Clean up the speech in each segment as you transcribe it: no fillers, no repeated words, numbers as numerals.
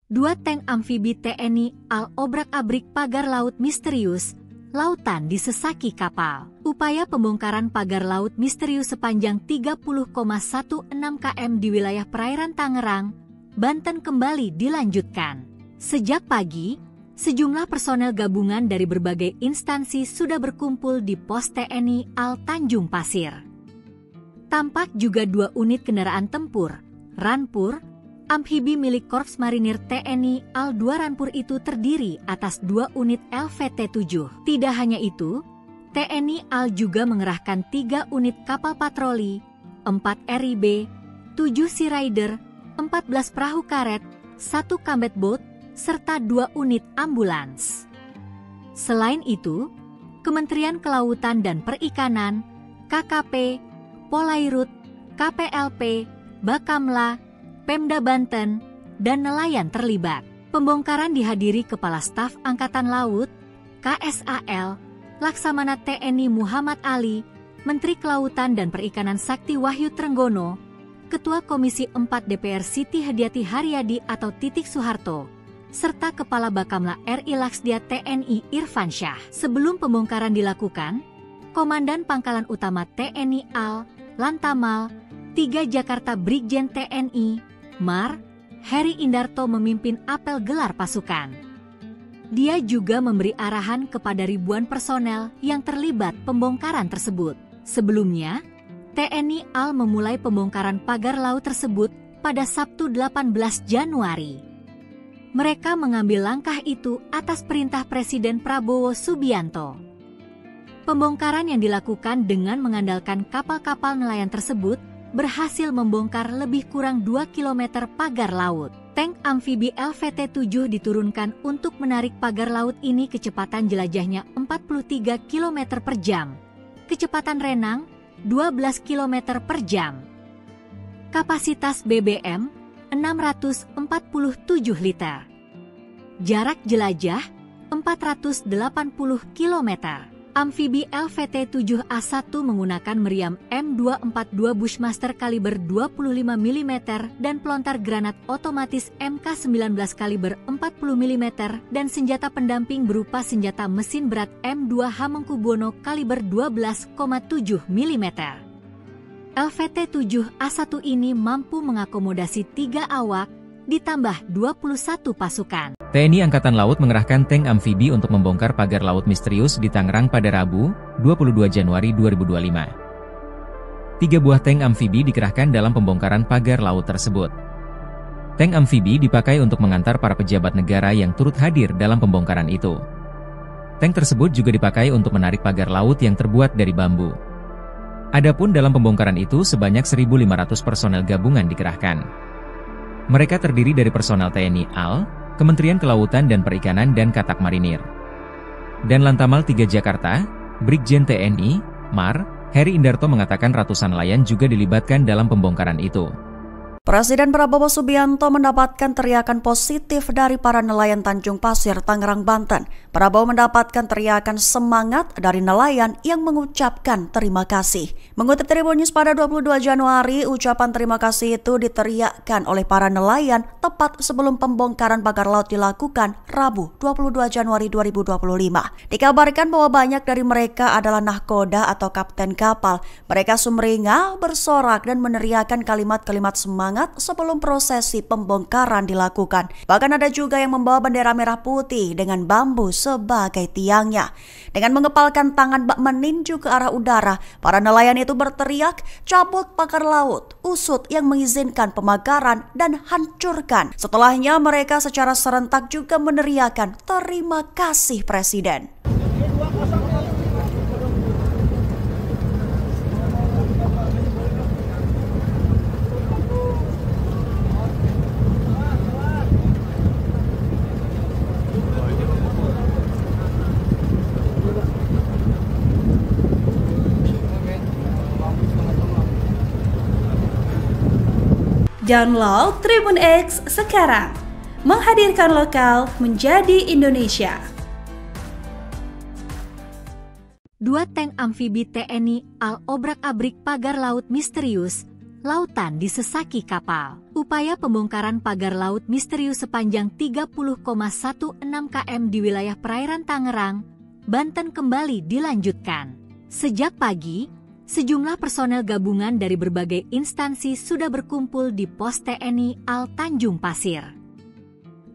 Dua tank amfibi TNI AL obrak-abrik pagar laut misterius, lautan disesaki kapal. Upaya pembongkaran pagar laut misterius sepanjang 30,16 km di wilayah perairan Tangerang, Banten kembali dilanjutkan. Sejak pagi, sejumlah personel gabungan dari berbagai instansi sudah berkumpul di pos TNI AL Tanjung Pasir. Tampak juga 2 unit kendaraan tempur, Rampur, amfibi milik Korps Marinir TNI AL 2 Rampur itu terdiri atas 2 unit LVT-7. Tidak hanya itu, TNI AL juga mengerahkan 3 unit kapal patroli, 4 RIB, 7 Sea Rider, 14 perahu karet, 1 combat boat, serta 2 unit ambulans. Selain itu, Kementerian Kelautan dan Perikanan, KKP, Polairut, KPLP, Bakamla, Pemda Banten, dan nelayan terlibat. Pembongkaran dihadiri Kepala Staf Angkatan Laut, KSAL, Laksamana TNI Muhammad Ali, Menteri Kelautan dan Perikanan Sakti Wahyu Trenggono, Ketua Komisi 4 DPR Siti Hadiati Haryadi atau Titik Soeharto, serta Kepala Bakamla RI Laksdia TNI Irfan Syah. Sebelum pembongkaran dilakukan, Komandan Pangkalan Utama TNI AL, Lantamal, 3 Jakarta Brigjen TNI, Mar, Heri Indarto memimpin apel gelar pasukan. Dia juga memberi arahan kepada ribuan personel yang terlibat pembongkaran tersebut. Sebelumnya, TNI AL memulai pembongkaran pagar laut tersebut pada Sabtu 18 Januari. Mereka mengambil langkah itu atas perintah Presiden Prabowo Subianto. Pembongkaran yang dilakukan dengan mengandalkan kapal-kapal nelayan tersebut berhasil membongkar lebih kurang 2 km pagar laut. Tank amfibi LVT-7 diturunkan untuk menarik pagar laut ini kecepatan jelajahnya 43 km per jam. Kecepatan renang 12 km per jam. Kapasitas BBM 647 liter. Jarak jelajah 480 km. Amfibi LVT-7A1 menggunakan meriam M242 Bushmaster kaliber 25 mm dan pelontar granat otomatis MK19 kaliber 40 mm dan senjata pendamping berupa senjata mesin berat M2 Hamengkubuwono kaliber 12,7 mm. LVT-7A1 ini mampu mengakomodasi 3 awak, ditambah 21 pasukan. TNI Angkatan Laut mengerahkan tank amfibi untuk membongkar pagar laut misterius di Tangerang pada Rabu, 22 Januari 2025. 3 buah tank amfibi dikerahkan dalam pembongkaran pagar laut tersebut. Tank amfibi dipakai untuk mengantar para pejabat negara yang turut hadir dalam pembongkaran itu. Tank tersebut juga dipakai untuk menarik pagar laut yang terbuat dari bambu. Adapun dalam pembongkaran itu sebanyak 1.500 personel gabungan dikerahkan. Mereka terdiri dari personel TNI AL, Kementerian Kelautan dan Perikanan dan Katak Marinir. Dan Lantamal 3 Jakarta, Brigjen TNI, Mar, Heri Indarto mengatakan ratusan nelayan juga dilibatkan dalam pembongkaran itu. Presiden Prabowo Subianto mendapatkan teriakan positif dari para nelayan Tanjung Pasir, Tangerang, Banten. Prabowo mendapatkan teriakan semangat dari nelayan yang mengucapkan terima kasih. Mengutip Tribun News pada 22 Januari, ucapan terima kasih itu diteriakkan oleh para nelayan tepat sebelum pembongkaran pagar laut dilakukan Rabu 22 Januari 2025. Dikabarkan bahwa banyak dari mereka adalah nahkoda atau kapten kapal. Mereka sumringah, bersorak dan meneriakkan kalimat-kalimat semangat sebelum prosesi pembongkaran dilakukan. Bahkan ada juga yang membawa bendera merah putih dengan bambu sebagai tiangnya. Dengan mengepalkan tangan bak meninju ke arah udara, para nelayan itu berteriak, cabut pagar laut, usut yang mengizinkan pemagaran dan hancurkan. Setelahnya mereka secara serentak juga meneriakan terima kasih Presiden. Download Tribun X sekarang, menghadirkan lokal menjadi Indonesia. 2 tank amfibi TNI AL obrak-abrik pagar laut misterius, lautan disesaki kapal. Upaya pembongkaran pagar laut misterius sepanjang 30,16 km di wilayah perairan Tangerang, Banten kembali dilanjutkan. Sejak pagi, sejumlah personel gabungan dari berbagai instansi sudah berkumpul di pos TNI Al Tanjung Pasir.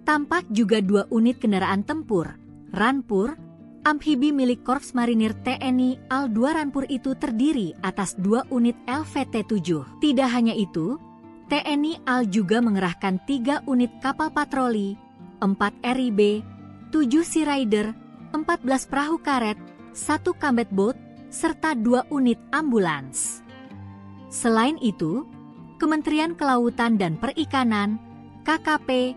Tampak juga 2 unit kendaraan tempur, Rampur, amfibi milik Korps Marinir TNI Al-2 Rampur itu terdiri atas 2 unit LVT-7. Tidak hanya itu, TNI Al juga mengerahkan 3 unit kapal patroli, 4 RIB, 7 Sea Rider, 14 perahu karet, 1 combat boat, serta 2 unit ambulans. Selain itu, Kementerian Kelautan dan Perikanan, KKP,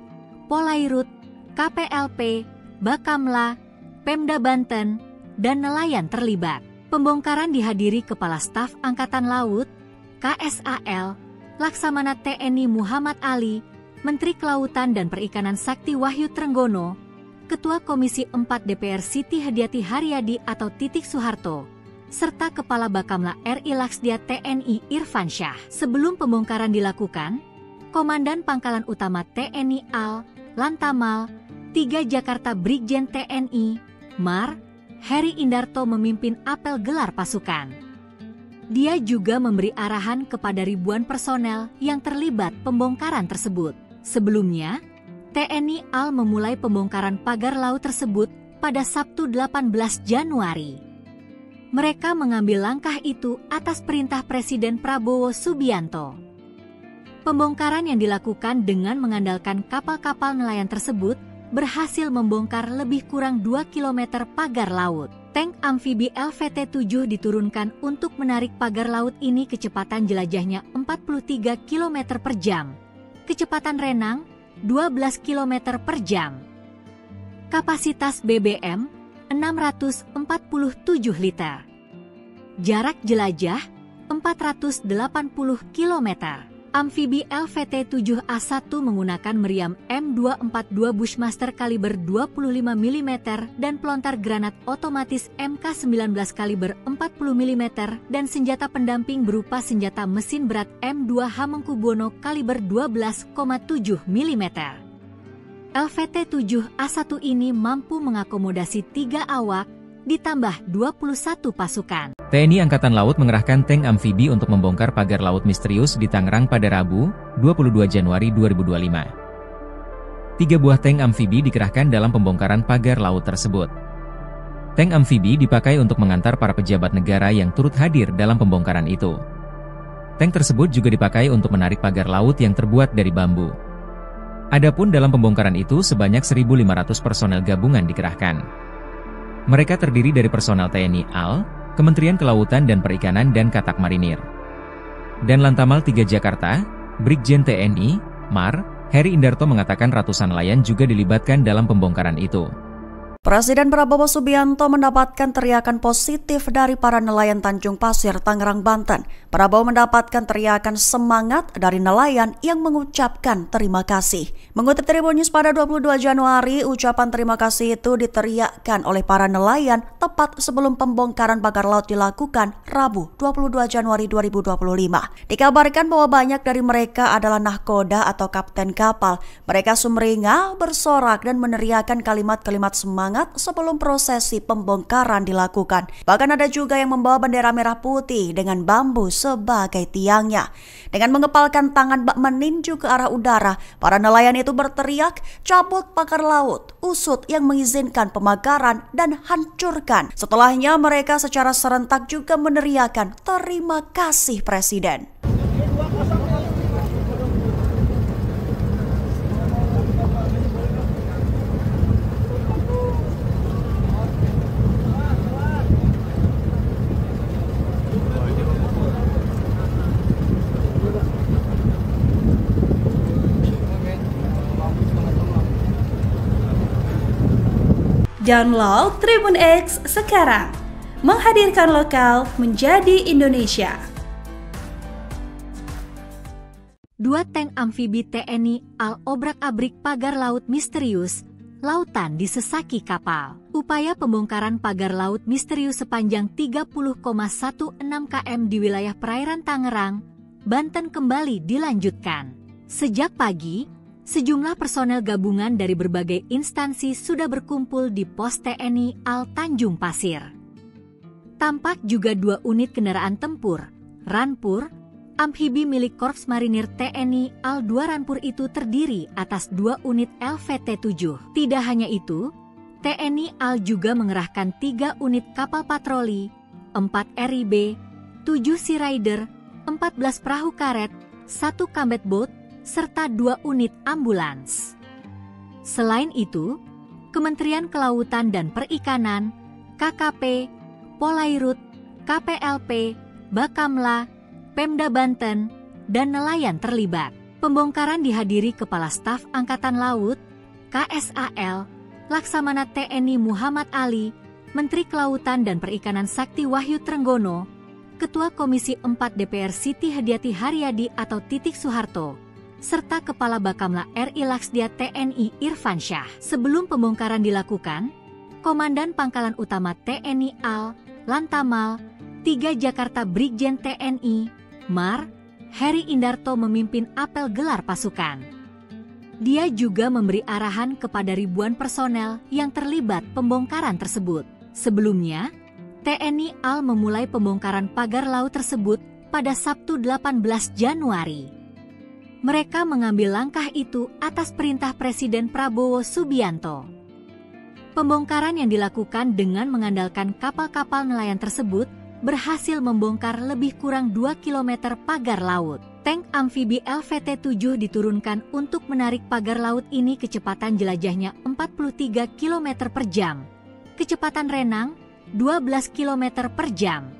Polairut, KPLP, Bakamla, Pemda Banten, dan nelayan terlibat. Pembongkaran dihadiri Kepala Staf Angkatan Laut, KSAL, Laksamana TNI Muhammad Ali, Menteri Kelautan dan Perikanan Sakti Wahyu Trenggono, Ketua Komisi 4 DPR Siti Hadiati Haryadi atau Titik Soeharto, serta Kepala Bakamla RI Laksdia TNI Irfan Syah. Sebelum pembongkaran dilakukan, Komandan Pangkalan Utama TNI Al, Lantamal, 3 Jakarta Brigjen TNI, Mar, Heri Indarto memimpin apel gelar pasukan. Dia juga memberi arahan kepada ribuan personel yang terlibat pembongkaran tersebut. Sebelumnya, TNI Al memulai pembongkaran pagar laut tersebut pada Sabtu 18 Januari. Mereka mengambil langkah itu atas perintah Presiden Prabowo Subianto. Pembongkaran yang dilakukan dengan mengandalkan kapal-kapal nelayan tersebut berhasil membongkar lebih kurang 2 km pagar laut. Tank amfibi LVT-7 diturunkan untuk menarik pagar laut ini kecepatan jelajahnya 43 km per jam. Kecepatan renang 12 km per jam. Kapasitas BBM 647 liter. Jarak jelajah 480 km. Amfibi LVT-7A1 menggunakan meriam M242 Bushmaster kaliber 25 mm dan pelontar granat otomatis MK19 kaliber 40 mm dan senjata pendamping berupa senjata mesin berat M2 Hamengkubuwono kaliber 12,7 mm. LVT-7A1 ini mampu mengakomodasi 3 awak, ditambah 21 pasukan. TNI Angkatan Laut mengerahkan tank amfibi untuk membongkar pagar laut misterius di Tangerang pada Rabu, 22 Januari 2025. 3 buah tank amfibi dikerahkan dalam pembongkaran pagar laut tersebut. Tank amfibi dipakai untuk mengantar para pejabat negara yang turut hadir dalam pembongkaran itu. Tank tersebut juga dipakai untuk menarik pagar laut yang terbuat dari bambu. Adapun dalam pembongkaran itu sebanyak 1.500 personel gabungan dikerahkan. Mereka terdiri dari personel TNI Al, Kementerian Kelautan dan Perikanan dan Katak Marinir. Dan Lantamal 3 Jakarta, Brigjen TNI, Mar, Heri Indarto mengatakan ratusan nelayan juga dilibatkan dalam pembongkaran itu. Presiden Prabowo Subianto mendapatkan teriakan positif dari para nelayan Tanjung Pasir, Tangerang, Banten. Prabowo mendapatkan teriakan semangat dari nelayan yang mengucapkan terima kasih. Mengutip Tribun News pada 22 Januari, ucapan terima kasih itu diteriakkan oleh para nelayan tepat sebelum pembongkaran pagar laut dilakukan Rabu 22 Januari 2025. Dikabarkan bahwa banyak dari mereka adalah nahkoda atau kapten kapal. Mereka sumringah, bersorak dan meneriakkan kalimat-kalimat semangat sebelum prosesi pembongkaran dilakukan. Bahkan ada juga yang membawa bendera merah putih dengan bambu sebagai tiangnya. Dengan mengepalkan tangan bak meninju ke arah udara, para nelayan itu berteriak, cabut pagar laut, usut yang mengizinkan pemagaran dan hancurkan. Setelahnya mereka secara serentak juga meneriakan terima kasih Presiden. Download Tribun X sekarang, menghadirkan lokal menjadi Indonesia. 2 tank amfibi TNI Al obrak-abrik pagar laut misterius, lautan disesaki kapal. Upaya pembongkaran pagar laut misterius sepanjang 30,16 km di wilayah perairan Tangerang, Banten kembali dilanjutkan. Sejak pagi, sejumlah personel gabungan dari berbagai instansi sudah berkumpul di pos TNI Al Tanjung Pasir. Tampak juga 2 unit kendaraan tempur, Ranpur, amfibi milik Korps Marinir TNI Al 2 Ranpur itu terdiri atas 2 unit LVT-7. Tidak hanya itu, TNI Al juga mengerahkan 3 unit kapal patroli, 4 RIB, 7 Sea Rider, 14 perahu karet, 1 combat boat, serta 2 unit ambulans. Selain itu, Kementerian Kelautan dan Perikanan, KKP, Polairut, KPLP, Bakamla, Pemda Banten, dan nelayan terlibat. Pembongkaran dihadiri Kepala Staf Angkatan Laut, KSAL, Laksamana TNI Muhammad Ali, Menteri Kelautan dan Perikanan Sakti Wahyu Trenggono, Ketua Komisi 4 DPR Siti Hadiati Haryadi atau Titik Soeharto, serta Kepala Bakamla RI Laksdia TNI Irfan Syah. Sebelum pembongkaran dilakukan, Komandan Pangkalan Utama TNI Al, Lantamal, 3 Jakarta Brigjen TNI, Mar, Heri Indarto memimpin apel gelar pasukan. Dia juga memberi arahan kepada ribuan personel yang terlibat pembongkaran tersebut. Sebelumnya, TNI Al memulai pembongkaran pagar laut tersebut pada Sabtu 18 Januari. Mereka mengambil langkah itu atas perintah Presiden Prabowo Subianto. Pembongkaran yang dilakukan dengan mengandalkan kapal-kapal nelayan tersebut berhasil membongkar lebih kurang 2 km pagar laut. Tank amfibi LVT-7 diturunkan untuk menarik pagar laut ini kecepatan jelajahnya 43 km per jam. Kecepatan renang 12 km per jam.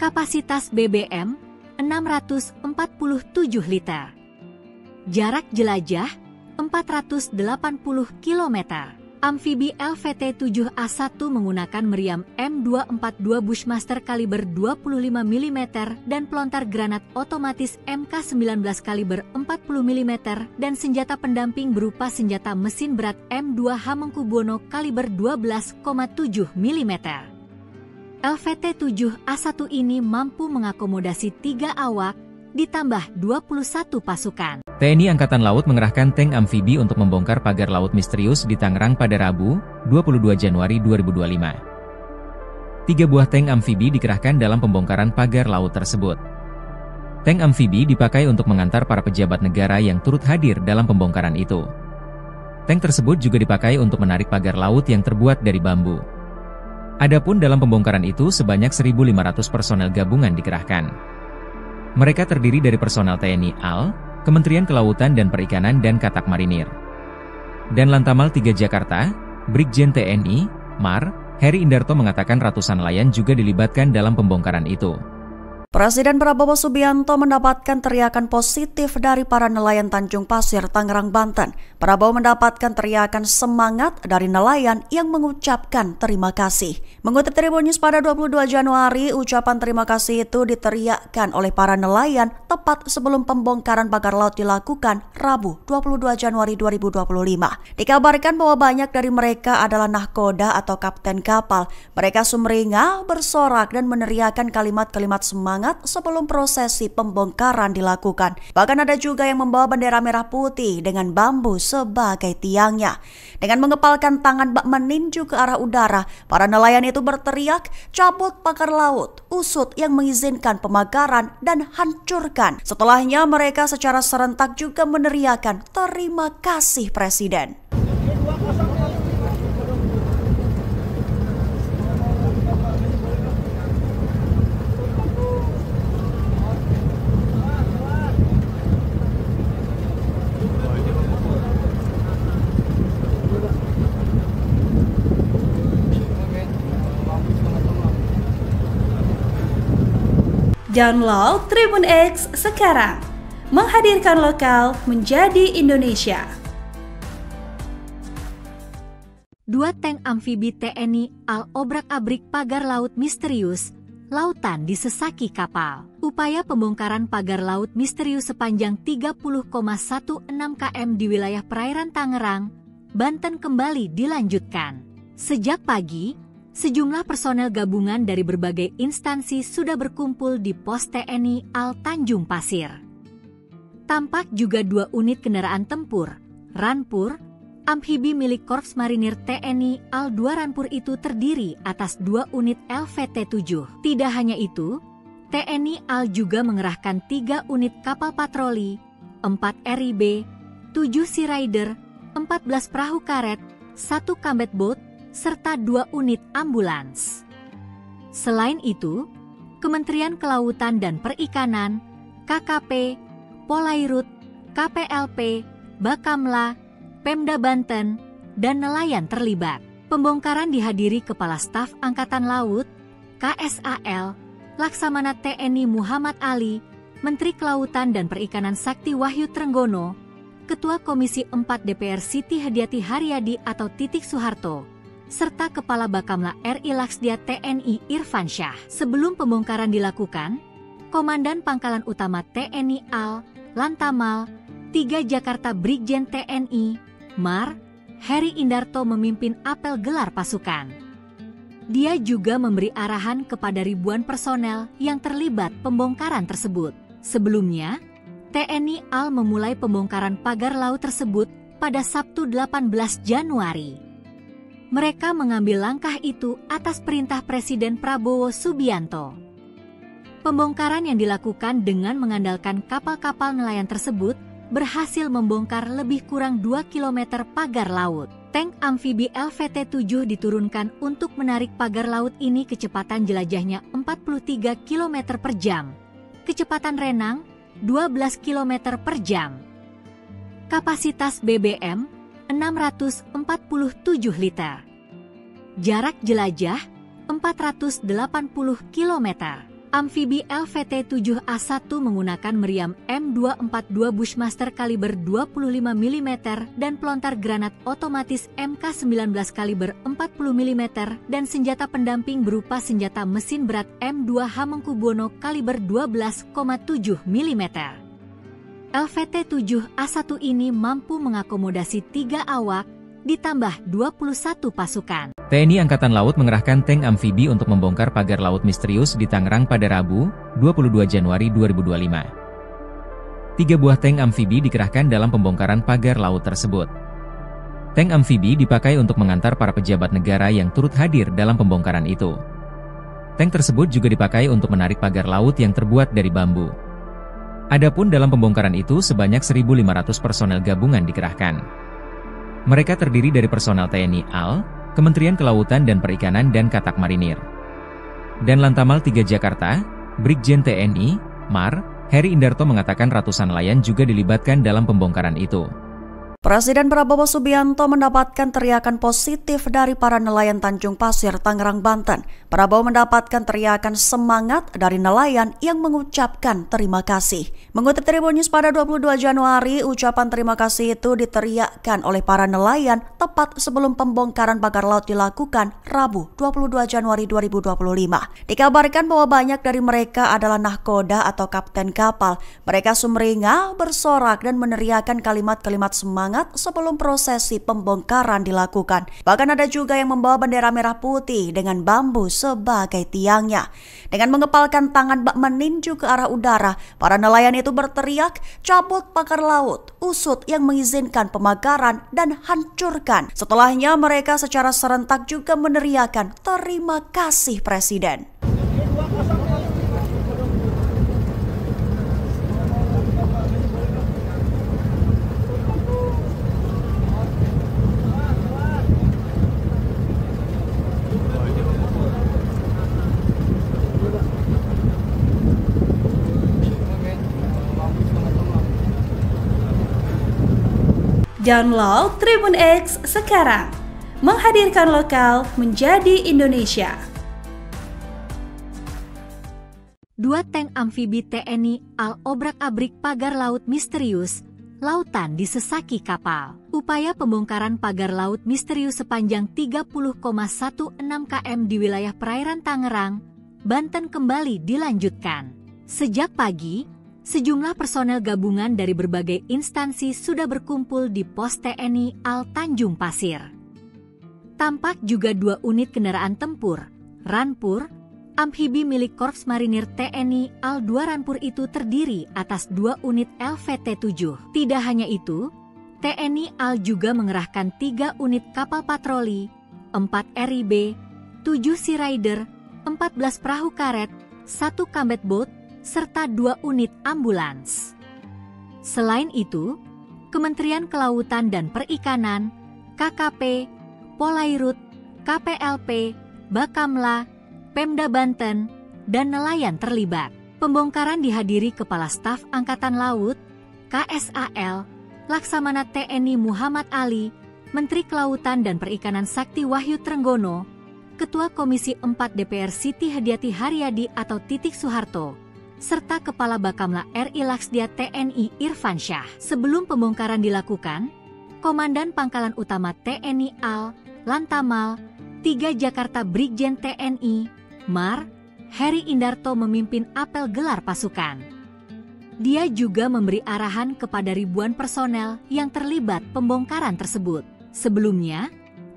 Kapasitas BBM 647 liter. Jarak jelajah 480 km. Amfibi LVT-7A1 menggunakan meriam M242 Bushmaster kaliber 25 mm dan pelontar granat otomatis MK19 kaliber 40 mm dan senjata pendamping berupa senjata mesin berat M2 Hamengkubuwono kaliber 12,7 mm. LVT-7A1 ini mampu mengakomodasi 3 awak, ditambah 21 pasukan. TNI Angkatan Laut mengerahkan tank amfibi untuk membongkar pagar laut misterius di Tangerang pada Rabu, 22 Januari 2025. 3 buah tank amfibi dikerahkan dalam pembongkaran pagar laut tersebut. Tank amfibi dipakai untuk mengantar para pejabat negara yang turut hadir dalam pembongkaran itu. Tank tersebut juga dipakai untuk menarik pagar laut yang terbuat dari bambu. Adapun dalam pembongkaran itu sebanyak 1.500 personel gabungan dikerahkan. Mereka terdiri dari personel TNI Al, Kementerian Kelautan dan Perikanan dan Katak Marinir. Dan Lantamal 3 Jakarta, Brigjen TNI, Mar, Heri Indarto mengatakan ratusan nelayan juga dilibatkan dalam pembongkaran itu. Presiden Prabowo Subianto mendapatkan teriakan positif dari para nelayan Tanjung Pasir, Tangerang, Banten. Prabowo mendapatkan teriakan semangat dari nelayan yang mengucapkan terima kasih. Mengutip Tribun News pada 22 Januari, ucapan terima kasih itu diteriakkan oleh para nelayan tepat sebelum pembongkaran pagar laut dilakukan Rabu 22 Januari 2025. Dikabarkan bahwa banyak dari mereka adalah nahkoda atau kapten kapal. Mereka sumringah, bersorak dan meneriakkan kalimat-kalimat semangat sebelum prosesi pembongkaran dilakukan. Bahkan ada juga yang membawa bendera merah putih dengan bambu sebagai tiangnya. Dengan mengepalkan tangan bak meninju ke arah udara, para nelayan itu berteriak, cabut pagar laut, usut yang mengizinkan pemagaran dan hancurkan. Setelahnya mereka secara serentak juga meneriakan terima kasih Presiden. Download Tribun X sekarang, menghadirkan lokal menjadi Indonesia. 2 tank amfibi TNI Al obrak-abrik pagar laut misterius, lautan disesaki kapal. Upaya pembongkaran pagar laut misterius sepanjang 30,16 km di wilayah perairan Tangerang, Banten kembali dilanjutkan. Sejak pagi, sejumlah personel gabungan dari berbagai instansi sudah berkumpul di pos TNI Al Tanjung Pasir. Tampak juga 2 unit kendaraan tempur, Ranpur, amfibi milik Korps Marinir TNI Al 2 Ranpur itu terdiri atas 2 unit LVT-7. Tidak hanya itu, TNI Al juga mengerahkan 3 unit kapal patroli, 4 RIB, 7 Sea Rider, 14 perahu karet, 1 combat boat, serta 2 unit ambulans. Selain itu, Kementerian Kelautan dan Perikanan, KKP, Polairut, KPLP, Bakamla, Pemda Banten, dan nelayan terlibat. Pembongkaran dihadiri Kepala Staf Angkatan Laut, KSAL, Laksamana TNI Muhammad Ali, Menteri Kelautan dan Perikanan Sakti Wahyu Trenggono, Ketua Komisi 4 DPR Siti Hadiati Haryadi atau Titik Soeharto, serta Kepala Bakamla RI Laksdia TNI Irfan Syah. Sebelum pembongkaran dilakukan, Komandan Pangkalan Utama TNI Al, Lantamal, 3 Jakarta Brigjen TNI, Mar, Heri Indarto memimpin apel gelar pasukan. Dia juga memberi arahan kepada ribuan personel yang terlibat pembongkaran tersebut. Sebelumnya, TNI Al memulai pembongkaran pagar laut tersebut pada Sabtu 18 Januari. Mereka mengambil langkah itu atas perintah Presiden Prabowo Subianto. Pembongkaran yang dilakukan dengan mengandalkan kapal-kapal nelayan tersebut berhasil membongkar lebih kurang 2 km pagar laut. Tank amfibi LVT-7 diturunkan untuk menarik pagar laut ini kecepatan jelajahnya 43 km per jam. Kecepatan renang 12 km per jam. Kapasitas BBM 647 liter. Jarak jelajah 480 km. Amfibi LVT-7A1 menggunakan meriam M242 Bushmaster kaliber 25 mm dan pelontar granat otomatis MK19 kaliber 40 mm dan senjata pendamping berupa senjata mesin berat M2 Hamengkubuwono kaliber 12,7 mm. LVT-7A1 ini mampu mengakomodasi 3 awak ditambah 21 pasukan. TNI Angkatan Laut mengerahkan tank amfibi untuk membongkar pagar laut misterius di Tangerang pada Rabu, 22 Januari 2025. 3 buah tank amfibi dikerahkan dalam pembongkaran pagar laut tersebut. Tank amfibi dipakai untuk mengantar para pejabat negara yang turut hadir dalam pembongkaran itu. Tank tersebut juga dipakai untuk menarik pagar laut yang terbuat dari bambu. Adapun dalam pembongkaran itu sebanyak 1.500 personel gabungan dikerahkan. Mereka terdiri dari personel TNI Al, Kementerian Kelautan dan Perikanan dan Katak Marinir. Dan Lantamal 3 Jakarta, Brigjen TNI, Mar, Heri Indarto mengatakan ratusan nelayan juga dilibatkan dalam pembongkaran itu. Presiden Prabowo Subianto mendapatkan teriakan positif dari para nelayan Tanjung Pasir, Tangerang, Banten. Prabowo mendapatkan teriakan semangat dari nelayan yang mengucapkan terima kasih. Mengutip Tribun News pada 22 Januari, ucapan terima kasih itu diteriakkan oleh para nelayan tepat sebelum pembongkaran pagar laut dilakukan Rabu 22 Januari 2025. Dikabarkan bahwa banyak dari mereka adalah nahkoda atau kapten kapal. Mereka sumringah, bersorak dan meneriakkan kalimat-kalimat semangat sebelum prosesi pembongkaran dilakukan. Bahkan ada juga yang membawa bendera merah putih dengan bambu sebagai tiangnya. Dengan mengepalkan tangan bak meninju ke arah udara, para nelayan itu berteriak, "Cabut pagar laut, usut yang mengizinkan pemagaran dan hancurkan." Setelahnya mereka secara serentak juga meneriakkan, "Terima kasih Presiden." Download Tribun X sekarang, menghadirkan lokal menjadi Indonesia. 2 tank amfibi TNI Al obrak-abrik pagar laut misterius, lautan disesaki kapal. Upaya pembongkaran pagar laut misterius sepanjang 30,16 km di wilayah perairan Tangerang, Banten kembali dilanjutkan. Sejak pagi, sejumlah personel gabungan dari berbagai instansi sudah berkumpul di pos TNI Al Tanjung Pasir. Tampak juga 2 unit kendaraan tempur, Rampur, amfibi milik Korps Marinir TNI AL-2 Rampur itu terdiri atas 2 unit LVT-7. Tidak hanya itu, TNI AL juga mengerahkan 3 unit kapal patroli, 4 RIB, 7 Sea Rider, 14 perahu karet, 1 combat boat, serta 2 unit ambulans. Selain itu, Kementerian Kelautan dan Perikanan, KKP, Polairut, KPLP, Bakamla, Pemda Banten, dan nelayan terlibat. Pembongkaran dihadiri Kepala Staf Angkatan Laut, KSAL, Laksamana TNI Muhammad Ali, Menteri Kelautan dan Perikanan Sakti Wahyu Trenggono, Ketua Komisi 4 DPR Siti Hadiati Haryadi atau Titik Soeharto, serta Kepala Bakamla RI Laksdia TNI Irfan Syah. Sebelum pembongkaran dilakukan, Komandan Pangkalan Utama TNI AL, Lantamal, 3 Jakarta Brigjen TNI, Mar, Heri Indarto memimpin apel gelar pasukan. Dia juga memberi arahan kepada ribuan personel yang terlibat pembongkaran tersebut. Sebelumnya,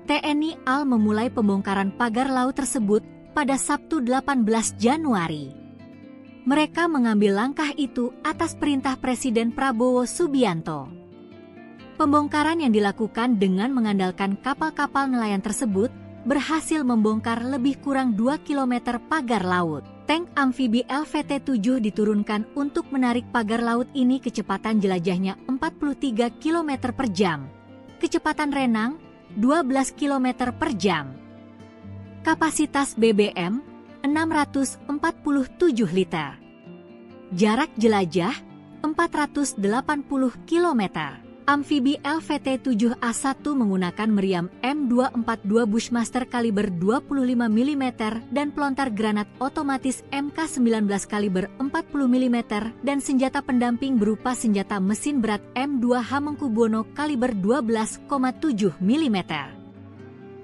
TNI AL memulai pembongkaran pagar laut tersebut pada Sabtu 18 Januari. Mereka mengambil langkah itu atas perintah Presiden Prabowo Subianto. Pembongkaran yang dilakukan dengan mengandalkan kapal-kapal nelayan tersebut berhasil membongkar lebih kurang 2 km pagar laut. Tank amfibi LVT-7 diturunkan untuk menarik pagar laut ini kecepatan jelajahnya 43 km per jam. Kecepatan renang 12 km per jam. Kapasitas BBM 647 liter. Jarak jelajah 480 km. Amfibi LVT-7A1 menggunakan meriam M242 Bushmaster kaliber 25 mm dan pelontar granat otomatis MK19 kaliber 40 mm dan senjata pendamping berupa senjata mesin berat M2 Hamengkubuwono kaliber 12,7 mm.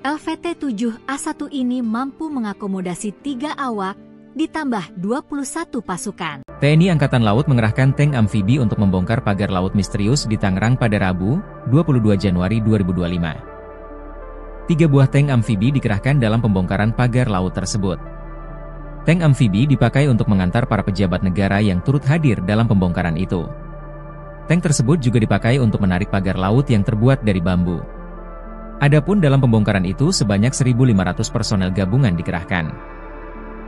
LVT-7A1 ini mampu mengakomodasi 3 awak ditambah 21 pasukan. TNI Angkatan Laut mengerahkan tank amfibi untuk membongkar pagar laut misterius di Tangerang pada Rabu, 22 Januari 2025. 3 buah tank amfibi dikerahkan dalam pembongkaran pagar laut tersebut. Tank amfibi dipakai untuk mengantar para pejabat negara yang turut hadir dalam pembongkaran itu. Tank tersebut juga dipakai untuk menarik pagar laut yang terbuat dari bambu. Adapun dalam pembongkaran itu sebanyak 1.500 personel gabungan dikerahkan.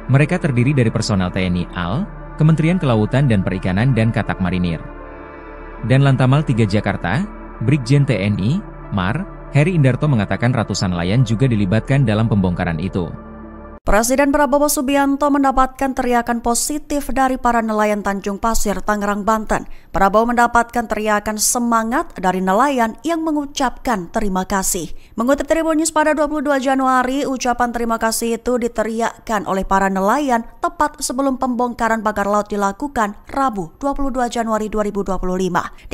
Mereka terdiri dari personel TNI AL, Kementerian Kelautan dan Perikanan dan Katak Marinir. Dan Lantamal 3 Jakarta, Brigjen TNI, Mar, Heri Indarto mengatakan ratusan nelayan juga dilibatkan dalam pembongkaran itu. Presiden Prabowo Subianto mendapatkan teriakan positif dari para nelayan Tanjung Pasir, Tangerang, Banten. Prabowo mendapatkan teriakan semangat dari nelayan yang mengucapkan terima kasih. Mengutip Tribun News pada 22 Januari, ucapan terima kasih itu diteriakkan oleh para nelayan tepat sebelum pembongkaran pagar laut dilakukan Rabu 22 Januari 2025.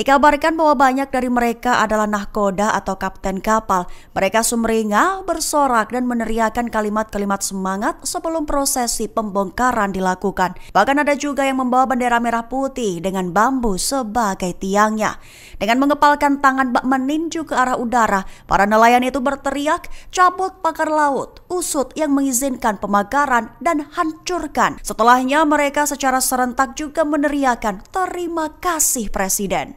Dikabarkan bahwa banyak dari mereka adalah nahkoda atau kapten kapal. Mereka sumringah, bersorak dan meneriakkan kalimat-kalimat semangat sebelum prosesi pembongkaran dilakukan. Bahkan ada juga yang membawa bendera merah putih dengan bambu sebagai tiangnya. Dengan mengepalkan tangan bak meninju ke arah udara, para nelayan itu berteriak, cabut pagar laut, usut yang mengizinkan pemagaran dan hancurkan. Setelahnya mereka secara serentak juga meneriakkan terima kasih Presiden.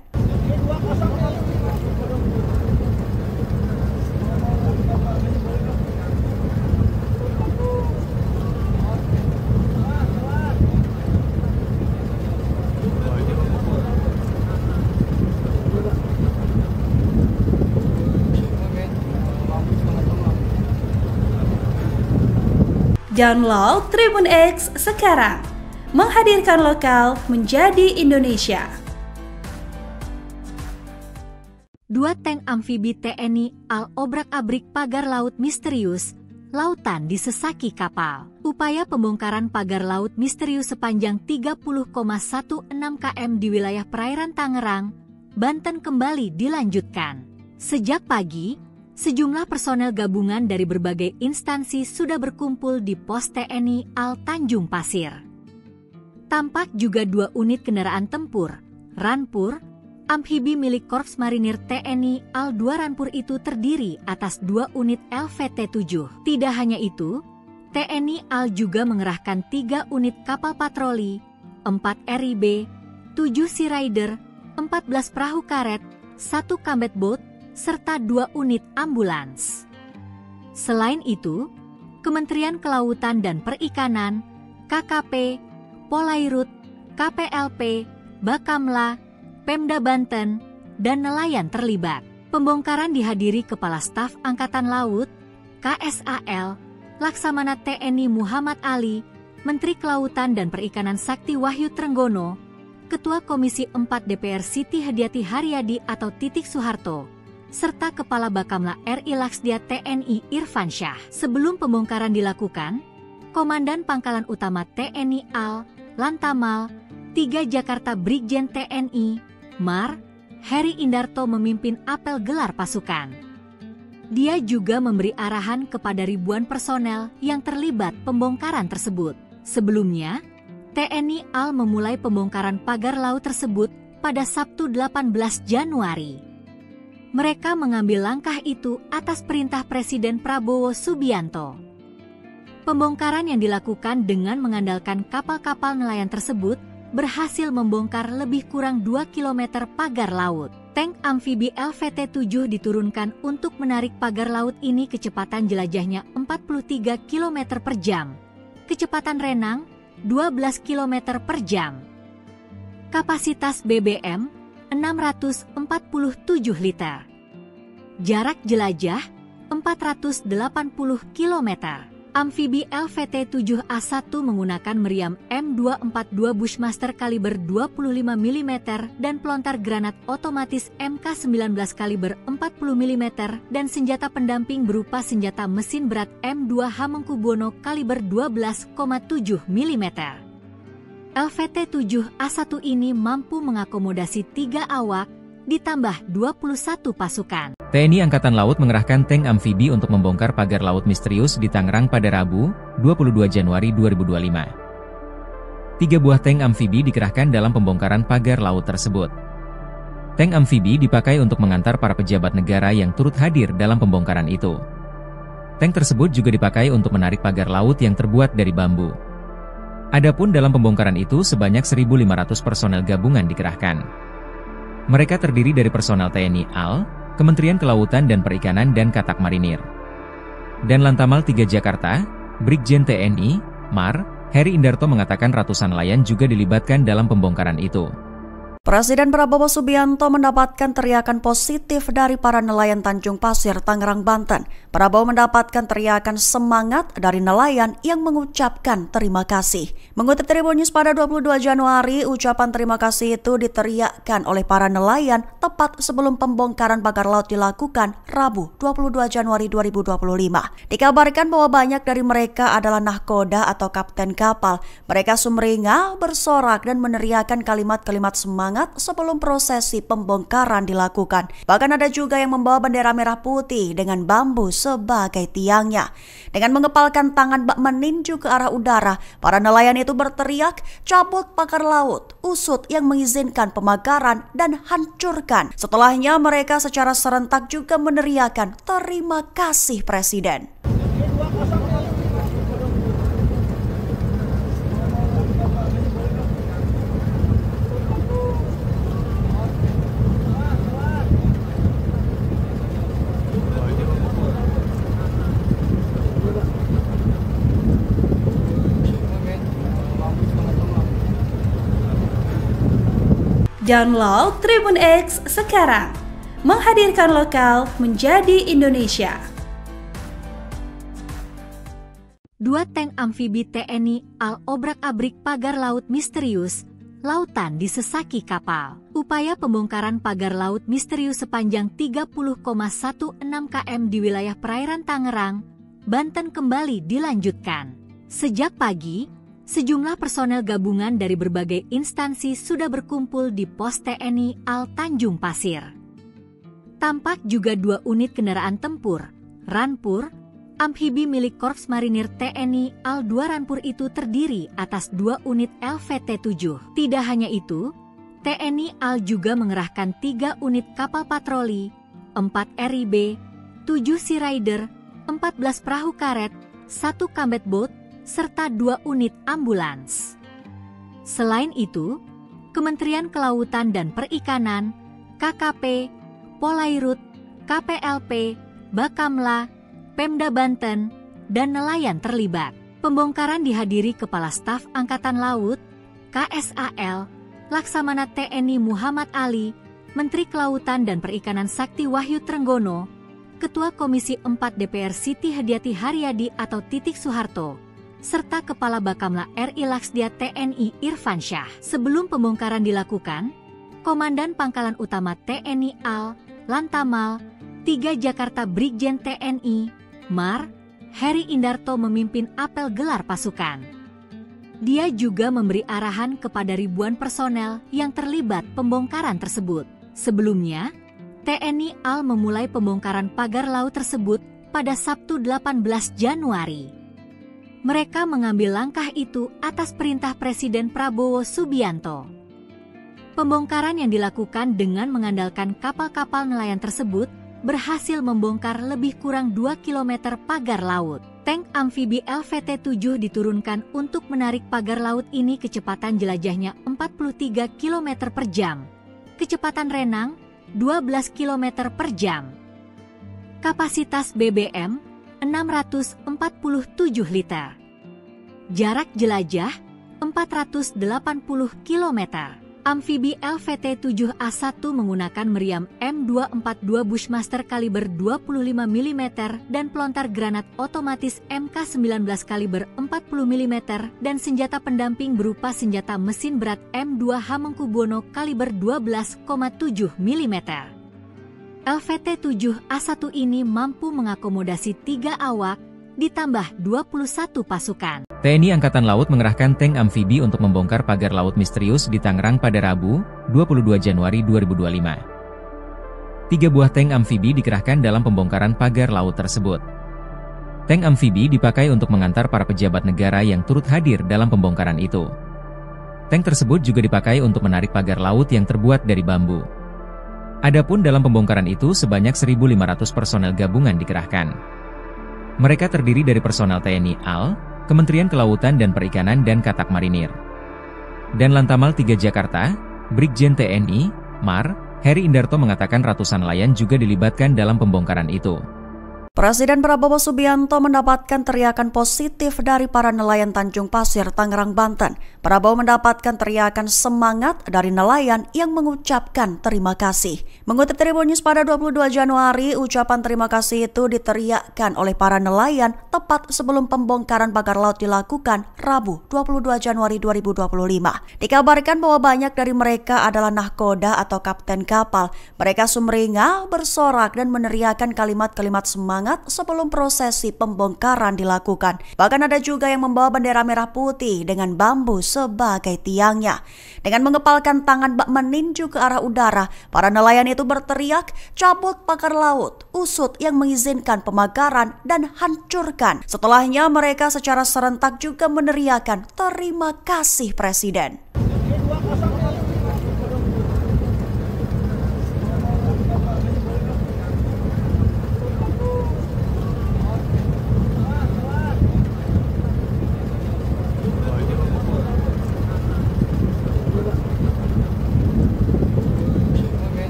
Download Tribun X sekarang, menghadirkan lokal menjadi Indonesia. 2 tank amfibi TNI AL obrak-abrik pagar laut misterius, lautan disesaki kapal. Upaya pembongkaran pagar laut misterius sepanjang 30,16 km di wilayah perairan Tangerang, Banten kembali dilanjutkan. Sejak pagi, sejumlah personel gabungan dari berbagai instansi sudah berkumpul di pos TNI AL Tanjung Pasir. Tampak juga 2 unit kendaraan tempur, Rampur, Amfibi milik Korps Marinir TNI AL 2 Rampur itu terdiri atas 2 unit LVT-7. Tidak hanya itu, TNI AL juga mengerahkan 3 unit kapal patroli, 4 RIB, 7 Sea Rider, 14 perahu karet, 1 combat boat, serta 2 unit ambulans. Selain itu, Kementerian Kelautan dan Perikanan, KKP, Polairut, KPLP, Bakamla, Pemda Banten, dan nelayan terlibat. Pembongkaran dihadiri Kepala Staf Angkatan Laut, KSAL, Laksamana TNI Muhammad Ali, Menteri Kelautan dan Perikanan Sakti Wahyu Trenggono, Ketua Komisi 4 DPR Siti Hadiati Haryadi atau Titik Soeharto, serta Kepala Bakamla RI Laksdia TNI Irfan Syah. Sebelum pembongkaran dilakukan, Komandan Pangkalan Utama TNI AL, Lantamal, 3 Jakarta Brigjen TNI, Mar, Heri Indarto memimpin apel gelar pasukan. Dia juga memberi arahan kepada ribuan personel yang terlibat pembongkaran tersebut. Sebelumnya, TNI AL memulai pembongkaran pagar laut tersebut pada Sabtu 18 Januari. Mereka mengambil langkah itu atas perintah Presiden Prabowo Subianto. Pembongkaran yang dilakukan dengan mengandalkan kapal-kapal nelayan tersebut berhasil membongkar lebih kurang 2 km pagar laut. Tank amfibi LVT-7 diturunkan untuk menarik pagar laut ini kecepatan jelajahnya 43 km per jam. Kecepatan renang 12 km per jam. Kapasitas BBM 647 liter. Jarak jelajah 480 km. Amfibi LVT-7A1 menggunakan meriam M242 Bushmaster kaliber 25 mm dan pelontar granat otomatis MK19 kaliber 40 mm dan senjata pendamping berupa senjata mesin berat M2 Hamengkubuwono kaliber 12,7 mm. LVT-7A1 ini mampu mengakomodasi 3 awak ditambah 21 pasukan. TNI Angkatan Laut mengerahkan tank amfibi untuk membongkar pagar laut misterius di Tangerang pada Rabu, 22 Januari 2025. 3 buah tank amfibi dikerahkan dalam pembongkaran pagar laut tersebut. Tank amfibi dipakai untuk mengantar para pejabat negara yang turut hadir dalam pembongkaran itu. Tank tersebut juga dipakai untuk menarik pagar laut yang terbuat dari bambu. Adapun dalam pembongkaran itu sebanyak 1.500 personel gabungan dikerahkan. Mereka terdiri dari personel TNI AL, Kementerian Kelautan dan Perikanan dan Katak Marinir. Dan Lantamal 3 Jakarta, Brigjen TNI, Mar, Heri Indarto mengatakan ratusan nelayan juga dilibatkan dalam pembongkaran itu. Presiden Prabowo Subianto mendapatkan teriakan positif dari para nelayan Tanjung Pasir, Tangerang, Banten. Prabowo mendapatkan teriakan semangat dari nelayan yang mengucapkan terima kasih. Mengutip Tribun News pada 22 Januari, ucapan terima kasih itu diteriakkan oleh para nelayan tepat sebelum pembongkaran pagar laut dilakukan Rabu 22 Januari 2025. Dikabarkan bahwa banyak dari mereka adalah nahkoda atau kapten kapal. Mereka sumringah, bersorak dan meneriakkan kalimat-kalimat semangat sebelum prosesi pembongkaran dilakukan. Bahkan ada juga yang membawa bendera merah putih dengan bambu sebagai tiangnya. Dengan mengepalkan tangan bak meninju ke arah udara, para nelayan itu berteriak, cabut pagar laut, usut yang mengizinkan pemagaran dan hancurkan. Setelahnya mereka secara serentak juga meneriakkan terima kasih Presiden. Download Tribun X sekarang, menghadirkan lokal menjadi Indonesia. 2 tank amfibi TNI AL obrak-abrik pagar laut misterius, lautan disesaki kapal. Upaya pembongkaran pagar laut misterius sepanjang 30,16 km di wilayah perairan Tangerang, Banten kembali dilanjutkan. Sejak pagi, sejumlah personel gabungan dari berbagai instansi sudah berkumpul di pos TNI AL Tanjung Pasir. Tampak juga 2 unit kendaraan tempur, Rampur, amfibi milik Korps Marinir TNI AL 2 Rampur itu terdiri atas 2 unit LVT-7. Tidak hanya itu, TNI AL juga mengerahkan 3 unit kapal patroli, 4 RIB, 7 Sea Rider, 14 perahu karet, 1 combat boat, serta 2 unit ambulans. Selain itu, Kementerian Kelautan dan Perikanan, KKP, Polairut, KPLP, Bakamla, Pemda Banten, dan nelayan terlibat. Pembongkaran dihadiri Kepala Staf Angkatan Laut, KSAL, Laksamana TNI Muhammad Ali, Menteri Kelautan dan Perikanan Sakti Wahyu Trenggono, Ketua Komisi 4 DPR Siti Hadiati Haryadi atau Titik Soeharto, serta Kepala Bakamla RI Laksdia TNI Irfan Syah. Sebelum pembongkaran dilakukan, Komandan Pangkalan Utama TNI AL, Lantamal, 3 Jakarta Brigjen TNI, Mar, Heri Indarto memimpin apel gelar pasukan. Dia juga memberi arahan kepada ribuan personel yang terlibat pembongkaran tersebut. Sebelumnya, TNI AL memulai pembongkaran pagar laut tersebut pada Sabtu 18 Januari. Mereka mengambil langkah itu atas perintah Presiden Prabowo Subianto. Pembongkaran yang dilakukan dengan mengandalkan kapal-kapal nelayan tersebut berhasil membongkar lebih kurang 2 km pagar laut. Tank amfibi LVT-7 diturunkan untuk menarik pagar laut ini kecepatan jelajahnya 43 km per jam. Kecepatan renang 12 km per jam. Kapasitas BBM 647 liter. Jarak jelajah 480 km. Amfibi LVT-7A1 menggunakan meriam M242 Bushmaster kaliber 25 mm dan pelontar granat otomatis MK19 kaliber 40 mm dan senjata pendamping berupa senjata mesin berat M2 Hamengkubuwono kaliber 12,7 mm. LVT-7A1 ini mampu mengakomodasi 3 awak ditambah 21 pasukan. TNI Angkatan Laut mengerahkan tank amfibi untuk membongkar pagar laut misterius di Tangerang pada Rabu, 22 Januari 2025. 3 buah tank amfibi dikerahkan dalam pembongkaran pagar laut tersebut. Tank amfibi dipakai untuk mengantar para pejabat negara yang turut hadir dalam pembongkaran itu. Tank tersebut juga dipakai untuk menarik pagar laut yang terbuat dari bambu. Adapun dalam pembongkaran itu sebanyak 1.500 personel gabungan dikerahkan. Mereka terdiri dari personel TNI AL, Kementerian Kelautan dan Perikanan dan Katak Marinir. Dan Lantamal 3 Jakarta, Brigjen TNI, Mar, Heri Indarto mengatakan ratusan nelayan juga dilibatkan dalam pembongkaran itu. Presiden Prabowo Subianto mendapatkan teriakan positif dari para nelayan Tanjung Pasir, Tangerang, Banten. Prabowo mendapatkan teriakan semangat dari nelayan yang mengucapkan terima kasih. Mengutip Tribun News pada 22 Januari, ucapan terima kasih itu diteriakkan oleh para nelayan tepat sebelum pembongkaran pagar laut dilakukan Rabu 22 Januari 2025. Dikabarkan bahwa banyak dari mereka adalah nahkoda atau kapten kapal. Mereka sumringah, bersorak dan meneriakkan kalimat-kalimat semangat sebelum prosesi pembongkaran dilakukan. Bahkan ada juga yang membawa bendera merah putih dengan bambu sebagai tiangnya. Dengan mengepalkan tangan bak meninju ke arah udara, para nelayan itu berteriak, cabut pagar laut, usut yang mengizinkan pemagaran dan hancurkan. Setelahnya mereka secara serentak juga meneriakkan terima kasih Presiden.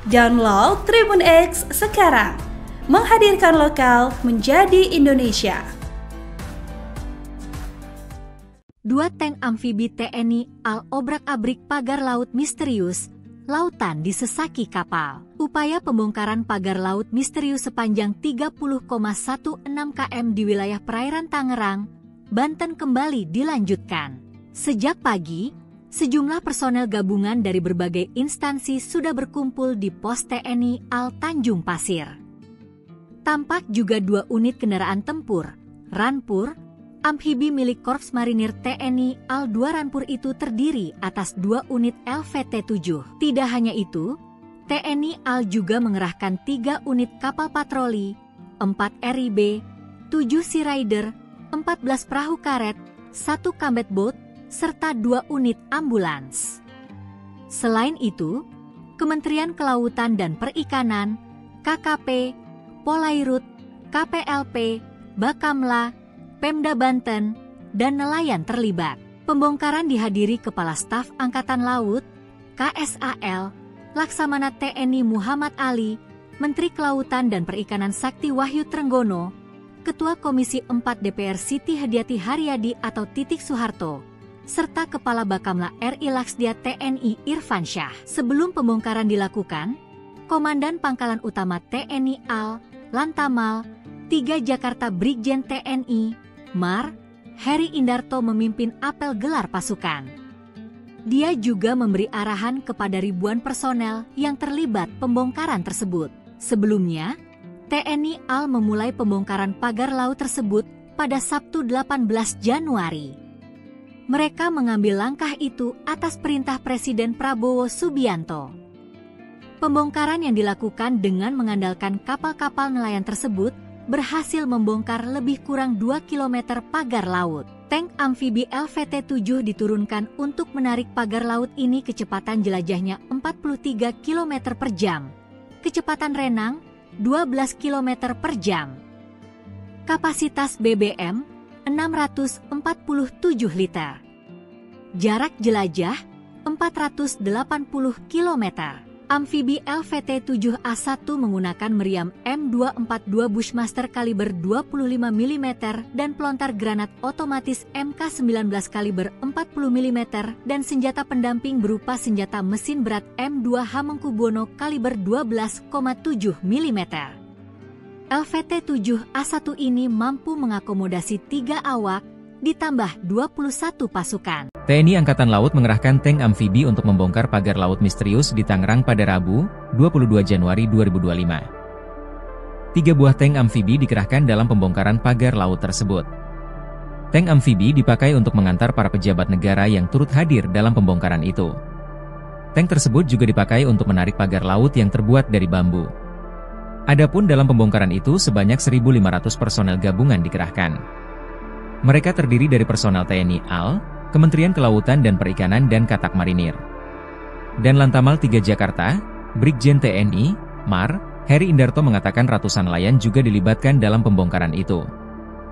Download Tribun X sekarang, menghadirkan lokal menjadi Indonesia. 2 tank amfibi TNI AL obrak-abrik pagar laut misterius, lautan disesaki kapal. Upaya pembongkaran pagar laut misterius sepanjang 30,16 km di wilayah perairan Tangerang, Banten kembali dilanjutkan. Sejak pagi, sejumlah personel gabungan dari berbagai instansi sudah berkumpul di pos TNI AL Tanjung Pasir. Tampak juga 2 unit kendaraan tempur, Ranpur, amfibi milik Korps Marinir TNI AL 2 Ranpur itu terdiri atas 2 unit LVT-7. Tidak hanya itu, TNI AL juga mengerahkan 3 unit kapal patroli, 4 RIB, 7 Sea Rider, 14 perahu karet, 1 combat boat, serta 2 unit ambulans. Selain itu, Kementerian Kelautan dan Perikanan, KKP, Polairut, KPLP, Bakamla, Pemda Banten, dan nelayan terlibat. Pembongkaran dihadiri Kepala Staf Angkatan Laut, KSAL, Laksamana TNI Muhammad Ali, Menteri Kelautan dan Perikanan Sakti Wahyu Trenggono, Ketua Komisi 4 DPR Siti Hadiati Haryadi atau Titik Soeharto, serta Kepala Bakamla RI Laksdia TNI Irfan Syah. Sebelum pembongkaran dilakukan, Komandan Pangkalan Utama TNI AL, Lantamal, 3 Jakarta Brigjen TNI, Mar, Heri Indarto memimpin apel gelar pasukan. Dia juga memberi arahan kepada ribuan personel yang terlibat pembongkaran tersebut. Sebelumnya, TNI AL memulai pembongkaran pagar laut tersebut pada Sabtu 18 Januari. Mereka mengambil langkah itu atas perintah Presiden Prabowo Subianto. Pembongkaran yang dilakukan dengan mengandalkan kapal-kapal nelayan tersebut berhasil membongkar lebih kurang 2 km pagar laut. Tank amfibi LVT-7 diturunkan untuk menarik pagar laut ini kecepatan jelajahnya 43 km per jam. Kecepatan renang 12 km per jam. Kapasitas BBM 647 liter. Jarak jelajah 480 km. Amfibi LVT-7A1 menggunakan meriam M242 Bushmaster kaliber 25 mm dan pelontar granat otomatis MK19 kaliber 40 mm dan senjata pendamping berupa senjata mesin berat M2 Hamengkubuwono kaliber 12,7 mm. LVT-7A1 ini mampu mengakomodasi 3 awak ditambah 21 pasukan. TNI Angkatan Laut mengerahkan tank amfibi untuk membongkar pagar laut misterius di Tangerang pada Rabu, 22 Januari 2025. 3 buah tank amfibi dikerahkan dalam pembongkaran pagar laut tersebut. Tank amfibi dipakai untuk mengantar para pejabat negara yang turut hadir dalam pembongkaran itu. Tank tersebut juga dipakai untuk menarik pagar laut yang terbuat dari bambu. Adapun dalam pembongkaran itu sebanyak 1.500 personel gabungan dikerahkan. Mereka terdiri dari personel TNI AL, Kementerian Kelautan dan Perikanan dan Katak Marinir. Dan Lantamal 3 Jakarta, Brigjen TNI, Mar, Heri Indarto mengatakan ratusan nelayan juga dilibatkan dalam pembongkaran itu.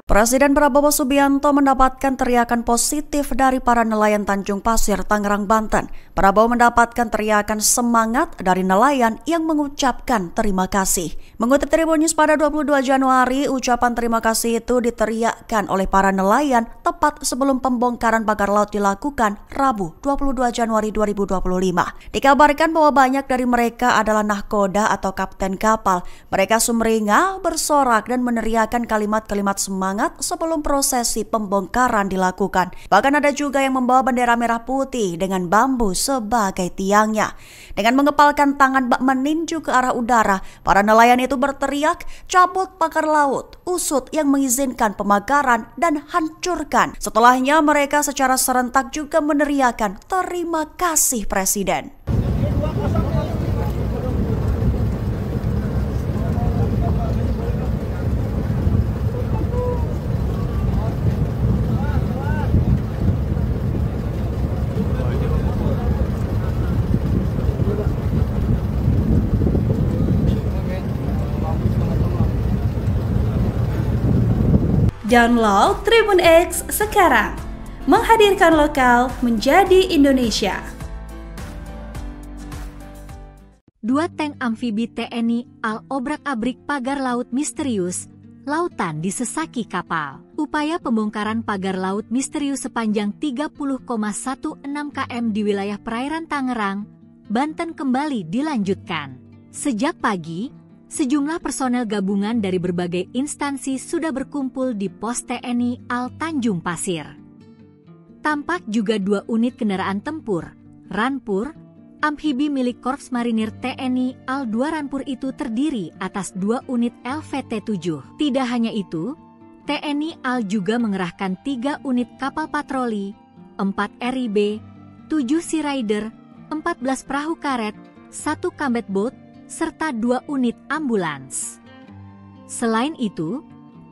Presiden Prabowo Subianto mendapatkan teriakan positif dari para nelayan Tanjung Pasir, Tangerang, Banten. Prabowo mendapatkan teriakan semangat dari nelayan yang mengucapkan terima kasih. Mengutip Tribun News pada 22 Januari, ucapan terima kasih itu diteriakkan oleh para nelayan tepat sebelum pembongkaran pagar laut dilakukan Rabu 22 Januari 2025. Dikabarkan bahwa banyak dari mereka adalah nahkoda atau kapten kapal. Mereka sumringah, bersorak dan meneriakkan kalimat-kalimat semangat sebelum prosesi pembongkaran dilakukan. Bahkan ada juga yang membawa bendera merah putih dengan bambu sebagai tiangnya. Dengan mengepalkan tangan bak meninju ke arah udara, para nelayan itu berteriak, cabut pagar laut, usut yang mengizinkan pemagaran dan hancurkan. Setelahnya mereka secara serentak juga meneriakkan terima kasih Presiden. Download Tribun X sekarang, menghadirkan lokal menjadi Indonesia. 2 tank amfibi TNI AL obrak-abrik pagar laut misterius, lautan disesaki kapal. Upaya pembongkaran pagar laut misterius sepanjang 30,16 km di wilayah perairan Tangerang, Banten kembali dilanjutkan. Sejak pagi, sejumlah personel gabungan dari berbagai instansi sudah berkumpul di pos TNI AL Tanjung Pasir. Tampak juga 2 unit kendaraan tempur, Ranpur, amfibi milik Korps Marinir TNI AL 2 Ranpur itu terdiri atas 2 unit LVT-7. Tidak hanya itu, TNI AL juga mengerahkan 3 unit kapal patroli, 4 RIB, 7 Sea Rider, 14 perahu karet, 1 combat boat, serta 2 unit ambulans. Selain itu,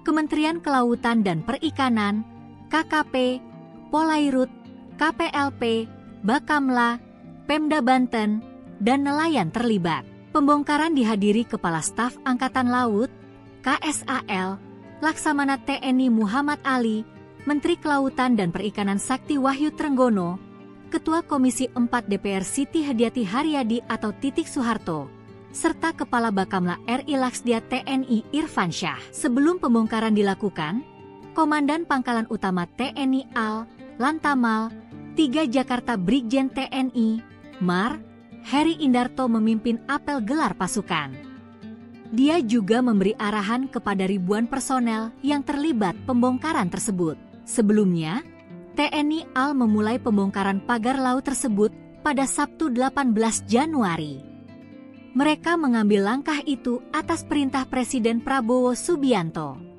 Kementerian Kelautan dan Perikanan, KKP, Polairut, KPLP, Bakamla, Pemda Banten, dan nelayan terlibat. Pembongkaran dihadiri Kepala Staf Angkatan Laut, KSAL, Laksamana TNI Muhammad Ali, Menteri Kelautan dan Perikanan Sakti Wahyu Trenggono, Ketua Komisi 4 DPR Siti Hadiati Haryadi atau Titik Soeharto, serta Kepala Bakamla RI Laksdia TNI Irfan Syah. Sebelum pembongkaran dilakukan, Komandan Pangkalan Utama TNI AL, Lantamal, 3 Jakarta Brigjen TNI, Mar, Heri Indarto memimpin apel gelar pasukan. Dia juga memberi arahan kepada ribuan personel yang terlibat pembongkaran tersebut. Sebelumnya, TNI AL memulai pembongkaran pagar laut tersebut pada Sabtu 18 Januari. Mereka mengambil langkah itu atas perintah Presiden Prabowo Subianto.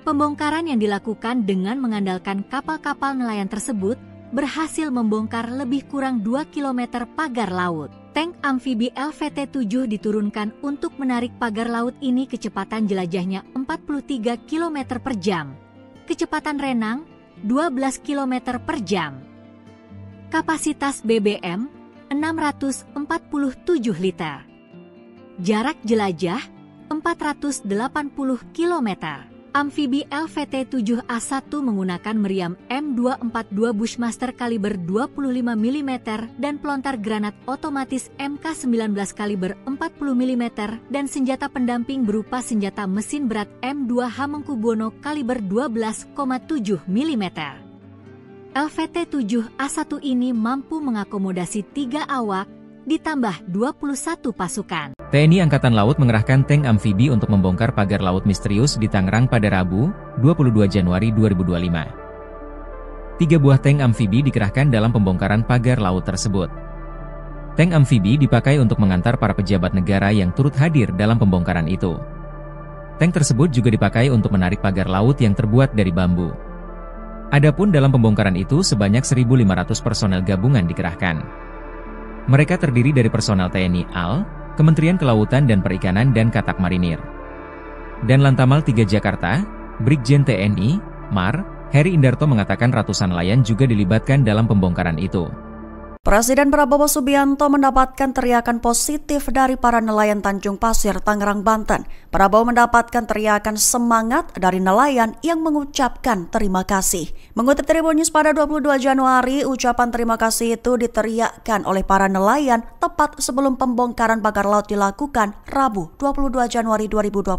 Pembongkaran yang dilakukan dengan mengandalkan kapal-kapal nelayan tersebut berhasil membongkar lebih kurang 2 km pagar laut. Tank amfibi LVT-7 diturunkan untuk menarik pagar laut ini kecepatan jelajahnya 43 km per jam. Kecepatan renang 12 km per jam. Kapasitas BBM 647 liter. Jarak jelajah 480 km. Amfibi LVT-7A1 menggunakan meriam M242 Bushmaster kaliber 25 mm dan pelontar granat otomatis MK19 kaliber 40 mm dan senjata pendamping berupa senjata mesin berat M2 Hamengkubuwono kaliber 12,7 mm. LVT-7A1 ini mampu mengakomodasi 3 awak ditambah 21 pasukan. TNI Angkatan Laut mengerahkan tank amfibi untuk membongkar pagar laut misterius di Tangerang pada Rabu, 22 Januari 2025. 3 buah tank amfibi dikerahkan dalam pembongkaran pagar laut tersebut. Tank amfibi dipakai untuk mengantar para pejabat negara yang turut hadir dalam pembongkaran itu. Tank tersebut juga dipakai untuk menarik pagar laut yang terbuat dari bambu. Adapun dalam pembongkaran itu sebanyak 1.500 personel gabungan dikerahkan. Mereka terdiri dari personel TNI AL, Kementerian Kelautan dan Perikanan dan Katak Marinir. Dan Lantamal 3 Jakarta, Brigjen TNI, Mar, Heri Indarto mengatakan ratusan nelayan juga dilibatkan dalam pembongkaran itu. Presiden Prabowo Subianto mendapatkan teriakan positif dari para nelayan Tanjung Pasir, Tangerang, Banten. Prabowo mendapatkan teriakan semangat dari nelayan yang mengucapkan terima kasih. Mengutip Tribun News pada 22 Januari, ucapan terima kasih itu diteriakkan oleh para nelayan tepat sebelum pembongkaran pagar laut dilakukan Rabu 22 Januari 2025.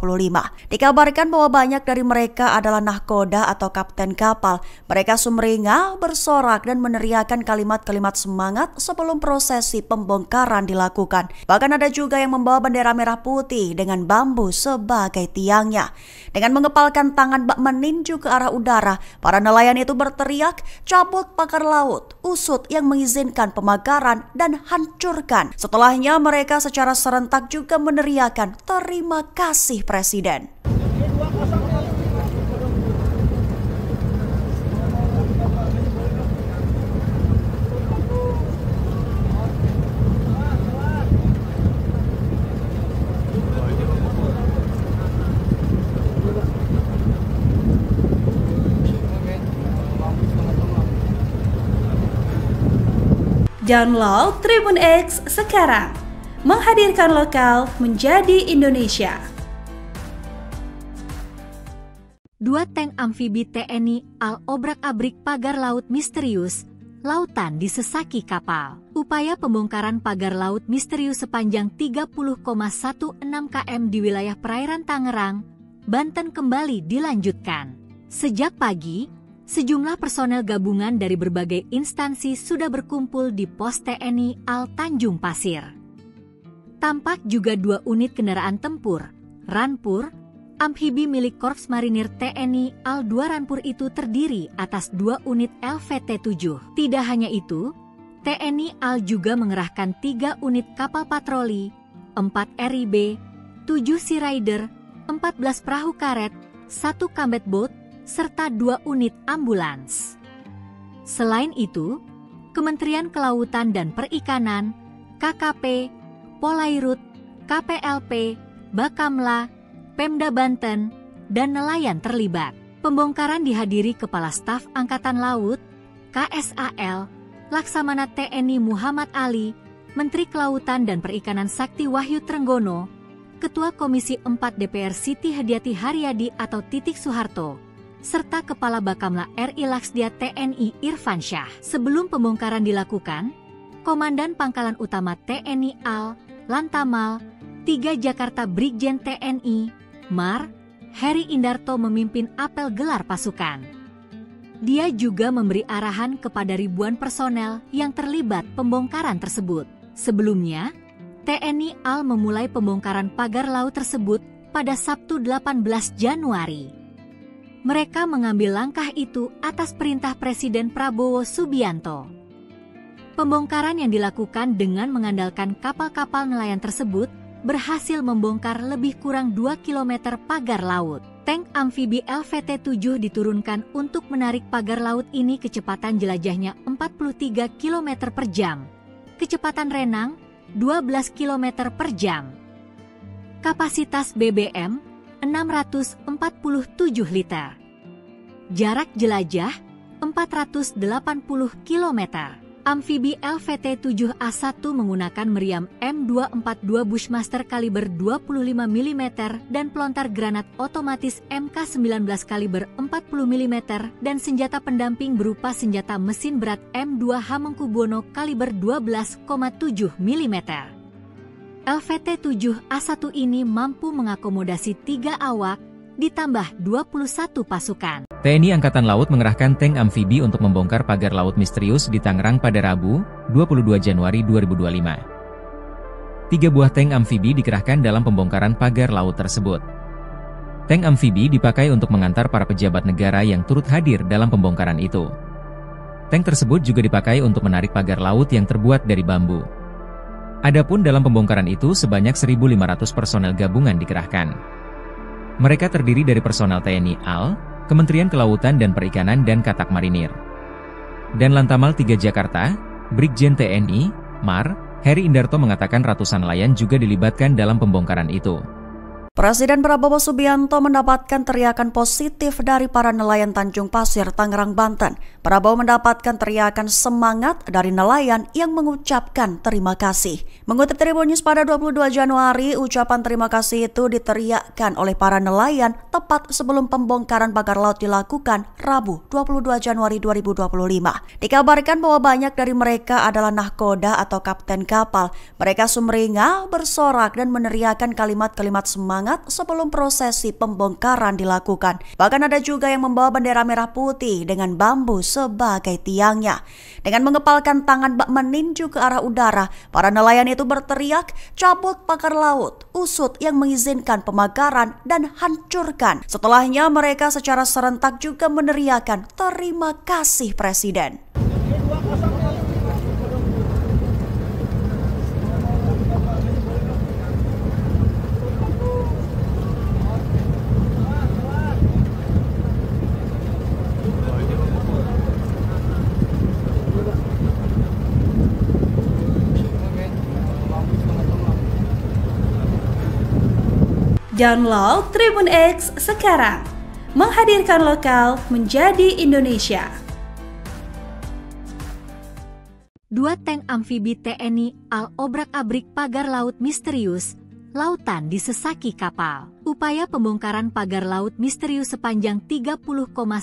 Dikabarkan bahwa banyak dari mereka adalah nahkoda atau kapten kapal. Mereka sumringah, bersorak dan meneriakkan kalimat-kalimat semangat sebelum prosesi pembongkaran dilakukan. Bahkan ada juga yang membawa bendera merah putih dengan bambu sebagai tiangnya. Dengan mengepalkan tangan bak meninju ke arah udara, para nelayan itu berteriak, cabut pagar laut, usut yang mengizinkan pemagaran dan hancurkan. Setelahnya mereka secara serentak juga meneriakkan terima kasih Presiden. Download Tribun X sekarang, menghadirkan lokal menjadi Indonesia. 2 tank amfibi TNI AL obrak-abrik pagar laut misterius, lautan disesaki kapal. Upaya pembongkaran pagar laut misterius sepanjang 30,16 km di wilayah perairan Tangerang, Banten kembali dilanjutkan. Sejak pagi, sejumlah personel gabungan dari berbagai instansi sudah berkumpul di pos TNI AL Tanjung Pasir. Tampak juga 2 unit kendaraan tempur, Rampur, amfibi milik Korps Marinir TNI AL 2 Rampur itu terdiri atas 2 unit LVT-7. Tidak hanya itu, TNI AL juga mengerahkan 3 unit kapal patroli, 4 RIB, 7 Sea Rider, 14 perahu karet, 1 combat boat, serta 2 unit ambulans. Selain itu, Kementerian Kelautan dan Perikanan, KKP, Polairut, KPLP, Bakamla, Pemda Banten, dan nelayan terlibat. Pembongkaran dihadiri Kepala Staf Angkatan Laut, KSAL, Laksamana TNI Muhammad Ali, Menteri Kelautan dan Perikanan Sakti Wahyu Trenggono, Ketua Komisi 4 DPR Siti Hadiati Haryadi atau Titik Soeharto, serta Kepala Bakamla RI Laksdia TNI Irfan Syah. Sebelum pembongkaran dilakukan, Komandan Pangkalan Utama TNI AL, Lantamal, 3 Jakarta Brigjen TNI, Mar, Heri Indarto memimpin apel gelar pasukan. Dia juga memberi arahan kepada ribuan personel yang terlibat pembongkaran tersebut. Sebelumnya, TNI AL memulai pembongkaran pagar laut tersebut pada Sabtu 18 Januari. Mereka mengambil langkah itu atas perintah Presiden Prabowo Subianto. Pembongkaran yang dilakukan dengan mengandalkan kapal-kapal nelayan tersebut berhasil membongkar lebih kurang 2 km pagar laut. Tank amfibi LVT-7 diturunkan untuk menarik pagar laut ini kecepatan jelajahnya 43 km per jam. Kecepatan renang 12 km per jam. Kapasitas BBM 647 liter. Jarak jelajah 480 km. Amfibi LVT-7A1 menggunakan meriam M242 Bushmaster kaliber 25 mm dan pelontar granat otomatis MK19 kaliber 40 mm dan senjata pendamping berupa senjata mesin berat M2 Hamengkubuwono kaliber 12,7 mm. LVT-7A1 ini mampu mengakomodasi 3 awak, ditambah 21 pasukan. TNI Angkatan Laut mengerahkan tank amfibi untuk membongkar pagar laut misterius di Tangerang pada Rabu, 22 Januari 2025. 3 buah tank amfibi dikerahkan dalam pembongkaran pagar laut tersebut. Tank amfibi dipakai untuk mengantar para pejabat negara yang turut hadir dalam pembongkaran itu. Tank tersebut juga dipakai untuk menarik pagar laut yang terbuat dari bambu. Adapun dalam pembongkaran itu sebanyak 1.500 personel gabungan dikerahkan. Mereka terdiri dari personel TNI AL, Kementerian Kelautan dan Perikanan dan Katak Marinir. Dan Lantamal 3 Jakarta, Brigjen TNI, Mar, Heri Indarto mengatakan ratusan nelayan juga dilibatkan dalam pembongkaran itu. Presiden Prabowo Subianto mendapatkan teriakan positif dari para nelayan Tanjung Pasir, Tangerang, Banten. Prabowo mendapatkan teriakan semangat dari nelayan yang mengucapkan terima kasih. Mengutip Tribun News pada 22 Januari, ucapan terima kasih itu diteriakkan oleh para nelayan tepat sebelum pembongkaran pagar laut dilakukan Rabu 22 Januari 2025. Dikabarkan bahwa banyak dari mereka adalah nahkoda atau kapten kapal. Mereka sumringah, bersorak dan meneriakkan kalimat-kalimat semangat sebelum prosesi pembongkaran dilakukan. Bahkan ada juga yang membawa bendera merah putih dengan bambu sebagai tiangnya. Dengan mengepalkan tangan bak meninju ke arah udara, para nelayan itu berteriak, cabut pagar laut, usut yang mengizinkan pemagaran dan hancurkan. Setelahnya mereka secara serentak juga meneriakkan terima kasih Presiden. Download Tribun X sekarang, menghadirkan lokal menjadi Indonesia. 2 tank amfibi TNI AL obrak-abrik pagar laut misterius, lautan disesaki kapal. Upaya pembongkaran pagar laut misterius sepanjang 30,16 km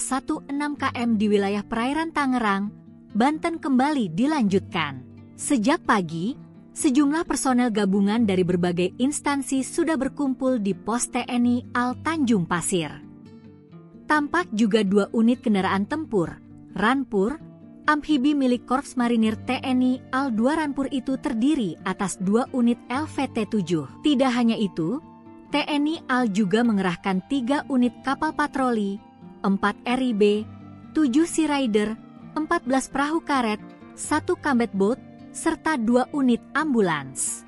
di wilayah perairan Tangerang, Banten kembali dilanjutkan. Sejak pagi, sejumlah personel gabungan dari berbagai instansi sudah berkumpul di pos TNI AL Tanjung Pasir. Tampak juga 2 unit kendaraan tempur, Ranpur, amfibi milik Korps Marinir TNI AL 2 Ranpur itu terdiri atas 2 unit LVT-7. Tidak hanya itu, TNI AL juga mengerahkan 3 unit kapal patroli, 4 RIB, 7 Sea Rider, 14 perahu karet, 1 combat boat, serta 2 unit ambulans.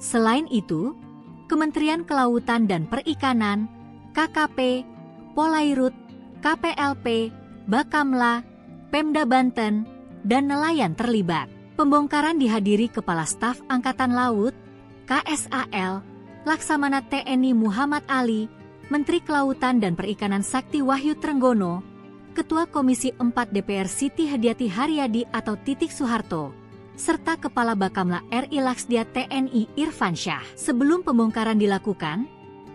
Selain itu, Kementerian Kelautan dan Perikanan, KKP, Polairut, KPLP, Bakamla, Pemda Banten, dan nelayan terlibat. Pembongkaran dihadiri Kepala Staf Angkatan Laut, KSAL, Laksamana TNI Muhammad Ali, Menteri Kelautan dan Perikanan Sakti Wahyu Trenggono, Ketua Komisi 4 DPR Siti Hadiati Haryadi atau Titik Soeharto, serta Kepala Bakamla RI Laksdia TNI Irfan Syah. Sebelum pembongkaran dilakukan,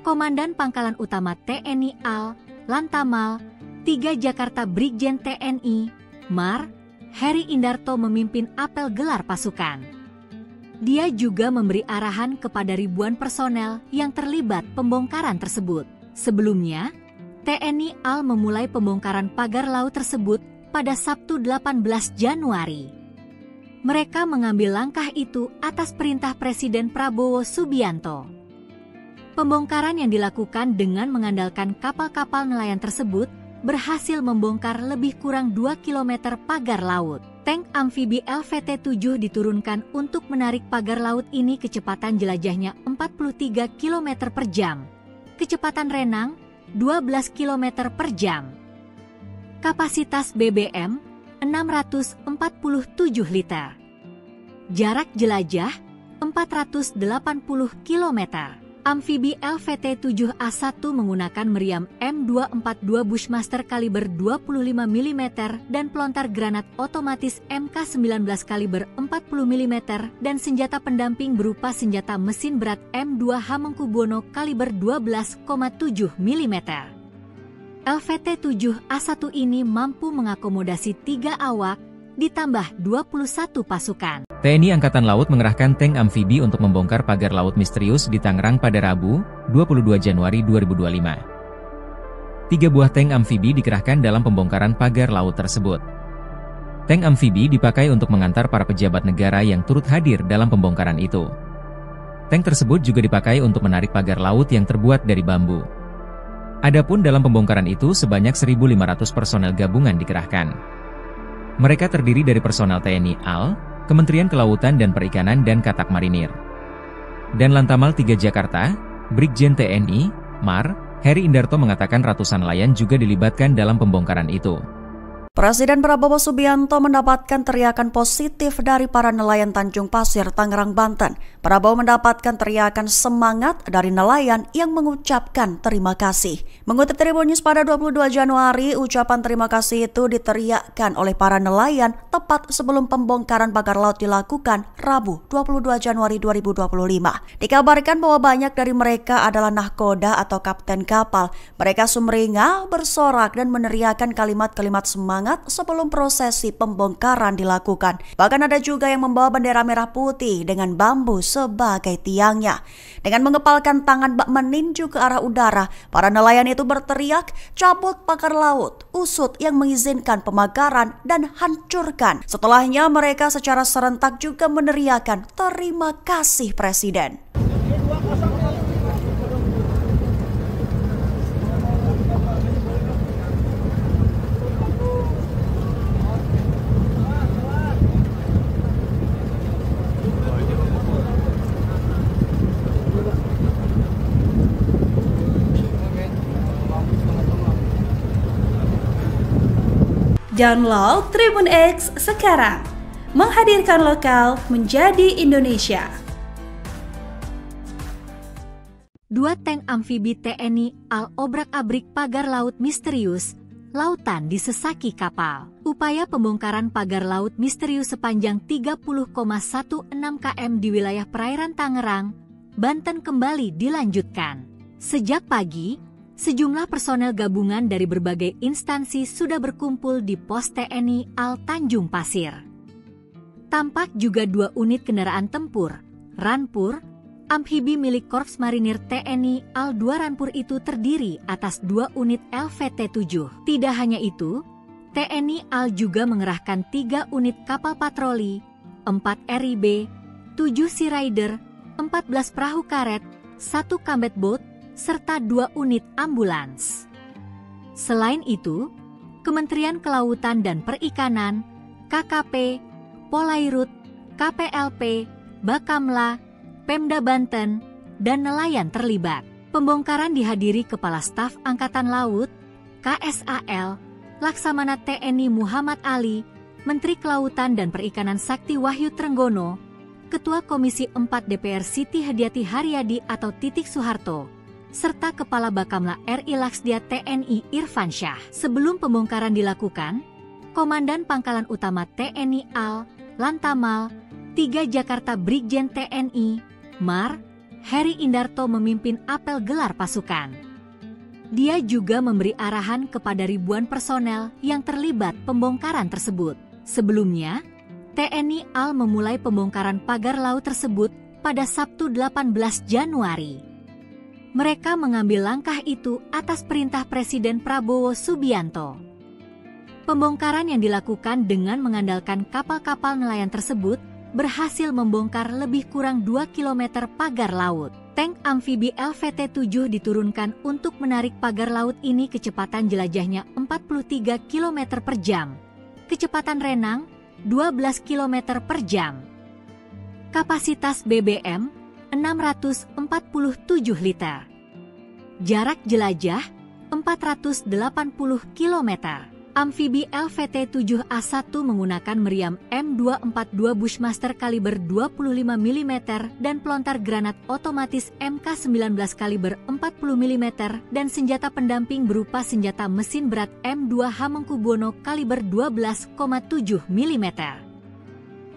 Komandan Pangkalan Utama TNI AL, Lantamal, 3 Jakarta Brigjen TNI, Mar, Heri Indarto memimpin apel gelar pasukan. Dia juga memberi arahan kepada ribuan personel yang terlibat pembongkaran tersebut. Sebelumnya, TNI AL memulai pembongkaran pagar laut tersebut pada Sabtu 18 Januari. Mereka mengambil langkah itu atas perintah Presiden Prabowo Subianto. Pembongkaran yang dilakukan dengan mengandalkan kapal-kapal nelayan tersebut berhasil membongkar lebih kurang 2 km pagar laut. Tank amfibi LVT-7 diturunkan untuk menarik pagar laut ini kecepatan jelajahnya 43 km per jam. Kecepatan renang 12 km per jam. Kapasitas BBM 647 liter. Jarak jelajah 480 km. Amfibi LVT-7A1 menggunakan meriam M242 Bushmaster kaliber 25 mm dan pelontar granat otomatis MK19 kaliber 40 mm dan senjata pendamping berupa senjata mesin berat M2 Hamengkubuwono kaliber 12,7 mm. LVT-7A1 ini mampu mengakomodasi 3 awak ditambah 21 pasukan. TNI Angkatan Laut mengerahkan tank amfibi untuk membongkar pagar laut misterius di Tangerang pada Rabu, 22 Januari 2025. 3 buah tank amfibi dikerahkan dalam pembongkaran pagar laut tersebut. Tank amfibi dipakai untuk mengantar para pejabat negara yang turut hadir dalam pembongkaran itu. Tank tersebut juga dipakai untuk menarik pagar laut yang terbuat dari bambu. Adapun dalam pembongkaran itu sebanyak 1.500 personel gabungan dikerahkan. Mereka terdiri dari personel TNI AL, Kementerian Kelautan dan Perikanan dan Katak Marinir. Dan Lantamal 3 Jakarta, Brigjen TNI, Mar, Heri Indarto mengatakan ratusan nelayan juga dilibatkan dalam pembongkaran itu. Presiden Prabowo Subianto mendapatkan teriakan positif dari para nelayan Tanjung Pasir, Tangerang, Banten. Prabowo mendapatkan teriakan semangat dari nelayan yang mengucapkan terima kasih. Mengutip Tribun News pada 22 Januari, ucapan terima kasih itu diteriakkan oleh para nelayan tepat sebelum pembongkaran pagar laut dilakukan Rabu 22 Januari 2025. Dikabarkan bahwa banyak dari mereka adalah nahkoda atau kapten kapal. Mereka sumringah, bersorak dan meneriakkan kalimat-kalimat semangat sebelum prosesi pembongkaran dilakukan. Bahkan ada juga yang membawa bendera merah putih dengan bambu sebagai tiangnya. Dengan mengepalkan tangan bak meninju ke arah udara, para nelayan itu berteriak, cabut pagar laut, usut yang mengizinkan pemagaran dan hancurkan. Setelahnya mereka secara serentak juga meneriakkan terima kasih Presiden. Download Tribun X sekarang, menghadirkan lokal menjadi Indonesia. 2 tank amfibi TNI AL obrak-abrik pagar laut misterius, lautan disesaki kapal. Upaya pembongkaran pagar laut misterius sepanjang 30,16 km di wilayah perairan Tangerang, Banten kembali dilanjutkan. Sejak pagi, sejumlah personel gabungan dari berbagai instansi sudah berkumpul di pos TNI AL Tanjung Pasir. Tampak juga 2 unit kendaraan tempur, Rampur, amfibi milik Korps Marinir TNI AL 2 Rampur itu terdiri atas 2 unit LVT-7. Tidak hanya itu, TNI AL juga mengerahkan 3 unit kapal patroli, 4 RIB, 7 Sea Rider, 14 perahu karet, 1 combat boat, serta 2 unit ambulans. Selain itu, Kementerian Kelautan dan Perikanan, KKP, Polairut, KPLP, Bakamla, Pemda Banten, dan nelayan terlibat. Pembongkaran dihadiri Kepala Staf Angkatan Laut, KSAL, Laksamana TNI Muhammad Ali, Menteri Kelautan dan Perikanan Sakti Wahyu Trenggono, Ketua Komisi 4 DPR Siti Hadiati Haryadi atau Titik Soeharto, serta Kepala Bakamla RI Laksdia TNI Irfansyah. Sebelum pembongkaran dilakukan, Komandan Pangkalan Utama TNI AL, Lantamal, 3 Jakarta Brigjen TNI, Mar, Heri Indarto memimpin apel gelar pasukan. Dia juga memberi arahan kepada ribuan personel yang terlibat pembongkaran tersebut. Sebelumnya, TNI AL memulai pembongkaran pagar laut tersebut pada Sabtu 18 Januari. Mereka mengambil langkah itu atas perintah Presiden Prabowo Subianto. Pembongkaran yang dilakukan dengan mengandalkan kapal-kapal nelayan tersebut berhasil membongkar lebih kurang 2 km pagar laut. Tank amfibi LVT-7 diturunkan untuk menarik pagar laut ini kecepatan jelajahnya 43 km per jam. Kecepatan renang 12 km per jam. Kapasitas BBM 647 liter. Jarak jelajah 480 km. Amfibi LVT-7A1 menggunakan meriam M242 Bushmaster kaliber 25 mm dan pelontar granat otomatis MK19 kaliber 40 mm dan senjata pendamping berupa senjata mesin berat M2 Hamengkubuwono kaliber 12,7 mm.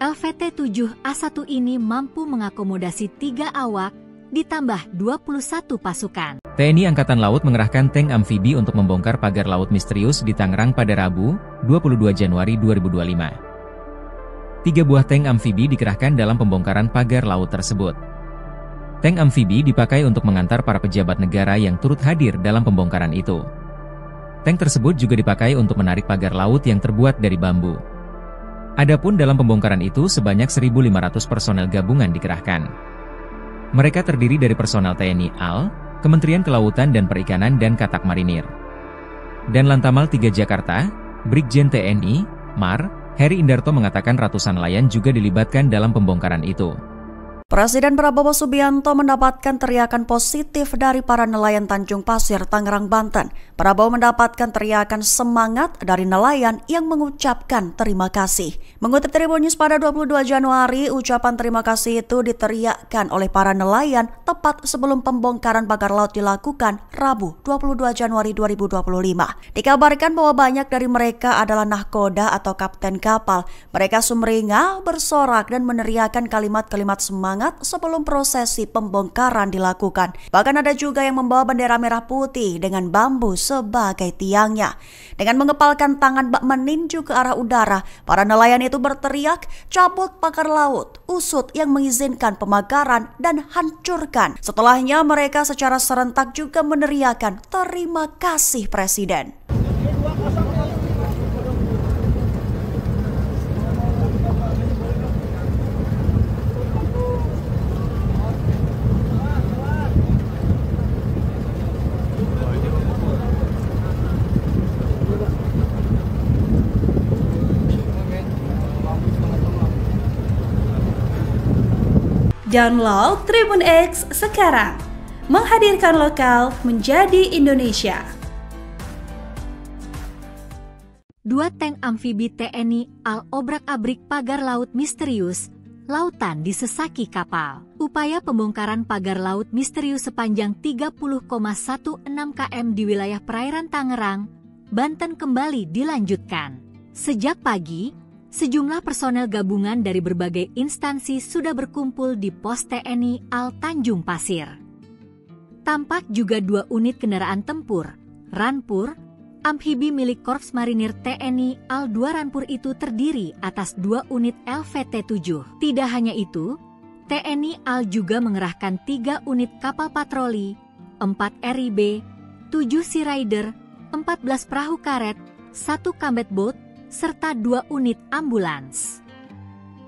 LVT-7A1 ini mampu mengakomodasi 3 awak ditambah 21 pasukan. TNI Angkatan Laut mengerahkan tank amfibi untuk membongkar pagar laut misterius di Tangerang pada Rabu, 22 Januari 2025. 3 buah tank amfibi dikerahkan dalam pembongkaran pagar laut tersebut. Tank amfibi dipakai untuk mengantar para pejabat negara yang turut hadir dalam pembongkaran itu. Tank tersebut juga dipakai untuk menarik pagar laut yang terbuat dari bambu. Adapun dalam pembongkaran itu sebanyak 1.500 personel gabungan dikerahkan. Mereka terdiri dari personel TNI AL, Kementerian Kelautan dan Perikanan dan Katak Marinir. Dan Lantamal 3 Jakarta, Brigjen TNI, Mar, Heri Indarto mengatakan ratusan nelayan juga dilibatkan dalam pembongkaran itu. Presiden Prabowo Subianto mendapatkan teriakan positif dari para nelayan Tanjung Pasir, Tangerang, Banten. Prabowo mendapatkan teriakan semangat dari nelayan yang mengucapkan terima kasih. Mengutip Tribun News pada 22 Januari, ucapan terima kasih itu diteriakkan oleh para nelayan tepat sebelum pembongkaran pagar laut dilakukan Rabu 22 Januari 2025. Dikabarkan bahwa banyak dari mereka adalah nahkoda atau kapten kapal. Mereka sumringah, bersorak dan meneriakkan kalimat-kalimat semangat sebelum prosesi pembongkaran dilakukan. Bahkan ada juga yang membawa bendera merah putih dengan bambu sebagai tiangnya. Dengan mengepalkan tangan bak meninju ke arah udara, para nelayan itu berteriak, "Cabut pagar laut, usut yang mengizinkan pemagaran dan hancurkan." Setelahnya mereka secara serentak juga meneriakkan, "Terima kasih Presiden." Download Tribun X sekarang, menghadirkan lokal menjadi Indonesia. 2 tank amfibi TNI AL obrak-abrik pagar laut misterius, lautan disesaki kapal. Upaya pembongkaran pagar laut misterius sepanjang 30,16 km di wilayah perairan Tangerang, Banten kembali dilanjutkan. Sejak pagi, sejumlah personel gabungan dari berbagai instansi sudah berkumpul di pos TNI AL Tanjung Pasir. Tampak juga 2 unit kendaraan tempur, Ranpur, amfibi milik Korps Marinir TNI AL 2 Ranpur itu terdiri atas 2 unit LVT-7. Tidak hanya itu, TNI AL juga mengerahkan 3 unit kapal patroli, 4 RIB, 7 Sea Rider, 14 perahu karet, 1 combat boat, serta 2 unit ambulans.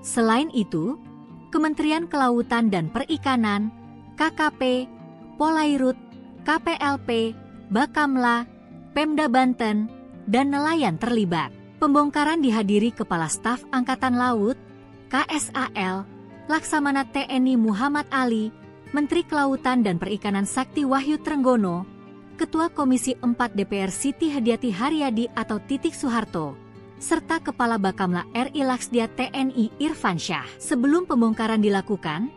Selain itu, Kementerian Kelautan dan Perikanan, KKP, Polairut, KPLP, Bakamla, Pemda Banten, dan nelayan terlibat. Pembongkaran dihadiri Kepala Staf Angkatan Laut, KSAL, Laksamana TNI Muhammad Ali, Menteri Kelautan dan Perikanan Sakti Wahyu Trenggono, Ketua Komisi 4 DPR Siti Hadiati Haryadi atau Titik Soeharto, serta Kepala Bakamla RI Laksdia TNI Irfansyah. Sebelum pembongkaran dilakukan,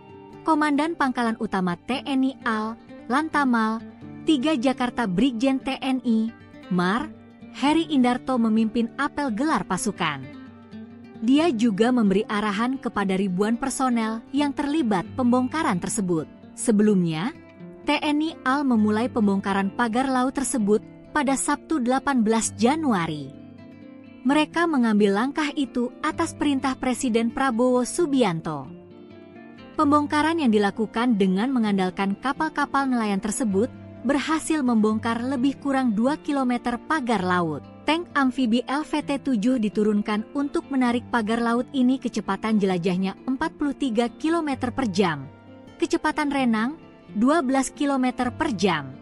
Komandan Pangkalan Utama TNI AL, Lantamal, 3 Jakarta Brigjen TNI, Mar, Heri Indarto memimpin apel gelar pasukan. Dia juga memberi arahan kepada ribuan personel yang terlibat pembongkaran tersebut. Sebelumnya, TNI AL memulai pembongkaran pagar laut tersebut pada Sabtu 18 Januari. Mereka mengambil langkah itu atas perintah Presiden Prabowo Subianto. Pembongkaran yang dilakukan dengan mengandalkan kapal-kapal nelayan tersebut berhasil membongkar lebih kurang 2 km pagar laut. Tank amfibi LVT-7 diturunkan untuk menarik pagar laut ini kecepatan jelajahnya 43 km per jam. Kecepatan renang 12 km per jam.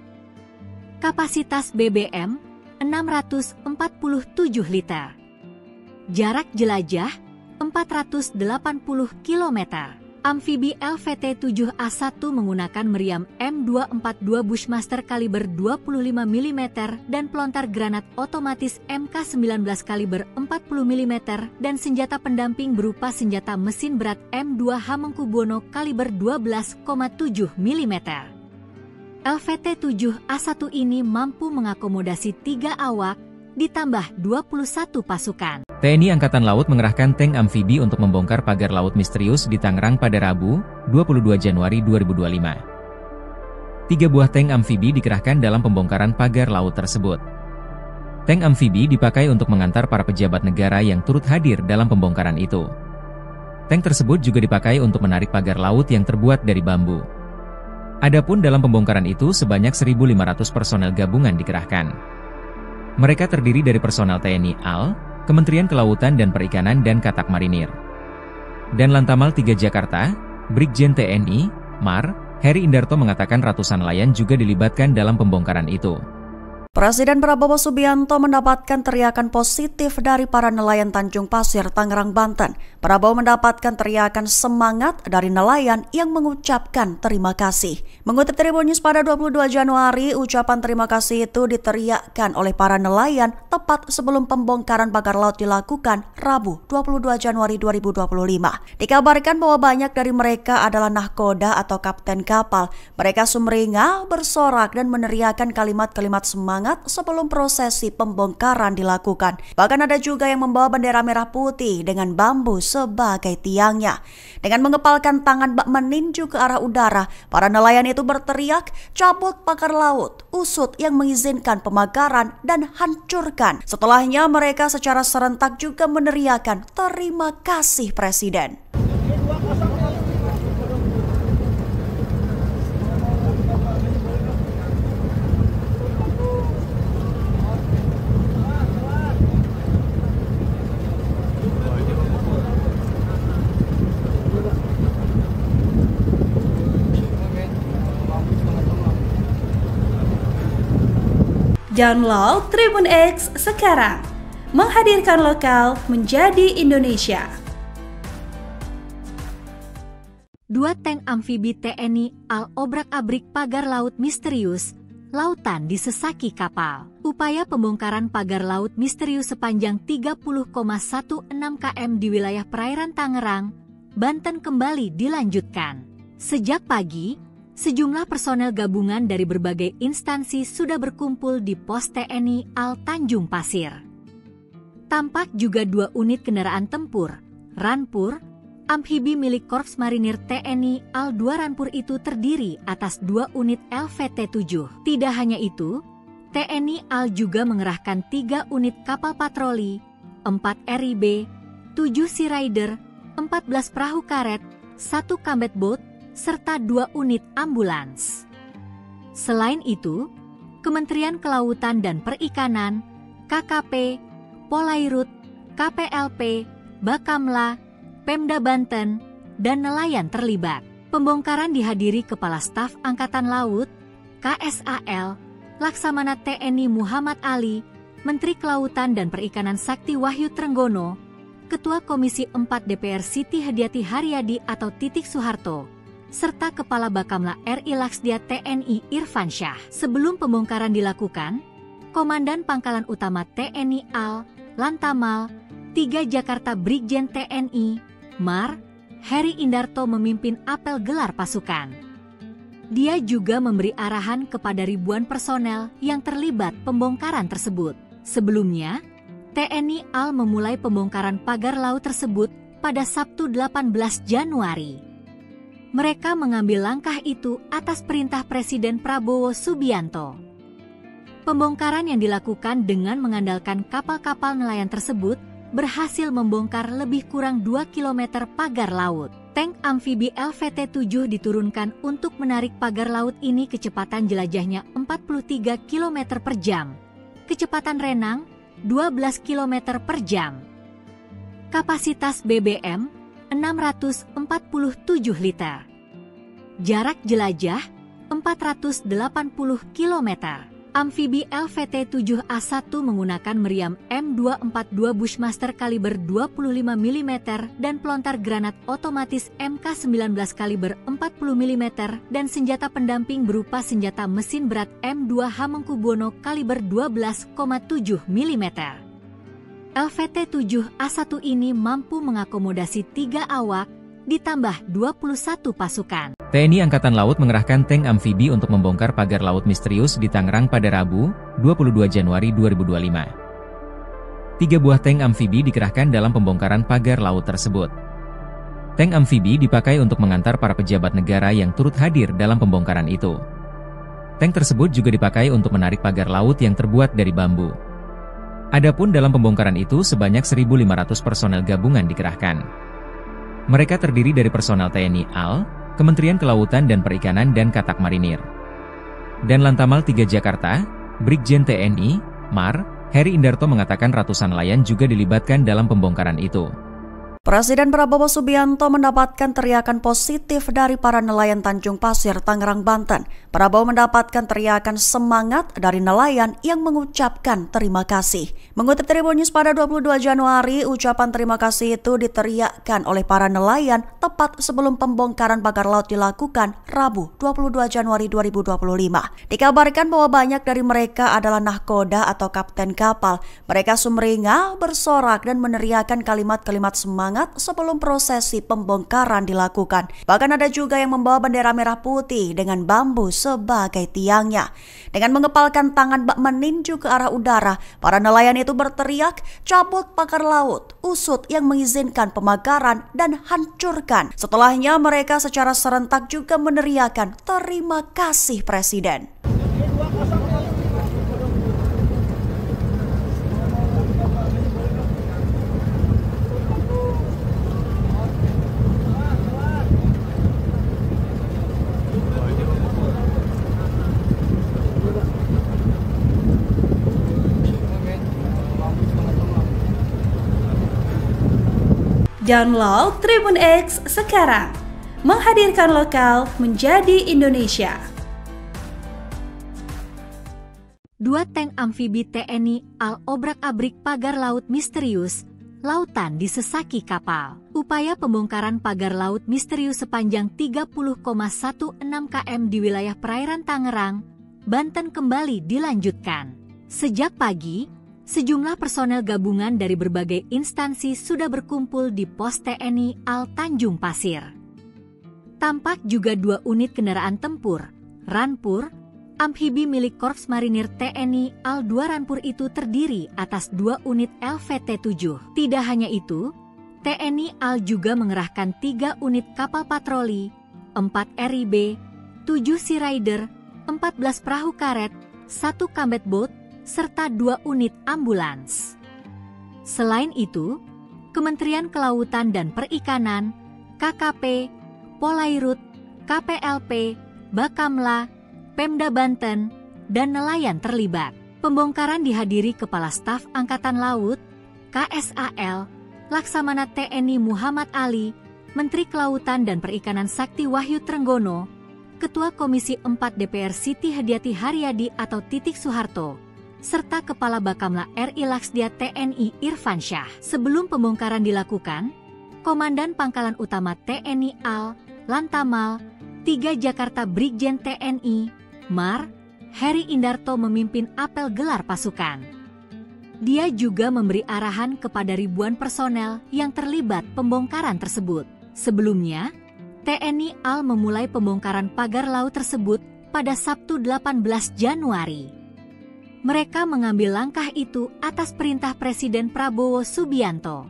Kapasitas BBM 647 liter. Jarak jelajah 480 km. Amfibi LVT-7A1 menggunakan meriam M242 Bushmaster kaliber 25 mm dan pelontar granat otomatis MK19 kaliber 40 mm dan senjata pendamping berupa senjata mesin berat M2 Hamengkubuwono kaliber 12,7 mm. LVT-7A1 ini mampu mengakomodasi 3 awak ditambah 21 pasukan. TNI Angkatan Laut mengerahkan tank amfibi untuk membongkar pagar laut misterius di Tangerang pada Rabu, 22 Januari 2025. 3 buah tank amfibi dikerahkan dalam pembongkaran pagar laut tersebut. Tank amfibi dipakai untuk mengantar para pejabat negara yang turut hadir dalam pembongkaran itu. Tank tersebut juga dipakai untuk menarik pagar laut yang terbuat dari bambu. Adapun dalam pembongkaran itu sebanyak 1.500 personel gabungan dikerahkan. Mereka terdiri dari personel TNI AL, Kementerian Kelautan dan Perikanan dan Katak Marinir. Dan Lantamal 3 Jakarta, Brigjen TNI, Mar, Heri Indarto mengatakan ratusan nelayan juga dilibatkan dalam pembongkaran itu. Presiden Prabowo Subianto mendapatkan teriakan positif dari para nelayan Tanjung Pasir, Tangerang, Banten. Prabowo mendapatkan teriakan semangat dari nelayan yang mengucapkan terima kasih. Mengutip Tribun News pada 22 Januari, ucapan terima kasih itu diteriakkan oleh para nelayan tepat sebelum pembongkaran pagar laut dilakukan Rabu 22 Januari 2025. Dikabarkan bahwa banyak dari mereka adalah nahkoda atau kapten kapal. Mereka sumringah, bersorak dan meneriakkan kalimat-kalimat semangat sebelum prosesi pembongkaran dilakukan. Bahkan ada juga yang membawa bendera merah putih dengan bambu sebagai tiangnya. Dengan mengepalkan tangan bak meninju ke arah udara, para nelayan itu berteriak, "Cabut pagar laut, usut yang mengizinkan pemagaran dan hancurkan." Setelahnya mereka secara serentak juga meneriakkan, "Terima kasih Presiden." Download Tribun X sekarang, menghadirkan lokal menjadi Indonesia. 2 tank amfibi TNI AL obrak-abrik pagar laut misterius, lautan disesaki kapal. Upaya pembongkaran pagar laut misterius sepanjang 30,16 km di wilayah perairan Tangerang, Banten kembali dilanjutkan. Sejak pagi, sejumlah personel gabungan dari berbagai instansi sudah berkumpul di pos TNI AL Tanjung Pasir. Tampak juga 2 unit kendaraan tempur, Ranpur, amfibi milik Korps Marinir TNI AL 2 Ranpur itu terdiri atas 2 unit LVT-7. Tidak hanya itu, TNI AL juga mengerahkan 3 unit kapal patroli, 4 RIB, 7 Sea Rider, 14 perahu karet, 1 combat boat, serta 2 unit ambulans. Selain itu, Kementerian Kelautan dan Perikanan, KKP, Polairut, KPLP, Bakamla, Pemda Banten, dan nelayan terlibat. Pembongkaran dihadiri Kepala Staf Angkatan Laut, KSAL, Laksamana TNI Muhammad Ali, Menteri Kelautan dan Perikanan Sakti Wahyu Trenggono, Ketua Komisi 4 DPR Siti Hadiati Haryadi atau Titik Soeharto, serta Kepala Bakamla RI Laksdia TNI Irfan Syah. Sebelum pembongkaran dilakukan, Komandan Pangkalan Utama TNI AL, Lantamal, 3 Jakarta Brigjen TNI, Mar, Heri Indarto memimpin apel gelar pasukan. Dia juga memberi arahan kepada ribuan personel yang terlibat pembongkaran tersebut. Sebelumnya, TNI AL memulai pembongkaran pagar laut tersebut pada Sabtu 18 Januari. Mereka mengambil langkah itu atas perintah Presiden Prabowo Subianto. Pembongkaran yang dilakukan dengan mengandalkan kapal-kapal nelayan tersebut berhasil membongkar lebih kurang 2 km pagar laut. Tank amfibi LVT-7 diturunkan untuk menarik pagar laut ini kecepatan jelajahnya 43 km per jam. Kecepatan renang 12 km per jam. Kapasitas BBM 647 liter. Jarak jelajah 480 km. Amfibi LVT-7A1 menggunakan meriam M242 Bushmaster kaliber 25 mm dan pelontar granat otomatis MK19 kaliber 40 mm dan senjata pendamping berupa senjata mesin berat M2 Hamengkubuwono kaliber 12,7 mm. LVT-7A1 ini mampu mengakomodasi 3 awak ditambah 21 pasukan. TNI Angkatan Laut mengerahkan tank amfibi untuk membongkar pagar laut misterius di Tangerang pada Rabu, 22 Januari 2025. 3 buah tank amfibi dikerahkan dalam pembongkaran pagar laut tersebut. Tank amfibi dipakai untuk mengantar para pejabat negara yang turut hadir dalam pembongkaran itu. Tank tersebut juga dipakai untuk menarik pagar laut yang terbuat dari bambu. Adapun dalam pembongkaran itu sebanyak 1.500 personel gabungan dikerahkan. Mereka terdiri dari personel TNI AL, Kementerian Kelautan dan Perikanan dan Katak Marinir. Dan Lantamal 3 Jakarta, Brigjen TNI, Mar, Heri Indarto mengatakan ratusan nelayan juga dilibatkan dalam pembongkaran itu. Presiden Prabowo Subianto mendapatkan teriakan positif dari para nelayan Tanjung Pasir, Tangerang, Banten. Prabowo mendapatkan teriakan semangat dari nelayan yang mengucapkan terima kasih. Mengutip Tribun News pada 22 Januari, ucapan terima kasih itu diteriakkan oleh para nelayan tepat sebelum pembongkaran pagar laut dilakukan Rabu 22 Januari 2025. Dikabarkan bahwa banyak dari mereka adalah nahkoda atau kapten kapal. Mereka sumringah, bersorak dan meneriakkan kalimat-kalimat semangat sebelum prosesi pembongkaran dilakukan. Bahkan ada juga yang membawa bendera merah putih dengan bambu sebagai tiangnya. Dengan mengepalkan tangan bak meninju ke arah udara, para nelayan itu berteriak, "Cabut pagar laut, usut yang mengizinkan pemakaran dan hancurkan." Setelahnya mereka secara serentak juga meneriakkan, "Terima kasih Presiden." Download Tribun X sekarang, menghadirkan lokal menjadi Indonesia. 2 tank amfibi TNI AL obrak-abrik pagar laut misterius, lautan disesaki kapal. Upaya pembongkaran pagar laut misterius sepanjang 30,16 km di wilayah perairan Tangerang, Banten kembali dilanjutkan. Sejak pagi, sejumlah personel gabungan dari berbagai instansi sudah berkumpul di pos TNI AL Tanjung Pasir. Tampak juga 2 unit kendaraan tempur, Rampur, amfibi milik Korps Marinir TNI AL 2 Rampur itu terdiri atas 2 unit LVT-7. Tidak hanya itu, TNI AL juga mengerahkan 3 unit kapal patroli, 4 RIB, 7 Sea Rider, 14 perahu karet, 1 combat boat, serta 2 unit ambulans. Selain itu, Kementerian Kelautan dan Perikanan, KKP, Polairut, KPLP, Bakamla, Pemda Banten, dan nelayan terlibat. Pembongkaran dihadiri Kepala Staf Angkatan Laut, KSAL, Laksamana TNI Muhammad Ali, Menteri Kelautan dan Perikanan Sakti Wahyu Trenggono, Ketua Komisi 4 DPR Siti Hadiati Haryadi atau Titik Soeharto, serta Kepala Bakamla RI Laksdia TNI Irfan Syah. Sebelum pembongkaran dilakukan, Komandan Pangkalan Utama TNI AL, Lantamal, 3 Jakarta Brigjen TNI, Mar, Heri Indarto memimpin apel gelar pasukan. Dia juga memberi arahan kepada ribuan personel yang terlibat pembongkaran tersebut. Sebelumnya, TNI AL memulai pembongkaran pagar laut tersebut pada Sabtu 18 Januari. Mereka mengambil langkah itu atas perintah Presiden Prabowo Subianto.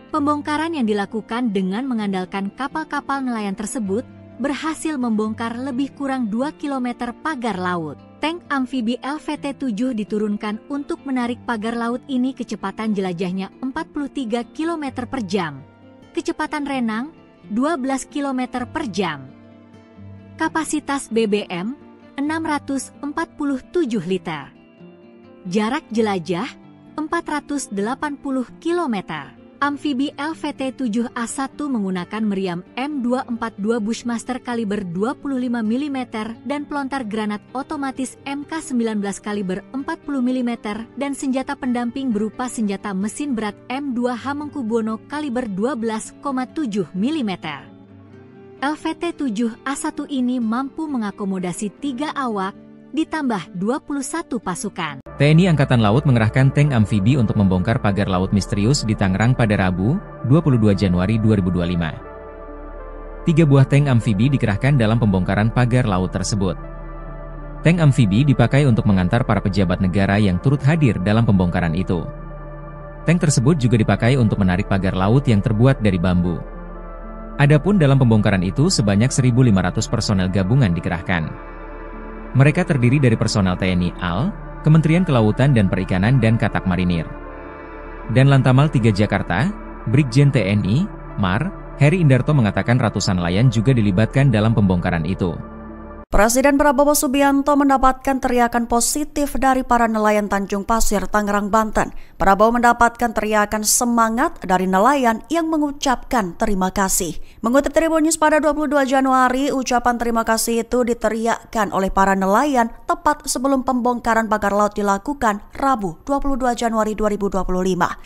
Pembongkaran yang dilakukan dengan mengandalkan kapal-kapal nelayan tersebut berhasil membongkar lebih kurang 2 km pagar laut. Tank amfibi LVT-7 diturunkan untuk menarik pagar laut ini kecepatan jelajahnya 43 km per jam. Kecepatan renang 12 km per jam. Kapasitas BBM 647 liter. Jarak jelajah 480 km. Amfibi LVT-7A1 menggunakan meriam M242 Bushmaster kaliber 25 mm dan pelontar granat otomatis MK19 kaliber 40 mm dan senjata pendamping berupa senjata mesin berat M2 Hamengkubuwono kaliber 12,7 mm. LVT-7A1 ini mampu mengakomodasi 3 awak ditambah 21 pasukan. TNI Angkatan Laut mengerahkan tank amfibi untuk membongkar pagar laut misterius di Tangerang pada Rabu, 22 Januari 2025. 3 buah tank amfibi dikerahkan dalam pembongkaran pagar laut tersebut. Tank amfibi dipakai untuk mengantar para pejabat negara yang turut hadir dalam pembongkaran itu. Tank tersebut juga dipakai untuk menarik pagar laut yang terbuat dari bambu. Adapun dalam pembongkaran itu sebanyak 1.500 personel gabungan dikerahkan. Mereka terdiri dari personel TNI AL, Kementerian Kelautan dan Perikanan dan Katak Marinir. Dan Lantamal 3 Jakarta, Brigjen TNI, Mar, Heri Indarto mengatakan ratusan nelayan juga dilibatkan dalam pembongkaran itu. Presiden Prabowo Subianto mendapatkan teriakan positif dari para nelayan Tanjung Pasir, Tangerang, Banten. Prabowo mendapatkan teriakan semangat dari nelayan yang mengucapkan terima kasih. Mengutip Tribun News pada 22 Januari, ucapan terima kasih itu diteriakkan oleh para nelayan tepat sebelum pembongkaran pagar laut dilakukan Rabu 22 Januari 2025.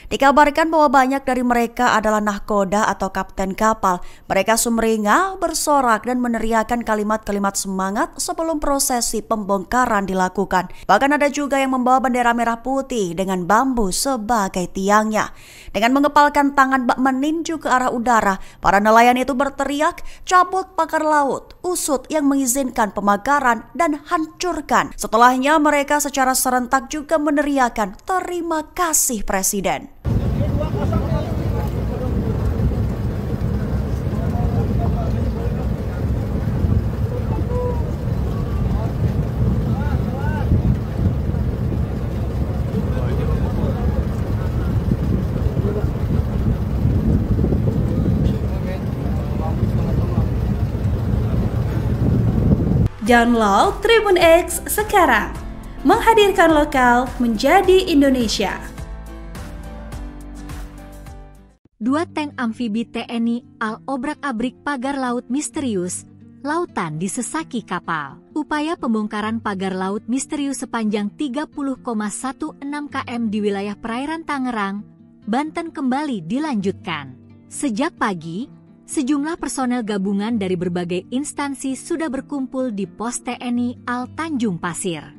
Dikabarkan bahwa banyak dari mereka adalah nahkoda atau kapten kapal. Mereka sumringah, bersorak dan meneriakkan kalimat-kalimat semangat sebelum prosesi pembongkaran dilakukan. Bahkan ada juga yang membawa bendera merah putih dengan bambu sebagai tiangnya. Dengan mengepalkan tangan bak meninju ke arah udara, para nelayan itu berteriak, "Cabut pagar laut, usut yang mengizinkan pemagaran dan hancurkan." Setelahnya mereka secara serentak juga meneriakkan, "Terima kasih Presiden." Download Tribun X sekarang, menghadirkan lokal menjadi Indonesia. 2 tank amfibi TNI AL obrak-abrik pagar laut misterius, lautan disesaki kapal. Upaya pembongkaran pagar laut misterius sepanjang 30,16 km di wilayah perairan Tangerang, Banten kembali dilanjutkan. Sejak pagi, sejumlah personel gabungan dari berbagai instansi sudah berkumpul di pos TNI AL Tanjung Pasir.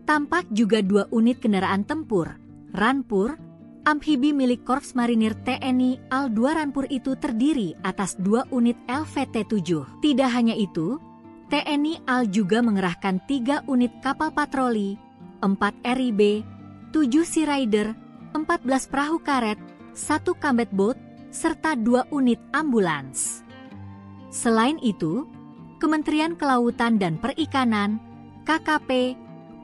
Tampak juga 2 unit kendaraan tempur, Rampur, amfibi milik Korps Marinir TNI AL 2 Rampur itu terdiri atas 2 unit LVT-7. Tidak hanya itu, TNI AL juga mengerahkan 3 unit kapal patroli, 4 RIB, 7 Sea Rider, 14 perahu karet, 1 combat boat, serta 2 unit ambulans. Selain itu, Kementerian Kelautan dan Perikanan, KKP,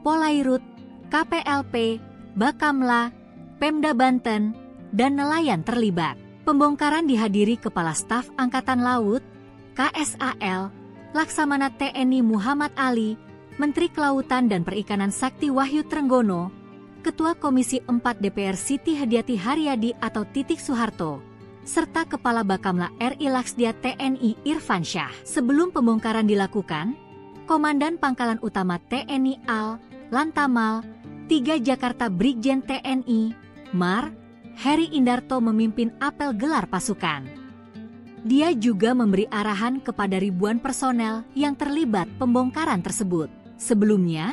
Polairut, KPLP, Bakamla, Pemda Banten, dan nelayan terlibat. Pembongkaran dihadiri Kepala Staf Angkatan Laut, KSAL, Laksamana TNI Muhammad Ali, Menteri Kelautan dan Perikanan Sakti Wahyu Trenggono, Ketua Komisi 4 DPR Siti Hadiati Haryadi atau Titik Soeharto, serta Kepala Bakamla RI Laksdia TNI Irfan Syah. Sebelum pembongkaran dilakukan, Komandan Pangkalan Utama TNI AL, Lantamal, 3 Jakarta Brigjen TNI, Mar, Heri Indarto memimpin apel gelar pasukan. Dia juga memberi arahan kepada ribuan personel yang terlibat pembongkaran tersebut. Sebelumnya,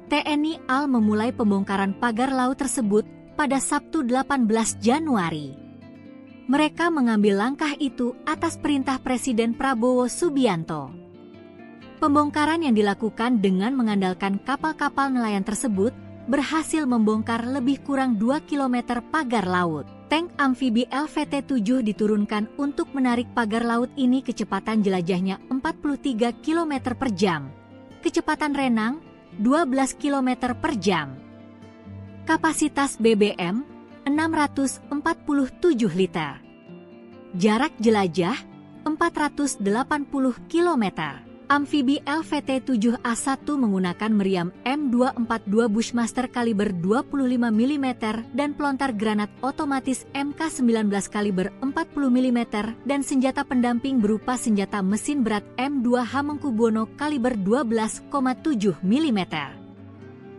TNI AL memulai pembongkaran pagar laut tersebut pada Sabtu 18 Januari. Mereka mengambil langkah itu atas perintah Presiden Prabowo Subianto. Pembongkaran yang dilakukan dengan mengandalkan kapal-kapal nelayan tersebut berhasil membongkar lebih kurang 2 km pagar laut. Tank amfibi LVT-7 diturunkan untuk menarik pagar laut ini kecepatan jelajahnya 43 km per jam. Kecepatan renang 12 km per jam. Kapasitas BBM 647 liter. Jarak jelajah 480 km. Amfibi LVT-7A1 menggunakan meriam M242 Bushmaster kaliber 25 mm dan pelontar granat otomatis MK19 kaliber 40 mm dan senjata pendamping berupa senjata mesin berat M2 Hamengkubuwono kaliber 12,7 mm.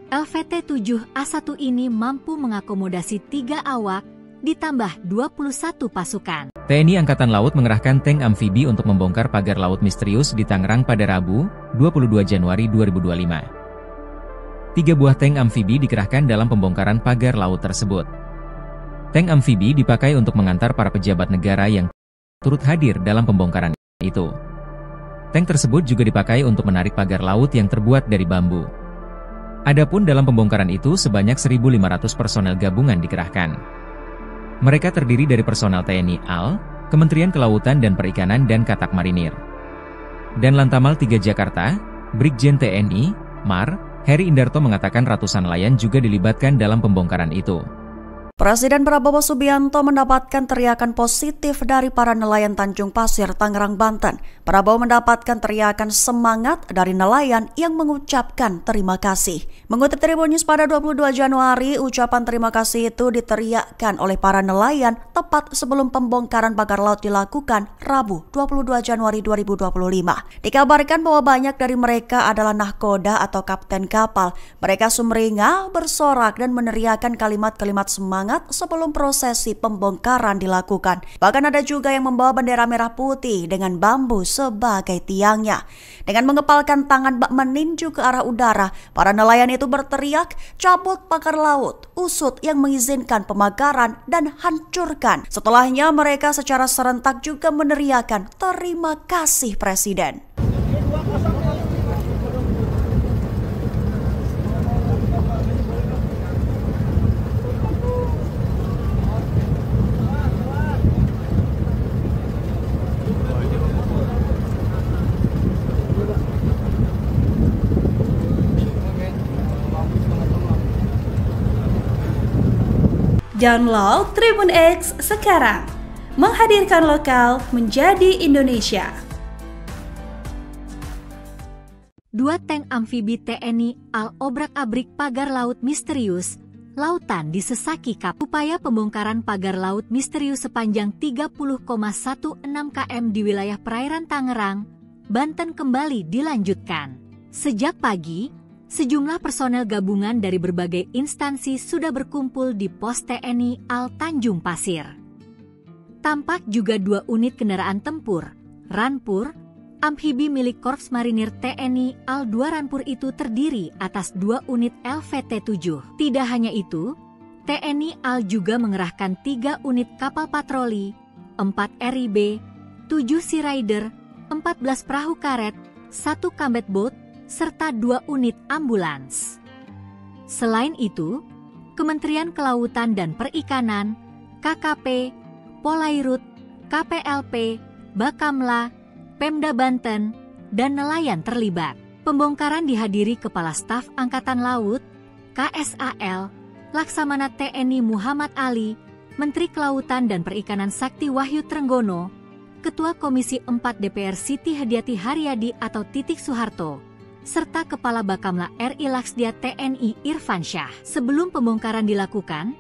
LVT-7A1 ini mampu mengakomodasi 3 awak ditambah 21 pasukan. TNI Angkatan Laut mengerahkan tank amfibi untuk membongkar pagar laut misterius di Tangerang pada Rabu, 22 Januari 2025. 3 buah tank amfibi dikerahkan dalam pembongkaran pagar laut tersebut. Tank amfibi dipakai untuk mengantar para pejabat negara yang turut hadir dalam pembongkaran itu. Tank tersebut juga dipakai untuk menarik pagar laut yang terbuat dari bambu. Adapun dalam pembongkaran itu sebanyak 1.500 personel gabungan dikerahkan. Mereka terdiri dari personel TNI AL, Kementerian Kelautan dan Perikanan dan Katak Marinir. Dan Lantamal 3 Jakarta, Brigjen TNI, Mar, Heri Indarto mengatakan ratusan nelayan juga dilibatkan dalam pembongkaran itu. Presiden Prabowo Subianto mendapatkan teriakan positif dari para nelayan Tanjung Pasir, Tangerang, Banten. Prabowo mendapatkan teriakan semangat dari nelayan yang mengucapkan terima kasih. Mengutip Tribun News pada 22 Januari, ucapan terima kasih itu diteriakkan oleh para nelayan tepat sebelum pembongkaran pagar laut dilakukan Rabu 22 Januari 2025. Dikabarkan bahwa banyak dari mereka adalah nahkoda atau kapten kapal. Mereka sumringah, bersorak dan meneriakkan kalimat-kalimat semangat sebelum prosesi pembongkaran dilakukan. Bahkan ada juga yang membawa bendera merah putih dengan bambu sebagai tiangnya. Dengan mengepalkan tangan bak meninju ke arah udara, para nelayan itu berteriak, "Cabut pagar laut, usut yang mengizinkan pemagaran dan hancurkan." Setelahnya mereka secara serentak juga meneriakkan, "Terima kasih Presiden." Download Tribun X sekarang, menghadirkan lokal menjadi Indonesia. 2 tank amfibi TNI AL obrak-abrik pagar laut misterius, lautan disesaki kapal. Upaya pembongkaran pagar laut misterius sepanjang 30,16 km di wilayah perairan Tangerang, Banten kembali dilanjutkan. Sejak pagi, sejumlah personel gabungan dari berbagai instansi sudah berkumpul di pos TNI AL Tanjung Pasir. Tampak juga 2 unit kendaraan tempur, Rampur, amfibi milik Korps Marinir TNI AL 2 Rampur itu terdiri atas 2 unit LVT-7. Tidak hanya itu, TNI AL juga mengerahkan 3 unit kapal patroli, 4 RIB, 7 Sea Rider, 14 perahu karet, 1 combat boat, serta 2 unit ambulans. Selain itu, Kementerian Kelautan dan Perikanan, KKP, Polairut, KPLP, Bakamla, Pemda Banten, dan nelayan terlibat. Pembongkaran dihadiri Kepala Staf Angkatan Laut, KSAL, Laksamana TNI Muhammad Ali, Menteri Kelautan dan Perikanan Sakti Wahyu Trenggono, Ketua Komisi 4 DPR Siti Hadiati Haryadi atau Titik Soeharto, serta Kepala Bakamla RI Laksdia TNI Irfan Syah. Sebelum pembongkaran dilakukan,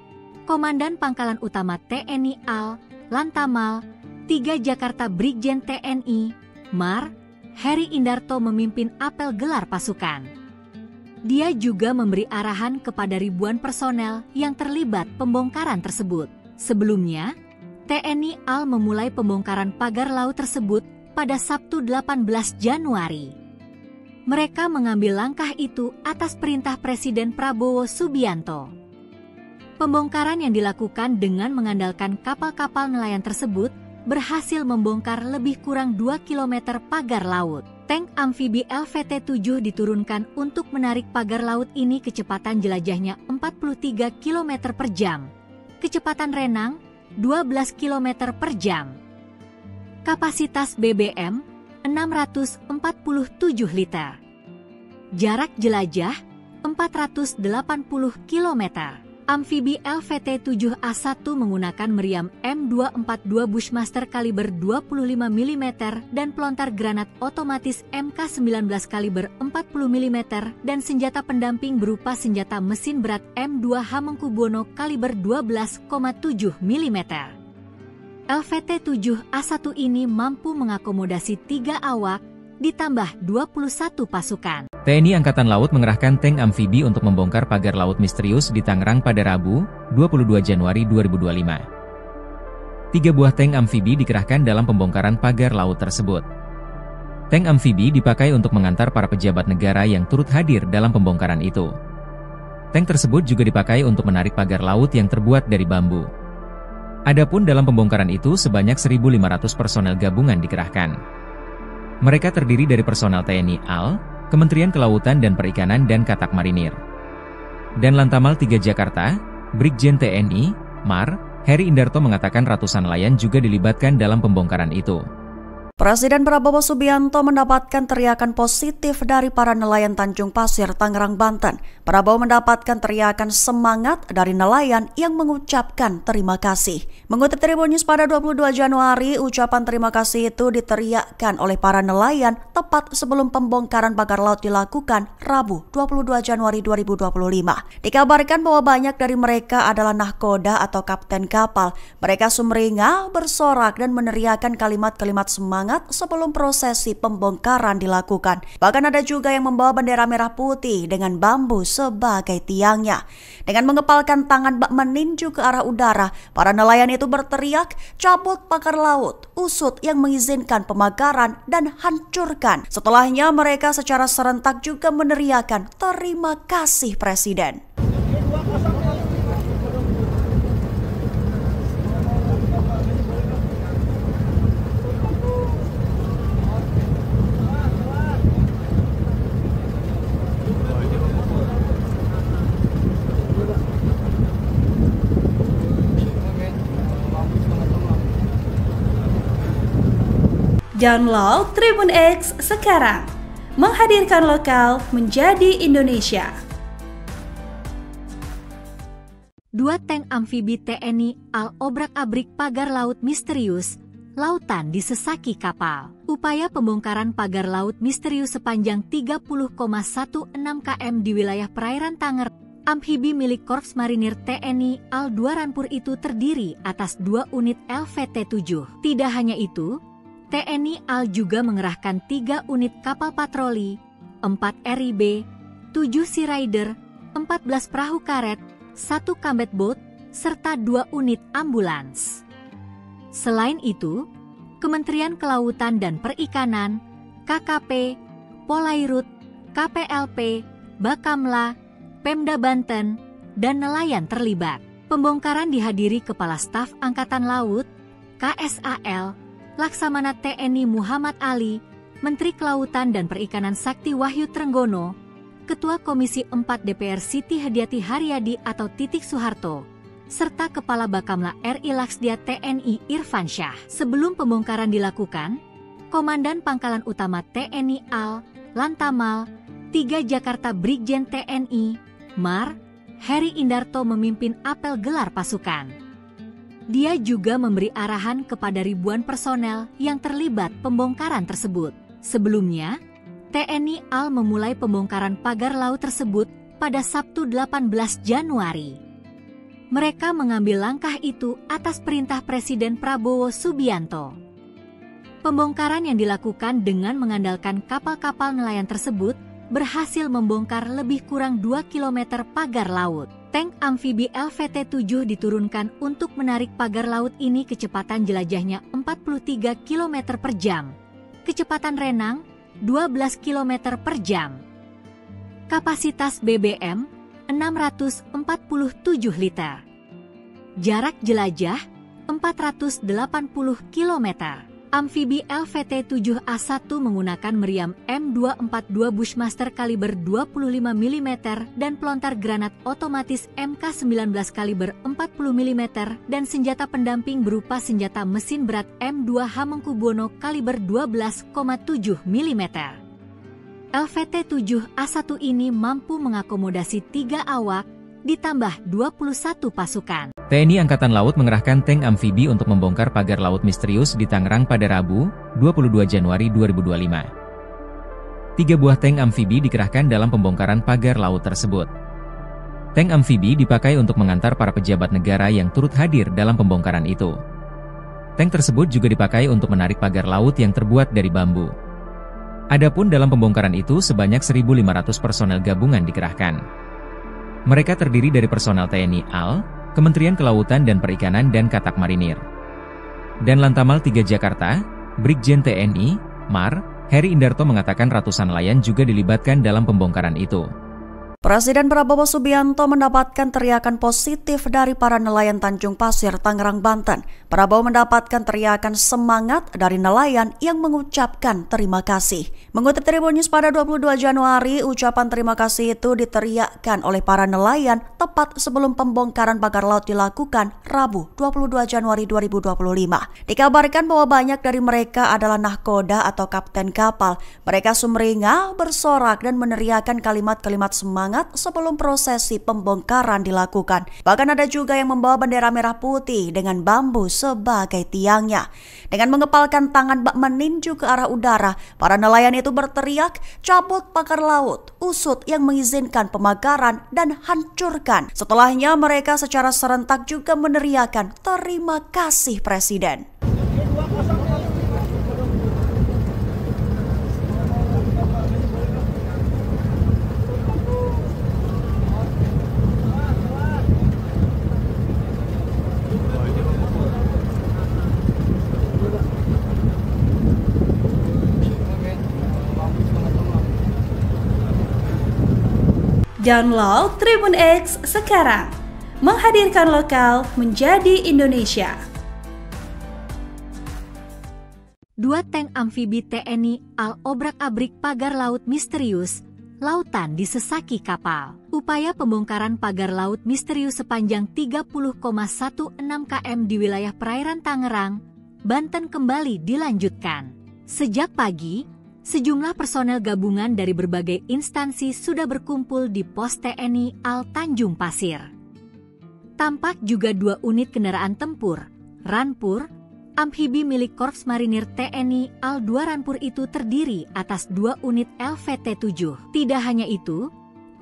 Komandan Pangkalan Utama TNI AL, Lantamal 3 Jakarta Brigjen TNI, Mar, Heri Indarto memimpin apel gelar pasukan. Dia juga memberi arahan kepada ribuan personel yang terlibat pembongkaran tersebut. Sebelumnya, TNI AL memulai pembongkaran pagar laut tersebut pada Sabtu 18 Januari. Mereka mengambil langkah itu atas perintah Presiden Prabowo Subianto. Pembongkaran yang dilakukan dengan mengandalkan kapal-kapal nelayan tersebut berhasil membongkar lebih kurang 2 km pagar laut. Tank amfibi LVT-7 diturunkan untuk menarik pagar laut ini kecepatan jelajahnya 43 km per jam. Kecepatan renang 12 km per jam. Kapasitas BBM 647 liter. Jarak jelajah 480 km. Amfibi LVT-7A1 menggunakan meriam M242 Bushmaster kaliber 25 mm dan pelontar granat otomatis MK19 kaliber 40 mm dan senjata pendamping berupa senjata mesin berat M2 Hamengkubuwono kaliber 12,7 mm. LVT-7A1 ini mampu mengakomodasi 3 awak ditambah 21 pasukan. TNI Angkatan Laut mengerahkan tank amfibi untuk membongkar pagar laut misterius di Tangerang pada Rabu, 22 Januari 2025. 3 buah tank amfibi dikerahkan dalam pembongkaran pagar laut tersebut. Tank amfibi dipakai untuk mengantar para pejabat negara yang turut hadir dalam pembongkaran itu. Tank tersebut juga dipakai untuk menarik pagar laut yang terbuat dari bambu. Adapun dalam pembongkaran itu sebanyak 1.500 personel gabungan dikerahkan. Mereka terdiri dari personel TNI AL, Kementerian Kelautan dan Perikanan dan Katak Marinir. Dan Lantamal 3 Jakarta, Brigjen TNI, MAR, Heri Indarto mengatakan ratusan nelayan juga dilibatkan dalam pembongkaran itu. Presiden Prabowo Subianto mendapatkan teriakan positif dari para nelayan Tanjung Pasir, Tangerang, Banten. Prabowo mendapatkan teriakan semangat dari nelayan yang mengucapkan terima kasih. Mengutip Tribun News pada 22 Januari, ucapan terima kasih itu diteriakkan oleh para nelayan tepat sebelum pembongkaran pagar laut dilakukan Rabu 22 Januari 2025. Dikabarkan bahwa banyak dari mereka adalah nahkoda atau kapten kapal. Mereka sumringah, bersorak dan meneriakkan kalimat-kalimat semangat sebelum prosesi pembongkaran dilakukan. Bahkan ada juga yang membawa bendera merah putih dengan bambu sebagai tiangnya. Dengan mengepalkan tangan bak meninju ke arah udara, para nelayan itu berteriak, "Cabut pagar laut, usut yang mengizinkan pemagaran dan hancurkan." Setelahnya mereka secara serentak juga meneriakkan, "Terima kasih Presiden." Download Tribun X sekarang, menghadirkan lokal menjadi Indonesia. 2 tank amfibi TNI AL obrak-abrik pagar laut misterius, lautan disesaki kapal. Upaya pembongkaran pagar laut misterius sepanjang 30,16 km di wilayah perairan Tangerang amfibi milik Korps Marinir TNI AL 2 Rampur itu terdiri atas 2 unit LVT-7. Tidak hanya itu, TNI AL juga mengerahkan 3 unit kapal patroli, 4 RIB, 7 Sea Rider, 14 perahu karet, 1 combat boat, serta 2 unit ambulans. Selain itu, Kementerian Kelautan dan Perikanan, KKP, Polairut, KPLP, Bakamla, Pemda Banten, dan nelayan terlibat. Pembongkaran dihadiri Kepala Staf Angkatan Laut, KSAL, Laksamana TNI Muhammad Ali, Menteri Kelautan dan Perikanan Sakti Wahyu Trenggono, Ketua Komisi 4 DPR Siti Hadiati Haryadi atau Titik Soeharto, serta Kepala Bakamla RI Laksdia TNI Irfan Syah. Sebelum pembongkaran dilakukan, Komandan Pangkalan Utama TNI AL, Lantamal 3 Jakarta Brigjen TNI, MAR, Heri Indarto memimpin apel gelar pasukan. Dia juga memberi arahan kepada ribuan personel yang terlibat pembongkaran tersebut. Sebelumnya, TNI AL memulai pembongkaran pagar laut tersebut pada Sabtu 18 Januari. Mereka mengambil langkah itu atas perintah Presiden Prabowo Subianto. Pembongkaran yang dilakukan dengan mengandalkan kapal-kapal nelayan tersebut berhasil membongkar lebih kurang 2 km pagar laut. Tank amfibi LVT-7 diturunkan untuk menarik pagar laut ini kecepatan jelajahnya 43 km per jam. Kecepatan renang 12 km per jam. Kapasitas BBM 647 liter. Jarak jelajah 480 km. Amfibi LVT-7A1 menggunakan meriam M242 Bushmaster kaliber 25 mm dan pelontar granat otomatis MK19 kaliber 40 mm dan senjata pendamping berupa senjata mesin berat M2 Hamengkubuwono kaliber 12,7 mm. LVT-7A1 ini mampu mengakomodasi 3 awak ditambah 21 pasukan. TNI Angkatan Laut mengerahkan tank amfibi untuk membongkar pagar laut misterius di Tangerang pada Rabu, 22 Januari 2025. 3 buah tank amfibi dikerahkan dalam pembongkaran pagar laut tersebut. Tank amfibi dipakai untuk mengantar para pejabat negara yang turut hadir dalam pembongkaran itu. Tank tersebut juga dipakai untuk menarik pagar laut yang terbuat dari bambu. Adapun dalam pembongkaran itu sebanyak 1.500 personel gabungan dikerahkan. Mereka terdiri dari personel TNI AL, Kementerian Kelautan dan Perikanan dan Katak Marinir. Dan Lantamal 3 Jakarta, Brigjen TNI, Mar, Heri Indarto mengatakan ratusan nelayan juga dilibatkan dalam pembongkaran itu. Presiden Prabowo Subianto mendapatkan teriakan positif dari para nelayan Tanjung Pasir, Tangerang, Banten. Prabowo mendapatkan teriakan semangat dari nelayan yang mengucapkan terima kasih. Mengutip Tribun News pada 22 Januari, ucapan terima kasih itu diteriakkan oleh para nelayan tepat sebelum pembongkaran pagar laut dilakukan Rabu 22 Januari 2025. Dikabarkan bahwa banyak dari mereka adalah nahkoda atau kapten kapal. Mereka sumringah, bersorak dan meneriakkan kalimat-kalimat semangat sebelum prosesi pembongkaran dilakukan. Bahkan ada juga yang membawa bendera merah putih dengan bambu sebagai tiangnya. Dengan mengepalkan tangan bak meninju ke arah udara, para nelayan itu berteriak, cabut pagar laut, usut yang mengizinkan pemagaran dan hancurkan. Setelahnya mereka secara serentak juga meneriakan terima kasih Presiden. Download Tribun X sekarang, menghadirkan lokal menjadi Indonesia. 2 tank amfibi TNI AL obrak-abrik pagar laut misterius, lautan disesaki kapal. Upaya pembongkaran pagar laut misterius sepanjang 30,16 km di wilayah perairan Tangerang, Banten kembali dilanjutkan. Sejak pagi, sejumlah personel gabungan dari berbagai instansi sudah berkumpul di pos TNI AL Tanjung Pasir. Tampak juga 2 unit kendaraan tempur, Rampur, amfibi milik Korps Marinir TNI AL 2 Rampur itu terdiri atas 2 unit LVT-7. Tidak hanya itu,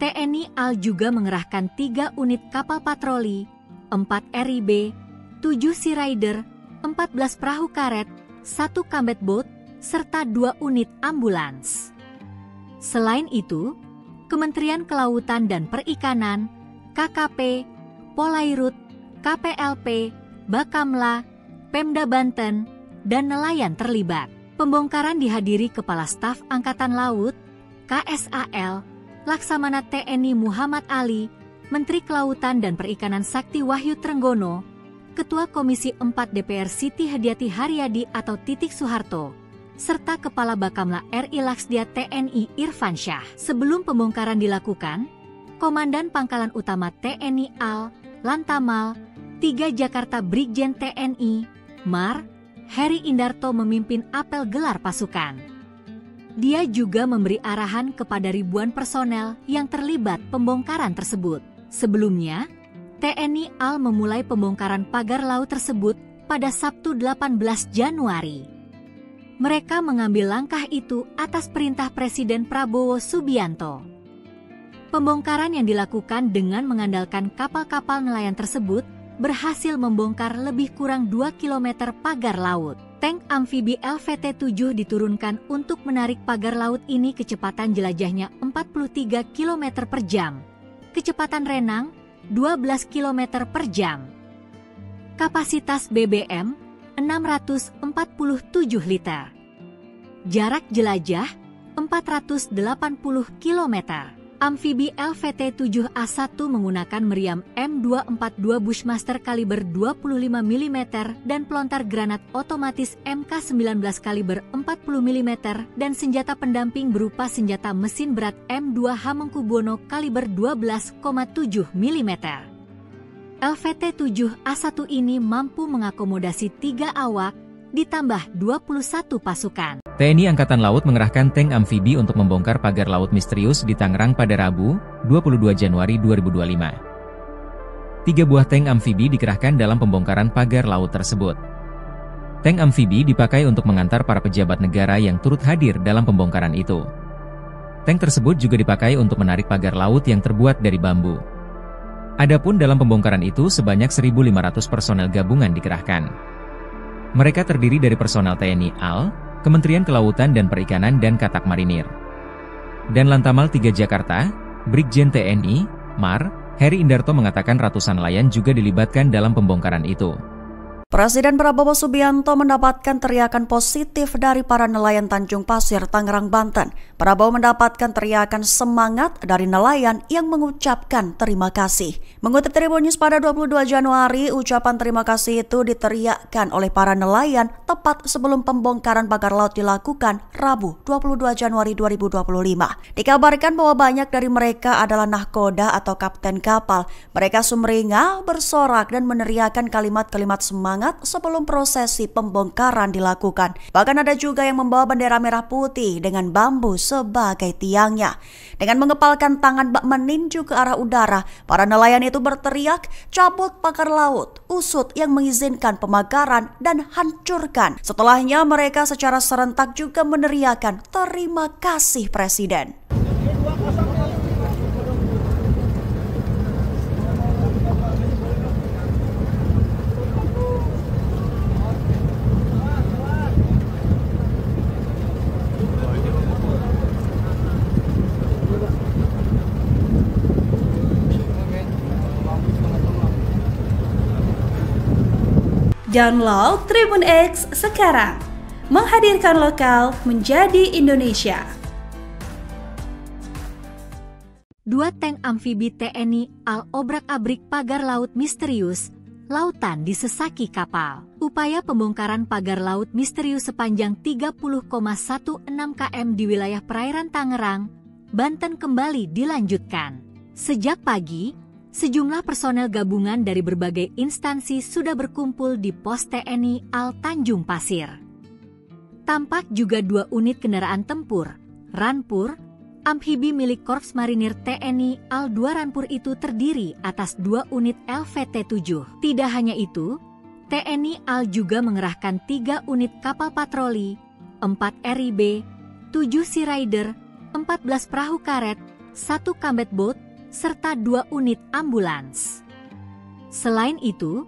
TNI AL juga mengerahkan 3 unit kapal patroli, 4 RIB, 7 Sea Rider, 14 perahu karet, 1 combat boat, serta 2 unit ambulans. Selain itu, Kementerian Kelautan dan Perikanan, KKP, Polairut, KPLP, Bakamla, Pemda Banten, dan nelayan terlibat. Pembongkaran dihadiri Kepala Staf Angkatan Laut, KSAL, Laksamana TNI Muhammad Ali, Menteri Kelautan dan Perikanan Sakti Wahyu Trenggono, Ketua Komisi 4 DPR Siti Hadiati Haryadi atau Titik Soeharto, serta Kepala Bakamla RI Laksdia TNI Irfan Syah. Sebelum pembongkaran dilakukan, Komandan Pangkalan Utama TNI AL, Lantamal, 3 Jakarta Brigjen TNI, Mar, Heri Indarto memimpin apel gelar pasukan. Dia juga memberi arahan kepada ribuan personel yang terlibat pembongkaran tersebut. Sebelumnya, TNI AL memulai pembongkaran pagar laut tersebut pada Sabtu 18 Januari. Mereka mengambil langkah itu atas perintah Presiden Prabowo Subianto. Pembongkaran yang dilakukan dengan mengandalkan kapal-kapal nelayan tersebut berhasil membongkar lebih kurang 2 km pagar laut. Tank amfibi LVT-7 diturunkan untuk menarik pagar laut ini kecepatan jelajahnya 43 km per jam. Kecepatan renang 12 km per jam. Kapasitas BBM 647 liter. Jarak jelajah 480 km. Amfibi LVT-7A1 menggunakan meriam M242 Bushmaster kaliber 25 mm dan pelontar granat otomatis MK19 kaliber 40 mm dan senjata pendamping berupa senjata mesin berat M2 Hamengkubuwono kaliber 12,7 mm. LVT-7A1 ini mampu mengakomodasi 3 awak, ditambah 21 pasukan. TNI Angkatan Laut mengerahkan tank amfibi untuk membongkar pagar laut misterius di Tangerang pada Rabu, 22 Januari 2025. 3 buah tank amfibi dikerahkan dalam pembongkaran pagar laut tersebut. Tank amfibi dipakai untuk mengantar para pejabat negara yang turut hadir dalam pembongkaran itu. Tank tersebut juga dipakai untuk menarik pagar laut yang terbuat dari bambu. Adapun dalam pembongkaran itu sebanyak 1.500 personel gabungan dikerahkan. Mereka terdiri dari personel TNI AL, Kementerian Kelautan dan Perikanan dan Katak Marinir. Dan Lantamal 3 Jakarta, Brigjen TNI, Mar, Heri Indarto mengatakan ratusan nelayan juga dilibatkan dalam pembongkaran itu. Presiden Prabowo Subianto mendapatkan teriakan positif dari para nelayan Tanjung Pasir, Tangerang, Banten. Prabowo mendapatkan teriakan semangat dari nelayan yang mengucapkan terima kasih. Mengutip Tribun News pada 22 Januari, ucapan terima kasih itu diteriakkan oleh para nelayan tepat sebelum pembongkaran pagar laut dilakukan Rabu 22 Januari 2025. Dikabarkan bahwa banyak dari mereka adalah nahkoda atau kapten kapal. Mereka sumringah, bersorak dan meneriakkan kalimat-kalimat semangat sebelum prosesi pembongkaran dilakukan. Bahkan ada juga yang membawa bendera merah putih dengan bambu sebagai tiangnya. Dengan mengepalkan tangan bak meninju ke arah udara, para nelayan itu berteriak, cabut pagar laut, usut yang mengizinkan pemagaran dan hancurkan. Setelahnya mereka secara serentak juga meneriakan terima kasih Presiden. Download Tribun X sekarang, menghadirkan lokal menjadi Indonesia. 2 tank amfibi TNI AL obrak-abrik pagar laut misterius, lautan disesaki kapal. Upaya pembongkaran pagar laut misterius sepanjang 30,16 km di wilayah perairan Tangerang, Banten kembali dilanjutkan. Sejak pagi, sejumlah personel gabungan dari berbagai instansi sudah berkumpul di pos TNI AL Tanjung Pasir. Tampak juga 2 unit kendaraan tempur, Ranpur, amfibi milik Korps Marinir TNI AL 2 Ranpur itu terdiri atas 2 unit LVT-7. Tidak hanya itu, TNI AL juga mengerahkan 3 unit kapal patroli, 4 RIB, 7 Sea Rider, 14 perahu karet, 1 combat boat, serta 2 unit ambulans. Selain itu,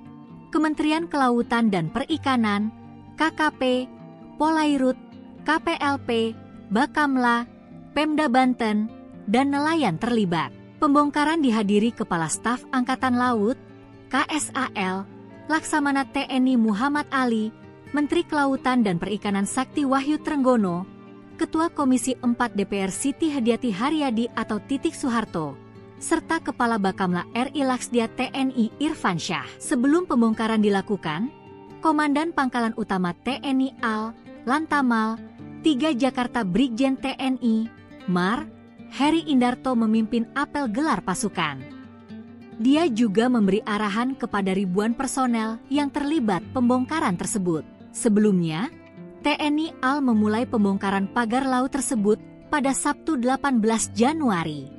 Kementerian Kelautan dan Perikanan, KKP, Polairut, KPLP, Bakamla, Pemda Banten, dan nelayan terlibat. Pembongkaran dihadiri Kepala Staf Angkatan Laut, KSAL, Laksamana TNI Muhammad Ali, Menteri Kelautan dan Perikanan Sakti Wahyu Trenggono, Ketua Komisi 4 DPR Siti Hadiati Haryadi atau Titik Soeharto, serta Kepala Bakamla RI Laksdia TNI Irfan Syah. Sebelum pembongkaran dilakukan, Komandan Pangkalan Utama TNI AL, Lantamal, 3 Jakarta Brigjen TNI, Mar, Heri Indarto memimpin apel gelar pasukan. Dia juga memberi arahan kepada ribuan personel yang terlibat pembongkaran tersebut. Sebelumnya, TNI AL memulai pembongkaran pagar laut tersebut pada Sabtu 18 Januari.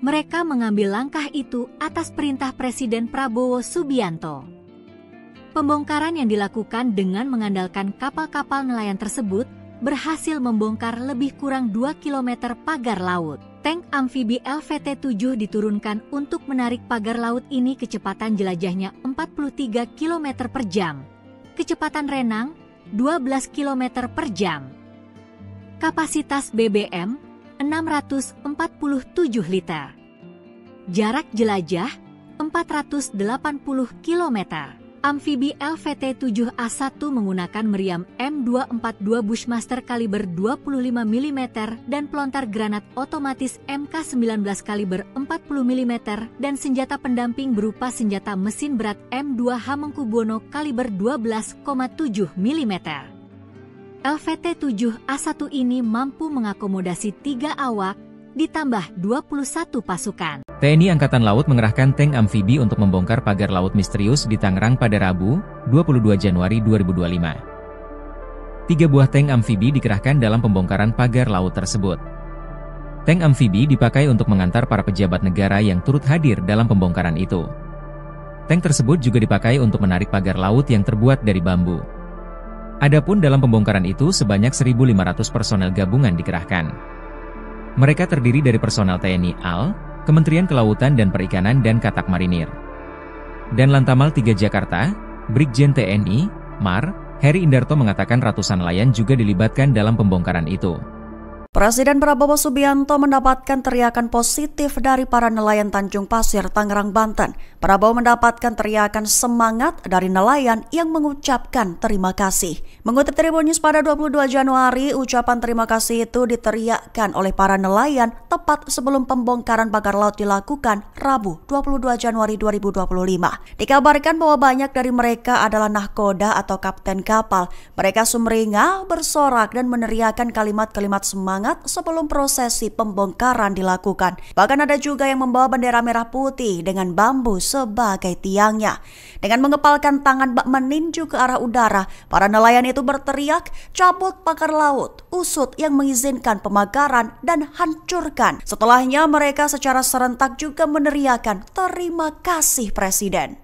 Mereka mengambil langkah itu atas perintah Presiden Prabowo Subianto. Pembongkaran yang dilakukan dengan mengandalkan kapal-kapal nelayan tersebut berhasil membongkar lebih kurang 2 km pagar laut. Tank amfibi LVT-7 diturunkan untuk menarik pagar laut ini kecepatan jelajahnya 43 km per jam. Kecepatan renang 12 km per jam. Kapasitas BBM 647 liter. Jarak jelajah 480 km. Amfibi LVT-7A1 menggunakan meriam M242 Bushmaster kaliber 25 mm dan pelontar granat otomatis MK19 kaliber 40 mm dan senjata pendamping berupa senjata mesin berat M2 Hamengkubuwono kaliber 12,7 mm. LVT-7A1 ini mampu mengakomodasi 3 awak, ditambah 21 pasukan. TNI Angkatan Laut mengerahkan tank amfibi untuk membongkar pagar laut misterius di Tangerang pada Rabu, 22 Januari 2025. 3 buah tank amfibi dikerahkan dalam pembongkaran pagar laut tersebut. Tank amfibi dipakai untuk mengantar para pejabat negara yang turut hadir dalam pembongkaran itu. Tank tersebut juga dipakai untuk menarik pagar laut yang terbuat dari bambu. Adapun dalam pembongkaran itu sebanyak 1.500 personel gabungan dikerahkan. Mereka terdiri dari personel TNI AL, Kementerian Kelautan dan Perikanan dan Katak Marinir. Dan Lantamal 3 Jakarta, Brigjen TNI, Mar, Heri Indarto mengatakan ratusan nelayan juga dilibatkan dalam pembongkaran itu. Presiden Prabowo Subianto mendapatkan teriakan positif dari para nelayan Tanjung Pasir, Tangerang, Banten. Prabowo mendapatkan teriakan semangat dari nelayan yang mengucapkan terima kasih. Mengutip Tribun News pada 22 Januari, ucapan terima kasih itu diteriakkan oleh para nelayan tepat sebelum pembongkaran pagar laut dilakukan Rabu 22 Januari 2025. Dikabarkan bahwa banyak dari mereka adalah nahkoda atau kapten kapal. Mereka sumringah, bersorak dan meneriakkan kalimat-kalimat semangat sebelum prosesi pembongkaran dilakukan. Bahkan ada juga yang membawa bendera merah putih dengan bambu sebagai tiangnya. Dengan mengepalkan tangan bak meninju ke arah udara, para nelayan itu berteriak, cabut pagar laut, usut yang mengizinkan pemagaran dan hancurkan. Setelahnya mereka secara serentak juga meneriakan terima kasih Presiden.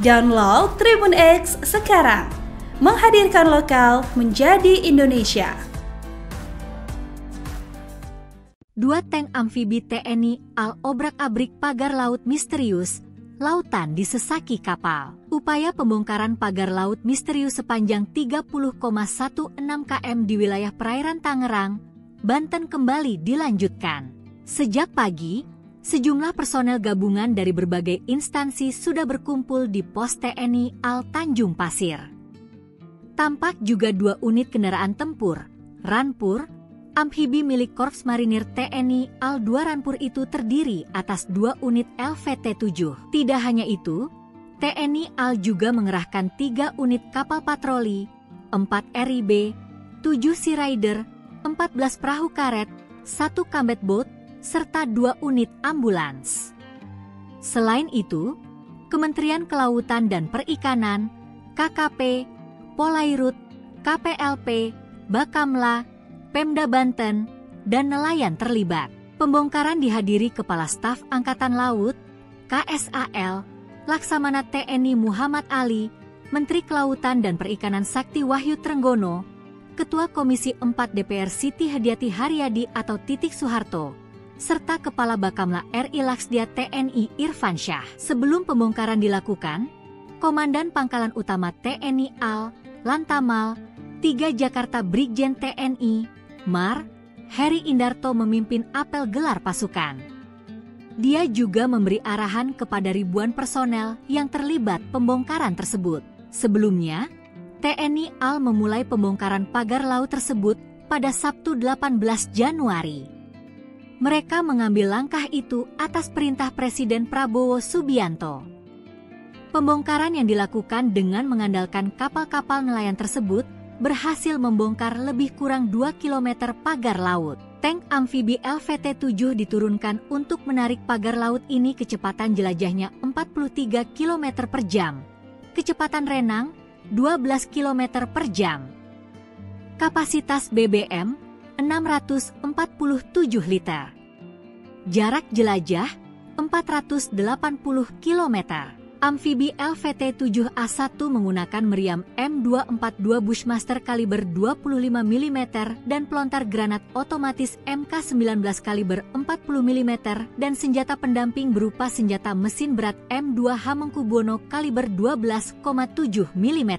Download Tribun X sekarang, menghadirkan lokal menjadi Indonesia. 2 tank amfibi TNI AL obrak-abrik pagar laut misterius, lautan disesaki kapal. Upaya pembongkaran pagar laut misterius sepanjang 30,16 km di wilayah perairan Tangerang, Banten kembali dilanjutkan. Sejak pagi, sejumlah personel gabungan dari berbagai instansi sudah berkumpul di pos TNI AL Tanjung Pasir. Tampak juga 2 unit kendaraan tempur, Ranpur, amfibi milik Korps Marinir TNI AL 2 Ranpur itu terdiri atas 2 unit LVT-7. Tidak hanya itu, TNI AL juga mengerahkan 3 unit kapal patroli, 4 RIB, 7 Sea Rider, 14 perahu karet, 1 combat boat, serta 2 unit ambulans. Selain itu, Kementerian Kelautan dan Perikanan, KKP, Polairut, KPLP, Bakamla, Pemda Banten, dan nelayan terlibat. Pembongkaran dihadiri Kepala Staf Angkatan Laut, KSAL, Laksamana TNI Muhammad Ali, Menteri Kelautan dan Perikanan Sakti Wahyu Trenggono, Ketua Komisi 4 DPR Siti Hadiati Haryadi atau Titik Soeharto, serta Kepala Bakamla RI Laksdia TNI Irfan Syah. Sebelum pembongkaran dilakukan, Komandan Pangkalan Utama TNI AL, Lantamal, 3 Jakarta Brigjen TNI, Mar, Heri Indarto memimpin apel gelar pasukan. Dia juga memberi arahan kepada ribuan personel yang terlibat pembongkaran tersebut. Sebelumnya, TNI AL memulai pembongkaran pagar laut tersebut pada Sabtu 18 Januari. Mereka mengambil langkah itu atas perintah Presiden Prabowo Subianto. Pembongkaran yang dilakukan dengan mengandalkan kapal-kapal nelayan tersebut berhasil membongkar lebih kurang 2 km pagar laut. Tank amfibi LVT-7 diturunkan untuk menarik pagar laut ini kecepatan jelajahnya 43 km per jam. Kecepatan renang 12 km per jam. Kapasitas BBM 647 liter. Jarak jelajah 480 km. Amfibi LVT-7A1 menggunakan meriam M242 Bushmaster kaliber 25 mm dan pelontar granat otomatis MK19 kaliber 40 mm dan senjata pendamping berupa senjata mesin berat M2 Hamengkubuwono kaliber 12,7 mm.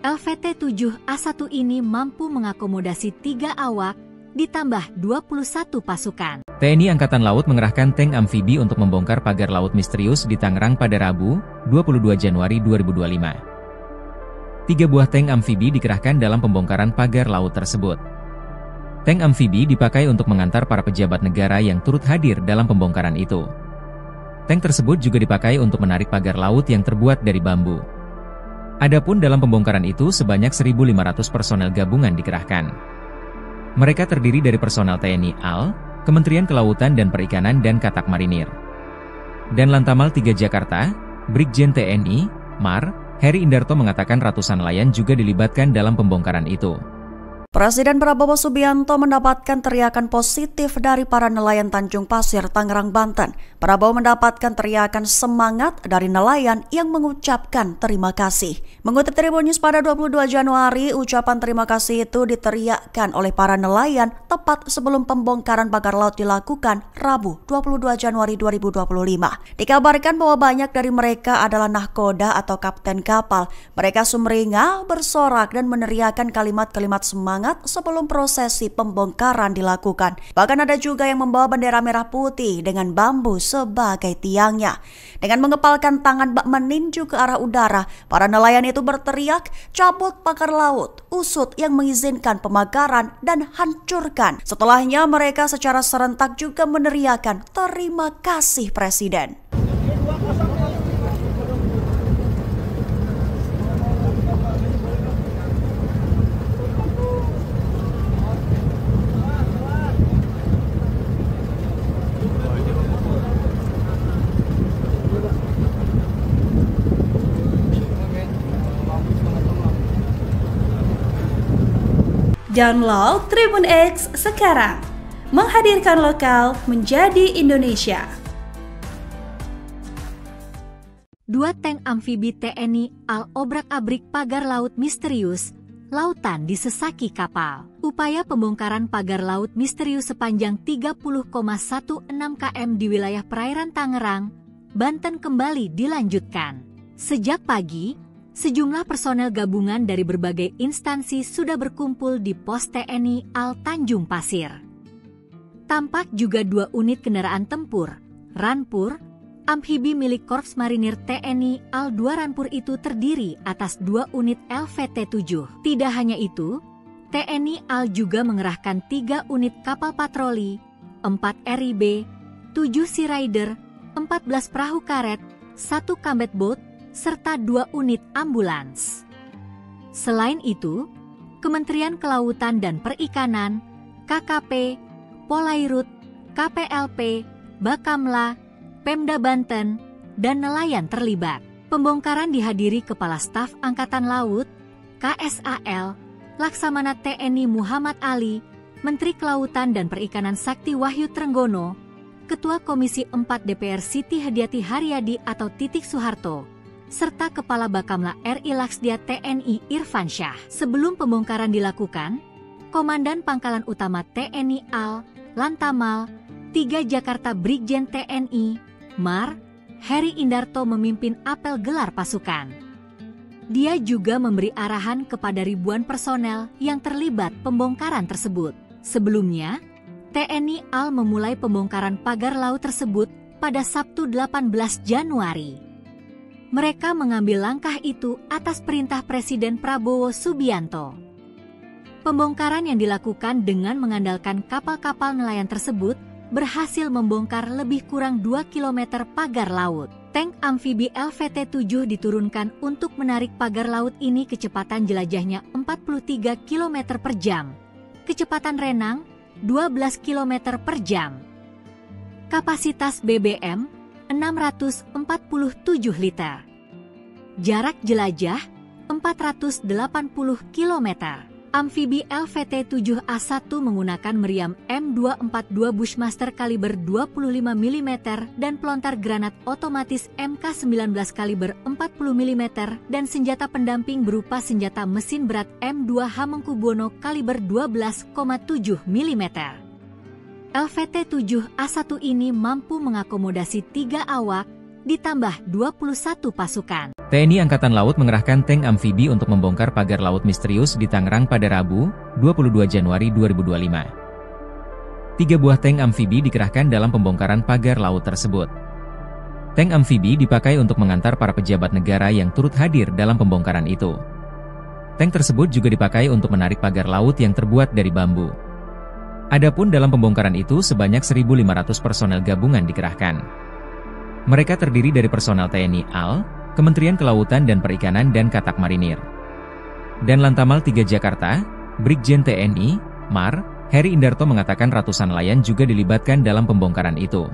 LVT-7A1 ini mampu mengakomodasi 3 awak, ditambah 21 pasukan. TNI Angkatan Laut mengerahkan tank amfibi untuk membongkar pagar laut misterius di Tangerang pada Rabu, 22 Januari 2025. 3 buah tank amfibi dikerahkan dalam pembongkaran pagar laut tersebut. Tank amfibi dipakai untuk mengantar para pejabat negara yang turut hadir dalam pembongkaran itu. Tank tersebut juga dipakai untuk menarik pagar laut yang terbuat dari bambu. Adapun dalam pembongkaran itu sebanyak 1.500 personel gabungan dikerahkan. Mereka terdiri dari personel TNI AL, Kementerian Kelautan dan Perikanan dan Katak Marinir. Dan Lantamal 3 Jakarta, Brigjen TNI, Mar, Heri Indarto mengatakan ratusan nelayan juga dilibatkan dalam pembongkaran itu. Presiden Prabowo Subianto mendapatkan teriakan positif dari para nelayan Tanjung Pasir, Tangerang, Banten. Prabowo mendapatkan teriakan semangat dari nelayan yang mengucapkan terima kasih. Mengutip Tribun News pada 22 Januari, ucapan terima kasih itu diteriakkan oleh para nelayan tepat sebelum pembongkaran pagar laut dilakukan Rabu 22 Januari 2025. Dikabarkan bahwa banyak dari mereka adalah nahkoda atau kapten kapal. Mereka sumringah, bersorak dan meneriakkan kalimat-kalimat semangat sebelum prosesi pembongkaran dilakukan. Bahkan ada juga yang membawa bendera merah putih dengan bambu sebagai tiangnya. Dengan mengepalkan tangan bak meninju ke arah udara, para nelayan itu berteriak, cabut pagar laut, usut yang mengizinkan pemagaran dan hancurkan. Setelahnya mereka secara serentak juga meneriakan terima kasih Presiden. Download Tribun X sekarang, menghadirkan lokal menjadi Indonesia. 2 tank amfibi TNI AL obrak-abrik pagar laut misterius, lautan disesaki kapal. Upaya pembongkaran pagar laut misterius sepanjang 30,16 km di wilayah perairan Tangerang, Banten kembali dilanjutkan. Sejak pagi, sejumlah personel gabungan dari berbagai instansi sudah berkumpul di pos TNI AL Tanjung Pasir. Tampak juga 2 unit kendaraan tempur, Ranpur, amfibi milik Korps Marinir TNI AL 2 Ranpur itu terdiri atas 2 unit LVT-7. Tidak hanya itu, TNI AL juga mengerahkan 3 unit kapal patroli, 4 RIB, 7 Sea Rider, 14 perahu karet, 1 combat boat, serta 2 unit ambulans. Selain itu, Kementerian Kelautan dan Perikanan, KKP, Polairut, KPLP, Bakamla, Pemda Banten, dan nelayan terlibat. Pembongkaran dihadiri Kepala Staf Angkatan Laut, KSAL, Laksamana TNI Muhammad Ali, Menteri Kelautan dan Perikanan Sakti Wahyu Trenggono, Ketua Komisi 4 DPR Siti Hadiati Haryadi atau Titik Soeharto, serta Kepala Bakamla RI Laksdia TNI Irfan Syah. Sebelum pembongkaran dilakukan, Komandan Pangkalan Utama TNI AL, Lantamal, 3 Jakarta Brigjen TNI, Mar, Heri Indarto memimpin apel gelar pasukan. Dia juga memberi arahan kepada ribuan personel yang terlibat pembongkaran tersebut. Sebelumnya, TNI AL memulai pembongkaran pagar laut tersebut pada Sabtu 18 Januari. Mereka mengambil langkah itu atas perintah Presiden Prabowo Subianto. Pembongkaran yang dilakukan dengan mengandalkan kapal-kapal nelayan tersebut berhasil membongkar lebih kurang 2 km pagar laut. Tank amfibi LVT-7 diturunkan untuk menarik pagar laut ini kecepatan jelajahnya 43 km per jam. Kecepatan renang 12 km per jam. Kapasitas BBM 647 liter. Jarak jelajah 480 km. Amfibi LVT-7A1 menggunakan meriam M242 Bushmaster kaliber 25 mm dan pelontar granat otomatis MK19 kaliber 40 mm dan senjata pendamping berupa senjata mesin berat M2 Hamengkubuwono kaliber 12,7 mm. LVT-7A1 ini mampu mengakomodasi 3 awak, ditambah 21 pasukan. TNI Angkatan Laut mengerahkan tank amfibi untuk membongkar pagar laut misterius di Tangerang pada Rabu, 22 Januari 2025. 3 buah tank amfibi dikerahkan dalam pembongkaran pagar laut tersebut. Tank amfibi dipakai untuk mengantar para pejabat negara yang turut hadir dalam pembongkaran itu. Tank tersebut juga dipakai untuk menarik pagar laut yang terbuat dari bambu. Adapun dalam pembongkaran itu sebanyak 1.500 personel gabungan dikerahkan. Mereka terdiri dari personel TNI AL, Kementerian Kelautan dan Perikanan dan Katak Marinir. Dan Lantamal 3 Jakarta, Brigjen TNI, MAR, Heri Indarto mengatakan ratusan nelayan juga dilibatkan dalam pembongkaran itu.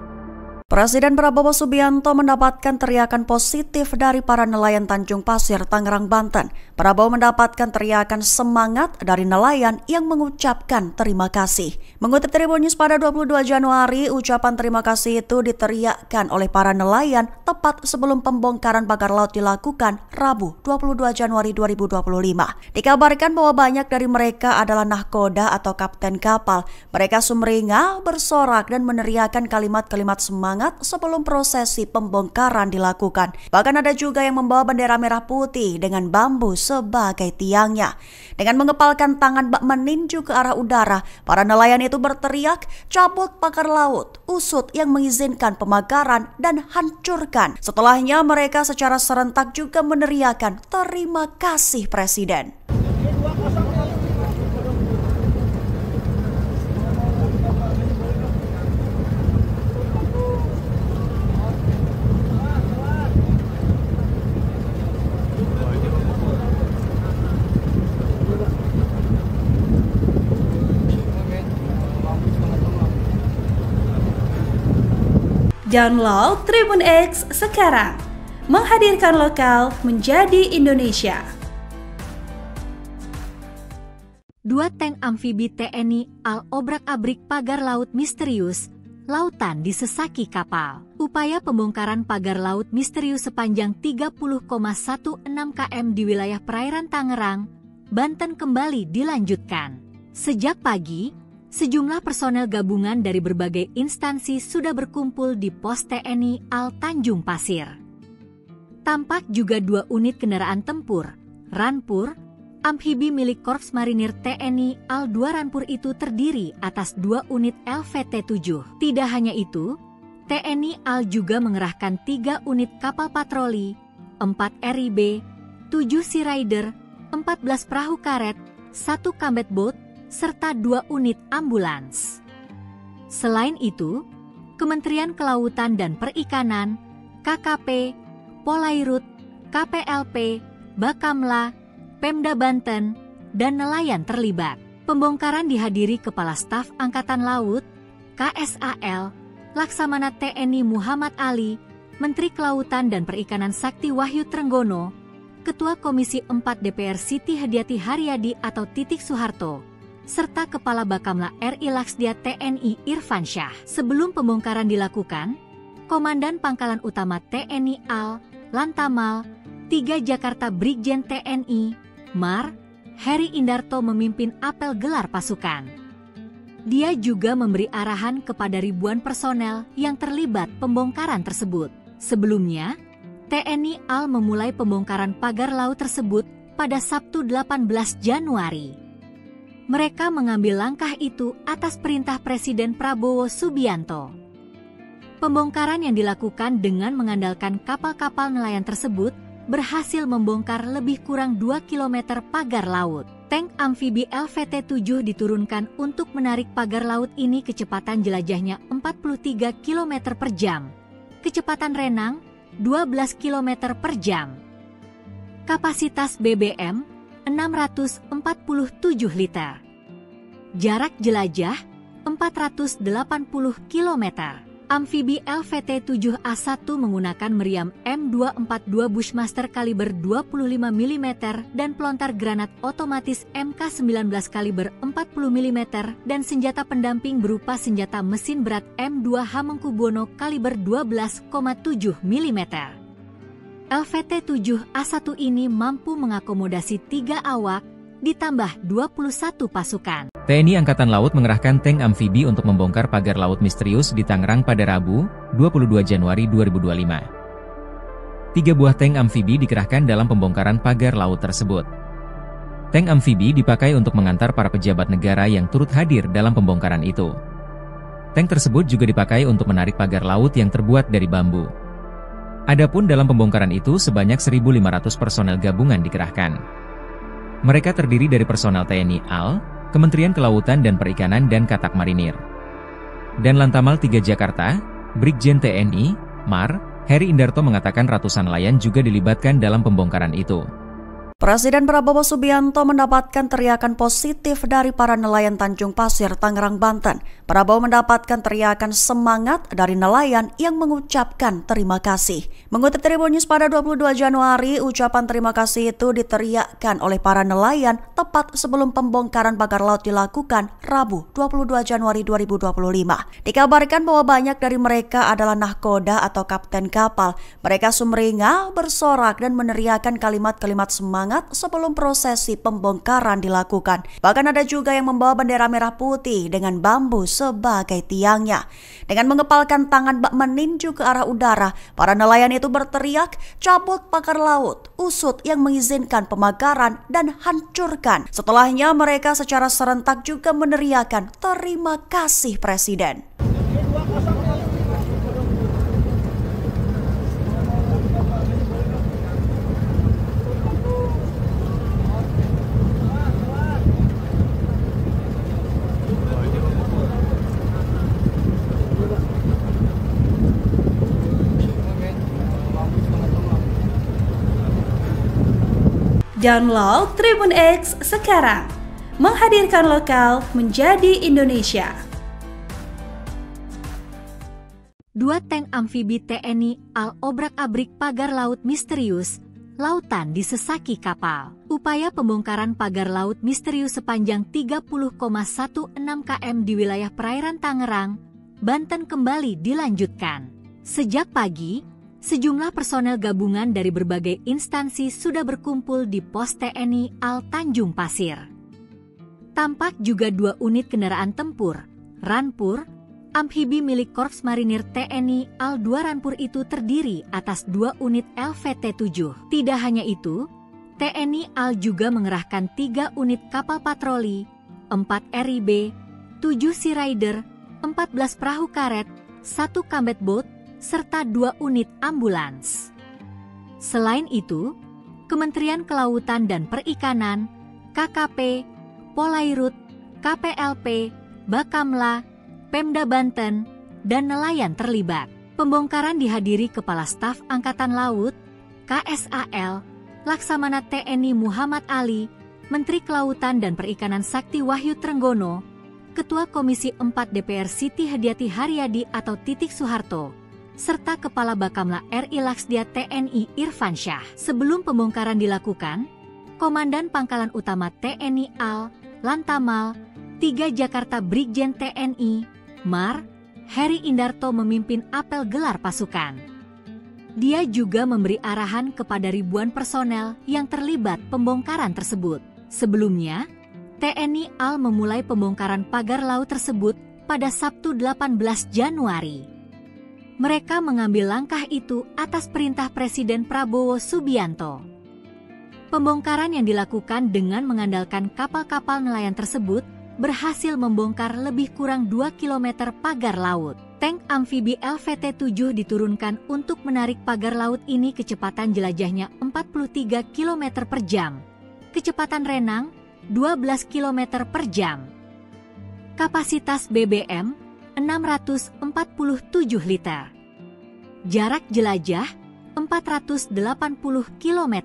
Presiden Prabowo Subianto mendapatkan teriakan positif dari para nelayan Tanjung Pasir, Tangerang, Banten. Prabowo mendapatkan teriakan semangat dari nelayan yang mengucapkan terima kasih. Mengutip Tribun News pada 22 Januari, ucapan terima kasih itu diteriakkan oleh para nelayan tepat sebelum pembongkaran pagar laut dilakukan Rabu 22 Januari 2025. Dikabarkan bahwa banyak dari mereka adalah nahkoda atau kapten kapal. Mereka sumringah, bersorak dan meneriakkan kalimat-kalimat semangat sebelum prosesi pembongkaran dilakukan. Bahkan ada juga yang membawa bendera merah putih dengan bambu sebagai tiangnya. Dengan mengepalkan tangan bak meninju ke arah udara, para nelayan itu berteriak, cabut pagar laut, usut yang mengizinkan pemagaran dan hancurkan. Setelahnya mereka secara serentak juga meneriakan terima kasih Presiden. Download Tribun X sekarang, menghadirkan lokal menjadi Indonesia. 2 tank amfibi TNI AL obrak-abrik pagar laut misterius, lautan disesaki kapal. Upaya pembongkaran pagar laut misterius sepanjang 30,16 km di wilayah perairan Tangerang, Banten kembali dilanjutkan. Sejak pagi, sejumlah personel gabungan dari berbagai instansi sudah berkumpul di pos TNI AL Tanjung Pasir. Tampak juga 2 unit kendaraan tempur, Ranpur, amfibi milik Korps Marinir TNI AL 2 Ranpur itu terdiri atas 2 unit LVT-7. Tidak hanya itu, TNI AL juga mengerahkan 3 unit kapal patroli, 4 RIB, 7 Sea Rider, 14 perahu karet, 1 combat boat, serta 2 unit ambulans. Selain itu, Kementerian Kelautan dan Perikanan, KKP, Polairut, KPLP, Bakamla, Pemda Banten, dan nelayan terlibat. Pembongkaran dihadiri Kepala Staf Angkatan Laut, KSAL, Laksamana TNI Muhammad Ali, Menteri Kelautan dan Perikanan Sakti Wahyu Trenggono, Ketua Komisi 4 DPR Siti Hadiati Haryadi atau Titik Soeharto, serta Kepala Bakamla RI Laksdia TNI Irfan Syah. Sebelum pembongkaran dilakukan, Komandan Pangkalan Utama TNI AL, Lantamal, 3 Jakarta Brigjen TNI, MAR, Heri Indarto memimpin apel gelar pasukan. Dia juga memberi arahan kepada ribuan personel yang terlibat pembongkaran tersebut. Sebelumnya, TNI AL memulai pembongkaran pagar laut tersebut pada Sabtu 18 Januari. Mereka mengambil langkah itu atas perintah Presiden Prabowo Subianto. Pembongkaran yang dilakukan dengan mengandalkan kapal-kapal nelayan tersebut berhasil membongkar lebih kurang 2 km pagar laut. Tank amfibi LVT-7 diturunkan untuk menarik pagar laut ini kecepatan jelajahnya 43 km per jam. Kecepatan renang 12 km per jam. Kapasitas BBM 647 liter. Jarak jelajah 480 km. Amfibi LVT-7A1 menggunakan meriam M242 Bushmaster kaliber 25 mm dan pelontar granat otomatis MK19 kaliber 40 mm dan senjata pendamping berupa senjata mesin berat M2 Hamengkubuwono kaliber 12,7 mm. LVT-7A1 ini mampu mengakomodasi 3 awak, ditambah 21 pasukan. TNI Angkatan Laut mengerahkan tank amfibi untuk membongkar pagar laut misterius di Tangerang pada Rabu, 22 Januari 2025. 3 buah tank amfibi dikerahkan dalam pembongkaran pagar laut tersebut. Tank amfibi dipakai untuk mengantar para pejabat negara yang turut hadir dalam pembongkaran itu. Tank tersebut juga dipakai untuk menarik pagar laut yang terbuat dari bambu. Adapun dalam pembongkaran itu sebanyak 1.500 personel gabungan dikerahkan. Mereka terdiri dari personel TNI AL, Kementerian Kelautan dan Perikanan dan Katak Marinir. Dan Lantamal 3 Jakarta, Brigjen TNI, Mar, Heri Indarto mengatakan ratusan nelayan juga dilibatkan dalam pembongkaran itu. Presiden Prabowo Subianto mendapatkan teriakan positif dari para nelayan Tanjung Pasir, Tangerang, Banten. Prabowo mendapatkan teriakan semangat dari nelayan yang mengucapkan terima kasih. Mengutip Tribun News pada 22 Januari, ucapan terima kasih itu diteriakkan oleh para nelayan tepat sebelum pembongkaran pagar laut dilakukan Rabu 22 Januari 2025. Dikabarkan bahwa banyak dari mereka adalah nahkoda atau kapten kapal. Mereka sumringah, bersorak dan meneriakkan kalimat-kalimat semangat sebelum prosesi pembongkaran dilakukan. Bahkan ada juga yang membawa bendera merah putih dengan bambu sebagai tiangnya. Dengan mengepalkan tangan bak meninju ke arah udara, para nelayan itu berteriak, "Cabut pagar laut, usut yang mengizinkan pemakaran dan hancurkan." Setelahnya mereka secara serentak juga meneriakkan terima kasih Presiden. Download Tribun X sekarang, menghadirkan lokal menjadi Indonesia. 2 tank amfibi TNI AL obrak-abrik pagar laut misterius, lautan disesaki kapal. Upaya pembongkaran pagar laut misterius sepanjang 30,16 km di wilayah perairan Tangerang, Banten kembali dilanjutkan. Sejak pagi, sejumlah personel gabungan dari berbagai instansi sudah berkumpul di pos TNI AL Tanjung Pasir. Tampak juga 2 unit kendaraan tempur, Ranpur, amfibi milik Korps Marinir TNI AL 2 Ranpur itu terdiri atas 2 unit LVT-7. Tidak hanya itu, TNI AL juga mengerahkan 3 unit kapal patroli, 4 RIB, 7 Sea Rider, 14 perahu karet, 1 combat boat, serta 2 unit ambulans. Selain itu, Kementerian Kelautan dan Perikanan, KKP, Polairut, KPLP, Bakamla, Pemda Banten, dan nelayan terlibat. Pembongkaran dihadiri Kepala Staf Angkatan Laut, KSAL, Laksamana TNI Muhammad Ali, Menteri Kelautan dan Perikanan Sakti Wahyu Trenggono, Ketua Komisi 4 DPR Siti Hadiati Haryadi atau Titik Soeharto, serta Kepala Bakamla RI Laksdia TNI Irfan Syah. Sebelum pembongkaran dilakukan, Komandan Pangkalan Utama TNI AL, Lantamal, 3 Jakarta Brigjen TNI, Mar, Heri Indarto memimpin apel gelar pasukan. Dia juga memberi arahan kepada ribuan personel yang terlibat pembongkaran tersebut. Sebelumnya, TNI AL memulai pembongkaran pagar laut tersebut pada Sabtu 18 Januari. Mereka mengambil langkah itu atas perintah Presiden Prabowo Subianto. Pembongkaran yang dilakukan dengan mengandalkan kapal-kapal nelayan tersebut berhasil membongkar lebih kurang 2 km pagar laut. Tank amfibi LVT-7 diturunkan untuk menarik pagar laut ini kecepatan jelajahnya 43 km per jam. Kecepatan renang 12 km per jam. Kapasitas BBM 647 liter. Jarak jelajah 480 km.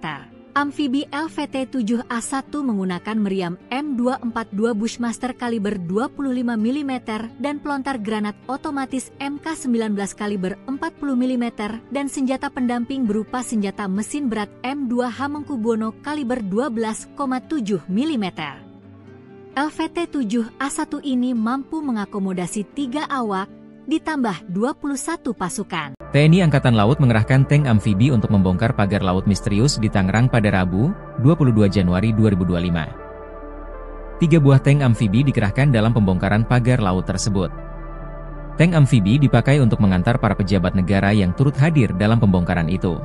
Amfibi LVT-7A1 menggunakan meriam M242 Bushmaster kaliber 25 mm dan pelontar granat otomatis MK19 kaliber 40 mm dan senjata pendamping berupa senjata mesin berat M2 Hamengkubuwono kaliber 12,7 mm. LVT-7A1 ini mampu mengakomodasi 3 awak, ditambah 21 pasukan. TNI Angkatan Laut mengerahkan tank amfibi untuk membongkar pagar laut misterius di Tangerang pada Rabu, 22 Januari 2025. 3 buah tank amfibi dikerahkan dalam pembongkaran pagar laut tersebut. Tank amfibi dipakai untuk mengantar para pejabat negara yang turut hadir dalam pembongkaran itu.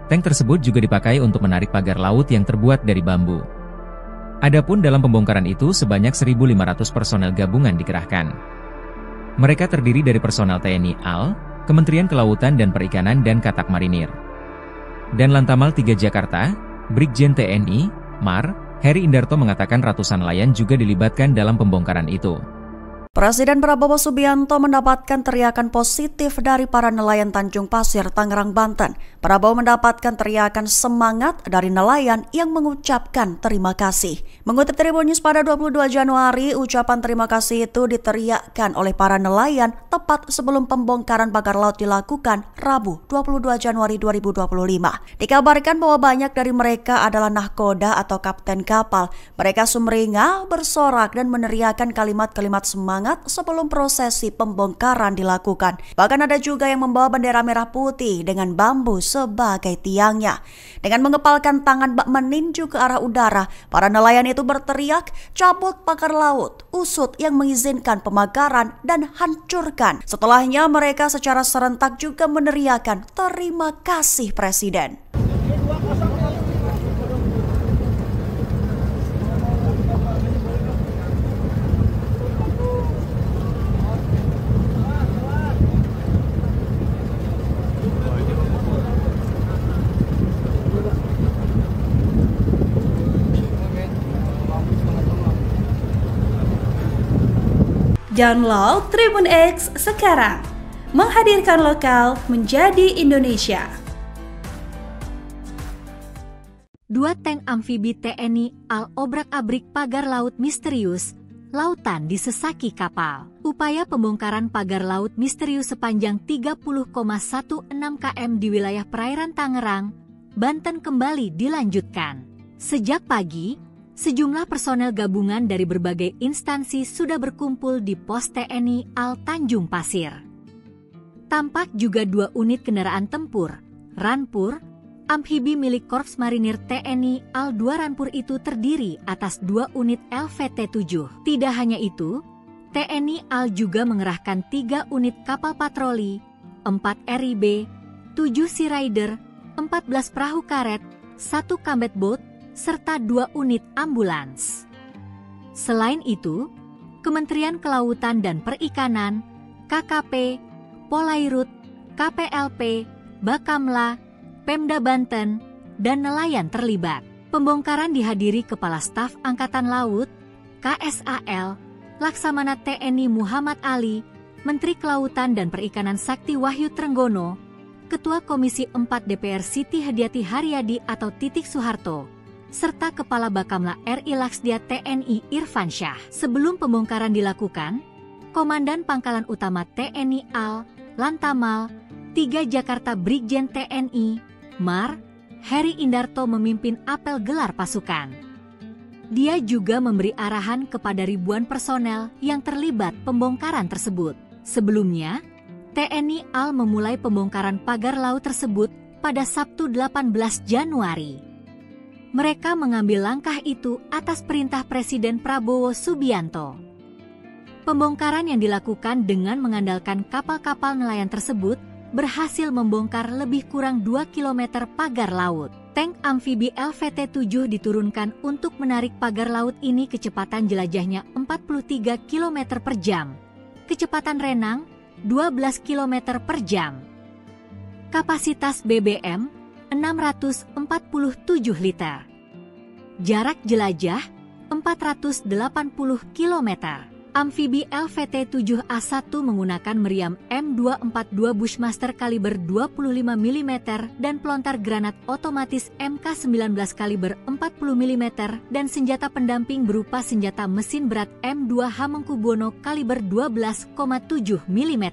Tank tersebut juga dipakai untuk menarik pagar laut yang terbuat dari bambu. Adapun dalam pembongkaran itu sebanyak 1.500 personel gabungan dikerahkan. Mereka terdiri dari personel TNI AL, Kementerian Kelautan dan Perikanan dan Katak Marinir. Dan Lantamal 3 Jakarta, Brigjen TNI, Mar, Heri Indarto mengatakan ratusan nelayan juga dilibatkan dalam pembongkaran itu. Presiden Prabowo Subianto mendapatkan teriakan positif dari para nelayan Tanjung Pasir, Tangerang, Banten. Prabowo mendapatkan teriakan semangat dari nelayan yang mengucapkan terima kasih. Mengutip Tribun News pada 22 Januari, ucapan terima kasih itu diteriakkan oleh para nelayan tepat sebelum pembongkaran pagar laut dilakukan Rabu 22 Januari 2025. Dikabarkan bahwa banyak dari mereka adalah nahkoda atau kapten kapal. Mereka sumringah, bersorak dan meneriakkan kalimat-kalimat semangat sebelum prosesi pembongkaran dilakukan. Bahkan ada juga yang membawa bendera merah putih dengan bambu sebagai tiangnya. Dengan mengepalkan tangan bak meninju ke arah udara, para nelayan itu berteriak, "Cabut pagar laut, usut yang mengizinkan pemagaran dan hancurkan." Setelahnya mereka secara serentak juga meneriakkan terima kasih Presiden. Download Tribun X sekarang, menghadirkan lokal menjadi Indonesia. 2 tank amfibi TNI AL obrak-abrik pagar laut misterius, lautan disesaki kapal. Upaya pembongkaran pagar laut misterius sepanjang 30,16 km di wilayah perairan Tangerang, Banten kembali dilanjutkan. Sejak pagi, sejumlah personel gabungan dari berbagai instansi sudah berkumpul di pos TNI AL Tanjung Pasir. Tampak juga 2 unit kendaraan tempur, Ranpur, amfibi milik Korps Marinir TNI AL 2 Ranpur itu terdiri atas 2 unit LVT-7. Tidak hanya itu, TNI AL juga mengerahkan 3 unit kapal patroli, 4 RIB, 7 Sea Rider, 14 perahu karet, 1 combat boat, serta 2 unit ambulans. Selain itu, Kementerian Kelautan dan Perikanan, KKP, Polairut, KPLP, Bakamla, Pemda Banten, dan nelayan terlibat. Pembongkaran dihadiri Kepala Staf Angkatan Laut, KSAL, Laksamana TNI Muhammad Ali, Menteri Kelautan dan Perikanan Sakti Wahyu Trenggono, Ketua Komisi 4 DPR Siti Hadiati Haryadi atau Titik Soeharto, serta Kepala Bakamla RI Laksdia TNI Irfan Syah. Sebelum pembongkaran dilakukan, Komandan Pangkalan Utama TNI AL, Lantamal, 3 Jakarta Brigjen TNI, Mar, Heri Indarto memimpin apel gelar pasukan. Dia juga memberi arahan kepada ribuan personel yang terlibat pembongkaran tersebut. Sebelumnya, TNI AL memulai pembongkaran pagar laut tersebut pada Sabtu 18 Januari. Mereka mengambil langkah itu atas perintah Presiden Prabowo Subianto. Pembongkaran yang dilakukan dengan mengandalkan kapal-kapal nelayan tersebut berhasil membongkar lebih kurang 2 km pagar laut. Tank amfibi LVT-7 diturunkan untuk menarik pagar laut ini kecepatan jelajahnya 43 km per jam. Kecepatan renang 12 km per jam. Kapasitas BBM 647 liter. Jarak jelajah 480 km. Amfibi LVT-7A1 menggunakan meriam M242 Bushmaster kaliber 25 mm dan pelontar granat otomatis MK19 kaliber 40 mm dan senjata pendamping berupa senjata mesin berat M2 Hamengkubuwono kaliber 12,7 mm.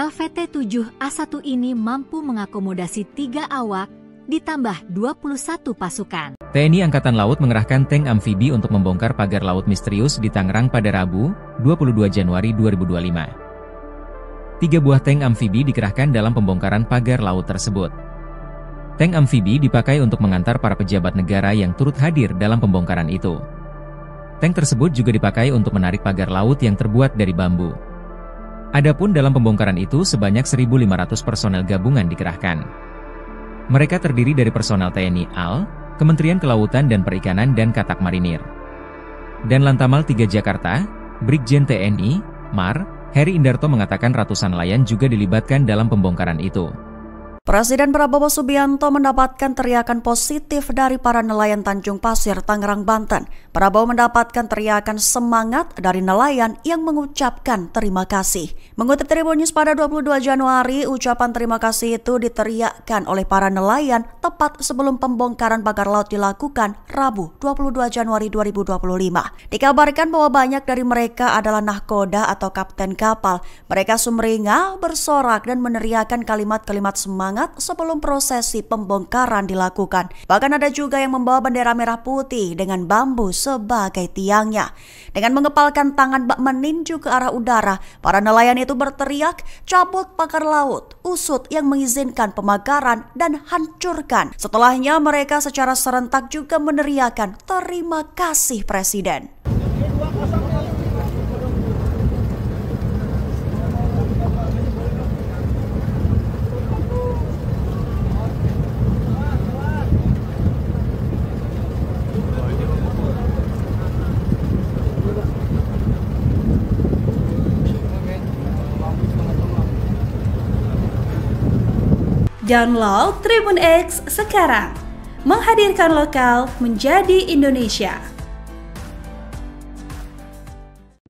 LVT-7A1 ini mampu mengakomodasi 3 awak, ditambah 21 pasukan. TNI Angkatan Laut mengerahkan tank amfibi untuk membongkar pagar laut misterius di Tangerang pada Rabu, 22 Januari 2025. 3 buah tank amfibi dikerahkan dalam pembongkaran pagar laut tersebut. Tank amfibi dipakai untuk mengantar para pejabat negara yang turut hadir dalam pembongkaran itu. Tank tersebut juga dipakai untuk menarik pagar laut yang terbuat dari bambu. Adapun dalam pembongkaran itu sebanyak 1.500 personel gabungan dikerahkan. Mereka terdiri dari personel TNI AL, Kementerian Kelautan dan Perikanan dan Katak Marinir. Dan Lantamal 3 Jakarta, Brigjen TNI, Mar, Heri Indarto mengatakan ratusan nelayan juga dilibatkan dalam pembongkaran itu. Presiden Prabowo Subianto mendapatkan teriakan positif dari para nelayan Tanjung Pasir, Tangerang, Banten. Prabowo mendapatkan teriakan semangat dari nelayan yang mengucapkan terima kasih. Mengutip Tribun News pada 22 Januari, ucapan terima kasih itu diteriakkan oleh para nelayan tepat sebelum pembongkaran pagar laut dilakukan Rabu 22 Januari 2025. Dikabarkan bahwa banyak dari mereka adalah nahkoda atau kapten kapal. Mereka sumringah, bersorak dan meneriakkan kalimat-kalimat semangat sebelum prosesi pembongkaran dilakukan. Bahkan ada juga yang membawa bendera merah putih dengan bambu sebagai tiangnya. Dengan mengepalkan tangan bak meninju ke arah udara, para nelayan itu berteriak, "Cabut pagar laut, usut yang mengizinkan pemagaran dan hancurkan." Setelahnya mereka secara serentak juga meneriakkan, "Terima kasih Presiden." Download Tribun X sekarang, menghadirkan lokal menjadi Indonesia.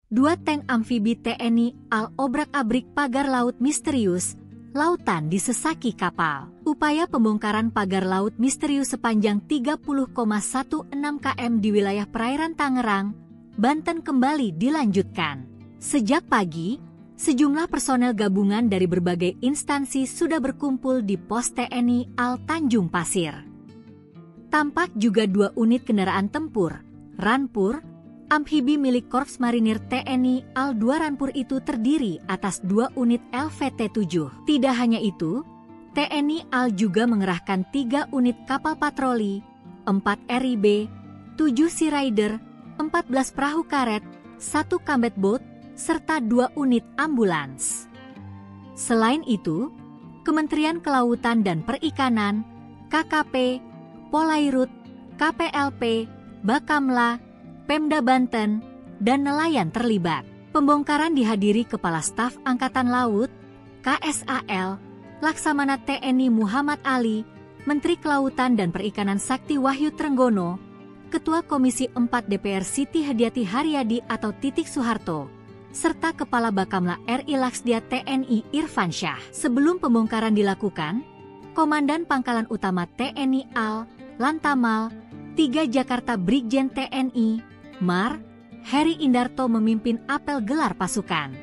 2 tank amfibi TNI AL obrak-abrik pagar laut misterius, lautan disesaki kapal. Upaya pembongkaran pagar laut misterius sepanjang 30,16 km di wilayah perairan Tangerang, Banten kembali dilanjutkan. Sejak pagi, sejumlah personel gabungan dari berbagai instansi sudah berkumpul di pos TNI AL Tanjung Pasir. Tampak juga 2 unit kendaraan tempur, Ranpur, amfibi milik Korps Marinir TNI AL 2 Ranpur itu terdiri atas 2 unit LVT-7. Tidak hanya itu, TNI AL juga mengerahkan 3 unit kapal patroli, 4 RIB, 7 Sea Rider, 14 perahu karet, 1 combat boat, serta 2 unit ambulans. Selain itu, Kementerian Kelautan dan Perikanan, KKP, Polairut, KPLP, Bakamla, Pemda Banten, dan nelayan terlibat. Pembongkaran dihadiri Kepala Staf Angkatan Laut, KSAL, Laksamana TNI Muhammad Ali, Menteri Kelautan dan Perikanan Sakti Wahyu Trenggono, Ketua Komisi 4 DPR Siti Hadiati Haryadi atau Titik Soeharto, serta Kepala Bakamla RI Laksdia TNI Irfan Syah. Sebelum pembongkaran dilakukan, Komandan Pangkalan Utama TNI AL, Lantamal, 3 Jakarta Brigjen TNI, Mar, Heri Indarto memimpin apel gelar pasukan.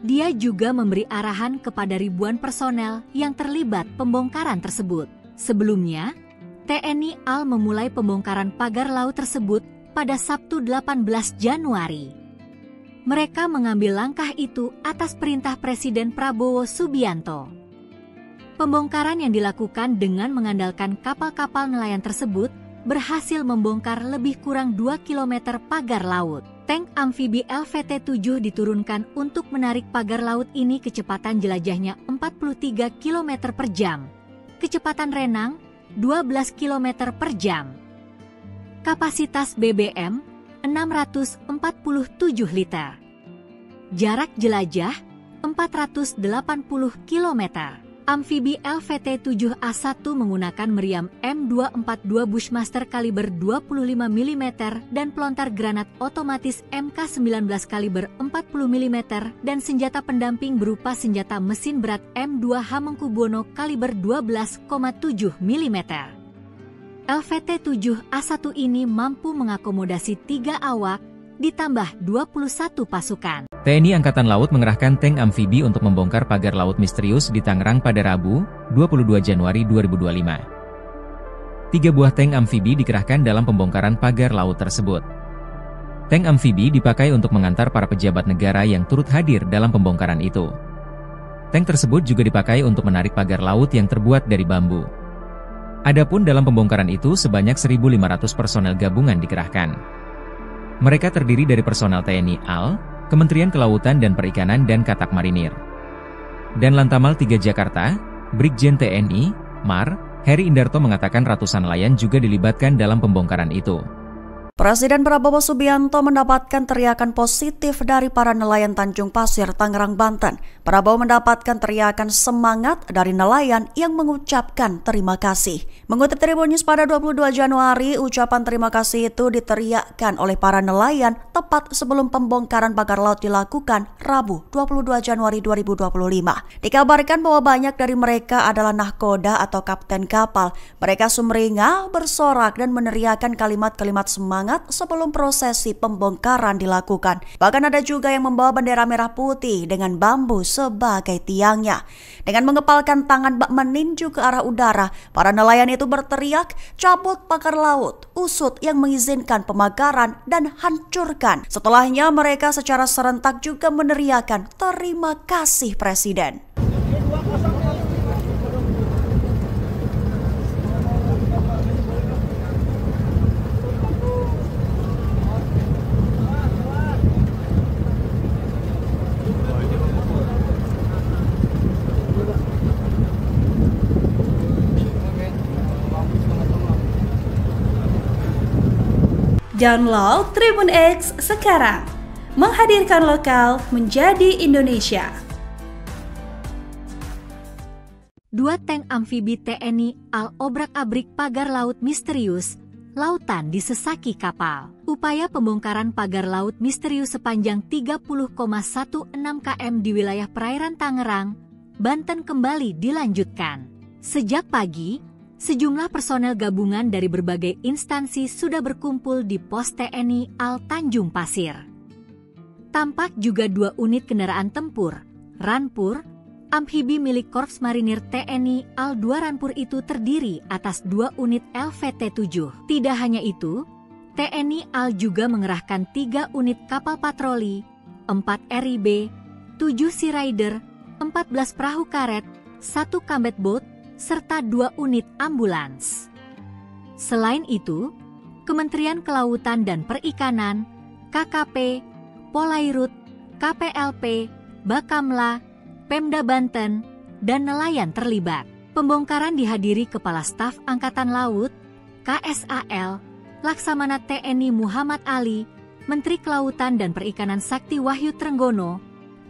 Dia juga memberi arahan kepada ribuan personel yang terlibat pembongkaran tersebut. Sebelumnya, TNI AL memulai pembongkaran pagar laut tersebut pada Sabtu 18 Januari. Mereka mengambil langkah itu atas perintah Presiden Prabowo Subianto. Pembongkaran yang dilakukan dengan mengandalkan kapal-kapal nelayan tersebut berhasil membongkar lebih kurang 2 km pagar laut. Tank amfibi LVT-7 diturunkan untuk menarik pagar laut ini kecepatan jelajahnya 43 km per jam. Kecepatan renang 12 km per jam. Kapasitas BBM 647 liter. Jarak jelajah 480 km. Amfibi LVT-7A1 menggunakan meriam M242 Bushmaster kaliber 25 mm dan pelontar granat otomatis MK19 kaliber 40 mm dan senjata pendamping berupa senjata mesin berat M2 Hamengkubuwono kaliber 12,7 mm. LVT-7A1 ini mampu mengakomodasi 3 awak, ditambah 21 pasukan. TNI Angkatan Laut mengerahkan tank amfibi untuk membongkar pagar laut misterius di Tangerang pada Rabu, 22 Januari 2025. 3 buah tank amfibi dikerahkan dalam pembongkaran pagar laut tersebut. Tank amfibi dipakai untuk mengantar para pejabat negara yang turut hadir dalam pembongkaran itu. Tank tersebut juga dipakai untuk menarik pagar laut yang terbuat dari bambu. Adapun dalam pembongkaran itu sebanyak 1.500 personel gabungan dikerahkan. Mereka terdiri dari personel TNI AL, Kementerian Kelautan dan Perikanan dan Katak Marinir. Dan Lantamal 3 Jakarta, Brigjen TNI, Mar, Heri Indarto mengatakan ratusan nelayan juga dilibatkan dalam pembongkaran itu. Presiden Prabowo Subianto mendapatkan teriakan positif dari para nelayan Tanjung Pasir, Tangerang, Banten. Prabowo mendapatkan teriakan semangat dari nelayan yang mengucapkan terima kasih. Mengutip Tribun News pada 22 Januari, ucapan terima kasih itu diteriakkan oleh para nelayan tepat sebelum pembongkaran pagar laut dilakukan Rabu 22 Januari 2025. Dikabarkan bahwa banyak dari mereka adalah nahkoda atau kapten kapal. Mereka sumringah, bersorak dan meneriakkan kalimat-kalimat semangat sebelum prosesi pembongkaran dilakukan. Bahkan ada juga yang membawa bendera merah putih dengan bambu sebagai tiangnya. Dengan mengepalkan tangan bak meninju ke arah udara, para nelayan itu berteriak, cabut pagar laut, usut yang mengizinkan pemagaran dan hancurkan. Setelahnya mereka secara serentak juga meneriakkan terima kasih Presiden. Download Tribun X sekarang, menghadirkan lokal menjadi Indonesia. 2 tank amfibi TNI AL obrak-abrik pagar laut misterius, lautan disesaki kapal. Upaya pembongkaran pagar laut misterius sepanjang 30,16 km di wilayah perairan Tangerang, Banten kembali dilanjutkan. Sejak pagi, sejumlah personel gabungan dari berbagai instansi sudah berkumpul di pos TNI AL Tanjung Pasir. Tampak juga 2 unit kendaraan tempur, Ranpur, amfibi milik Korps Marinir TNI AL 2 Ranpur itu terdiri atas 2 unit LVT-7. Tidak hanya itu, TNI AL juga mengerahkan 3 unit kapal patroli, 4 RIB, 7 Sea Rider, 14 perahu karet, 1 combat boat, serta 2 unit ambulans. Selain itu, Kementerian Kelautan dan Perikanan, KKP, Polairut, KPLP, Bakamla, Pemda Banten, dan nelayan terlibat. Pembongkaran dihadiri Kepala Staf Angkatan Laut, KSAL, Laksamana TNI Muhammad Ali, Menteri Kelautan dan Perikanan Sakti Wahyu Trenggono,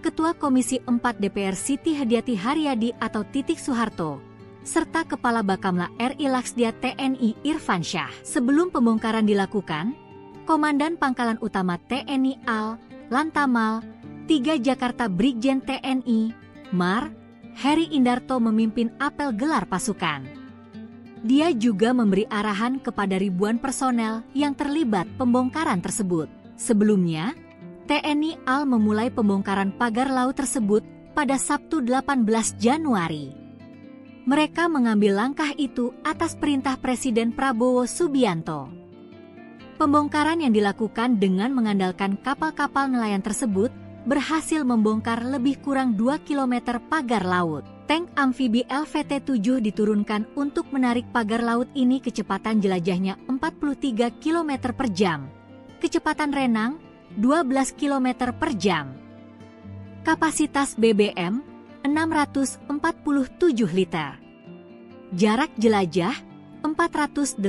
Ketua Komisi 4 DPR Siti Hadiati Haryadi atau Titik Soeharto, serta Kepala Bakamla RI Laksdia TNI Irfan Syah. Sebelum pembongkaran dilakukan, Komandan Pangkalan Utama TNI AL, Lantamal, 3 Jakarta Brigjen TNI, Mar, Heri Indarto memimpin apel gelar pasukan. Dia juga memberi arahan kepada ribuan personel yang terlibat pembongkaran tersebut. Sebelumnya, TNI AL memulai pembongkaran pagar laut tersebut pada Sabtu 18 Januari. Mereka mengambil langkah itu atas perintah Presiden Prabowo Subianto. Pembongkaran yang dilakukan dengan mengandalkan kapal-kapal nelayan tersebut berhasil membongkar lebih kurang 2 km pagar laut. Tank amfibi LVT-7 diturunkan untuk menarik pagar laut ini kecepatan jelajahnya 43 km per jam. Kecepatan renang 12 km per jam. Kapasitas BBM 647 liter. Jarak jelajah 480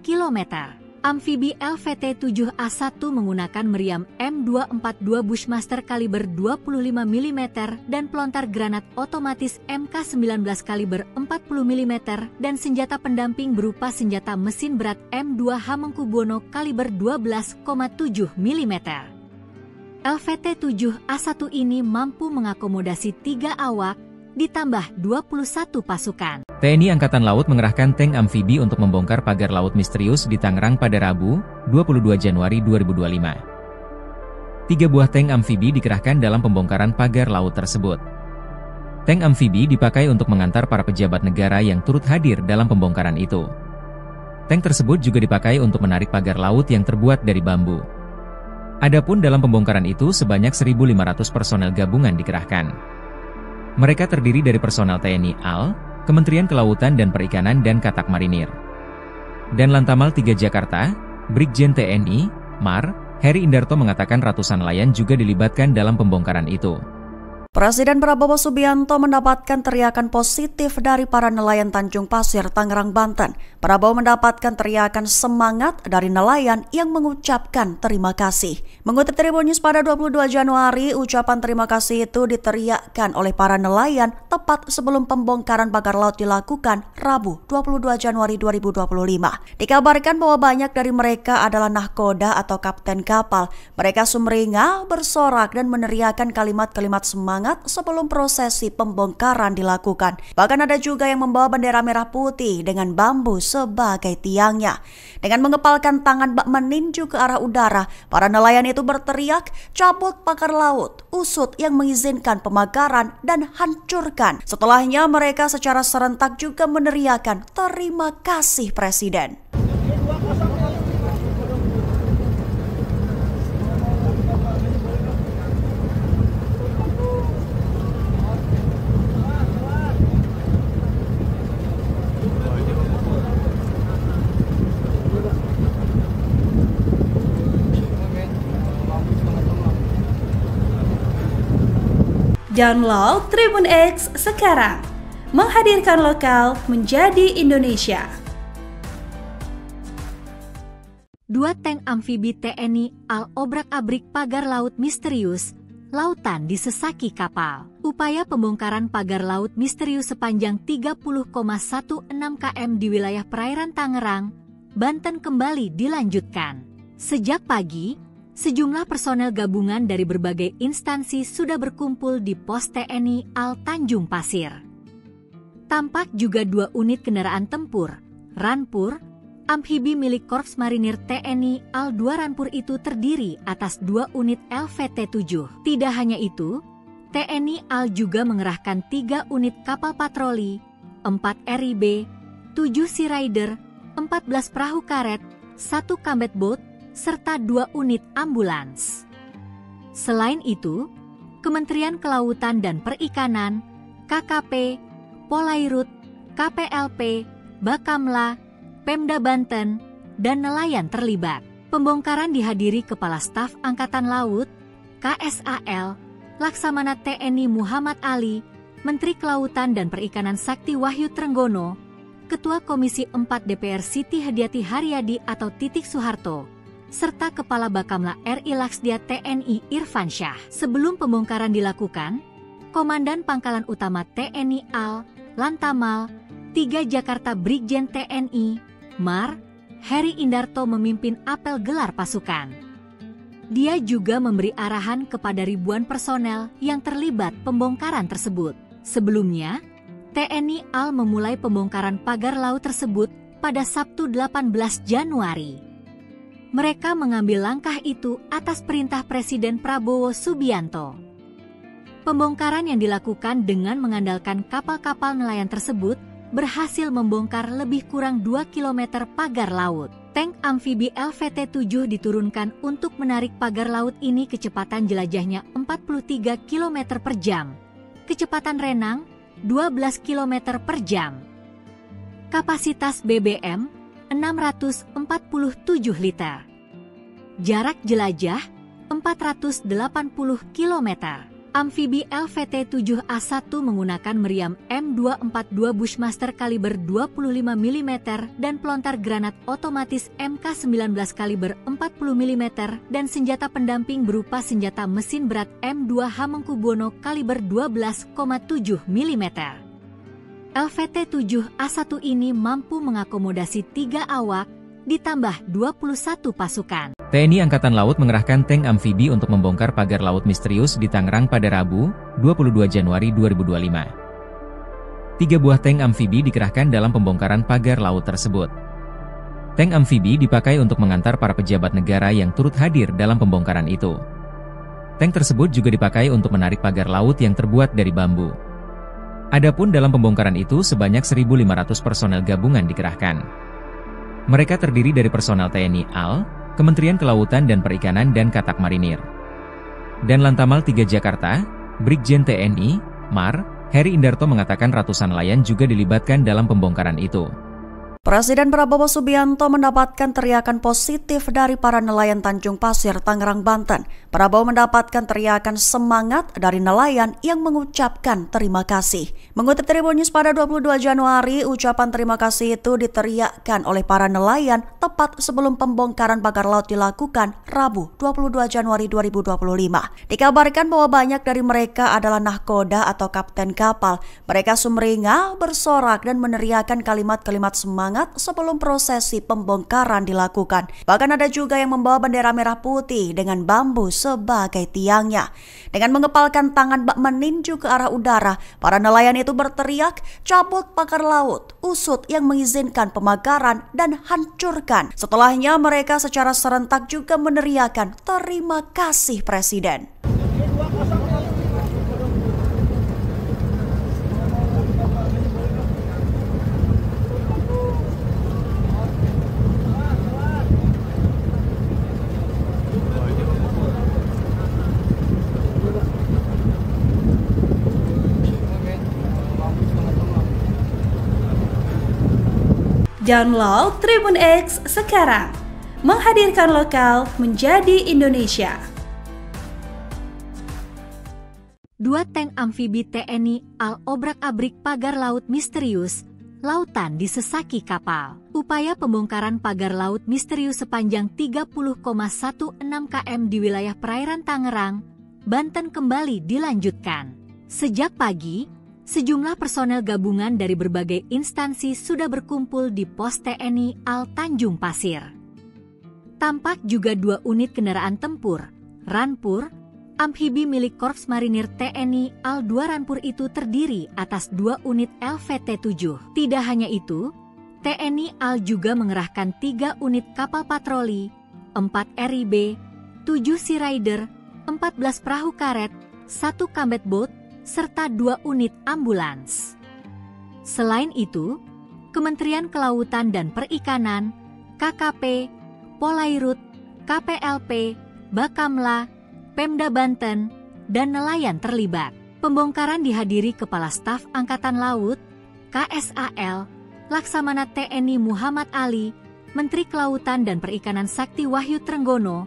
km. Amfibi LVT-7A1 menggunakan meriam M242 Bushmaster kaliber 25 mm dan pelontar granat otomatis MK19 kaliber 40 mm dan senjata pendamping berupa senjata mesin berat M2 Hamengkubuwono kaliber 12,7 mm. LVT-7A1 ini mampu mengakomodasi 3 awak, ditambah 21 pasukan. TNI Angkatan Laut mengerahkan tank amfibi untuk membongkar pagar laut misterius di Tangerang pada Rabu, 22 Januari 2025. 3 buah tank amfibi dikerahkan dalam pembongkaran pagar laut tersebut. Tank amfibi dipakai untuk mengantar para pejabat negara yang turut hadir dalam pembongkaran itu. Tank tersebut juga dipakai untuk menarik pagar laut yang terbuat dari bambu. Adapun dalam pembongkaran itu sebanyak 1.500 personel gabungan dikerahkan. Mereka terdiri dari personel TNI AL, Kementerian Kelautan dan Perikanan dan Katak Marinir. Dan Lantamal 3 Jakarta, Brigjen TNI, MAR, Heri Indarto mengatakan ratusan nelayan juga dilibatkan dalam pembongkaran itu. Presiden Prabowo Subianto mendapatkan teriakan positif dari para nelayan Tanjung Pasir, Tangerang, Banten. Prabowo mendapatkan teriakan semangat dari nelayan yang mengucapkan terima kasih. Mengutip Tribun News pada 22 Januari, ucapan terima kasih itu diteriakkan oleh para nelayan tepat sebelum pembongkaran pagar laut dilakukan Rabu 22 Januari 2025. Dikabarkan bahwa banyak dari mereka adalah nahkoda atau kapten kapal. Mereka sumringah, bersorak dan meneriakkan kalimat-kalimat semangat sebelum prosesi pembongkaran dilakukan. Bahkan ada juga yang membawa bendera merah putih dengan bambu sebagai tiangnya. Dengan mengepalkan tangan bak meninju ke arah udara, para nelayan itu berteriak, cabut pagar laut, usut yang mengizinkan pemagaran dan hancurkan. Setelahnya mereka secara serentak juga meneriakkan terima kasih Presiden. Download Tribun X sekarang, menghadirkan lokal menjadi Indonesia. 2 tank amfibi TNI AL obrak-abrik pagar laut misterius, lautan disesaki kapal. Upaya pembongkaran pagar laut misterius sepanjang 30,16 km di wilayah perairan Tangerang, Banten kembali dilanjutkan. Sejak pagi, sejumlah personel gabungan dari berbagai instansi sudah berkumpul di pos TNI AL Tanjung Pasir. Tampak juga 2 unit kendaraan tempur, Ranpur, amfibi milik Korps Marinir TNI AL 2 Ranpur itu terdiri atas 2 unit LVT-7. Tidak hanya itu, TNI AL juga mengerahkan 3 unit kapal patroli, 4 RIB, 7 Sea Rider, 14 perahu karet, 1 combat boat, serta 2 unit ambulans. Selain itu, Kementerian Kelautan dan Perikanan, KKP, Polairut, KPLP, Bakamla, Pemda Banten, dan nelayan terlibat. Pembongkaran dihadiri Kepala Staf Angkatan Laut, KSAL, Laksamana TNI Muhammad Ali, Menteri Kelautan dan Perikanan Sakti Wahyu Trenggono, Ketua Komisi 4 DPR Siti Hadiati Haryadi atau Titik Soeharto, serta Kepala Bakamla RI Laksdia TNI Irfan Syah. Sebelum pembongkaran dilakukan, Komandan Pangkalan Utama TNI AL, Lantamal, 3 Jakarta Brigjen TNI, MAR, Heri Indarto memimpin apel gelar pasukan. Dia juga memberi arahan kepada ribuan personel yang terlibat pembongkaran tersebut. Sebelumnya, TNI AL memulai pembongkaran pagar laut tersebut pada Sabtu 18 Januari. Mereka mengambil langkah itu atas perintah Presiden Prabowo Subianto. Pembongkaran yang dilakukan dengan mengandalkan kapal-kapal nelayan tersebut berhasil membongkar lebih kurang 2 km pagar laut. Tank amfibi LVT-7 diturunkan untuk menarik pagar laut ini kecepatan jelajahnya 43 km per jam. Kecepatan renang 12 km per jam. Kapasitas BBM 647 liter. Jarak jelajah 480 km. Amfibi LVT-7A1 menggunakan meriam M242 Bushmaster kaliber 25 mm dan pelontar granat otomatis MK19 kaliber 40 mm dan senjata pendamping berupa senjata mesin berat M2 Hamengkubuwono kaliber 12,7 mm. LVT-7A1 ini mampu mengakomodasi 3 awak, ditambah 21 pasukan. TNI Angkatan Laut mengerahkan tank amfibi untuk membongkar pagar laut misterius di Tangerang pada Rabu, 22 Januari 2025. 3 buah tank amfibi dikerahkan dalam pembongkaran pagar laut tersebut. Tank amfibi dipakai untuk mengantar para pejabat negara yang turut hadir dalam pembongkaran itu. Tank tersebut juga dipakai untuk menarik pagar laut yang terbuat dari bambu. Adapun dalam pembongkaran itu sebanyak 1.500 personel gabungan dikerahkan. Mereka terdiri dari personel TNI AL, Kementerian Kelautan dan Perikanan dan Katak Marinir. Dan Lantamal 3 Jakarta, Brigjen TNI, Mar, Heri Indarto mengatakan ratusan nelayan juga dilibatkan dalam pembongkaran itu. Presiden Prabowo Subianto mendapatkan teriakan positif dari para nelayan Tanjung Pasir, Tangerang, Banten. Prabowo mendapatkan teriakan semangat dari nelayan yang mengucapkan terima kasih. Mengutip Tribun News pada 22 Januari, ucapan terima kasih itu diteriakkan oleh para nelayan tepat sebelum pembongkaran pagar laut dilakukan Rabu 22 Januari 2025. Dikabarkan bahwa banyak dari mereka adalah nahkoda atau kapten kapal. Mereka sumringah, bersorak dan meneriakkan kalimat-kalimat semangat sebelum prosesi pembongkaran dilakukan. Bahkan ada juga yang membawa bendera merah putih dengan bambu sebagai tiangnya. Dengan mengepalkan tangan bak meninju ke arah udara, para nelayan itu berteriak, cabut pagar laut, usut yang mengizinkan pemagaran dan hancurkan. Setelahnya mereka secara serentak juga meneriakkan terima kasih Presiden. Download Tribun X sekarang, menghadirkan lokal menjadi Indonesia. 2 tank amfibi TNI AL obrak-abrik pagar laut misterius, lautan disesaki kapal. Upaya pembongkaran pagar laut misterius sepanjang 30,16 km di wilayah perairan Tangerang, Banten kembali dilanjutkan. Sejak pagi, sejumlah personel gabungan dari berbagai instansi sudah berkumpul di pos TNI AL Tanjung Pasir. Tampak juga 2 unit kendaraan tempur, Ranpur, amfibi milik Korps Marinir TNI AL 2 Ranpur itu terdiri atas 2 unit LVT-7. Tidak hanya itu, TNI AL juga mengerahkan 3 unit kapal patroli, 4 RIB, 7 Sea Rider, 14 perahu karet, 1 combat boat, serta 2 unit ambulans. Selain itu, Kementerian Kelautan dan Perikanan, KKP, Polairut, KPLP, Bakamla, Pemda Banten, dan nelayan terlibat. Pembongkaran dihadiri Kepala Staf Angkatan Laut, KSAL, Laksamana TNI Muhammad Ali, Menteri Kelautan dan Perikanan Sakti Wahyu Trenggono,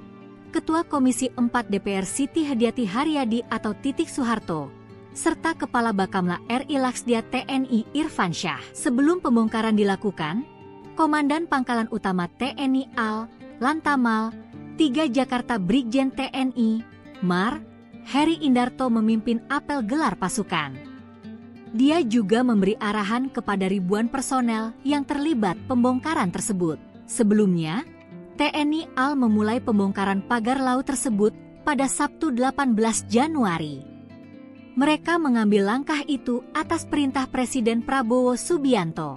Ketua Komisi 4 DPR Siti Hadiati Haryadi atau Titik Soeharto, serta Kepala Bakamla RI Laksdia TNI Irfan Syah. Sebelum pembongkaran dilakukan, Komandan Pangkalan Utama TNI AL, Lantamal, 3 Jakarta Brigjen TNI, Mar, Heri Indarto memimpin apel gelar pasukan. Dia juga memberi arahan kepada ribuan personel yang terlibat pembongkaran tersebut. Sebelumnya, TNI AL memulai pembongkaran pagar laut tersebut pada Sabtu 18 Januari. Mereka mengambil langkah itu atas perintah Presiden Prabowo Subianto.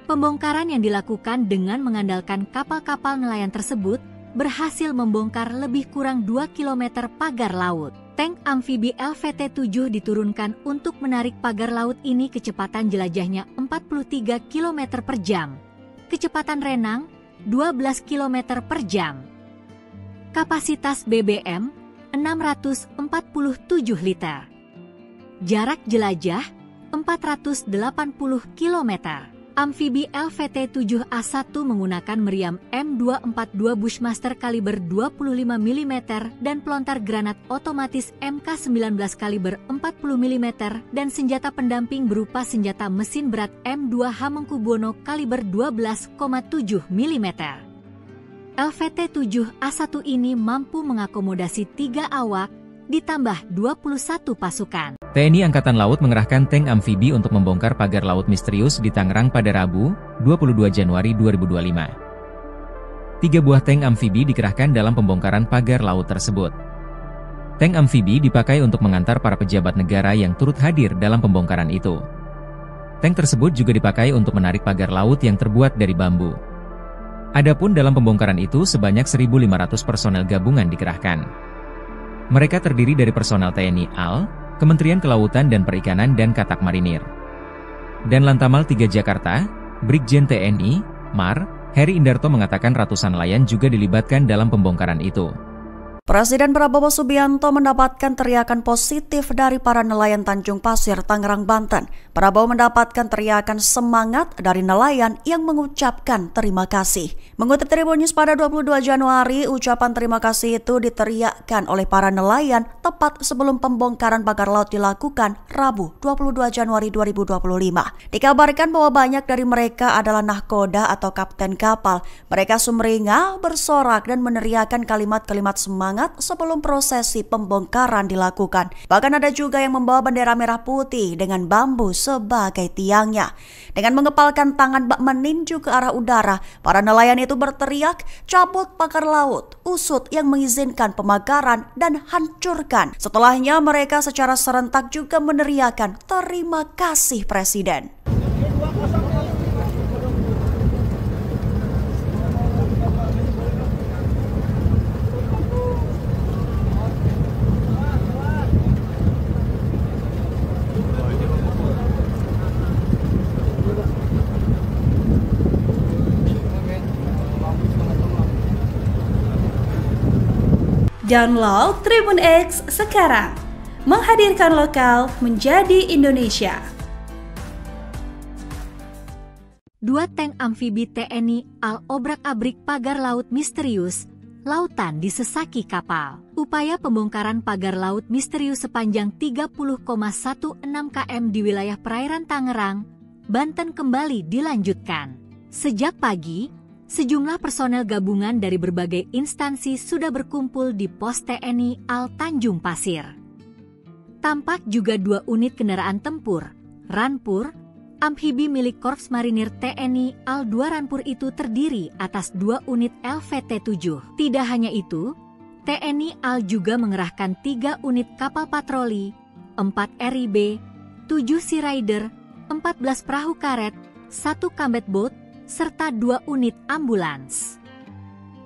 Pembongkaran yang dilakukan dengan mengandalkan kapal-kapal nelayan tersebut berhasil membongkar lebih kurang 2 km pagar laut. Tank amfibi LVT-7 diturunkan untuk menarik pagar laut ini kecepatan jelajahnya 43 km per jam. Kecepatan renang 12 km per jam. Kapasitas BBM 647 liter. Jarak jelajah 480 km. Amfibi LVT-7A1 menggunakan meriam M242 Bushmaster kaliber 25 mm dan pelontar granat otomatis MK19 kaliber 40 mm dan senjata pendamping berupa senjata mesin berat M2 Hamengkubuwono kaliber 12,7 mm. LVT-7A1 ini mampu mengakomodasi 3 awak, ditambah 21 pasukan. TNI Angkatan Laut mengerahkan tank amfibi untuk membongkar pagar laut misterius di Tangerang pada Rabu, 22 Januari 2025. 3 buah tank amfibi dikerahkan dalam pembongkaran pagar laut tersebut. Tank amfibi dipakai untuk mengantar para pejabat negara yang turut hadir dalam pembongkaran itu. Tank tersebut juga dipakai untuk menarik pagar laut yang terbuat dari bambu. Adapun dalam pembongkaran itu sebanyak 1.500 personel gabungan dikerahkan. Mereka terdiri dari personel TNI AL, Kementerian Kelautan dan Perikanan dan Katak Marinir. Dan Lantamal 3 Jakarta, Brigjen TNI, MAR, Heri Indarto mengatakan ratusan nelayan juga dilibatkan dalam pembongkaran itu. Presiden Prabowo Subianto mendapatkan teriakan positif dari para nelayan Tanjung Pasir, Tangerang, Banten. Prabowo mendapatkan teriakan semangat dari nelayan yang mengucapkan terima kasih. Mengutip Tribun News pada 22 Januari, ucapan terima kasih itu diteriakkan oleh para nelayan tepat sebelum pembongkaran pagar laut dilakukan Rabu 22 Januari 2025. Dikabarkan bahwa banyak dari mereka adalah nahkoda atau kapten kapal. Mereka sumringah, bersorak dan meneriakkan kalimat-kalimat semangat sebelum prosesi pembongkaran dilakukan. Bahkan ada juga yang membawa bendera merah putih dengan bambu sebagai tiangnya. Dengan mengepalkan tangan bak meninju ke arah udara, para nelayan itu berteriak, "Cabut pagar laut, usut yang mengizinkan pemagaran dan hancurkan." Setelahnya mereka secara serentak juga meneriakkan, "Terima kasih Presiden." Download Tribun X sekarang, menghadirkan lokal menjadi Indonesia. 2 tank amfibi TNI AL obrak-abrik pagar laut misterius, lautan disesaki kapal. Upaya pembongkaran pagar laut misterius sepanjang 30,16 km di wilayah perairan Tangerang, Banten kembali dilanjutkan. Sejak pagi, sejumlah personel gabungan dari berbagai instansi sudah berkumpul di pos TNI AL Tanjung Pasir. Tampak juga 2 unit kendaraan tempur, Rampur, amfibi milik Korps Marinir TNI AL 2 Rampur itu terdiri atas 2 unit LVT-7. Tidak hanya itu, TNI AL juga mengerahkan 3 unit kapal patroli, 4 RIB, 7 Sea Rider, 14 perahu karet, 1 combat boat, serta 2 unit ambulans.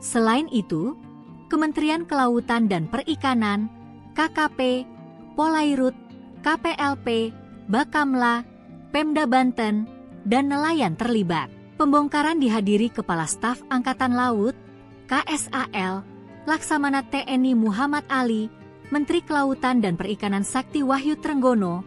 Selain itu, Kementerian Kelautan dan Perikanan, KKP, Polairut, KPLP, Bakamla, Pemda Banten, dan nelayan terlibat. Pembongkaran dihadiri Kepala Staf Angkatan Laut, KSAL, Laksamana TNI Muhammad Ali, Menteri Kelautan dan Perikanan Sakti Wahyu Trenggono,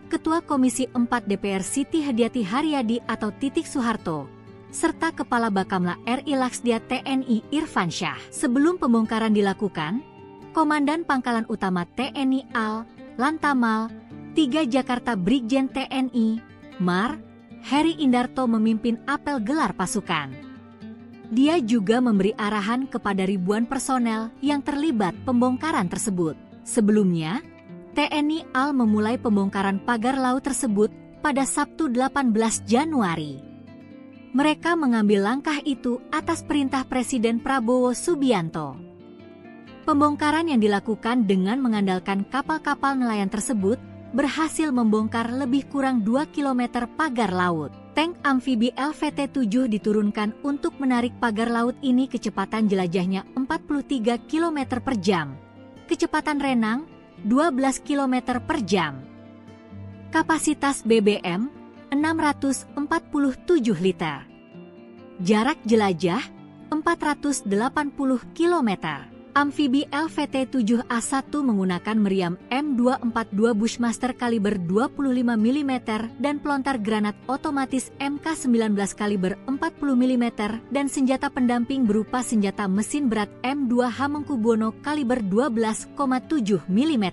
Ketua Komisi 4 DPR Siti Hadiati Haryadi atau Titik Soeharto, serta Kepala Bakamla RI Laksdia TNI Irfan Syah. Sebelum pembongkaran dilakukan, Komandan Pangkalan Utama TNI AL, Lantamal, 3 Jakarta Brigjen TNI, MAR, Heri Indarto memimpin apel gelar pasukan. Dia juga memberi arahan kepada ribuan personel yang terlibat pembongkaran tersebut. Sebelumnya, TNI AL memulai pembongkaran pagar laut tersebut pada Sabtu 18 Januari. Mereka mengambil langkah itu atas perintah Presiden Prabowo Subianto. Pembongkaran yang dilakukan dengan mengandalkan kapal-kapal nelayan tersebut berhasil membongkar lebih kurang 2 km pagar laut. Tank amfibi LVT-7 diturunkan untuk menarik pagar laut ini kecepatan jelajahnya 43 km per jam. Kecepatan renang 12 km per jam. Kapasitas BBM 647 liter. Jarak jelajah 480 km. Amfibi LVT-7A1 menggunakan meriam M242 Bushmaster kaliber 25 mm dan pelontar granat otomatis MK19 kaliber 40 mm dan senjata pendamping berupa senjata mesin berat M2 Hamengkubuwono kaliber 12,7 mm.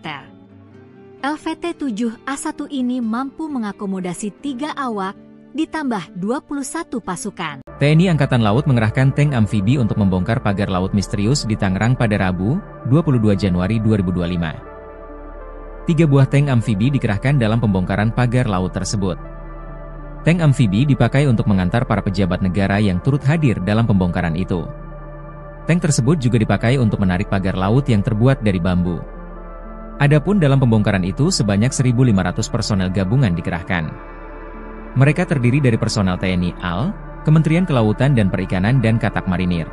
LVT-7A1 ini mampu mengakomodasi 3 awak, ditambah 21 pasukan. TNI Angkatan Laut mengerahkan tank amfibi untuk membongkar pagar laut misterius di Tangerang pada Rabu, 22 Januari 2025. 3 buah tank amfibi dikerahkan dalam pembongkaran pagar laut tersebut. Tank amfibi dipakai untuk mengantar para pejabat negara yang turut hadir dalam pembongkaran itu. Tank tersebut juga dipakai untuk menarik pagar laut yang terbuat dari bambu. Adapun dalam pembongkaran itu sebanyak 1.500 personel gabungan dikerahkan. Mereka terdiri dari personel TNI AL, Kementerian Kelautan dan Perikanan dan Katak Marinir.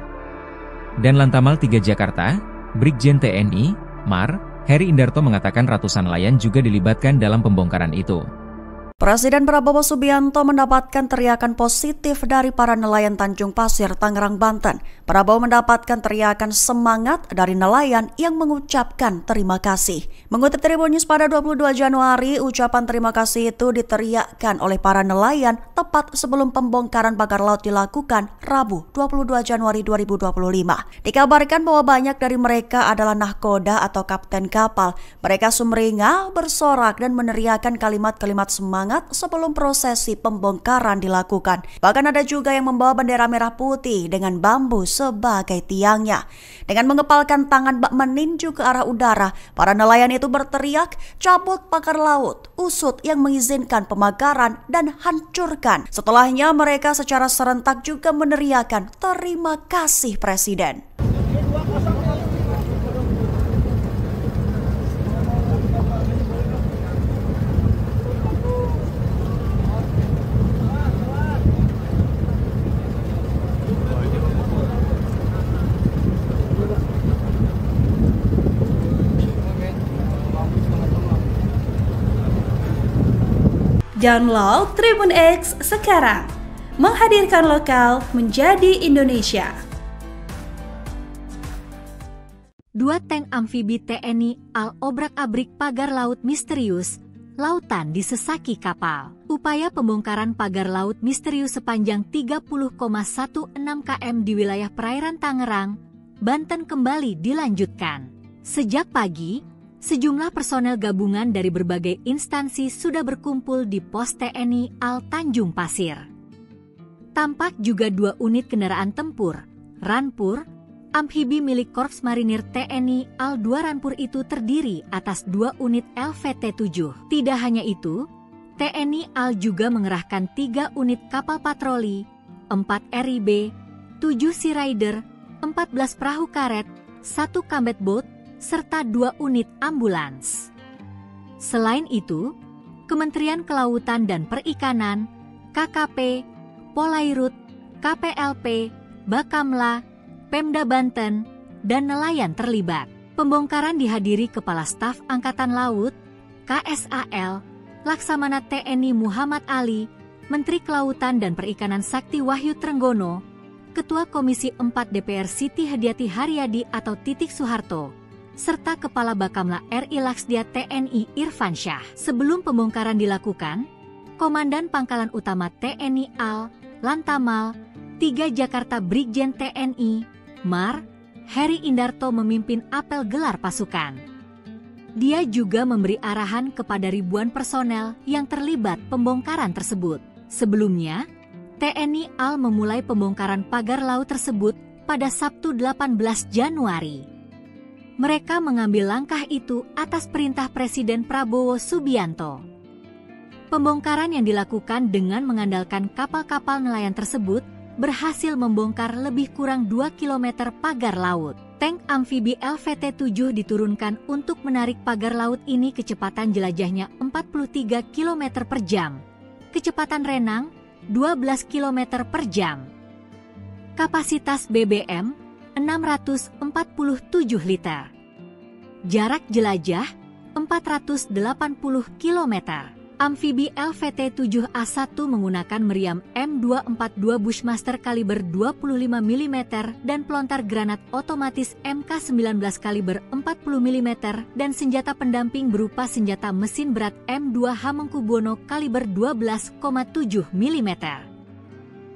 Dan Lantamal 3 Jakarta, Brigjen TNI, Mar, Heri Indarto mengatakan ratusan nelayan juga dilibatkan dalam pembongkaran itu. Presiden Prabowo Subianto mendapatkan teriakan positif dari para nelayan Tanjung Pasir, Tangerang, Banten. Prabowo mendapatkan teriakan semangat dari nelayan yang mengucapkan terima kasih. Mengutip Tribun News pada 22 Januari, ucapan terima kasih itu diteriakkan oleh para nelayan tepat sebelum pembongkaran pagar laut dilakukan Rabu 22 Januari 2025. Dikabarkan bahwa banyak dari mereka adalah nahkoda atau kapten kapal. Mereka sumringah, bersorak dan meneriakkan kalimat-kalimat semangat sebelum prosesi pembongkaran dilakukan. Bahkan ada juga yang membawa bendera merah putih dengan bambu sebagai tiangnya. Dengan mengepalkan tangan bak meninju ke arah udara, para nelayan itu berteriak, "Cabut pagar laut, usut yang mengizinkan pemagaran dan hancurkan." Setelahnya mereka secara serentak juga meneriakkan, "Terima kasih Presiden." Download Tribun X sekarang, menghadirkan lokal menjadi Indonesia. 2 tank amfibi TNI AL obrak-abrik pagar laut misterius, lautan disesaki kapal. Upaya pembongkaran pagar laut misterius sepanjang 30,16 km di wilayah perairan Tangerang, Banten kembali dilanjutkan. Sejak pagi, sejumlah personel gabungan dari berbagai instansi sudah berkumpul di pos TNI AL Tanjung Pasir. Tampak juga 2 unit kendaraan tempur, Rampur, amfibi milik Korps Marinir TNI AL 2 Rampur itu terdiri atas 2 unit LVT-7. Tidak hanya itu, TNI AL juga mengerahkan 3 unit kapal patroli, 4 RIB, 7 Sea Rider, 14 perahu karet, 1 combat boat, serta 2 unit ambulans. Selain itu, Kementerian Kelautan dan Perikanan, KKP, Polairut, KPLP, Bakamla, Pemda Banten, dan nelayan terlibat. Pembongkaran dihadiri Kepala Staf Angkatan Laut, KSAL, Laksamana TNI Muhammad Ali, Menteri Kelautan dan Perikanan Sakti Wahyu Trenggono, Ketua Komisi 4 DPR Siti Hadiati Haryadi atau Titik Soeharto, serta Kepala Bakamla RI Laksdia TNI Irfan Syah. Sebelum pembongkaran dilakukan, Komandan Pangkalan Utama TNI AL, Lantamal, 3 Jakarta Brigjen TNI, Mar, Heri Indarto memimpin apel gelar pasukan. Dia juga memberi arahan kepada ribuan personel yang terlibat pembongkaran tersebut. Sebelumnya, TNI AL memulai pembongkaran pagar laut tersebut pada Sabtu 18 Januari. Mereka mengambil langkah itu atas perintah Presiden Prabowo Subianto. Pembongkaran yang dilakukan dengan mengandalkan kapal-kapal nelayan tersebut berhasil membongkar lebih kurang 2 km pagar laut. Tank amfibi LVT-7 diturunkan untuk menarik pagar laut ini kecepatan jelajahnya 43 km per jam. Kecepatan renang 12 km per jam. Kapasitas BBM 647 liter. Jarak jelajah 480 km. Amfibi LVT-7A1 menggunakan meriam M242 Bushmaster kaliber 25 mm dan pelontar granat otomatis MK19 kaliber 40 mm dan senjata pendamping berupa senjata mesin berat M2 Hamengkubuwono kaliber 12,7 mm.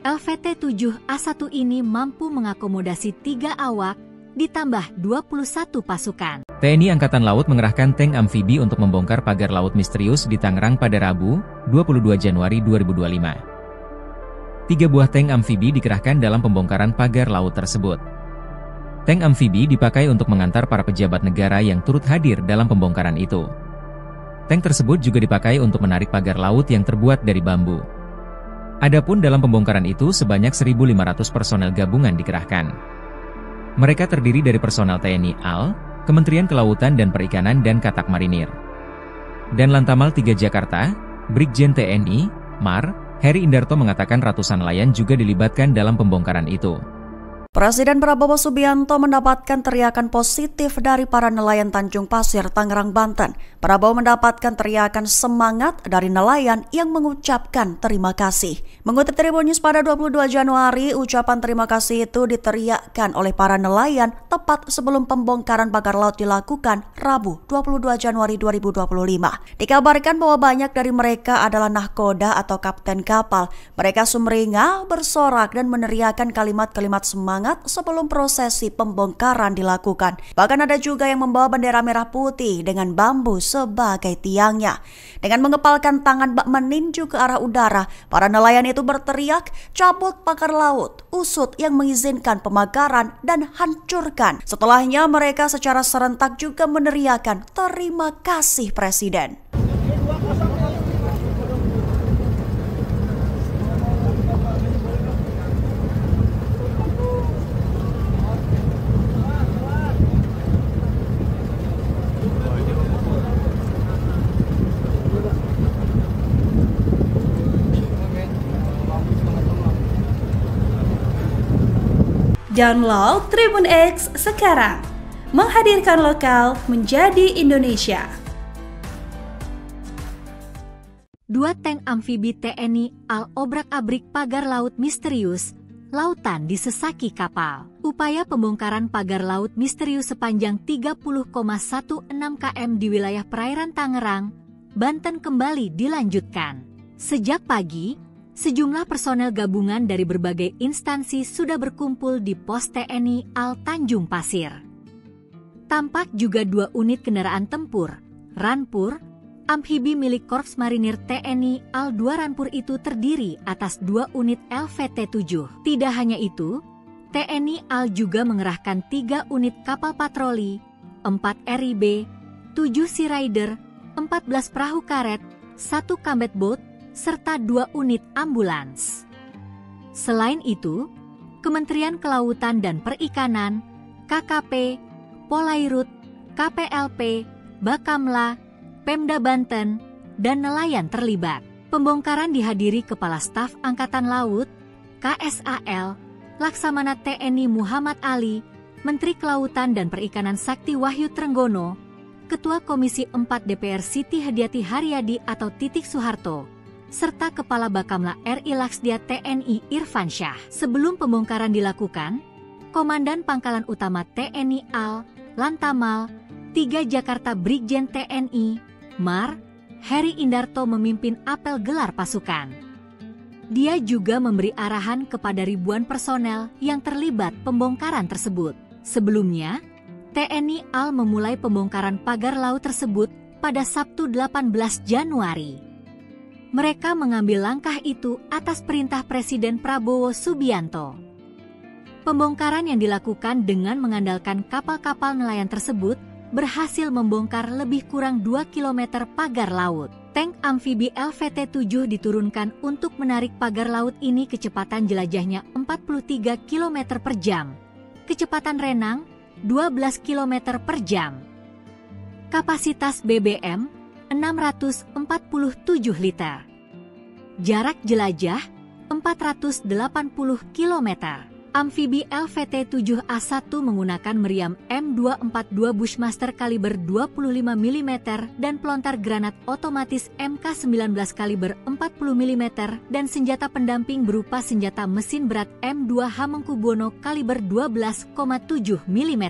LVT-7A1 ini mampu mengakomodasi 3 awak, ditambah 21 pasukan. TNI Angkatan Laut mengerahkan tank amfibi untuk membongkar pagar laut misterius di Tangerang pada Rabu, 22 Januari 2025. 3 buah tank amfibi dikerahkan dalam pembongkaran pagar laut tersebut. Tank amfibi dipakai untuk mengantar para pejabat negara yang turut hadir dalam pembongkaran itu. Tank tersebut juga dipakai untuk menarik pagar laut yang terbuat dari bambu. Adapun dalam pembongkaran itu sebanyak 1.500 personel gabungan dikerahkan. Mereka terdiri dari personel TNI AL, Kementerian Kelautan dan Perikanan dan Katak Marinir. Dan Lantamal 3 Jakarta, Brigjen TNI, Mar, Heri Indarto mengatakan ratusan nelayan juga dilibatkan dalam pembongkaran itu. Presiden Prabowo Subianto mendapatkan teriakan positif dari para nelayan Tanjung Pasir, Tangerang, Banten. Prabowo mendapatkan teriakan semangat dari nelayan yang mengucapkan terima kasih. Mengutip Tribun News pada 22 Januari, ucapan terima kasih itu diteriakkan oleh para nelayan tepat sebelum pembongkaran pagar laut dilakukan Rabu 22 Januari 2025. Dikabarkan bahwa banyak dari mereka adalah nahkoda atau kapten kapal. Mereka sumringah, bersorak dan meneriakkan kalimat-kalimat semangat sebelum prosesi pembongkaran dilakukan. Bahkan ada juga yang membawa bendera merah putih dengan bambu sebagai tiangnya. Dengan mengepalkan tangan bak meninju ke arah udara, para nelayan itu berteriak, "Cabut pagar laut, usut yang mengizinkan pemakaran dan hancurkan." Setelahnya mereka secara serentak juga meneriakkan, "Terima kasih Presiden." Download Tribun X sekarang, menghadirkan lokal menjadi Indonesia. 2 tank amfibi TNI AL obrak-abrik pagar laut misterius, lautan disesaki kapal. Upaya pembongkaran pagar laut misterius sepanjang 30,16 km di wilayah perairan Tangerang, Banten kembali dilanjutkan. Sejak pagi, sejumlah personel gabungan dari berbagai instansi sudah berkumpul di pos TNI AL Tanjung Pasir. Tampak juga 2 unit kendaraan tempur, Ranpur, amfibi milik Korps Marinir TNI AL 2 Ranpur itu terdiri atas 2 unit LVT-7. Tidak hanya itu, TNI AL juga mengerahkan 3 unit kapal patroli, 4 RIB, 7 Sea Rider, 14 perahu karet, 1 combat boat, serta 2 unit ambulans. Selain itu, Kementerian Kelautan dan Perikanan, KKP, Polairut, KPLP, Bakamla, Pemda Banten, dan nelayan terlibat. Pembongkaran dihadiri Kepala Staf Angkatan Laut, KSAL, Laksamana TNI Muhammad Ali, Menteri Kelautan dan Perikanan Sakti Wahyu Trenggono, Ketua Komisi 4 DPR Siti Hadiati Haryadi atau Titik Soeharto, serta Kepala Bakamla RI Laksdia TNI Irfan Syah. Sebelum pembongkaran dilakukan, Komandan Pangkalan Utama TNI AL, Lantamal, 3 Jakarta Brigjen TNI, Mar, Heri Indarto memimpin apel gelar pasukan. Dia juga memberi arahan kepada ribuan personel yang terlibat pembongkaran tersebut. Sebelumnya, TNI AL memulai pembongkaran pagar laut tersebut pada Sabtu 18 Januari. Mereka mengambil langkah itu atas perintah Presiden Prabowo Subianto. Pembongkaran yang dilakukan dengan mengandalkan kapal-kapal nelayan tersebut berhasil membongkar lebih kurang 2 km pagar laut. Tank amfibi LVT-7 diturunkan untuk menarik pagar laut ini kecepatan jelajahnya 43 km per jam. Kecepatan renang 12 km per jam. Kapasitas BBM 647 liter. Jarak jelajah 480 km. Amfibi LVT-7A1 menggunakan meriam M242 Bushmaster kaliber 25 mm dan pelontar granat otomatis MK19 kaliber 40 mm dan senjata pendamping berupa senjata mesin berat M2 Hamengkubuwono kaliber 12,7 mm.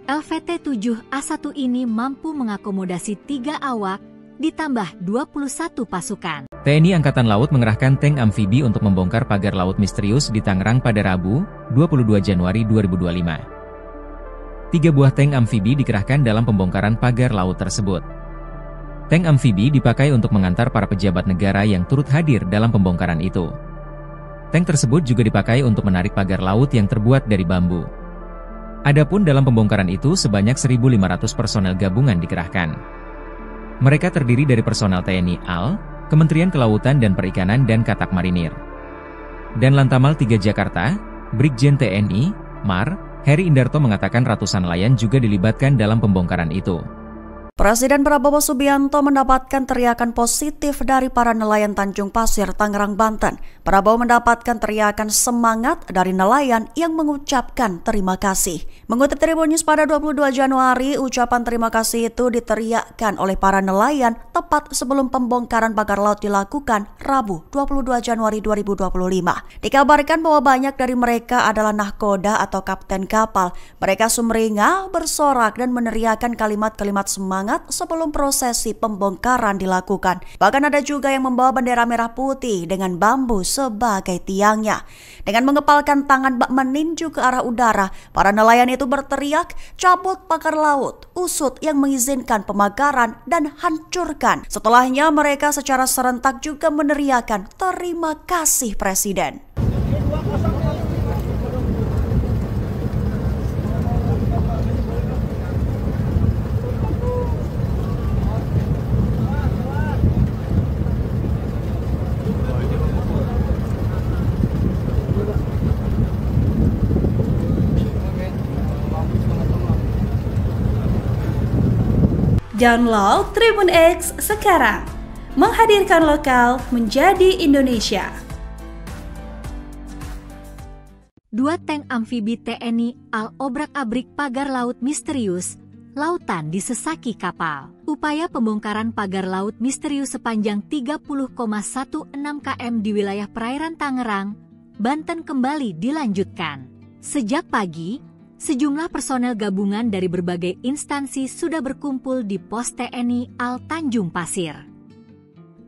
LVT-7A1 ini mampu mengakomodasi 3 awak, ditambah 21 pasukan. TNI Angkatan Laut mengerahkan tank amfibi untuk membongkar pagar laut misterius di Tangerang pada Rabu, 22 Januari 2025. 3 buah tank amfibi dikerahkan dalam pembongkaran pagar laut tersebut. Tank amfibi dipakai untuk mengantar para pejabat negara yang turut hadir dalam pembongkaran itu. Tank tersebut juga dipakai untuk menarik pagar laut yang terbuat dari bambu. Adapun dalam pembongkaran itu sebanyak 1.500 personel gabungan dikerahkan. Mereka terdiri dari personel TNI AL, Kementerian Kelautan dan Perikanan dan Katak Marinir. Dan Lantamal 3 Jakarta, Brigjen TNI, Mar, Heri Indarto mengatakan ratusan nelayan juga dilibatkan dalam pembongkaran itu. Presiden Prabowo Subianto mendapatkan teriakan positif dari para nelayan Tanjung Pasir, Tangerang, Banten. Prabowo mendapatkan teriakan semangat dari nelayan yang mengucapkan terima kasih. Mengutip Tribun News pada 22 Januari, ucapan terima kasih itu diteriakkan oleh para nelayan tepat sebelum pembongkaran pagar laut dilakukan Rabu 22 Januari 2025. Dikabarkan bahwa banyak dari mereka adalah nahkoda atau kapten kapal. Mereka sumringah, bersorak dan meneriakkan kalimat-kalimat semangat sebelum prosesi pembongkaran dilakukan. Bahkan ada juga yang membawa bendera merah putih dengan bambu sebagai tiangnya. Dengan mengepalkan tangan bak meninju ke arah udara, para nelayan itu berteriak, "Cabut pagar laut, usut yang mengizinkan pemagaran dan hancurkan." Setelahnya mereka secara serentak juga meneriakkan terima kasih Presiden. Download Tribun X sekarang, menghadirkan lokal menjadi Indonesia. 2 tank amfibi TNI AL obrak-abrik pagar laut misterius, lautan disesaki kapal. Upaya pembongkaran pagar laut misterius sepanjang 30,16 km di wilayah perairan Tangerang, Banten kembali dilanjutkan. Sejak pagi, sejumlah personel gabungan dari berbagai instansi sudah berkumpul di pos TNI AL Tanjung Pasir.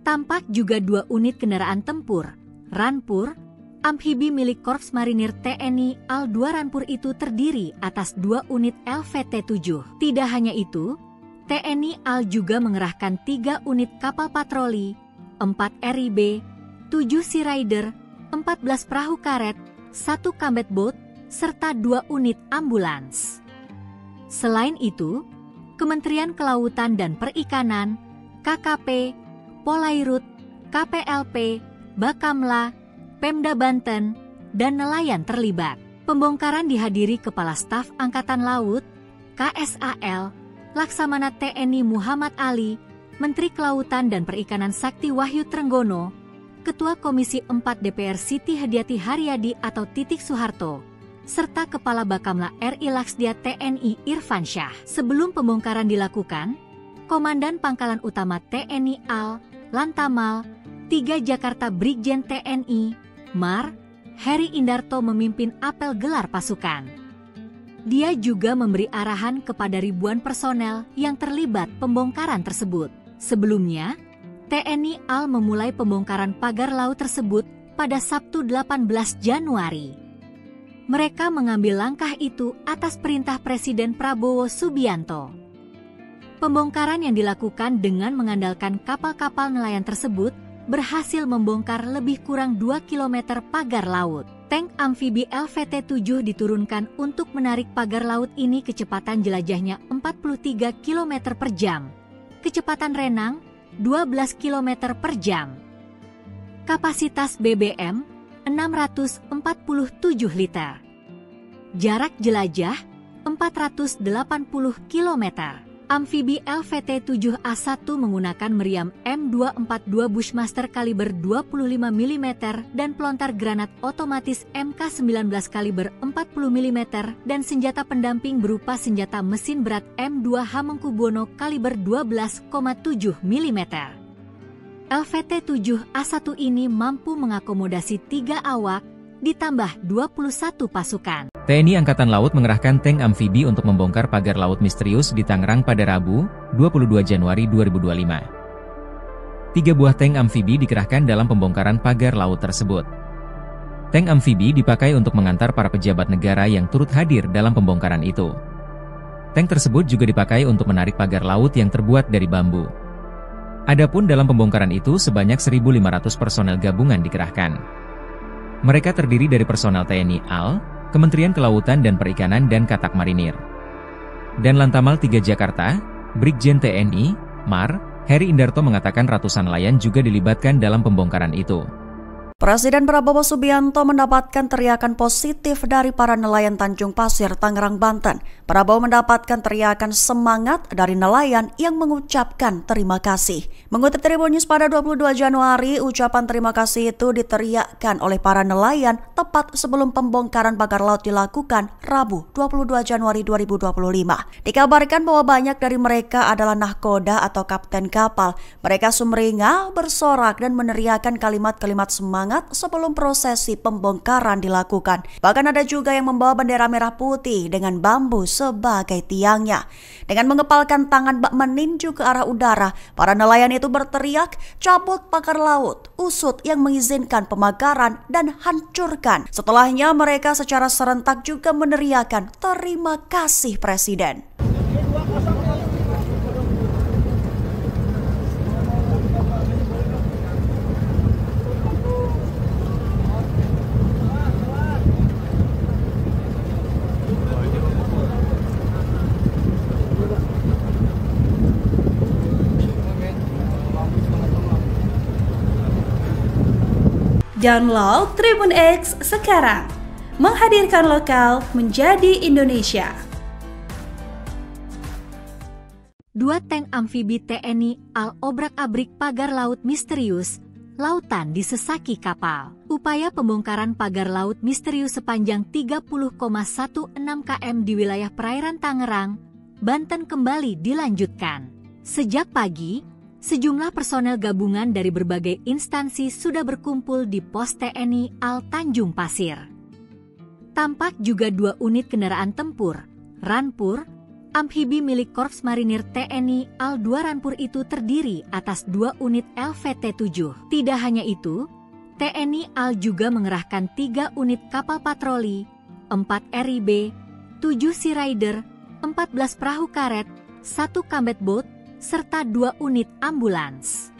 Tampak juga 2 unit kendaraan tempur, Rampur, amfibi milik Korps Marinir TNI AL 2 Rampur itu terdiri atas 2 unit LVT-7. Tidak hanya itu, TNI AL juga mengerahkan 3 unit kapal patroli, 4 RIB, 7 Sea Rider, 14 perahu karet, 1 combat boat, serta 2 unit ambulans. Selain itu, Kementerian Kelautan dan Perikanan, KKP, Polairut, KPLP, Bakamla, Pemda Banten, dan nelayan terlibat. Pembongkaran dihadiri Kepala Staf Angkatan Laut, KSAL, Laksamana TNI Muhammad Ali, Menteri Kelautan dan Perikanan Sakti Wahyu Trenggono, Ketua Komisi 4 DPR Siti Hadiati Haryadi atau Titik Soeharto, serta Kepala Bakamla RI Laksdia TNI Irfan Syah. Sebelum pembongkaran dilakukan, Komandan Pangkalan Utama TNI AL, Lantamal, 3 Jakarta Brigjen TNI, Mar, Heri Indarto memimpin apel gelar pasukan. Dia juga memberi arahan kepada ribuan personel yang terlibat pembongkaran tersebut. Sebelumnya, TNI AL memulai pembongkaran pagar laut tersebut pada Sabtu 18 Januari. Mereka mengambil langkah itu atas perintah Presiden Prabowo Subianto. Pembongkaran yang dilakukan dengan mengandalkan kapal-kapal nelayan tersebut berhasil membongkar lebih kurang 2 km pagar laut. Tank amfibi LVT-7 diturunkan untuk menarik pagar laut ini kecepatan jelajahnya 43 km per jam. Kecepatan renang 12 km per jam. Kapasitas BBM 647 liter. Jarak jelajah 480 km. Amfibi LVT-7A1 menggunakan meriam M242 Bushmaster kaliber 25 mm dan pelontar granat otomatis MK19 kaliber 40 mm dan senjata pendamping berupa senjata mesin berat M2 Hamengkubuwono kaliber 12,7 mm. LVT-7A1 ini mampu mengakomodasi 3 awak, ditambah 21 pasukan. TNI Angkatan Laut mengerahkan tank amfibi untuk membongkar pagar laut misterius di Tangerang pada Rabu, 22 Januari 2025. 3 buah tank amfibi dikerahkan dalam pembongkaran pagar laut tersebut. Tank amfibi dipakai untuk mengantar para pejabat negara yang turut hadir dalam pembongkaran itu. Tank tersebut juga dipakai untuk menarik pagar laut yang terbuat dari bambu. Adapun dalam pembongkaran itu sebanyak 1.500 personel gabungan dikerahkan. Mereka terdiri dari personel TNI AL, Kementerian Kelautan dan Perikanan dan Katak Marinir. Dan Lantamal 3 Jakarta, Brigjen TNI, Mar, Heri Indarto mengatakan ratusan nelayan juga dilibatkan dalam pembongkaran itu. Presiden Prabowo Subianto mendapatkan teriakan positif dari para nelayan Tanjung Pasir, Tangerang, Banten. Prabowo mendapatkan teriakan semangat dari nelayan yang mengucapkan terima kasih. Mengutip Tribun News pada 22 Januari, ucapan terima kasih itu diteriakkan oleh para nelayan tepat sebelum pembongkaran pagar laut dilakukan Rabu 22 Januari 2025. Dikabarkan bahwa banyak dari mereka adalah nahkoda atau kapten kapal. Mereka sumringah, bersorak dan meneriakkan kalimat-kalimat semangat sebelum prosesi pembongkaran dilakukan. Bahkan ada juga yang membawa bendera merah putih dengan bambu sebagai tiangnya. Dengan mengepalkan tangan bak meninju ke arah udara, para nelayan itu berteriak, "Cabut pagar laut, usut yang mengizinkan pemakaran dan hancurkan." Setelahnya mereka secara serentak juga meneriakkan, "Terima kasih Presiden." Download Tribun X sekarang, menghadirkan lokal menjadi Indonesia. 2 tank amfibi TNI AL obrak-abrik pagar laut misterius, lautan disesaki kapal. Upaya pembongkaran pagar laut misterius sepanjang 30,16 km di wilayah perairan Tangerang, Banten kembali dilanjutkan. Sejak pagi, sejumlah personel gabungan dari berbagai instansi sudah berkumpul di pos TNI AL Tanjung Pasir. Tampak juga 2 unit kendaraan tempur, Ranpur, amfibi milik Korps Marinir TNI AL 2 Ranpur itu terdiri atas 2 unit LVT-7. Tidak hanya itu, TNI AL juga mengerahkan 3 unit kapal patroli, 4 RIB, 7 Sea Rider, 14 perahu karet, 1 combat boat, serta 2 unit ambulans.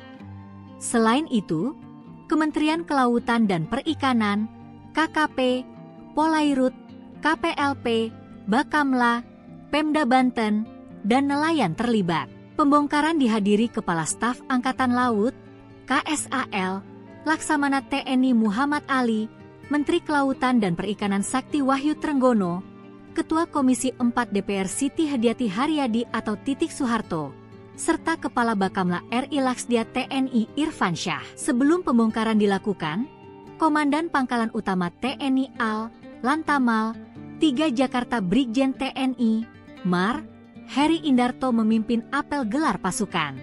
Selain itu, Kementerian Kelautan dan Perikanan, KKP, Polairut, KPLP, Bakamla, Pemda Banten, dan nelayan terlibat. Pembongkaran dihadiri Kepala Staf Angkatan Laut, KSAL, Laksamana TNI Muhammad Ali, Menteri Kelautan dan Perikanan Sakti Wahyu Trenggono, Ketua Komisi 4 DPR Siti Hadiati Haryadi atau Titik Soeharto, serta Kepala Bakamla RI Laksdia TNI Irfan Syah. Sebelum pembongkaran dilakukan, Komandan Pangkalan Utama TNI AL, Lantamal, 3 Jakarta Brigjen TNI, Mar, Heri Indarto memimpin apel gelar pasukan.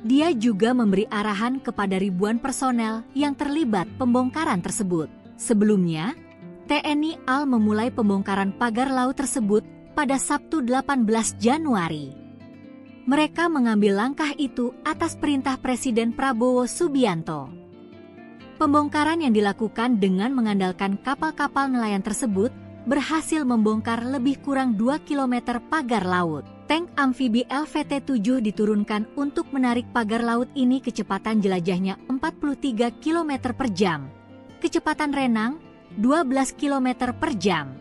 Dia juga memberi arahan kepada ribuan personel yang terlibat pembongkaran tersebut. Sebelumnya, TNI AL memulai pembongkaran pagar laut tersebut pada Sabtu 18 Januari. Mereka mengambil langkah itu atas perintah Presiden Prabowo Subianto. Pembongkaran yang dilakukan dengan mengandalkan kapal-kapal nelayan tersebut berhasil membongkar lebih kurang 2 km pagar laut. Tank amfibi LVT-7 diturunkan untuk menarik pagar laut ini kecepatan jelajahnya 43 km per jam. Kecepatan renang 12 km per jam.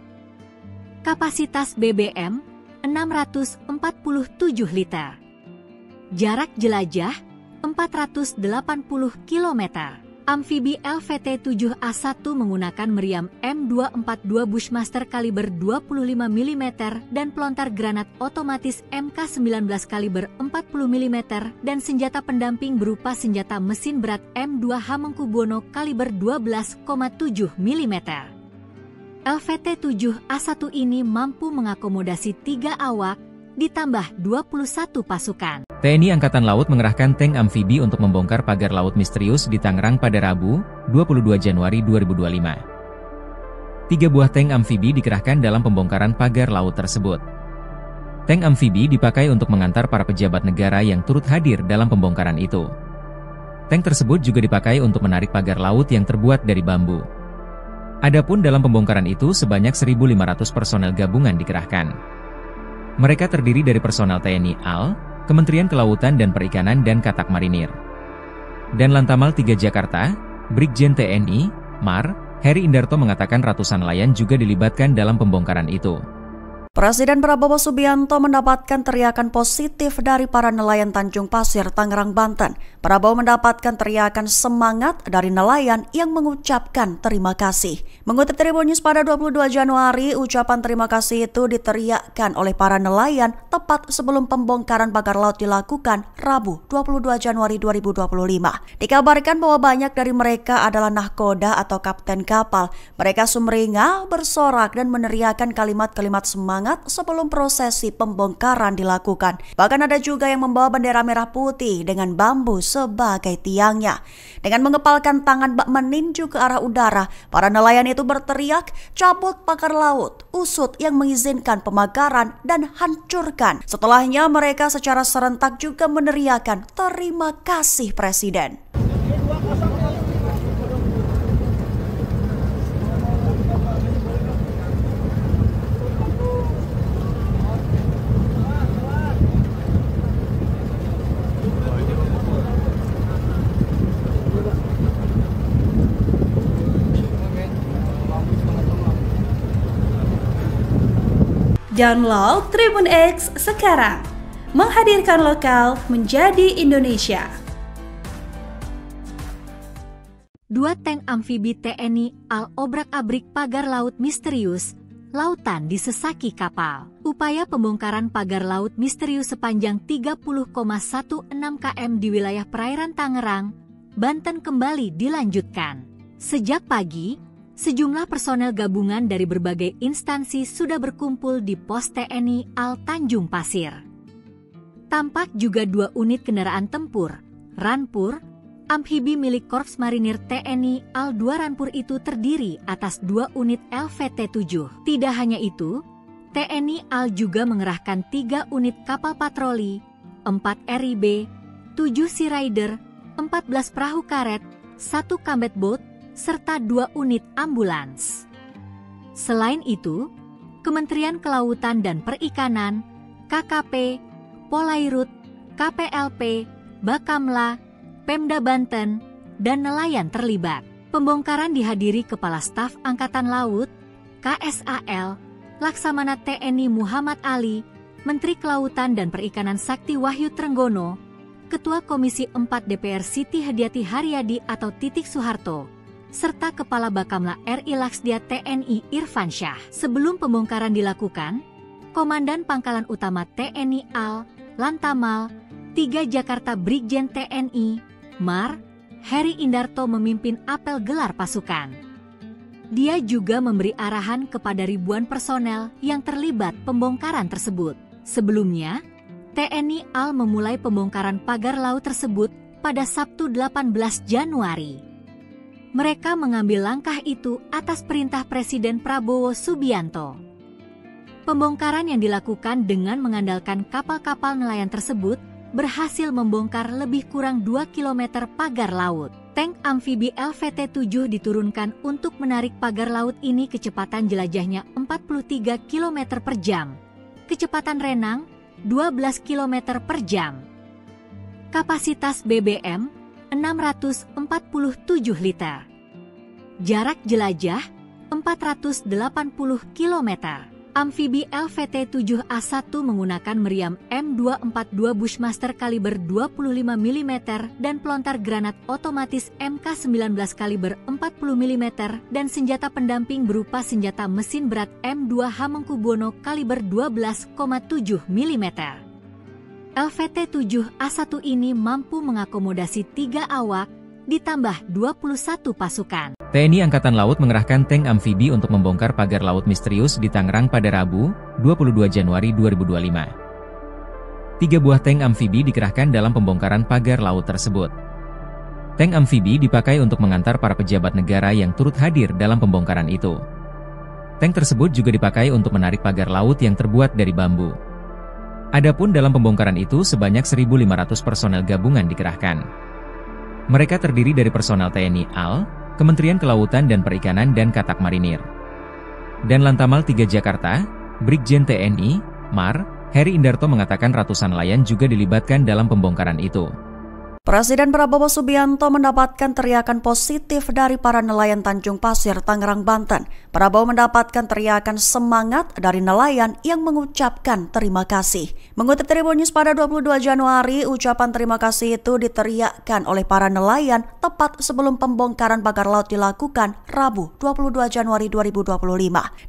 Kapasitas BBM 647 liter. Jarak jelajah 480 km. Amfibi LVT-7A1 menggunakan meriam M242 Bushmaster kaliber 25 mm dan pelontar granat otomatis MK19 kaliber 40 mm dan senjata pendamping berupa senjata mesin berat M2 Hamengkubuwono kaliber 12,7 mm. LVT-7A1 ini mampu mengakomodasi 3 awak, ditambah 21 pasukan. TNI Angkatan Laut mengerahkan tank amfibi untuk membongkar pagar laut misterius di Tangerang pada Rabu, 22 Januari 2025. 3 buah tank amfibi dikerahkan dalam pembongkaran pagar laut tersebut. Tank amfibi dipakai untuk mengantar para pejabat negara yang turut hadir dalam pembongkaran itu. Tank tersebut juga dipakai untuk menarik pagar laut yang terbuat dari bambu. Adapun dalam pembongkaran itu sebanyak 1.500 personel gabungan dikerahkan. Mereka terdiri dari personel TNI AL, Kementerian Kelautan dan Perikanan dan Katak Marinir. Dan Lantamal 3 Jakarta, Brigjen TNI, MAR, Heri Indarto mengatakan ratusan nelayan juga dilibatkan dalam pembongkaran itu. Presiden Prabowo Subianto mendapatkan teriakan positif dari para nelayan Tanjung Pasir, Tangerang, Banten. Prabowo mendapatkan teriakan semangat dari nelayan yang mengucapkan terima kasih. Mengutip Tribun News pada 22 Januari, ucapan terima kasih itu diteriakkan oleh para nelayan tepat sebelum pembongkaran pagar laut dilakukan Rabu 22 Januari 2025. Dikabarkan bahwa banyak dari mereka adalah nahkoda atau kapten kapal. Mereka sumringah, bersorak dan meneriakkan kalimat-kalimat semangat sebelum prosesi pembongkaran dilakukan. Bahkan ada juga yang membawa bendera merah putih dengan bambu sebagai tiangnya. Dengan mengepalkan tangan bak meninju ke arah udara, para nelayan itu berteriak, "Cabut pagar laut, usut yang mengizinkan pemagaran dan hancurkan." Setelahnya mereka secara serentak juga meneriakkan, "Terima kasih Presiden." Download Tribun X sekarang, menghadirkan lokal menjadi Indonesia. 2 tank amfibi TNI AL obrak-abrik pagar laut misterius, lautan disesaki kapal. Upaya pembongkaran pagar laut misterius sepanjang 30,16 km di wilayah perairan Tangerang, Banten kembali dilanjutkan. Sejak pagi, sejumlah personel gabungan dari berbagai instansi sudah berkumpul di pos TNI AL Tanjung Pasir. Tampak juga 2 unit kendaraan tempur, Ranpur, amfibi milik Korps Marinir TNI AL 2 Ranpur itu terdiri atas 2 unit LVT-7. Tidak hanya itu, TNI AL juga mengerahkan 3 unit kapal patroli, 4 RIB, 7 Sea Rider, 14 perahu karet, 1 combat boat, serta 2 unit ambulans. Selain itu, Kementerian Kelautan dan Perikanan, KKP, Polairut, KPLP, Bakamla, Pemda Banten, dan nelayan terlibat. Pembongkaran dihadiri Kepala Staf Angkatan Laut, KSAL, Laksamana TNI Muhammad Ali, Menteri Kelautan dan Perikanan Sakti Wahyu Trenggono, Ketua Komisi 4 DPR Siti Hadiati Haryadi atau Titik Soeharto, serta Kepala Bakamla RI Laksdia TNI Irfan Syah. Sebelum pembongkaran dilakukan, Komandan Pangkalan Utama TNI AL, Lantamal, 3 Jakarta Brigjen TNI, MAR, Heri Indarto memimpin apel gelar pasukan. Dia juga memberi arahan kepada ribuan personel yang terlibat pembongkaran tersebut. Sebelumnya, TNI AL memulai pembongkaran pagar laut tersebut pada Sabtu 18 Januari. Mereka mengambil langkah itu atas perintah Presiden Prabowo Subianto. Pembongkaran yang dilakukan dengan mengandalkan kapal-kapal nelayan tersebut berhasil membongkar lebih kurang 2 km pagar laut. Tank amfibi LVT-7 diturunkan untuk menarik pagar laut ini kecepatan jelajahnya 43 km per jam. Kecepatan renang 12 km per jam. Kapasitas BBM 647 liter. Jarak jelajah 480 km. Amfibi LVT-7A1 menggunakan meriam M242 Bushmaster kaliber 25 mm dan pelontar granat otomatis MK19 kaliber 40 mm dan senjata pendamping berupa senjata mesin berat M2 Hamengkubuwono kaliber 12,7 mm. LVT-7A1 ini mampu mengakomodasi 3 awak, ditambah 21 pasukan. TNI Angkatan Laut mengerahkan tank amfibi untuk membongkar pagar laut misterius di Tangerang pada Rabu, 22 Januari 2025. 3 buah tank amfibi dikerahkan dalam pembongkaran pagar laut tersebut. Tank amfibi dipakai untuk mengantar para pejabat negara yang turut hadir dalam pembongkaran itu. Tank tersebut juga dipakai untuk menarik pagar laut yang terbuat dari bambu. Adapun dalam pembongkaran itu sebanyak 1.500 personel gabungan dikerahkan. Mereka terdiri dari personel TNI AL, Kementerian Kelautan dan Perikanan dan Katak Marinir. Dan Lantamal 3 Jakarta, Brigjen TNI, Mar, Heri Indarto mengatakan ratusan nelayan juga dilibatkan dalam pembongkaran itu. Presiden Prabowo Subianto mendapatkan teriakan positif dari para nelayan Tanjung Pasir, Tangerang, Banten. Prabowo mendapatkan teriakan semangat dari nelayan yang mengucapkan terima kasih. Mengutip Tribun News pada 22 Januari, ucapan terima kasih itu diteriakkan oleh para nelayan tepat sebelum pembongkaran pagar laut dilakukan Rabu 22 Januari 2025.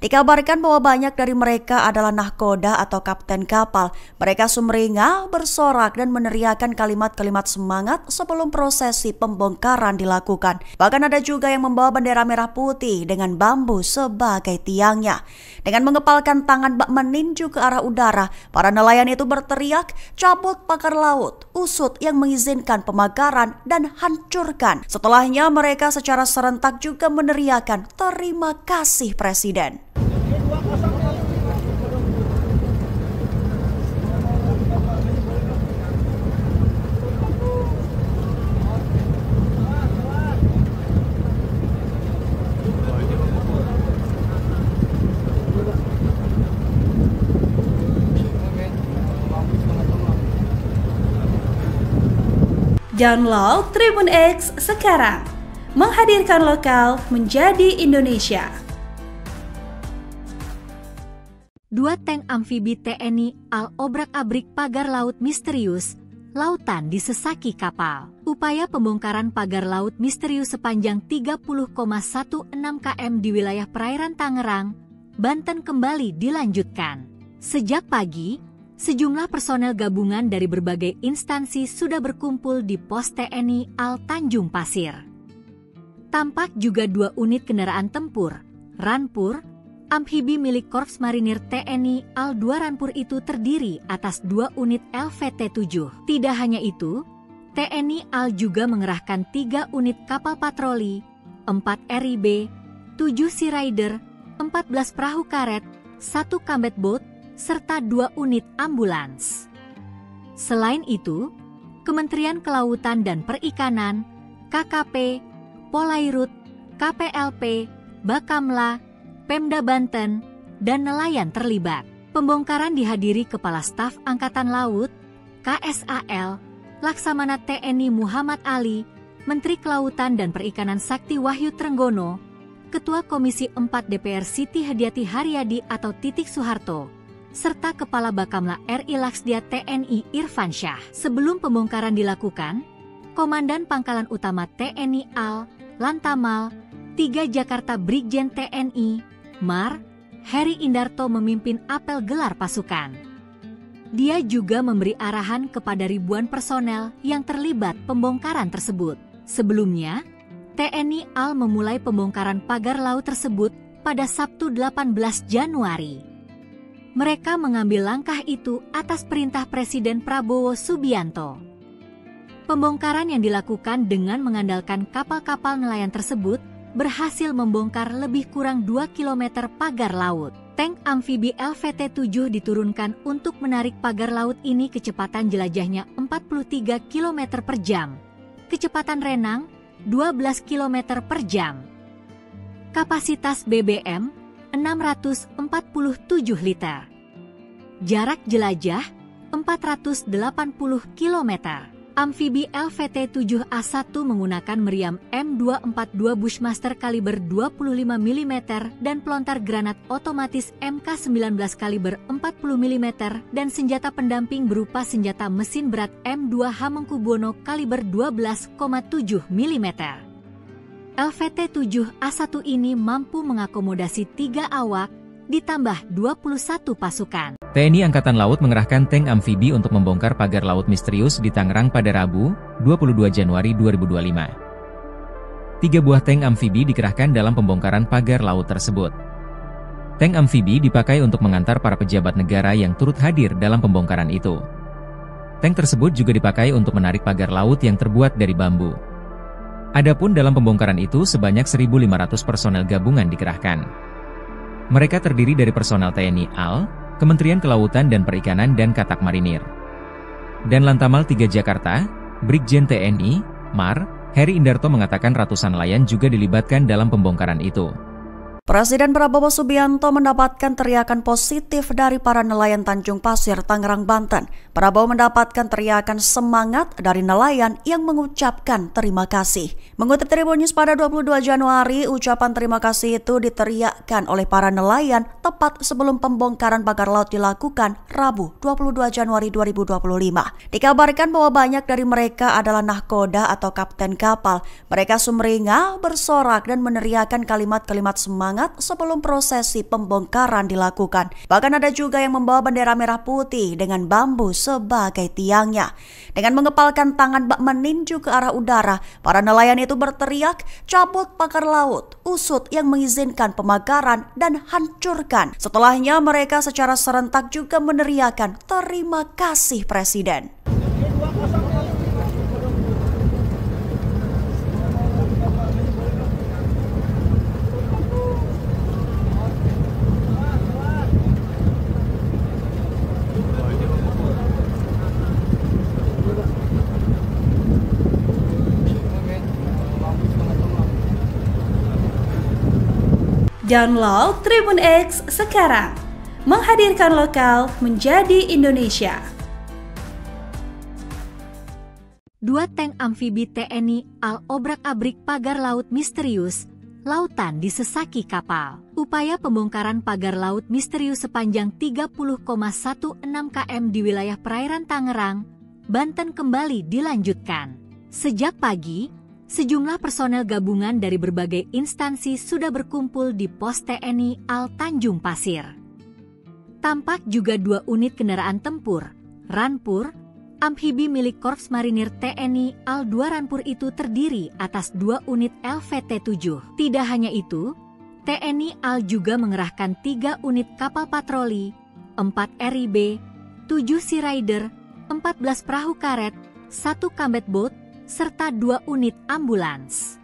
Dikabarkan bahwa banyak dari mereka adalah nahkoda atau kapten kapal. Mereka sumringah, bersorak dan meneriakkan kalimat-kalimat semangat sebelum prosesi pembongkaran dilakukan. Bahkan ada juga yang membawa bendera merah putih dengan bambu sebagai tiangnya. Dengan mengepalkan tangan bak meninju ke arah udara, para nelayan itu berteriak, "Cabut pagar laut, usut yang mengizinkan pemagaran dan hancurkan." Setelahnya mereka secara serentak juga meneriakkan, "Terima kasih Presiden." Download Tribun X sekarang, menghadirkan lokal menjadi Indonesia. 2 tank amfibi TNI AL obrak-abrik pagar laut misterius, lautan disesaki kapal. Upaya pembongkaran pagar laut misterius sepanjang 30,16 km di wilayah perairan Tangerang, Banten kembali dilanjutkan. Sejak pagi, sejumlah personel gabungan dari berbagai instansi sudah berkumpul di pos TNI AL Tanjung Pasir. Tampak juga 2 unit kendaraan tempur, Rampur, amfibi milik Korps Marinir TNI AL 2 Rampur itu terdiri atas 2 unit LVT-7. Tidak hanya itu, TNI AL juga mengerahkan 3 unit kapal patroli, 4 RIB, 7 Sea Rider, 14 perahu karet, 1 combat boat, serta 2 unit ambulans. Selain itu, Kementerian Kelautan dan Perikanan, KKP, Polairut, KPLP, Bakamla, Pemda Banten, dan nelayan terlibat. Pembongkaran dihadiri Kepala Staf Angkatan Laut, KSAL, Laksamana TNI Muhammad Ali, Menteri Kelautan dan Perikanan Sakti Wahyu Trenggono, Ketua Komisi 4 DPR Siti Hadiati Haryadi atau Titik Soeharto, serta Kepala Bakamla RI Laksdia TNI Irfan Syah. Sebelum pembongkaran dilakukan, Komandan Pangkalan Utama TNI AL, Lantamal, 3 Jakarta Brigjen TNI, Mar, Heri Indarto memimpin apel gelar pasukan. Dia juga memberi arahan kepada ribuan personel yang terlibat pembongkaran tersebut. Sebelumnya, TNI AL memulai pembongkaran pagar laut tersebut pada Sabtu 18 Januari. Mereka mengambil langkah itu atas perintah Presiden Prabowo Subianto. Pembongkaran yang dilakukan dengan mengandalkan kapal-kapal nelayan tersebut berhasil membongkar lebih kurang 2 km pagar laut. Tank amfibi LVT-7 diturunkan untuk menarik pagar laut ini kecepatan jelajahnya 43 km per jam. Kecepatan renang 12 km per jam. Kapasitas BBM 647 liter. Jarak jelajah 480 km. Amfibi LVT-7A1 menggunakan meriam M242 Bushmaster kaliber 25 mm dan pelontar granat otomatis MK19 kaliber 40 mm dan senjata pendamping berupa senjata mesin berat M2 Hamengkubuwono kaliber 12,7 mm. LVT-7A1 ini mampu mengakomodasi 3 awak, ditambah 21 pasukan. TNI Angkatan Laut mengerahkan tank amfibi untuk membongkar pagar laut misterius di Tangerang pada Rabu, 22 Januari 2025. 3 buah tank amfibi dikerahkan dalam pembongkaran pagar laut tersebut. Tank amfibi dipakai untuk mengantar para pejabat negara yang turut hadir dalam pembongkaran itu. Tank tersebut juga dipakai untuk menarik pagar laut yang terbuat dari bambu. Adapun dalam pembongkaran itu sebanyak 1.500 personel gabungan dikerahkan. Mereka terdiri dari personel TNI AL, Kementerian Kelautan dan Perikanan dan Katak Marinir. Dan Lantamal 3 Jakarta, Brigjen TNI, Mar, Heri Indarto mengatakan ratusan nelayan juga dilibatkan dalam pembongkaran itu. Presiden Prabowo Subianto mendapatkan teriakan positif dari para nelayan Tanjung Pasir, Tangerang, Banten. Prabowo mendapatkan teriakan semangat dari nelayan yang mengucapkan terima kasih. Mengutip Tribun News pada 22 Januari, ucapan terima kasih itu diteriakkan oleh para nelayan tepat sebelum pembongkaran pagar laut dilakukan Rabu 22 Januari 2025. Dikabarkan bahwa banyak dari mereka adalah nahkoda atau kapten kapal. Mereka sumringah, bersorak dan meneriakkan kalimat-kalimat semangat sebelum prosesi pembongkaran dilakukan. Bahkan ada juga yang membawa bendera merah putih dengan bambu sebagai tiangnya. Dengan mengepalkan tangan bak meninju ke arah udara, para nelayan itu berteriak, "Cabut pagar laut, usut yang mengizinkan pemakaran dan hancurkan." Setelahnya mereka secara serentak juga meneriakkan, "Terima kasih Presiden." Download Tribun X sekarang, menghadirkan lokal menjadi Indonesia. 2 tank amfibi TNI AL obrak-abrik pagar laut misterius, lautan disesaki kapal. Upaya pembongkaran pagar laut misterius sepanjang 30,16 km di wilayah perairan Tangerang, Banten kembali dilanjutkan. Sejak pagi, sejumlah personel gabungan dari berbagai instansi sudah berkumpul di pos TNI AL Tanjung Pasir. Tampak juga 2 unit kendaraan tempur, Ranpur, amfibi milik Korps Marinir TNI AL 2 Ranpur itu terdiri atas 2 unit LVT-7. Tidak hanya itu, TNI AL juga mengerahkan 3 unit kapal patroli, 4 RIB, 7 Sea Rider, 14 perahu karet, 1 combat boat, serta 2 unit ambulans.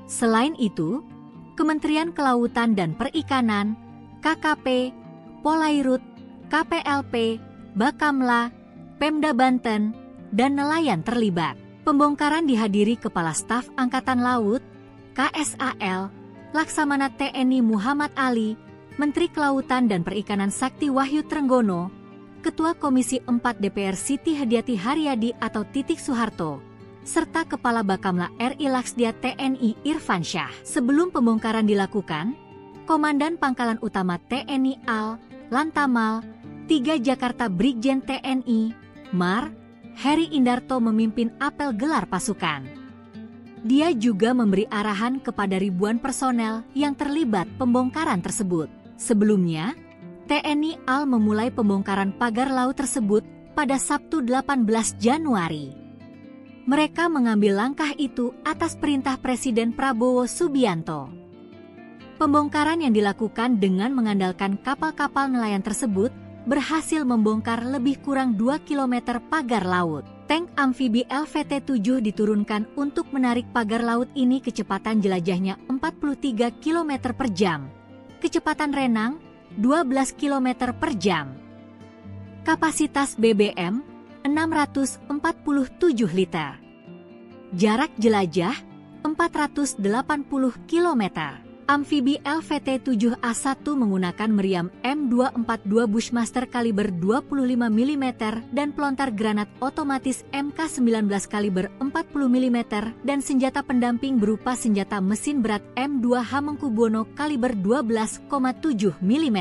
Selain itu, Kementerian Kelautan dan Perikanan, KKP, Polairut, KPLP, Bakamla, Pemda Banten, dan nelayan terlibat. Pembongkaran dihadiri Kepala Staf Angkatan Laut, KSAL, Laksamana TNI Muhammad Ali, Menteri Kelautan dan Perikanan Sakti Wahyu Trenggono, Ketua Komisi 4 DPR Siti Hadiati Haryadi atau Titik Soeharto, serta Kepala Bakamla RI Laksdia TNI Irfan Syah. Sebelum pembongkaran dilakukan, Komandan Pangkalan Utama TNI AL, Lantamal, 3 Jakarta Brigjen TNI, Mar, Heri Indarto memimpin apel gelar pasukan. Dia juga memberi arahan kepada ribuan personel yang terlibat pembongkaran tersebut. Sebelumnya, TNI AL memulai pembongkaran pagar laut tersebut pada Sabtu 18 Januari. Mereka mengambil langkah itu atas perintah Presiden Prabowo Subianto. Pembongkaran yang dilakukan dengan mengandalkan kapal-kapal nelayan tersebut berhasil membongkar lebih kurang 2 km pagar laut. Tank amfibi LVT-7 diturunkan untuk menarik pagar laut ini kecepatan jelajahnya 43 km per jam. Kecepatan renang 12 km per jam. Kapasitas BBM 647 liter. Jarak jelajah 480 km. Amfibi LVT-7A1 menggunakan meriam M242 Bushmaster kaliber 25 mm dan pelontar granat otomatis MK19 kaliber 40 mm dan senjata pendamping berupa senjata mesin berat M2 Hamengkubuwono kaliber 12,7 mm.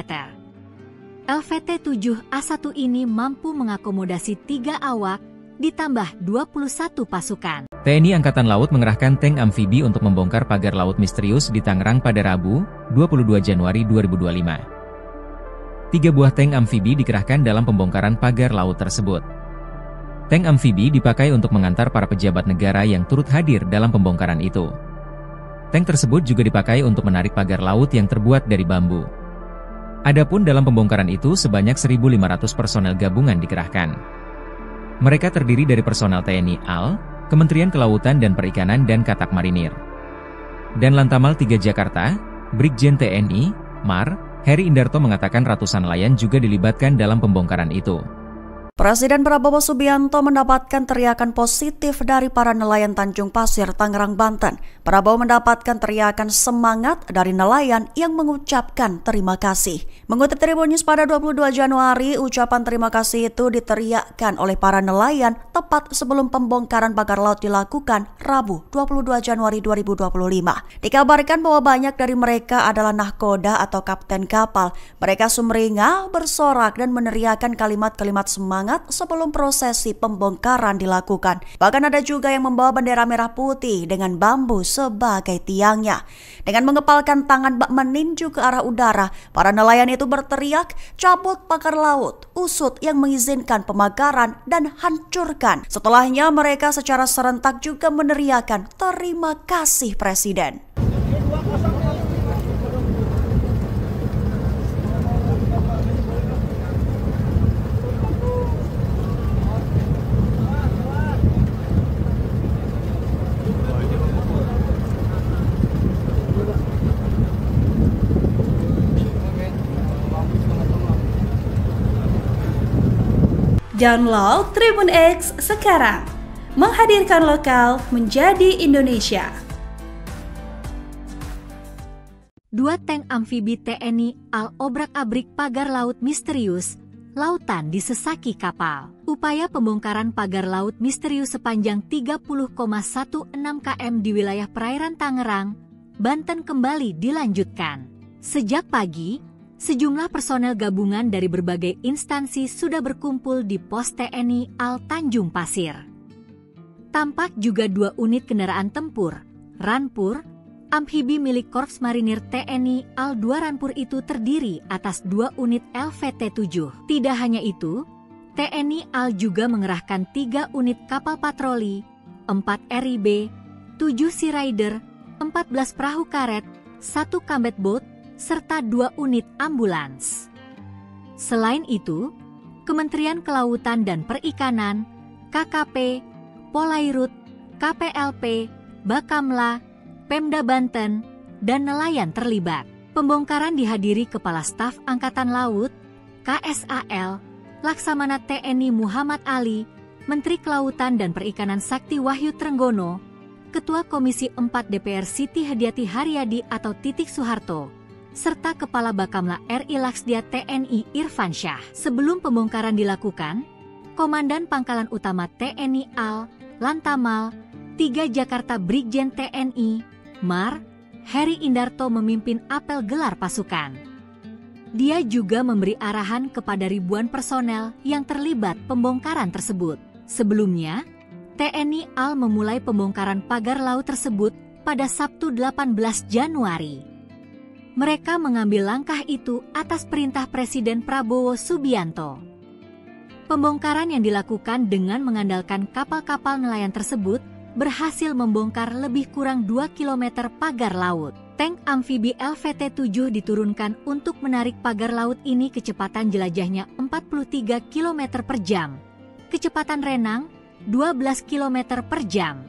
LVT-7A1 ini mampu mengakomodasi 3 awak, ditambah 21 pasukan. TNI Angkatan Laut mengerahkan tank amfibi untuk membongkar pagar laut misterius di Tangerang pada Rabu, 22 Januari 2025. 3 buah tank amfibi dikerahkan dalam pembongkaran pagar laut tersebut. Tank amfibi dipakai untuk mengantar para pejabat negara yang turut hadir dalam pembongkaran itu. Tank tersebut juga dipakai untuk menarik pagar laut yang terbuat dari bambu. Adapun dalam pembongkaran itu sebanyak 1.500 personel gabungan dikerahkan. Mereka terdiri dari personel TNI AL, Kementerian Kelautan dan Perikanan dan Katak Marinir. Dan Lantamal 3 Jakarta, Brigjen TNI, Mar, Heri Indarto mengatakan ratusan nelayan juga dilibatkan dalam pembongkaran itu. Presiden Prabowo Subianto mendapatkan teriakan positif dari para nelayan Tanjung Pasir, Tangerang, Banten. Prabowo mendapatkan teriakan semangat dari nelayan yang mengucapkan terima kasih. Mengutip Tribun News pada 22 Januari, ucapan terima kasih itu diteriakkan oleh para nelayan tepat sebelum pembongkaran pagar laut dilakukan Rabu 22 Januari 2025. Dikabarkan bahwa banyak dari mereka adalah nahkoda atau kapten kapal. Mereka sumringah, bersorak dan meneriakkan kalimat-kalimat semangat sebelum prosesi pembongkaran dilakukan. Bahkan ada juga yang membawa bendera merah putih dengan bambu sebagai tiangnya. Dengan mengepalkan tangan bak meninju ke arah udara, para nelayan itu berteriak, "Cabut pagar laut, usut yang mengizinkan pemagaran dan hancurkan." Setelahnya mereka secara serentak juga meneriakkan, "Terima kasih Presiden." Download Tribun X sekarang, menghadirkan lokal menjadi Indonesia. 2 tank amfibi TNI AL obrak-abrik pagar laut misterius, lautan disesaki kapal. Upaya pembongkaran pagar laut misterius sepanjang 30,16 km di wilayah perairan Tangerang, Banten kembali dilanjutkan. Sejak pagi, sejumlah personel gabungan dari berbagai instansi sudah berkumpul di pos TNI AL Tanjung Pasir. Tampak juga 2 unit kendaraan tempur, Rampur, amfibi milik Korps Marinir TNI AL 2 Rampur itu terdiri atas 2 unit LVT-7. Tidak hanya itu, TNI AL juga mengerahkan 3 unit kapal patroli, 4 RIB, 7 Sea Rider, 14 perahu karet, 1 combat boat, serta 2 unit ambulans. Selain itu, Kementerian Kelautan dan Perikanan, KKP, Polairut, KPLP, Bakamla, Pemda Banten, dan nelayan terlibat. Pembongkaran dihadiri Kepala Staf Angkatan Laut, KSAL, Laksamana TNI Muhammad Ali, Menteri Kelautan dan Perikanan Sakti Wahyu Trenggono, Ketua Komisi 4 DPR Siti Hadiati Haryadi atau Titik Soeharto, serta Kepala Bakamla RI Laksdia TNI Irfan Syah. Sebelum pembongkaran dilakukan, Komandan Pangkalan Utama TNI AL, Lantamal, 3 Jakarta Brigjen TNI, Mar, Heri Indarto memimpin apel gelar pasukan. Dia juga memberi arahan kepada ribuan personel yang terlibat pembongkaran tersebut. Sebelumnya, TNI AL memulai pembongkaran pagar laut tersebut pada Sabtu 18 Januari. Mereka mengambil langkah itu atas perintah Presiden Prabowo Subianto. Pembongkaran yang dilakukan dengan mengandalkan kapal-kapal nelayan tersebut berhasil membongkar lebih kurang 2 km pagar laut. Tank amfibi LVT-7 diturunkan untuk menarik pagar laut ini kecepatan jelajahnya 43 km per jam. Kecepatan renang 12 km per jam.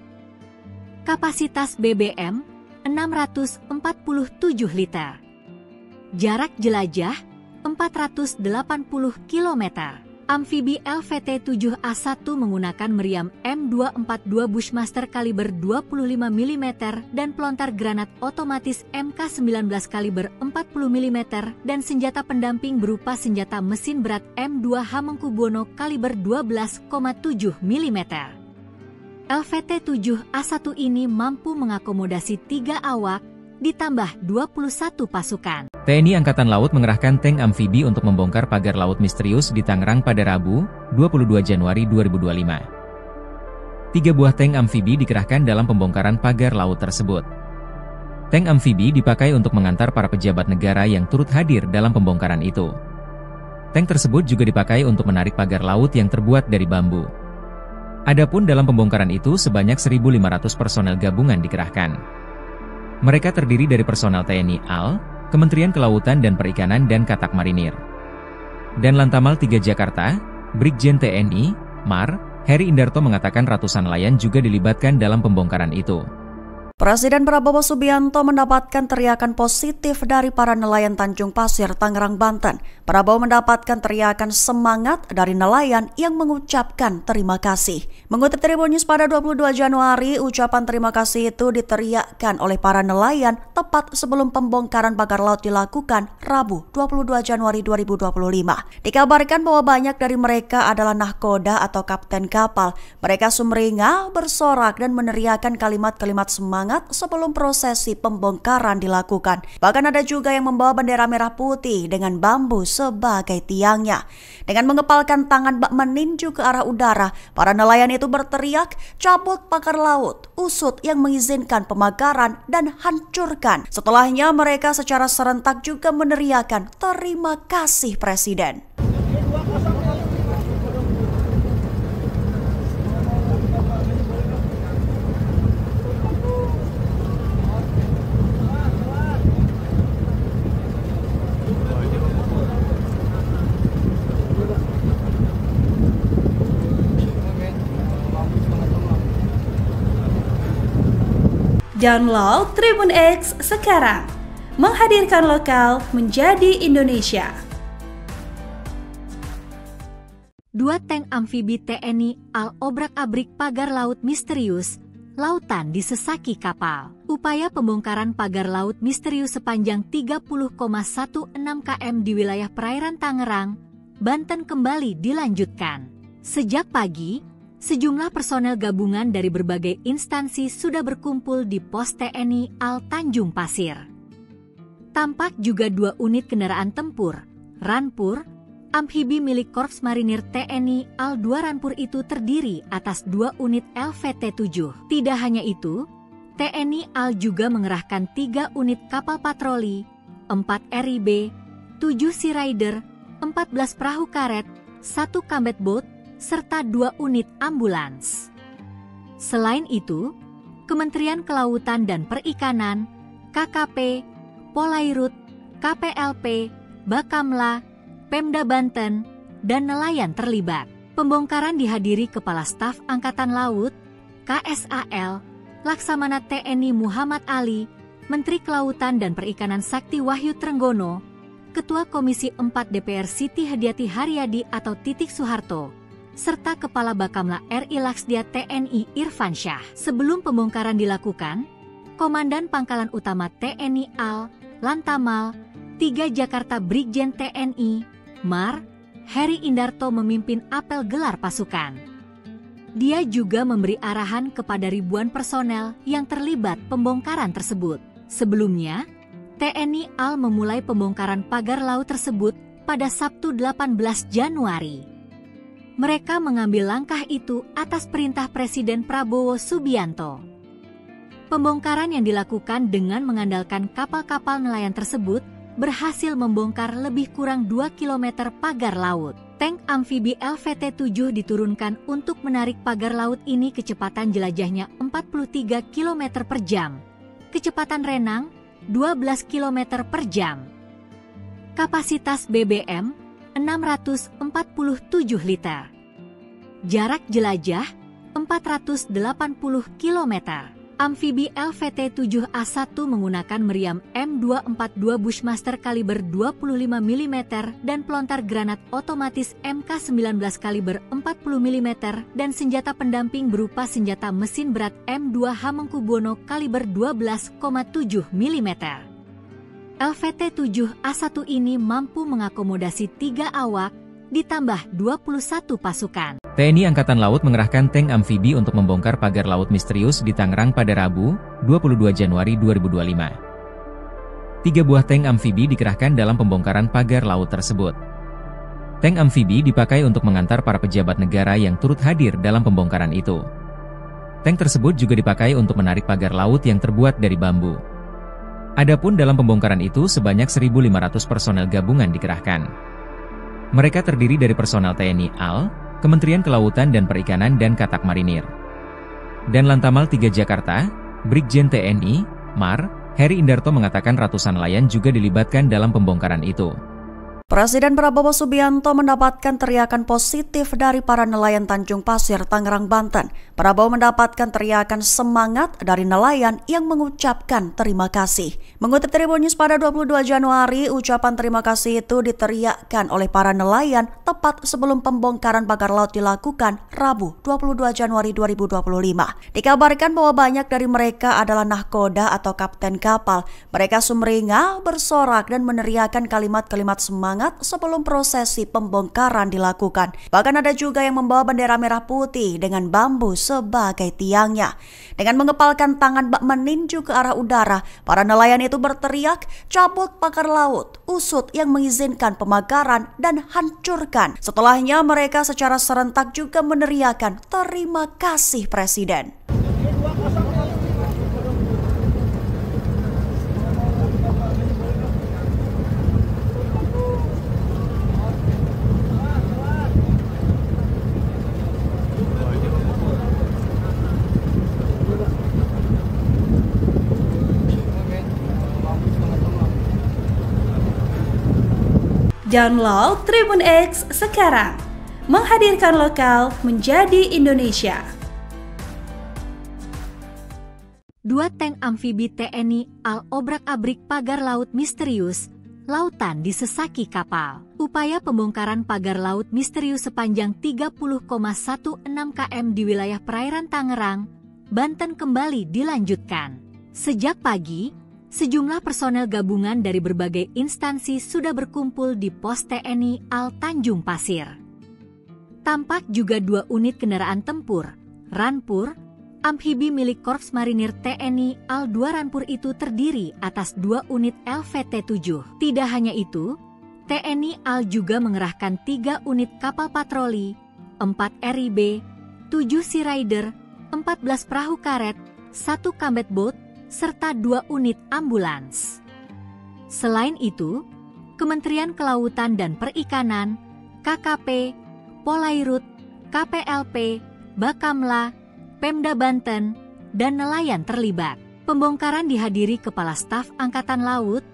Kapasitas BBM 647 liter. Jarak jelajah 480 km. Amfibi LVT-7A1 menggunakan meriam M242 Bushmaster kaliber 25 mm dan pelontar granat otomatis MK19 kaliber 40 mm dan senjata pendamping berupa senjata mesin berat M2 Hamengkubuwono kaliber 12,7 mm. LVT-7A1 ini mampu mengakomodasi 3 awak, ditambah 21 pasukan. TNI Angkatan Laut mengerahkan tank amfibi untuk membongkar pagar laut misterius di Tangerang pada Rabu, 22 Januari 2025. 3 buah tank amfibi dikerahkan dalam pembongkaran pagar laut tersebut. Tank amfibi dipakai untuk mengantar para pejabat negara yang turut hadir dalam pembongkaran itu. Tank tersebut juga dipakai untuk menarik pagar laut yang terbuat dari bambu. Adapun dalam pembongkaran itu sebanyak 1.500 personel gabungan dikerahkan. Mereka terdiri dari personel TNI AL, Kementerian Kelautan dan Perikanan dan Katak Marinir. Dan Lantamal 3 Jakarta, Brigjen TNI, Mar, Heri Indarto mengatakan ratusan nelayan juga dilibatkan dalam pembongkaran itu. Presiden Prabowo Subianto mendapatkan teriakan positif dari para nelayan Tanjung Pasir, Tangerang, Banten. Prabowo mendapatkan teriakan semangat dari nelayan yang mengucapkan terima kasih. Mengutip Tribun News pada 22 Januari, ucapan terima kasih itu diteriakkan oleh para nelayan tepat sebelum pembongkaran pagar laut dilakukan Rabu 22 Januari 2025. Dikabarkan bahwa banyak dari mereka adalah nahkoda atau kapten kapal. Mereka sumringah, bersorak dan meneriakkan kalimat-kalimat semangat sebelum prosesi pembongkaran dilakukan. Bahkan ada juga yang membawa bendera merah putih dengan bambu sebagai tiangnya. Dengan mengepalkan tangan bak meninju ke arah udara, para nelayan itu berteriak, "Cabut pagar laut, usut yang mengizinkan pemagaran dan hancurkan." Setelahnya mereka secara serentak juga meneriakkan, "Terima kasih Presiden." Download Tribun X sekarang, menghadirkan lokal menjadi Indonesia. 2 tank amfibi TNI AL obrak-abrik pagar laut misterius, lautan disesaki kapal. Upaya pembongkaran pagar laut misterius sepanjang 30,16 km di wilayah perairan Tangerang, Banten kembali dilanjutkan. Sejak pagi, sejumlah personel gabungan dari berbagai instansi sudah berkumpul di pos TNI AL Tanjung Pasir. Tampak juga 2 unit kendaraan tempur, Rampur, amfibi milik Korps Marinir TNI AL 2 Rampur itu terdiri atas 2 unit LVT-7. Tidak hanya itu, TNI AL juga mengerahkan 3 unit kapal patroli, 4 RIB, 7 Sea Rider, 14 perahu karet, 1 combat boat, serta 2 unit ambulans. Selain itu, Kementerian Kelautan dan Perikanan, KKP, Polairut, KPLP, Bakamla, Pemda Banten, dan nelayan terlibat. Pembongkaran dihadiri Kepala Staf Angkatan Laut, KSAL, Laksamana TNI Muhammad Ali, Menteri Kelautan dan Perikanan Sakti Wahyu Trenggono, Ketua Komisi 4 DPR Siti Hadiati Haryadi atau Titik Soeharto, serta Kepala Bakamla RI Laksdia TNI Irfan Syah. Sebelum pembongkaran dilakukan, Komandan Pangkalan Utama TNI AL, Lantamal, 3 Jakarta Brigjen TNI, Mar, Heri Indarto memimpin apel gelar pasukan. Dia juga memberi arahan kepada ribuan personel yang terlibat pembongkaran tersebut. Sebelumnya, TNI AL memulai pembongkaran pagar laut tersebut pada Sabtu 18 Januari. Mereka mengambil langkah itu atas perintah Presiden Prabowo Subianto. Pembongkaran yang dilakukan dengan mengandalkan kapal-kapal nelayan tersebut berhasil membongkar lebih kurang 2 km pagar laut. Tank amfibi LVT-7 diturunkan untuk menarik pagar laut ini kecepatan jelajahnya 43 km per jam. Kecepatan renang 12 km per jam. Kapasitas BBM 647 liter. Jarak jelajah 480 km. Amfibi LVT-7A1 menggunakan meriam M242 Bushmaster kaliber 25 mm dan pelontar granat otomatis MK19 kaliber 40 mm dan senjata pendamping berupa senjata mesin berat M2 Hamengkubuwono kaliber 12,7 mm. LVT-7A1 ini mampu mengakomodasi 3 awak ditambah 21 pasukan. TNI Angkatan Laut mengerahkan tank amfibi untuk membongkar pagar laut misterius di Tangerang pada Rabu, 22 Januari 2025. 3 buah tank amfibi dikerahkan dalam pembongkaran pagar laut tersebut. Tank amfibi dipakai untuk mengantar para pejabat negara yang turut hadir dalam pembongkaran itu. Tank tersebut juga dipakai untuk menarik pagar laut yang terbuat dari bambu. Adapun dalam pembongkaran itu sebanyak 1.500 personel gabungan dikerahkan. Mereka terdiri dari personel TNI AL, Kementerian Kelautan dan Perikanan dan Katak Marinir. Dan Lantamal 3 Jakarta, Brigjen TNI, Mar, Heri Indarto mengatakan ratusan nelayan juga dilibatkan dalam pembongkaran itu. Presiden Prabowo Subianto mendapatkan teriakan positif dari para nelayan Tanjung Pasir, Tangerang, Banten. Prabowo mendapatkan teriakan semangat dari nelayan yang mengucapkan terima kasih. Mengutip Tribun News pada 22 Januari, ucapan terima kasih itu diteriakkan oleh para nelayan tepat sebelum pembongkaran pagar laut dilakukan Rabu 22 Januari 2025. Dikabarkan bahwa banyak dari mereka adalah nahkoda atau kapten kapal. Mereka sumringah, bersorak dan meneriakkan kalimat-kalimat semangat sebelum prosesi pembongkaran dilakukan. Bahkan ada juga yang membawa bendera merah putih dengan bambu sebagai tiangnya. Dengan mengepalkan tangan bak meninju ke arah udara, para nelayan itu berteriak, "Cabut pagar laut, usut yang mengizinkan pemagaran dan hancurkan." Setelahnya mereka secara serentak juga meneriakkan, "Terima kasih Presiden." Download Tribun X sekarang, menghadirkan lokal menjadi Indonesia. 2 tank amfibi TNI AL obrak-abrik pagar laut misterius, lautan disesaki kapal. Upaya pembongkaran pagar laut misterius sepanjang 30,16 km di wilayah perairan Tangerang, Banten kembali dilanjutkan. Sejak pagi, sejumlah personel gabungan dari berbagai instansi sudah berkumpul di pos TNI AL Tanjung Pasir. Tampak juga 2 unit kendaraan tempur, Rampur, amfibi milik Korps Marinir TNI AL 2 Rampur itu terdiri atas 2 unit LVT-7. Tidak hanya itu, TNI AL juga mengerahkan 3 unit kapal patroli, 4 RIB, 7 Sea Rider, 14 perahu karet, 1 combat boat, serta 2 unit ambulans. Selain itu, Kementerian Kelautan dan Perikanan, KKP, Polairut, KPLP, Bakamla, Pemda Banten, dan nelayan terlibat. Pembongkaran dihadiri Kepala Staf Angkatan Laut,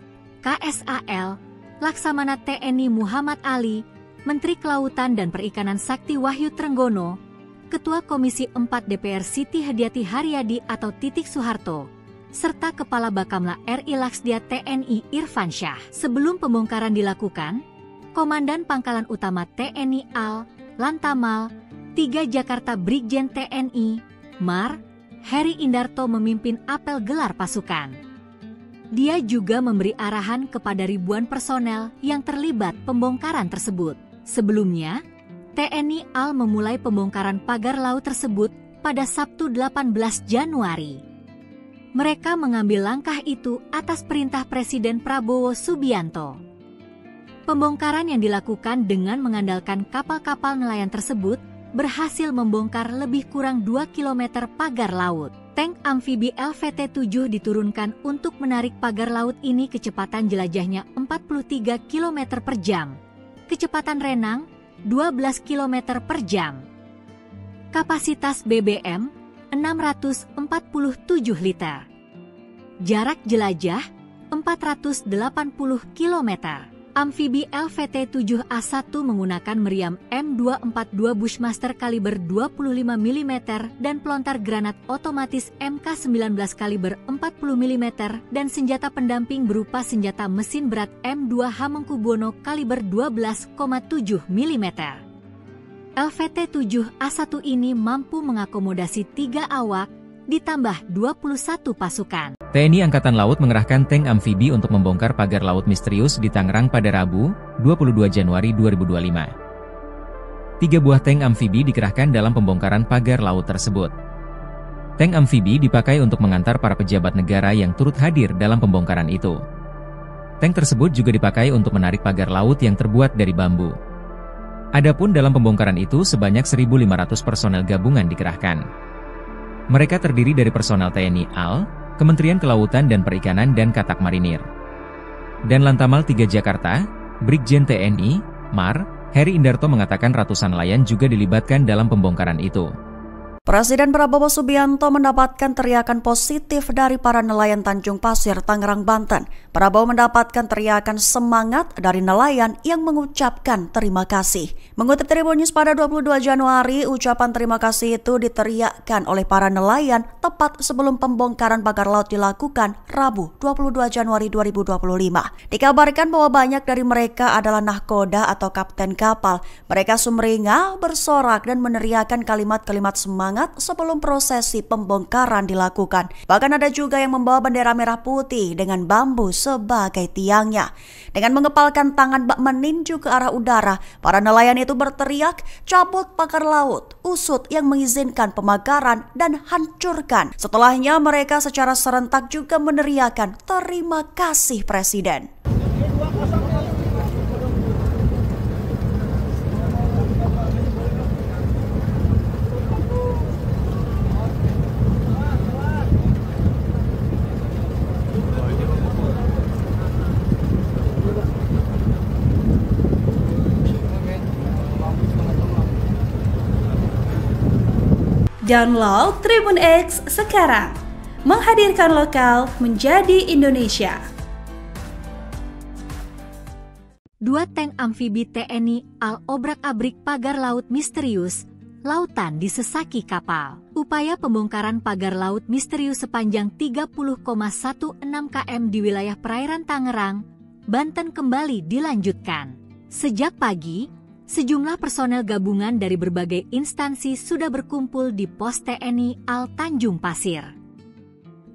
KSAL, Laksamana TNI Muhammad Ali, Menteri Kelautan dan Perikanan Sakti Wahyu Trenggono, Ketua Komisi 4 DPR Siti Hadiati Haryadi atau Titik Soeharto, serta Kepala Bakamla RI Laksdia TNI Irfan Syah. Sebelum pembongkaran dilakukan, Komandan Pangkalan Utama TNI AL, Lantamal, 3 Jakarta Brigjen TNI, Mar, Heri Indarto memimpin apel gelar pasukan. Dia juga memberi arahan kepada ribuan personel yang terlibat pembongkaran tersebut. Sebelumnya, TNI AL memulai pembongkaran pagar laut tersebut pada Sabtu 18 Januari. Mereka mengambil langkah itu atas perintah Presiden Prabowo Subianto. Pembongkaran yang dilakukan dengan mengandalkan kapal-kapal nelayan tersebut berhasil membongkar lebih kurang 2 km pagar laut. Tank amfibi LVT-7 diturunkan untuk menarik pagar laut ini kecepatan jelajahnya 43 km per jam. Kecepatan renang 12 km per jam. Kapasitas BBM 647 liter. Jarak jelajah 480 km. Amfibi LVT-7A1 menggunakan meriam M242 Bushmaster kaliber 25 mm dan pelontar granat otomatis MK19 kaliber 40 mm dan senjata pendamping berupa senjata mesin berat M2 Hamengkubuwono kaliber 12,7 mm. LVT-7A1 ini mampu mengakomodasi 3 awak ditambah 21 pasukan. TNI Angkatan Laut mengerahkan tank amfibi untuk membongkar pagar laut misterius di Tangerang pada Rabu, 22 Januari 2025. 3 buah tank amfibi dikerahkan dalam pembongkaran pagar laut tersebut. Tank amfibi dipakai untuk mengantar para pejabat negara yang turut hadir dalam pembongkaran itu. Tank tersebut juga dipakai untuk menarik pagar laut yang terbuat dari bambu. Adapun dalam pembongkaran itu sebanyak 1.500 personel gabungan dikerahkan. Mereka terdiri dari personel TNI AL, Kementerian Kelautan dan Perikanan dan Katak Marinir. Dan Lantamal 3 Jakarta, Brigjen TNI, Mar, Heri Indarto mengatakan ratusan nelayan juga dilibatkan dalam pembongkaran itu. Presiden Prabowo Subianto mendapatkan teriakan positif dari para nelayan Tanjung Pasir, Tangerang, Banten. Prabowo mendapatkan teriakan semangat dari nelayan yang mengucapkan terima kasih. Mengutip Tribun News pada 22 Januari, ucapan terima kasih itu diteriakkan oleh para nelayan tepat sebelum pembongkaran pagar laut dilakukan Rabu 22 Januari 2025. Dikabarkan bahwa banyak dari mereka adalah nahkoda atau kapten kapal. Mereka sumringah, bersorak dan meneriakkan kalimat-kalimat semangat sebelum prosesi pembongkaran dilakukan. Bahkan ada juga yang membawa bendera merah putih dengan bambu sebagai tiangnya. Dengan mengepalkan tangan bak meninju ke arah udara, para nelayan itu berteriak, "Cabut pagar laut, usut yang mengizinkan pemakaran dan hancurkan." Setelahnya mereka secara serentak juga meneriakkan, "Terima kasih Presiden." Download Tribun X sekarang, menghadirkan lokal menjadi Indonesia. 2 tank amfibi TNI AL obrak-abrik pagar laut misterius, lautan disesaki kapal. Upaya pembongkaran pagar laut misterius sepanjang 30,16 km di wilayah perairan Tangerang, Banten kembali dilanjutkan. Sejak pagi, sejumlah personel gabungan dari berbagai instansi sudah berkumpul di pos TNI AL Tanjung Pasir.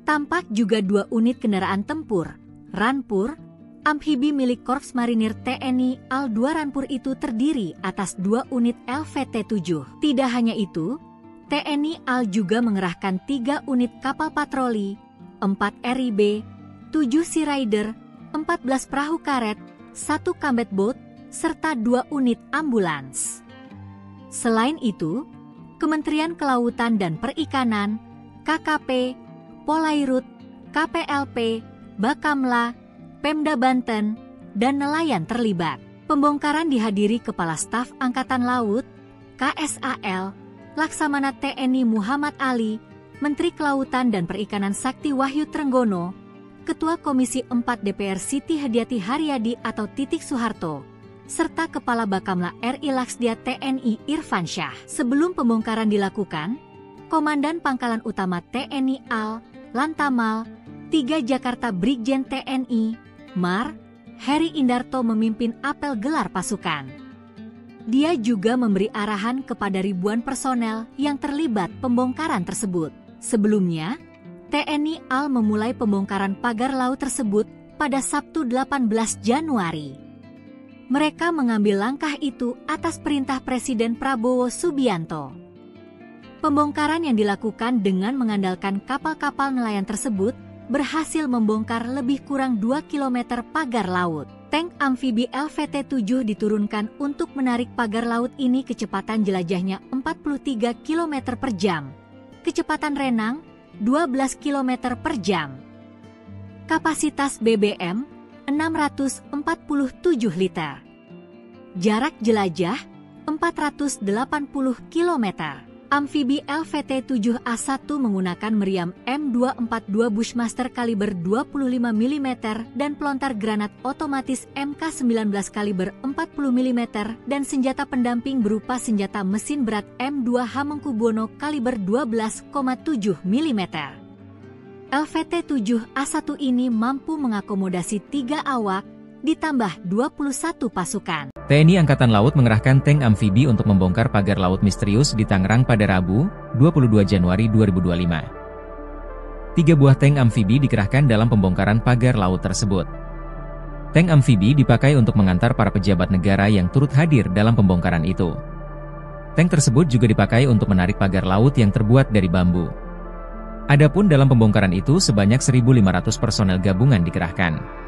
Tampak juga 2 unit kendaraan tempur, Rampur, amfibi milik Korps Marinir TNI AL 2 Rampur itu terdiri atas 2 unit LVT-7. Tidak hanya itu, TNI AL juga mengerahkan 3 unit kapal patroli, 4 RIB, 7 Sea Rider, 14 perahu karet, 1 combat boat, serta 2 unit ambulans. Selain itu, Kementerian Kelautan dan Perikanan, KKP, Polairut, KPLP, Bakamla, Pemda Banten, dan nelayan terlibat. Pembongkaran dihadiri Kepala Staf Angkatan Laut, KSAL, Laksamana TNI Muhammad Ali, Menteri Kelautan dan Perikanan Sakti Wahyu Trenggono, Ketua Komisi 4 DPR Siti Hadiati Haryadi atau Titik Soeharto, serta Kepala Bakamla RI Laksdia TNI Irfan Syah. Sebelum pembongkaran dilakukan, Komandan Pangkalan Utama TNI AL, Lantamal, 3 Jakarta Brigjen TNI, Mar, Heri Indarto memimpin apel gelar pasukan. Dia juga memberi arahan kepada ribuan personel yang terlibat pembongkaran tersebut. Sebelumnya, TNI AL memulai pembongkaran pagar laut tersebut pada Sabtu 18 Januari. Mereka mengambil langkah itu atas perintah Presiden Prabowo Subianto. Pembongkaran yang dilakukan dengan mengandalkan kapal-kapal nelayan tersebut berhasil membongkar lebih kurang 2 km pagar laut. Tank amfibi LVT-7 diturunkan untuk menarik pagar laut ini kecepatan jelajahnya 43 km per jam. Kecepatan renang 12 km per jam. Kapasitas BBM 647 liter. Jarak jelajah 480 km. Amfibi LVT-7A1 menggunakan meriam M242 Bushmaster kaliber 25 mm dan pelontar granat otomatis MK19 kaliber 40 mm dan senjata pendamping berupa senjata mesin berat M2 Hamengkubuwono kaliber 12,7 mm. LVT-7A1 ini mampu mengakomodasi 3 awak ditambah 21 pasukan. TNI Angkatan Laut mengerahkan tank amfibi untuk membongkar pagar laut misterius di Tangerang pada Rabu, 22 Januari 2025. 3 buah tank amfibi dikerahkan dalam pembongkaran pagar laut tersebut. Tank amfibi dipakai untuk mengantar para pejabat negara yang turut hadir dalam pembongkaran itu. Tank tersebut juga dipakai untuk menarik pagar laut yang terbuat dari bambu. Adapun dalam pembongkaran itu sebanyak 1.500 personel gabungan dikerahkan.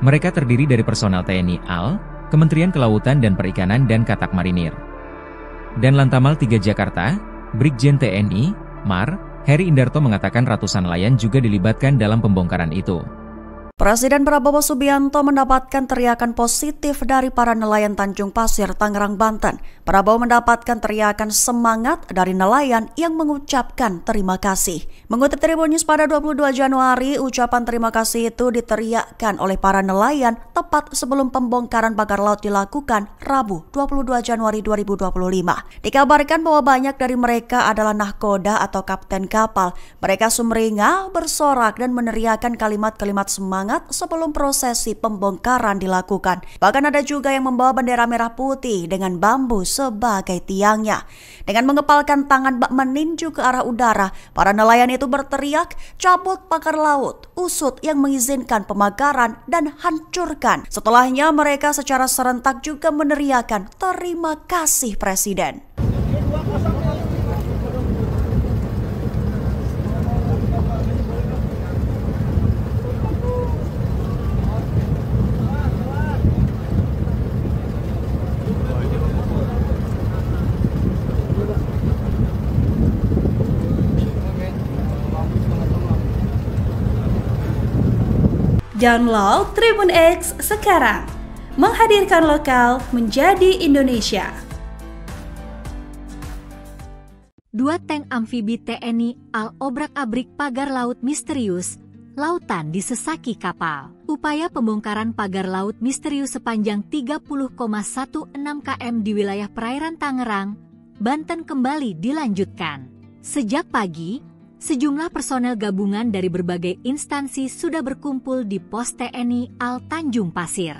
Mereka terdiri dari personel TNI AL, Kementerian Kelautan dan Perikanan dan Katak Marinir. Dan Lantamal 3 Jakarta, Brigjen TNI, Mar, Heri Indarto mengatakan ratusan nelayan juga dilibatkan dalam pembongkaran itu. Presiden Prabowo Subianto mendapatkan teriakan positif dari para nelayan Tanjung Pasir, Tangerang, Banten. Prabowo mendapatkan teriakan semangat dari nelayan yang mengucapkan terima kasih. Mengutip Tribun News pada 22 Januari, ucapan terima kasih itu diteriakkan oleh para nelayan tepat sebelum pembongkaran pagar laut dilakukan Rabu 22 Januari 2025. Dikabarkan bahwa banyak dari mereka adalah nahkoda atau kapten kapal. Mereka sumringah, bersorak dan meneriakkan kalimat-kalimat semangat sebelum prosesi pembongkaran dilakukan. Bahkan ada juga yang membawa bendera merah putih dengan bambu sebagai tiangnya. Dengan mengepalkan tangan bak meninju ke arah udara, para nelayan itu berteriak, "Cabut pagar laut, usut yang mengizinkan pemagaran dan hancurkan." Setelahnya mereka secara serentak juga meneriakkan, "Terima kasih Presiden." Download Tribun X sekarang, menghadirkan lokal menjadi Indonesia. 2 tank amfibi TNI AL obrak-abrik pagar laut misterius, lautan disesaki kapal. Upaya pembongkaran pagar laut misterius sepanjang 30,16 km di wilayah perairan Tangerang, Banten kembali dilanjutkan. Sejak pagi, sejumlah personel gabungan dari berbagai instansi sudah berkumpul di pos TNI AL Tanjung Pasir.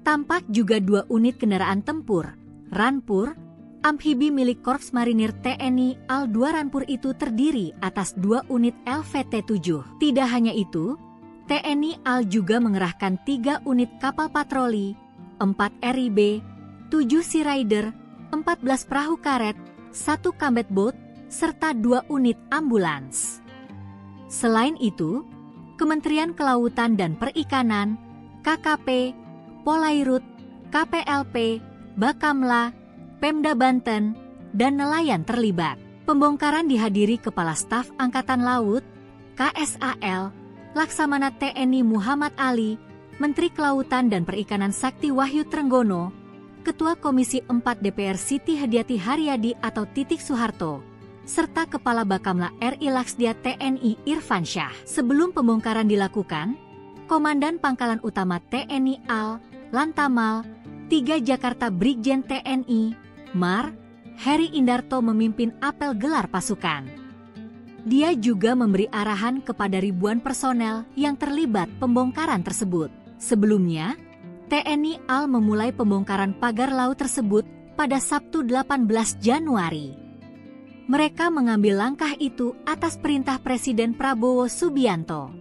Tampak juga 2 unit kendaraan tempur, Rampur, amfibi milik Korps Marinir TNI AL 2 Rampur itu terdiri atas 2 unit LVT-7. Tidak hanya itu, TNI AL juga mengerahkan 3 unit kapal patroli, 4 RIB, 7 Sea Rider, 14 perahu karet, 1 combat boat, serta 2 unit ambulans. Selain itu, Kementerian Kelautan dan Perikanan, KKP, Polairut, KPLP, Bakamla, Pemda Banten, dan nelayan terlibat. Pembongkaran dihadiri Kepala Staf Angkatan Laut, KSAL, Laksamana TNI Muhammad Ali, Menteri Kelautan dan Perikanan Sakti Wahyu Trenggono, Ketua Komisi 4 DPR Siti Hadiati Haryadi atau Titik Soeharto, serta Kepala Bakamla RI Laksdia TNI Irfan Syah. Sebelum pembongkaran dilakukan, Komandan Pangkalan Utama TNI AL, Lantamal, 3 Jakarta Brigjen TNI, Mar, Heri Indarto memimpin apel gelar pasukan. Dia juga memberi arahan kepada ribuan personel yang terlibat pembongkaran tersebut. Sebelumnya, TNI AL memulai pembongkaran pagar laut tersebut pada Sabtu 18 Januari. Mereka mengambil langkah itu atas perintah Presiden Prabowo Subianto.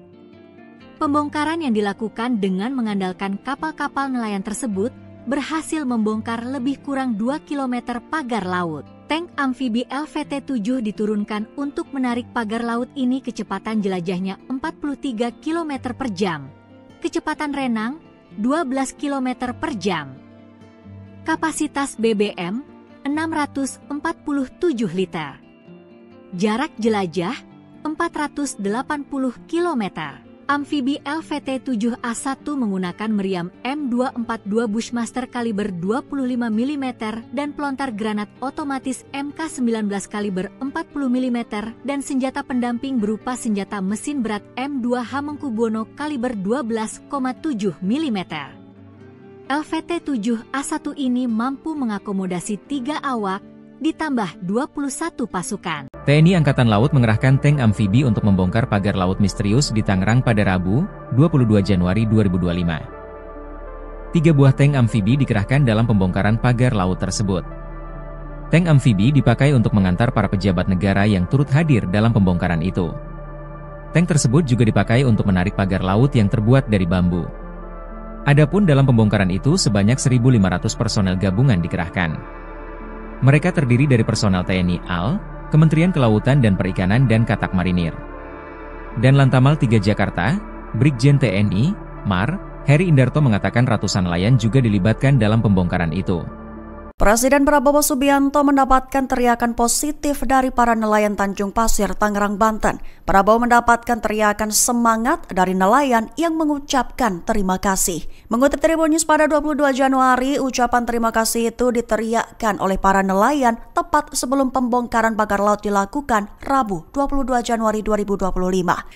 Pembongkaran yang dilakukan dengan mengandalkan kapal-kapal nelayan tersebut berhasil membongkar lebih kurang 2 km pagar laut. Tank amfibi LVT-7 diturunkan untuk menarik pagar laut ini kecepatan jelajahnya 43 km per jam. Kecepatan renang 12 km per jam. Kapasitas BBM 647 liter. Jarak jelajah 480 km. Amfibi LVT-7A1 menggunakan meriam M242 Bushmaster kaliber 25 mm dan pelontar granat otomatis MK19 kaliber 40 mm dan senjata pendamping berupa senjata mesin berat M2 Hamengkubuwono kaliber 12,7 mm. LVT-7A1 ini mampu mengakomodasi 3 awak ditambah 21 pasukan. TNI Angkatan Laut mengerahkan tank amfibi untuk membongkar pagar laut misterius di Tangerang pada Rabu, 22 Januari 2025. 3 buah tank amfibi dikerahkan dalam pembongkaran pagar laut tersebut. Tank amfibi dipakai untuk mengantar para pejabat negara yang turut hadir dalam pembongkaran itu. Tank tersebut juga dipakai untuk menarik pagar laut yang terbuat dari bambu. Adapun dalam pembongkaran itu sebanyak 1.500 personel gabungan dikerahkan. Mereka terdiri dari personel TNI AL, Kementerian Kelautan dan Perikanan dan Katak Marinir. Dan Lantamal 3 Jakarta, Brigjen TNI, Mar, Heri Indarto mengatakan ratusan nelayan juga dilibatkan dalam pembongkaran itu. Presiden Prabowo Subianto mendapatkan teriakan positif dari para nelayan Tanjung Pasir, Tangerang, Banten. Prabowo mendapatkan teriakan semangat dari nelayan yang mengucapkan terima kasih. Mengutip Tribun News pada 22 Januari, ucapan terima kasih itu diteriakkan oleh para nelayan tepat sebelum pembongkaran pagar laut dilakukan Rabu 22 Januari 2025.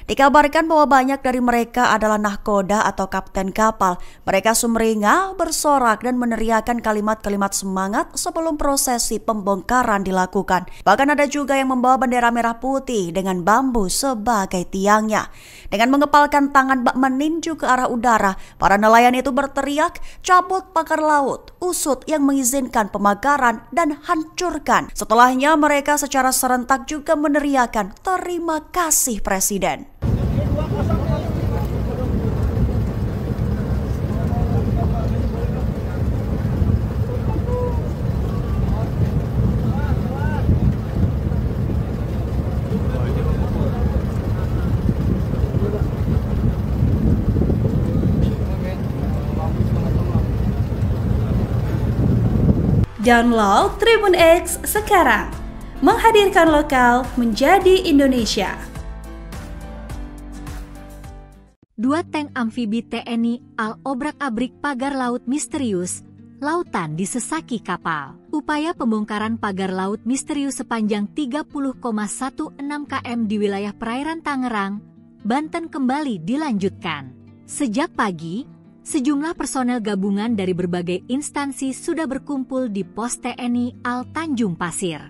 Dikabarkan bahwa banyak dari mereka adalah nahkoda atau kapten kapal. Mereka sumringah, bersorak dan meneriakkan kalimat-kalimat semangat sebelum prosesi pembongkaran dilakukan. Bahkan ada juga yang membawa bendera merah putih dengan bambu sebagai tiangnya. Dengan mengepalkan tangan bak meninju ke arah udara, para nelayan itu berteriak, "Cabut pagar laut, usut yang mengizinkan pemagaran dan hancurkan." Setelahnya mereka secara serentak juga meneriakkan, "Terima kasih Presiden." Download Tribun X sekarang, menghadirkan lokal menjadi Indonesia. 2 tank amfibi TNI AL obrak-abrik pagar laut misterius, lautan disesaki kapal. Upaya pembongkaran pagar laut misterius sepanjang 30,16 km di wilayah perairan Tangerang, Banten kembali dilanjutkan. Sejak pagi, sejumlah personel gabungan dari berbagai instansi sudah berkumpul di pos TNI AL Tanjung Pasir.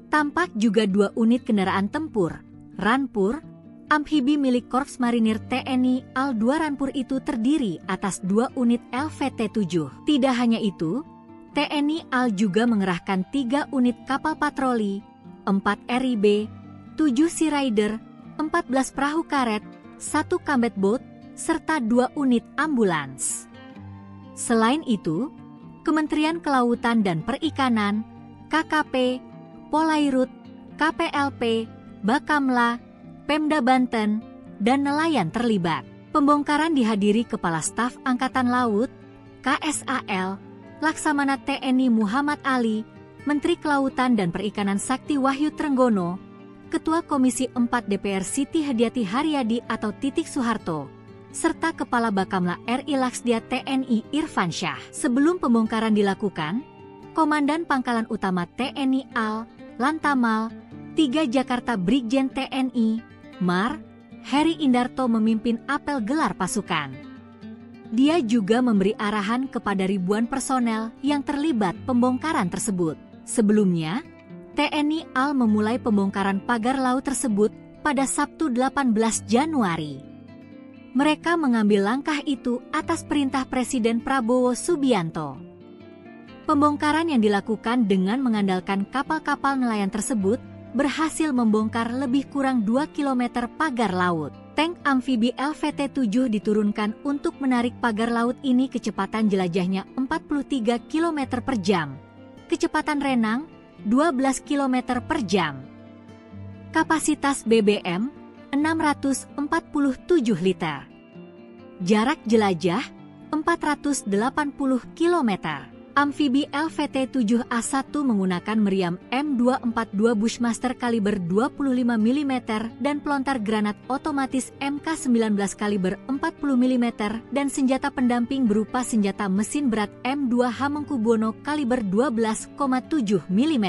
Tampak juga 2 unit kendaraan tempur, Rampur, amfibi milik Korps Marinir TNI AL 2 Rampur itu terdiri atas 2 unit LVT-7. Tidak hanya itu, TNI AL juga mengerahkan 3 unit kapal patroli, 4 RIB, 7 Sea Rider, 14 perahu karet, 1 combat boat, serta 2 unit ambulans. Selain itu, Kementerian Kelautan dan Perikanan, KKP, Polairut, KPLP, Bakamla, Pemda Banten, dan nelayan terlibat. Pembongkaran dihadiri Kepala Staf Angkatan Laut, KSAL, Laksamana TNI Muhammad Ali, Menteri Kelautan dan Perikanan Sakti Wahyu Trenggono, Ketua Komisi 4 DPR Siti Hadiati Haryadi atau Titik Soeharto, serta Kepala Bakamla RI Laksdia TNI Irfan Syah. Sebelum pembongkaran dilakukan, Komandan Pangkalan Utama TNI AL, Lantamal, 3 Jakarta Brigjen TNI, Mar, Heri Indarto memimpin apel gelar pasukan. Dia juga memberi arahan kepada ribuan personel yang terlibat pembongkaran tersebut. Sebelumnya, TNI AL memulai pembongkaran pagar laut tersebut pada Sabtu 18 Januari. Mereka mengambil langkah itu atas perintah Presiden Prabowo Subianto. Pembongkaran yang dilakukan dengan mengandalkan kapal-kapal nelayan tersebut berhasil membongkar lebih kurang 2 km pagar laut. Tank amfibi LVT-7 diturunkan untuk menarik pagar laut ini kecepatan jelajahnya 43 km per jam. Kecepatan renang 12 km per jam. Kapasitas BBM 647 liter. Jarak jelajah 480 km. Amfibi LVT-7A1 menggunakan meriam M242 Bushmaster kaliber 25 mm dan pelontar granat otomatis MK19 kaliber 40 mm dan senjata pendamping berupa senjata mesin berat M2 Hamengkubuwono kaliber 12,7 mm.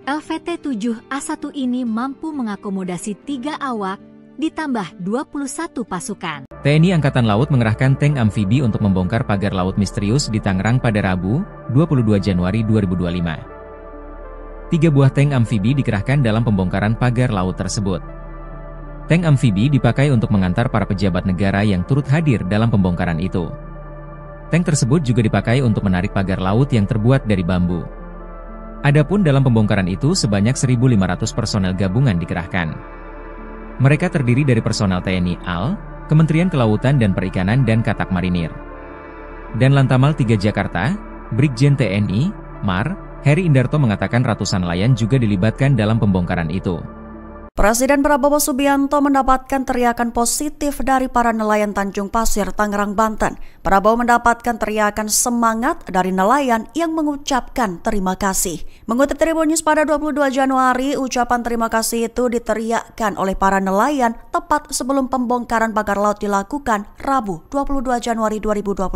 LVT-7A1 ini mampu mengakomodasi 3 awak ditambah 21 pasukan. TNI Angkatan Laut mengerahkan tank amfibi untuk membongkar pagar laut misterius di Tangerang pada Rabu, 22 Januari 2025. 3 buah tank amfibi dikerahkan dalam pembongkaran pagar laut tersebut. Tank amfibi dipakai untuk mengantar para pejabat negara yang turut hadir dalam pembongkaran itu. Tank tersebut juga dipakai untuk menarik pagar laut yang terbuat dari bambu. Adapun dalam pembongkaran itu sebanyak 1.500 personel gabungan dikerahkan. Mereka terdiri dari personel TNI AL, Kementerian Kelautan dan Perikanan dan Katak Marinir. Dan Lantamal 3 Jakarta, Brigjen TNI, Mar, Heri Indarto mengatakan ratusan nelayan juga dilibatkan dalam pembongkaran itu. Presiden Prabowo Subianto mendapatkan teriakan positif dari para nelayan Tanjung Pasir, Tangerang, Banten. Prabowo mendapatkan teriakan semangat dari nelayan yang mengucapkan terima kasih. Mengutip Tribun News pada 22 Januari, ucapan terima kasih itu diteriakkan oleh para nelayan tepat sebelum pembongkaran pagar laut dilakukan Rabu 22 Januari 2025.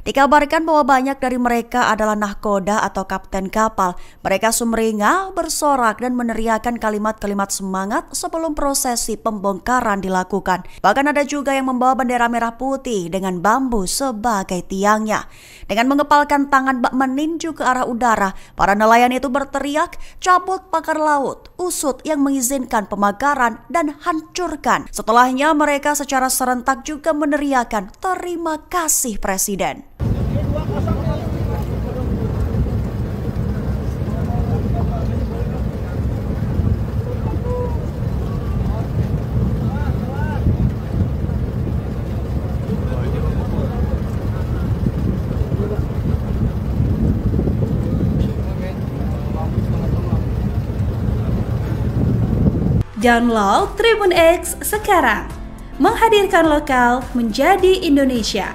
Dikabarkan bahwa banyak dari mereka adalah nahkoda atau kapten kapal. Mereka sumringah, bersorak dan meneriakkan kalimat-kalimat semangat sebelum prosesi pembongkaran dilakukan. Bahkan ada juga yang membawa bendera merah putih dengan bambu sebagai tiangnya. Dengan mengepalkan tangan bak meninju ke arah udara, para nelayan itu berteriak, "Cabut pagar laut, usut yang mengizinkan pemagaran dan hancurkan." Setelahnya mereka secara serentak juga meneriakkan terima kasih Presiden. Download Tribun X sekarang, menghadirkan lokal menjadi Indonesia.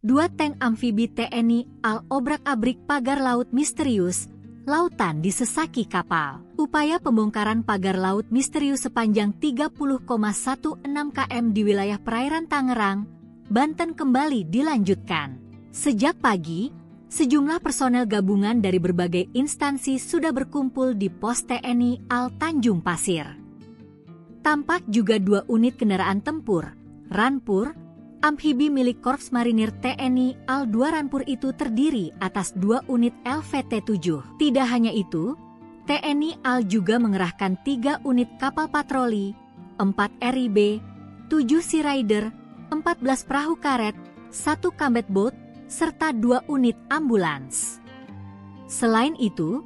2 tank amfibi TNI AL obrak-abrik pagar laut misterius, lautan disesaki kapal. Upaya pembongkaran pagar laut misterius sepanjang 30,16 km di wilayah perairan Tangerang, Banten kembali dilanjutkan. Sejak pagi, sejumlah personel gabungan dari berbagai instansi sudah berkumpul di pos TNI AL Tanjung Pasir. Tampak juga 2 unit kendaraan tempur, Rampur, amfibi milik Korps Marinir TNI AL 2 Rampur itu terdiri atas 2 unit LVT-7. Tidak hanya itu, TNI AL juga mengerahkan 3 unit kapal patroli, 4 RIB, 7 Sea Rider, 14 perahu karet, 1 combat boat, serta 2 unit ambulans. Selain itu,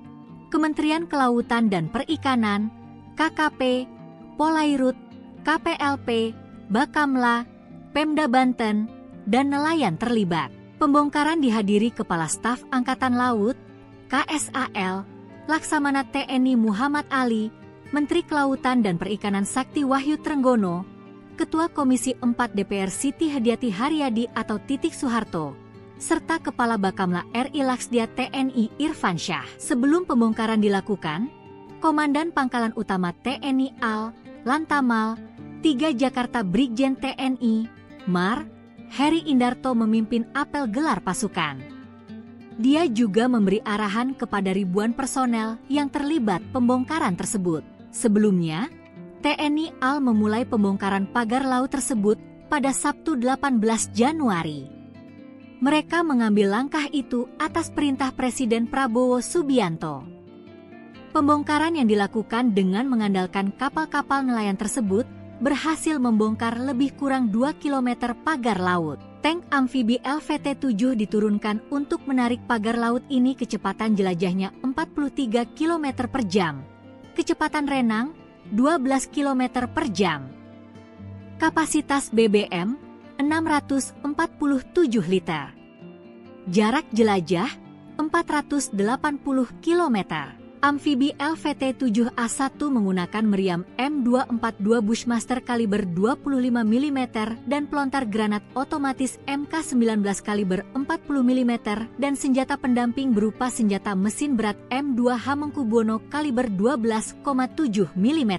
Kementerian Kelautan dan Perikanan, KKP, Polairut, KPLP, Bakamla, Pemda Banten, dan nelayan terlibat. Pembongkaran dihadiri Kepala Staf Angkatan Laut, KSAL, Laksamana TNI Muhammad Ali, Menteri Kelautan dan Perikanan Sakti Wahyu Trenggono, Ketua Komisi 4 DPR Siti Hadiati Haryadi atau Titik Soeharto, serta Kepala Bakamla RI Laksdia TNI Irfan Syah. Sebelum pembongkaran dilakukan, Komandan Pangkalan Utama TNI AL, Lantamal, 3 Jakarta Brigjen TNI, Mar, Heri Indarto memimpin apel gelar pasukan. Dia juga memberi arahan kepada ribuan personel yang terlibat pembongkaran tersebut. Sebelumnya, TNI AL memulai pembongkaran pagar laut tersebut pada Sabtu 18 Januari. Mereka mengambil langkah itu atas perintah Presiden Prabowo Subianto. Pembongkaran yang dilakukan dengan mengandalkan kapal-kapal nelayan tersebut berhasil membongkar lebih kurang 2 km pagar laut. Tank amfibi LVT-7 diturunkan untuk menarik pagar laut ini kecepatan jelajahnya 43 km per jam. Kecepatan renang 12 km per jam. Kapasitas BBM 647 liter. Jarak jelajah 480 km. Amfibi LVT-7A1 menggunakan meriam M242 Bushmaster kaliber 25 mm dan pelontar granat otomatis MK19 kaliber 40 mm dan senjata pendamping berupa senjata mesin berat M2 Hamengkubuwono kaliber 12,7 mm.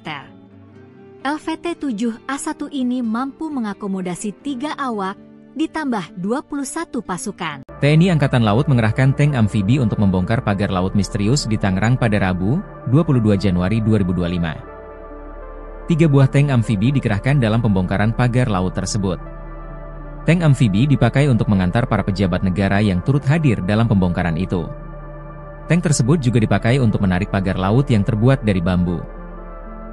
LVT-7A1 ini mampu mengakomodasi 3 awak, ditambah 21 pasukan. TNI Angkatan Laut mengerahkan tank amfibi untuk membongkar pagar laut misterius di Tangerang pada Rabu, 22 Januari 2025. 3 buah tank amfibi dikerahkan dalam pembongkaran pagar laut tersebut. Tank amfibi dipakai untuk mengantar para pejabat negara yang turut hadir dalam pembongkaran itu. Tank tersebut juga dipakai untuk menarik pagar laut yang terbuat dari bambu.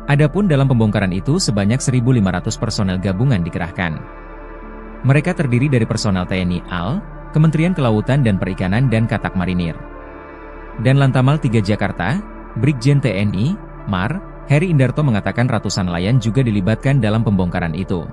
Adapun dalam pembongkaran itu sebanyak 1.500 personel gabungan dikerahkan. Mereka terdiri dari personel TNI AL, Kementerian Kelautan dan Perikanan dan Katak Marinir. Dan Lantamal 3 Jakarta, Brigjen TNI, Mar, Heri Indarto mengatakan ratusan nelayan juga dilibatkan dalam pembongkaran itu.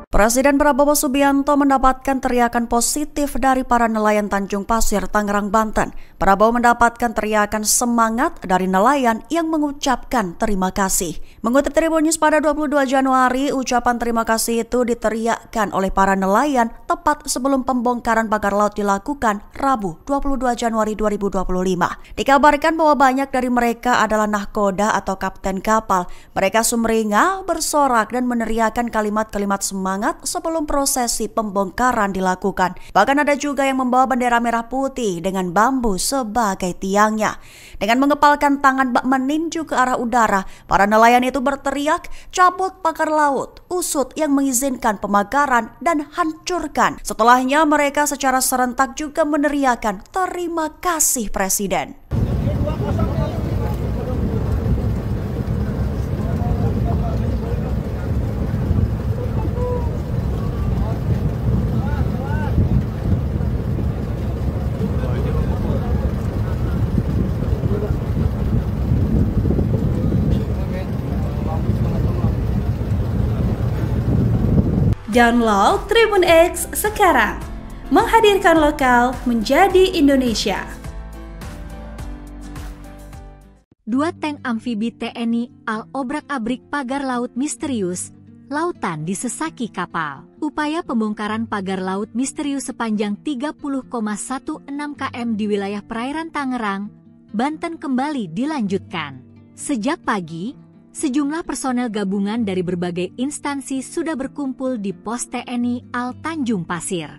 Presiden Prabowo Subianto mendapatkan teriakan positif dari para nelayan Tanjung Pasir, Tangerang, Banten. Prabowo mendapatkan teriakan semangat dari nelayan yang mengucapkan terima kasih. Mengutip Tribun News pada 22 Januari, ucapan terima kasih itu diteriakkan oleh para nelayan tepat sebelum pembongkaran pagar laut dilakukan Rabu 22 Januari 2025. Dikabarkan bahwa banyak dari mereka adalah nahkoda atau kapten kapal. Mereka sumringah, bersorak dan meneriakkan kalimat-kalimat semangat sebelum prosesi pembongkaran dilakukan. Bahkan ada juga yang membawa bendera merah putih dengan bambu sebagai tiangnya. Dengan mengepalkan tangan bak meninju ke arah udara, para nelayan itu berteriak, cabut pagar laut, usut yang mengizinkan pemagaran dan hancurkan. Setelahnya mereka secara serentak juga meneriakkan terima kasih Presiden. Download Tribun X sekarang, menghadirkan lokal menjadi Indonesia. 2 tank amfibi TNI AL obrak-abrik pagar laut misterius, lautan disesaki kapal. Upaya pembongkaran pagar laut misterius sepanjang 30,16 km di wilayah perairan Tangerang, Banten kembali dilanjutkan. Sejak pagi, sejumlah personel gabungan dari berbagai instansi sudah berkumpul di pos TNI AL Tanjung Pasir.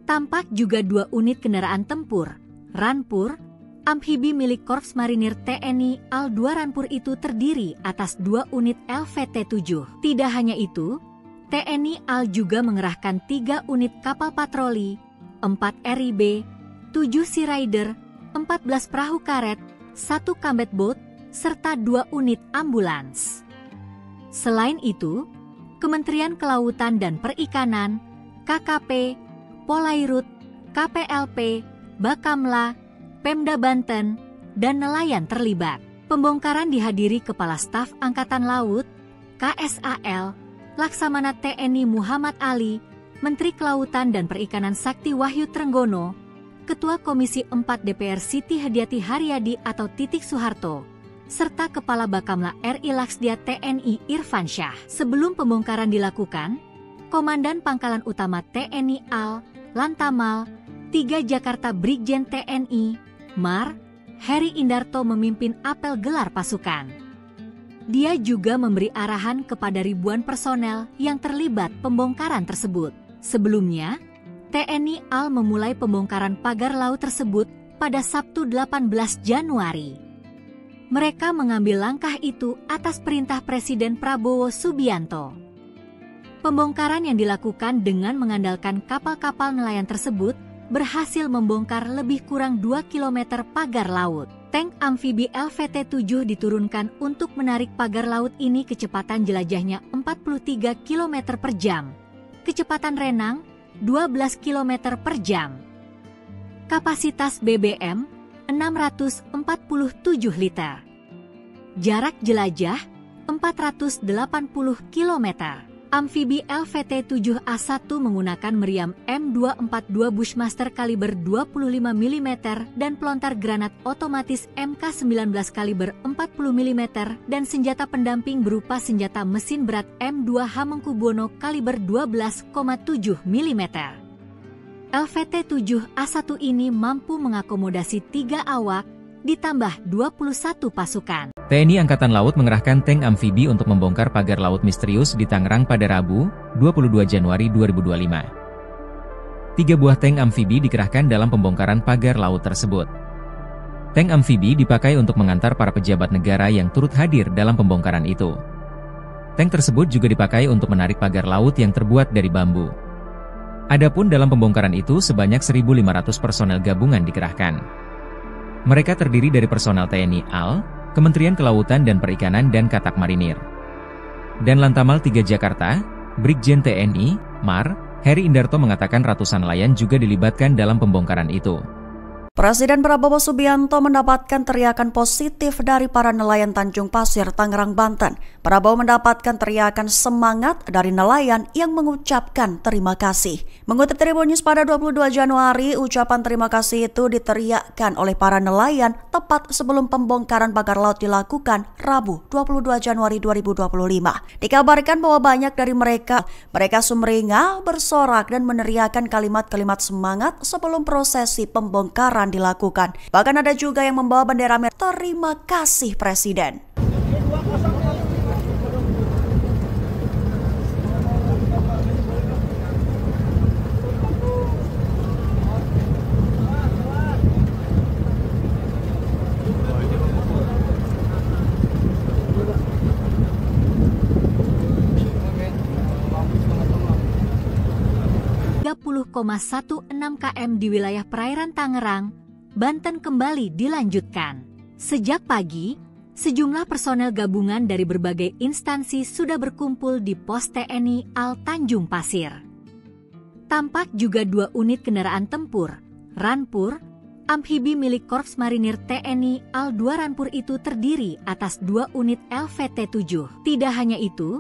Tampak juga 2 unit kendaraan tempur, Rampur, amfibi milik Korps Marinir TNI AL 2 Rampur itu terdiri atas 2 unit LVT-7. Tidak hanya itu, TNI AL juga mengerahkan 3 unit kapal patroli, 4 RIB, 7 Sea Rider, 14 perahu karet, 1 combat boat, serta 2 unit ambulans. Selain itu, Kementerian Kelautan dan Perikanan, KKP, Polairut, KPLP, Bakamla, Pemda Banten, dan nelayan terlibat. Pembongkaran dihadiri Kepala Staf Angkatan Laut, KSAL, Laksamana TNI Muhammad Ali, Menteri Kelautan dan Perikanan Sakti Wahyu Trenggono, Ketua Komisi 4 DPR Siti Hadiati Haryadi atau Titik Soeharto, serta Kepala Bakamla RI Laksdia TNI Irfan Syah. Sebelum pembongkaran dilakukan, Komandan Pangkalan Utama TNI AL, Lantamal, 3 Jakarta Brigjen TNI, Mar, Heri Indarto memimpin apel gelar pasukan. Dia juga memberi arahan kepada ribuan personel yang terlibat pembongkaran tersebut. Sebelumnya, TNI AL memulai pembongkaran pagar laut tersebut pada Sabtu 18 Januari. Mereka mengambil langkah itu atas perintah Presiden Prabowo Subianto. Pembongkaran yang dilakukan dengan mengandalkan kapal-kapal nelayan tersebut berhasil membongkar lebih kurang 2 km pagar laut. Tank amfibi LVT-7 diturunkan untuk menarik pagar laut ini kecepatan jelajahnya 43 km per jam. Kecepatan renang 12 km per jam. Kapasitas BBM 647 liter. Jarak jelajah 480 km. amfibi LVT-7A1 menggunakan meriam M242 Bushmaster kaliber 25 mm dan pelontar granat otomatis MK19 kaliber 40 mm dan senjata pendamping berupa senjata mesin berat M2 Hamengkubuwono kaliber 12,7 mm. LVT-7A1 ini mampu mengakomodasi 3 awak, ditambah 21 pasukan. TNI Angkatan Laut mengerahkan tank amfibi untuk membongkar pagar laut misterius di Tangerang pada Rabu, 22 Januari 2025. 3 buah tank amfibi dikerahkan dalam pembongkaran pagar laut tersebut. Tank amfibi dipakai untuk mengantar para pejabat negara yang turut hadir dalam pembongkaran itu. Tank tersebut juga dipakai untuk menarik pagar laut yang terbuat dari bambu. Adapun dalam pembongkaran itu sebanyak 1.500 personel gabungan dikerahkan. Mereka terdiri dari personel TNI AL, Kementerian Kelautan dan Perikanan dan Katak Marinir. Dan Lantamal 3 Jakarta, Brigjen TNI, MAR, Heri Indarto mengatakan ratusan nelayan juga dilibatkan dalam pembongkaran itu. Presiden Prabowo Subianto mendapatkan teriakan positif dari para nelayan Tanjung Pasir, Tangerang, Banten. Prabowo mendapatkan teriakan semangat dari nelayan yang mengucapkan terima kasih. Mengutip Tribun News pada 22 Januari, ucapan terima kasih itu diteriakkan oleh para nelayan tepat sebelum pembongkaran pagar laut dilakukan Rabu 22 Januari 2025. Dikabarkan bahwa banyak dari mereka sumringah, bersorak dan meneriakkan kalimat-kalimat semangat sebelum prosesi pembongkaran dilakukan. Bahkan ada juga yang membawa bendera merah. Terima kasih Presiden. km di wilayah perairan Tangerang, Banten kembali dilanjutkan. Sejak pagi, sejumlah personel gabungan dari berbagai instansi sudah berkumpul di pos TNI AL Tanjung Pasir. Tampak juga 2 unit kendaraan tempur, Ranpur, amfibi milik Korps Marinir TNI AL 2 Ranpur itu terdiri atas 2 unit LVT-7. Tidak hanya itu,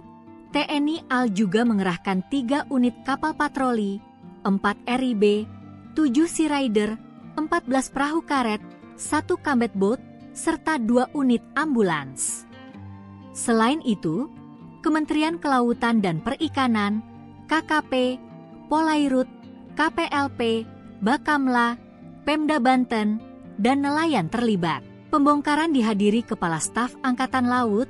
TNI AL juga mengerahkan 3 unit kapal patroli, 4 RIB, 7 Sea Rider, 14 perahu karet, 1 combat boat, serta 2 unit ambulans. Selain itu, Kementerian Kelautan dan Perikanan, KKP, Polairut, KPLP, Bakamla, Pemda Banten, dan nelayan terlibat. Pembongkaran dihadiri Kepala Staf Angkatan Laut,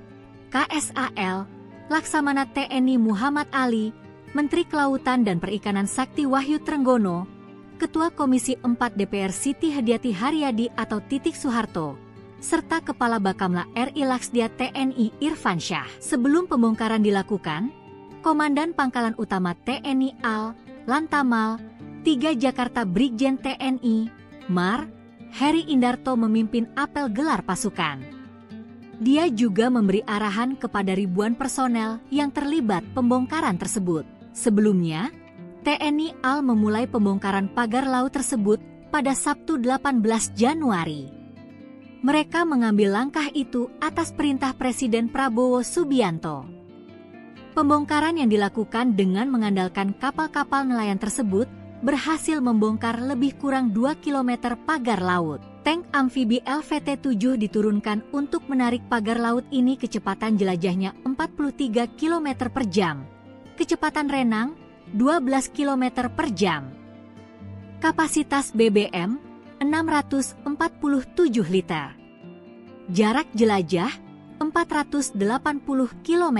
KSAL, Laksamana TNI Muhammad Ali, Menteri Kelautan dan Perikanan Sakti Wahyu Trenggono, Ketua Komisi 4 DPR Siti Hadiati Haryadi atau Titik Soeharto, serta Kepala Bakamla RI Laksdia TNI Irfan Syah. Sebelum pembongkaran dilakukan, Komandan Pangkalan Utama TNI AL, Lantamal, 3 Jakarta Brigjen TNI, MAR, Heri Indarto memimpin apel gelar pasukan. Dia juga memberi arahan kepada ribuan personel yang terlibat pembongkaran tersebut. Sebelumnya, TNI AL memulai pembongkaran pagar laut tersebut pada Sabtu 18 Januari. Mereka mengambil langkah itu atas perintah Presiden Prabowo Subianto. Pembongkaran yang dilakukan dengan mengandalkan kapal-kapal nelayan tersebut berhasil membongkar lebih kurang 2 km pagar laut. Tank amfibi LVT-7 diturunkan untuk menarik pagar laut ini kecepatan jelajahnya 43 km per jam. Kecepatan renang 12 km per jam. Kapasitas BBM 647 liter. Jarak jelajah 480 km.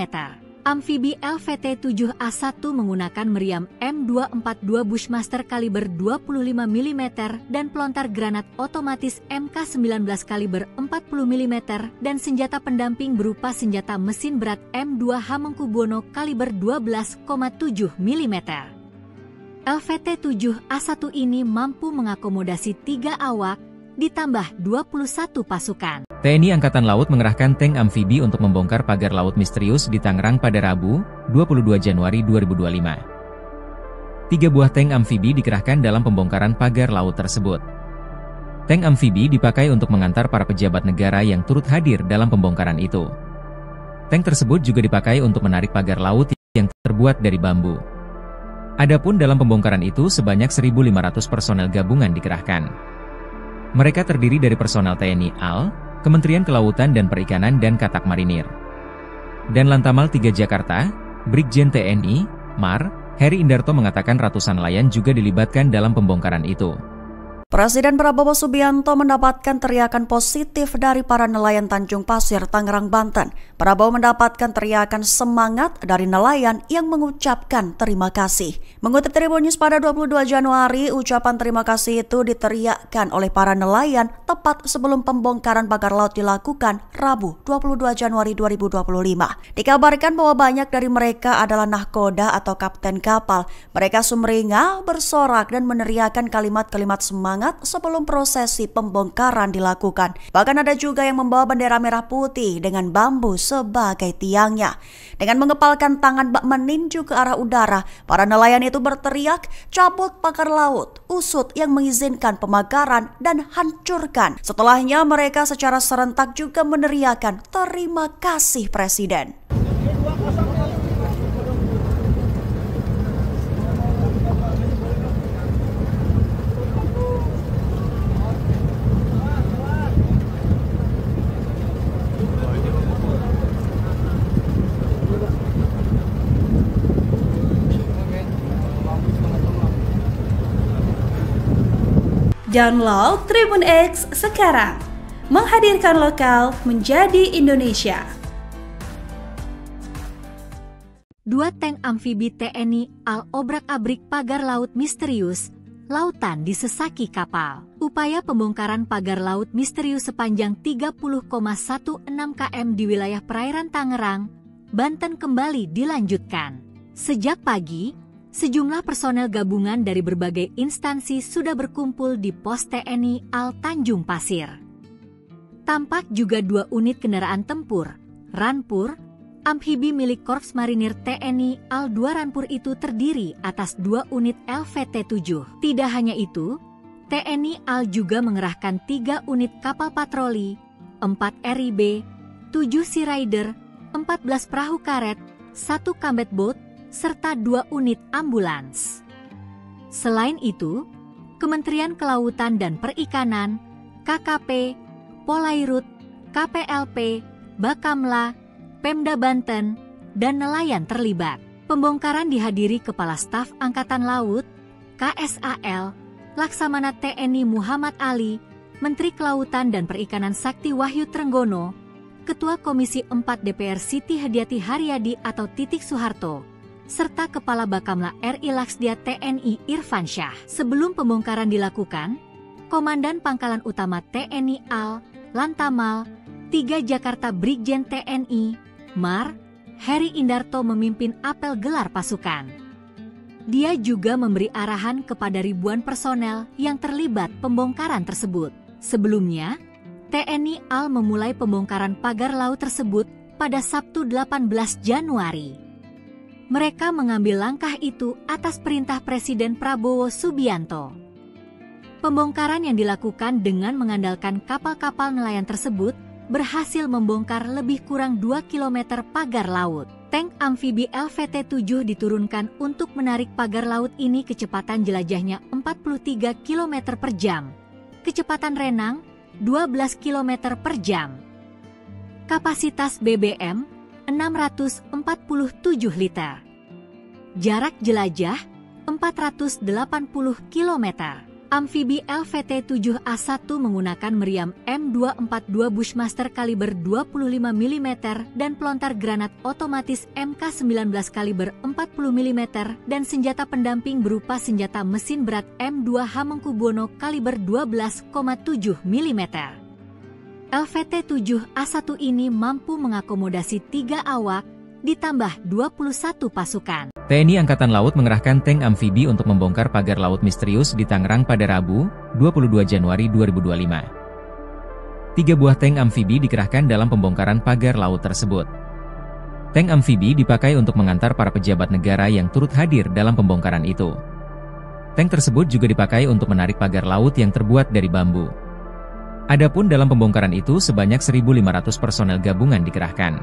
Amfibi LVT-7A1 menggunakan meriam M242 Bushmaster kaliber 25 mm dan pelontar granat otomatis MK19 kaliber 40 mm dan senjata pendamping berupa senjata mesin berat M2 Hamengkubuwono kaliber 12,7 mm. LVT-7A1 ini mampu mengakomodasi 3 awak, ditambah 21 pasukan. TNI Angkatan Laut mengerahkan tank amfibi untuk membongkar pagar laut misterius di Tangerang pada Rabu, 22 Januari 2025. 3 buah tank amfibi dikerahkan dalam pembongkaran pagar laut tersebut. Tank amfibi dipakai untuk mengantar para pejabat negara yang turut hadir dalam pembongkaran itu. Tank tersebut juga dipakai untuk menarik pagar laut yang terbuat terbuat dari bambu. Adapun dalam pembongkaran itu sebanyak 1.500 personel gabungan dikerahkan. Mereka terdiri dari personel TNI AL, Kementerian Kelautan dan Perikanan dan Katak Marinir. Dan Lantamal 3 Jakarta, Brigjen TNI, Mar, Heri Indarto mengatakan ratusan nelayan juga dilibatkan dalam pembongkaran itu. Presiden Prabowo Subianto mendapatkan teriakan positif dari para nelayan Tanjung Pasir, Tangerang, Banten. Prabowo mendapatkan teriakan semangat dari nelayan yang mengucapkan terima kasih. Mengutip Tribun News pada 22 Januari, ucapan terima kasih itu diteriakkan oleh para nelayan tepat sebelum pembongkaran pagar laut dilakukan Rabu 22 Januari 2025. Dikabarkan bahwa banyak dari mereka adalah nahkoda atau kapten kapal. Mereka sumringah, bersorak dan meneriakkan kalimat-kalimat semangat sebelum prosesi pembongkaran dilakukan. Bahkan ada juga yang membawa bendera merah putih dengan bambu sebagai tiangnya. Dengan mengepalkan tangan bak meninju ke arah udara, para nelayan itu berteriak, "Cabut pagar laut, usut yang mengizinkan pemakaran dan hancurkan." Setelahnya mereka secara serentak juga meneriakkan, "Terima kasih Presiden." Download Tribun X sekarang, menghadirkan lokal menjadi Indonesia. 2 tank amfibi TNI AL obrak-abrik pagar laut misterius, lautan disesaki kapal. Upaya pembongkaran pagar laut misterius sepanjang 30,16 km di wilayah perairan Tangerang, Banten kembali dilanjutkan. Sejak pagi, sejumlah personel gabungan dari berbagai instansi sudah berkumpul di pos TNI AL Tanjung Pasir. Tampak juga 2 unit kendaraan tempur, Rampur, amfibi milik Korps Marinir TNI AL 2 Rampur itu terdiri atas 2 unit LVT-7. Tidak hanya itu, TNI AL juga mengerahkan 3 unit kapal patroli, 4 RIB, 7 Sea Rider, 14 perahu karet, 1 combat boat, serta 2 unit ambulans. Selain itu, Kementerian Kelautan dan Perikanan, KKP, Polairut, KPLP, Bakamla, Pemda Banten, dan nelayan terlibat. Pembongkaran dihadiri Kepala Staf Angkatan Laut, KSAL, Laksamana TNI Muhammad Ali, Menteri Kelautan dan Perikanan Sakti Wahyu Trenggono, Ketua Komisi 4 DPR Siti Hadiati Haryadi atau Titik Soeharto, serta Kepala Bakamla RI Laksdia TNI Irfan Syah. Sebelum pembongkaran dilakukan, Komandan Pangkalan Utama TNI AL, Lantamal, 3 Jakarta Brigjen TNI, Mar, Heri Indarto memimpin apel gelar pasukan. Dia juga memberi arahan kepada ribuan personel yang terlibat pembongkaran tersebut. Sebelumnya, TNI AL memulai pembongkaran pagar laut tersebut pada Sabtu 18 Januari. Mereka mengambil langkah itu atas perintah Presiden Prabowo Subianto. Pembongkaran yang dilakukan dengan mengandalkan kapal-kapal nelayan tersebut berhasil membongkar lebih kurang 2 km pagar laut. Tank amfibi LVT-7 diturunkan untuk menarik pagar laut ini kecepatan jelajahnya 43 km per jam. Kecepatan renang 12 km per jam. Kapasitas BBM 647 liter. Jarak jelajah 480 km. Amfibi LVT-7A1 menggunakan meriam M242 Bushmaster kaliber 25 mm dan pelontar granat otomatis MK19 kaliber 40 mm dan senjata pendamping berupa senjata mesin berat M2 Hamengkubuwono kaliber 12,7 mm. LVT-7A1 ini mampu mengakomodasi 3 awak, ditambah 21 pasukan. TNI Angkatan Laut mengerahkan tank amfibi untuk membongkar pagar laut misterius di Tangerang pada Rabu, 22 Januari 2025. 3 buah tank amfibi dikerahkan dalam pembongkaran pagar laut tersebut. Tank amfibi dipakai untuk mengantar para pejabat negara yang turut hadir dalam pembongkaran itu. Tank tersebut juga dipakai untuk menarik pagar laut yang terbuat dari bambu. Adapun dalam pembongkaran itu sebanyak 1.500 personel gabungan dikerahkan.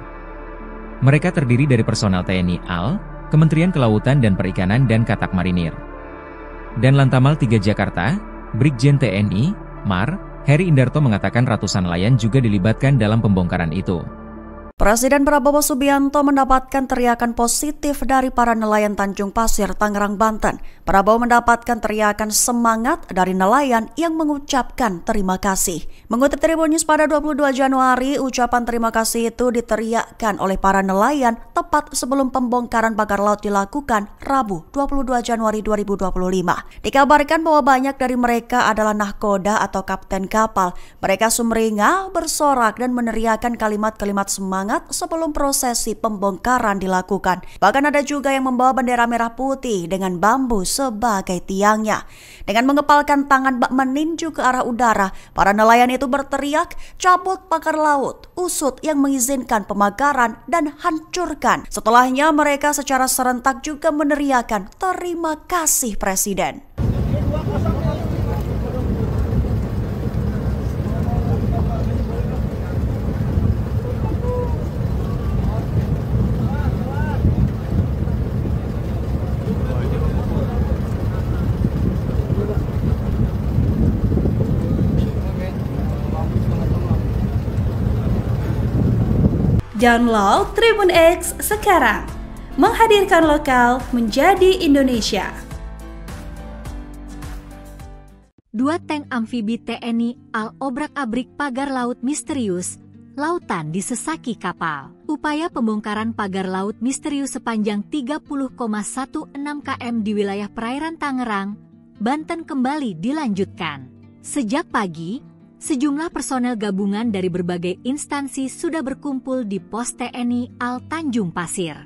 Mereka terdiri dari personel TNI AL, Kementerian Kelautan dan Perikanan dan Katak Marinir. Dan Lantamal 3 Jakarta, Brigjen TNI, Mar, Heri Indarto mengatakan ratusan nelayan juga dilibatkan dalam pembongkaran itu. Presiden Prabowo Subianto mendapatkan teriakan positif dari para nelayan Tanjung Pasir, Tangerang, Banten. Prabowo mendapatkan teriakan semangat dari nelayan yang mengucapkan terima kasih. Mengutip Tribun News pada 22 Januari, ucapan terima kasih itu diteriakkan oleh para nelayan tepat sebelum pembongkaran pagar laut dilakukan Rabu 22 Januari 2025. Dikabarkan bahwa banyak dari mereka adalah nahkoda atau kapten kapal. Mereka sumringah, bersorak dan meneriakkan kalimat-kalimat semangat sebelum prosesi pembongkaran dilakukan. Bahkan ada juga yang membawa bendera merah putih dengan bambu sebagai tiangnya. Dengan mengepalkan tangan bak meninju ke arah udara, para nelayan itu berteriak, "Cabut pagar laut, usut yang mengizinkan pemagaran dan hancurkan." Setelahnya mereka secara serentak juga meneriakkan, "Terima kasih Presiden." Download Tribun X sekarang, menghadirkan lokal menjadi Indonesia. 2 tank amfibi TNI AL obrak-abrik pagar laut misterius, lautan disesaki kapal. Upaya pembongkaran pagar laut misterius sepanjang 30,16 km di wilayah perairan Tangerang, Banten kembali dilanjutkan. Sejak pagi, sejumlah personel gabungan dari berbagai instansi sudah berkumpul di pos TNI AL Tanjung Pasir.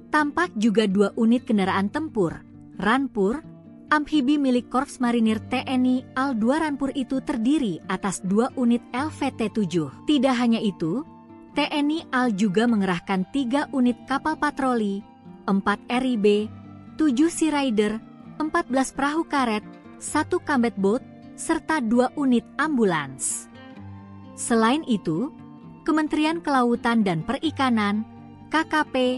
Tampak juga 2 unit kendaraan tempur, Rampur, amfibi milik Korps Marinir TNI AL 2 Rampur itu terdiri atas 2 unit LVT-7. Tidak hanya itu, TNI AL juga mengerahkan 3 unit kapal patroli, 4 RIB, 7 Sea Rider, 14 perahu karet, 1 combat boat, serta 2 unit ambulans. Selain itu, Kementerian Kelautan dan Perikanan, KKP,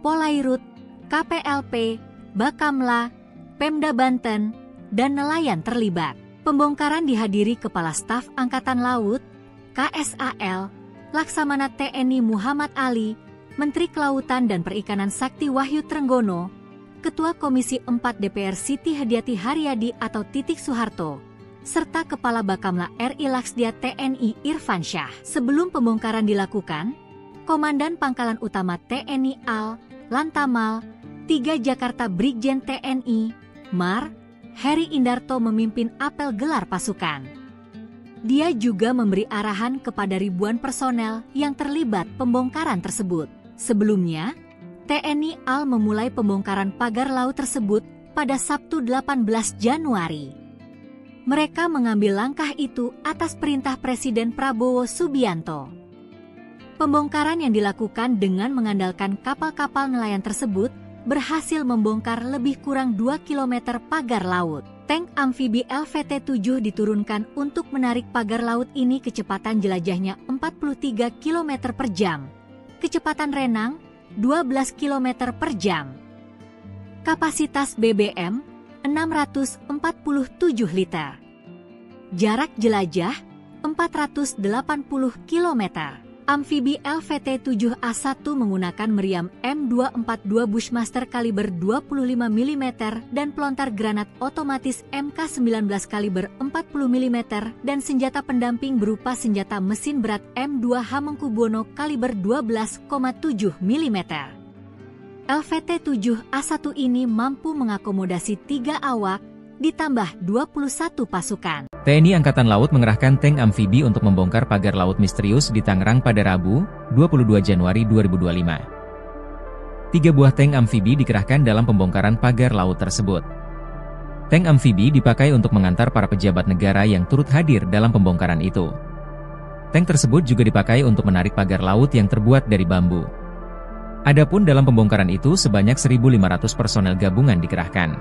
Polairut, KPLP, Bakamla, Pemda Banten, dan nelayan terlibat. Pembongkaran dihadiri Kepala Staf Angkatan Laut, KSAL, Laksamana TNI Muhammad Ali, Menteri Kelautan dan Perikanan Sakti Wahyu Trenggono, Ketua Komisi 4 DPR Siti Hadiati Haryadi atau Titik Soeharto, serta Kepala Bakamla RI Laksdia TNI Irfan Syah. Sebelum pembongkaran dilakukan, Komandan Pangkalan Utama TNI AL, Lantamal, 3 Jakarta Brigjen TNI, Mar, Heri Indarto memimpin apel gelar pasukan. Dia juga memberi arahan kepada ribuan personel yang terlibat pembongkaran tersebut. Sebelumnya, TNI AL memulai pembongkaran pagar laut tersebut pada Sabtu 18 Januari. Mereka mengambil langkah itu atas perintah Presiden Prabowo Subianto. Pembongkaran yang dilakukan dengan mengandalkan kapal-kapal nelayan tersebut berhasil membongkar lebih kurang 2 km pagar laut. Tank amfibi LVT-7 diturunkan untuk menarik pagar laut ini kecepatan jelajahnya 43 km per jam. Kecepatan renang 12 km per jam. Kapasitas BBM 647 liter. Jarak jelajah 480 km. Amfibi LVT-7A1 menggunakan meriam M242 Bushmaster kaliber 25 mm dan pelontar granat otomatis MK19 kaliber 40 mm dan senjata pendamping berupa senjata mesin berat M2 Hamengkubuwono kaliber 12,7 mm. LVT-7A1 ini mampu mengakomodasi 3 awak, ditambah 21 pasukan. TNI Angkatan Laut mengerahkan tank amfibi untuk membongkar pagar laut misterius di Tangerang pada Rabu, 22 Januari 2025. 3 buah tank amfibi dikerahkan dalam pembongkaran pagar laut tersebut. Tank amfibi dipakai untuk mengantar para pejabat negara yang turut hadir dalam pembongkaran itu. Tank tersebut juga dipakai untuk menarik pagar laut yang terbuat dari bambu. Adapun dalam pembongkaran itu sebanyak 1.500 personel gabungan dikerahkan.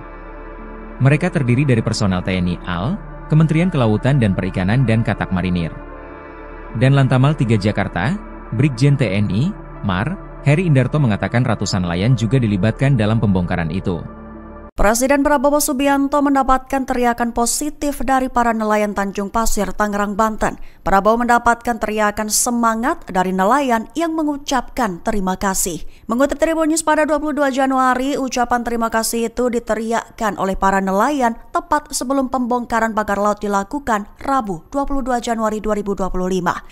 Mereka terdiri dari personel TNI AL, Kementerian Kelautan dan Perikanan dan Katak Marinir. Dan Lantamal 3 Jakarta, Brigjen TNI, Mar, Heri Indarto mengatakan ratusan nelayan juga dilibatkan dalam pembongkaran itu. Presiden Prabowo Subianto mendapatkan teriakan positif dari para nelayan Tanjung Pasir, Tangerang, Banten. Prabowo mendapatkan teriakan semangat dari nelayan yang mengucapkan terima kasih. Mengutip Tribun News pada 22 Januari, ucapan terima kasih itu diteriakkan oleh para nelayan tepat sebelum pembongkaran pagar laut dilakukan Rabu 22 Januari 2025.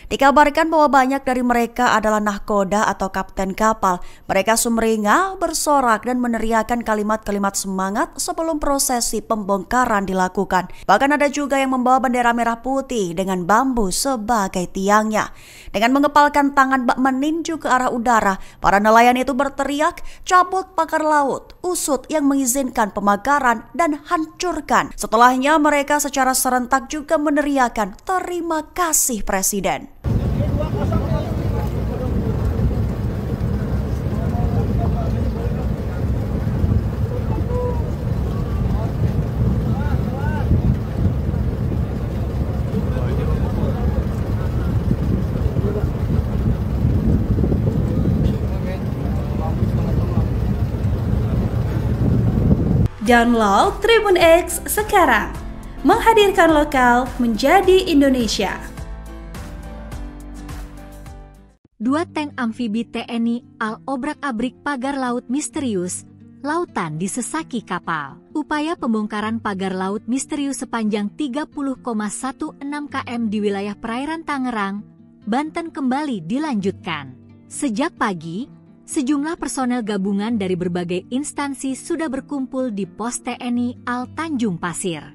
Dikabarkan bahwa banyak dari mereka adalah nahkoda atau kapten kapal. Mereka sumringah, bersorak dan meneriakkan kalimat-kalimat semangat sebelum prosesi pembongkaran dilakukan. Bahkan ada juga yang membawa bendera merah putih dengan bambu sebagai tiangnya. Dengan mengepalkan tangan bak meninju ke arah udara, para nelayan itu berteriak, "Cabut pagar laut, usut yang mengizinkan pemagaran dan hancurkan." Setelahnya mereka secara serentak juga meneriakkan, "Terima kasih Presiden." Download Tribun X sekarang, menghadirkan lokal menjadi Indonesia. 2 tank amfibi TNI AL obrak-abrik pagar laut misterius, lautan disesaki kapal. Upaya pembongkaran pagar laut misterius sepanjang 30,16 km di wilayah perairan Tangerang, Banten kembali dilanjutkan. Sejak pagi, sejumlah personel gabungan dari berbagai instansi sudah berkumpul di pos TNI AL Tanjung Pasir.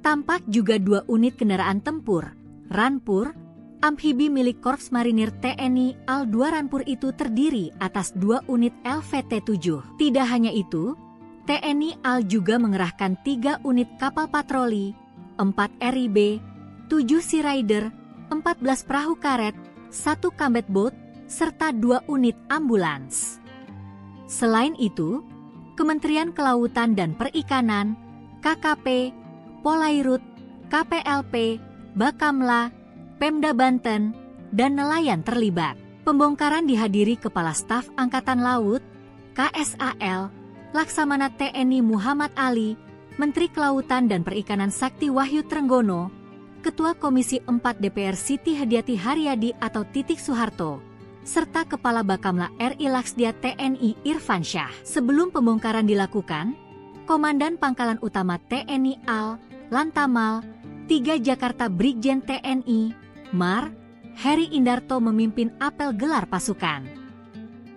Tampak juga 2 unit kendaraan tempur, Rampur, amfibi milik Korps Marinir TNI AL 2 Rampur itu terdiri atas 2 unit LVT-7. Tidak hanya itu, TNI AL juga mengerahkan 3 unit kapal patroli, 4 RIB, 7 Sea Rider, 14 perahu karet, 1 combat boat, serta 2 unit ambulans. Selain itu, Kementerian Kelautan dan Perikanan, KKP, Polairut, KPLP, Bakamla, Pemda Banten, dan nelayan terlibat. Pembongkaran dihadiri Kepala Staf Angkatan Laut, KSAL, Laksamana TNI Muhammad Ali, Menteri Kelautan dan Perikanan Sakti Wahyu Trenggono, Ketua Komisi 4 DPR Siti Hadiati Haryadi atau Titik Soeharto, serta Kepala Bakamla RI Laksdia TNI Irfan Syah. Sebelum pembongkaran dilakukan, Komandan Pangkalan Utama TNI AL, Lantamal, 3 Jakarta Brigjen TNI, MAR, Heri Indarto memimpin apel gelar pasukan.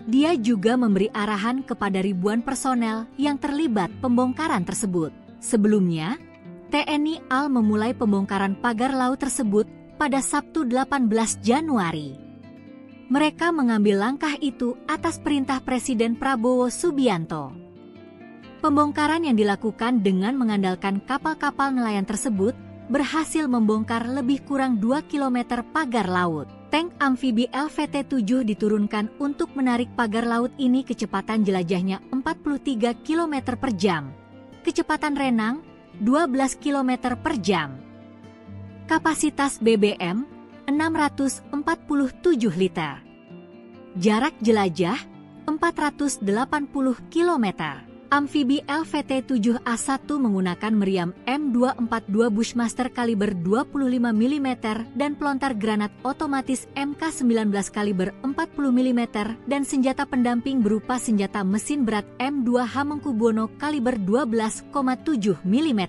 Dia juga memberi arahan kepada ribuan personel yang terlibat pembongkaran tersebut. Sebelumnya, TNI AL memulai pembongkaran pagar laut tersebut pada Sabtu 18 Januari. Mereka mengambil langkah itu atas perintah Presiden Prabowo Subianto. Pembongkaran yang dilakukan dengan mengandalkan kapal-kapal nelayan tersebut berhasil membongkar lebih kurang 2 km pagar laut. Tank amfibi LVT-7 diturunkan untuk menarik pagar laut ini kecepatan jelajahnya 43 km per jam. Kecepatan renang 12 km per jam. Kapasitas BBM 647 liter. Jarak jelajah 480 km. Amfibi LVT-7A1 menggunakan meriam M242 Bushmaster kaliber 25 mm dan pelontar granat otomatis MK19 kaliber 40 mm dan senjata pendamping berupa senjata mesin berat M2 Hamengkubuwono kaliber 12,7 mm.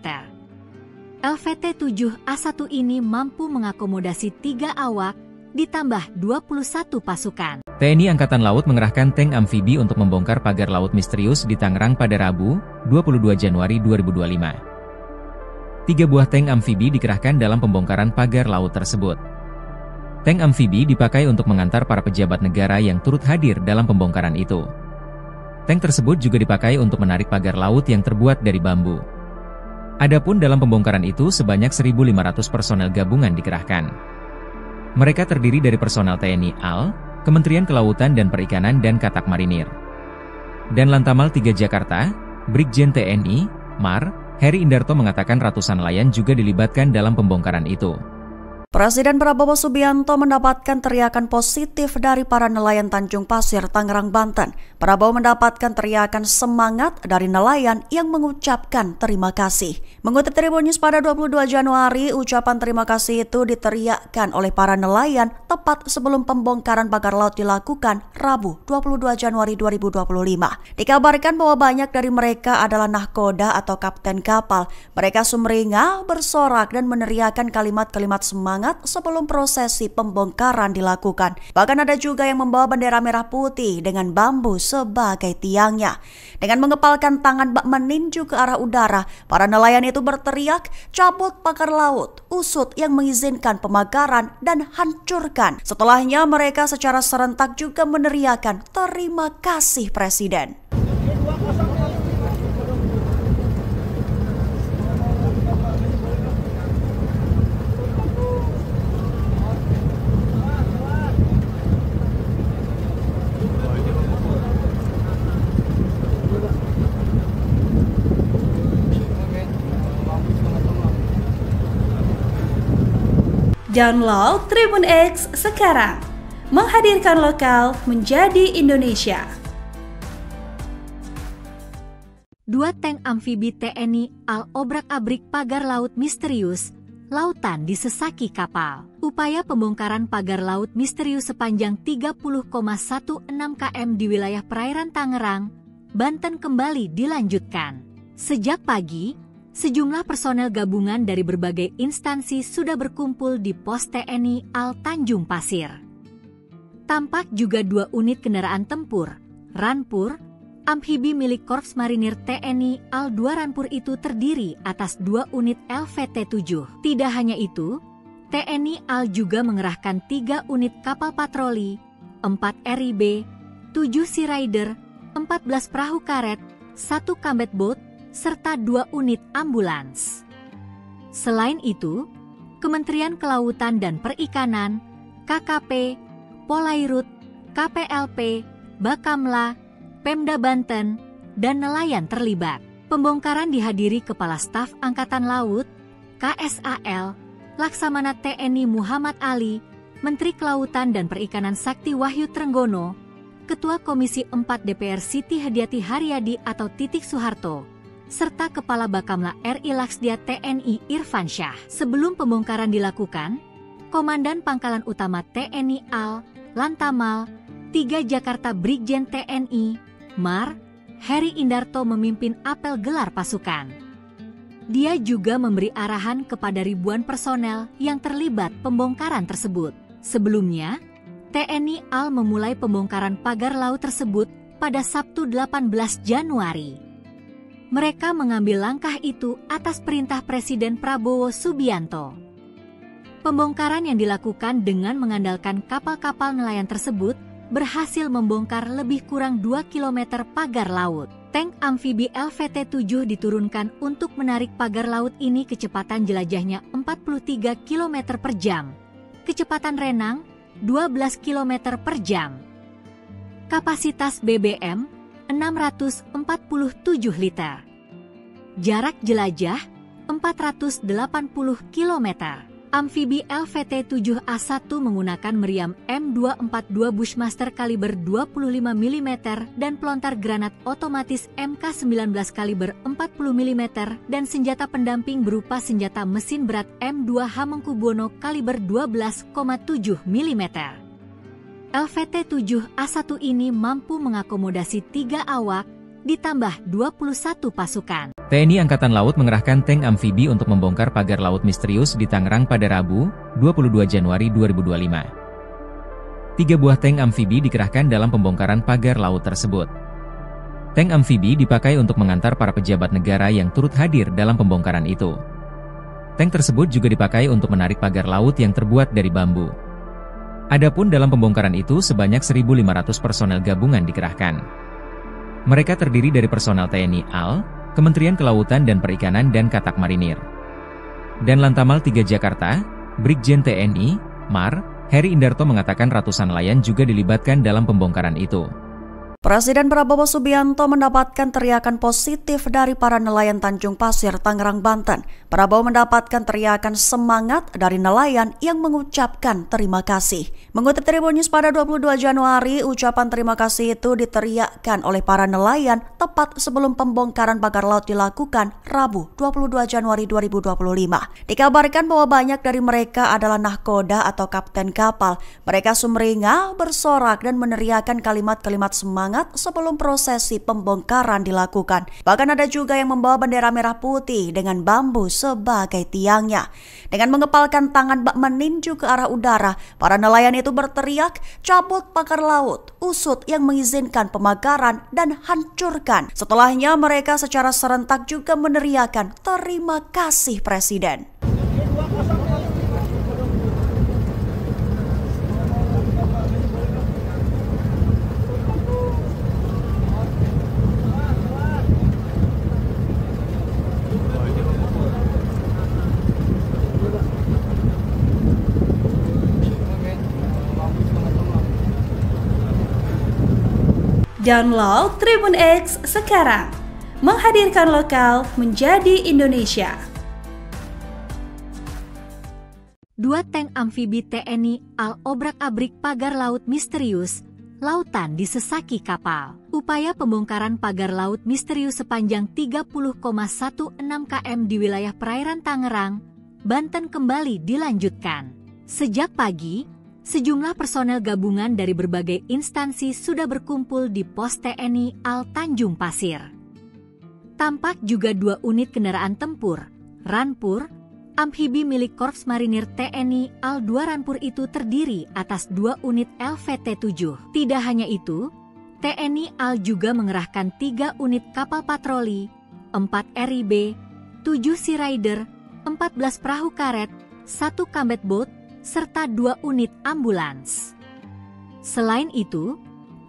LVT-7A1 ini mampu mengakomodasi 3 awak, ditambah 21 pasukan. TNI Angkatan Laut mengerahkan tank amfibi untuk membongkar pagar laut misterius di Tangerang pada Rabu, 22 Januari 2025. 3 buah tank amfibi dikerahkan dalam pembongkaran pagar laut tersebut. Tank amfibi dipakai untuk mengantar para pejabat negara yang turut hadir dalam pembongkaran itu. Tank tersebut juga dipakai untuk menarik pagar laut yang terbuat dari bambu. Adapun dalam pembongkaran itu sebanyak 1.500 personel gabungan dikerahkan. Mereka terdiri dari personel TNI AL, Kementerian Kelautan dan Perikanan dan Katak Marinir. Dan Lantamal 3 Jakarta, Brigjen TNI, MAR, Heri Indarto mengatakan ratusan nelayan juga dilibatkan dalam pembongkaran itu. Presiden Prabowo Subianto mendapatkan teriakan positif dari para nelayan Tanjung Pasir, Tangerang, Banten. Prabowo mendapatkan teriakan semangat dari nelayan yang mengucapkan terima kasih. Mengutip Tribun News pada 22 Januari, ucapan terima kasih itu diteriakkan oleh para nelayan tepat sebelum pembongkaran pagar laut dilakukan Rabu 22 Januari 2025. Dikabarkan bahwa banyak dari mereka adalah nahkoda atau kapten kapal. Mereka sumringah, bersorak dan meneriakkan kalimat-kalimat semangat sebelum prosesi pembongkaran dilakukan. Bahkan ada juga yang membawa bendera merah putih dengan bambu sebagai tiangnya. Dengan mengepalkan tangan bak meninju ke arah udara, para nelayan itu berteriak, "Cabut pagar laut, usut yang mengizinkan pemagaran dan hancurkan." Setelahnya mereka secara serentak juga meneriakkan terima kasih Presiden. Download Tribun X sekarang, menghadirkan lokal menjadi Indonesia. 2 tank amfibi TNI AL obrak-abrik pagar laut misterius, lautan disesaki kapal. Upaya pembongkaran pagar laut misterius sepanjang 30,16 km di wilayah perairan Tangerang, Banten kembali dilanjutkan. Sejak pagi, sejumlah personel gabungan dari berbagai instansi sudah berkumpul di pos TNI AL Tanjung Pasir. Tampak juga 2 unit kendaraan tempur, Rampur, amfibi milik Korps Marinir TNI AL 2 Rampur itu terdiri atas 2 unit LVT-7. Tidak hanya itu, TNI AL juga mengerahkan 3 unit kapal patroli, 4 RIB, 7 Sea Rider, 14 perahu karet, 1 combat boat, serta 2 unit ambulans. Selain itu, Kementerian Kelautan dan Perikanan, KKP, Polairut, KPLP, Bakamla, Pemda Banten, dan nelayan terlibat. Pembongkaran dihadiri Kepala Staf Angkatan Laut, KSAL, Laksamana TNI Muhammad Ali, Menteri Kelautan dan Perikanan Sakti Wahyu Trenggono, Ketua Komisi 4 DPR Siti Hadiati Haryadi atau Titik Soeharto, serta Kepala Bakamla RI Laksdia TNI Irfan Syah. Sebelum pembongkaran dilakukan, Komandan Pangkalan Utama TNI AL, Lantamal, 3 Jakarta Brigjen TNI, MAR, Heri Indarto memimpin apel gelar pasukan. Dia juga memberi arahan kepada ribuan personel yang terlibat pembongkaran tersebut. Sebelumnya, TNI AL memulai pembongkaran pagar laut tersebut pada Sabtu 18 Januari. Mereka mengambil langkah itu atas perintah Presiden Prabowo Subianto. Pembongkaran yang dilakukan dengan mengandalkan kapal-kapal nelayan tersebut berhasil membongkar lebih kurang 2 km pagar laut. Tank amfibi LVT-7 diturunkan untuk menarik pagar laut ini kecepatan jelajahnya 43 km per jam. Kecepatan renang 12 km per jam. Kapasitas BBM 647 liter. Jarak jelajah 480 km. Amfibi LVT-7A1 menggunakan meriam M242 Bushmaster kaliber 25 mm dan pelontar granat otomatis MK19 kaliber 40 mm dan senjata pendamping berupa senjata mesin berat M2 Hamengkubuwono kaliber 12,7 mm. LVT-7A1 ini mampu mengakomodasi 3 awak, ditambah 21 pasukan. TNI Angkatan Laut mengerahkan tank amfibi untuk membongkar pagar laut misterius di Tangerang pada Rabu, 22 Januari 2025. 3 buah tank amfibi dikerahkan dalam pembongkaran pagar laut tersebut. Tank amfibi dipakai untuk mengantar para pejabat negara yang turut hadir dalam pembongkaran itu. Tank tersebut juga dipakai untuk menarik pagar laut yang terbuat dari bambu. Adapun dalam pembongkaran itu sebanyak 1.500 personel gabungan dikerahkan. Mereka terdiri dari personel TNI AL, Kementerian Kelautan dan Perikanan dan Katak Marinir. Dan Lantamal 3 Jakarta, Brigjen TNI, MAR, Heri Indarto mengatakan ratusan nelayan juga dilibatkan dalam pembongkaran itu. Presiden Prabowo Subianto mendapatkan teriakan positif dari para nelayan Tanjung Pasir, Tangerang, Banten. Prabowo mendapatkan teriakan semangat dari nelayan yang mengucapkan terima kasih. Mengutip Tribun News pada 22 Januari, ucapan terima kasih itu diteriakkan oleh para nelayan tepat sebelum pembongkaran pagar laut dilakukan Rabu 22 Januari 2025. Dikabarkan bahwa banyak dari mereka adalah nahkoda atau kapten kapal. Mereka sumringah, bersorak dan meneriakkan kalimat-kalimat semangat sebelum prosesi pembongkaran dilakukan. Bahkan ada juga yang membawa bendera merah putih dengan bambu sebagai tiangnya. Dengan mengepalkan tangan bak meninju ke arah udara, para nelayan itu berteriak, "Cabut pagar laut, usut yang mengizinkan pemagaran dan hancurkan." Setelahnya mereka secara serentak juga meneriakkan terima kasih Presiden. Download Tribun X sekarang, menghadirkan lokal menjadi Indonesia. 2 tank amfibi TNI AL obrak-abrik pagar laut misterius, lautan disesaki kapal. Upaya pembongkaran pagar laut misterius sepanjang 30,16 km di wilayah perairan Tangerang, Banten kembali dilanjutkan. Sejak pagi, sejumlah personel gabungan dari berbagai instansi sudah berkumpul di pos TNI AL Tanjung Pasir. Tampak juga 2 unit kendaraan tempur, Ranpur, amfibi milik Korps Marinir TNI AL 2 Ranpur itu terdiri atas 2 unit LVT-7. Tidak hanya itu, TNI AL juga mengerahkan 3 unit kapal patroli, 4 RIB, 7 Sea Rider, 14 perahu karet, 1 combat boat, serta 2 unit ambulans. Selain itu,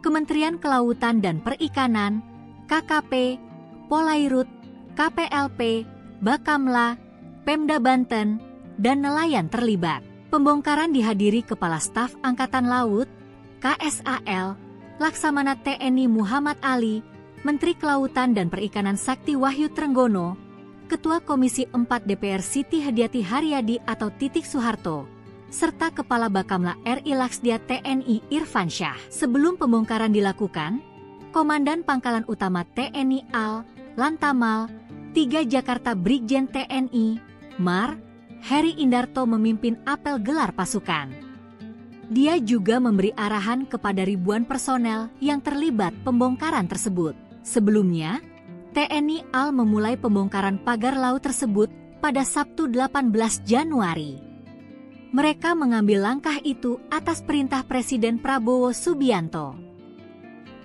Kementerian Kelautan dan Perikanan, KKP, Polairut, KPLP, Bakamla, Pemda Banten, dan nelayan terlibat. Pembongkaran dihadiri Kepala Staf Angkatan Laut, KSAL, Laksamana TNI Muhammad Ali, Menteri Kelautan dan Perikanan Sakti Wahyu Trenggono, Ketua Komisi 4 DPR Siti Hadiati Haryadi atau Titik Soeharto, serta Kepala Bakamla RI Laksdia TNI Irfan Syah. Sebelum pembongkaran dilakukan, Komandan Pangkalan Utama TNI AL, Lantamal, 3 Jakarta Brigjen TNI, MAR, Heri Indarto memimpin apel gelar pasukan. Dia juga memberi arahan kepada ribuan personel yang terlibat pembongkaran tersebut. Sebelumnya, TNI AL memulai pembongkaran pagar laut tersebut pada Sabtu 18 Januari. Mereka mengambil langkah itu atas perintah Presiden Prabowo Subianto.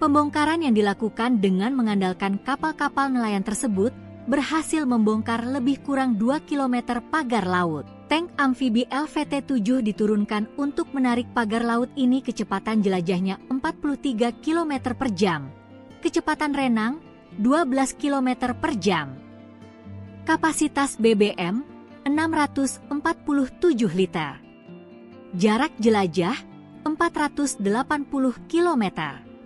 Pembongkaran yang dilakukan dengan mengandalkan kapal-kapal nelayan tersebut berhasil membongkar lebih kurang 2 km pagar laut. Tank amfibi LVT-7 diturunkan untuk menarik pagar laut ini kecepatan jelajahnya 43 km per jam. Kecepatan renang 12 km per jam. Kapasitas BBM 647 liter. Jarak jelajah 480 km.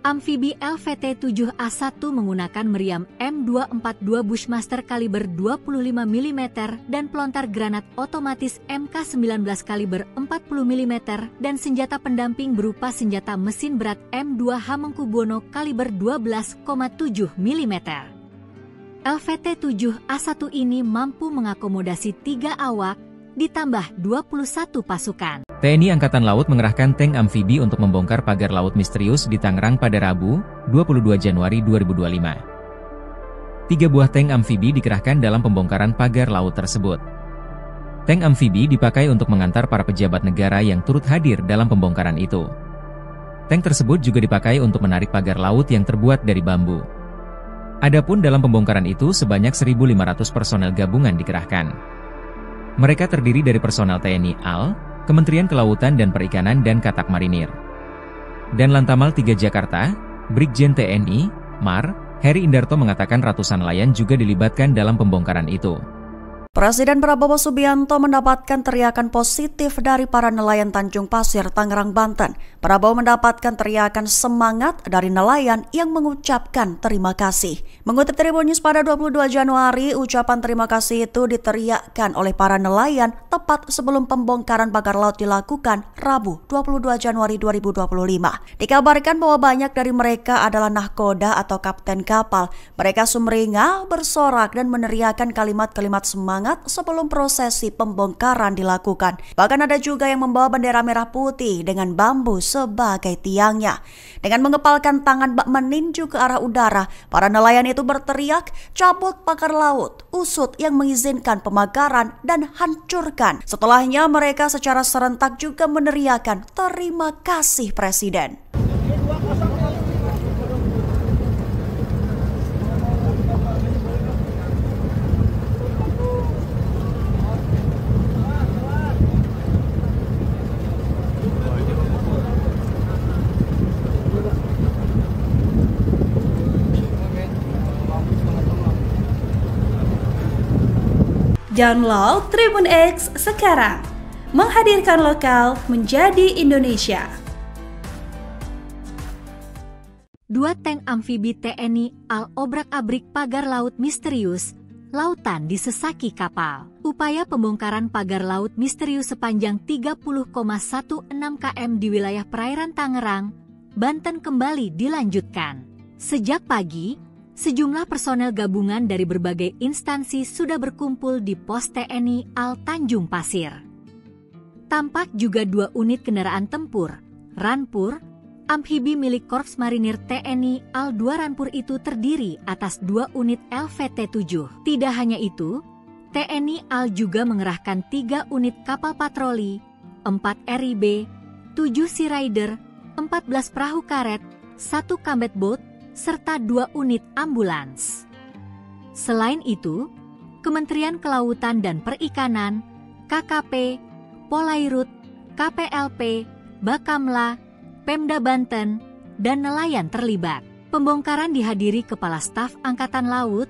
Amfibi LVT-7A1 menggunakan meriam M242 Bushmaster kaliber 25 mm dan pelontar granat otomatis MK19 kaliber 40 mm dan senjata pendamping berupa senjata mesin berat M2 Hamengkubuwono kaliber 12,7 mm. LVT-7A1 ini mampu mengakomodasi 3 awak, ditambah 21 pasukan. TNI Angkatan Laut mengerahkan tank amfibi untuk membongkar pagar laut misterius di Tangerang pada Rabu, 22 Januari 2025. 3 buah tank amfibi dikerahkan dalam pembongkaran pagar laut tersebut. Tank amfibi dipakai untuk mengantar para pejabat negara yang turut hadir dalam pembongkaran itu. Tank tersebut juga dipakai untuk menarik pagar laut yang terbuat dari bambu. Adapun dalam pembongkaran itu sebanyak 1.500 personel gabungan dikerahkan. Mereka terdiri dari personel TNI AL, Kementerian Kelautan dan Perikanan dan Katak Marinir. Dan Lantamal 3 Jakarta, Brigjen TNI, MAR, Heri Indarto mengatakan ratusan nelayan juga dilibatkan dalam pembongkaran itu. Presiden Prabowo Subianto mendapatkan teriakan positif dari para nelayan Tanjung Pasir, Tangerang, Banten. Prabowo mendapatkan teriakan semangat dari nelayan yang mengucapkan terima kasih. Mengutip Tribun News pada 22 Januari, ucapan terima kasih itu diteriakkan oleh para nelayan tepat sebelum pembongkaran pagar laut dilakukan Rabu 22 Januari 2025. Dikabarkan bahwa banyak dari mereka adalah nahkoda atau kapten kapal. Mereka sumringah, bersorak dan meneriakkan kalimat-kalimat semangat sebelum prosesi pembongkaran dilakukan. Bahkan ada juga yang membawa bendera merah putih dengan bambu sebagai tiangnya. Dengan mengepalkan tangan bak meninju ke arah udara, para nelayan itu berteriak, "Cabut pagar laut, usut yang mengizinkan pemagaran dan hancurkan." Setelahnya mereka secara serentak juga meneriakkan terima kasih Presiden. Download Tribun X sekarang, menghadirkan lokal menjadi Indonesia. 2 tank amfibi TNI AL obrak-abrik pagar laut misterius, lautan disesaki kapal. Upaya pembongkaran pagar laut misterius sepanjang 30,16 km di wilayah perairan Tangerang, Banten kembali dilanjutkan. Sejak pagi, sejumlah personel gabungan dari berbagai instansi sudah berkumpul di pos TNI AL Tanjung Pasir. Tampak juga 2 unit kendaraan tempur, Ranpur, amfibi milik Korps Marinir TNI AL 2 Ranpur itu terdiri atas 2 unit LVT-7. Tidak hanya itu, TNI AL juga mengerahkan 3 unit kapal patroli, 4 RIB, 7 Sea Rider, 14 perahu karet, 1 combat boat, serta 2 unit ambulans. Selain itu, Kementerian Kelautan dan Perikanan, KKP, Polairut, KPLP, Bakamla, Pemda Banten, dan nelayan terlibat. Pembongkaran dihadiri Kepala Staf Angkatan Laut,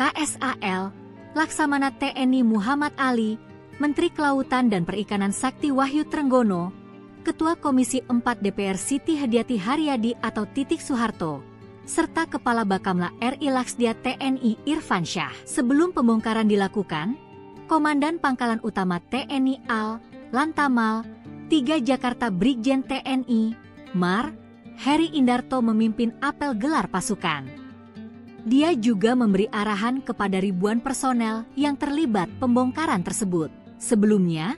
KSAL, Laksamana TNI Muhammad Ali, Menteri Kelautan dan Perikanan Sakti Wahyu Trenggono, Ketua Komisi 4 DPR Siti Hadiati Haryadi atau Titik Soeharto, serta Kepala Bakamla RI Laksdia TNI Irfan Syah. Sebelum pembongkaran dilakukan, Komandan Pangkalan Utama TNI AL, Lantamal, 3 Jakarta Brigjen TNI, MAR, Heri Indarto memimpin apel gelar pasukan. Dia juga memberi arahan kepada ribuan personel yang terlibat pembongkaran tersebut. Sebelumnya,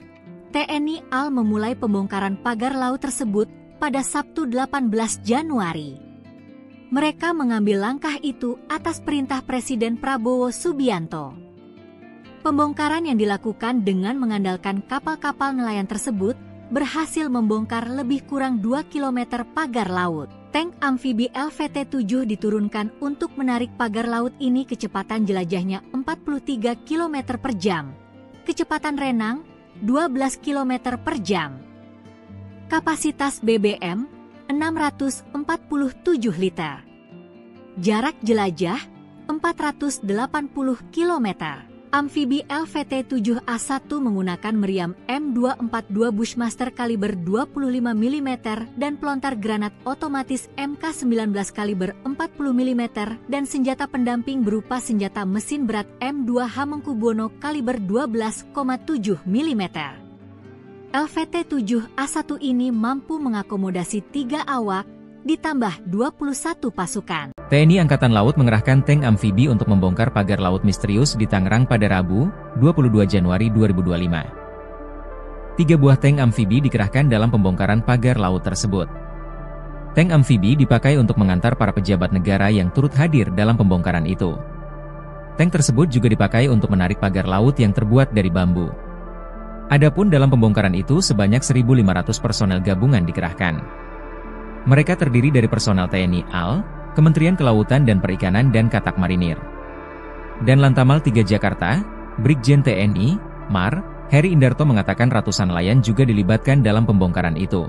TNI AL memulai pembongkaran pagar laut tersebut pada Sabtu 18 Januari. Mereka mengambil langkah itu atas perintah Presiden Prabowo Subianto. Pembongkaran yang dilakukan dengan mengandalkan kapal-kapal nelayan tersebut berhasil membongkar lebih kurang 2 km pagar laut. Tank amfibi LVT-7 diturunkan untuk menarik pagar laut ini kecepatan jelajahnya 43 km per jam. Kecepatan renang 12 km per jam. Kapasitas BBM 647 liter. Jarak jelajah 480 km. Amfibi LVT-7A1 menggunakan meriam M242 Bushmaster kaliber 25 mm dan pelontar granat otomatis MK19 kaliber 40 mm dan senjata pendamping berupa senjata mesin berat M2 Hamengkubuwono kaliber 12,7 mm. LVT-7A1 ini mampu mengakomodasi 3 awak, ditambah 21 pasukan. TNI Angkatan Laut mengerahkan tank amfibi untuk membongkar pagar laut misterius di Tangerang pada Rabu, 22 Januari 2025. 3 buah tank amfibi dikerahkan dalam pembongkaran pagar laut tersebut. Tank amfibi dipakai untuk mengantar para pejabat negara yang turut hadir dalam pembongkaran itu. Tank tersebut juga dipakai untuk menarik pagar laut yang terbuat dari bambu. Adapun dalam pembongkaran itu sebanyak 1.500 personel gabungan dikerahkan. Mereka terdiri dari personel TNI AL, Kementerian Kelautan dan Perikanan dan Katak Marinir. Dan Lantamal 3 Jakarta, Brigjen TNI, MAR, Heri Indarto mengatakan ratusan nelayan juga dilibatkan dalam pembongkaran itu.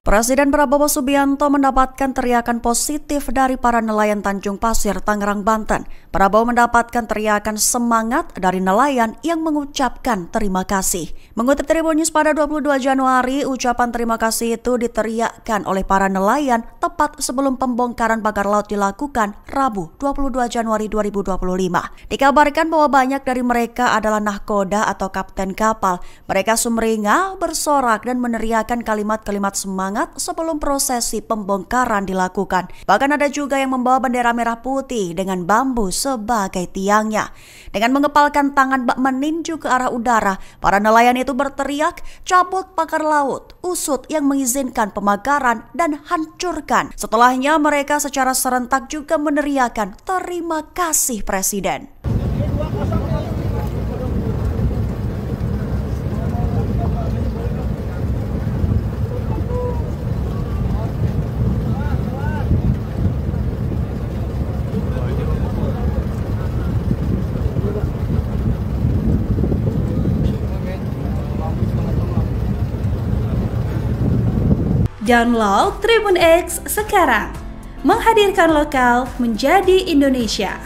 Presiden Prabowo Subianto mendapatkan teriakan positif dari para nelayan Tanjung Pasir, Tangerang, Banten. Prabowo mendapatkan teriakan semangat dari nelayan yang mengucapkan terima kasih. Mengutip Tribun News pada 22 Januari, ucapan terima kasih itu diteriakkan oleh para nelayan tepat sebelum pembongkaran pagar laut dilakukan Rabu 22 Januari 2025. Dikabarkan bahwa banyak dari mereka adalah nahkoda atau kapten kapal. Mereka sumringah, bersorak dan meneriakkan kalimat-kalimat semangat sebelum prosesi pembongkaran dilakukan. Bahkan ada juga yang membawa bendera merah putih dengan bambu sebagai tiangnya. Dengan mengepalkan tangan bak meninju ke arah udara, para nelayan itu berteriak, "Cabut pagar laut, usut yang mengizinkan pemagaran dan hancurkan." Setelahnya mereka secara serentak juga meneriakkan terima kasih Presiden. Download Tribun X sekarang, menghadirkan lokal menjadi Indonesia.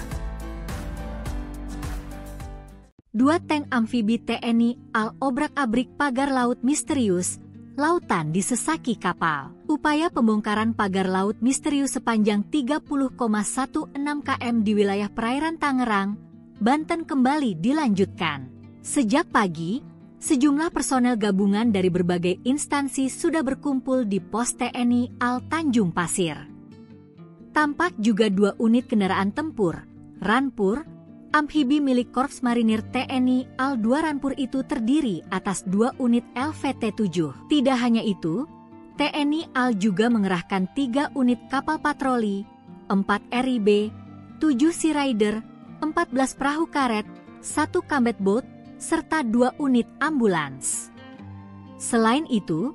2 tank amfibi TNI AL obrak-abrik pagar laut misterius, lautan disesaki kapal. Upaya pembongkaran pagar laut misterius sepanjang 30,16 km di wilayah perairan Tangerang, Banten kembali dilanjutkan. Sejak pagi, sejumlah personel gabungan dari berbagai instansi sudah berkumpul di pos TNI AL Tanjung Pasir. Tampak juga 2 unit kendaraan tempur, Ranpur, amfibi milik Korps Marinir TNI AL 2 Ranpur itu terdiri atas 2 unit LVT-7. Tidak hanya itu, TNI AL juga mengerahkan 3 unit kapal patroli, 4 RIB, 7 Sea Rider, 14 perahu karet, 1 combat boat, serta 2 unit ambulans. Selain itu,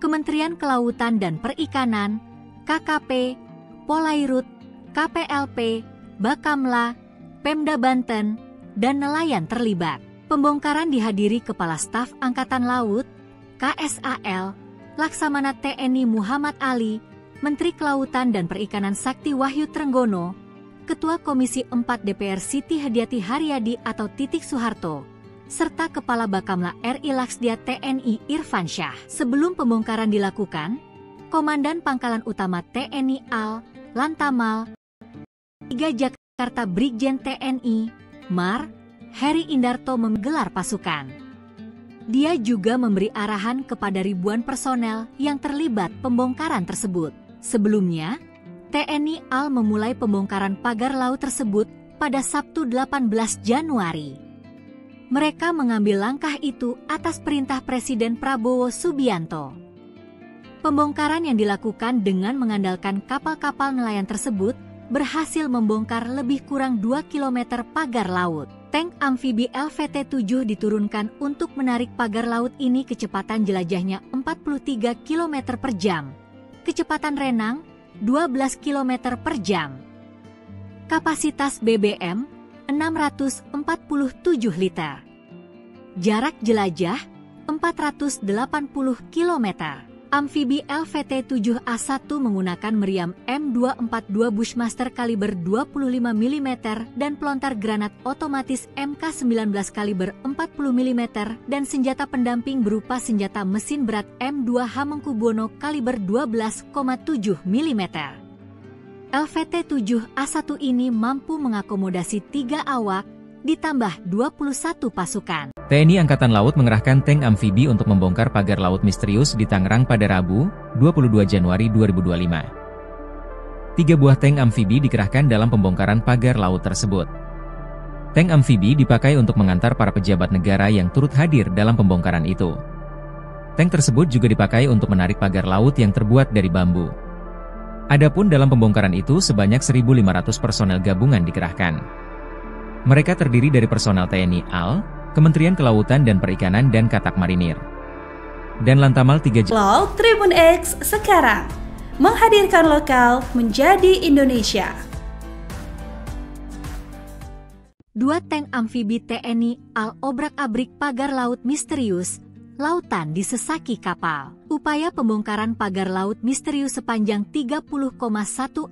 Kementerian Kelautan dan Perikanan, KKP, Polairut, KPLP, Bakamla, Pemda Banten, dan nelayan terlibat. Pembongkaran dihadiri Kepala Staf Angkatan Laut, KSAL, Laksamana TNI Muhammad Ali, Menteri Kelautan dan Perikanan Sakti Wahyu Trenggono, Ketua Komisi 4 DPR Siti Hadiati Haryadi atau Titik Soeharto, serta Kepala Bakamla RI Laksdia TNI Irfan Syah. Sebelum pembongkaran dilakukan, Komandan Pangkalan Utama TNI AL, Lantamal 3 Jakarta Brigjen TNI, Mar, Heri Indarto menggelar pasukan. Dia juga memberi arahan kepada ribuan personel yang terlibat pembongkaran tersebut. Sebelumnya, TNI AL memulai pembongkaran pagar laut tersebut pada Sabtu 18 Januari. Mereka mengambil langkah itu atas perintah Presiden Prabowo Subianto. Pembongkaran yang dilakukan dengan mengandalkan kapal-kapal nelayan tersebut berhasil membongkar lebih kurang 2 km pagar laut. Tank amfibi LVT-7 diturunkan untuk menarik pagar laut ini kecepatan jelajahnya 43 km per jam. Kecepatan renang 12 km per jam. Kapasitas BBM 647 liter. Jarak jelajah 480 km. Amfibi LVT-7A1 menggunakan meriam M242 Bushmaster kaliber 25 mm dan pelontar granat otomatis MK19 kaliber 40 mm dan senjata pendamping berupa senjata mesin berat M2 Hamengkubuwono kaliber 12,7 mm. LVT-7A1 ini mampu mengakomodasi 3 awak, ditambah 21 pasukan. TNI Angkatan Laut mengerahkan tank amfibi untuk membongkar pagar laut misterius di Tangerang pada Rabu, 22 Januari 2025. 3 buah tank amfibi dikerahkan dalam pembongkaran pagar laut tersebut. Tank amfibi dipakai untuk mengantar para pejabat negara yang turut hadir dalam pembongkaran itu. Tank tersebut juga dipakai untuk menarik pagar laut yang terbuat dari bambu. Adapun dalam pembongkaran itu sebanyak 1.500 personel gabungan dikerahkan. Mereka terdiri dari personel TNI AL, Kementerian Kelautan dan Perikanan dan Katak Marinir, dan Lantamal 3 Laut Tribun X sekarang, menghadirkan lokal menjadi Indonesia. 2 tank amfibi TNI AL obrak-abrik pagar laut misterius, lautan disesaki kapal. Upaya pembongkaran pagar laut misterius sepanjang 30,16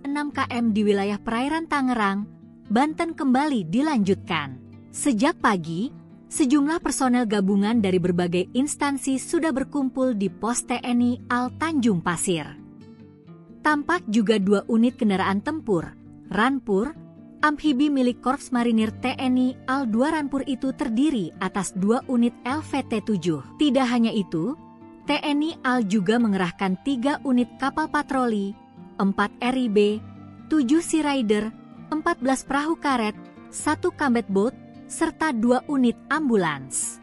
km di wilayah perairan Tangerang, Banten kembali dilanjutkan. Sejak pagi, sejumlah personel gabungan dari berbagai instansi sudah berkumpul di pos TNI Al Tanjung Pasir. Tampak juga 2 unit kendaraan tempur, Rampur, amfibi milik Korps Marinir TNI Al-2 Rampur itu terdiri atas 2 unit LVT-7. Tidak hanya itu, TNI Al juga mengerahkan 3 unit kapal patroli, 4 RIB, 7 Sea Rider, 14 perahu karet, 1 combat boat, serta 2 unit ambulans.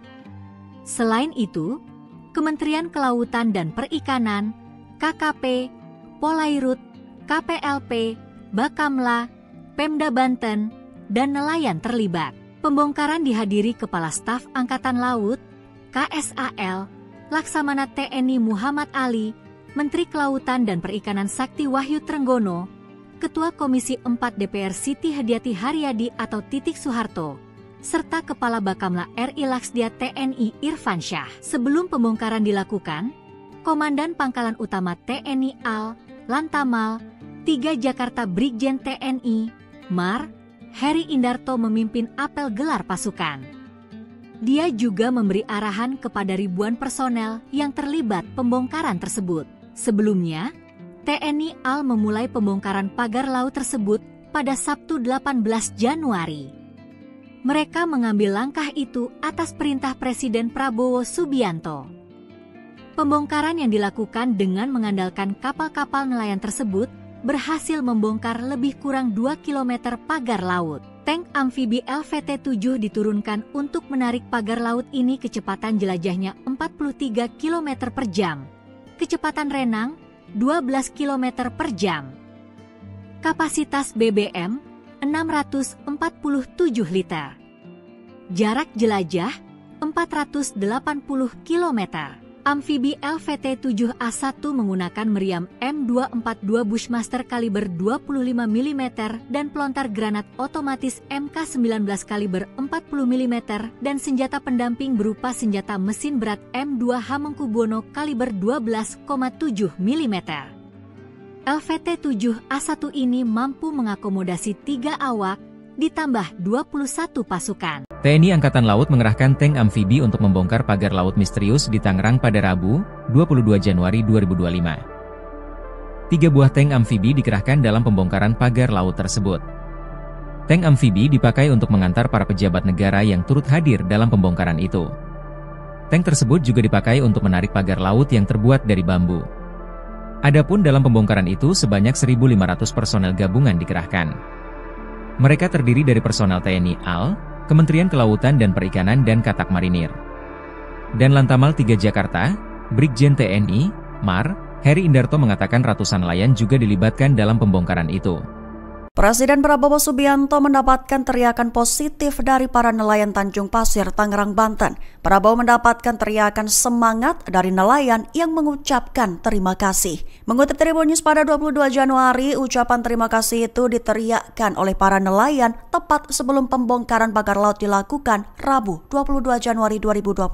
Selain itu, Kementerian Kelautan dan Perikanan, KKP, Polairut, KPLP, Bakamla, Pemda Banten, dan nelayan terlibat. Pembongkaran dihadiri Kepala Staf Angkatan Laut, KSAL, Laksamana TNI Muhammad Ali, Menteri Kelautan dan Perikanan Sakti Wahyu Trenggono, Ketua Komisi 4 DPR Siti Hadiati Haryadi atau Titik Soeharto, serta Kepala Bakamla RI Laksdia TNI Irfan Syah. Sebelum pembongkaran dilakukan, Komandan Pangkalan Utama TNI Al, Lantamal, 3 Jakarta Brigjen TNI, Mar, Heri Indarto memimpin apel gelar pasukan. Dia juga memberi arahan kepada ribuan personel yang terlibat pembongkaran tersebut. Sebelumnya, TNI Al memulai pembongkaran pagar laut tersebut pada Sabtu 18 Januari. Mereka mengambil langkah itu atas perintah Presiden Prabowo Subianto. Pembongkaran yang dilakukan dengan mengandalkan kapal-kapal nelayan tersebut berhasil membongkar lebih kurang 2 km pagar laut. Tank amfibi LVT-7 diturunkan untuk menarik pagar laut ini kecepatan jelajahnya 43 km per jam. Kecepatan renang 12 km per jam. Kapasitas BBM 647 liter. Jarak jelajah 480 km. Amfibi LVT-7A1 menggunakan meriam M242 Bushmaster kaliber 25 mm dan pelontar granat otomatis MK19 kaliber 40 mm dan senjata pendamping berupa senjata mesin berat M2 Hamengkubuwono kaliber 12,7 mm. LVT-7A1 ini mampu mengakomodasi 3 awak ditambah 21 pasukan. TNI Angkatan Laut mengerahkan tank amfibi untuk membongkar pagar laut misterius di Tangerang pada Rabu, 22 Januari 2025. 3 buah tank amfibi dikerahkan dalam pembongkaran pagar laut tersebut. Tank amfibi dipakai untuk mengantar para pejabat negara yang turut hadir dalam pembongkaran itu. Tank tersebut juga dipakai untuk menarik pagar laut yang terbuat dari bambu. Adapun dalam pembongkaran itu sebanyak 1.500 personel gabungan dikerahkan. Mereka terdiri dari personel TNI Al, Kementerian Kelautan dan Perikanan dan Katak Marinir. Dan Lantamal 3 Jakarta, Brigjen TNI, Mar, Heri Indarto mengatakan ratusan nelayan juga dilibatkan dalam pembongkaran itu. Presiden Prabowo Subianto mendapatkan teriakan positif dari para nelayan Tanjung Pasir, Tangerang, Banten. Prabowo mendapatkan teriakan semangat dari nelayan yang mengucapkan terima kasih. Mengutip Tribun News pada 22 Januari, ucapan terima kasih itu diteriakkan oleh para nelayan tepat sebelum pembongkaran pagar laut dilakukan Rabu 22 Januari 2025.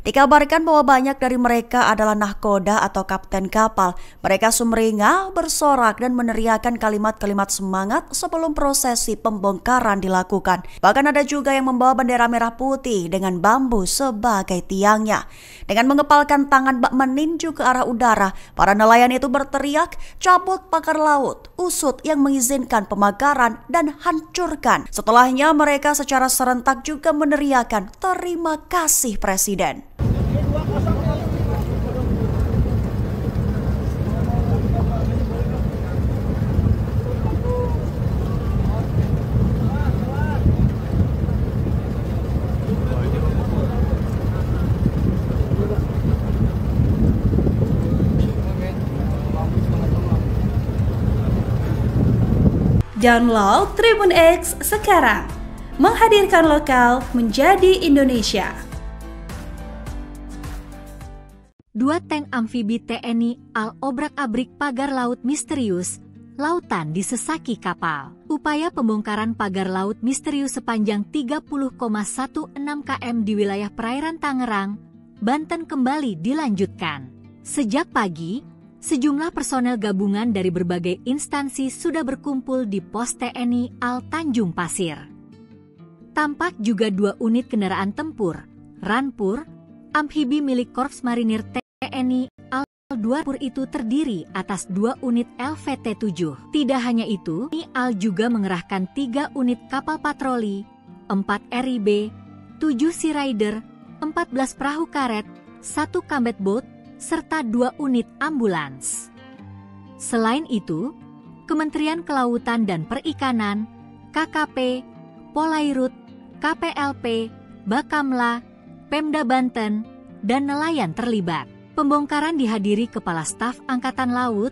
Dikabarkan bahwa banyak dari mereka adalah nahkoda atau kapten kapal. Mereka sumringah, bersorak dan meneriakkan kalimat-kalimat semangat sebelum prosesi pembongkaran dilakukan. Bahkan ada juga yang membawa bendera merah putih dengan bambu sebagai tiangnya. Dengan mengepalkan tangan bak meninju ke arah udara, para nelayan itu berteriak, cabut pagar laut, usut yang mengizinkan pemagaran dan hancurkan. Setelahnya mereka secara serentak juga meneriakkan terima kasih Presiden. Download Tribun X sekarang, menghadirkan lokal menjadi Indonesia. 2 tank amfibi TNI Al obrak-abrik pagar laut misterius, lautan disesaki kapal. Upaya pembongkaran pagar laut misterius sepanjang 30,16 km di wilayah perairan Tangerang, Banten kembali dilanjutkan. Sejak pagi, sejumlah personel gabungan dari berbagai instansi sudah berkumpul di pos TNI Al Tanjung Pasir. Tampak juga 2 unit kendaraan tempur, Rampur, amfibi milik Korps Marinir TNI Al 2 itu terdiri atas 2 unit LVT-7. Tidak hanya itu, Al juga mengerahkan 3 unit kapal patroli, 4 RIB, 7 Sea Rider, 14 perahu karet, 1 combat boat, serta 2 unit ambulans. Selain itu, Kementerian Kelautan dan Perikanan, KKP, Polairut, KPLP, Bakamla, Pemda Banten, dan nelayan terlibat. Pembongkaran dihadiri Kepala Staf Angkatan Laut,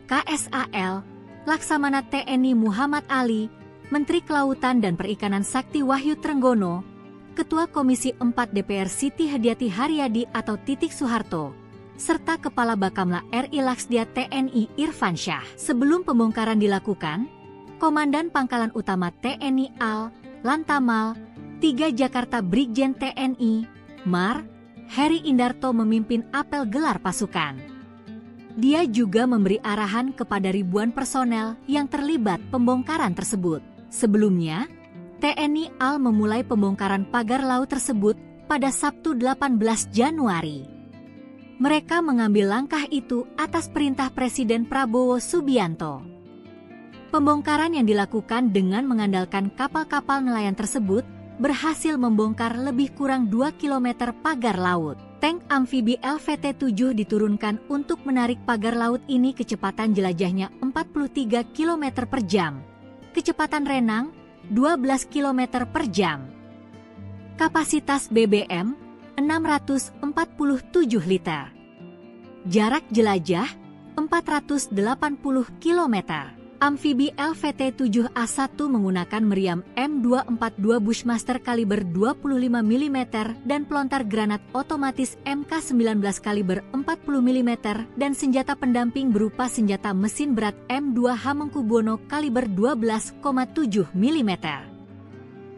KSAL, Laksamana TNI Muhammad Ali, Menteri Kelautan dan Perikanan Sakti Wahyu Trenggono, Ketua Komisi 4 DPR Siti Hadiati Haryadi atau Titik Soeharto, serta Kepala Bakamla RI Laksdia TNI Irfan Syah. Sebelum pembongkaran dilakukan, Komandan Pangkalan Utama TNI Al, Lantamal, 3 Jakarta Brigjen TNI, Mar, Heri Indarto memimpin apel gelar pasukan. Dia juga memberi arahan kepada ribuan personel yang terlibat pembongkaran tersebut. Sebelumnya, TNI Al memulai pembongkaran pagar laut tersebut pada Sabtu 18 Januari. Mereka mengambil langkah itu atas perintah Presiden Prabowo Subianto. Pembongkaran yang dilakukan dengan mengandalkan kapal-kapal nelayan tersebut berhasil membongkar lebih kurang 2 km pagar laut. Tank amfibi LVT-7 diturunkan untuk menarik pagar laut ini kecepatan jelajahnya 43 km per jam. Kecepatan renang 12 km per jam. Kapasitas BBM 647 liter. Jarak jelajah 480 km. Amfibi LVT-7A1 menggunakan meriam M242 Bushmaster kaliber 25 mm dan pelontar granat otomatis MK19 kaliber 40 mm dan senjata pendamping berupa senjata mesin berat M2 Hamengkubuwono kaliber 12,7 mm.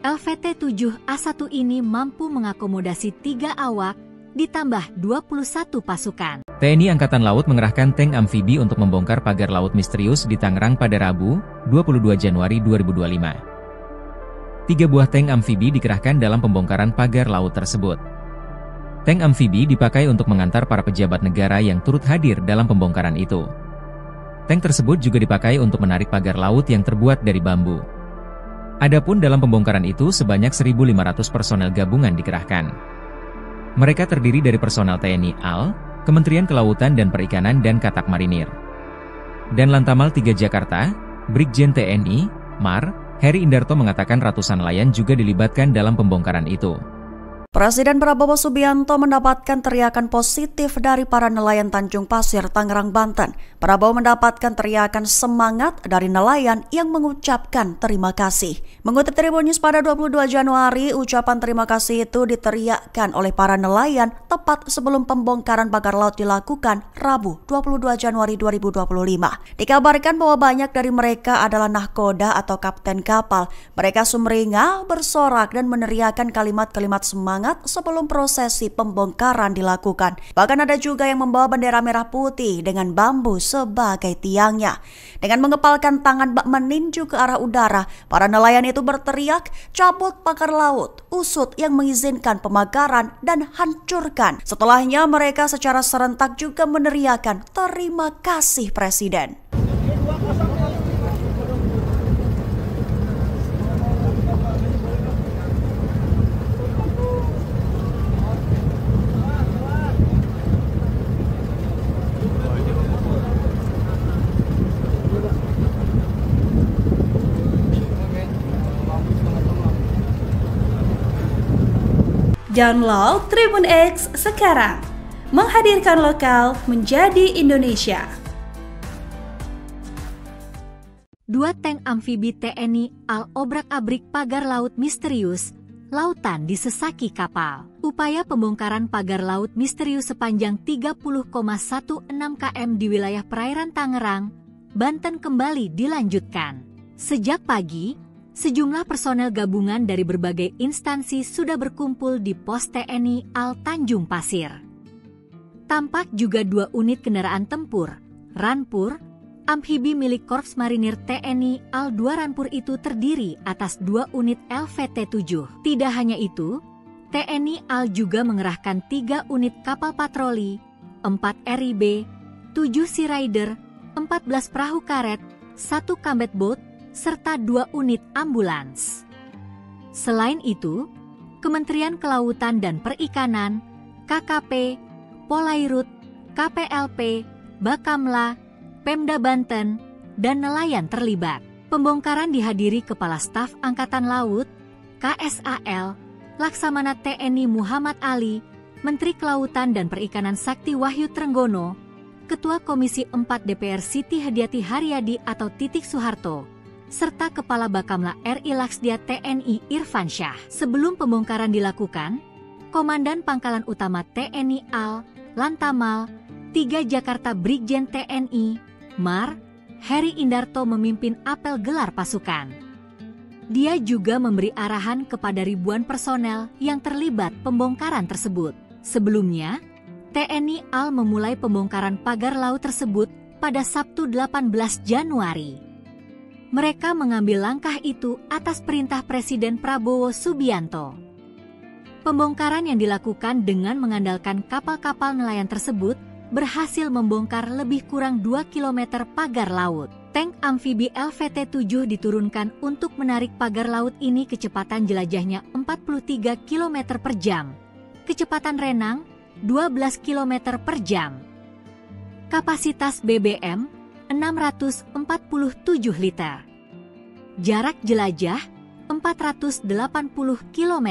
LVT-7A1 ini mampu mengakomodasi 3 awak ditambah 21 pasukan. TNI Angkatan Laut mengerahkan tank amfibi untuk membongkar pagar laut misterius di Tangerang pada Rabu, 22 Januari 2025. 3 buah tank amfibi dikerahkan dalam pembongkaran pagar laut tersebut. Tank amfibi dipakai untuk mengantar para pejabat negara yang turut hadir dalam pembongkaran itu. Tank tersebut juga dipakai untuk menarik pagar laut yang terbuat dari bambu. Adapun dalam pembongkaran itu sebanyak 1.500 personel gabungan dikerahkan. Mereka terdiri dari personel TNI Al, Kementerian Kelautan dan Perikanan dan Katak Marinir. Dan Lantamal 3 Jakarta, Brigjen TNI, Mar, Heri Indarto mengatakan ratusan nelayan juga dilibatkan dalam pembongkaran itu. Presiden Prabowo Subianto mendapatkan teriakan positif dari para nelayan Tanjung Pasir, Tangerang, Banten. Prabowo mendapatkan teriakan semangat dari nelayan yang mengucapkan terima kasih. Mengutip Tribun News pada 22 Januari, ucapan terima kasih itu diteriakkan oleh para nelayan tepat sebelum pembongkaran pagar laut dilakukan Rabu 22 Januari 2025. Dikabarkan bahwa banyak dari mereka adalah nahkoda atau kapten kapal. Mereka sumringah, bersorak dan meneriakkan kalimat-kalimat semangat sebelum prosesi pembongkaran dilakukan. Bahkan ada juga yang membawa bendera merah putih dengan bambu sebagai tiangnya. Dengan mengepalkan tangan bak meninju ke arah udara, para nelayan itu berteriak, cabut pagar laut, usut yang mengizinkan pemagaran dan hancurkan. Setelahnya mereka secara serentak juga meneriakkan terima kasih Presiden. Download Tribun X sekarang, menghadirkan lokal menjadi Indonesia. 2 tank amfibi TNI Al obrak-abrik pagar laut misterius, lautan disesaki kapal. Upaya pembongkaran pagar laut misterius sepanjang 30,16 km di wilayah perairan Tangerang, Banten kembali dilanjutkan. Sejak pagi, Sejumlah personel gabungan dari berbagai instansi sudah berkumpul di pos TNI Al Tanjung Pasir. Tampak juga 2 unit kendaraan tempur, Rampur, amfibi milik Korps Marinir TNI Al 2 Rampur itu terdiri atas 2 unit LVT-7. Tidak hanya itu, TNI Al juga mengerahkan 3 unit kapal patroli, 4 RIB, 7 Sea Rider, 14 perahu karet, 1 combat boat, serta 2 unit ambulans. Selain itu, Kementerian Kelautan dan Perikanan, KKP, Polairut, KPLP, Bakamla, Pemda Banten, dan nelayan terlibat. Pembongkaran dihadiri Kepala Staf Angkatan Laut, KSAL, Laksamana TNI Muhammad Ali, Menteri Kelautan dan Perikanan Sakti Wahyu Trenggono, Ketua Komisi 4 DPR Siti Hadiati Haryadi atau Titik Soeharto, serta Kepala Bakamla RI Laksdia TNI Irfan Syah. Sebelum pembongkaran dilakukan, Komandan Pangkalan Utama TNI Al, Lantamal, 3 Jakarta Brigjen TNI, Mar, Heri Indarto memimpin apel gelar pasukan. Dia juga memberi arahan kepada ribuan personel yang terlibat pembongkaran tersebut. Sebelumnya, TNI Al memulai pembongkaran pagar laut tersebut pada Sabtu 18 Januari. Mereka mengambil langkah itu atas perintah Presiden Prabowo Subianto. Pembongkaran yang dilakukan dengan mengandalkan kapal-kapal nelayan tersebut berhasil membongkar lebih kurang 2 km pagar laut. Tank amfibi LVT-7 diturunkan untuk menarik pagar laut ini kecepatan jelajahnya 43 km per jam. Kecepatan renang 12 km per jam. Kapasitas BBM 647 liter. Jarak jelajah 480 km.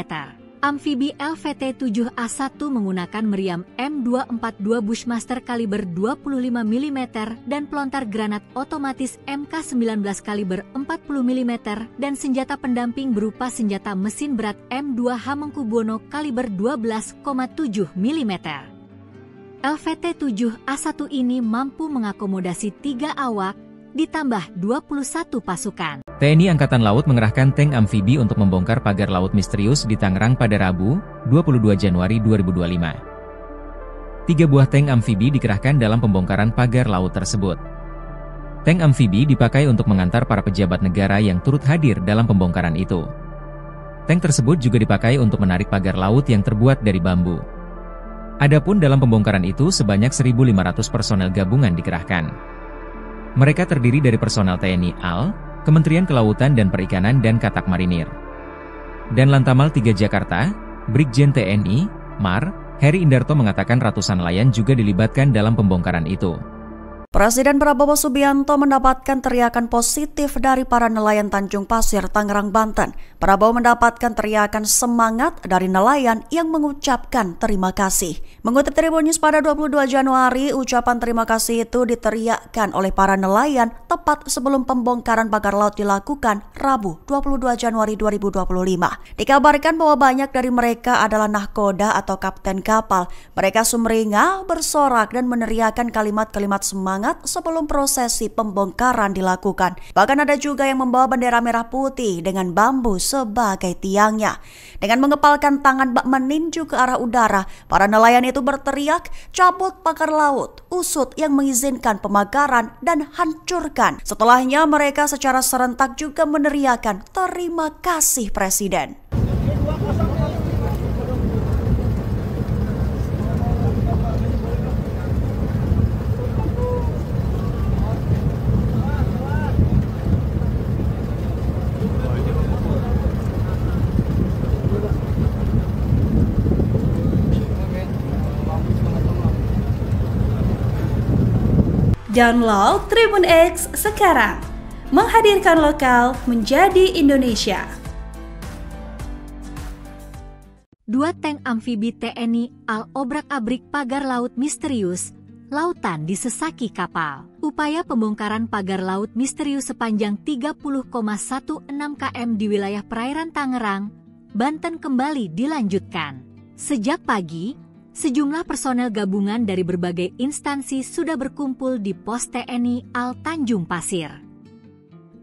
Amfibi LVT-7A1 menggunakan meriam M242 Bushmaster kaliber 25 mm dan pelontar granat otomatis MK19 kaliber 40 mm dan senjata pendamping berupa senjata mesin berat M2 Hamengkubuwono kaliber 12,7 mm. LVT-7A1 ini mampu mengakomodasi 3 awak, ditambah 21 pasukan. TNI Angkatan Laut mengerahkan tank amfibi untuk membongkar pagar laut misterius di Tangerang pada Rabu, 22 Januari 2025. 3 buah tank amfibi dikerahkan dalam pembongkaran pagar laut tersebut. Tank amfibi dipakai untuk mengantar para pejabat negara yang turut hadir dalam pembongkaran itu. Tank tersebut juga dipakai untuk menarik pagar laut yang terbuat dari bambu. Adapun dalam pembongkaran itu sebanyak 1.500 personel gabungan dikerahkan. Mereka terdiri dari personel TNI AL, Kementerian Kelautan dan Perikanan dan Katak Marinir. Dan Lantamal 3 Jakarta, Brigjen TNI, Mar, Heri Indarto mengatakan ratusan nelayan juga dilibatkan dalam pembongkaran itu. Presiden Prabowo Subianto mendapatkan teriakan positif dari para nelayan Tanjung Pasir, Tangerang, Banten. Prabowo mendapatkan teriakan semangat dari nelayan yang mengucapkan terima kasih. Mengutip Tribun News pada 22 Januari, ucapan terima kasih itu diteriakkan oleh para nelayan tepat sebelum pembongkaran pagar laut dilakukan Rabu 22 Januari 2025. Dikabarkan bahwa banyak dari mereka adalah nahkoda atau kapten kapal. Mereka sumringah, bersorak dan meneriakkan kalimat-kalimat semangat sebelum prosesi pembongkaran dilakukan. Bahkan ada juga yang membawa bendera merah putih dengan bambu sebagai tiangnya. Dengan mengepalkan tangan bak meninju ke arah udara, para nelayan itu berteriak, "Cabut pagar laut, usut yang mengizinkan pemagaran dan hancurkan." Setelahnya mereka secara serentak juga meneriakkan terima kasih Presiden. Download Tribun X sekarang, menghadirkan lokal menjadi Indonesia. 2 tank amfibi TNI AL obrak-abrik pagar laut misterius, lautan disesaki kapal. Upaya pembongkaran pagar laut misterius sepanjang 30,16 km di wilayah perairan Tangerang, Banten kembali dilanjutkan. Sejak pagi, sejumlah personel gabungan dari berbagai instansi sudah berkumpul di pos TNI Al Tanjung Pasir.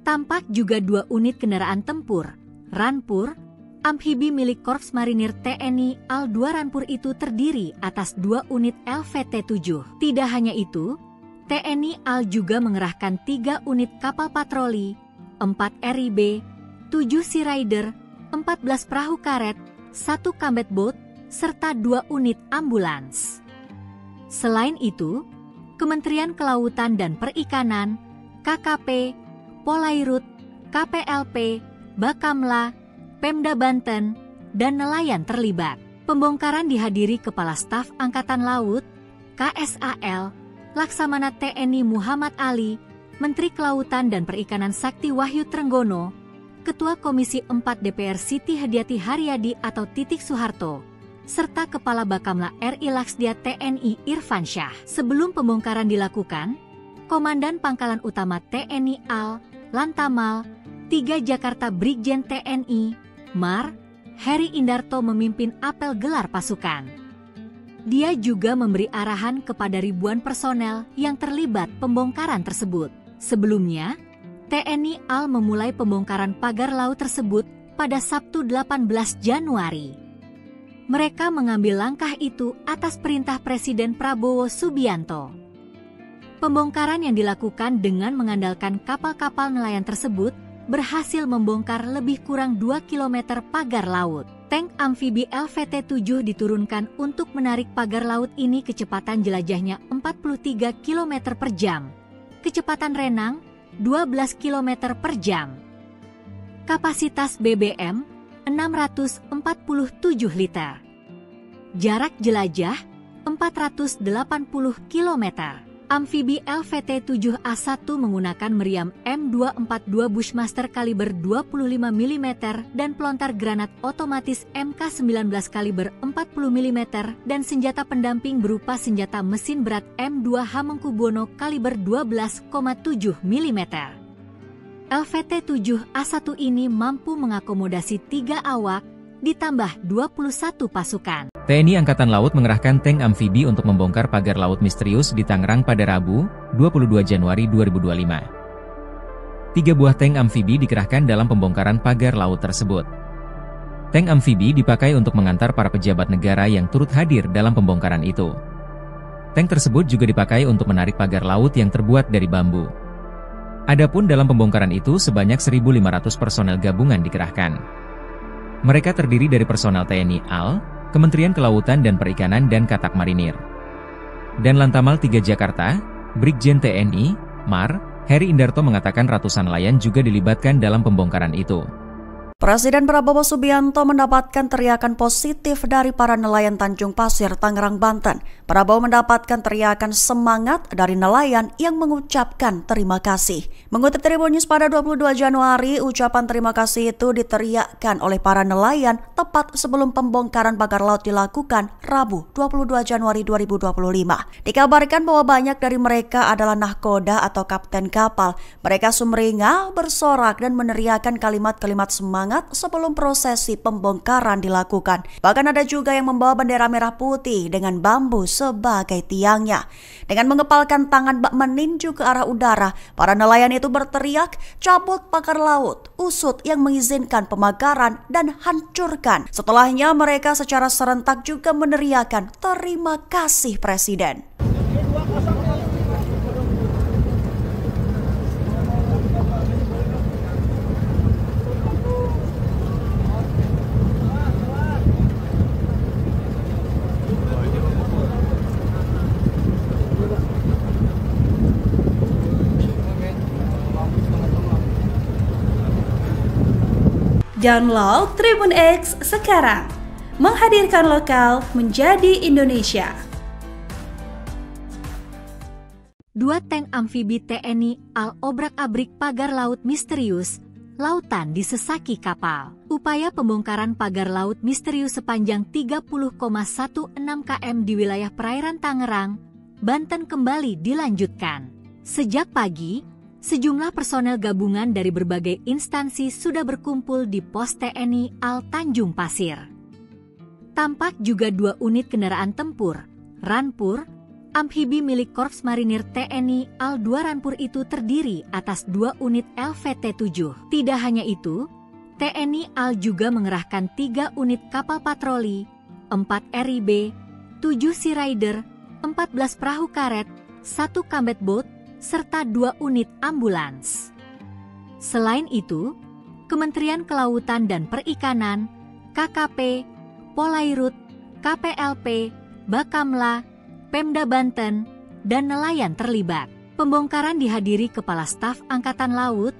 Tampak juga 2 unit kendaraan tempur, Rampur, amfibi milik Korps Marinir TNI AL-2 Rampur itu terdiri atas 2 unit LVT-7. Tidak hanya itu, TNI AL juga mengerahkan 3 unit kapal patroli, 4 RIB, 7 Sea Rider, 14 perahu karet, 1 combat boat, serta 2 unit ambulans. Selain itu, Kementerian Kelautan dan Perikanan, KKP, Polairut, KPLP, Bakamla, Pemda Banten, dan nelayan terlibat. Pembongkaran dihadiri Kepala Staf Angkatan Laut, KSAL, Laksamana TNI Muhammad Ali, Menteri Kelautan dan Perikanan Sakti Wahyu Trenggono, Ketua Komisi 4 DPR Siti Hadiati Haryadi atau Titik Soeharto, serta Kepala Bakamla RI Laksdia TNI Irfan Syah. Sebelum pembongkaran dilakukan, Komandan Pangkalan Utama TNI AL, Lantamal, 3 Jakarta Brigjen TNI, MAR, Heri Indarto memimpin apel gelar pasukan. Dia juga memberi arahan kepada ribuan personel yang terlibat pembongkaran tersebut. Sebelumnya, TNI AL memulai pembongkaran pagar laut tersebut pada Sabtu 18 Januari. Mereka mengambil langkah itu atas perintah Presiden Prabowo Subianto. Pembongkaran yang dilakukan dengan mengandalkan kapal-kapal nelayan tersebut berhasil membongkar lebih kurang 2 km pagar laut. Tank amfibi LVT-7 diturunkan untuk menarik pagar laut ini kecepatan jelajahnya 43 km per jam. Kecepatan renang 12 km per jam. Kapasitas BBM 647 liter. Jarak jelajah 480 km. Amfibi LVT-7A1 menggunakan meriam M242 Bushmaster kaliber 25 mm dan pelontar granat otomatis MK19 kaliber 40 mm dan senjata pendamping berupa senjata mesin berat M2 Hamengkubuwono kaliber 12,7 mm. LVT-7A1 ini mampu mengakomodasi 3 awak ditambah 21 pasukan. TNI Angkatan Laut mengerahkan tank amfibi untuk membongkar pagar laut misterius di Tangerang pada Rabu, 22 Januari 2025. 3 buah tank amfibi dikerahkan dalam pembongkaran pagar laut tersebut. Tank amfibi dipakai untuk mengantar para pejabat negara yang turut hadir dalam pembongkaran itu. Tank tersebut juga dipakai untuk menarik pagar laut yang terbuat dari bambu. Adapun dalam pembongkaran itu sebanyak 1.500 personel gabungan dikerahkan. Mereka terdiri dari personel TNI AL, Kementerian Kelautan dan Perikanan dan Katak Marinir. Dan Lantamal 3 Jakarta, Brigjen TNI, MAR, Heri Indarto mengatakan ratusan nelayan juga dilibatkan dalam pembongkaran itu. Presiden Prabowo Subianto mendapatkan teriakan positif dari para nelayan Tanjung Pasir, Tangerang, Banten. Prabowo mendapatkan teriakan semangat dari nelayan yang mengucapkan terima kasih. Mengutip Tribun News pada 22 Januari, ucapan terima kasih itu diteriakkan oleh para nelayan tepat sebelum pembongkaran pagar laut dilakukan Rabu 22 Januari 2025. Dikabarkan bahwa banyak dari mereka adalah nahkoda atau kapten kapal. Mereka sumringah, bersorak dan meneriakkan kalimat-kalimat semangat sebelum prosesi pembongkaran dilakukan. Bahkan ada juga yang membawa bendera merah putih dengan bambu sebagai tiangnya. Dengan mengepalkan tangan bak meninju ke arah udara, para nelayan itu berteriak, cabut pagar laut, usut yang mengizinkan pemagaran dan hancurkan. Setelahnya mereka secara serentak juga meneriakan terima kasih Presiden. Download Tribun X sekarang, menghadirkan lokal menjadi Indonesia. 2 tank amfibi TNI AL obrak-abrik pagar laut misterius, lautan disesaki kapal. Upaya pembongkaran pagar laut misterius sepanjang 30,16 km di wilayah perairan Tangerang, Banten kembali dilanjutkan. Sejak pagi, sejumlah personel gabungan dari berbagai instansi sudah berkumpul di pos TNI AL Tanjung Pasir. Tampak juga 2 unit kendaraan tempur, Rampur, amfibi milik Korps Marinir TNI AL-2 Rampur itu terdiri atas 2 unit LVT-7. Tidak hanya itu, TNI AL juga mengerahkan 3 unit kapal patroli, 4 RIB, 7 Sea Rider, 14 perahu karet, 1 combat boat, serta 2 unit ambulans. Selain itu, Kementerian Kelautan dan Perikanan, KKP, Polairut, KPLP, Bakamla, Pemda Banten, dan nelayan terlibat. Pembongkaran dihadiri Kepala Staf Angkatan Laut,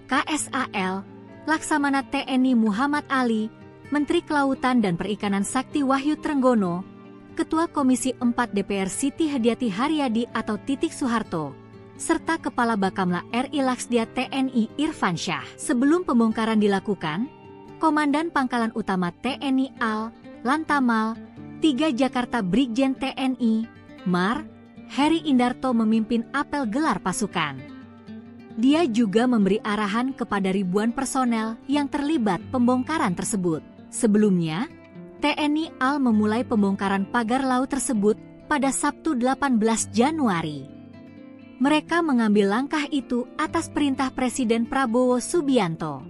KSAL, Laksamana TNI Muhammad Ali, Menteri Kelautan dan Perikanan Sakti Wahyu Trenggono, Ketua Komisi 4 DPR Siti Hadiati Haryadi atau Titik Soeharto, serta Kepala Bakamla RI Laksdia TNI Irfan Syah. Sebelum pembongkaran dilakukan, Komandan Pangkalan Utama TNI AL, Lantamal, 3 Jakarta Brigjen TNI, Mar, Heri Indarto memimpin apel gelar pasukan. Dia juga memberi arahan kepada ribuan personel yang terlibat pembongkaran tersebut. Sebelumnya, TNI AL memulai pembongkaran pagar laut tersebut pada Sabtu 18 Januari. Mereka mengambil langkah itu atas perintah Presiden Prabowo Subianto.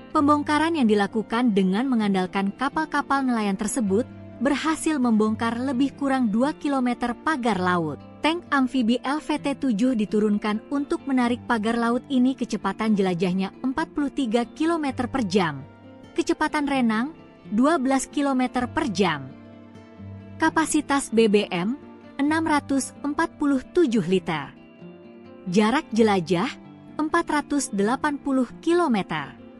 Pembongkaran yang dilakukan dengan mengandalkan kapal-kapal nelayan tersebut berhasil membongkar lebih kurang 2 km pagar laut. Tank amfibi LVT-7 diturunkan untuk menarik pagar laut ini kecepatan jelajahnya 43 km per jam. Kecepatan renang 12 km per jam. Kapasitas BBM 647 liter. Jarak jelajah 480 km.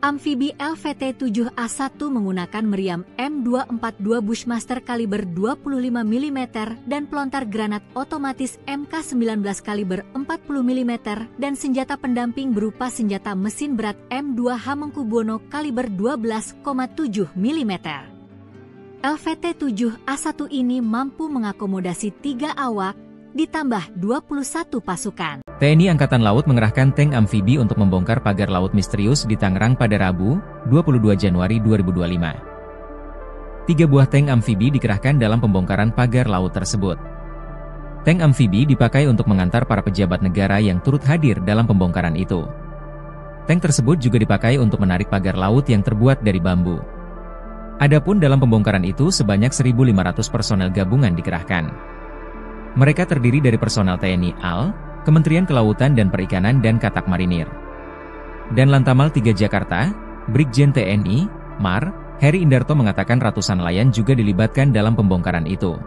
Amfibi LVT-7A1 menggunakan meriam M242 Bushmaster kaliber 25 mm dan pelontar granat otomatis MK19 kaliber 40 mm dan senjata pendamping berupa senjata mesin berat M2 Hamengkubuwono kaliber 12,7 mm. LVT-7A1 ini mampu mengakomodasi 3 awak, ditambah 21 pasukan. TNI Angkatan Laut mengerahkan tank amfibi untuk membongkar pagar laut misterius di Tangerang pada Rabu, 22 Januari 2025. 3 buah tank amfibi dikerahkan dalam pembongkaran pagar laut tersebut. Tank amfibi dipakai untuk mengantar para pejabat negara yang turut hadir dalam pembongkaran itu. Tank tersebut juga dipakai untuk menarik pagar laut yang terbuat dari bambu. Adapun dalam pembongkaran itu sebanyak 1.500 personel gabungan dikerahkan. Mereka terdiri dari personel TNI AL, Kementerian Kelautan dan Perikanan dan Katak Marinir. Dan Lantamal 3 Jakarta, Brigjen TNI, Mar, Heri Indarto mengatakan ratusan nelayan juga dilibatkan dalam pembongkaran itu.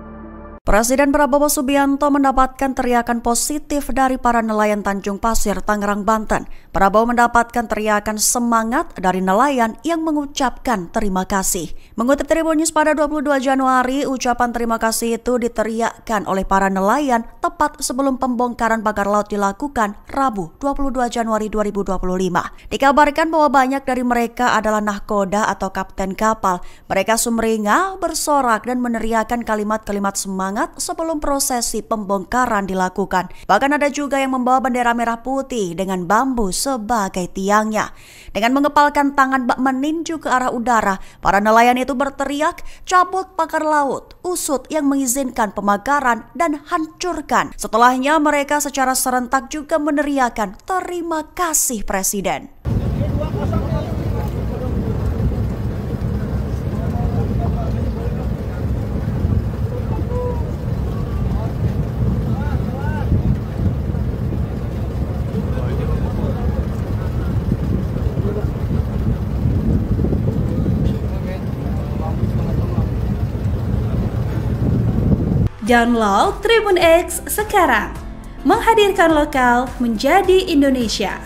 Presiden Prabowo Subianto mendapatkan teriakan positif dari para nelayan Tanjung Pasir, Tangerang, Banten. Prabowo mendapatkan teriakan semangat dari nelayan yang mengucapkan terima kasih. Mengutip Tribun News pada 22 Januari, ucapan terima kasih itu diteriakkan oleh para nelayan tepat sebelum pembongkaran pagar laut dilakukan Rabu 22 Januari 2025. Dikabarkan bahwa banyak dari mereka adalah nahkoda atau kapten kapal. Mereka sumringah, bersorak dan meneriakkan kalimat-kalimat semangat sebelum prosesi pembongkaran dilakukan. Bahkan ada juga yang membawa bendera merah putih dengan bambu sebagai tiangnya. Dengan mengepalkan tangan bak meninju ke arah udara, para nelayan itu berteriak, cabut pagar laut, usut yang mengizinkan pemagaran dan hancurkan. Setelahnya mereka secara serentak juga meneriakan terima kasih Presiden. Download Tribun X sekarang, menghadirkan lokal menjadi Indonesia.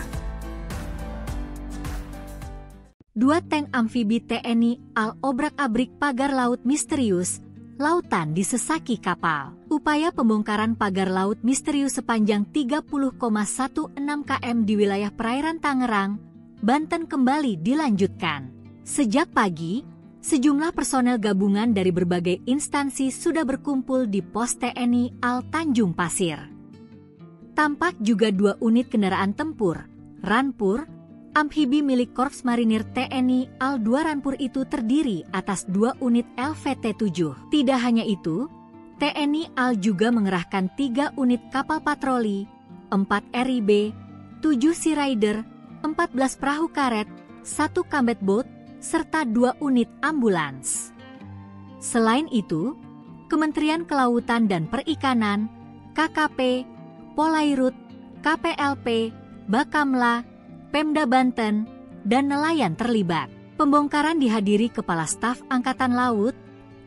2 tank amfibi TNI AL obrak-abrik pagar laut misterius, lautan disesaki kapal. Upaya pembongkaran pagar laut misterius sepanjang 30,16 km di wilayah perairan Tangerang, Banten kembali dilanjutkan. Sejak pagi, sejumlah personel gabungan dari berbagai instansi sudah berkumpul di pos TNI AL Tanjung Pasir. Tampak juga 2 unit kendaraan tempur, Rampur, amfibi milik Korps Marinir TNI AL-2 Rampur itu terdiri atas 2 unit LVT-7. Tidak hanya itu, TNI AL juga mengerahkan 3 unit kapal patroli, 4 RIB, 7 Sea Rider, 14 perahu karet, 1 combat boat, serta 2 unit ambulans. Selain itu, Kementerian Kelautan dan Perikanan, KKP, Polairut, KPLP, Bakamla, Pemda Banten, dan nelayan terlibat. Pembongkaran dihadiri Kepala Staf Angkatan Laut,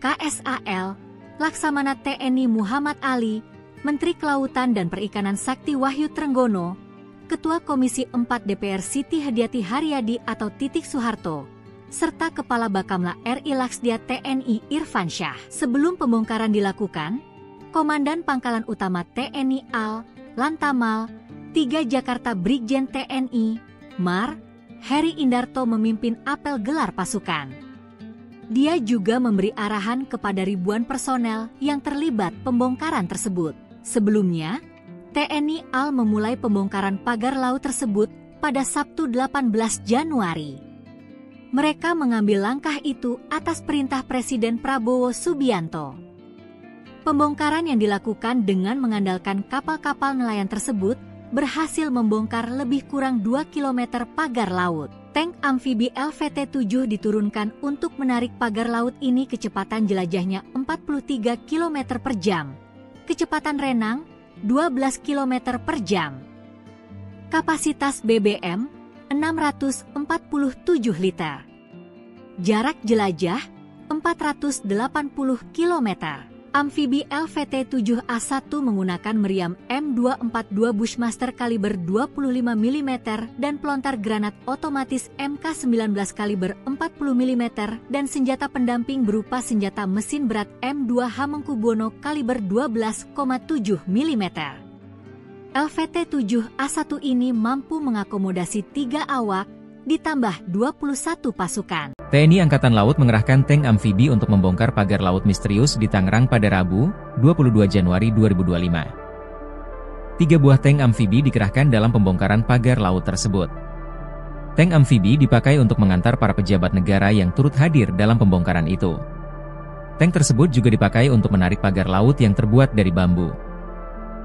KSAL, Laksamana TNI Muhammad Ali, Menteri Kelautan dan Perikanan Sakti Wahyu Trenggono, Ketua Komisi 4 DPR Siti Hadiati Haryadi atau Titik Soeharto, serta Kepala Bakamla RI Laksdia TNI Irfan Syah. Sebelum pembongkaran dilakukan, Komandan Pangkalan Utama TNI AL, Lantamal, 3 Jakarta Brigjen TNI, Mar, Heri Indarto memimpin apel gelar pasukan. Dia juga memberi arahan kepada ribuan personel yang terlibat pembongkaran tersebut. Sebelumnya, TNI AL memulai pembongkaran pagar laut tersebut pada Sabtu 18 Januari. Mereka mengambil langkah itu atas perintah Presiden Prabowo Subianto. Pembongkaran yang dilakukan dengan mengandalkan kapal-kapal nelayan tersebut berhasil membongkar lebih kurang 2 km pagar laut. Tank amfibi LVT-7 diturunkan untuk menarik pagar laut ini kecepatan jelajahnya 43 km per jam. Kecepatan renang 12 km per jam. Kapasitas BBM 647 liter. Jarak jelajah 480 km. Amfibi LVT-7A1 menggunakan meriam M242 Bushmaster kaliber 25 mm dan pelontar granat otomatis MK19 kaliber 40 mm dan senjata pendamping berupa senjata mesin berat M2 Hamengkubuwono kaliber 12,7 mm. LVT-7A1 ini mampu mengakomodasi 3 awak, ditambah 21 pasukan. TNI Angkatan Laut mengerahkan tank amfibi untuk membongkar pagar laut misterius di Tangerang pada Rabu, 22 Januari 2025. 3 buah tank amfibi dikerahkan dalam pembongkaran pagar laut tersebut. Tank amfibi dipakai untuk mengantar para pejabat negara yang turut hadir dalam pembongkaran itu. Tank tersebut juga dipakai untuk menarik pagar laut yang terbuat dari bambu.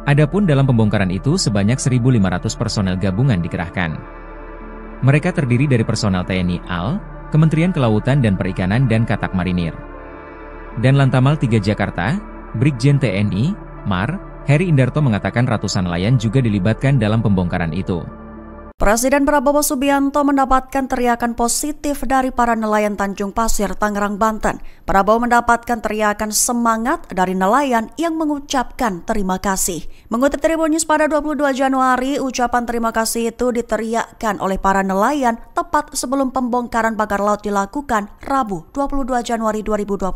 Adapun dalam pembongkaran itu sebanyak 1.500 personel gabungan dikerahkan. Mereka terdiri dari personel TNI AL, Kementerian Kelautan dan Perikanan dan Katak Marinir. Dan Lantamal 3 Jakarta, Brigjen TNI, Mar, Heri Indarto mengatakan ratusan nelayan juga dilibatkan dalam pembongkaran itu. Presiden Prabowo Subianto mendapatkan teriakan positif dari para nelayan Tanjung Pasir, Tangerang, Banten. Prabowo mendapatkan teriakan semangat dari nelayan yang mengucapkan terima kasih. Mengutip Tribun News pada 22 Januari, ucapan terima kasih itu diteriakkan oleh para nelayan tepat sebelum pembongkaran pagar laut dilakukan Rabu 22 Januari 2025.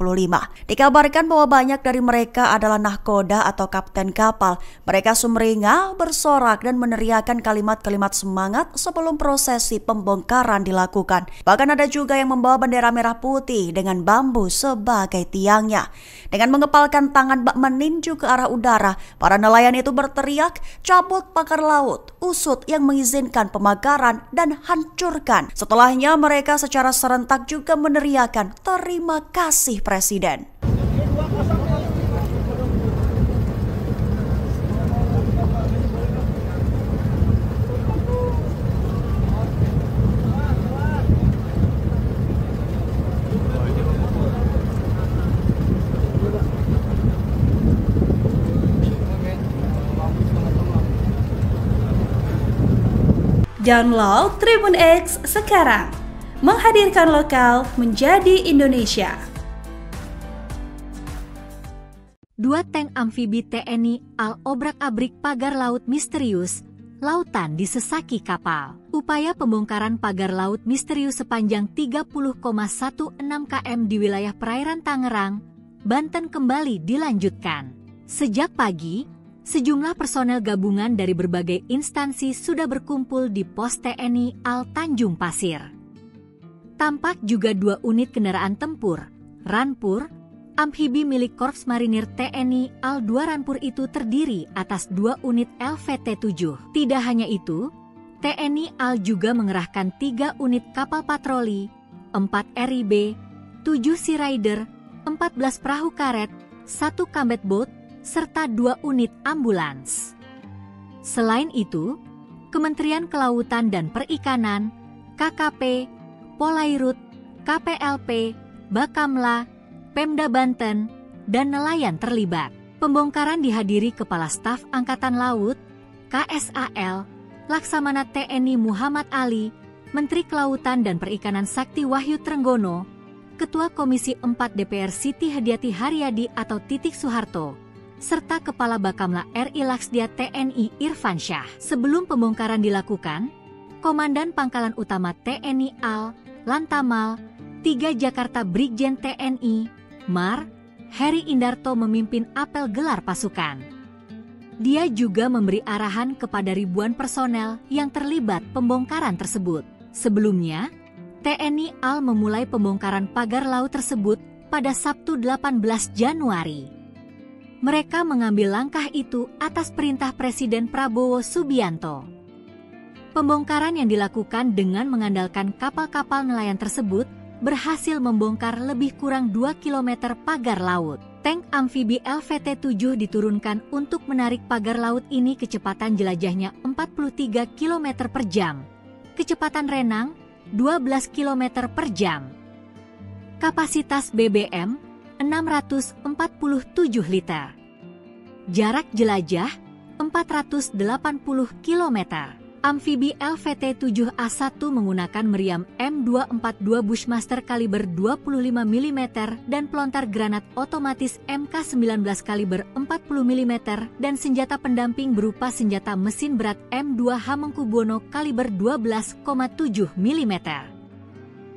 Dikabarkan bahwa banyak dari mereka adalah nahkoda atau kapten kapal. Mereka sumringah, bersorak dan meneriakkan kalimat-kalimat semangat sebelum prosesi pembongkaran dilakukan. Bahkan ada juga yang membawa bendera merah putih dengan bambu sebagai tiangnya. Dengan mengepalkan tangan bak meninju ke arah udara, para nelayan itu berteriak, cabut pagar laut, usut yang mengizinkan pemagaran dan hancurkan. Setelahnya mereka secara serentak juga meneriakan terima kasih Presiden. Download Tribun X sekarang, menghadirkan lokal menjadi Indonesia. 2 tank amfibi TNI AL obrak-abrik pagar laut misterius, lautan disesaki kapal. Upaya pembongkaran pagar laut misterius sepanjang 30,16 km di wilayah perairan Tangerang, Banten kembali dilanjutkan. Sejak pagi, sejumlah personel gabungan dari berbagai instansi sudah berkumpul di pos TNI AL Tanjung Pasir. Tampak juga 2 unit kendaraan tempur, Ranpur, amfibi milik Korps Marinir TNI AL 2 Ranpur itu terdiri atas 2 unit LVT-7. Tidak hanya itu, TNI AL juga mengerahkan 3 unit kapal patroli, 4 RIB, 7 Sea Rider, 14 perahu karet, 1 combat boat, serta 2 unit ambulans. Selain itu, Kementerian Kelautan dan Perikanan, KKP, Polairut, KPLP, Bakamla, Pemda Banten, dan nelayan terlibat. Pembongkaran dihadiri Kepala Staf Angkatan Laut, KSAL, Laksamana TNI Muhammad Ali, Menteri Kelautan dan Perikanan Sakti Wahyu Trenggono, Ketua Komisi 4 DPR Siti Hediati Haryadi atau Titik Soeharto, serta Kepala Bakamla RI Laksdia TNI Irfan Syah. Sebelum pembongkaran dilakukan, Komandan Pangkalan Utama TNI AL, Lantamal, 3 Jakarta Brigjen TNI, Mar, Heri Indarto memimpin apel gelar pasukan. Dia juga memberi arahan kepada ribuan personel yang terlibat pembongkaran tersebut. Sebelumnya, TNI AL memulai pembongkaran pagar laut tersebut pada Sabtu 18 Januari. Mereka mengambil langkah itu atas perintah Presiden Prabowo Subianto. Pembongkaran yang dilakukan dengan mengandalkan kapal-kapal nelayan tersebut berhasil membongkar lebih kurang 2 km pagar laut. Tank amfibi LVT-7 diturunkan untuk menarik pagar laut ini kecepatan jelajahnya 43 km per jam. Kecepatan renang 12 km per jam. Kapasitas BBM 647 liter. Jarak jelajah 480 km. Amfibi LVT-7A1 menggunakan meriam M242 Bushmaster kaliber 25 mm dan pelontar granat otomatis MK19 kaliber 40 mm dan senjata pendamping berupa senjata mesin berat M2 Hamengkubuwono kaliber 12,7 mm.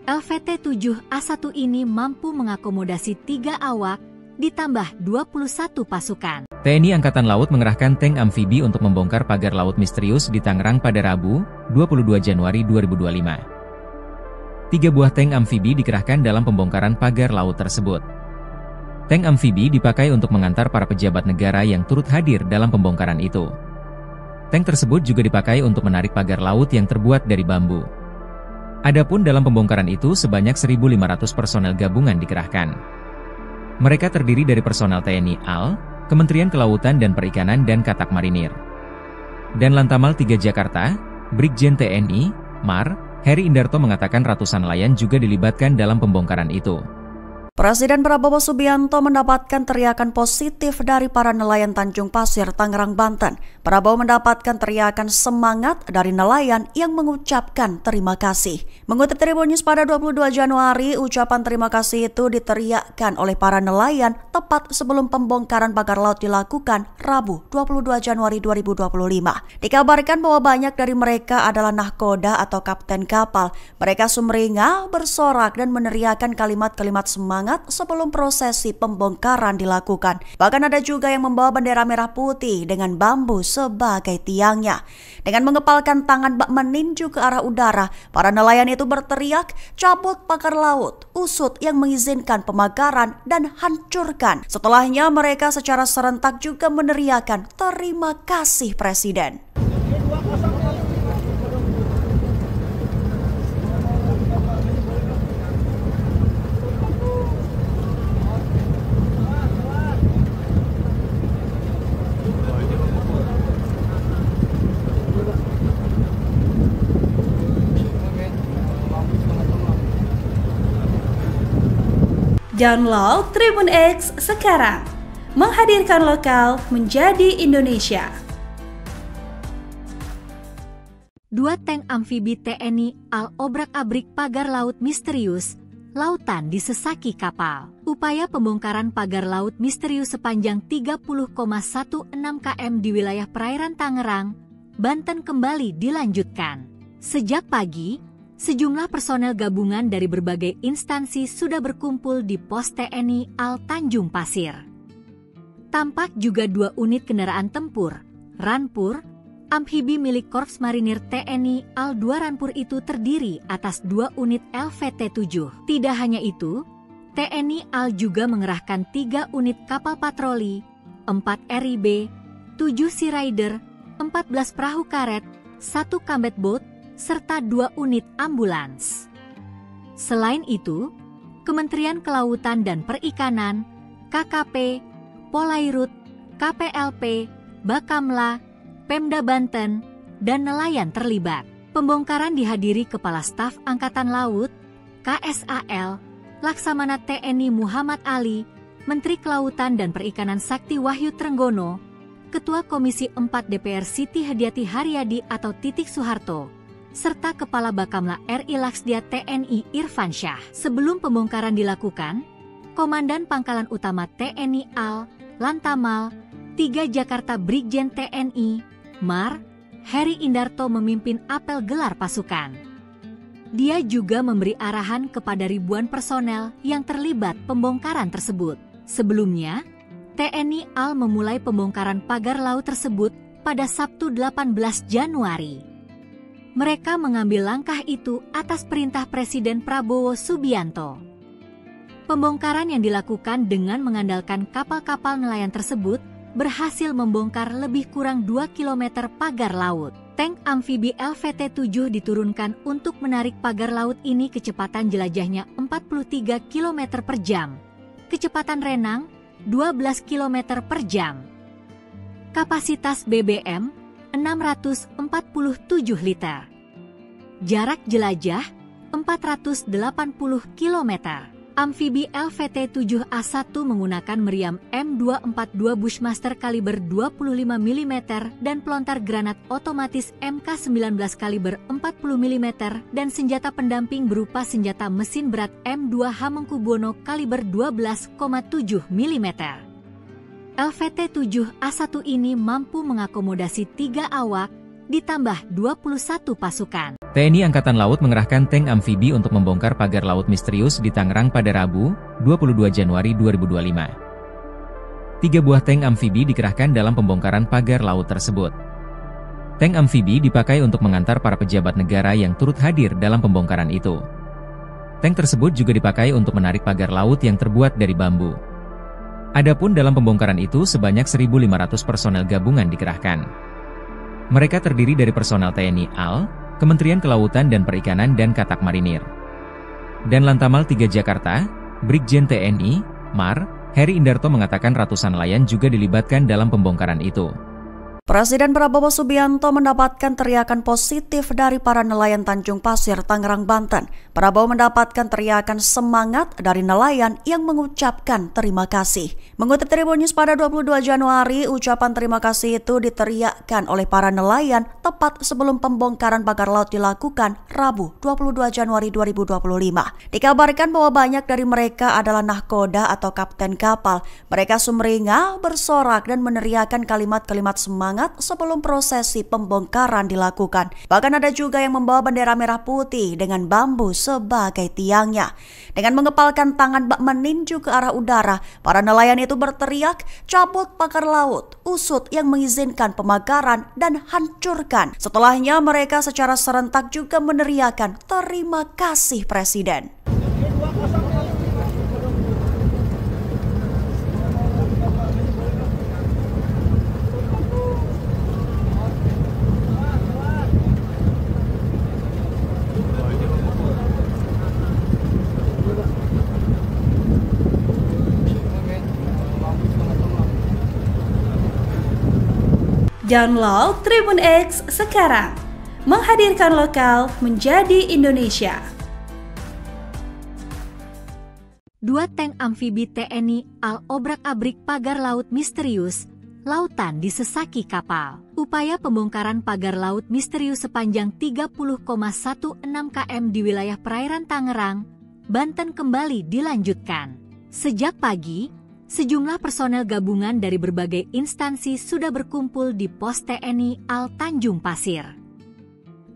LVT-7A1 ini mampu mengakomodasi 3 awak ditambah 21 pasukan. TNI Angkatan Laut mengerahkan tank amfibi untuk membongkar pagar laut misterius di Tangerang pada Rabu, 22 Januari 2025. 3 buah tank amfibi dikerahkan dalam pembongkaran pagar laut tersebut. Tank amfibi dipakai untuk mengantar para pejabat negara yang turut hadir dalam pembongkaran itu. Tank tersebut juga dipakai untuk menarik pagar laut yang terbuat dari bambu. Adapun dalam pembongkaran itu sebanyak 1.500 personel gabungan dikerahkan. Mereka terdiri dari personel TNI AL, Kementerian Kelautan dan Perikanan dan Katak Marinir. Dan Lantamal 3 Jakarta, Brigjen TNI, Mar, Heri Indarto mengatakan ratusan nelayan juga dilibatkan dalam pembongkaran itu. Presiden Prabowo Subianto mendapatkan teriakan positif dari para nelayan Tanjung Pasir, Tangerang, Banten. Prabowo mendapatkan teriakan semangat dari nelayan yang mengucapkan terima kasih. Mengutip Tribun News pada 22 Januari, ucapan terima kasih itu diteriakkan oleh para nelayan tepat sebelum pembongkaran pagar laut dilakukan Rabu 22 Januari 2025. Dikabarkan bahwa banyak dari mereka adalah nahkoda atau kapten kapal. Mereka sumringah, bersorak dan meneriakkan kalimat-kalimat semangat sebelum prosesi pembongkaran dilakukan. Bahkan ada juga yang membawa bendera merah putih dengan bambu sebagai tiangnya. Dengan mengepalkan tangan bak meninju ke arah udara, para nelayan itu berteriak, cabut pagar laut, usut yang mengizinkan pemagaran dan hancurkan. Setelahnya mereka secara serentak juga meneriakan terima kasih Presiden. Download Tribun X sekarang, menghadirkan lokal menjadi Indonesia. 2 tank amfibi TNI AL obrak-abrik pagar laut misterius, lautan disesaki kapal. Upaya pembongkaran pagar laut misterius sepanjang 30,16 km di wilayah perairan Tangerang, Banten kembali dilanjutkan. Sejak pagi, sejumlah personel gabungan dari berbagai instansi sudah berkumpul di pos TNI AL Tanjung Pasir. Tampak juga 2 unit kendaraan tempur, Ranpur, amfibi milik Korps Marinir TNI AL 2 Ranpur itu terdiri atas 2 unit LVT-7. Tidak hanya itu, TNI AL juga mengerahkan 3 unit kapal patroli, 4 RIB, 7 Sea Rider, 14 perahu karet, 1 combat boat, serta 2 unit ambulans. Selain itu, Kementerian Kelautan dan Perikanan, KKP, Polairut, KPLP, Bakamla, Pemda Banten, dan nelayan terlibat. Pembongkaran dihadiri Kepala Staf Angkatan Laut, KSAL, Laksamana TNI Muhammad Ali, Menteri Kelautan dan Perikanan Sakti Wahyu Trenggono, Ketua Komisi 4 DPR Siti Hadiati Haryadi atau Titik Soeharto, serta Kepala Bakamla RI Laksdia TNI Irfan Syah. Sebelum pembongkaran dilakukan, Komandan Pangkalan Utama TNI AL, Lantamal, 3 Jakarta Brigjen TNI, Mar, Heri Indarto memimpin apel gelar pasukan. Dia juga memberi arahan kepada ribuan personel yang terlibat pembongkaran tersebut. Sebelumnya, TNI AL memulai pembongkaran pagar laut tersebut pada Sabtu 18 Januari. Mereka mengambil langkah itu atas perintah Presiden Prabowo Subianto. Pembongkaran yang dilakukan dengan mengandalkan kapal-kapal nelayan tersebut berhasil membongkar lebih kurang 2 km pagar laut. Tank amfibi LVT-7 diturunkan untuk menarik pagar laut ini kecepatan jelajahnya 43 km per jam. Kecepatan renang 12 km per jam. Kapasitas BBM 647 liter. Jarak jelajah 480 km. Amfibi LVT-7A1 menggunakan meriam M242 Bushmaster kaliber 25 mm dan pelontar granat otomatis MK19 kaliber 40 mm dan senjata pendamping berupa senjata mesin berat M2 Hamengkubuwono kaliber 12,7 mm. LVT-7A1 ini mampu mengakomodasi 3 awak ditambah 21 pasukan. TNI Angkatan Laut mengerahkan tank amfibi untuk membongkar pagar laut misterius di Tangerang pada Rabu, 22 Januari 2025. 3 buah tank amfibi dikerahkan dalam pembongkaran pagar laut tersebut. Tank amfibi dipakai untuk mengantar para pejabat negara yang turut hadir dalam pembongkaran itu. Tank tersebut juga dipakai untuk menarik pagar laut yang terbuat dari bambu. Adapun dalam pembongkaran itu sebanyak 1.500 personel gabungan dikerahkan. Mereka terdiri dari personel TNI AL, Kementerian Kelautan dan Perikanan dan Katak Marinir. Dan Lantamal 3 Jakarta, Brigjen TNI, Mar, Heri Indarto mengatakan ratusan nelayan juga dilibatkan dalam pembongkaran itu. Presiden Prabowo Subianto mendapatkan teriakan positif dari para nelayan Tanjung Pasir, Tangerang, Banten. Prabowo mendapatkan teriakan semangat dari nelayan yang mengucapkan terima kasih. Mengutip Tribun News pada 22 Januari, ucapan terima kasih itu diteriakkan oleh para nelayan tepat sebelum pembongkaran pagar laut dilakukan Rabu 22 Januari 2025. Dikabarkan bahwa banyak dari mereka adalah nahkoda atau kapten kapal. Mereka sumringah, bersorak dan meneriakkan kalimat-kalimat semangat sebelum prosesi pembongkaran dilakukan. Bahkan ada juga yang membawa bendera merah putih dengan bambu sebagai tiangnya. Dengan mengepalkan tangan bak meninju ke arah udara, para nelayan itu berteriak, cabut pagar laut, usut yang mengizinkan pemagaran dan hancurkan. Setelahnya mereka secara serentak juga meneriakan terima kasih Presiden. Download Tribun X sekarang, menghadirkan lokal menjadi Indonesia. 2 tank amfibi TNI AL obrak-abrik pagar laut misterius, lautan disesaki kapal. Upaya pembongkaran pagar laut misterius sepanjang 30,16 km di wilayah perairan Tangerang, Banten kembali dilanjutkan. Sejak pagi, sejumlah personel gabungan dari berbagai instansi sudah berkumpul di pos TNI AL Tanjung Pasir.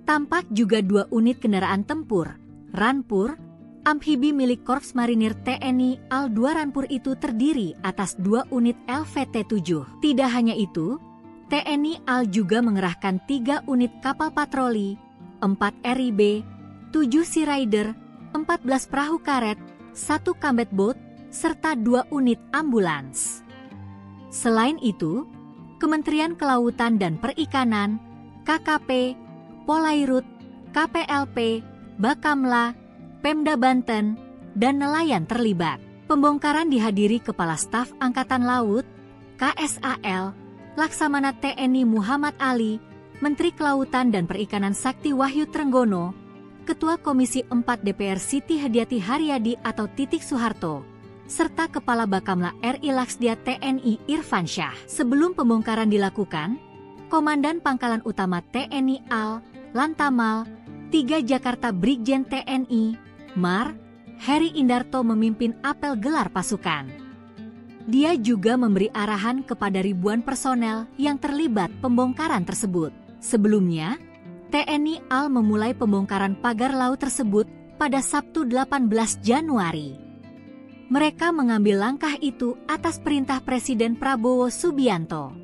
Tampak juga 2 unit kendaraan tempur, Ranpur, amfibi milik Korps Marinir TNI AL 2 Ranpur itu terdiri atas 2 unit LVT-7. Tidak hanya itu, TNI AL juga mengerahkan 3 unit kapal patroli, 4 RIB, 7 Sea Rider, 14 perahu karet, 1 combat boat, serta 2 unit ambulans. Selain itu, Kementerian Kelautan dan Perikanan, KKP, Polairut, KPLP, Bakamla, Pemda Banten, dan nelayan terlibat. Pembongkaran dihadiri Kepala Staf Angkatan Laut, KSAL, Laksamana TNI Muhammad Ali, Menteri Kelautan dan Perikanan Sakti Wahyu Trenggono, Ketua Komisi 4 DPR Siti Hediati Haryadi atau Titik Soeharto, serta Kepala Bakamla RI Laksdia TNI Irfan Syah. Sebelum pembongkaran dilakukan, Komandan Pangkalan Utama TNI AL, Lantamal, 3 Jakarta Brigjen TNI, Mar, Heri Indarto memimpin apel gelar pasukan. Dia juga memberi arahan kepada ribuan personel yang terlibat pembongkaran tersebut. Sebelumnya, TNI AL memulai pembongkaran pagar laut tersebut pada Sabtu 18 Januari. Mereka mengambil langkah itu atas perintah Presiden Prabowo Subianto.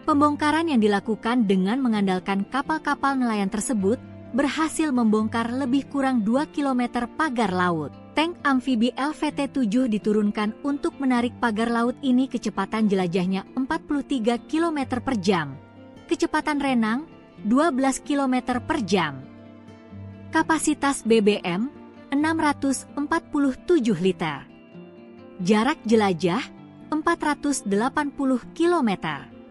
Pembongkaran yang dilakukan dengan mengandalkan kapal-kapal nelayan tersebut berhasil membongkar lebih kurang 2 km pagar laut. Tank amfibi LVT-7 diturunkan untuk menarik pagar laut ini kecepatan jelajahnya 43 km per jam. Kecepatan renang 12 km per jam. Kapasitas BBM 647 liter. Jarak jelajah 480 km.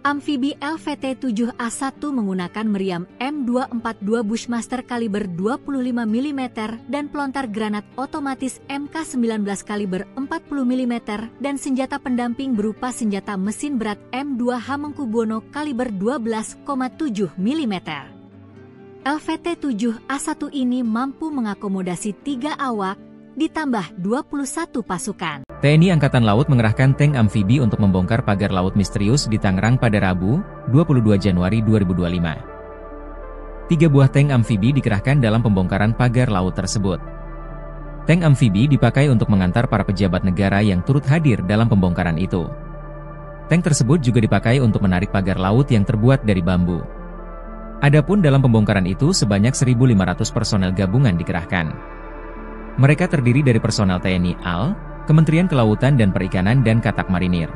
Amfibi LVT-7A1 menggunakan meriam M242 Bushmaster kaliber 25 mm dan pelontar granat otomatis MK19 kaliber 40 mm dan senjata pendamping berupa senjata mesin berat M2 Hamengkubuwono kaliber 12,7 mm. LVT-7A1 ini mampu mengakomodasi 3 awak ditambah 21 pasukan. TNI Angkatan Laut mengerahkan tank amfibi untuk membongkar pagar laut misterius di Tangerang pada Rabu, 22 Januari 2025. 3 buah tank amfibi dikerahkan dalam pembongkaran pagar laut tersebut. Tank amfibi dipakai untuk mengantar para pejabat negara yang turut hadir dalam pembongkaran itu. Tank tersebut juga dipakai untuk menarik pagar laut yang terbuat dari bambu. Adapun dalam pembongkaran itu sebanyak 1.500 personel gabungan dikerahkan. Mereka terdiri dari personel TNI AL, Kementerian Kelautan dan Perikanan dan Katak Marinir.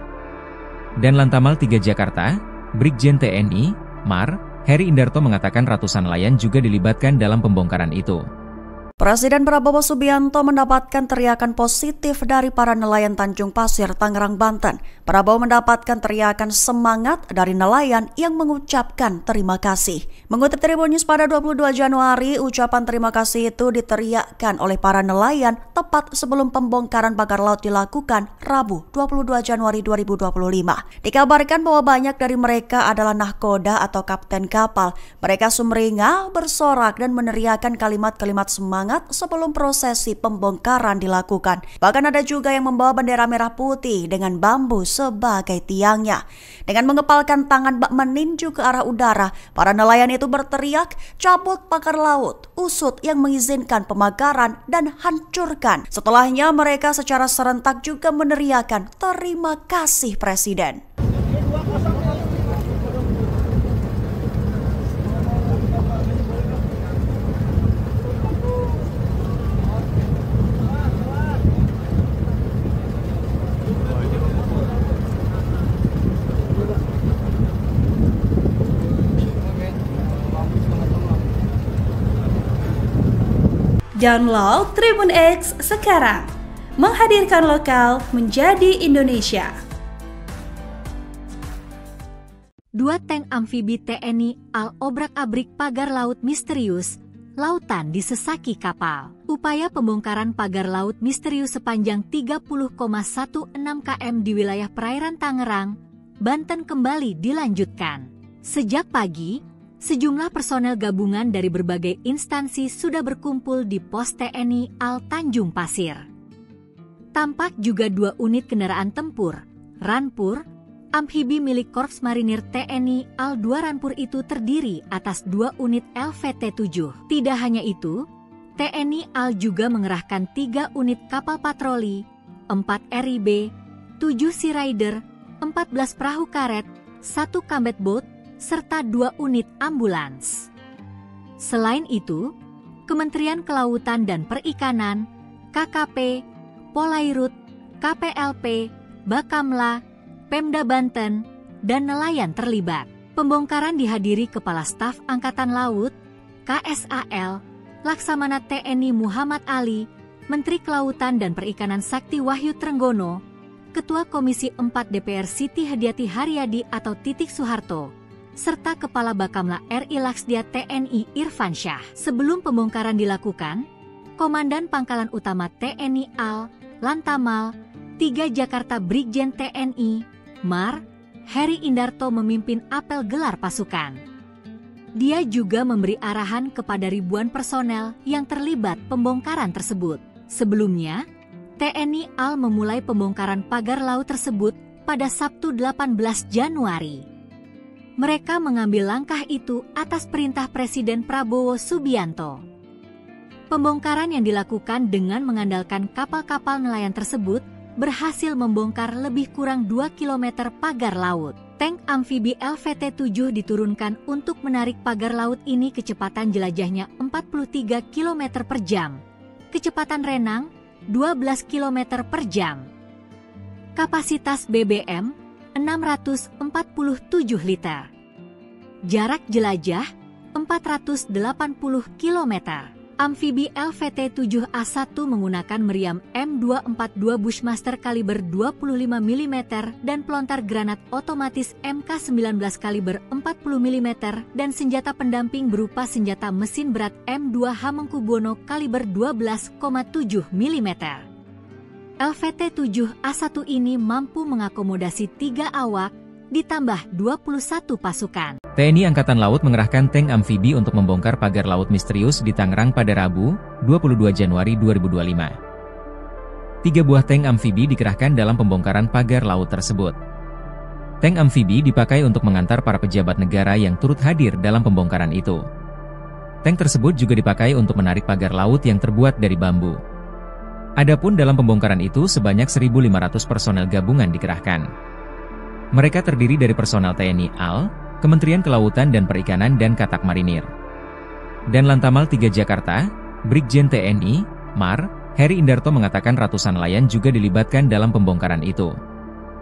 Dan Lantamal 3 Jakarta, Brigjen TNI, Mar, Heri Indarto mengatakan ratusan nelayan juga dilibatkan dalam pembongkaran itu. Presiden Prabowo Subianto mendapatkan teriakan positif dari para nelayan Tanjung Pasir, Tangerang, Banten. Prabowo mendapatkan teriakan semangat dari nelayan yang mengucapkan terima kasih. Mengutip Tribun News pada 22 Januari, ucapan terima kasih itu diteriakkan oleh para nelayan tepat sebelum pembongkaran pagar laut dilakukan Rabu 22 Januari 2025. Dikabarkan bahwa banyak dari mereka adalah nahkoda atau kapten kapal. Mereka sumringah, bersorak dan meneriakkan kalimat-kalimat semangat sebelum prosesi pembongkaran dilakukan. Bahkan ada juga yang membawa bendera merah putih dengan bambu sebagai tiangnya. Dengan mengepalkan tangan bak meninju ke arah udara, para nelayan itu berteriak, cabut pagar laut, usut yang mengizinkan pemagaran dan hancurkan. Setelahnya mereka secara serentak juga meneriakkan terima kasih Presiden. Download Tribun X sekarang, menghadirkan lokal menjadi Indonesia. 2 tank amfibi TNI AL obrak-abrik pagar laut misterius, lautan disesaki kapal. Upaya pembongkaran pagar laut misterius sepanjang 30,16 km di wilayah perairan Tangerang, Banten kembali dilanjutkan. Sejak pagi, sejumlah personel gabungan dari berbagai instansi sudah berkumpul di pos TNI AL Tanjung Pasir. Tampak juga 2 unit kendaraan tempur, Ranpur, amfibi milik Korps Marinir TNI AL 2 Ranpur itu terdiri atas 2 unit LVT-7. Tidak hanya itu, TNI AL juga mengerahkan 3 unit kapal patroli, 4 RIB, 7 Sea Rider, 14 perahu karet, 1 combat boat, serta 2 unit ambulans. Selain itu, Kementerian Kelautan dan Perikanan, KKP, Polairut, KPLP, Bakamla, Pemda Banten, dan nelayan terlibat. Pembongkaran dihadiri Kepala Staf Angkatan Laut, KSAL, Laksamana TNI Muhammad Ali, Menteri Kelautan dan Perikanan Sakti Wahyu Trenggono, Ketua Komisi 4 DPR Siti Hadiati Haryadi atau Titik Soeharto, serta Kepala Bakamla RI Laksdia TNI Irfan Syah. Sebelum pembongkaran dilakukan, Komandan Pangkalan Utama TNI AL, Lantamal, 3 Jakarta Brigjen TNI, Mar, Heri Indarto memimpin apel gelar pasukan. Dia juga memberi arahan kepada ribuan personel yang terlibat pembongkaran tersebut. Sebelumnya, TNI AL memulai pembongkaran pagar laut tersebut pada Sabtu 18 Januari. Mereka mengambil langkah itu atas perintah Presiden Prabowo Subianto. Pembongkaran yang dilakukan dengan mengandalkan kapal-kapal nelayan tersebut berhasil membongkar lebih kurang 2 km pagar laut. Tank amfibi LVT-7 diturunkan untuk menarik pagar laut ini kecepatan jelajahnya 43 km per jam. Kecepatan renang 12 km per jam. Kapasitas BBM 647 liter. Jarak jelajah 480 km. Amfibi LVT-7A1 menggunakan meriam M242 Bushmaster kaliber 25 mm dan pelontar granat otomatis MK19 kaliber 40 mm dan senjata pendamping berupa senjata mesin berat M2 Hamengkubuwono kaliber 12,7 mm. LVT-7A1 ini mampu mengakomodasi 3 awak ditambah 21 pasukan. TNI Angkatan Laut mengerahkan tank amfibi untuk membongkar pagar laut misterius di Tangerang pada Rabu, 22 Januari 2025. 3 buah tank amfibi dikerahkan dalam pembongkaran pagar laut tersebut. Tank amfibi dipakai untuk mengantar para pejabat negara yang turut hadir dalam pembongkaran itu. Tank tersebut juga dipakai untuk menarik pagar laut yang terbuat dari bambu. Adapun dalam pembongkaran itu sebanyak 1.500 personel gabungan dikerahkan. Mereka terdiri dari personel TNI AL, Kementerian Kelautan dan Perikanan dan Katak Marinir. Dan Lantamal 3 Jakarta, Brigjen TNI, Mar, Heri Indarto mengatakan ratusan nelayan juga dilibatkan dalam pembongkaran itu.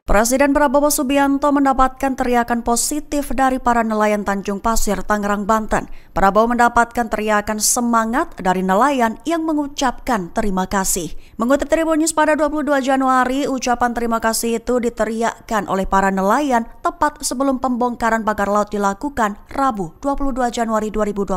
Presiden Prabowo Subianto mendapatkan teriakan positif dari para nelayan Tanjung Pasir, Tangerang, Banten. Prabowo mendapatkan teriakan semangat dari nelayan yang mengucapkan terima kasih. Mengutip Tribun News pada 22 Januari, ucapan terima kasih itu diteriakkan oleh para nelayan tepat sebelum pembongkaran pagar laut dilakukan Rabu 22 Januari 2025.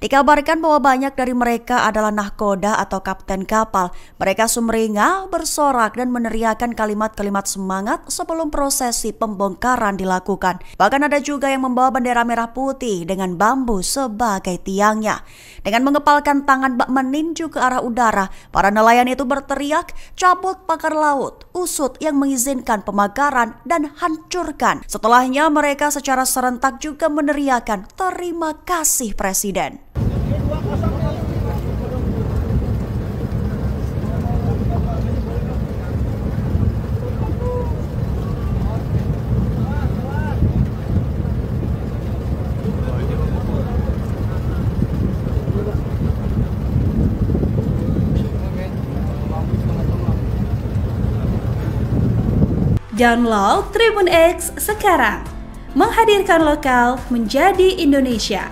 Dikabarkan bahwa banyak dari mereka adalah nahkoda atau kapten kapal. Mereka sumringah, bersorak dan meneriakkan kalimat-kalimat semangat sebelum prosesi pembongkaran dilakukan. Bahkan ada juga yang membawa bendera merah putih dengan bambu sebagai tiangnya. Dengan mengepalkan tangan bak meninju ke arah udara, para nelayan itu berteriak, cabut pagar laut, usut yang mengizinkan pemagaran dan hancurkan. Setelahnya mereka secara serentak juga meneriakkan terima kasih Presiden. Download Tribun X sekarang, menghadirkan lokal menjadi Indonesia.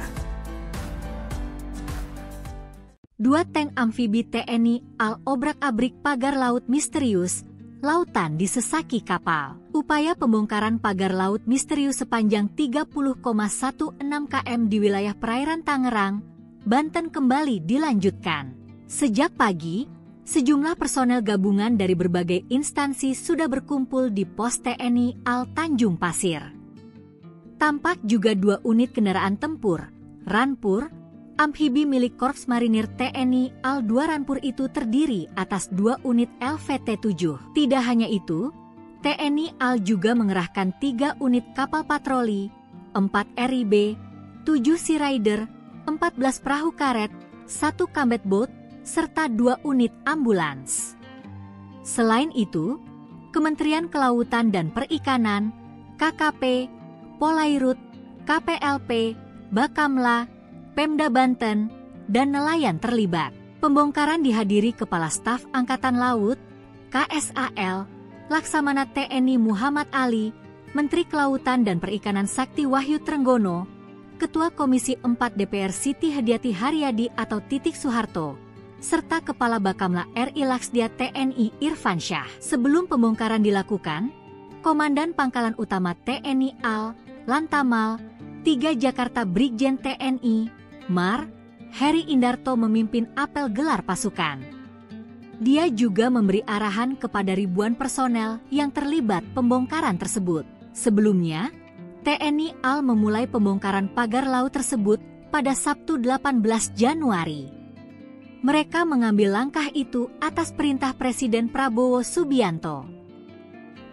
2 tank amfibi TNI AL obrak-abrik pagar laut misterius, lautan disesaki kapal. Upaya pembongkaran pagar laut misterius sepanjang 30,16 km di wilayah perairan Tangerang, Banten kembali dilanjutkan. Sejak pagi, sejumlah personel gabungan dari berbagai instansi sudah berkumpul di pos TNI AL Tanjung Pasir. Tampak juga 2 unit kendaraan tempur, Ranpur, amfibi milik Korps Marinir TNI AL 2 Ranpur itu terdiri atas 2 unit LVT-7. Tidak hanya itu, TNI AL juga mengerahkan 3 unit kapal patroli, 4 RIB, 7 Sea Rider, 14 perahu karet, 1 combat boat, serta 2 unit ambulans. Selain itu, Kementerian Kelautan dan Perikanan, KKP, Polairut, KPLP, Bakamla, Pemda Banten, dan nelayan terlibat. Pembongkaran dihadiri Kepala Staf Angkatan Laut, KSAL, Laksamana TNI Muhammad Ali, Menteri Kelautan dan Perikanan Sakti Wahyu Trenggono, Ketua Komisi 4 DPR Siti Hadiati Haryadi atau Titik Soeharto, serta Kepala Bakamla RI Laksdia TNI Irfansyah. Sebelum pembongkaran dilakukan, Komandan Pangkalan Utama TNI AL, Lantamal, 3 Jakarta Brigjen TNI, Mar, Heri Indarto memimpin apel gelar pasukan. Dia juga memberi arahan kepada ribuan personel yang terlibat pembongkaran tersebut. Sebelumnya, TNI AL memulai pembongkaran pagar laut tersebut pada Sabtu 18 Januari. Mereka mengambil langkah itu atas perintah Presiden Prabowo Subianto.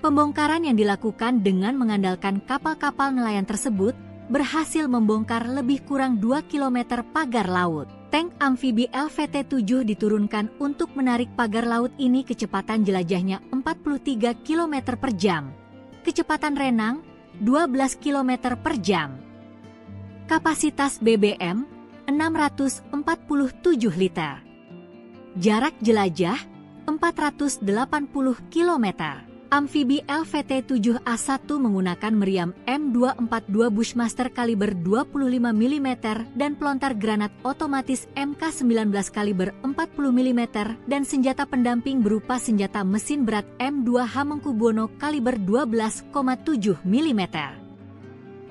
Pembongkaran yang dilakukan dengan mengandalkan kapal-kapal nelayan tersebut berhasil membongkar lebih kurang 2 km pagar laut. Tank amfibi LVT-7 diturunkan untuk menarik pagar laut ini kecepatan jelajahnya 43 km per jam. Kecepatan renang 12 km per jam. Kapasitas BBM 647 liter. Jarak jelajah 480 km. Amfibi LVT-7A1 menggunakan meriam M242 Bushmaster kaliber 25 mm dan pelontar granat otomatis MK19 kaliber 40 mm dan senjata pendamping berupa senjata mesin berat M2 Hamengkubuwono kaliber 12,7 mm.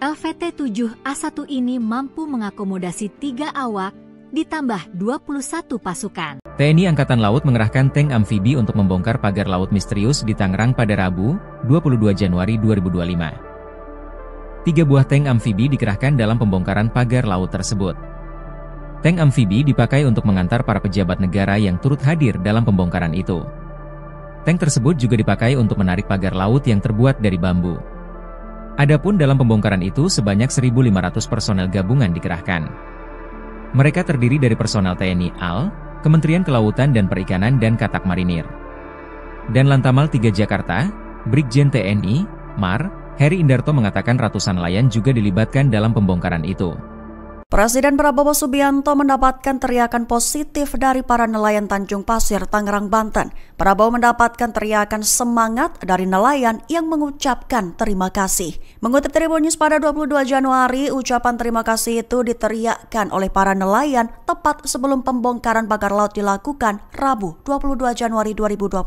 LVT-7A1 ini mampu mengakomodasi 3 awak, ditambah 21 pasukan. TNI Angkatan Laut mengerahkan tank amfibi untuk membongkar pagar laut misterius di Tangerang pada Rabu, 22 Januari 2025. 3 buah tank amfibi dikerahkan dalam pembongkaran pagar laut tersebut. Tank amfibi dipakai untuk mengantar para pejabat negara yang turut hadir dalam pembongkaran itu. Tank tersebut juga dipakai untuk menarik pagar laut yang terbuat dari bambu. Adapun dalam pembongkaran itu sebanyak 1.500 personel gabungan dikerahkan. Mereka terdiri dari personel TNI AL, Kementerian Kelautan dan Perikanan dan Katak Marinir. Dan Lantamal 3 Jakarta, Brigjen TNI, Mar, Heri Indarto mengatakan ratusan nelayan juga dilibatkan dalam pembongkaran itu. Presiden Prabowo Subianto mendapatkan teriakan positif dari para nelayan Tanjung Pasir, Tangerang, Banten. Prabowo mendapatkan teriakan semangat dari nelayan yang mengucapkan terima kasih. Mengutip Tribun News pada 22 Januari, ucapan terima kasih itu diteriakkan oleh para nelayan tepat sebelum pembongkaran pagar laut dilakukan Rabu 22 Januari 2025.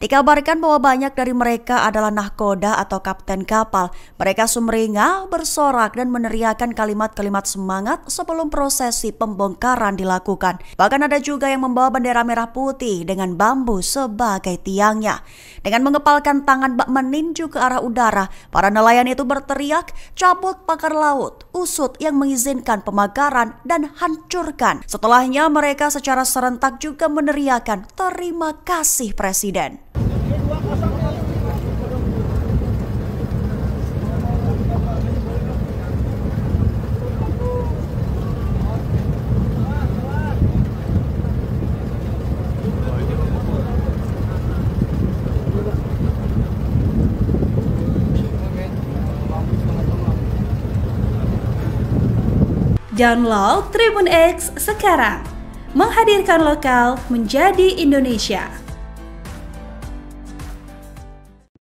Dikabarkan bahwa banyak dari mereka adalah nahkoda atau kapten kapal. Mereka sumringah, bersorak dan meneriakkan kalimat-kalimat semangat sebelum prosesi pembongkaran dilakukan. Bahkan ada juga yang membawa bendera merah putih dengan bambu sebagai tiangnya. Dengan mengepalkan tangan bak meninju ke arah udara, para nelayan itu berteriak, cabut pagar laut, usut yang mengizinkan pemagaran dan hancurkan. Setelahnya mereka secara serentak juga meneriakkan terima kasih Presiden. Download Tribun X sekarang, menghadirkan lokal menjadi Indonesia.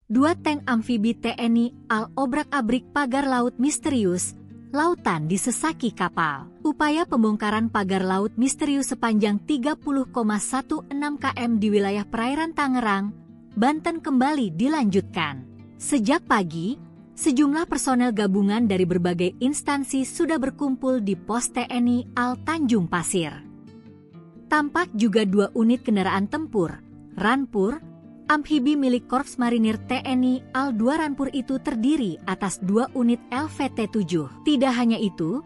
2 tank amfibi TNI AL obrak-abrik pagar laut misterius, lautan disesaki kapal. Upaya pembongkaran pagar laut misterius sepanjang 30,16 km di wilayah perairan Tangerang, Banten kembali dilanjutkan. Sejak pagi, sejumlah personel gabungan dari berbagai instansi sudah berkumpul di pos TNI AL Tanjung Pasir. Tampak juga 2 unit kendaraan tempur, Ranpur, amfibi milik Korps Marinir TNI AL 2 Ranpur itu terdiri atas 2 unit LVT-7. Tidak hanya itu,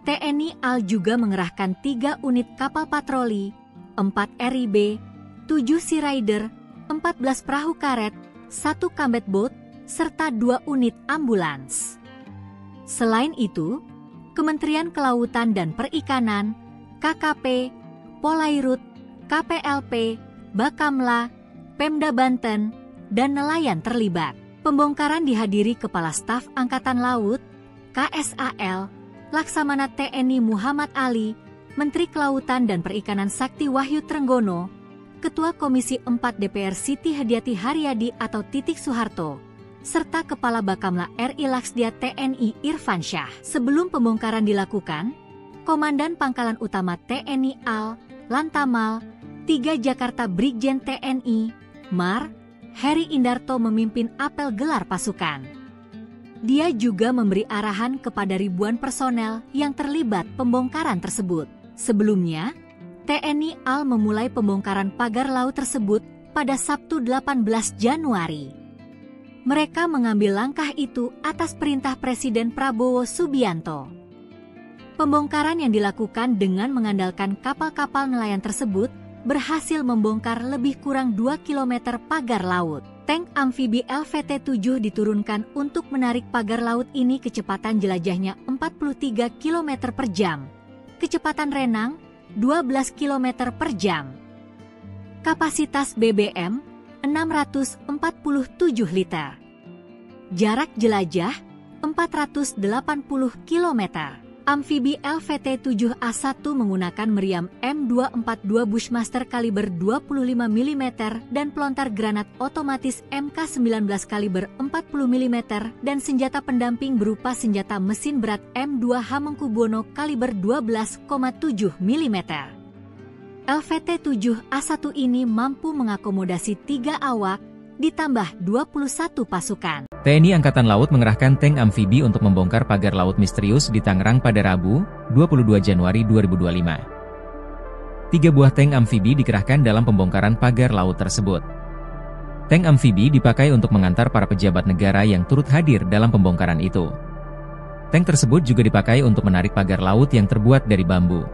TNI AL juga mengerahkan 3 unit kapal patroli, 4 RIB, 7 Sea Rider, 14 perahu karet, 1 combat boat, serta 2 unit ambulans. Selain itu, Kementerian Kelautan dan Perikanan, KKP, Polairut, KPLP, Bakamla, Pemda Banten, dan nelayan terlibat. Pembongkaran dihadiri Kepala Staf Angkatan Laut, KSAL, Laksamana TNI Muhammad Ali, Menteri Kelautan dan Perikanan Sakti Wahyu Trenggono, Ketua Komisi 4 DPR Siti Hadiati Haryadi atau Titik Soeharto, serta Kepala Bakamla RI Laksdia TNI Irfansyah. Sebelum pembongkaran dilakukan, Komandan Pangkalan Utama TNI AL, Lantamal, 3 Jakarta Brigjen TNI, Mar, Heri Indarto memimpin apel gelar pasukan. Dia juga memberi arahan kepada ribuan personel yang terlibat pembongkaran tersebut. Sebelumnya, TNI AL memulai pembongkaran pagar laut tersebut pada Sabtu 18 Januari. Mereka mengambil langkah itu atas perintah Presiden Prabowo Subianto. Pembongkaran yang dilakukan dengan mengandalkan kapal-kapal nelayan tersebut berhasil membongkar lebih kurang 2 km pagar laut. Tank amfibi LVT-7 diturunkan untuk menarik pagar laut ini kecepatan jelajahnya 43 km per jam. Kecepatan renang 12 km per jam. Kapasitas BBM 647 liter. Jarak jelajah 480 km. Amfibi LVT-7A1 menggunakan meriam M242 Bushmaster kaliber 25 mm dan pelontar granat otomatis MK19 kaliber 40 mm dan senjata pendamping berupa senjata mesin berat M2 Hamengkubuwono kaliber 12,7 mm. LVT-7A1 ini mampu mengakomodasi 3 awak ditambah 21 pasukan. TNI Angkatan Laut mengerahkan tank amfibi untuk membongkar pagar laut misterius di Tangerang pada Rabu, 22 Januari 2025. 3 buah tank amfibi dikerahkan dalam pembongkaran pagar laut tersebut. Tank amfibi dipakai untuk mengantar para pejabat negara yang turut hadir dalam pembongkaran itu. Tank tersebut juga dipakai untuk menarik pagar laut yang terbuat dari bambu.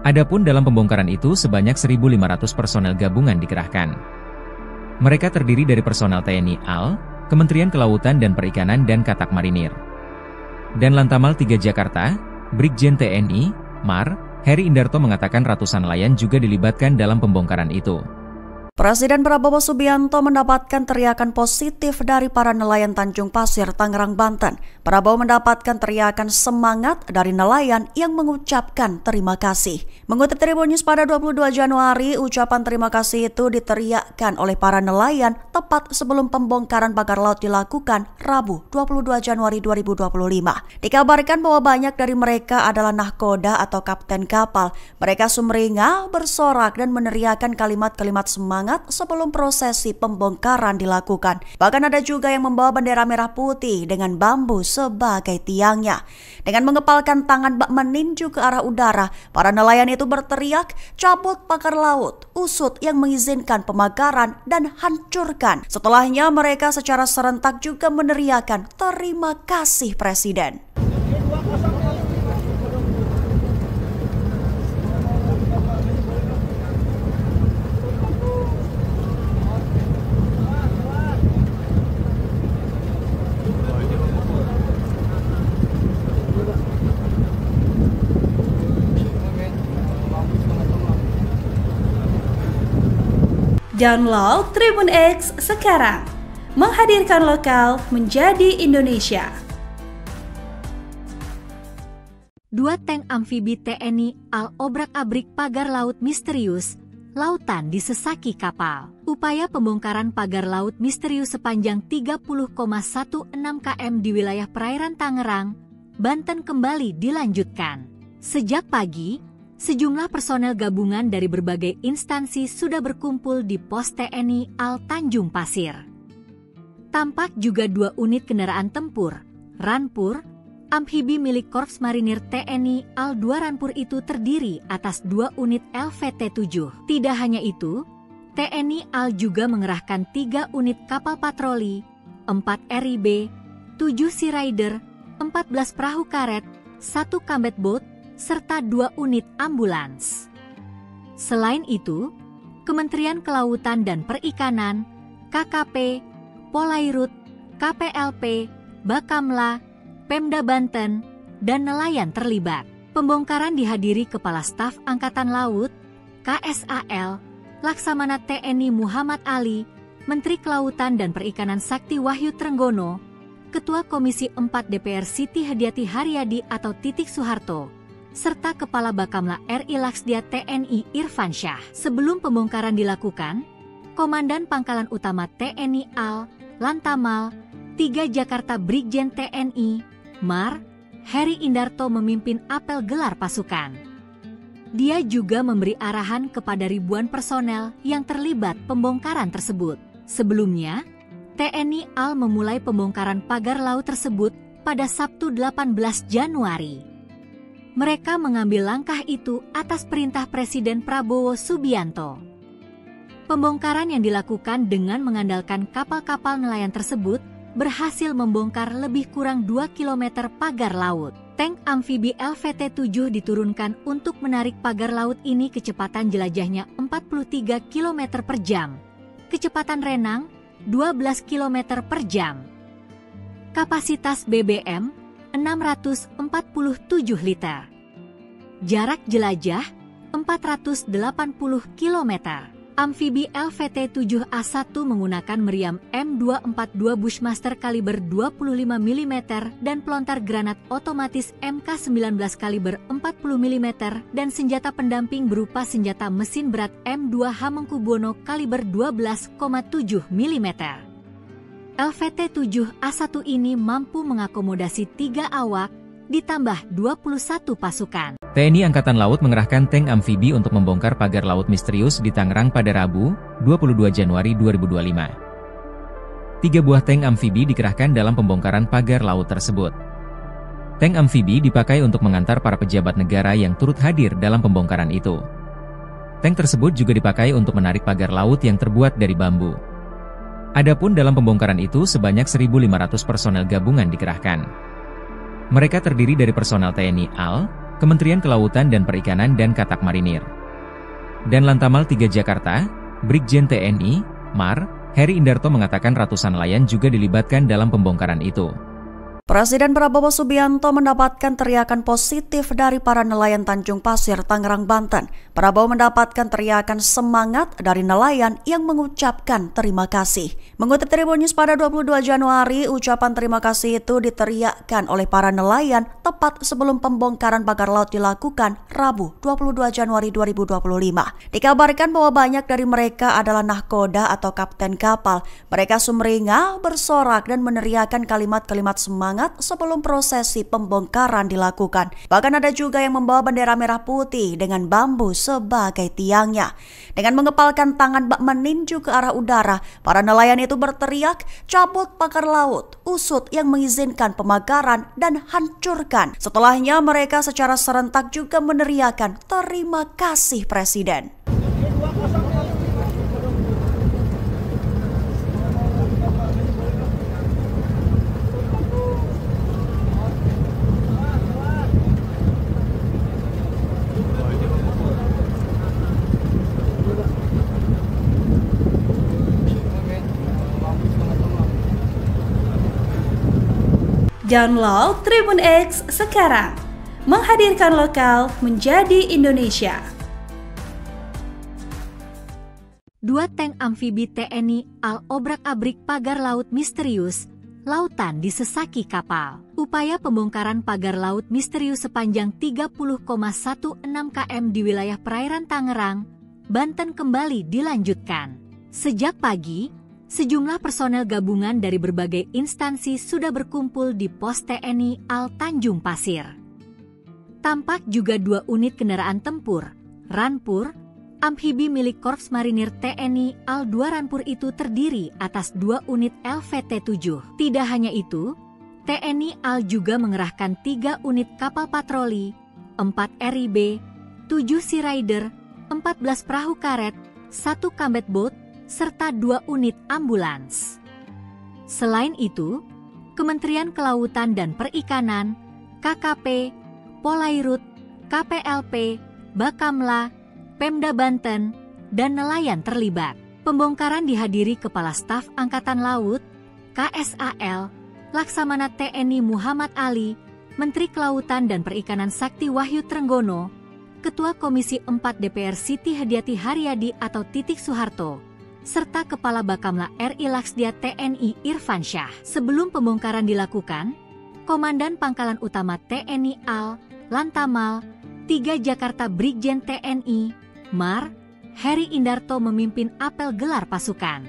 Adapun dalam pembongkaran itu sebanyak 1.500 personel gabungan dikerahkan. Mereka terdiri dari personel TNI AL, Kementerian Kelautan dan Perikanan dan Katak Marinir. Dan Lantamal 3 Jakarta, Brigjen TNI, Mar, Heri Indarto mengatakan ratusan nelayan juga dilibatkan dalam pembongkaran itu. Presiden Prabowo Subianto mendapatkan teriakan positif dari para nelayan Tanjung Pasir, Tangerang, Banten. Prabowo mendapatkan teriakan semangat dari nelayan yang mengucapkan terima kasih. Mengutip Tribun News pada 22 Januari, ucapan terima kasih itu diteriakkan oleh para nelayan tepat sebelum pembongkaran pagar laut dilakukan Rabu 22 Januari 2025. Dikabarkan bahwa banyak dari mereka adalah nahkoda atau kapten kapal. Mereka sumringah, bersorak dan meneriakkan kalimat-kalimat semangat sebelum prosesi pembongkaran dilakukan. Bahkan ada juga yang membawa bendera merah putih dengan bambu sebagai tiangnya. Dengan mengepalkan tangan bak meninju ke arah udara, para nelayan itu berteriak, cabut pagar laut, usut yang mengizinkan pemagaran dan hancurkan. Setelahnya mereka secara serentak juga meneriakkan terima kasih Presiden. Download Tribun X sekarang, menghadirkan lokal menjadi Indonesia. 2 tank amfibi TNI AL obrak-abrik pagar laut misterius, lautan disesaki kapal. Upaya pembongkaran pagar laut misterius sepanjang 30,16 km di wilayah perairan Tangerang, Banten kembali dilanjutkan. Sejak pagi, sejumlah personel gabungan dari berbagai instansi sudah berkumpul di pos TNI AL Tanjung Pasir. Tampak juga 2 unit kendaraan tempur, Ranpur, amfibi milik Korps Marinir TNI AL 2 Ranpur itu terdiri atas 2 unit LVT-7. Tidak hanya itu, TNI AL juga mengerahkan 3 unit kapal patroli, 4 RIB, 7 Sea Rider, 14 perahu karet, 1 combat boat, serta 2 unit ambulans. Selain itu, Kementerian Kelautan dan Perikanan, KKP, Polairut, KPLP, Bakamla, Pemda Banten, dan nelayan terlibat. Pembongkaran dihadiri Kepala Staf Angkatan Laut, KSAL, Laksamana TNI Muhammad Ali, Menteri Kelautan dan Perikanan Sakti Wahyu Trenggono, Ketua Komisi 4 DPR Siti Hadiati Haryadi atau Titik Soeharto, serta Kepala Bakamla RI Laksdia TNI Irfan Syah. Sebelum pembongkaran dilakukan, Komandan Pangkalan Utama TNI AL, Lantamal, 3 Jakarta Brigjen TNI, Mar, Heri Indarto memimpin apel gelar pasukan. Dia juga memberi arahan kepada ribuan personel yang terlibat pembongkaran tersebut. Sebelumnya, TNI AL memulai pembongkaran pagar laut tersebut pada Sabtu 18 Januari. Mereka mengambil langkah itu atas perintah Presiden Prabowo Subianto. Pembongkaran yang dilakukan dengan mengandalkan kapal-kapal nelayan tersebut berhasil membongkar lebih kurang 2 km pagar laut. Tank amfibi LVT-7 diturunkan untuk menarik pagar laut ini kecepatan jelajahnya 43 km per jam. Kecepatan renang 12 km per jam. Kapasitas BBM 647 liter. Jarak jelajah 480 km. Amfibi LVT-7A1 menggunakan meriam M242 Bushmaster kaliber 25 mm dan pelontar granat otomatis MK19 kaliber 40 mm dan senjata pendamping berupa senjata mesin berat M2 Hamengkubuwono kaliber 12,7 mm. LVT-7A1 ini mampu mengakomodasi 3 awak ditambah 21 pasukan. TNI Angkatan Laut mengerahkan tank amfibi untuk membongkar pagar laut misterius di Tangerang pada Rabu, 22 Januari 2025. 3 buah tank amfibi dikerahkan dalam pembongkaran pagar laut tersebut. Tank amfibi dipakai untuk mengantar para pejabat negara yang turut hadir dalam pembongkaran itu. Tank tersebut juga dipakai untuk menarik pagar laut yang terbuat dari bambu. Adapun dalam pembongkaran itu sebanyak 1.500 personel gabungan dikerahkan. Mereka terdiri dari personel TNI AL, Kementerian Kelautan dan Perikanan dan Katak Marinir. Dan Lantamal 3 Jakarta, Brigjen TNI, MAR, Heri Indarto mengatakan ratusan nelayan juga dilibatkan dalam pembongkaran itu. Presiden Prabowo Subianto mendapatkan teriakan positif dari para nelayan Tanjung Pasir, Tangerang, Banten. Prabowo mendapatkan teriakan semangat dari nelayan yang mengucapkan terima kasih. Mengutip Tribun News pada 22 Januari, ucapan terima kasih itu diteriakkan oleh para nelayan tepat sebelum pembongkaran pagar laut dilakukan Rabu 22 Januari 2025. Dikabarkan bahwa banyak dari mereka adalah nahkoda atau kapten kapal. Mereka sumringah, bersorak dan meneriakkan kalimat-kalimat semangat sebelum prosesi pembongkaran dilakukan. Bahkan ada juga yang membawa bendera merah putih dengan bambu sebagai tiangnya. Dengan mengepalkan tangan bak meninju ke arah udara, para nelayan itu berteriak, cabut pagar laut, usut yang mengizinkan pemagaran dan hancurkan. Setelahnya mereka secara serentak juga meneriakkan terima kasih Presiden. Download Tribun X sekarang, menghadirkan lokal menjadi Indonesia. 2 tank amfibi TNI AL obrak-abrik pagar laut misterius, lautan disesaki kapal. Upaya pembongkaran pagar laut misterius sepanjang 30,16 km di wilayah perairan Tangerang, Banten kembali dilanjutkan. Sejak pagi, sejumlah personel gabungan dari berbagai instansi sudah berkumpul di pos TNI AL Tanjung Pasir. Tampak juga 2 unit kendaraan tempur, Rampur, amfibi milik Korps Marinir TNI AL 2 Rampur itu terdiri atas 2 unit LVT-7. Tidak hanya itu, TNI AL juga mengerahkan 3 unit kapal patroli, 4 RIB, 7 Sea Rider, 14 perahu karet, 1 combat boat, serta 2 unit ambulans. Selain itu, Kementerian Kelautan dan Perikanan, KKP, Polairut, KPLP, Bakamla, Pemda Banten, dan nelayan terlibat. Pembongkaran dihadiri Kepala Staf Angkatan Laut, KSAL, Laksamana TNI Muhammad Ali, Menteri Kelautan dan Perikanan Sakti Wahyu Trenggono, Ketua Komisi 4 DPR Siti Hadiati Haryadi atau Titik Soeharto, serta Kepala Bakamla RI Laksdia TNI Irfan Syah. Sebelum pembongkaran dilakukan, Komandan Pangkalan Utama TNI AL, Lantamal, 3 Jakarta Brigjen TNI, MAR, Heri Indarto memimpin apel gelar pasukan.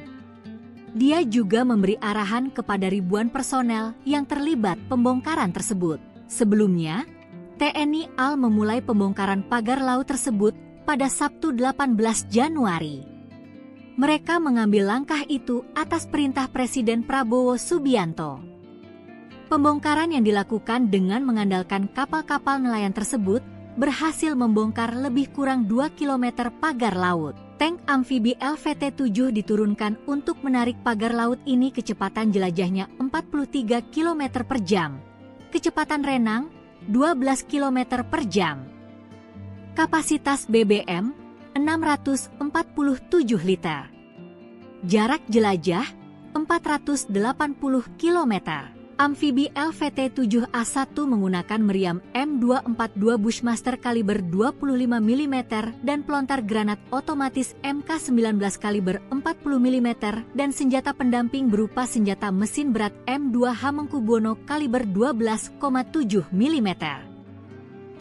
Dia juga memberi arahan kepada ribuan personel yang terlibat pembongkaran tersebut. Sebelumnya, TNI AL memulai pembongkaran pagar laut tersebut pada Sabtu 18 Januari. Mereka mengambil langkah itu atas perintah Presiden Prabowo Subianto. Pembongkaran yang dilakukan dengan mengandalkan kapal-kapal nelayan tersebut berhasil membongkar lebih kurang 2 km pagar laut. Tank amfibi LVT-7 diturunkan untuk menarik pagar laut ini kecepatan jelajahnya 43 km per jam. Kecepatan renang 12 km per jam. Kapasitas BBM 647 liter. Jarak jelajah 480 km. Amfibi LVT-7A1 menggunakan meriam M242 Bushmaster kaliber 25 mm dan pelontar granat otomatis MK19 kaliber 40 mm dan senjata pendamping berupa senjata mesin berat M2 Hamengkubuwono kaliber 12,7 mm.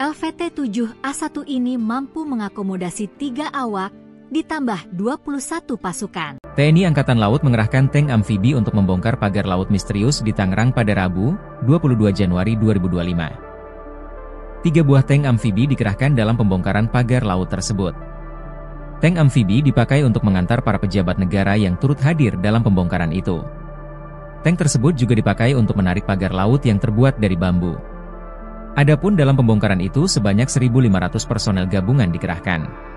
LVT-7A1 ini mampu mengakomodasi 3 awak ditambah 21 pasukan. TNI Angkatan Laut mengerahkan tank amfibi untuk membongkar pagar laut misterius di Tangerang pada Rabu, 22 Januari 2025. 3 buah tank amfibi dikerahkan dalam pembongkaran pagar laut tersebut. Tank amfibi dipakai untuk mengantar para pejabat negara yang turut hadir dalam pembongkaran itu. Tank tersebut juga dipakai untuk menarik pagar laut yang terbuat dari bambu. Adapun dalam pembongkaran itu sebanyak 1.500 personel gabungan dikerahkan.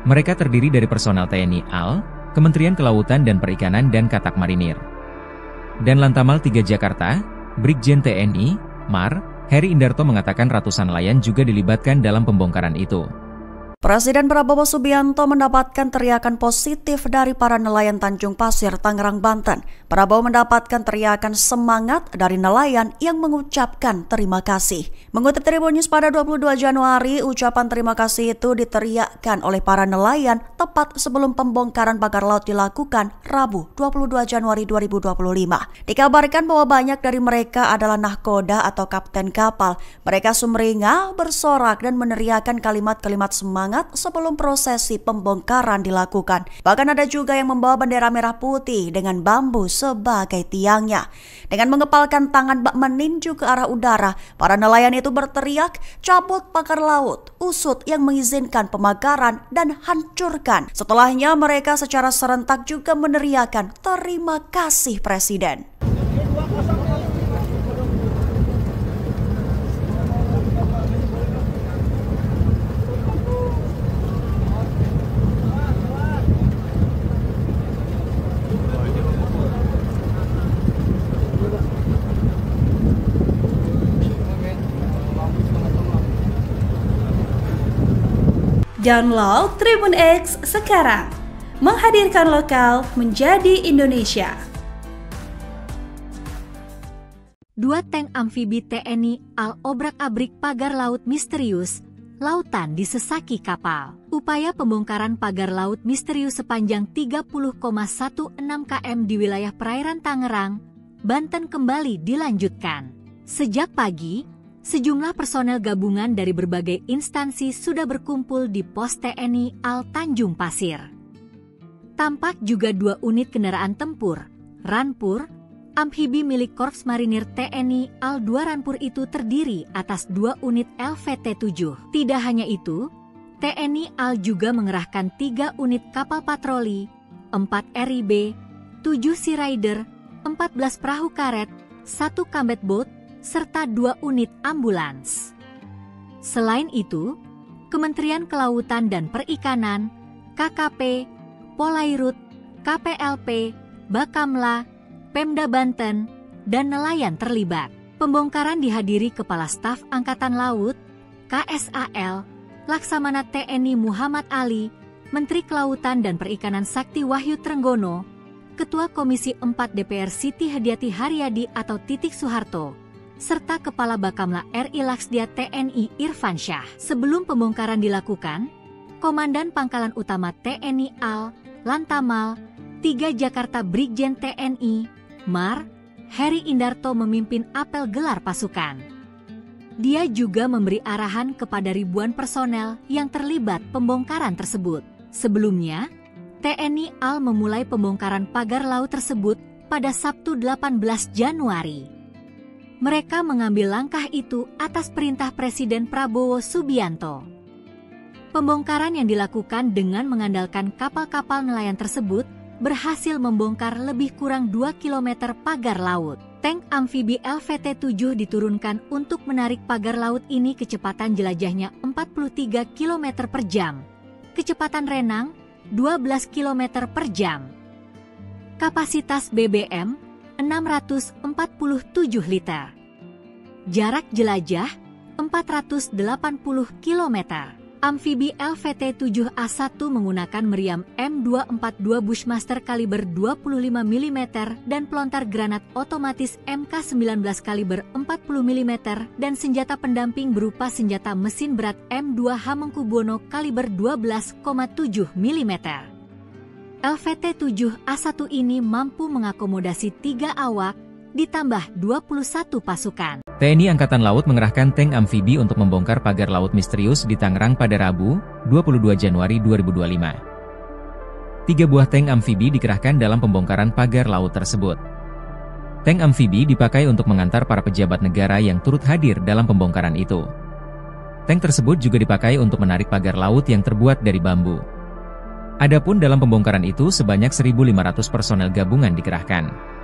Mereka terdiri dari personel TNI AL, Kementerian Kelautan dan Perikanan dan Katak Marinir. Dan Lantamal 3 Jakarta, Brigjen TNI, MAR, Heri Indarto mengatakan ratusan nelayan juga dilibatkan dalam pembongkaran itu. Presiden Prabowo Subianto mendapatkan teriakan positif dari para nelayan Tanjung Pasir, Tangerang, Banten. Prabowo mendapatkan teriakan semangat dari nelayan yang mengucapkan terima kasih. Mengutip Tribun News pada 22 Januari, ucapan terima kasih itu diteriakkan oleh para nelayan tepat sebelum pembongkaran pagar laut dilakukan Rabu 22 Januari 2025. Dikabarkan bahwa banyak dari mereka adalah nahkoda atau kapten kapal. Mereka sumringah, bersorak dan meneriakkan kalimat-kalimat semangat sebelum prosesi pembongkaran dilakukan. Bahkan ada juga yang membawa bendera merah putih dengan bambu sebagai tiangnya. Dengan mengepalkan tangan bak meninju ke arah udara, para nelayan itu berteriak, cabut pagar laut, usut yang mengizinkan pemagaran dan hancurkan. Setelahnya mereka secara serentak juga meneriakkan terima kasih Presiden. Download Tribun X sekarang, menghadirkan lokal menjadi Indonesia. 2 tank amfibi TNI AL obrak-abrik pagar laut misterius, lautan disesaki kapal. Upaya pembongkaran pagar laut misterius sepanjang 30,16 km di wilayah perairan Tangerang, Banten kembali dilanjutkan. Sejak pagi, sejumlah personel gabungan dari berbagai instansi sudah berkumpul di pos TNI AL Tanjung Pasir. Tampak juga 2 unit kendaraan tempur, Rampur, amfibi milik Korps Marinir TNI AL 2 Rampur itu terdiri atas 2 unit LVT-7. Tidak hanya itu, TNI AL juga mengerahkan 3 unit kapal patroli, 4 RIB, 7 Sea Rider, 14 perahu karet, 1 combat boat, serta 2 unit ambulans. Selain itu, Kementerian Kelautan dan Perikanan, KKP, Polairut, KPLP, Bakamla, Pemda Banten, dan nelayan terlibat. Pembongkaran dihadiri Kepala Staf Angkatan Laut, KSAL, Laksamana TNI Muhammad Ali, Menteri Kelautan dan Perikanan Sakti Wahyu Trenggono, Ketua Komisi 4 DPR Siti Hadiati Haryadi atau Titik Soeharto, serta Kepala Bakamla RI Laksdia TNI Irfan Syah. Sebelum pembongkaran dilakukan, Komandan Pangkalan Utama TNI AL, Lantamal 3 Jakarta Brigjen TNI, MAR, Heri Indarto memimpin apel gelar pasukan. Dia juga memberi arahan kepada ribuan personel yang terlibat pembongkaran tersebut. Sebelumnya, TNI AL memulai pembongkaran pagar laut tersebut pada Sabtu 18 Januari. Mereka mengambil langkah itu atas perintah Presiden Prabowo Subianto. Pembongkaran yang dilakukan dengan mengandalkan kapal-kapal nelayan tersebut berhasil membongkar lebih kurang 2 km pagar laut. Tank amfibi LVT-7 diturunkan untuk menarik pagar laut ini kecepatan jelajahnya 43 km per jam. Kecepatan renang 12 km per jam. Kapasitas BBM 647 liter. Jarak jelajah 480 km. Amfibi LVT-7A1 menggunakan meriam M242 Bushmaster kaliber 25 mm dan pelontar granat otomatis MK19 kaliber 40 mm dan senjata pendamping berupa senjata mesin berat M2 Hamengkubuwono kaliber 12,7 mm. LVT-7A1 ini mampu mengakomodasi 3 awak ditambah 21 pasukan. TNI Angkatan Laut mengerahkan tank amfibi untuk membongkar pagar laut misterius di Tangerang pada Rabu, 22 Januari 2025. 3 buah tank amfibi dikerahkan dalam pembongkaran pagar laut tersebut. Tank amfibi dipakai untuk mengantar para pejabat negara yang turut hadir dalam pembongkaran itu. Tank tersebut juga dipakai untuk menarik pagar laut yang terbuat dari bambu. Adapun dalam pembongkaran itu sebanyak 1.500 personel gabungan dikerahkan.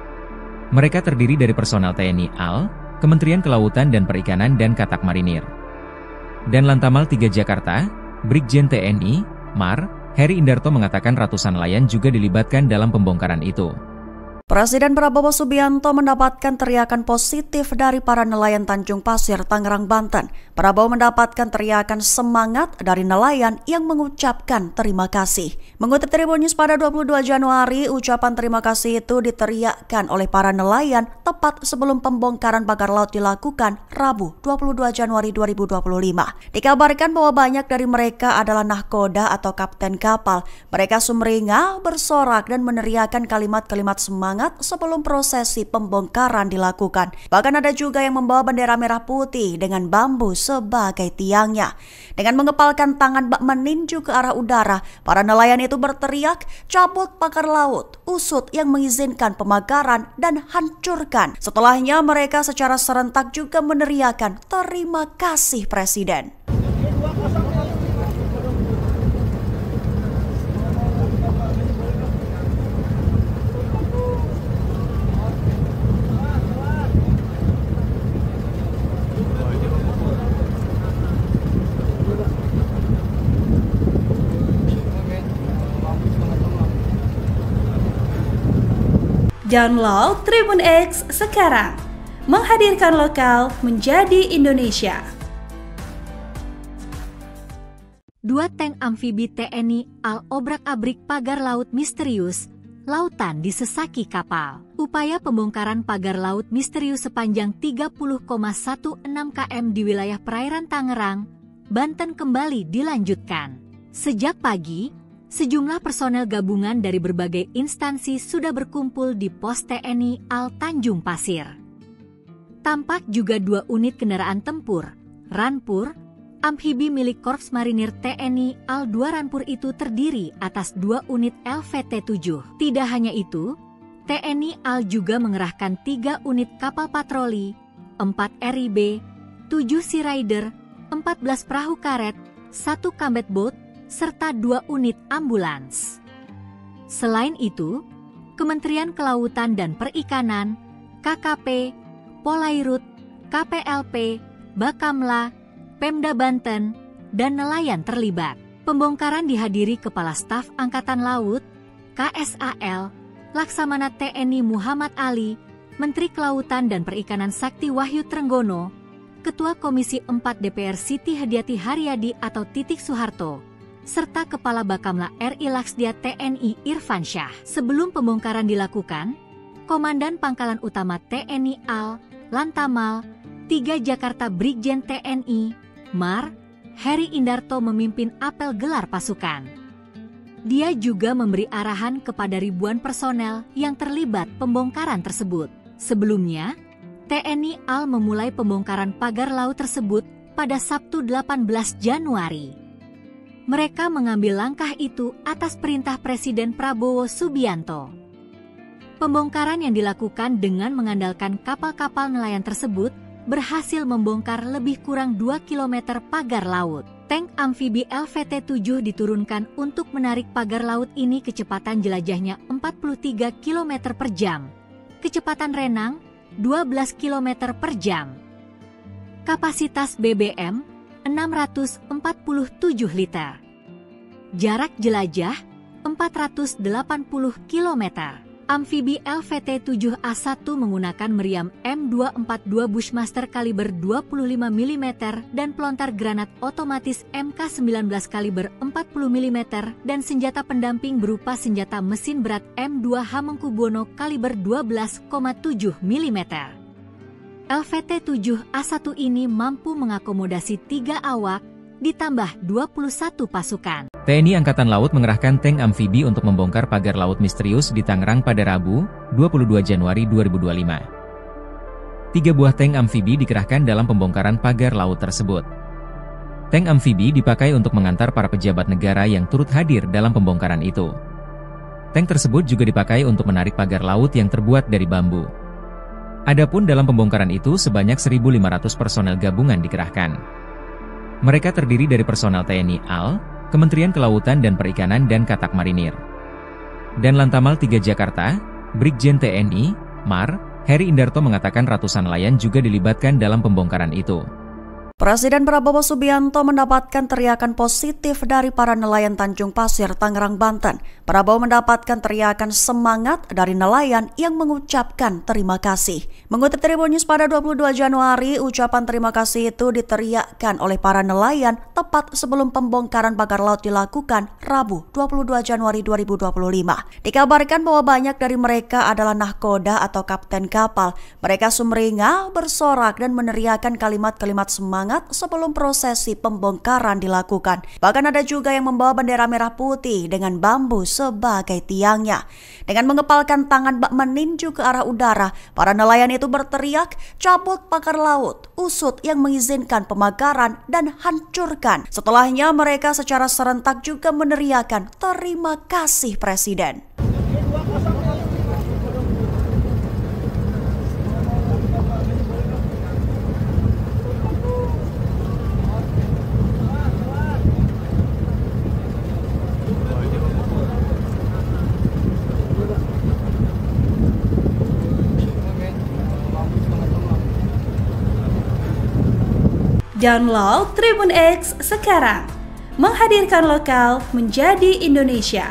Mereka terdiri dari personel TNI AL, Kementerian Kelautan dan Perikanan dan Katak Marinir. Dan Lantamal 3 Jakarta, Brigjen TNI, Mar, Heri Indarto mengatakan ratusan nelayan juga dilibatkan dalam pembongkaran itu. Presiden Prabowo Subianto mendapatkan teriakan positif dari para nelayan Tanjung Pasir, Tangerang, Banten. Prabowo mendapatkan teriakan semangat dari nelayan yang mengucapkan terima kasih. Mengutip Tribun News pada 22 Januari, ucapan terima kasih itu diteriakkan oleh para nelayan tepat sebelum pembongkaran pagar laut dilakukan Rabu 22 Januari 2025. Dikabarkan bahwa banyak dari mereka adalah nahkoda atau kapten kapal. Mereka sumringah, bersorak dan meneriakkan kalimat-kalimat semangat sebelum prosesi pembongkaran dilakukan. Bahkan ada juga yang membawa bendera merah putih dengan bambu sebagai tiangnya. Dengan mengepalkan tangan bak meninju ke arah udara, para nelayan itu berteriak, "Cabut pagar laut, usut yang mengizinkan pemagaran dan hancurkan." Setelahnya mereka secara serentak juga meneriakkan, "Terima kasih Presiden." Download Tribun X sekarang, menghadirkan lokal menjadi Indonesia. 2 tank amfibi TNI AL obrak-abrik pagar laut misterius, lautan disesaki kapal. Upaya pembongkaran pagar laut misterius sepanjang 30,16 km di wilayah perairan Tangerang, Banten kembali dilanjutkan. Sejak pagi, sejumlah personel gabungan dari berbagai instansi sudah berkumpul di pos TNI AL Tanjung Pasir. Tampak juga 2 unit kendaraan tempur, Ranpur, amfibi milik Korps Marinir TNI AL 2 Ranpur itu terdiri atas 2 unit LVT-7. Tidak hanya itu, TNI AL juga mengerahkan 3 unit kapal patroli, 4 RIB, 7 Sea Rider, 14 perahu karet, 1 combat boat, serta 2 unit ambulans. Selain itu, Kementerian Kelautan dan Perikanan, KKP, Polairut, KPLP, Bakamla, Pemda Banten, dan nelayan terlibat. Pembongkaran dihadiri Kepala Staf Angkatan Laut, KSAL, Laksamana TNI Muhammad Ali, Menteri Kelautan dan Perikanan Sakti Wahyu Trenggono, Ketua Komisi 4 DPR Siti Hadiati Haryadi atau Titik Soeharto, serta Kepala Bakamla RI Laksdia TNI Irfan Syah. Sebelum pembongkaran dilakukan, Komandan Pangkalan Utama TNI AL, Lantamal, 3 Jakarta Brigjen TNI, Mar, Heri Indarto memimpin apel gelar pasukan. Dia juga memberi arahan kepada ribuan personel yang terlibat pembongkaran tersebut. Sebelumnya, TNI AL memulai pembongkaran pagar laut tersebut pada Sabtu 18 Januari. Mereka mengambil langkah itu atas perintah Presiden Prabowo Subianto. Pembongkaran yang dilakukan dengan mengandalkan kapal-kapal nelayan tersebut berhasil membongkar lebih kurang 2 km pagar laut. Tank amfibi LVT-7 diturunkan untuk menarik pagar laut ini kecepatan jelajahnya 43 km per jam. Kecepatan renang 12 km per jam. Kapasitas BBM 647 liter. Jarak jelajah 480 km. Amfibi LVT-7A1 menggunakan meriam M242 Bushmaster kaliber 25 mm dan pelontar granat otomatis MK19 kaliber 40 mm dan senjata pendamping berupa senjata mesin berat M2 Hamengkubuwono kaliber 12,7 mm. LVT-7A1 ini mampu mengakomodasi 3 awak ditambah 21 pasukan. TNI Angkatan Laut mengerahkan tank amfibi untuk membongkar pagar laut misterius di Tangerang pada Rabu, 22 Januari 2025. 3 buah tank amfibi dikerahkan dalam pembongkaran pagar laut tersebut. Tank amfibi dipakai untuk mengantar para pejabat negara yang turut hadir dalam pembongkaran itu. Tank tersebut juga dipakai untuk menarik pagar laut yang terbuat dari bambu. Adapun dalam pembongkaran itu sebanyak 1.500 personel gabungan dikerahkan. Mereka terdiri dari personel TNI AL, Kementerian Kelautan dan Perikanan dan Katak Marinir. Dan Lantamal 3 Jakarta, Brigjen TNI, Mar, Heri Indarto mengatakan ratusan nelayan juga dilibatkan dalam pembongkaran itu. Presiden Prabowo Subianto mendapatkan teriakan positif dari para nelayan Tanjung Pasir, Tangerang, Banten. Prabowo mendapatkan teriakan semangat dari nelayan yang mengucapkan terima kasih. Mengutip Tribun News pada 22 Januari, ucapan terima kasih itu diteriakkan oleh para nelayan tepat sebelum pembongkaran pagar laut dilakukan Rabu 22 Januari 2025. Dikabarkan bahwa banyak dari mereka adalah nahkoda atau kapten kapal. Mereka sumringah, bersorak dan meneriakkan kalimat-kalimat semangat sebelum prosesi pembongkaran dilakukan. Bahkan ada juga yang membawa bendera merah putih dengan bambu sebagai tiangnya. Dengan mengepalkan tangan bak meninju ke arah udara, para nelayan itu berteriak, "Cabut pagar laut, usut yang mengizinkan pemakaran dan hancurkan." Setelahnya mereka secara serentak juga meneriakkan, "Terima kasih Presiden." Download Tribun X sekarang, menghadirkan lokal menjadi Indonesia.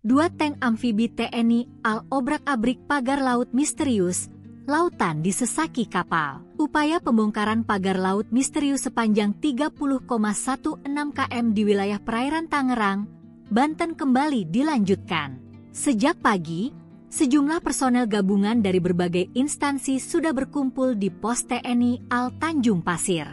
2 tank amfibi TNI AL obrak-abrik pagar laut misterius, lautan disesaki kapal. Upaya pembongkaran pagar laut misterius sepanjang 30,16 km di wilayah perairan Tangerang, Banten kembali dilanjutkan. Sejak pagi, sejumlah personel gabungan dari berbagai instansi sudah berkumpul di pos TNI AL Tanjung Pasir.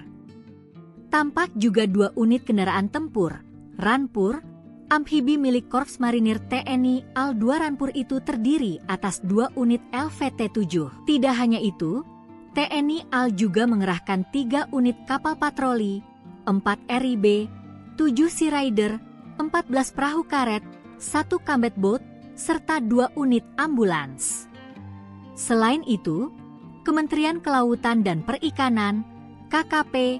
Tampak juga 2 unit kendaraan tempur, Rampur, amfibi milik Korps Marinir TNI AL 2 Rampur itu terdiri atas 2 unit LVT-7. Tidak hanya itu, TNI AL juga mengerahkan 3 unit kapal patroli, 4 RIB, 7 Sea Rider, 14 perahu karet, 1 combat boat, serta 2 unit ambulans. Selain itu, Kementerian Kelautan dan Perikanan, KKP,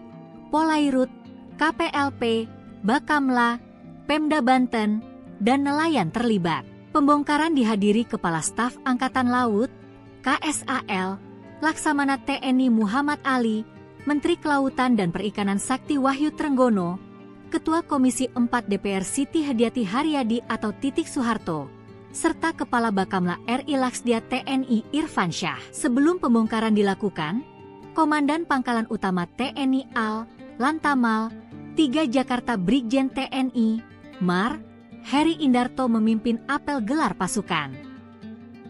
Polairut, KPLP, Bakamla, Pemda Banten, dan nelayan terlibat. Pembongkaran dihadiri Kepala Staf Angkatan Laut, KSAL, Laksamana TNI Muhammad Ali, Menteri Kelautan dan Perikanan Sakti Wahyu Trenggono, Ketua Komisi 4 DPR Siti Hadiati Haryadi atau Titik Soeharto, serta Kepala Bakamla RI Laksdia TNI Irfan Syah. Sebelum pembongkaran dilakukan, Komandan Pangkalan Utama TNI AL, Lantamal, 3 Jakarta Brigjen TNI, Mar, Heri Indarto memimpin apel gelar pasukan.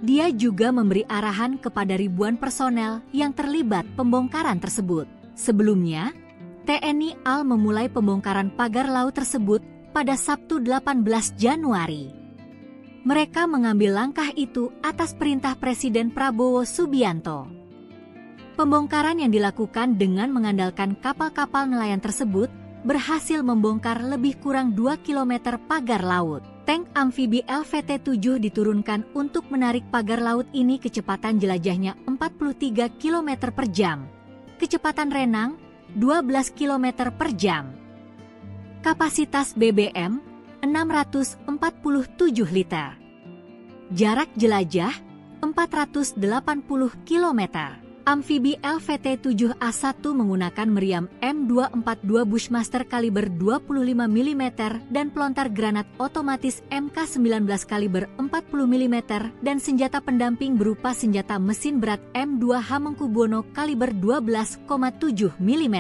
Dia juga memberi arahan kepada ribuan personel yang terlibat pembongkaran tersebut. Sebelumnya, TNI AL memulai pembongkaran pagar laut tersebut pada Sabtu 18 Januari. Mereka mengambil langkah itu atas perintah Presiden Prabowo Subianto. Pembongkaran yang dilakukan dengan mengandalkan kapal-kapal nelayan tersebut berhasil membongkar lebih kurang 2 km pagar laut. Tank amfibi LVT-7 diturunkan untuk menarik pagar laut ini. Kecepatan jelajahnya 43 km per jam. Kecepatan renang 12 km per jam. Kapasitas BBM 647 liter. Jarak jelajah 480 km. Amfibi LVT-7A1 menggunakan meriam M242 Bushmaster kaliber 25 mm dan pelontar granat otomatis MK19 kaliber 40 mm dan senjata pendamping berupa senjata mesin berat M2 Hamengkubuwono kaliber 12,7 mm.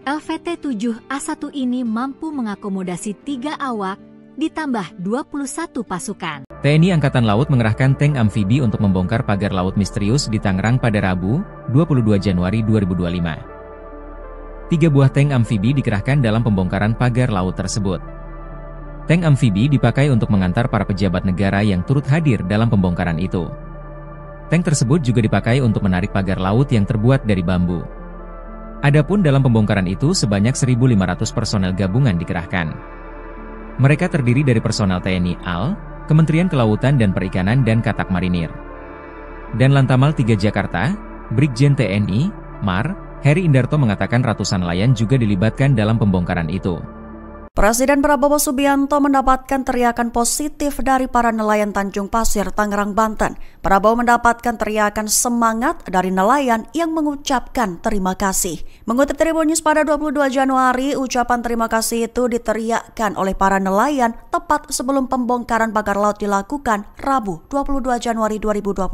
LVT-7A1 ini mampu mengakomodasi 3 awak ditambah 21 pasukan. TNI Angkatan Laut mengerahkan tank amfibi untuk membongkar pagar laut misterius di Tangerang pada Rabu, 22 Januari 2025. 3 buah tank amfibi dikerahkan dalam pembongkaran pagar laut tersebut. Tank amfibi dipakai untuk mengantar para pejabat negara yang turut hadir dalam pembongkaran itu. Tank tersebut juga dipakai untuk menarik pagar laut yang terbuat dari bambu. Adapun dalam pembongkaran itu sebanyak 1.500 personel gabungan dikerahkan. Mereka terdiri dari personel TNI AL, Kementerian Kelautan dan Perikanan dan Katak Marinir. Dan Lantamal 3 Jakarta, Brigjen TNI, Mar, Heri Indarto mengatakan ratusan nelayan juga dilibatkan dalam pembongkaran itu. Presiden Prabowo Subianto mendapatkan teriakan positif dari para nelayan Tanjung Pasir, Tangerang, Banten. Prabowo mendapatkan teriakan semangat dari nelayan yang mengucapkan terima kasih. Mengutip Tribun News pada 22 Januari, ucapan terima kasih itu diteriakkan oleh para nelayan tepat sebelum pembongkaran pagar laut dilakukan Rabu 22 Januari 2025.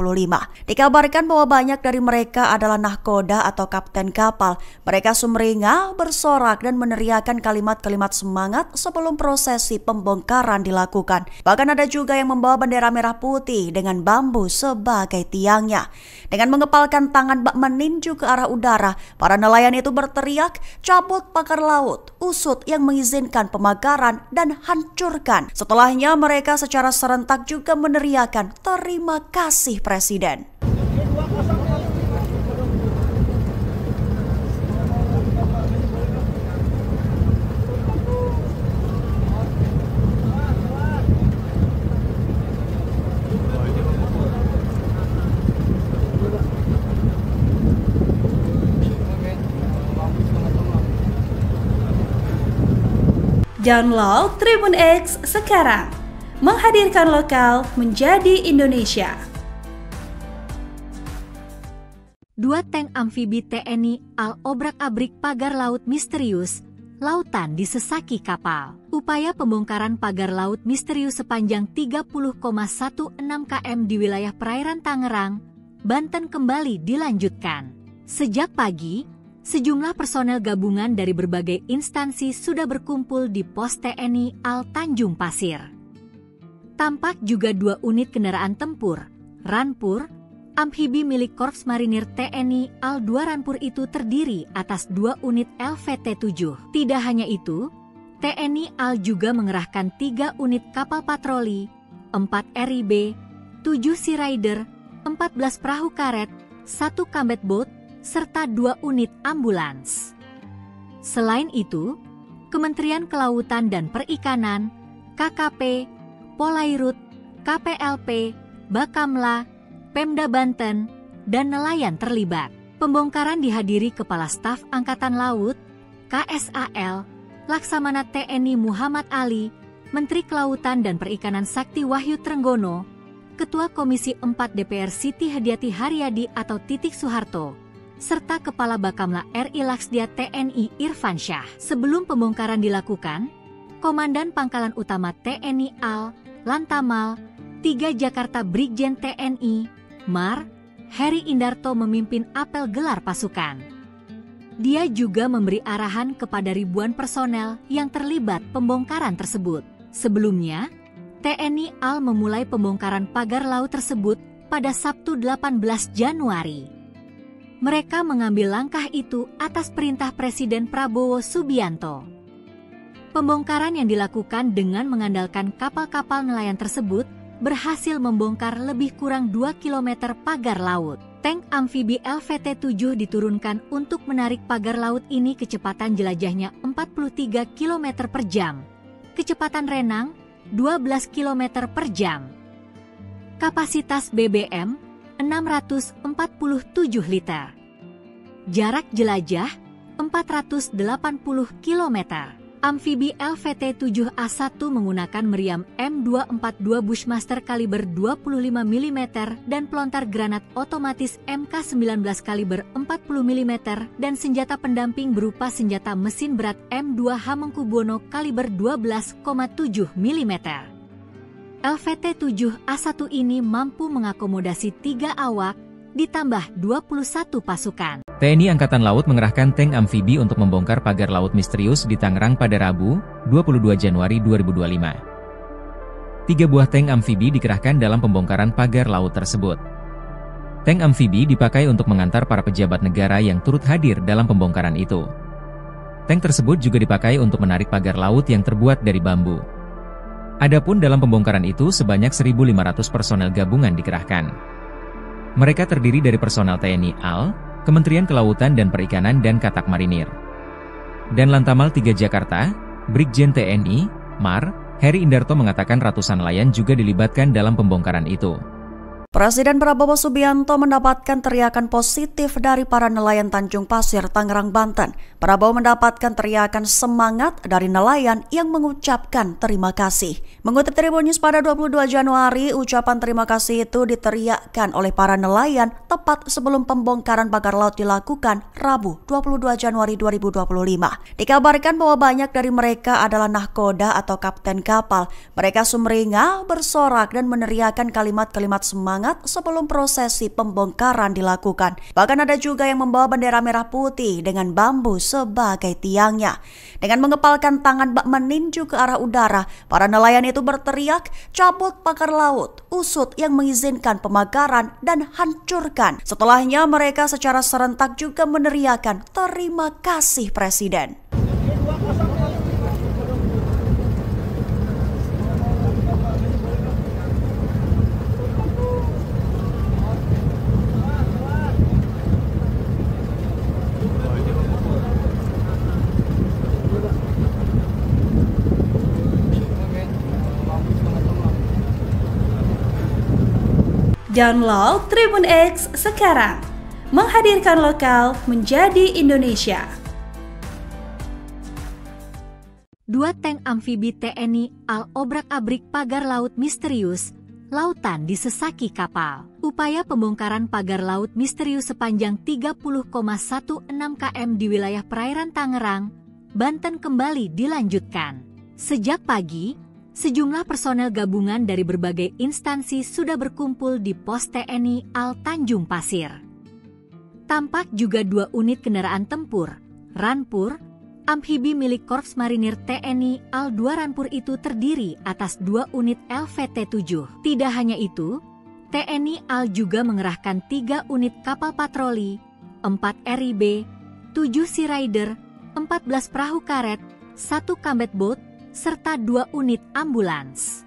Dikabarkan bahwa banyak dari mereka adalah nahkoda atau kapten kapal. Mereka sumringah, bersorak dan meneriakkan kalimat-kalimat semangat sebelum prosesi pembongkaran dilakukan. Bahkan ada juga yang membawa bendera merah putih dengan bambu sebagai tiangnya. Dengan mengepalkan tangan bak meninju ke arah udara, para nelayan itu berteriak, "Cabut pagar laut, usut yang mengizinkan pemagaran dan hancurkan." Setelahnya mereka secara serentak juga meneriakkan, "Terima kasih Presiden." Download Tribun X sekarang, menghadirkan lokal menjadi Indonesia. 2 tank amfibi TNI AL obrak-abrik pagar laut misterius, lautan disesaki kapal. Upaya pembongkaran pagar laut misterius sepanjang 30,16 km di wilayah perairan Tangerang, Banten kembali dilanjutkan. Sejak pagi, sejumlah personel gabungan dari berbagai instansi sudah berkumpul di pos TNI AL Tanjung Pasir. Tampak juga 2 unit kendaraan tempur, Rampur, amfibi milik Korps Marinir TNI AL 2 Rampur itu terdiri atas 2 unit LVT-7. Tidak hanya itu, TNI AL juga mengerahkan 3 unit kapal patroli, 4 RIB, 7 Sea Rider, 14 perahu karet, 1 combat boat, serta 2 unit ambulans. Selain itu, Kementerian Kelautan dan Perikanan, KKP, Polairut, KPLP, Bakamla, Pemda Banten, dan nelayan terlibat. Pembongkaran dihadiri Kepala Staf Angkatan Laut, KSAL, Laksamana TNI Muhammad Ali, Menteri Kelautan dan Perikanan Sakti Wahyu Trenggono, Ketua Komisi 4 DPR Siti Hadiati Haryadi atau Titik Soeharto, serta Kepala Bakamla RI Laksdia TNI Irfan Syah. Sebelum pembongkaran dilakukan, Komandan Pangkalan Utama TNI AL, Lantamal, 3 Jakarta Brigjen TNI, Mar, Heri Indarto memimpin apel gelar pasukan. Dia juga memberi arahan kepada ribuan personel yang terlibat pembongkaran tersebut. Sebelumnya, TNI AL memulai pembongkaran pagar laut tersebut pada Sabtu 18 Januari. Mereka mengambil langkah itu atas perintah Presiden Prabowo Subianto. Pembongkaran yang dilakukan dengan mengandalkan kapal-kapal nelayan tersebut berhasil membongkar lebih kurang 2 km pagar laut. Tank amfibi LVT-7 diturunkan untuk menarik pagar laut ini. Kecepatan jelajahnya 43 km per jam. Kecepatan renang 12 km per jam. Kapasitas BBM 647 liter. Jarak jelajah 480 km. Amfibi LVT-7A1 menggunakan meriam M242 Bushmaster kaliber 25 mm dan pelontar granat otomatis MK19 kaliber 40 mm dan senjata pendamping berupa senjata mesin berat M2 Hamengkubuwono kaliber 12,7 mm. LVT-7A1 ini mampu mengakomodasi 3 awak ditambah 21 pasukan. TNI Angkatan Laut mengerahkan tank amfibi untuk membongkar pagar laut misterius di Tangerang pada Rabu, 22 Januari 2025. 3 buah tank amfibi dikerahkan dalam pembongkaran pagar laut tersebut. Tank amfibi dipakai untuk mengantar para pejabat negara yang turut hadir dalam pembongkaran itu. Tank tersebut juga dipakai untuk menarik pagar laut yang terbuat dari bambu. Adapun dalam pembongkaran itu sebanyak 1.500 personel gabungan dikerahkan. Mereka terdiri dari personel TNI AL, Kementerian Kelautan dan Perikanan dan Katak Marinir. Dan Lantamal 3 Jakarta, Brigjen TNI, Mar, Heri Indarto mengatakan ratusan nelayan juga dilibatkan dalam pembongkaran itu. Presiden Prabowo Subianto mendapatkan teriakan positif dari para nelayan Tanjung Pasir, Tangerang, Banten. Prabowo mendapatkan teriakan semangat dari nelayan yang mengucapkan terima kasih. Mengutip Tribun News pada 22 Januari, ucapan terima kasih itu diteriakkan oleh para nelayan tepat sebelum pembongkaran pagar laut dilakukan Rabu 22 Januari 2025. Dikabarkan bahwa banyak dari mereka adalah nahkoda atau kapten kapal. Mereka sumringah, bersorak dan meneriakkan kalimat-kalimat semangat sebelum prosesi pembongkaran dilakukan. Bahkan ada juga yang membawa bendera merah putih dengan bambu sebagai tiangnya. Dengan mengepalkan tangan bak meninju ke arah udara, para nelayan itu berteriak, "Cabut pagar laut, usut yang mengizinkan pemakaran dan hancurkan." Setelahnya mereka secara serentak juga meneriakkan, "Terima kasih Presiden." Download Tribun X sekarang, menghadirkan lokal menjadi Indonesia. 2 tank amfibi TNI AL obrak-abrik pagar laut misterius, lautan disesaki kapal. Upaya pembongkaran pagar laut misterius sepanjang 30,16 km di wilayah perairan Tangerang, Banten kembali dilanjutkan. Sejak pagi, sejumlah personel gabungan dari berbagai instansi sudah berkumpul di pos TNI AL Tanjung Pasir. Tampak juga 2 unit kendaraan tempur, Ranpur, amfibi milik Korps Marinir TNI AL 2 Ranpur itu terdiri atas 2 unit LVT-7. Tidak hanya itu, TNI AL juga mengerahkan 3 unit kapal patroli, 4 RIB, 7 Sea Rider, 14 perahu karet, 1 combat boat, serta 2 unit ambulans.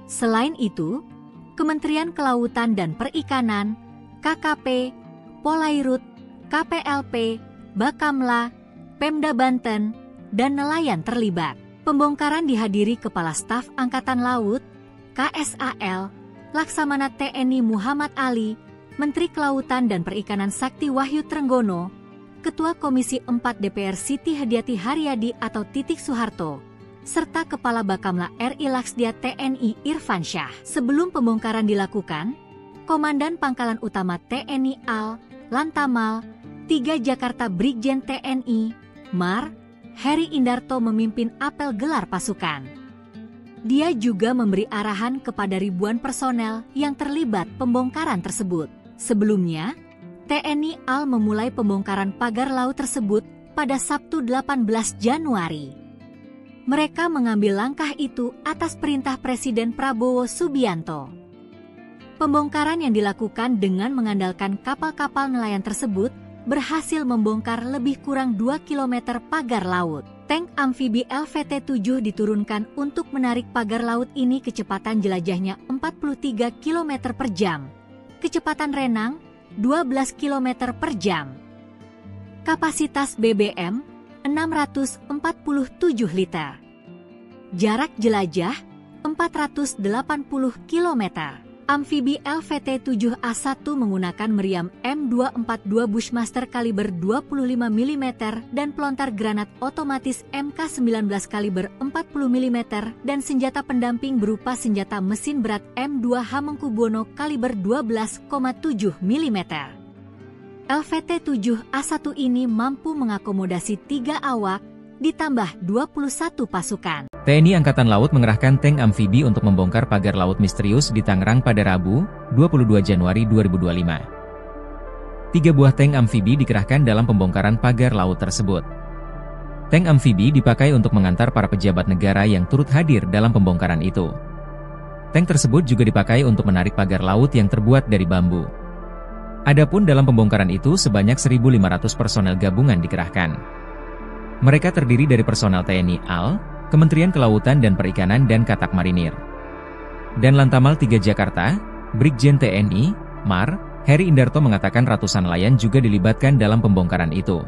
Selain itu, Kementerian Kelautan dan Perikanan, KKP, Polairut, KPLP, Bakamla, Pemda Banten, dan nelayan terlibat. Pembongkaran dihadiri Kepala Staf Angkatan Laut, KSAL, Laksamana TNI Muhammad Ali, Menteri Kelautan dan Perikanan Sakti Wahyu Trenggono, Ketua Komisi 4 DPR Siti Hadiati Haryadi atau Titik Soeharto, serta Kepala Bakamla RI Laksdia TNI Irfan Syah. Sebelum pembongkaran dilakukan, Komandan Pangkalan Utama TNI AL, Lantamal, 3 Jakarta Brigjen TNI, Mar, Heri Indarto memimpin apel gelar pasukan. Dia juga memberi arahan kepada ribuan personel yang terlibat pembongkaran tersebut. Sebelumnya, TNI AL memulai pembongkaran pagar laut tersebut pada Sabtu 18 Januari. Mereka mengambil langkah itu atas perintah Presiden Prabowo Subianto. Pembongkaran yang dilakukan dengan mengandalkan kapal-kapal nelayan tersebut berhasil membongkar lebih kurang 2 km pagar laut. Tank amfibi LVT-7 diturunkan untuk menarik pagar laut ini kecepatan jelajahnya 43 km per jam. Kecepatan renang 12 km per jam. Kapasitas BBM 647 liter. Jarak jelajah 480 km. Amfibi LVT-7A1 menggunakan meriam M242 Bushmaster kaliber 25 mm dan pelontar granat otomatis MK19 kaliber 40 mm dan senjata pendamping berupa senjata mesin berat M2 Hamengkubuwono kaliber 12,7 mm. LVT-7A1 ini mampu mengakomodasi 3 awak ditambah 21 pasukan. TNI Angkatan Laut mengerahkan tank amfibi untuk membongkar pagar laut misterius di Tangerang pada Rabu, 22 Januari 2025. 3 buah tank amfibi dikerahkan dalam pembongkaran pagar laut tersebut. Tank amfibi dipakai untuk mengantar para pejabat negara yang turut hadir dalam pembongkaran itu. Tank tersebut juga dipakai untuk menarik pagar laut yang terbuat dari bambu. Adapun dalam pembongkaran itu sebanyak 1.500 personel gabungan dikerahkan. Mereka terdiri dari personel TNI AL, Kementerian Kelautan dan Perikanan dan Katak Marinir. Dan Lantamal 3 Jakarta, Brigjen TNI, Mar, Heri Indarto mengatakan ratusan nelayan juga dilibatkan dalam pembongkaran itu.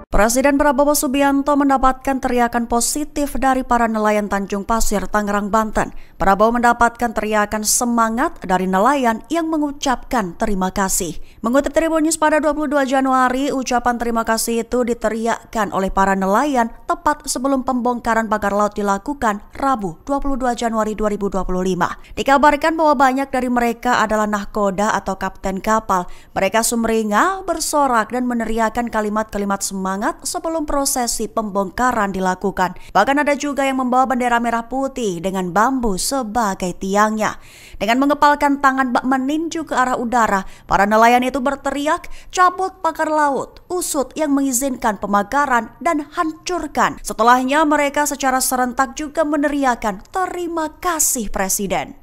Presiden Prabowo Subianto mendapatkan teriakan positif dari para nelayan Tanjung Pasir, Tangerang, Banten. Prabowo mendapatkan teriakan semangat dari nelayan yang mengucapkan terima kasih. Mengutip Tribun News pada 22 Januari, ucapan terima kasih itu diteriakkan oleh para nelayan tepat sebelum pembongkaran pagar laut dilakukan Rabu 22 Januari 2025. Dikabarkan bahwa banyak dari mereka adalah nahkoda atau kapten kapal. Mereka sumringah, bersorak dan meneriakkan kalimat-kalimat semangat sebelum prosesi pembongkaran dilakukan. Bahkan ada juga yang membawa bendera merah putih dengan bambu sebagai tiangnya. Dengan mengepalkan tangan bak meninju ke arah udara, para nelayan itu berteriak, "Cabut pagar laut, usut yang mengizinkan pemagaran dan hancurkan." Setelahnya mereka secara serentak juga meneriakkan, "Terima kasih Presiden."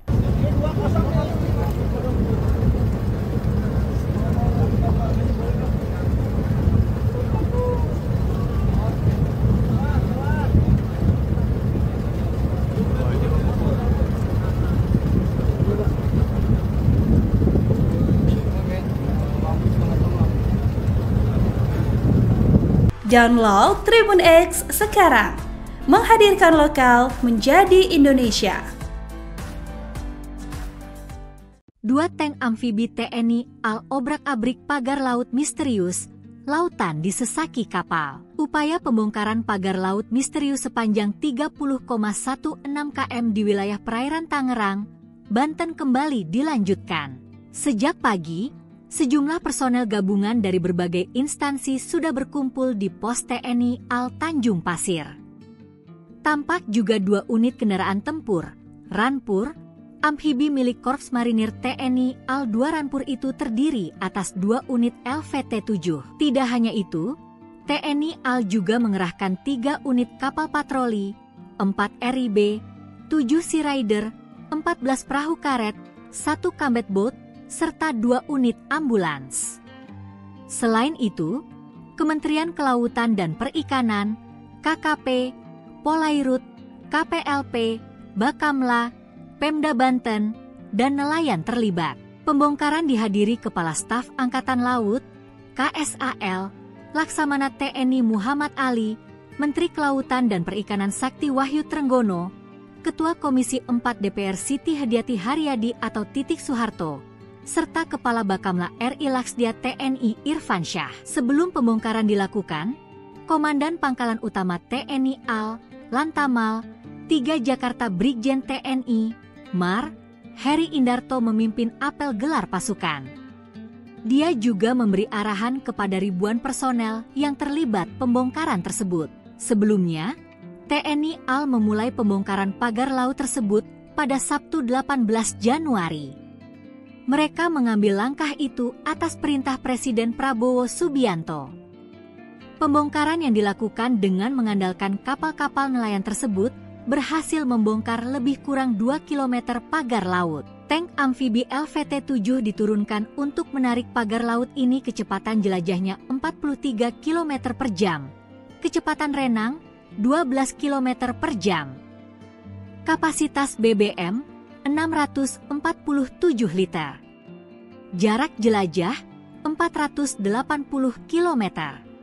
Download Tribun X sekarang, menghadirkan lokal menjadi Indonesia. 2 tank amfibi TNI AL obrak-abrik pagar laut misterius, lautan disesaki kapal. Upaya pembongkaran pagar laut misterius sepanjang 30,16 km di wilayah perairan Tangerang, Banten kembali dilanjutkan. Sejak pagi, sejumlah personel gabungan dari berbagai instansi sudah berkumpul di pos TNI AL Tanjung Pasir. Tampak juga 2 unit kendaraan tempur, Rampur, amfibi milik Korps Marinir TNI AL 2 Rampur itu terdiri atas 2 unit LVT-7. Tidak hanya itu, TNI AL juga mengerahkan 3 unit kapal patroli, 4 RIB, 7 Sea Rider, 14 perahu karet, 1 combat boat, serta 2 unit ambulans. Selain itu, Kementerian Kelautan dan Perikanan, KKP, Polairut, KPLP, Bakamla, Pemda Banten, dan nelayan terlibat. Pembongkaran dihadiri Kepala Staf Angkatan Laut, KSAL, Laksamana TNI Muhammad Ali, Menteri Kelautan dan Perikanan Sakti Wahyu Trenggono, Ketua Komisi 4 DPR Siti Hadiati Haryadi atau Titik Soeharto, serta Kepala Bakamla RI Laksdia TNI Irfan Syah. Sebelum pembongkaran dilakukan, Komandan Pangkalan Utama TNI AL, Lantamal, 3 Jakarta Brigjen TNI, Mar, Heri Indarto memimpin apel gelar pasukan. Dia juga memberi arahan kepada ribuan personel yang terlibat pembongkaran tersebut. Sebelumnya, TNI AL memulai pembongkaran pagar laut tersebut pada Sabtu 18 Januari. Mereka mengambil langkah itu atas perintah Presiden Prabowo Subianto. Pembongkaran yang dilakukan dengan mengandalkan kapal-kapal nelayan tersebut berhasil membongkar lebih kurang 2 km pagar laut. Tank amfibi LVT-7 diturunkan untuk menarik pagar laut ini kecepatan jelajahnya 43 km per jam. Kecepatan renang 12 km per jam. Kapasitas BBM 647 liter. Jarak jelajah 480 km.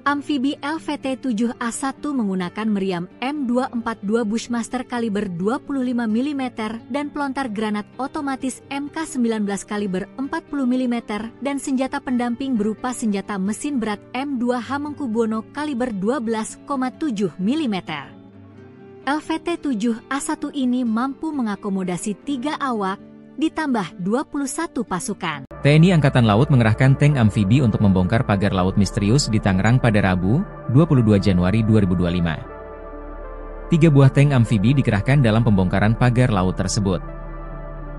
Amfibi LVT-7A1 menggunakan meriam M242 Bushmaster kaliber 25 mm dan pelontar granat otomatis MK19 kaliber 40 mm dan senjata pendamping berupa senjata mesin berat M2 Hamengkubuwono kaliber 12,7 mm. LVT-7A1 ini mampu mengakomodasi 3 awak ditambah 21 pasukan. TNI Angkatan Laut mengerahkan tank amfibi untuk membongkar pagar laut misterius di Tangerang pada Rabu, 22 Januari 2025. 3 buah tank amfibi dikerahkan dalam pembongkaran pagar laut tersebut.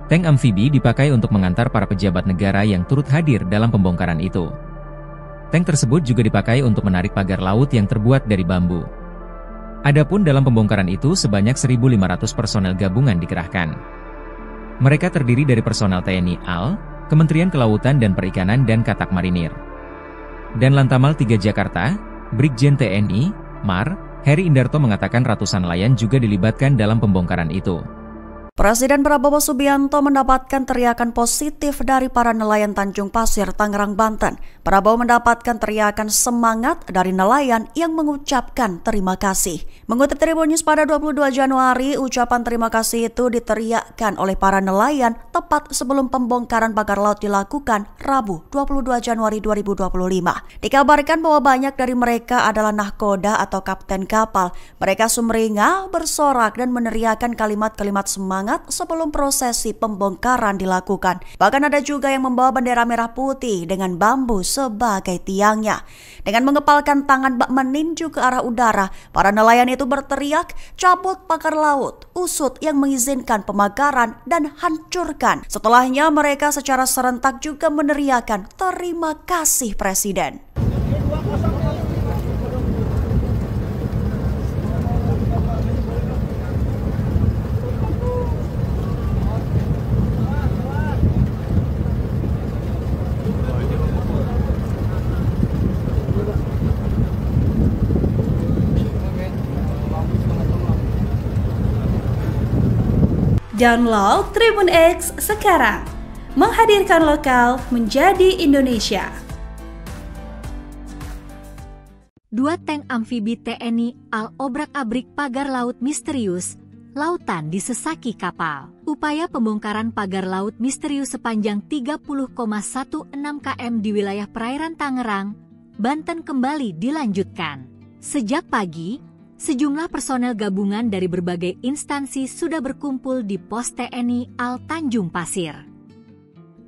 Tank amfibi dipakai untuk mengantar para pejabat negara yang turut hadir dalam pembongkaran itu. Tank tersebut juga dipakai untuk menarik pagar laut yang terbuat dari bambu. Adapun dalam pembongkaran itu sebanyak 1.500 personel gabungan dikerahkan. Mereka terdiri dari personel TNI AL, Kementerian Kelautan dan Perikanan dan Katak Marinir. Dan Lantamal 3 Jakarta, Brigjen TNI, Mar, Heri Indarto mengatakan ratusan nelayan juga dilibatkan dalam pembongkaran itu. Presiden Prabowo Subianto mendapatkan teriakan positif dari para nelayan Tanjung Pasir, Tangerang, Banten. Prabowo mendapatkan teriakan semangat dari nelayan yang mengucapkan terima kasih. Mengutip Tribun News pada 22 Januari, ucapan terima kasih itu diteriakkan oleh para nelayan tepat sebelum pembongkaran pagar laut dilakukan Rabu 22 Januari 2025. Dikabarkan bahwa banyak dari mereka adalah nahkoda atau kapten kapal. Mereka sumringah, bersorak dan meneriakkan kalimat-kalimat semangat sebelum prosesi pembongkaran dilakukan. Bahkan ada juga yang membawa bendera merah putih dengan bambu sebagai tiangnya. Dengan mengepalkan tangan bak meninju ke arah udara, para nelayan itu berteriak, "Cabut pagar laut, usut yang mengizinkan pemakaran dan hancurkan." Setelahnya mereka secara serentak juga meneriakkan, "Terima kasih Presiden." Download Tribun X sekarang, menghadirkan lokal menjadi Indonesia. 2 tank amfibi TNI AL obrak-abrik pagar laut misterius, lautan disesaki kapal. Upaya pembongkaran pagar laut misterius sepanjang 30,16 km di wilayah perairan Tangerang, Banten kembali dilanjutkan. Sejak pagi, sejumlah personel gabungan dari berbagai instansi sudah berkumpul di pos TNI AL Tanjung Pasir.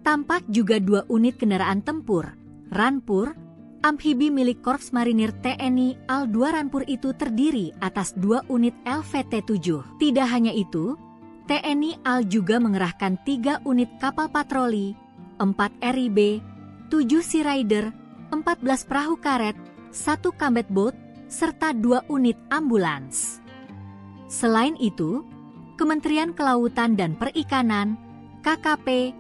Tampak juga 2 unit kendaraan tempur, Rampur, amfibi milik Korps Marinir TNI AL 2 Rampur itu terdiri atas 2 unit LVT-7. Tidak hanya itu, TNI AL juga mengerahkan 3 unit kapal patroli, 4 RIB, 7 Sea Rider, 14 perahu karet, 1 combat boat, serta 2 unit ambulans. Selain itu, Kementerian Kelautan dan Perikanan, KKP,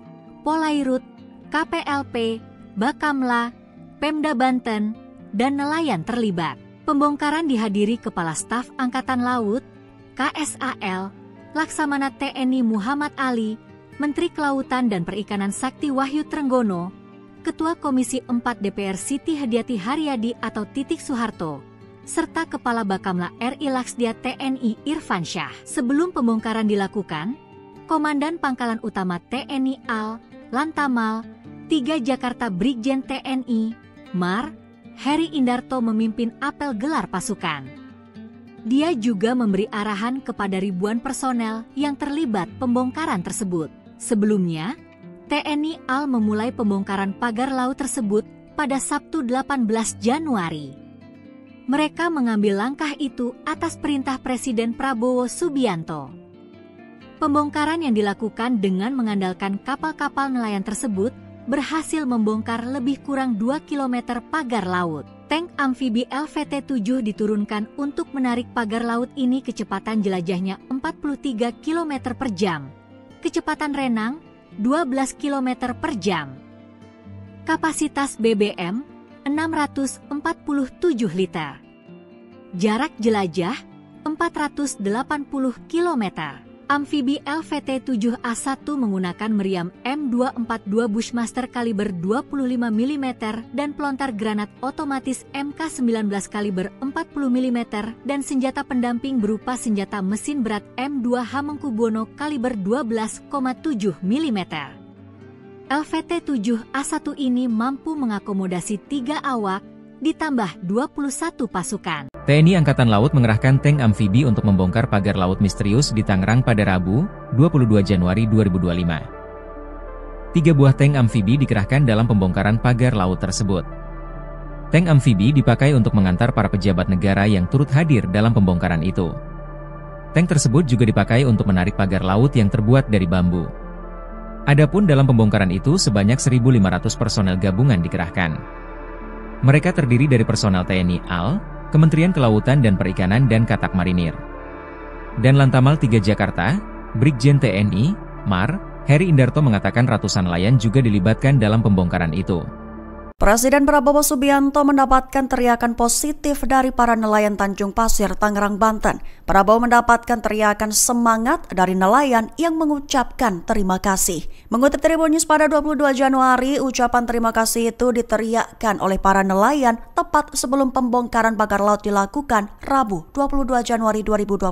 Polairut, KPLP, Bakamla, Pemda Banten, dan nelayan terlibat. Pembongkaran dihadiri Kepala Staf Angkatan Laut, KSAL, Laksamana TNI Muhammad Ali, Menteri Kelautan dan Perikanan Sakti Wahyu Trenggono, Ketua Komisi 4 DPR Siti Hadiati Haryadi atau Titik Soeharto, serta Kepala Bakamla RI Laksdia TNI Irfan Syah. Sebelum pembongkaran dilakukan, Komandan Pangkalan Utama TNI AL, Lantamal, 3 Jakarta Brigjen TNI, Mar, Heri Indarto memimpin apel gelar pasukan. Dia juga memberi arahan kepada ribuan personel yang terlibat pembongkaran tersebut. Sebelumnya, TNI AL memulai pembongkaran pagar laut tersebut pada Sabtu 18 Januari. Mereka mengambil langkah itu atas perintah Presiden Prabowo Subianto. Pembongkaran yang dilakukan dengan mengandalkan kapal-kapal nelayan tersebut berhasil membongkar lebih kurang 2 km pagar laut. Tank amfibi LVT-7 diturunkan untuk menarik pagar laut ini kecepatan jelajahnya 43 km per jam. Kecepatan renang 12 km per jam. Kapasitas BBM 647 liter. Jarak jelajah 480 km. Amfibi LVT-7A1 menggunakan meriam M242 Bushmaster kaliber 25 mm dan pelontar granat otomatis MK19 kaliber 40 mm dan senjata pendamping berupa senjata mesin berat M2 Hamengkubuwono kaliber 12,7 mm. LVT-7A1 ini mampu mengakomodasi 3 awak ditambah 21 pasukan. TNI Angkatan Laut mengerahkan tank amfibi untuk membongkar pagar laut misterius di Tangerang pada Rabu, 22 Januari 2025. 3 buah tank amfibi dikerahkan dalam pembongkaran pagar laut tersebut. Tank amfibi dipakai untuk mengantar para pejabat negara yang turut hadir dalam pembongkaran itu. Tank tersebut juga dipakai untuk menarik pagar laut yang terbuat dari bambu. Adapun dalam pembongkaran itu sebanyak 1.500 personel gabungan dikerahkan. Mereka terdiri dari personel TNI AL, Kementerian Kelautan dan Perikanan dan Katak Marinir. Dan Lantamal 3 Jakarta, Brigjen TNI, Mar, Heri Indarto mengatakan ratusan nelayan juga dilibatkan dalam pembongkaran itu. Presiden Prabowo Subianto mendapatkan teriakan positif dari para nelayan Tanjung Pasir, Tangerang, Banten. Prabowo mendapatkan teriakan semangat dari nelayan yang mengucapkan terima kasih. Mengutip Tribun News pada 22 Januari, ucapan terima kasih itu diteriakkan oleh para nelayan tepat sebelum pembongkaran pagar laut dilakukan Rabu 22 Januari 2025.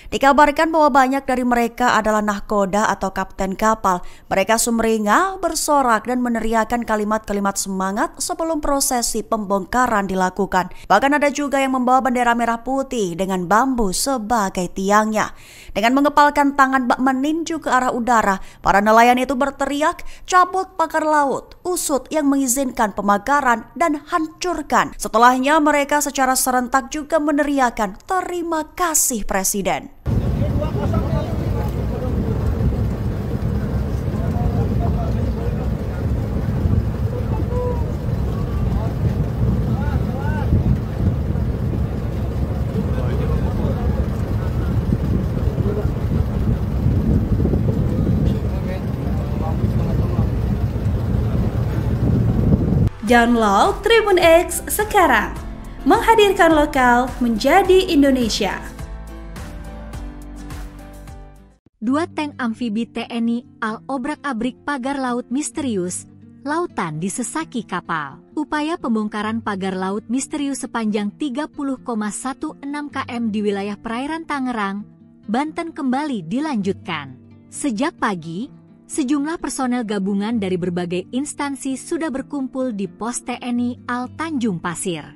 Dikabarkan bahwa banyak dari mereka adalah nahkoda atau kapten kapal. Mereka sumringah, bersorak dan meneriakkan kalimat-kalimat semangat sebelum prosesi pembongkaran dilakukan. Bahkan ada juga yang membawa bendera merah putih dengan bambu sebagai tiangnya. Dengan mengepalkan tangan bak meninju ke arah udara, para nelayan itu berteriak, "Cabut pagar laut, usut yang mengizinkan pemagaran dan hancurkan." Setelahnya mereka secara serentak juga meneriakkan, "Terima kasih Presiden." Download Tribun X sekarang, menghadirkan lokal menjadi Indonesia. 2 tank amfibi TNI AL obrak-abrik pagar laut misterius, lautan disesaki kapal. Upaya pembongkaran pagar laut misterius sepanjang 30,16 km di wilayah perairan Tangerang, Banten kembali dilanjutkan. Sejak pagi, sejumlah personel gabungan dari berbagai instansi sudah berkumpul di pos TNI AL Tanjung Pasir.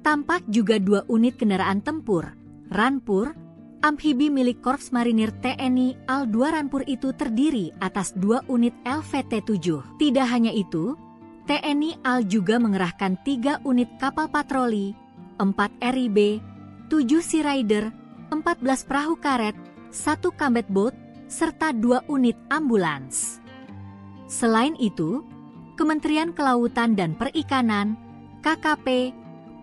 Tampak juga 2 unit kendaraan tempur, Rampur, amfibi milik Korps Marinir TNI AL 2 Rampur itu terdiri atas 2 unit LVT-7. Tidak hanya itu, TNI AL juga mengerahkan 3 unit kapal patroli, 4 RIB, 7 Sea Rider, 14 perahu karet, 1 combat boat, serta 2 unit ambulans. Selain itu, Kementerian Kelautan dan Perikanan, KKP,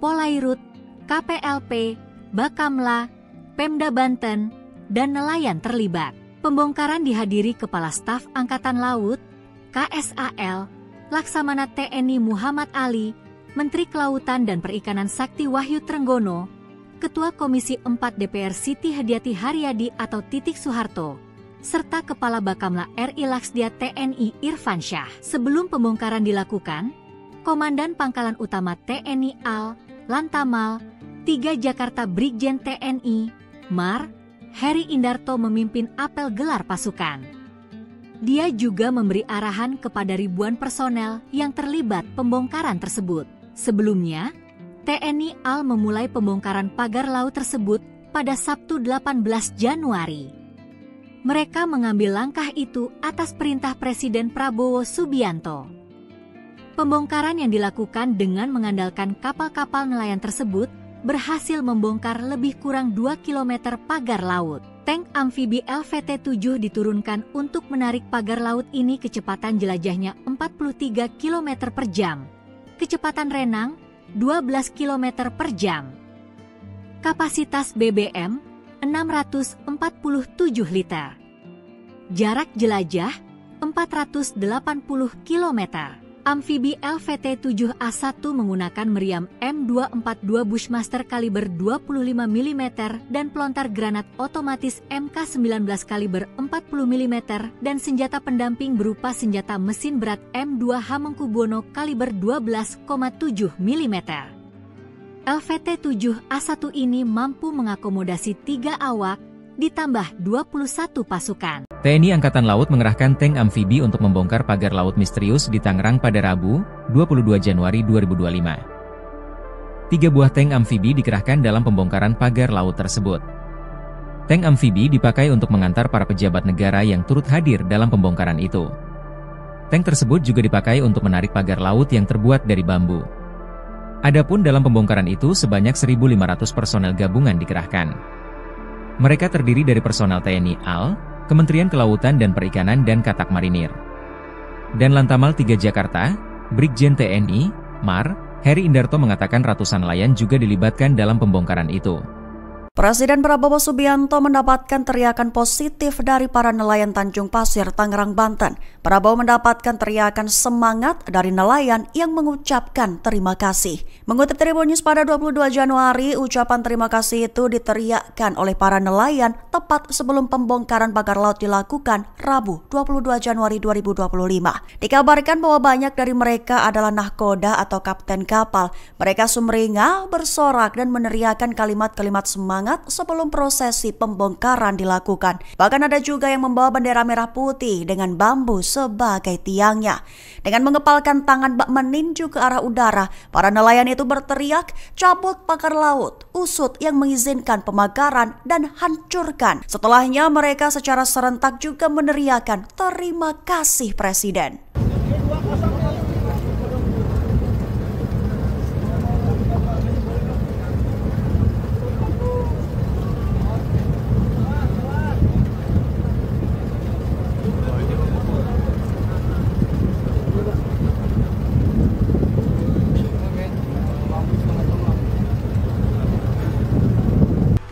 Polairut, KPLP, Bakamla, Pemda Banten, dan nelayan terlibat. Pembongkaran dihadiri Kepala Staf Angkatan Laut, KSAL, Laksamana TNI Muhammad Ali, Menteri Kelautan dan Perikanan Sakti Wahyu Trenggono, Ketua Komisi 4 DPR Siti Hadiati Haryadi atau Titik Soeharto, serta Kepala Bakamla RI Laksdia TNI Irfan Syah. Sebelum pembongkaran dilakukan, Komandan Pangkalan Utama TNI AL, Lantamal, 3 Jakarta Brigjen TNI, Mar, Heri Indarto memimpin apel gelar pasukan. Dia juga memberi arahan kepada ribuan personel yang terlibat pembongkaran tersebut. Sebelumnya, TNI AL memulai pembongkaran pagar laut tersebut pada Sabtu 18 Januari. Mereka mengambil langkah itu atas perintah Presiden Prabowo Subianto. Pembongkaran yang dilakukan dengan mengandalkan kapal-kapal nelayan tersebut berhasil membongkar lebih kurang 2 km pagar laut. Tank amfibi LVT-7 diturunkan untuk menarik pagar laut ini kecepatan jelajahnya 43 km per jam. Kecepatan renang 12 km per jam. Kapasitas BBM 647 liter. Jarak jelajah 480 km. Amfibi LVT-7A1 menggunakan meriam M242 Bushmaster kaliber 25 mm dan pelontar granat otomatis MK19 kaliber 40 mm dan senjata pendamping berupa senjata mesin berat M2 Hamengkubuwono kaliber 12,7 mm. LVT-7A1 ini mampu mengakomodasi 3 awak ditambah 21 pasukan. TNI Angkatan Laut mengerahkan tank amfibi untuk membongkar pagar laut misterius di Tangerang pada Rabu, 22 Januari 2025. 3 buah tank amfibi dikerahkan dalam pembongkaran pagar laut tersebut. Tank amfibi dipakai untuk mengantar para pejabat negara yang turut hadir dalam pembongkaran itu. Tank tersebut juga dipakai untuk menarik pagar laut yang terbuat dari bambu. Adapun dalam pembongkaran itu sebanyak 1.500 personel gabungan dikerahkan. Mereka terdiri dari personel TNI AL, Kementerian Kelautan dan Perikanan dan Katak Marinir. Dan Lantamal 3 Jakarta, Brigjen TNI, Mar, Heri Indarto mengatakan ratusan nelayan juga dilibatkan dalam pembongkaran itu. Presiden Prabowo Subianto mendapatkan teriakan positif dari para nelayan Tanjung Pasir, Tangerang, Banten. Prabowo mendapatkan teriakan semangat dari nelayan yang mengucapkan terima kasih. Mengutip Tribun News pada 22 Januari, ucapan terima kasih itu diteriakkan oleh para nelayan tepat sebelum pembongkaran pagar laut dilakukan Rabu 22 Januari 2025. Dikabarkan bahwa banyak dari mereka adalah nahkoda atau kapten kapal. Mereka sumringah, bersorak dan meneriakkan kalimat-kalimat semangat sebelum prosesi pembongkaran dilakukan. Bahkan ada juga yang membawa bendera merah putih dengan bambu sebagai tiangnya. Dengan mengepalkan tangan bak meninju ke arah udara, para nelayan itu berteriak, "Cabut pagar laut, usut yang mengizinkan pemagaran dan hancurkan." Setelahnya mereka secara serentak juga meneriakkan, "Terima kasih Presiden."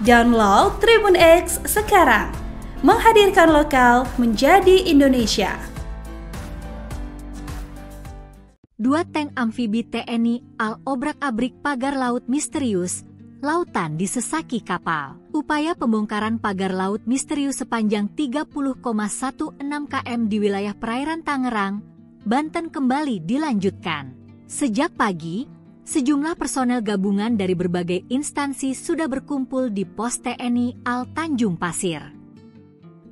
Download Tribun X sekarang, menghadirkan lokal menjadi Indonesia. 2 tank amfibi TNI AL obrak-abrik pagar laut misterius, lautan disesaki kapal. Upaya pembongkaran pagar laut misterius sepanjang 30,16 km di wilayah perairan Tangerang, Banten kembali dilanjutkan. Sejak pagi, sejumlah personel gabungan dari berbagai instansi sudah berkumpul di pos TNI AL Tanjung Pasir.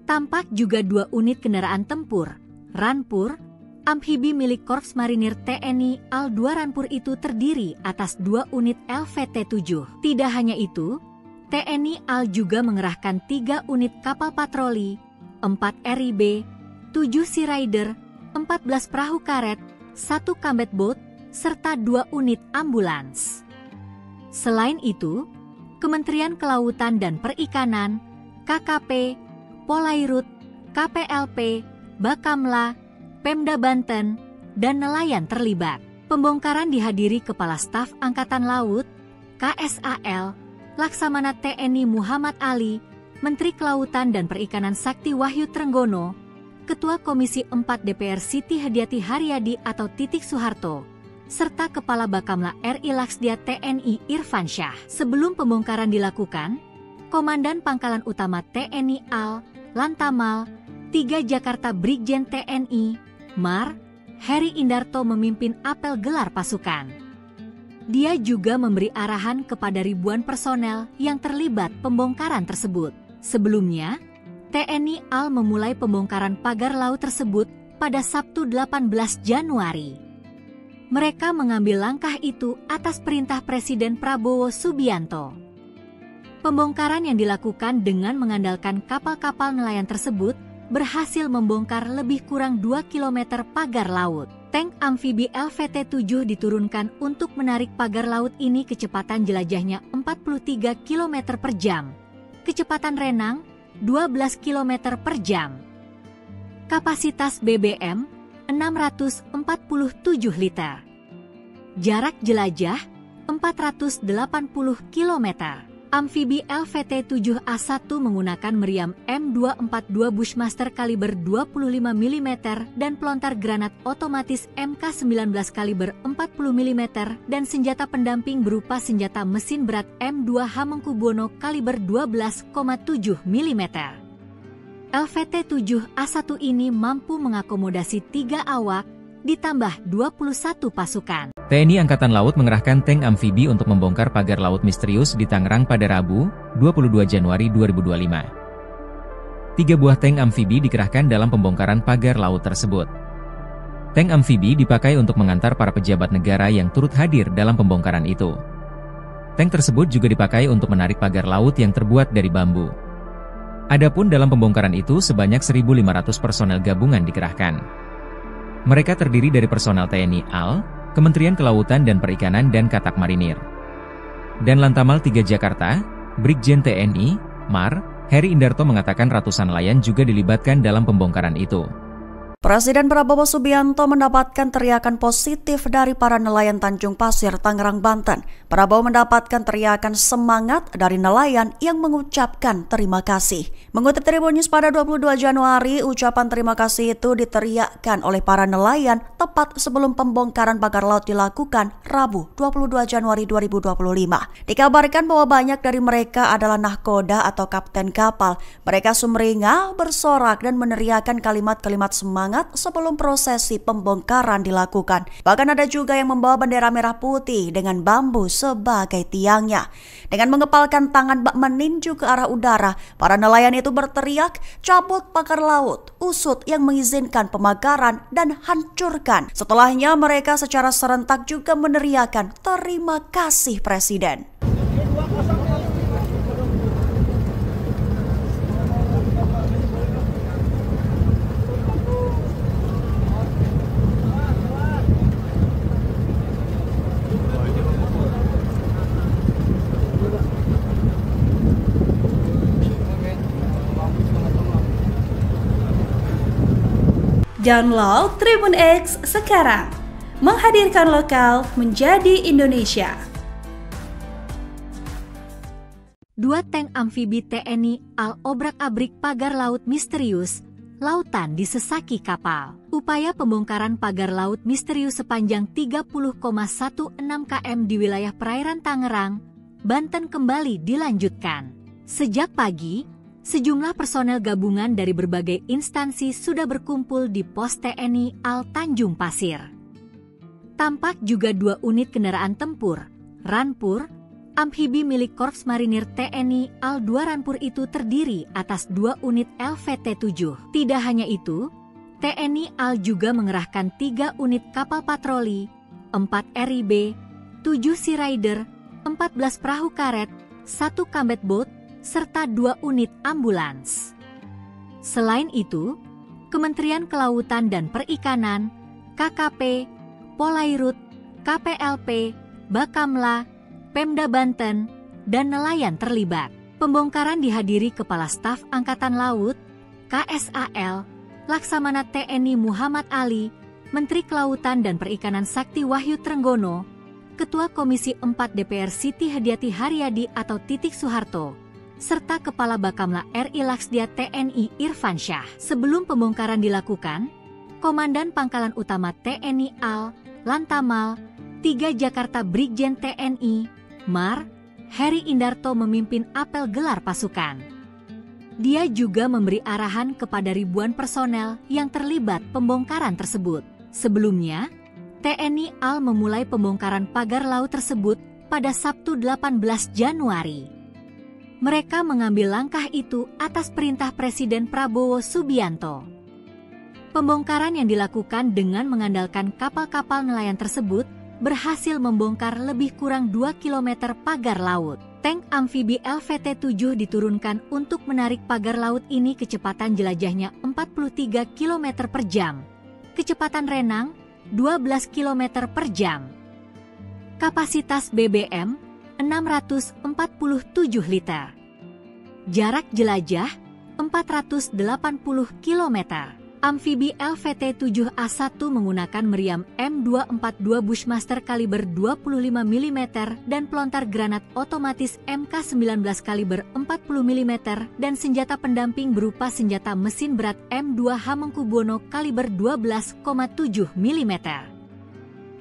Tampak juga 2 unit kendaraan tempur, Rampur, amfibi milik Korps Marinir TNI AL 2 Rampur itu terdiri atas 2 unit LVT-7. Tidak hanya itu, TNI AL juga mengerahkan 3 unit kapal patroli, 4 RIB, 7 Sea Rider, 14 perahu karet, 1 combat boat, serta 2 unit ambulans. Selain itu, Kementerian Kelautan dan Perikanan, KKP, Polairut, KPLP, Bakamla, Pemda Banten, dan nelayan terlibat. Pembongkaran dihadiri Kepala Staf Angkatan Laut, KSAL, Laksamana TNI Muhammad Ali, Menteri Kelautan dan Perikanan Sakti Wahyu Trenggono, Ketua Komisi 4 DPR Siti Hadiati Haryadi atau Titik Soeharto, serta Kepala Bakamla RI Laksdia TNI Irfan Syah. Sebelum pembongkaran dilakukan, Komandan Pangkalan Utama TNI AL, Lantamal, 3 Jakarta Brigjen TNI, Mar, Heri Indarto memimpin apel gelar pasukan. Dia juga memberi arahan kepada ribuan personel yang terlibat pembongkaran tersebut. Sebelumnya, TNI AL memulai pembongkaran pagar laut tersebut pada Sabtu 18 Januari. Mereka mengambil langkah itu atas perintah Presiden Prabowo Subianto. Pembongkaran yang dilakukan dengan mengandalkan kapal-kapal nelayan tersebut berhasil membongkar lebih kurang 2 km pagar laut. Tank amfibi LVT-7 diturunkan untuk menarik pagar laut ini kecepatan jelajahnya 43 km per jam. Kecepatan renang 12 km per jam. Kapasitas BBM 647 liter. Jarak jelajah 480 km. Amfibi LVT-7A1 menggunakan meriam M242 Bushmaster kaliber 25 mm dan pelontar granat otomatis MK19 kaliber 40 mm dan senjata pendamping berupa senjata mesin berat M2 Hamengkubuwono kaliber 12,7 mm. LVT-7A1 ini mampu mengakomodasi 3 awak, ditambah 21 pasukan. TNI Angkatan Laut mengerahkan tank amfibi untuk membongkar pagar laut misterius di Tangerang pada Rabu, 22 Januari 2025. 3 buah tank amfibi dikerahkan dalam pembongkaran pagar laut tersebut. Tank amfibi dipakai untuk mengantar para pejabat negara yang turut hadir dalam pembongkaran itu. Tank tersebut juga dipakai untuk menarik pagar laut yang terbuat dari bambu. Adapun dalam pembongkaran itu sebanyak 1.500 personel gabungan dikerahkan. Mereka terdiri dari personel TNI AL, Kementerian Kelautan dan Perikanan dan Katak Marinir. Dan Lantamal 3 Jakarta, Brigjen TNI, Mar, Heri Indarto mengatakan ratusan nelayan juga dilibatkan dalam pembongkaran itu. Presiden Prabowo Subianto mendapatkan teriakan positif dari para nelayan Tanjung Pasir, Tangerang, Banten. Prabowo mendapatkan teriakan semangat dari nelayan yang mengucapkan terima kasih. Mengutip Tribun News pada 22 Januari, ucapan terima kasih itu diteriakkan oleh para nelayan tepat sebelum pembongkaran pagar laut dilakukan Rabu 22 Januari 2025. Dikabarkan bahwa banyak dari mereka adalah nahkoda atau kapten kapal. Mereka sumringah, bersorak dan meneriakkan kalimat-kalimat semangat sebelum prosesi pembongkaran dilakukan. Bahkan ada juga yang membawa bendera merah putih dengan bambu sebagai tiangnya. Dengan mengepalkan tangan bak meninju ke arah udara, para nelayan itu berteriak, "Cabut pagar laut, usut yang mengizinkan pemagaran dan hancurkan." Setelahnya mereka secara serentak juga meneriakkan terima kasih Presiden. Download Tribun X sekarang, menghadirkan lokal menjadi Indonesia. 2 tank amfibi TNI AL obrak-abrik pagar laut misterius, lautan disesaki kapal. Upaya pembongkaran pagar laut misterius sepanjang 30,16 km di wilayah perairan Tangerang, Banten kembali dilanjutkan. Sejak pagi, sejumlah personel gabungan dari berbagai instansi sudah berkumpul di pos TNI AL Tanjung Pasir. Tampak juga 2 unit kendaraan tempur, Rampur, amfibi milik Korps Marinir TNI AL 2 Rampur itu terdiri atas 2 unit LVT-7. Tidak hanya itu, TNI AL juga mengerahkan 3 unit kapal patroli, 4 RIB, 7 Sea Rider, 14 perahu karet, 1 combat boat, serta 2 unit ambulans. Selain itu, Kementerian Kelautan dan Perikanan, KKP, Polairut, KPLP, Bakamla, Pemda Banten, dan nelayan terlibat. Pembongkaran dihadiri Kepala Staf Angkatan Laut, KSAL, Laksamana TNI Muhammad Ali, Menteri Kelautan dan Perikanan Sakti Wahyu Trenggono, Ketua Komisi 4 DPR Siti Hadiati Haryadi atau Titik Soeharto, serta Kepala Bakamla RI Laksdia TNI Irfan Syah. Sebelum pembongkaran dilakukan, Komandan Pangkalan Utama TNI AL, Lantamal, 3 Jakarta Brigjen TNI, Mar, Heri Indarto memimpin apel gelar pasukan. Dia juga memberi arahan kepada ribuan personel yang terlibat pembongkaran tersebut. Sebelumnya, TNI AL memulai pembongkaran pagar laut tersebut pada Sabtu 18 Januari. Mereka mengambil langkah itu atas perintah Presiden Prabowo Subianto. Pembongkaran yang dilakukan dengan mengandalkan kapal-kapal nelayan tersebut berhasil membongkar lebih kurang 2 km pagar laut. Tank amfibi LVT-7 diturunkan untuk menarik pagar laut ini kecepatan jelajahnya 43 km per jam. Kecepatan renang 12 km per jam. Kapasitas BBM 647 liter. Jarak jelajah 480 km. Amfibi LVT-7A1 menggunakan meriam M242 Bushmaster kaliber 25 mm dan pelontar granat otomatis MK19 kaliber 40 mm dan senjata pendamping berupa senjata mesin berat M2 Hamengkubuwono kaliber 12,7 mm.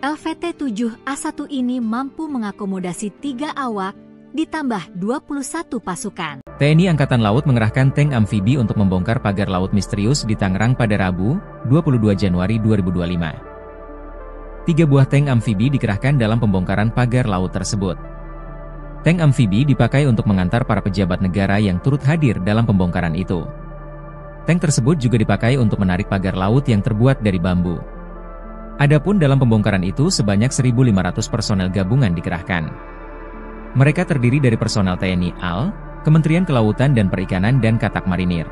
LVT-7A1 ini mampu mengakomodasi 3 awak, ditambah 21 pasukan. TNI Angkatan Laut mengerahkan tank amfibi untuk membongkar pagar laut misterius di Tangerang pada Rabu, 22 Januari 2025. 3 buah tank amfibi dikerahkan dalam pembongkaran pagar laut tersebut. Tank amfibi dipakai untuk mengantar para pejabat negara yang turut hadir dalam pembongkaran itu. Tank tersebut juga dipakai untuk menarik pagar laut yang terbuat dari bambu. Adapun dalam pembongkaran itu sebanyak 1.500 personel gabungan dikerahkan. Mereka terdiri dari personel TNI AL, Kementerian Kelautan dan Perikanan dan Katak Marinir.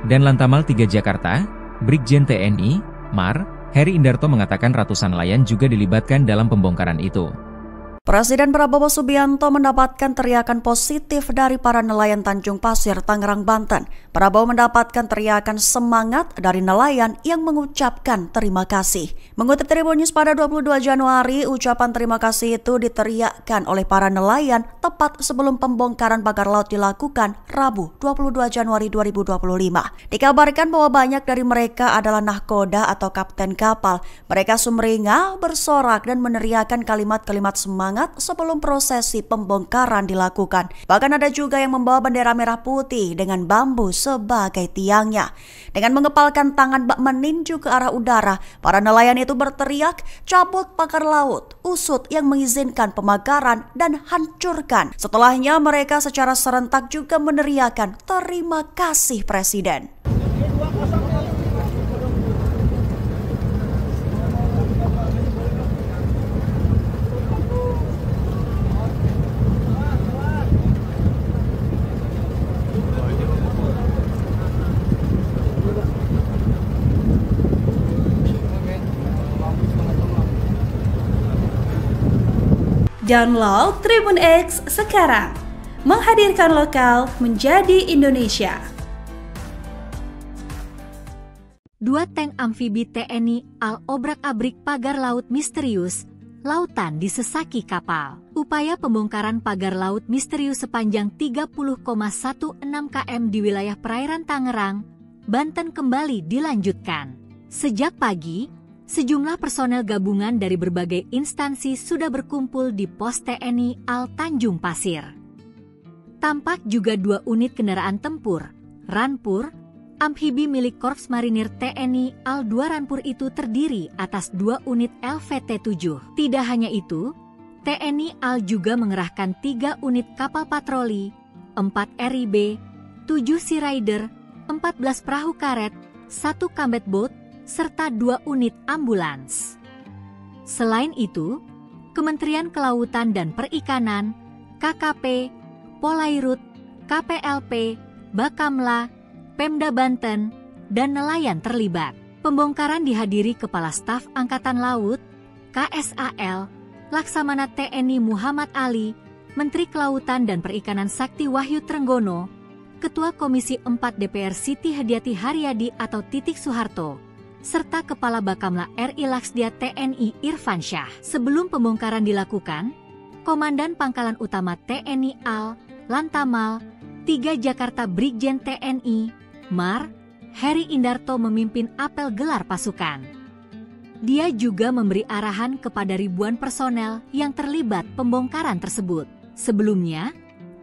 Dan Lantamal 3 Jakarta, Brigjen TNI, Mar, Heri Indarto mengatakan ratusan nelayan juga dilibatkan dalam pembongkaran itu. Presiden Prabowo Subianto mendapatkan teriakan positif dari para nelayan Tanjung Pasir, Tangerang, Banten. Prabowo mendapatkan teriakan semangat dari nelayan yang mengucapkan terima kasih. Mengutip Tribun News pada 22 Januari, ucapan terima kasih itu diteriakkan oleh para nelayan tepat sebelum pembongkaran pagar laut dilakukan Rabu 22 Januari 2025. Dikabarkan bahwa banyak dari mereka adalah nahkoda atau kapten kapal. Mereka sumringah, bersorak dan meneriakkan kalimat-kalimat semangat sebelum prosesi pembongkaran dilakukan. Bahkan ada juga yang membawa bendera merah putih dengan bambu sebagai tiangnya. Dengan mengepalkan tangan bak meninju ke arah udara, para nelayan itu berteriak, "Cabut pagar laut, usut yang mengizinkan pemagaran dan hancurkan." Setelahnya mereka secara serentak juga meneriakkan terima kasih Presiden. Download Tribun X sekarang, menghadirkan lokal menjadi Indonesia. 2 tank amfibi TNI AL obrak-abrik pagar laut misterius, lautan disesaki kapal. Upaya pembongkaran pagar laut misterius sepanjang 30,16 km di wilayah perairan Tangerang, Banten kembali dilanjutkan. Sejak pagi, sejumlah personel gabungan dari berbagai instansi sudah berkumpul di pos TNI AL Tanjung Pasir. Tampak juga 2 unit kendaraan tempur, Rampur, amfibi milik Korps Marinir TNI AL 2 Rampur itu terdiri atas 2 unit LVT-7. Tidak hanya itu, TNI AL juga mengerahkan 3 unit kapal patroli, 4 RIB, 7 Sea Rider, 14 perahu karet, 1 combat boat, serta 2 unit ambulans. Selain itu, Kementerian Kelautan dan Perikanan, KKP, Polairut, KPLP, Bakamla, Pemda Banten, dan nelayan terlibat. Pembongkaran dihadiri Kepala Staf Angkatan Laut, KSAL, Laksamana TNI Muhammad Ali, Menteri Kelautan dan Perikanan Sakti Wahyu Trenggono, Ketua Komisi 4 DPR Siti Hadiati Haryadi atau Titik Soeharto, serta Kepala Bakamla RI Laksdia TNI Irfan Syah. Sebelum pembongkaran dilakukan, Komandan Pangkalan Utama TNI AL, Lantamal, 3 Jakarta Brigjen TNI, Mar, Heri Indarto memimpin apel gelar pasukan. Dia juga memberi arahan kepada ribuan personel yang terlibat pembongkaran tersebut. Sebelumnya,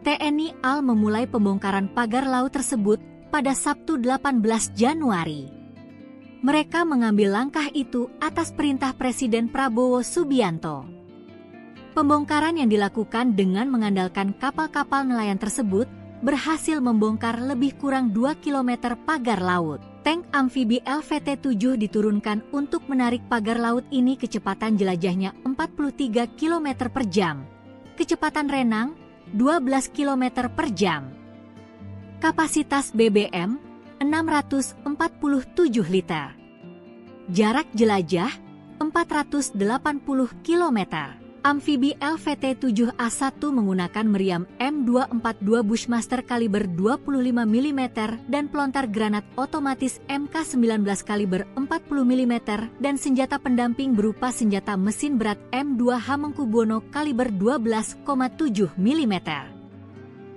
TNI AL memulai pembongkaran pagar laut tersebut pada Sabtu 18 Januari. Mereka mengambil langkah itu atas perintah Presiden Prabowo Subianto. Pembongkaran yang dilakukan dengan mengandalkan kapal-kapal nelayan tersebut berhasil membongkar lebih kurang 2 km pagar laut. Tank amfibi LVT-7 diturunkan untuk menarik pagar laut ini kecepatan jelajahnya 43 km per jam. Kecepatan renang 12 km per jam. Kapasitas BBM 647 liter. Jarak jelajah 480 km. Amfibi LVT-7A1 menggunakan meriam M242 Bushmaster kaliber 25 mm dan pelontar granat otomatis MK19 kaliber 40 mm dan senjata pendamping berupa senjata mesin berat M2 Hamengkubuwono kaliber 12,7 mm.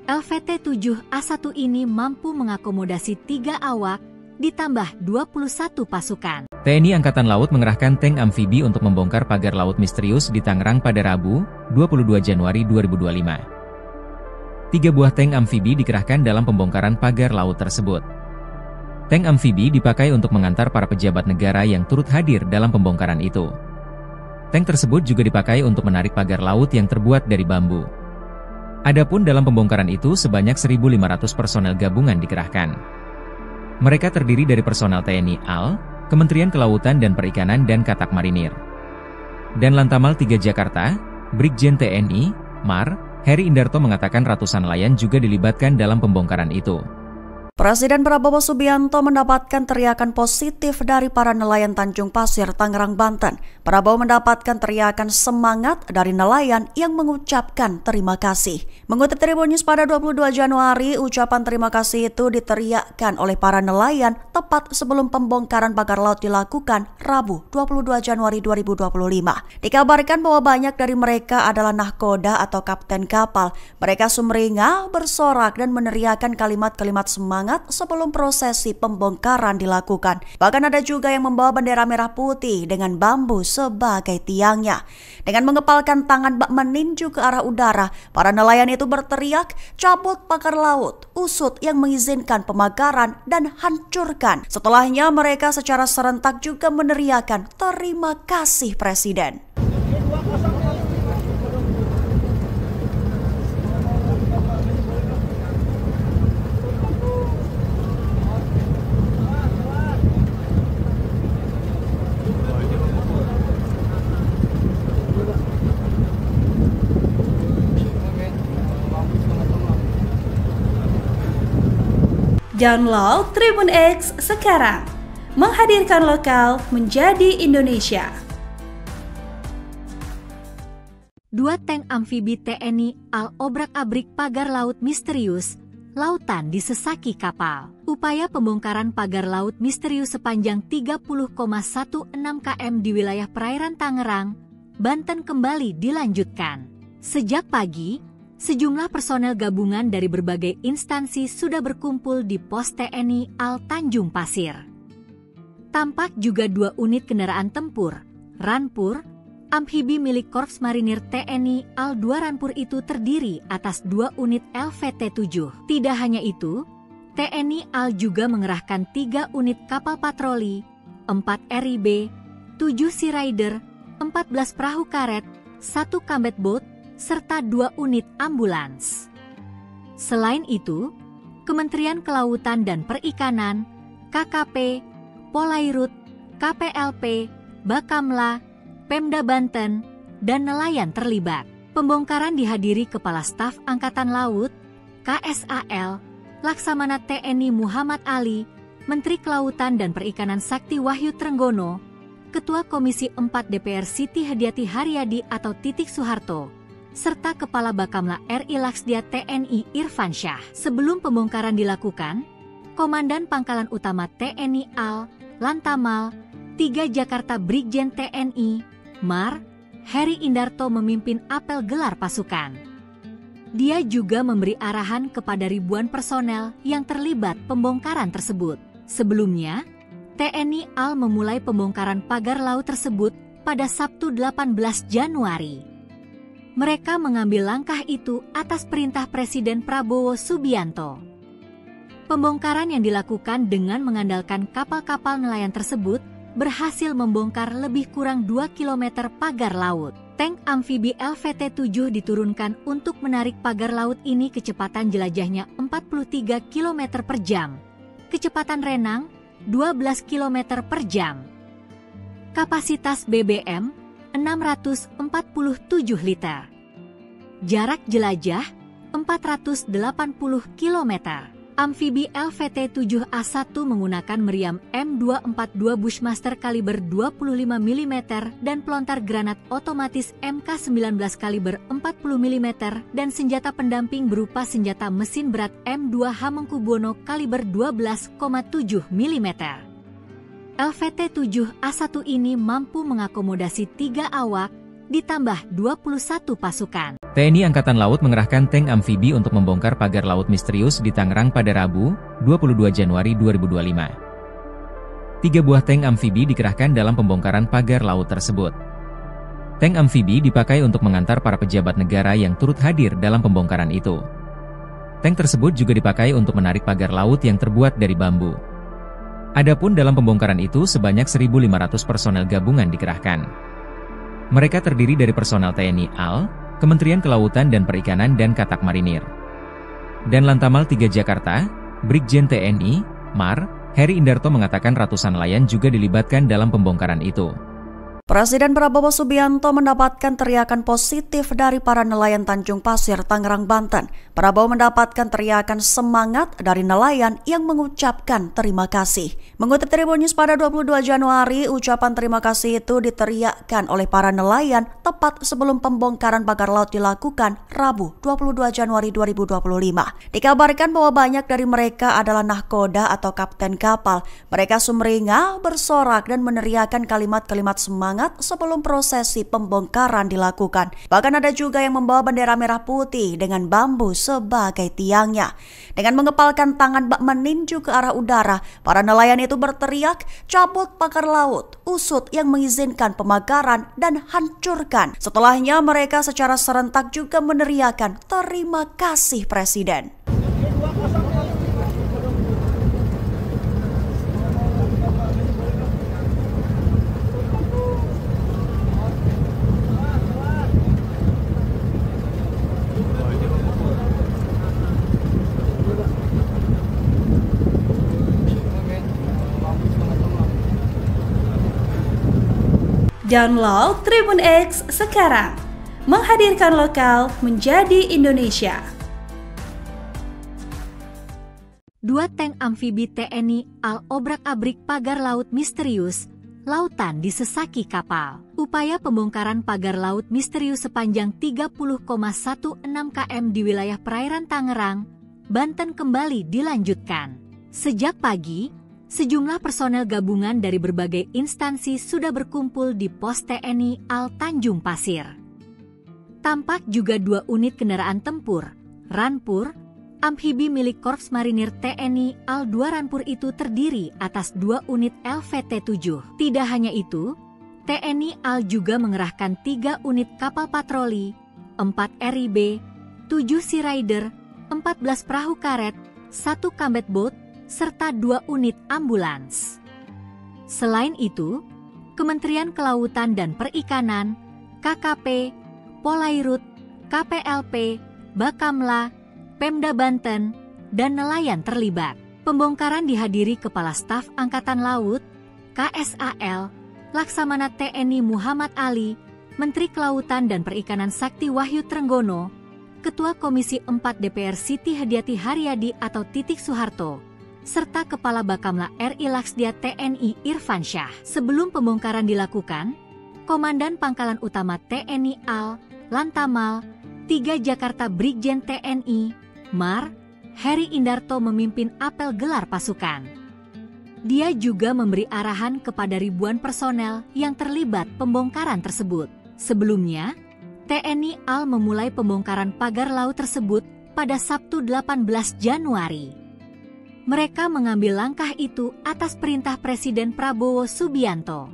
LVT-7A1 ini mampu mengakomodasi 3 awak, ditambah 21 pasukan. TNI Angkatan Laut mengerahkan tank amfibi untuk membongkar pagar laut misterius di Tangerang pada Rabu, 22 Januari 2025. 3 buah tank amfibi dikerahkan dalam pembongkaran pagar laut tersebut. Tank amfibi dipakai untuk mengantar para pejabat negara yang turut hadir dalam pembongkaran itu. Tank tersebut juga dipakai untuk menarik pagar laut yang terbuat dari bambu. Adapun dalam pembongkaran itu sebanyak 1.500 personel gabungan dikerahkan. Mereka terdiri dari personel TNI AL, Kementerian Kelautan dan Perikanan dan Katak Marinir. Dan Lantamal 3 Jakarta, Brigjen TNI, Mar, Heri Indarto mengatakan ratusan nelayan juga dilibatkan dalam pembongkaran itu. Presiden Prabowo Subianto mendapatkan teriakan positif dari para nelayan Tanjung Pasir, Tangerang, Banten. Prabowo mendapatkan teriakan semangat dari nelayan yang mengucapkan terima kasih. Mengutip Tribun News pada 22 Januari, ucapan terima kasih itu diteriakkan oleh para nelayan tepat sebelum pembongkaran pagar laut dilakukan Rabu 22 Januari 2025. Dikabarkan bahwa banyak dari mereka adalah nahkoda atau kapten kapal. Mereka sumringah, bersorak dan meneriakkan kalimat-kalimat semangat sebelum prosesi pembongkaran dilakukan. Bahkan ada juga yang membawa bendera merah putih dengan bambu sebagai tiangnya. Dengan mengepalkan tangan bak meninju ke arah udara, para nelayan itu berteriak, cabut pagar laut, usut yang mengizinkan pemagaran dan hancurkan. Setelahnya mereka secara serentak juga meneriakkan terima kasih Presiden. Download Tribun X sekarang, menghadirkan lokal menjadi Indonesia. 2 tank amfibi TNI AL obrak-abrik pagar laut misterius, lautan disesaki kapal. Upaya pembongkaran pagar laut misterius sepanjang 30,16 km di wilayah perairan Tangerang, Banten kembali dilanjutkan. Sejak pagi, sejumlah personel gabungan dari berbagai instansi sudah berkumpul di pos TNI AL Tanjung Pasir. Tampak juga 2 unit kendaraan tempur, Ranpur, amfibi milik Korps Marinir TNI AL 2 Ranpur itu terdiri atas 2 unit LVT-7. Tidak hanya itu, TNI AL juga mengerahkan 3 unit kapal patroli, 4 RIB, 7 Sea Rider, 14 perahu karet, 1 combat boat, serta 2 unit ambulans. Selain itu, Kementerian Kelautan dan Perikanan, KKP, Polairut, KPLP, Bakamla, Pemda Banten, dan nelayan terlibat. Pembongkaran dihadiri Kepala Staf Angkatan Laut, KSAL, Laksamana TNI Muhammad Ali, Menteri Kelautan dan Perikanan Sakti Wahyu Trenggono, Ketua Komisi 4 DPR Siti Hadiati Haryadi atau Titik Soeharto, serta Kepala Bakamla RI Laksdia TNI Irfan Syah. Sebelum pembongkaran dilakukan, Komandan Pangkalan Utama TNI AL, Lantamal, 3 Jakarta Brigjen TNI, Mar, Heri Indarto memimpin apel gelar pasukan. Dia juga memberi arahan kepada ribuan personel yang terlibat pembongkaran tersebut. Sebelumnya, TNI AL memulai pembongkaran pagar laut tersebut pada Sabtu 18 Januari. Mereka mengambil langkah itu atas perintah Presiden Prabowo Subianto. Pembongkaran yang dilakukan dengan mengandalkan kapal-kapal nelayan tersebut berhasil membongkar lebih kurang 2 km pagar laut. Tank amfibi LVT-7 diturunkan untuk menarik pagar laut ini kecepatan jelajahnya 43 km per jam. Kecepatan renang 12 km per jam. Kapasitas BBM 647 liter. Jarak jelajah 480 km. Amfibi LVT-7A1 menggunakan meriam M242 Bushmaster kaliber 25 mm dan pelontar granat otomatis MK19 kaliber 40 mm dan senjata pendamping berupa senjata mesin berat M2 Hamengkubuwono kaliber 12,7 mm. LVT-7A1 ini mampu mengakomodasi 3 awak, ditambah 21 pasukan. TNI Angkatan Laut mengerahkan tank amfibi untuk membongkar pagar laut misterius di Tangerang pada Rabu, 22 Januari 2025. 3 buah tank amfibi dikerahkan dalam pembongkaran pagar laut tersebut. Tank amfibi dipakai untuk mengantar para pejabat negara yang turut hadir dalam pembongkaran itu. Tank tersebut juga dipakai untuk menarik pagar laut yang terbuat dari bambu. Adapun dalam pembongkaran itu sebanyak 1.500 personel gabungan dikerahkan. Mereka terdiri dari personel TNI AL, Kementerian Kelautan dan Perikanan dan Katak Marinir. Dan Lantamal 3 Jakarta, Brigjen TNI, Mar, Heri Indarto mengatakan ratusan nelayan juga dilibatkan dalam pembongkaran itu. Presiden Prabowo Subianto mendapatkan teriakan positif dari para nelayan Tanjung Pasir, Tangerang, Banten. Prabowo mendapatkan teriakan semangat dari nelayan yang mengucapkan terima kasih. Mengutip Tribun News pada 22 Januari, ucapan terima kasih itu diteriakkan oleh para nelayan tepat sebelum pembongkaran pagar laut dilakukan Rabu 22 Januari 2025. Dikabarkan bahwa banyak dari mereka adalah nahkoda atau kapten kapal. Mereka sumringah, bersorak dan meneriakkan kalimat-kalimat semangat sebelum prosesi pembongkaran dilakukan. Bahkan ada juga yang membawa bendera merah putih dengan bambu sebagai tiangnya. Dengan mengepalkan tangan bak meninju ke arah udara, para nelayan itu berteriak, cabut pagar laut, usut yang mengizinkan pemagaran dan hancurkan. Setelahnya mereka secara serentak juga meneriakan terima kasih Presiden. Download Tribun X sekarang, menghadirkan lokal menjadi Indonesia. 2 tank amfibi TNI AL obrak-abrik pagar laut misterius, lautan disesaki kapal. Upaya pembongkaran pagar laut misterius sepanjang 30,16 km di wilayah perairan Tangerang, Banten kembali dilanjutkan. Sejak pagi, sejumlah personel gabungan dari berbagai instansi sudah berkumpul di pos TNI AL Tanjung Pasir. Tampak juga 2 unit kendaraan tempur, Ranpur, amfibi milik Korps Marinir TNI AL 2 Ranpur itu terdiri atas 2 unit LVT-7. Tidak hanya itu, TNI AL juga mengerahkan 3 unit kapal patroli, 4 RIB, 7 Sea Rider, 14 perahu karet, 1 combat boat, serta 2 unit ambulans. Selain itu, Kementerian Kelautan dan Perikanan, KKP, Polairut, KPLP, Bakamla, Pemda Banten, dan nelayan terlibat. Pembongkaran dihadiri Kepala Staf Angkatan Laut, KSAL, Laksamana TNI Muhammad Ali, Menteri Kelautan dan Perikanan Sakti Wahyu Trenggono, Ketua Komisi 4 DPR Siti Hadiati Haryadi atau Titik Soeharto, serta Kepala Bakamla RI Laksdia TNI Irfan Syah. Sebelum pembongkaran dilakukan, Komandan Pangkalan Utama TNI AL, Lantamal, 3 Jakarta Brigjen TNI, Mar, Heri Indarto memimpin apel gelar pasukan. Dia juga memberi arahan kepada ribuan personel yang terlibat pembongkaran tersebut. Sebelumnya, TNI AL memulai pembongkaran pagar laut tersebut pada Sabtu 18 Januari. Mereka mengambil langkah itu atas perintah Presiden Prabowo Subianto.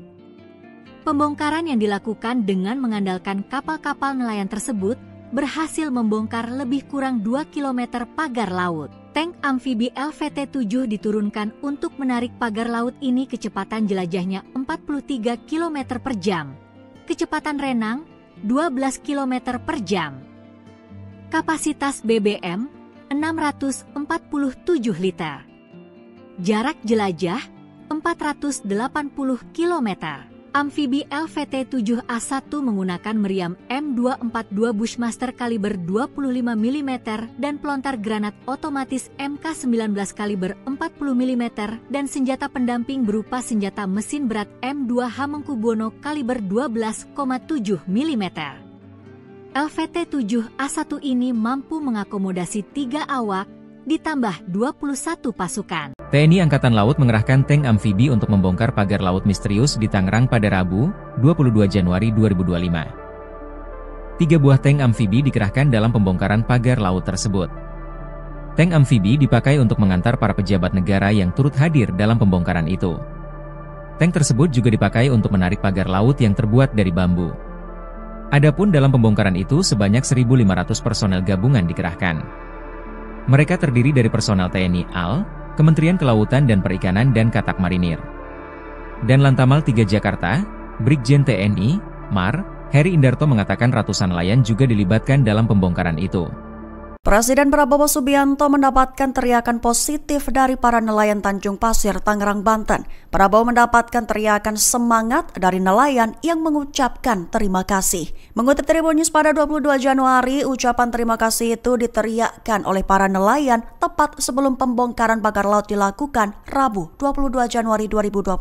Pembongkaran yang dilakukan dengan mengandalkan kapal-kapal nelayan tersebut berhasil membongkar lebih kurang 2 km pagar laut. Tank amfibi LVT-7 diturunkan untuk menarik pagar laut ini kecepatan jelajahnya 43 km per jam. Kecepatan renang 12 km per jam. Kapasitas BBM 647 liter. Jarak jelajah 480 km. Amfibi LVT-7A1 menggunakan meriam M242 Bushmaster kaliber 25 mm dan pelontar granat otomatis MK19 kaliber 40 mm dan senjata pendamping berupa senjata mesin berat M2 Hamengkubuwono kaliber 12,7 mm. LVT-7A1 ini mampu mengakomodasi 3 awak, ditambah 21 pasukan. TNI Angkatan Laut mengerahkan tank amfibi untuk membongkar pagar laut misterius di Tangerang pada Rabu, 22 Januari 2025. 3 buah tank amfibi dikerahkan dalam pembongkaran pagar laut tersebut. Tank amfibi dipakai untuk mengantar para pejabat negara yang turut hadir dalam pembongkaran itu. Tank tersebut juga dipakai untuk menarik pagar laut yang terbuat dari bambu. Adapun dalam pembongkaran itu sebanyak 1.500 personel gabungan dikerahkan. Mereka terdiri dari personel TNI AL, Kementerian Kelautan dan Perikanan dan Katak Marinir. Dan Lantamal 3 Jakarta, Brigjen TNI, Mar, Heri Indarto mengatakan ratusan nelayan juga dilibatkan dalam pembongkaran itu. Presiden Prabowo Subianto mendapatkan teriakan positif dari para nelayan Tanjung Pasir, Tangerang, Banten. Prabowo mendapatkan teriakan semangat dari nelayan yang mengucapkan terima kasih. Mengutip Tribun News pada 22 Januari, ucapan terima kasih itu diteriakkan oleh para nelayan tepat sebelum pembongkaran pagar laut dilakukan Rabu 22 Januari 2025.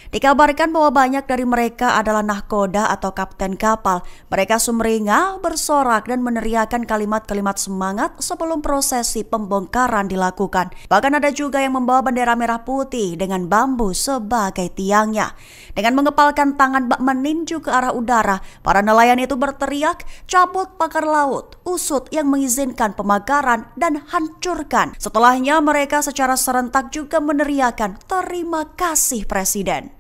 Dikabarkan bahwa banyak dari mereka adalah nahkoda atau kapten kapal. Mereka sumringah, bersorak dan meneriakkan kalimat-kalimat semangat sebelum prosesi pembongkaran dilakukan. Bahkan ada juga yang membawa bendera merah putih dengan bambu sebagai tiangnya. Dengan mengepalkan tangan bak meninju ke arah udara, para nelayan itu berteriak, cabut pagar laut, usut yang mengizinkan pemagaran dan hancurkan. Setelahnya mereka secara serentak juga meneriakan terima kasih Presiden.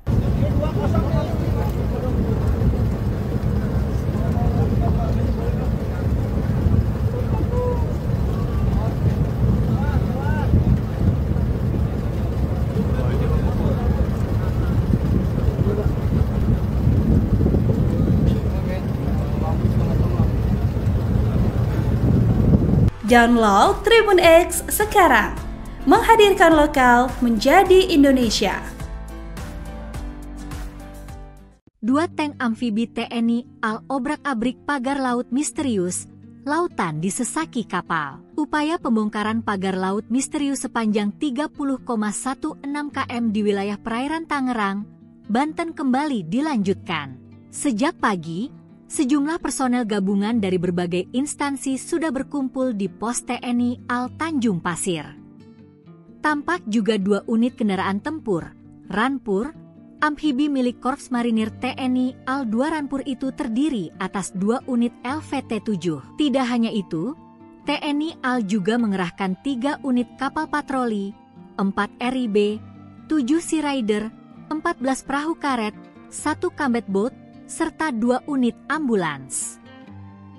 Download Tribun X sekarang, menghadirkan lokal menjadi Indonesia. 2 tank amfibi TNI AL obrak-abrik pagar laut misterius, lautan disesaki kapal. Upaya pembongkaran pagar laut misterius sepanjang 30,16 km di wilayah perairan Tangerang, Banten kembali dilanjutkan. Sejak pagi, sejumlah personel gabungan dari berbagai instansi sudah berkumpul di pos TNI AL Tanjung Pasir. Tampak juga 2 unit kendaraan tempur, Ranpur, amfibi milik Korps Marinir TNI AL 2 Ranpur itu terdiri atas 2 unit LVT-7. Tidak hanya itu, TNI AL juga mengerahkan 3 unit kapal patroli, 4 RIB, 7 Sea Rider, 14 perahu karet, 1 combat boat, serta 2 unit ambulans.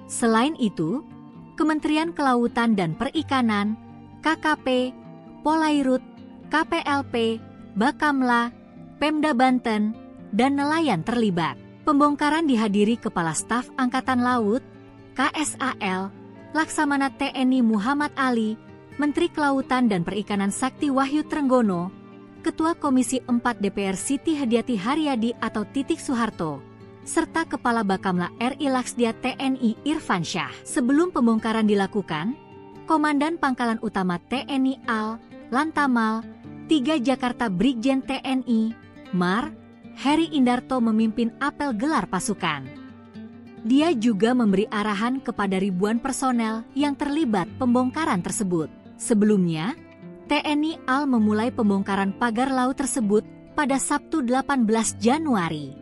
Selain itu, Kementerian Kelautan dan Perikanan, KKP, Polairut, KPLP, Bakamla, Pemda Banten, dan nelayan terlibat. Pembongkaran dihadiri Kepala Staf Angkatan Laut, KSAL, Laksamana TNI Muhammad Ali, Menteri Kelautan dan Perikanan Sakti Wahyu Trenggono, Ketua Komisi 4 DPR Siti Hadiati Haryadi atau Titik Soeharto, serta Kepala Bakamla RI Laksdia TNI Irfan Syah. Sebelum pembongkaran dilakukan, Komandan Pangkalan Utama TNI AL, Lantamal, 3 Jakarta Brigjen TNI, Mar, Heri Indarto memimpin apel gelar pasukan. Dia juga memberi arahan kepada ribuan personel yang terlibat pembongkaran tersebut. Sebelumnya, TNI AL memulai pembongkaran pagar laut tersebut pada Sabtu 18 Januari.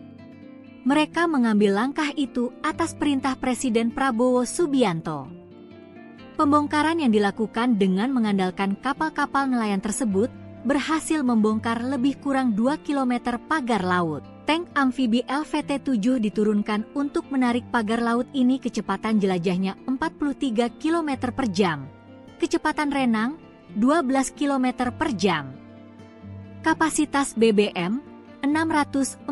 Mereka mengambil langkah itu atas perintah Presiden Prabowo Subianto. Pembongkaran yang dilakukan dengan mengandalkan kapal-kapal nelayan tersebut berhasil membongkar lebih kurang 2 km pagar laut. Tank amfibi LVT-7 diturunkan untuk menarik pagar laut ini kecepatan jelajahnya 43 km per jam. Kecepatan renang 12 km per jam. Kapasitas BBM 647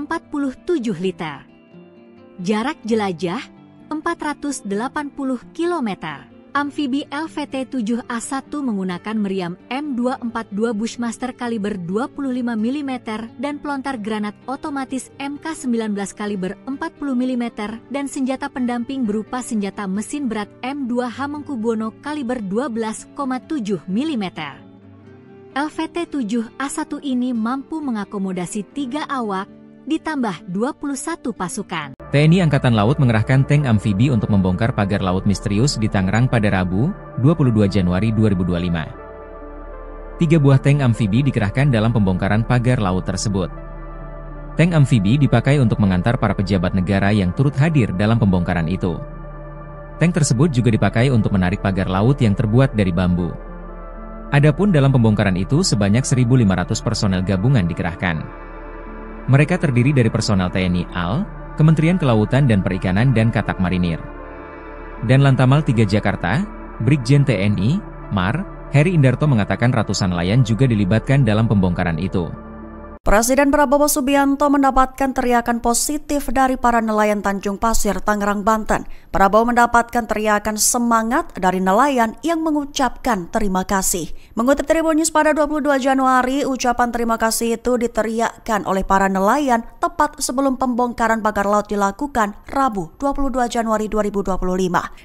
liter. Jarak jelajah 480 km. Amfibi LVT-7A1 menggunakan meriam M242 Bushmaster kaliber 25 mm dan pelontar granat otomatis MK19 kaliber 40 mm dan senjata pendamping berupa senjata mesin berat M2 Hamengkubuwono kaliber 12,7 mm. LVT-7A1 ini mampu mengakomodasi 3 awak, ditambah 21 pasukan. TNI Angkatan Laut mengerahkan tank amfibi untuk membongkar pagar laut misterius di Tangerang pada Rabu, 22 Januari 2025. 3 buah tank amfibi dikerahkan dalam pembongkaran pagar laut tersebut. Tank amfibi dipakai untuk mengantar para pejabat negara yang turut hadir dalam pembongkaran itu. Tank tersebut juga dipakai untuk menarik pagar laut yang terbuat dari bambu. Adapun dalam pembongkaran itu sebanyak 1.500 personel gabungan dikerahkan. Mereka terdiri dari personel TNI AL, Kementerian Kelautan dan Perikanan dan Katak Marinir. Dan Lantamal 3 Jakarta, Brigjen TNI, Mar, Heri Indarto mengatakan ratusan nelayan juga dilibatkan dalam pembongkaran itu. Presiden Prabowo Subianto mendapatkan teriakan positif dari para nelayan Tanjung Pasir, Tangerang, Banten. Prabowo mendapatkan teriakan semangat dari nelayan yang mengucapkan terima kasih. Mengutip Tribun News pada 22 Januari, ucapan terima kasih itu diteriakkan oleh para nelayan tepat sebelum pembongkaran pagar laut dilakukan Rabu 22 Januari 2025.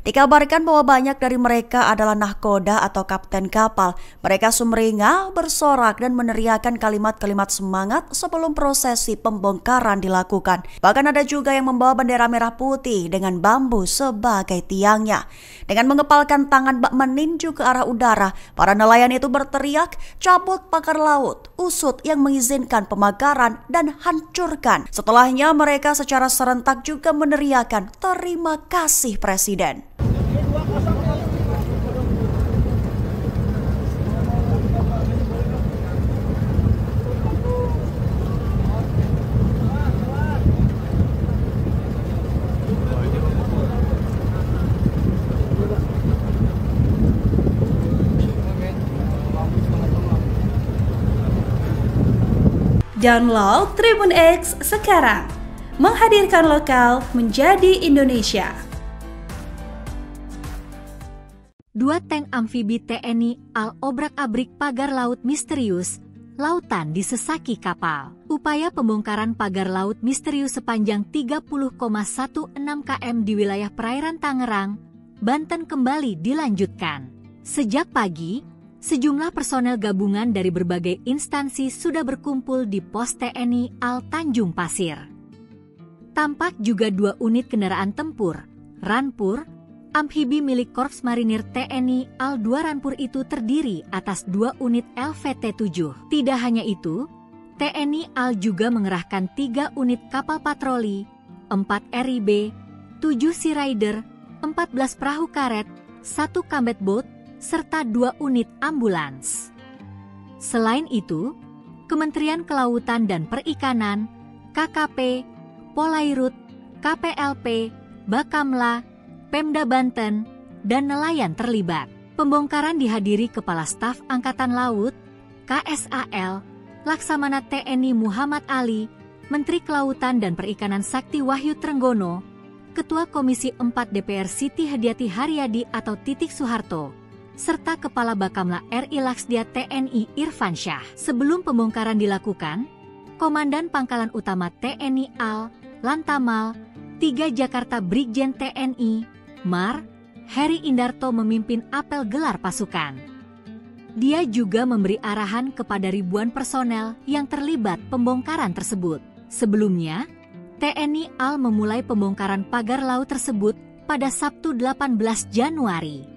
Dikabarkan bahwa banyak dari mereka adalah nahkoda atau kapten kapal. Mereka sumringah, bersorak dan meneriakkan kalimat-kalimat semangat sebelum prosesi pembongkaran dilakukan. Bahkan ada juga yang membawa bendera merah putih dengan bambu sebagai tiangnya. Dengan mengepalkan tangan bak meninju ke arah udara, para nelayan itu berteriak, cabut pagar laut, usut yang mengizinkan pemagaran dan hancurkan. Setelahnya mereka secara serentak juga meneriakan terima kasih Presiden. Download Tribun X sekarang, menghadirkan lokal menjadi Indonesia. 2 tank amfibi TNI AL obrak-abrik pagar laut misterius, lautan disesaki kapal. Upaya pembongkaran pagar laut misterius sepanjang 30,16 km di wilayah perairan Tangerang, Banten kembali dilanjutkan. Sejak pagi, sejumlah personel gabungan dari berbagai instansi sudah berkumpul di pos TNI AL Tanjung Pasir. Tampak juga 2 unit kendaraan tempur, Ranpur, amfibi milik Korps Marinir TNI AL 2 Ranpur itu terdiri atas 2 unit LVT-7. Tidak hanya itu, TNI AL juga mengerahkan 3 unit kapal patroli, 4 RIB, 7 Sea Rider, 14 perahu karet, 1 combat boat, serta 2 unit ambulans. Selain itu, Kementerian Kelautan dan Perikanan, KKP, Polairut, KPLP, Bakamla, Pemda Banten, dan nelayan terlibat. Pembongkaran dihadiri Kepala Staf Angkatan Laut, KSAL, Laksamana TNI Muhammad Ali, Menteri Kelautan dan Perikanan Sakti Wahyu Trenggono, Ketua Komisi 4 DPR Siti Hadiati Haryadi atau Titik Soeharto, serta Kepala Bakamla RI Laksdia TNI Irfan Syah. Sebelum pembongkaran dilakukan, Komandan Pangkalan Utama TNI AL, Lantamal, 3 Jakarta Brigjen TNI, Mar, Heri Indarto memimpin apel gelar pasukan. Dia juga memberi arahan kepada ribuan personel yang terlibat pembongkaran tersebut. Sebelumnya, TNI AL memulai pembongkaran pagar laut tersebut pada Sabtu 18 Januari.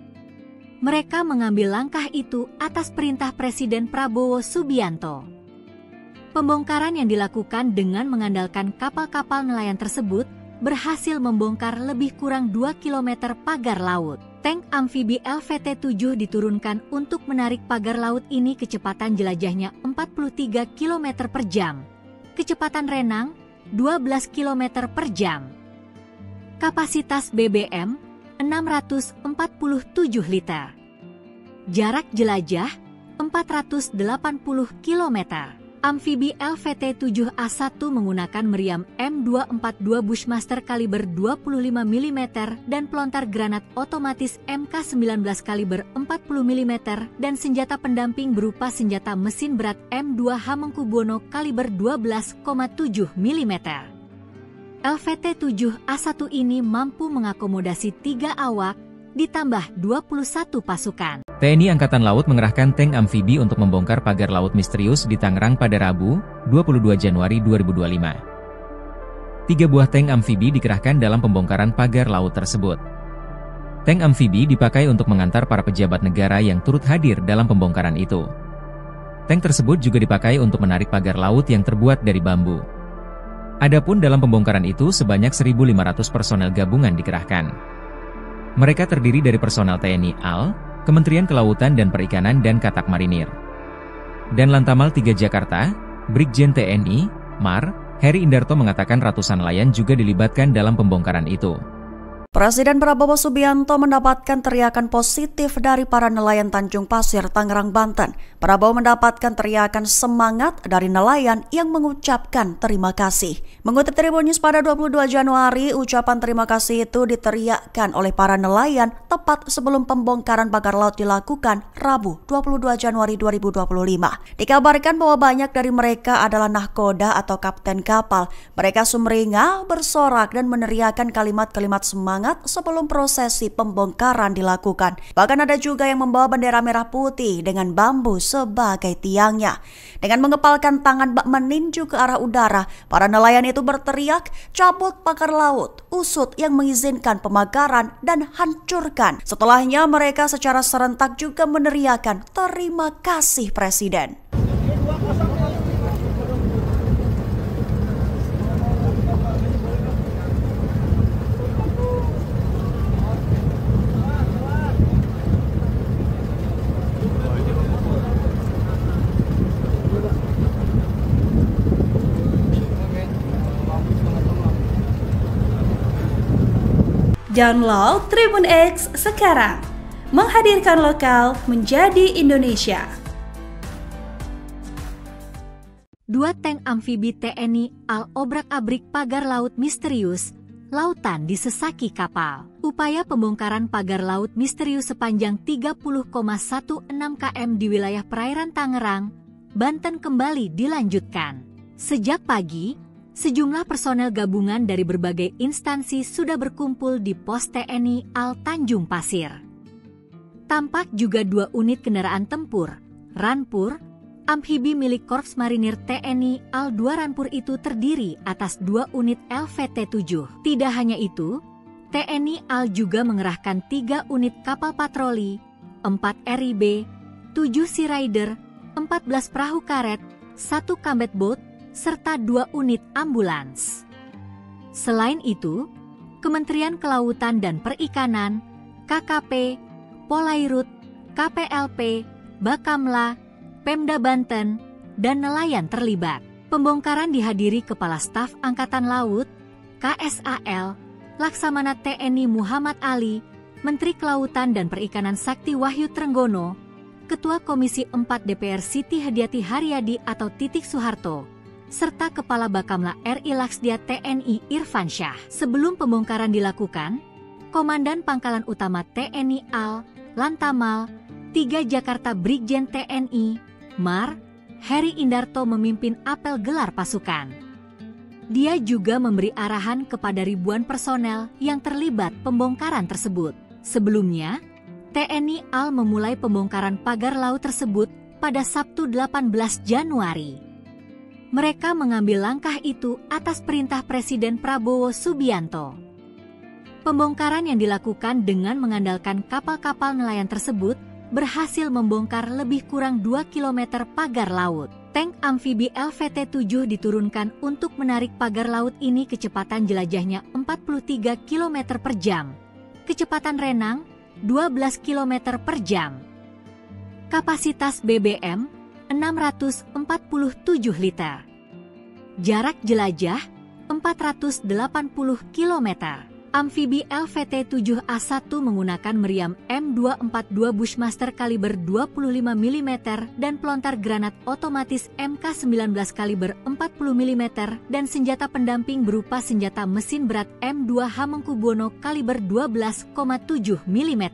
Mereka mengambil langkah itu atas perintah Presiden Prabowo Subianto. Pembongkaran yang dilakukan dengan mengandalkan kapal-kapal nelayan tersebut berhasil membongkar lebih kurang 2 km pagar laut. Tank amfibi LVT-7 diturunkan untuk menarik pagar laut ini kecepatan jelajahnya 43 km per jam. Kecepatan renang 12 km per jam. Kapasitas BBM 647 liter. Jarak jelajah 480 km. Amfibi LVT-7A1 menggunakan meriam M242 Bushmaster kaliber 25 mm dan pelontar granat otomatis MK19 kaliber 40 mm dan senjata pendamping berupa senjata mesin berat M2 Hamengkubuwono kaliber 12,7 mm. LVT-7A1 ini mampu mengakomodasi 3 awak, ditambah 21 pasukan. TNI Angkatan Laut mengerahkan tank amfibi untuk membongkar pagar laut misterius di Tangerang pada Rabu, 22 Januari 2025. 3 buah tank amfibi dikerahkan dalam pembongkaran pagar laut tersebut. Tank amfibi dipakai untuk mengantar para pejabat negara yang turut hadir dalam pembongkaran itu. Tank tersebut juga dipakai untuk menarik pagar laut yang terbuat dari bambu. Adapun dalam pembongkaran itu sebanyak 1.500 personel gabungan dikerahkan. Mereka terdiri dari personel TNI AL, Kementerian Kelautan dan Perikanan dan Katak Marinir. Dan Lantamal 3 Jakarta, Brigjen TNI, Mar, Heri Indarto mengatakan ratusan nelayan juga dilibatkan dalam pembongkaran itu. Presiden Prabowo Subianto mendapatkan teriakan positif dari para nelayan Tanjung Pasir, Tangerang, Banten. Prabowo mendapatkan teriakan semangat dari nelayan yang mengucapkan terima kasih. Mengutip Tribun News pada 22 Januari, ucapan terima kasih itu diteriakkan oleh para nelayan tepat sebelum pembongkaran pagar laut dilakukan Rabu 22 Januari 2025. Dikabarkan bahwa banyak dari mereka adalah nahkoda atau kapten kapal. Mereka sumringah, bersorak dan meneriakkan kalimat-kalimat semangat sebelum prosesi pembongkaran dilakukan. Bahkan ada juga yang membawa bendera merah putih dengan bambu sebagai tiangnya. Dengan mengepalkan tangan bak meninju ke arah udara, para nelayan itu berteriak, cabut pagar laut, usut yang mengizinkan pemagaran dan hancurkan. Setelahnya mereka secara serentak juga meneriakan terima kasih Presiden. Download Tribun X sekarang, menghadirkan lokal menjadi Indonesia. 2 tank amfibi TNI AL obrak-abrik pagar laut misterius, lautan disesaki kapal. Upaya pembongkaran pagar laut misterius sepanjang 30,16 km di wilayah perairan Tangerang, Banten kembali dilanjutkan. Sejak pagi, sejumlah personel gabungan dari berbagai instansi sudah berkumpul di pos TNI AL Tanjung Pasir. Tampak juga 2 unit kendaraan tempur, Ranpur, amfibi milik Korps Marinir TNI AL 2 Ranpur itu terdiri atas 2 unit LVT-7. Tidak hanya itu, TNI AL juga mengerahkan 3 unit kapal patroli, 4 RIB, 7 Sea Rider, 14 perahu karet, 1 combat boat, serta 2 unit ambulans. Selain itu, Kementerian Kelautan dan Perikanan, KKP, Polairut, KPLP, Bakamla, Pemda Banten, dan nelayan terlibat. Pembongkaran dihadiri Kepala Staf Angkatan Laut, KSAL, Laksamana TNI Muhammad Ali, Menteri Kelautan dan Perikanan Sakti Wahyu Trenggono, Ketua Komisi 4 DPR Siti Hadiati Haryadi atau Titik Soeharto, serta Kepala Bakamla RI Laksdia TNI Irfan Syah. Sebelum pembongkaran dilakukan, Komandan Pangkalan Utama TNI AL, Lantamal, 3 Jakarta Brigjen TNI, Mar, Heri Indarto memimpin apel gelar pasukan. Dia juga memberi arahan kepada ribuan personel yang terlibat pembongkaran tersebut. Sebelumnya, TNI AL memulai pembongkaran pagar laut tersebut pada Sabtu 18 Januari. Mereka mengambil langkah itu atas perintah Presiden Prabowo Subianto. Pembongkaran yang dilakukan dengan mengandalkan kapal-kapal nelayan tersebut berhasil membongkar lebih kurang 2 km pagar laut. Tank amfibi LVT-7 diturunkan untuk menarik pagar laut ini kecepatan jelajahnya 43 km per jam. Kecepatan renang 12 km per jam. Kapasitas BBM 647 liter. Jarak jelajah 480 km. Amfibi LVT-7A1 menggunakan meriam M242 Bushmaster kaliber 25 mm dan pelontar granat otomatis MK19 kaliber 40 mm dan senjata pendamping berupa senjata mesin berat M2 Hamengkubuwono kaliber 12,7 mm.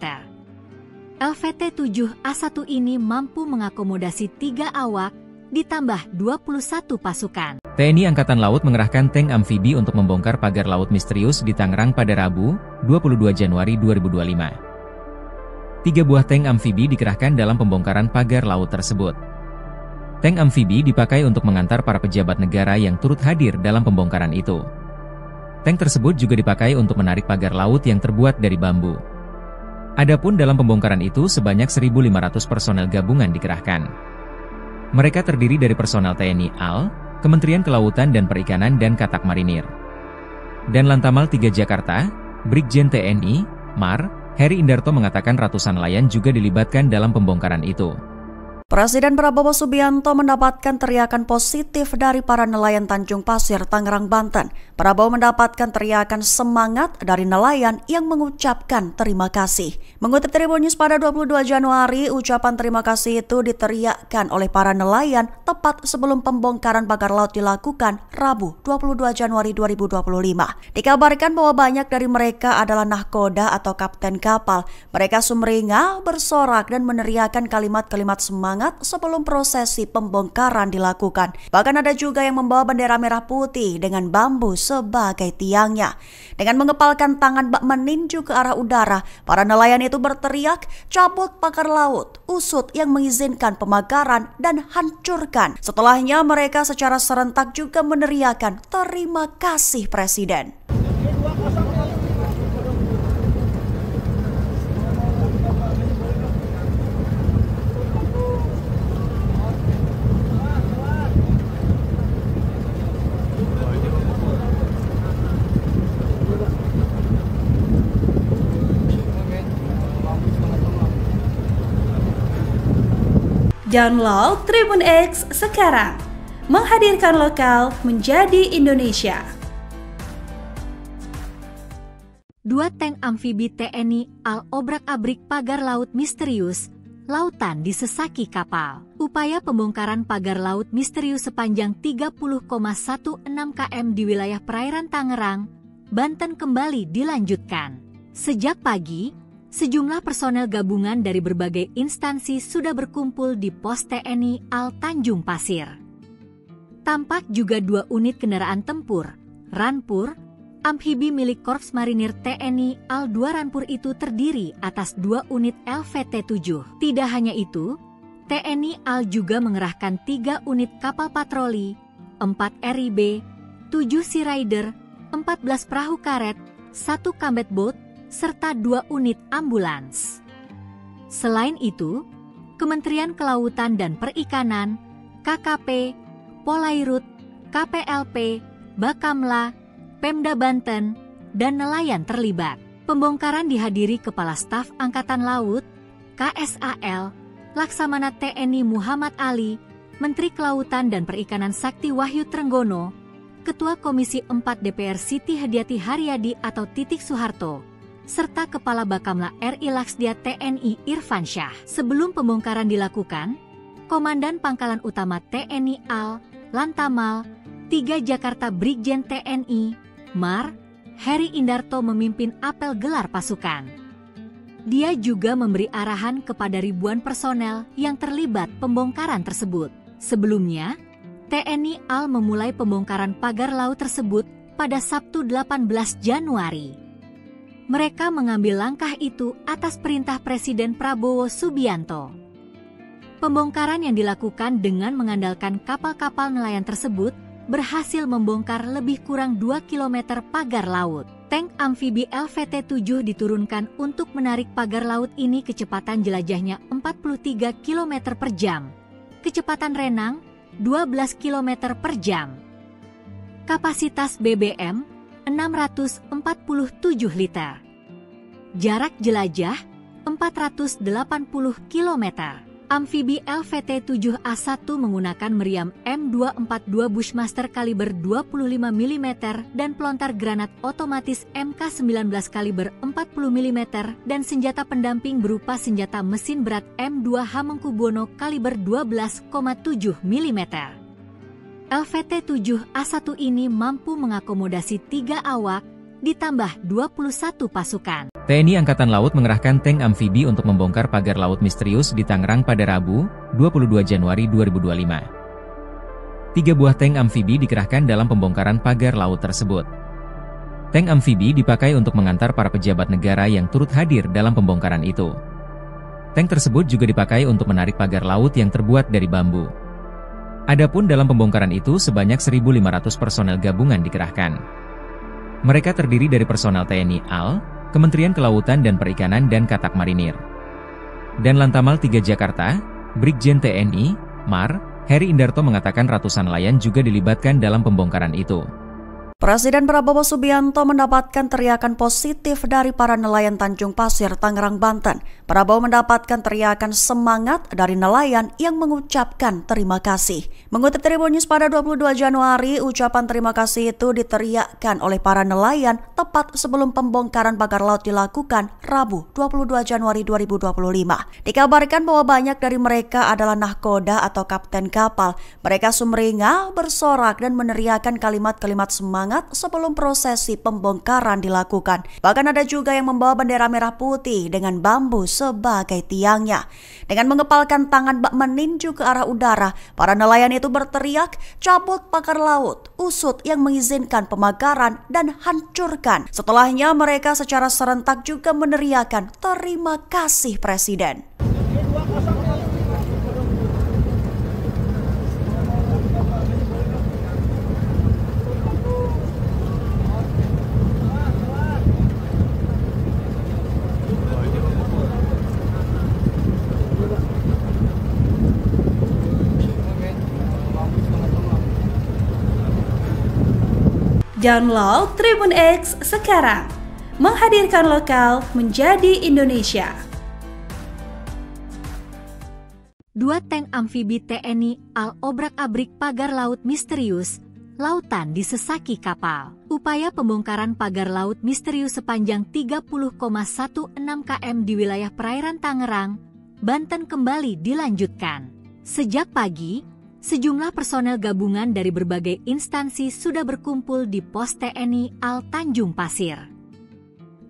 LVT-7A1 ini mampu mengakomodasi 3 awak, ditambah 21 pasukan. TNI Angkatan Laut mengerahkan tank amfibi untuk membongkar pagar laut misterius di Tangerang pada Rabu, 22 Januari 2025. 3 buah tank amfibi dikerahkan dalam pembongkaran pagar laut tersebut. Tank amfibi dipakai untuk mengantar para pejabat negara yang turut hadir dalam pembongkaran itu. Tank tersebut juga dipakai untuk menarik pagar laut yang terbuat dari bambu. Adapun dalam pembongkaran itu sebanyak 1.500 personel gabungan dikerahkan. Mereka terdiri dari personel TNI AL, Kementerian Kelautan dan Perikanan dan Katak Marinir. Dan Lantamal 3 Jakarta, Brigjen TNI, Mar, Heri Indarto mengatakan ratusan nelayan juga dilibatkan dalam pembongkaran itu. Presiden Prabowo Subianto mendapatkan teriakan positif dari para nelayan Tanjung Pasir, Tangerang, Banten. Prabowo mendapatkan teriakan semangat dari nelayan yang mengucapkan terima kasih. Mengutip Tribun News pada 22 Januari, ucapan terima kasih itu diteriakkan oleh para nelayan tepat sebelum pembongkaran pagar laut dilakukan Rabu 22 Januari 2025. Dikabarkan bahwa banyak dari mereka adalah nahkoda atau kapten kapal. Mereka sumringah, bersorak dan meneriakkan kalimat-kalimat semangat sebelum prosesi pembongkaran dilakukan. Bahkan ada juga yang membawa bendera merah putih dengan bambu sebagai tiangnya. Dengan mengepalkan tangan bak meninju ke arah udara, para nelayan itu berteriak, "Cabut pagar laut, usut yang mengizinkan pemagaran dan hancurkan." Setelahnya mereka secara serentak juga meneriakkan, "Terima kasih Presiden." Download Tribun X sekarang, menghadirkan lokal menjadi Indonesia. 2 tank amfibi TNI AL obrak-abrik pagar laut misterius, lautan disesaki kapal. Upaya pembongkaran pagar laut misterius sepanjang 30,16 km di wilayah perairan Tangerang, Banten kembali dilanjutkan. Sejak pagi, sejumlah personel gabungan dari berbagai instansi sudah berkumpul di pos TNI AL Tanjung Pasir. Tampak juga 2 unit kendaraan tempur, Ranpur, amfibi milik Korps Marinir TNI AL 2 Ranpur itu terdiri atas 2 unit LVT-7. Tidak hanya itu, TNI AL juga mengerahkan 3 unit kapal patroli, 4 RIB, 7 Sea Rider, 14 perahu karet, 1 combat boat, serta 2 unit ambulans. Selain itu, Kementerian Kelautan dan Perikanan, KKP, Polairut, KPLP, Bakamla, Pemda Banten, dan nelayan terlibat. Pembongkaran dihadiri Kepala Staf Angkatan Laut, KSAL, Laksamana TNI Muhammad Ali, Menteri Kelautan dan Perikanan Sakti Wahyu Trenggono, Ketua Komisi 4 DPR Siti Hadiati Haryadi atau Titik Soeharto, serta Kepala Bakamla RI Laksdia TNI Irfan Syah. Sebelum pembongkaran dilakukan, Komandan Pangkalan Utama TNI AL, Lantamal, 3 Jakarta Brigjen TNI, Mar, Heri Indarto memimpin apel gelar pasukan. Dia juga memberi arahan kepada ribuan personel yang terlibat pembongkaran tersebut. Sebelumnya, TNI AL memulai pembongkaran pagar laut tersebut pada Sabtu 18 Januari. Mereka mengambil langkah itu atas perintah Presiden Prabowo Subianto. Pembongkaran yang dilakukan dengan mengandalkan kapal-kapal nelayan tersebut berhasil membongkar lebih kurang 2 km pagar laut. Tank amfibi LVT-7 diturunkan untuk menarik pagar laut ini kecepatan jelajahnya 43 km per jam. Kecepatan renang 12 km per jam. Kapasitas BBM 647 liter. Jarak jelajah 480 km. Amfibi LVT-7A1 menggunakan meriam M242 Bushmaster kaliber 25 mm dan pelontar granat otomatis MK19 kaliber 40 mm dan senjata pendamping berupa senjata mesin berat M2 Hamengkubuwono kaliber 12,7 mm. LVT-7A1 ini mampu mengakomodasi 3 awak, ditambah 21 pasukan. TNI Angkatan Laut mengerahkan tank amfibi untuk membongkar pagar laut misterius di Tangerang pada Rabu, 22 Januari 2025. 3 buah tank amfibi dikerahkan dalam pembongkaran pagar laut tersebut. Tank amfibi dipakai untuk mengantar para pejabat negara yang turut hadir dalam pembongkaran itu. Tank tersebut juga dipakai untuk menarik pagar laut yang terbuat dari bambu. Adapun dalam pembongkaran itu sebanyak 1.500 personel gabungan dikerahkan. Mereka terdiri dari personel TNI AL, Kementerian Kelautan dan Perikanan dan Katak Marinir. Dan Lantamal 3 Jakarta, Brigjen TNI, Mar, Heri Indarto mengatakan ratusan nelayan juga dilibatkan dalam pembongkaran itu. Presiden Prabowo Subianto mendapatkan teriakan positif dari para nelayan Tanjung Pasir, Tangerang, Banten. Prabowo mendapatkan teriakan semangat dari nelayan yang mengucapkan terima kasih. Mengutip Tribun News pada 22 Januari, ucapan terima kasih itu diteriakkan oleh para nelayan tepat sebelum pembongkaran pagar laut dilakukan Rabu 22 Januari 2025. Dikabarkan bahwa banyak dari mereka adalah nahkoda atau kapten kapal. Mereka sumringah, bersorak dan meneriakkan kalimat-kalimat semangat sebelum prosesi pembongkaran dilakukan. Bahkan ada juga yang membawa bendera merah putih dengan bambu sebagai tiangnya. Dengan mengepalkan tangan bak meninju ke arah udara, para nelayan itu berteriak, cabut pagar laut, usut yang mengizinkan pemagaran dan hancurkan. Setelahnya mereka secara serentak juga meneriakkan terima kasih Presiden. Download Tribun X sekarang, menghadirkan lokal menjadi Indonesia. 2 tank amfibi TNI AL obrak-abrik pagar laut misterius, lautan disesaki kapal. Upaya pembongkaran pagar laut misterius sepanjang 30,16 km di wilayah perairan Tangerang, Banten kembali dilanjutkan. Sejak pagi, sejumlah personel gabungan dari berbagai instansi sudah berkumpul di pos TNI AL Tanjung Pasir.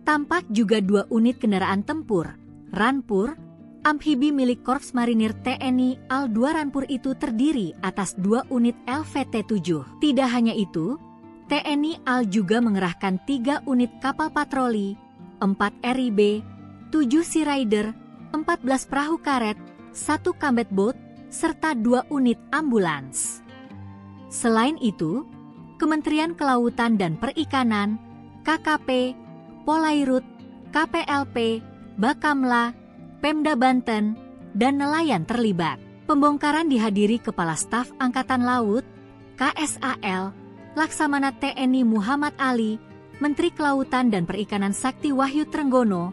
Tampak juga 2 unit kendaraan tempur, Ranpur, amfibi milik Korps Marinir TNI AL 2 Ranpur itu terdiri atas 2 unit LVT-7. Tidak hanya itu, TNI AL juga mengerahkan 3 unit kapal patroli, 4 RIB, 7 Sea Rider, 14 perahu karet, 1 combat boat, serta 2 unit ambulans. Selain itu, Kementerian Kelautan dan Perikanan, KKP, Polairut, KPLP, Bakamla, Pemda Banten, dan nelayan terlibat. Pembongkaran dihadiri Kepala Staf Angkatan Laut, KSAL, Laksamana TNI Muhammad Ali, Menteri Kelautan dan Perikanan Sakti Wahyu Trenggono,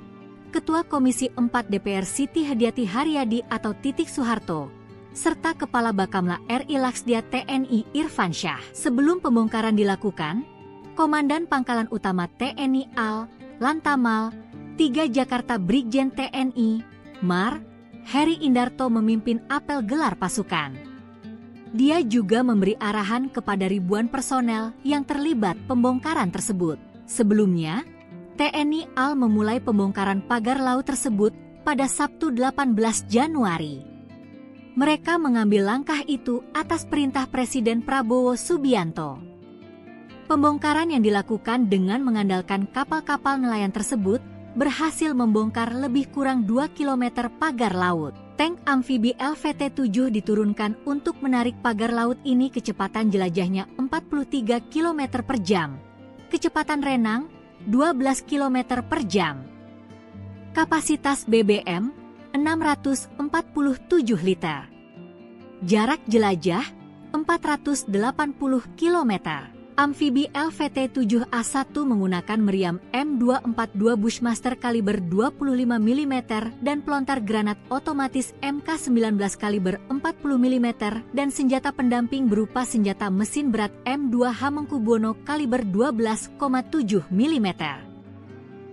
Ketua Komisi 4 DPR Siti Hadiati Haryadi atau Titik Soeharto, serta Kepala Bakamla RI Laksdia TNI Irfan Syah. Sebelum pembongkaran dilakukan, Komandan Pangkalan Utama TNI AL, Lantamal, 3 Jakarta Brigjen TNI, Mar, Heri Indarto memimpin apel gelar pasukan. Dia juga memberi arahan kepada ribuan personel yang terlibat pembongkaran tersebut. Sebelumnya, TNI AL memulai pembongkaran pagar laut tersebut pada Sabtu 18 Januari. Mereka mengambil langkah itu atas perintah Presiden Prabowo Subianto. Pembongkaran yang dilakukan dengan mengandalkan kapal-kapal nelayan tersebut berhasil membongkar lebih kurang 2 km pagar laut. Tank amfibi LVT-7 diturunkan untuk menarik pagar laut ini kecepatan jelajahnya 43 km per jam. Kecepatan renang 12 km per jam. Kapasitas BBM 647 liter. Jarak jelajah 480 km. Amfibi LVT-7A1 menggunakan meriam M242 Bushmaster kaliber 25 mm dan pelontar granat otomatis MK19 kaliber 40 mm dan senjata pendamping berupa senjata mesin berat M2 Hamengkubuwono kaliber 12,7 mm.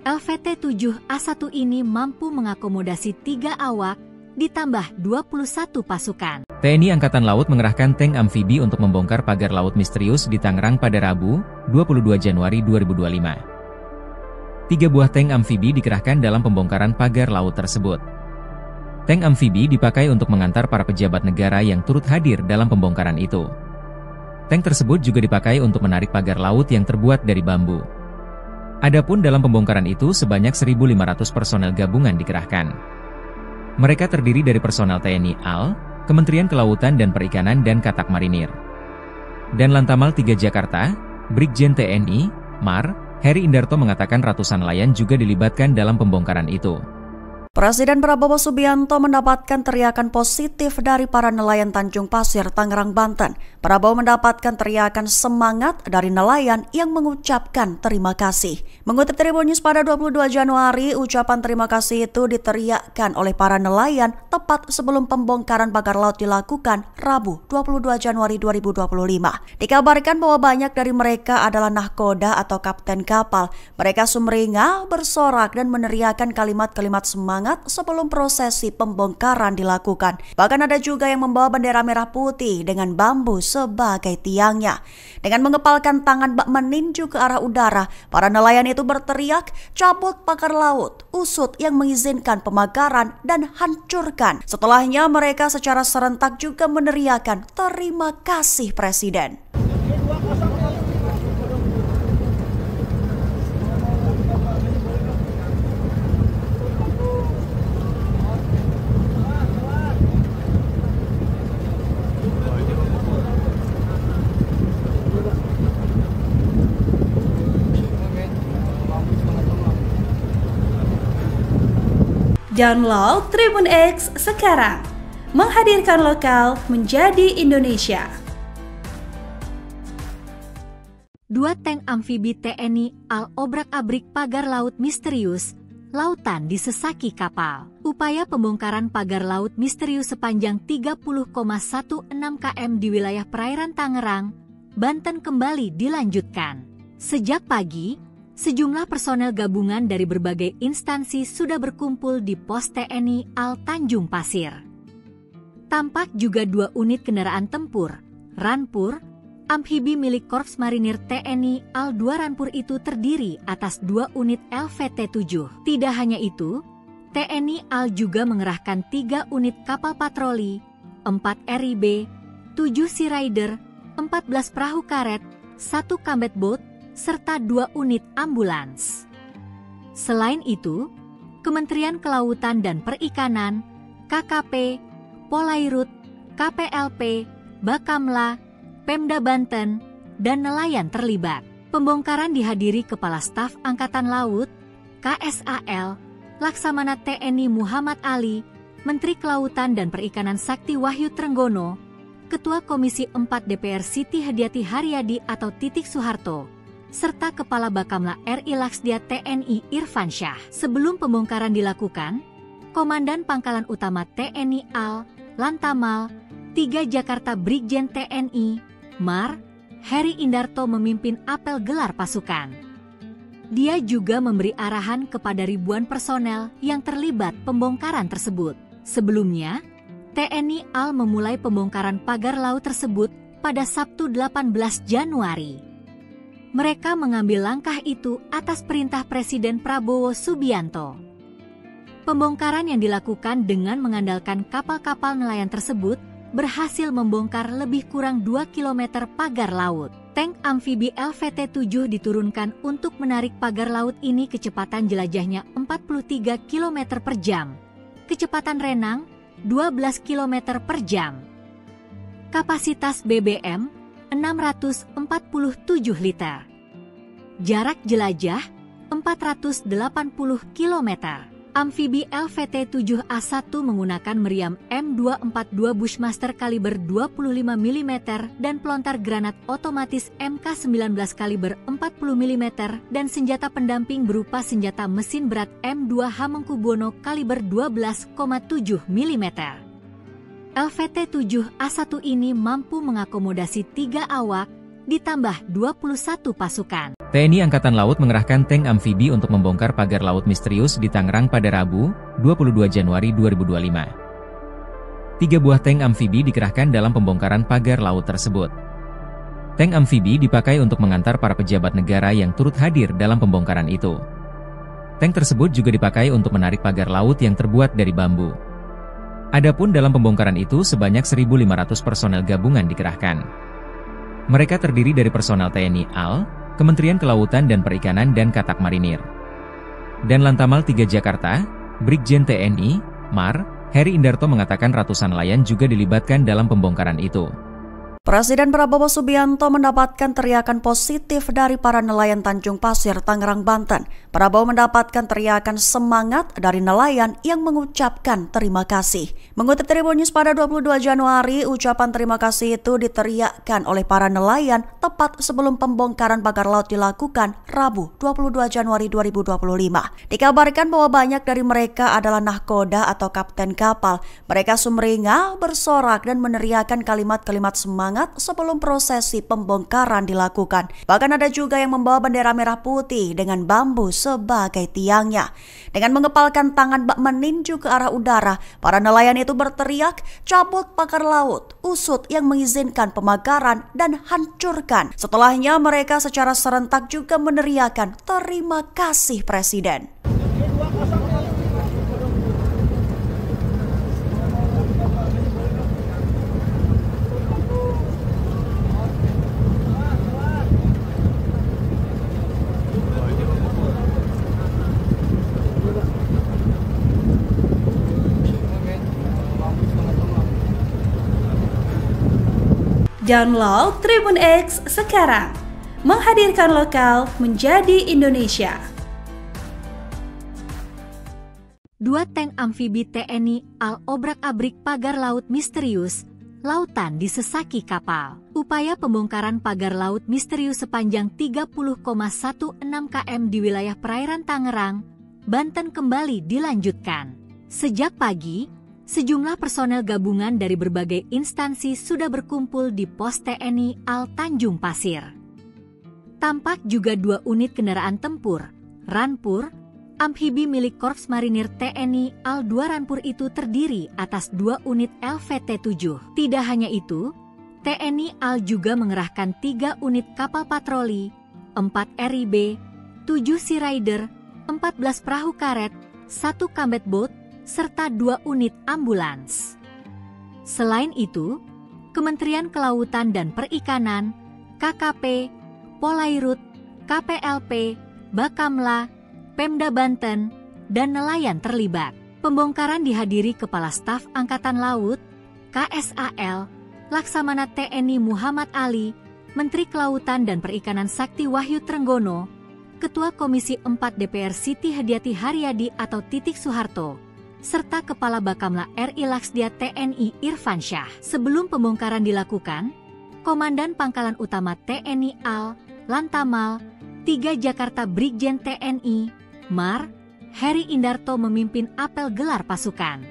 LVT-7A1 ini mampu mengakomodasi 3 awak, ditambah 21 pasukan. TNI Angkatan Laut mengerahkan tank amfibi untuk membongkar pagar laut misterius di Tangerang pada Rabu, 22 Januari 2025. 3 buah tank amfibi dikerahkan dalam pembongkaran pagar laut tersebut. Tank amfibi dipakai untuk mengantar para pejabat negara yang turut hadir dalam pembongkaran itu. Tank tersebut juga dipakai untuk menarik pagar laut yang terbuat dari bambu. Adapun dalam pembongkaran itu sebanyak 1.500 personel gabungan dikerahkan. Mereka terdiri dari personel TNI AL, Kementerian Kelautan dan Perikanan dan Katak Marinir. Dan Lantamal 3 Jakarta, Brigjen TNI, Mar, Heri Indarto mengatakan ratusan nelayan juga dilibatkan dalam pembongkaran itu. Presiden Prabowo Subianto mendapatkan teriakan positif dari para nelayan Tanjung Pasir, Tangerang, Banten. Prabowo mendapatkan teriakan semangat dari nelayan yang mengucapkan terima kasih. Mengutip Tribun News pada 22 Januari, ucapan terima kasih itu diteriakkan oleh para nelayan tepat sebelum pembongkaran pagar laut dilakukan Rabu 22 Januari 2025. Dikabarkan bahwa banyak dari mereka adalah nahkoda atau kapten kapal. Mereka sumringah, bersorak dan meneriakkan kalimat-kalimat semangat sebelum prosesi pembongkaran dilakukan. Bahkan ada juga yang membawa bendera merah putih dengan bambu sebagai tiangnya. Dengan mengepalkan tangan bak meninju ke arah udara, para nelayan itu berteriak, cabut pagar laut, usut yang mengizinkan pemagaran dan hancurkan. Setelahnya mereka secara serentak juga meneriakkan terima kasih Presiden. Download Tribun X sekarang, menghadirkan lokal menjadi Indonesia. 2 tank amfibi TNI AL obrak-abrik pagar laut misterius, lautan disesaki kapal. Upaya pembongkaran pagar laut misterius sepanjang 30,16 km di wilayah perairan Tangerang, Banten kembali dilanjutkan. Sejak pagi, sejumlah personel gabungan dari berbagai instansi sudah berkumpul di pos TNI AL Tanjung Pasir. Tampak juga 2 unit kendaraan tempur, Ranpur, amfibi milik Korps Marinir TNI AL 2 Ranpur itu terdiri atas 2 unit LVT-7. Tidak hanya itu, TNI AL juga mengerahkan 3 unit kapal patroli, 4 RIB, 7 Sea Rider, 14 perahu karet, 1 combat boat, serta 2 unit ambulans. Selain itu, Kementerian Kelautan dan Perikanan, KKP, Polairut, KPLP, Bakamla, Pemda Banten, dan nelayan terlibat. Pembongkaran dihadiri Kepala Staf Angkatan Laut, KSAL, Laksamana TNI Muhammad Ali, Menteri Kelautan dan Perikanan Sakti Wahyu Trenggono, Ketua Komisi 4 DPR Siti Hadiati Haryadi atau Titik Soeharto, serta Kepala Bakamla RI Laksdia TNI Irfan Syah. Sebelum pembongkaran dilakukan, Komandan Pangkalan Utama TNI AL, Lantamal, 3 Jakarta Brigjen TNI, Mar, Heri Indarto memimpin apel gelar pasukan. Dia juga memberi arahan kepada ribuan personel yang terlibat pembongkaran tersebut. Sebelumnya, TNI AL memulai pembongkaran pagar laut tersebut pada Sabtu 18 Januari. Mereka mengambil langkah itu atas perintah Presiden Prabowo Subianto. Pembongkaran yang dilakukan dengan mengandalkan kapal-kapal nelayan tersebut berhasil membongkar lebih kurang 2 km pagar laut. Tank amfibi LVT-7 diturunkan untuk menarik pagar laut ini kecepatan jelajahnya 43 km per jam. Kecepatan renang 12 km per jam. Kapasitas BBM 647 liter. Jarak jelajah 480 km. Amfibi LVT-7A1 menggunakan meriam M242 Bushmaster kaliber 25 mm dan pelontar granat otomatis MK19 kaliber 40 mm dan senjata pendamping berupa senjata mesin berat M2 Hamengkubuwono kaliber 12,7 mm. LVT-7A1 ini mampu mengakomodasi 3 awak, ditambah 21 pasukan. TNI Angkatan Laut mengerahkan tank amfibi untuk membongkar pagar laut misterius di Tangerang pada Rabu, 22 Januari 2025. 3 buah tank amfibi dikerahkan dalam pembongkaran pagar laut tersebut. Tank amfibi dipakai untuk mengantar para pejabat negara yang turut hadir dalam pembongkaran itu. Tank tersebut juga dipakai untuk menarik pagar laut yang terbuat dari bambu. Adapun dalam pembongkaran itu sebanyak 1.500 personel gabungan dikerahkan. Mereka terdiri dari personel TNI AL, Kementerian Kelautan dan Perikanan dan Katak Marinir. Dan Lantamal 3 Jakarta, Brigjen TNI, Mar, Heri Indarto mengatakan ratusan nelayan juga dilibatkan dalam pembongkaran itu. Presiden Prabowo Subianto mendapatkan teriakan positif dari para nelayan Tanjung Pasir, Tangerang, Banten. Prabowo mendapatkan teriakan semangat dari nelayan yang mengucapkan terima kasih. Mengutip Tribun News pada 22 Januari, ucapan terima kasih itu diteriakkan oleh para nelayan tepat sebelum pembongkaran pagar laut dilakukan Rabu 22 Januari 2025. Dikabarkan bahwa banyak dari mereka adalah nahkoda atau kapten kapal. Mereka sumringah, bersorak dan meneriakkan kalimat-kalimat semangat sebelum prosesi pembongkaran dilakukan. Bahkan ada juga yang membawa bendera merah putih dengan bambu sebagai tiangnya. Dengan mengepalkan tangan bak meninju ke arah udara, para nelayan itu berteriak, cabut pagar laut, usut yang mengizinkan pemagaran dan hancurkan. Setelahnya mereka secara serentak juga meneriakkan terima kasih Presiden. Download Tribun X sekarang, menghadirkan lokal menjadi Indonesia. 2 tank amfibi TNI AL obrak-abrik pagar laut misterius, lautan disesaki kapal. Upaya pembongkaran pagar laut misterius sepanjang 30,16 km di wilayah perairan Tangerang, Banten kembali dilanjutkan. Sejak pagi, sejumlah personel gabungan dari berbagai instansi sudah berkumpul di pos TNI AL Tanjung Pasir. Tampak juga 2 unit kendaraan tempur, Rampur, amfibi milik Korps Marinir TNI AL 2 Rampur itu terdiri atas 2 unit LVT-7. Tidak hanya itu, TNI AL juga mengerahkan 3 unit kapal patroli, 4 RIB, 7 Sea Rider, 14 perahu karet, 1 combat boat, serta 2 unit ambulans. Selain itu, Kementerian Kelautan dan Perikanan, KKP, Polairut, KPLP, Bakamla, Pemda Banten, dan nelayan terlibat. Pembongkaran dihadiri Kepala Staf Angkatan Laut, KSAL, Laksamana TNI Muhammad Ali, Menteri Kelautan dan Perikanan Sakti Wahyu Trenggono, Ketua Komisi 4 DPR Siti Hadiati Haryadi atau Titik Soeharto, serta Kepala Bakamla RI Laksdia TNI Irfan Syah. Sebelum pembongkaran dilakukan, Komandan Pangkalan Utama TNI AL, Lantamal, 3 Jakarta Brigjen TNI, Mar, Heri Indarto memimpin apel gelar pasukan.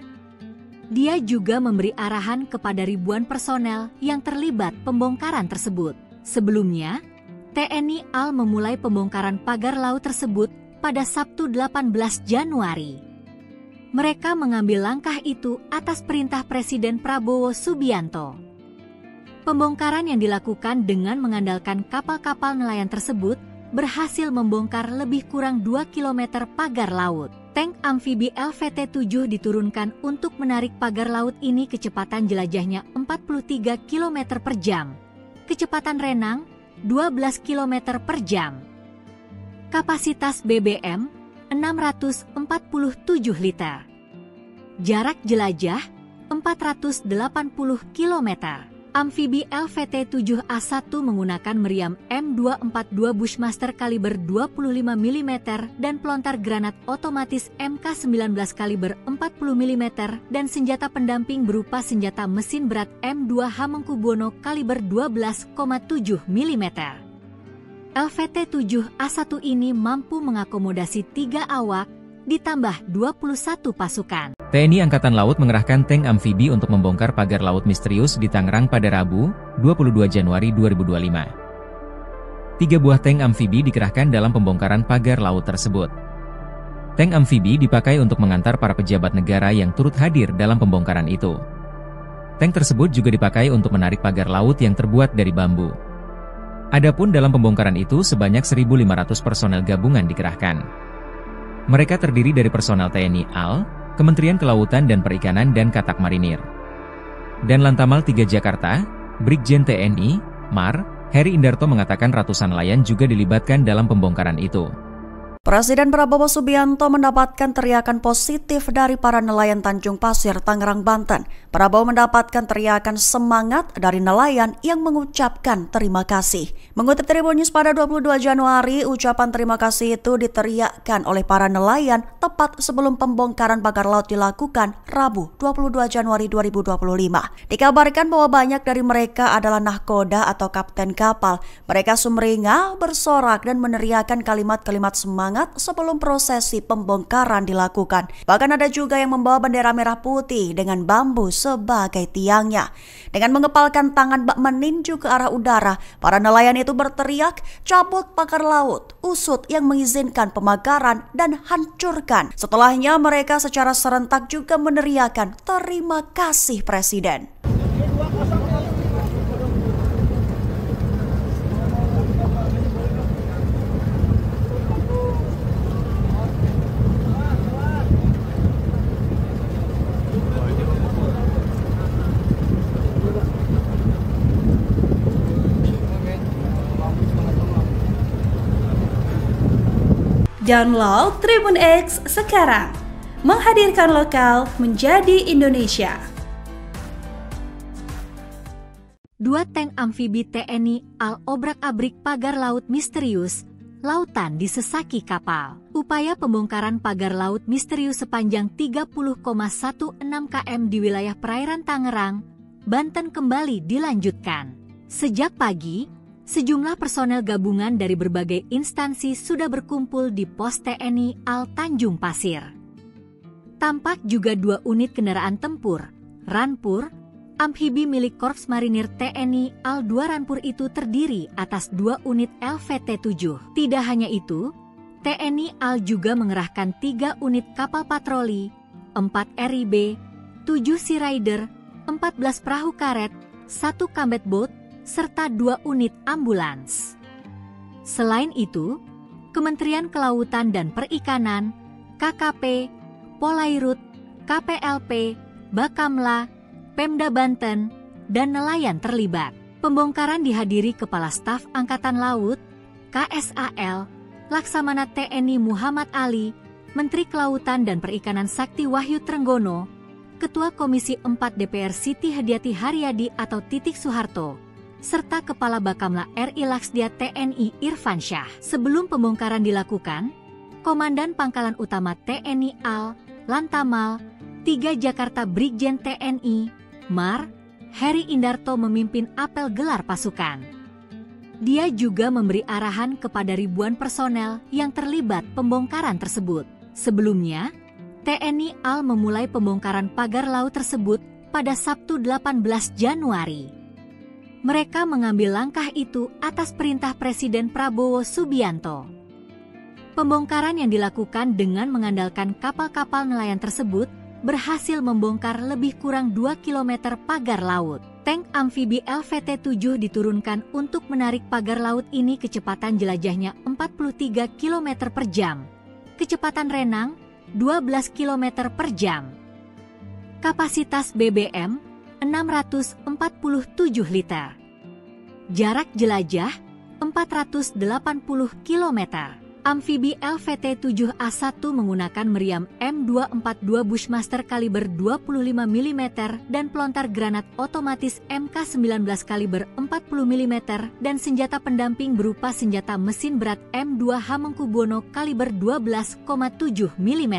Dia juga memberi arahan kepada ribuan personel yang terlibat pembongkaran tersebut. Sebelumnya, TNI AL memulai pembongkaran pagar laut tersebut pada Sabtu 18 Januari. Mereka mengambil langkah itu atas perintah Presiden Prabowo Subianto. Pembongkaran yang dilakukan dengan mengandalkan kapal-kapal nelayan tersebut berhasil membongkar lebih kurang 2 km pagar laut. Tank amfibi LVT-7 diturunkan untuk menarik pagar laut ini kecepatan jelajahnya 43 km per jam. Kecepatan renang 12 km per jam. Kapasitas BBM 647 liter. Jarak jelajah 480 km. Amfibi LVT-7A1 menggunakan meriam M242 Bushmaster kaliber 25 mm dan pelontar granat otomatis MK19 kaliber 40 mm dan senjata pendamping berupa senjata mesin berat M2 Hamengkubuwono kaliber 12,7 mm. LVT-7A1 ini mampu mengakomodasi 3 awak, ditambah 21 pasukan. TNI Angkatan Laut mengerahkan tank amfibi untuk membongkar pagar laut misterius di Tangerang pada Rabu, 22 Januari 2025. 3 buah tank amfibi dikerahkan dalam pembongkaran pagar laut tersebut. Tank amfibi dipakai untuk mengantar para pejabat negara yang turut hadir dalam pembongkaran itu. Tank tersebut juga dipakai untuk menarik pagar laut yang terbuat dari bambu. Adapun dalam pembongkaran itu sebanyak 1.500 personel gabungan dikerahkan. Mereka terdiri dari personel TNI AL, Kementerian Kelautan dan Perikanan dan Katak Marinir. Dan Lantamal 3 Jakarta, Brigjen TNI, Mar, Heri Indarto mengatakan ratusan nelayan juga dilibatkan dalam pembongkaran itu. Presiden Prabowo Subianto mendapatkan teriakan positif dari para nelayan Tanjung Pasir, Tangerang, Banten. Prabowo mendapatkan teriakan semangat dari nelayan yang mengucapkan terima kasih. Mengutip Tribun News pada 22 Januari, ucapan terima kasih itu diteriakkan oleh para nelayan tepat sebelum pembongkaran pagar laut dilakukan Rabu 22 Januari 2025. Dikabarkan bahwa banyak dari mereka adalah nahkoda atau kapten kapal. Mereka sumringah, bersorak dan meneriakkan kalimat-kalimat semangat sebelum prosesi pembongkaran dilakukan. Bahkan ada juga yang membawa bendera merah putih dengan bambu sebagai tiangnya. Dengan mengepalkan tangan bak meninju ke arah udara, para nelayan itu berteriak, cabut pagar laut, usut yang mengizinkan pemagaran dan hancurkan. Setelahnya mereka secara serentak juga meneriakkan terima kasih Presiden. Download Tribun X sekarang, menghadirkan lokal menjadi Indonesia. 2 tank amfibi TNI AL obrak-abrik pagar laut misterius, lautan disesaki kapal. Upaya pembongkaran pagar laut misterius sepanjang 30,16 km di wilayah perairan Tangerang, Banten kembali dilanjutkan. Sejak pagi, sejumlah personel gabungan dari berbagai instansi sudah berkumpul di pos TNI AL Tanjung Pasir. Tampak juga 2 unit kendaraan tempur, Ranpur, amfibi milik Korps Marinir TNI AL 2 Ranpur itu terdiri atas 2 unit LVT-7. Tidak hanya itu, TNI AL juga mengerahkan 3 unit kapal patroli, 4 RIB, 7 Sea Rider, 14 perahu karet, 1 combat boat, serta 2 unit ambulans. Selain itu, Kementerian Kelautan dan Perikanan, KKP, Polairut, KPLP, Bakamla, Pemda Banten, dan nelayan terlibat. Pembongkaran dihadiri Kepala Staf Angkatan Laut, KSAL, Laksamana TNI Muhammad Ali, Menteri Kelautan dan Perikanan Sakti Wahyu Trenggono, Ketua Komisi 4 DPR Siti Hadiati Haryadi atau Titik Soeharto, serta Kepala Bakamla RI Laksdia TNI Irfan Syah. Sebelum pembongkaran dilakukan, Komandan Pangkalan Utama TNI AL, Lantamal, 3 Jakarta Brigjen TNI, Mar, Heri Indarto memimpin apel gelar pasukan. Dia juga memberi arahan kepada ribuan personel yang terlibat pembongkaran tersebut. Sebelumnya, TNI AL memulai pembongkaran pagar laut tersebut pada Sabtu 18 Januari. Mereka mengambil langkah itu atas perintah Presiden Prabowo Subianto. Pembongkaran yang dilakukan dengan mengandalkan kapal-kapal nelayan tersebut berhasil membongkar lebih kurang 2 km pagar laut. Tank amfibi LVT-7 diturunkan untuk menarik pagar laut ini kecepatan jelajahnya 43 km per jam. Kecepatan renang 12 km per jam. Kapasitas BBM 647 liter. Jarak jelajah 480 km. Amfibi LVT-7A1 menggunakan meriam M242 Bushmaster kaliber 25 mm dan pelontar granat otomatis MK19 kaliber 40 mm dan senjata pendamping berupa senjata mesin berat M2 Hamengkubuwono kaliber 12,7 mm.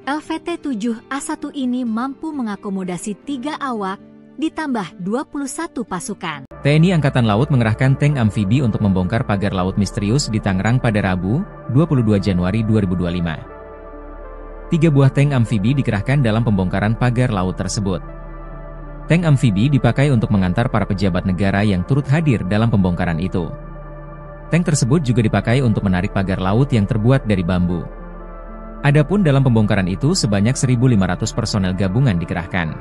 LVT-7A1 ini mampu mengakomodasi 3 awak, ditambah 21 pasukan. TNI Angkatan Laut mengerahkan tank amfibi untuk membongkar pagar laut misterius di Tangerang pada Rabu, 22 Januari 2025. 3 buah tank amfibi dikerahkan dalam pembongkaran pagar laut tersebut. Tank amfibi dipakai untuk mengantar para pejabat negara yang turut hadir dalam pembongkaran itu. Tank tersebut juga dipakai untuk menarik pagar laut yang terbuat dari bambu. Adapun dalam pembongkaran itu sebanyak 1.500 personel gabungan dikerahkan.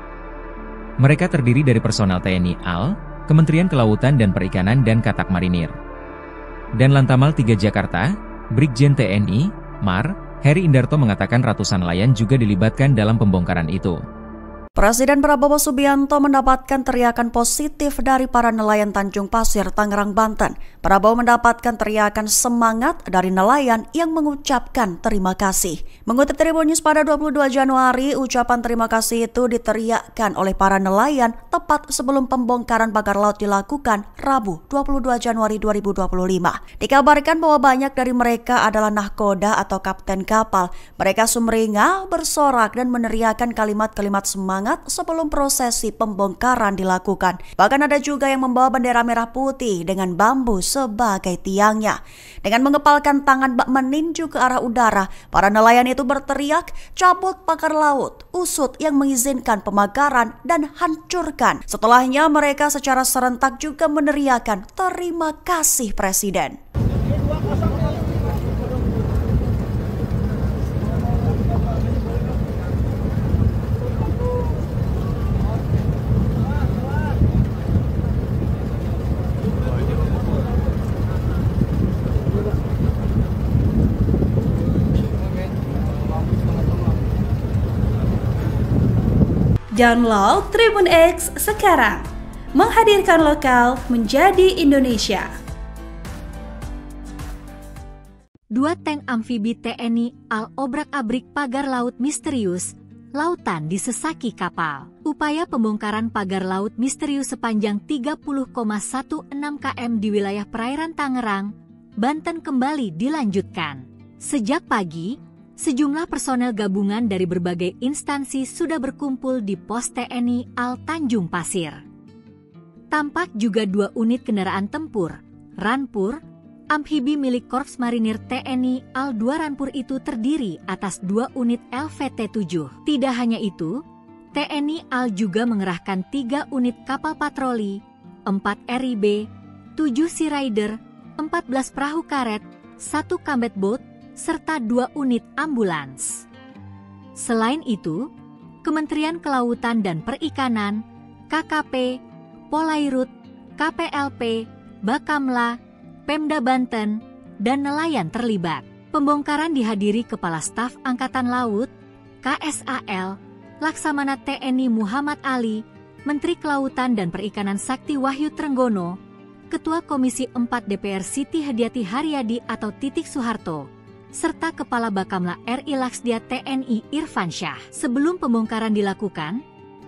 Mereka terdiri dari personel TNI AL, Kementerian Kelautan dan Perikanan dan Katak Marinir. Dan Lantamal 3 Jakarta, Brigjen TNI, Mar, Heri Indarto mengatakan ratusan nelayan juga dilibatkan dalam pembongkaran itu. Presiden Prabowo Subianto mendapatkan teriakan positif dari para nelayan Tanjung Pasir, Tangerang, Banten. Prabowo mendapatkan teriakan semangat dari nelayan yang mengucapkan terima kasih. Mengutip Tribun News pada 22 Januari, ucapan terima kasih itu diteriakkan oleh para nelayan tepat sebelum pembongkaran pagar laut dilakukan Rabu 22 Januari 2025. Dikabarkan bahwa banyak dari mereka adalah nahkoda atau kapten kapal. Mereka sumringah, bersorak dan meneriakkan kalimat-kalimat semangat sebelum prosesi pembongkaran dilakukan. Bahkan ada juga yang membawa bendera merah putih dengan bambu sebagai tiangnya. Dengan mengepalkan tangan bak meninju ke arah udara, para nelayan itu berteriak, "Cabut pagar laut, usut yang mengizinkan pemagaran dan hancurkan." Setelahnya mereka secara serentak juga meneriakkan, "Terima kasih Presiden." Download Tribun X sekarang, menghadirkan lokal menjadi Indonesia. 2 tank amfibi TNI AL obrak-abrik pagar laut misterius, lautan disesaki kapal. Upaya pembongkaran pagar laut misterius sepanjang 30,16 km di wilayah perairan Tangerang, Banten kembali dilanjutkan. Sejak pagi, sejumlah personel gabungan dari berbagai instansi sudah berkumpul di pos TNI AL Tanjung Pasir. Tampak juga 2 unit kendaraan tempur, Rampur, amfibi milik Korps Marinir TNI AL 2 Rampur itu terdiri atas 2 unit LVT-7. Tidak hanya itu, TNI AL juga mengerahkan 3 unit kapal patroli, 4 RIB, 7 Sea Rider, 14 perahu karet, 1 combat boat, serta 2 unit ambulans. Selain itu, Kementerian Kelautan dan Perikanan, KKP, Polairut, KPLP, Bakamla, Pemda Banten, dan nelayan terlibat. Pembongkaran dihadiri Kepala Staf Angkatan Laut, KSAL, Laksamana TNI Muhammad Ali, Menteri Kelautan dan Perikanan Sakti Wahyu Trenggono, Ketua Komisi 4 DPR Siti Hadiati Haryadi atau Titik Soeharto, serta Kepala Bakamla RI Laksdia TNI Irfan Syah. Sebelum pembongkaran dilakukan,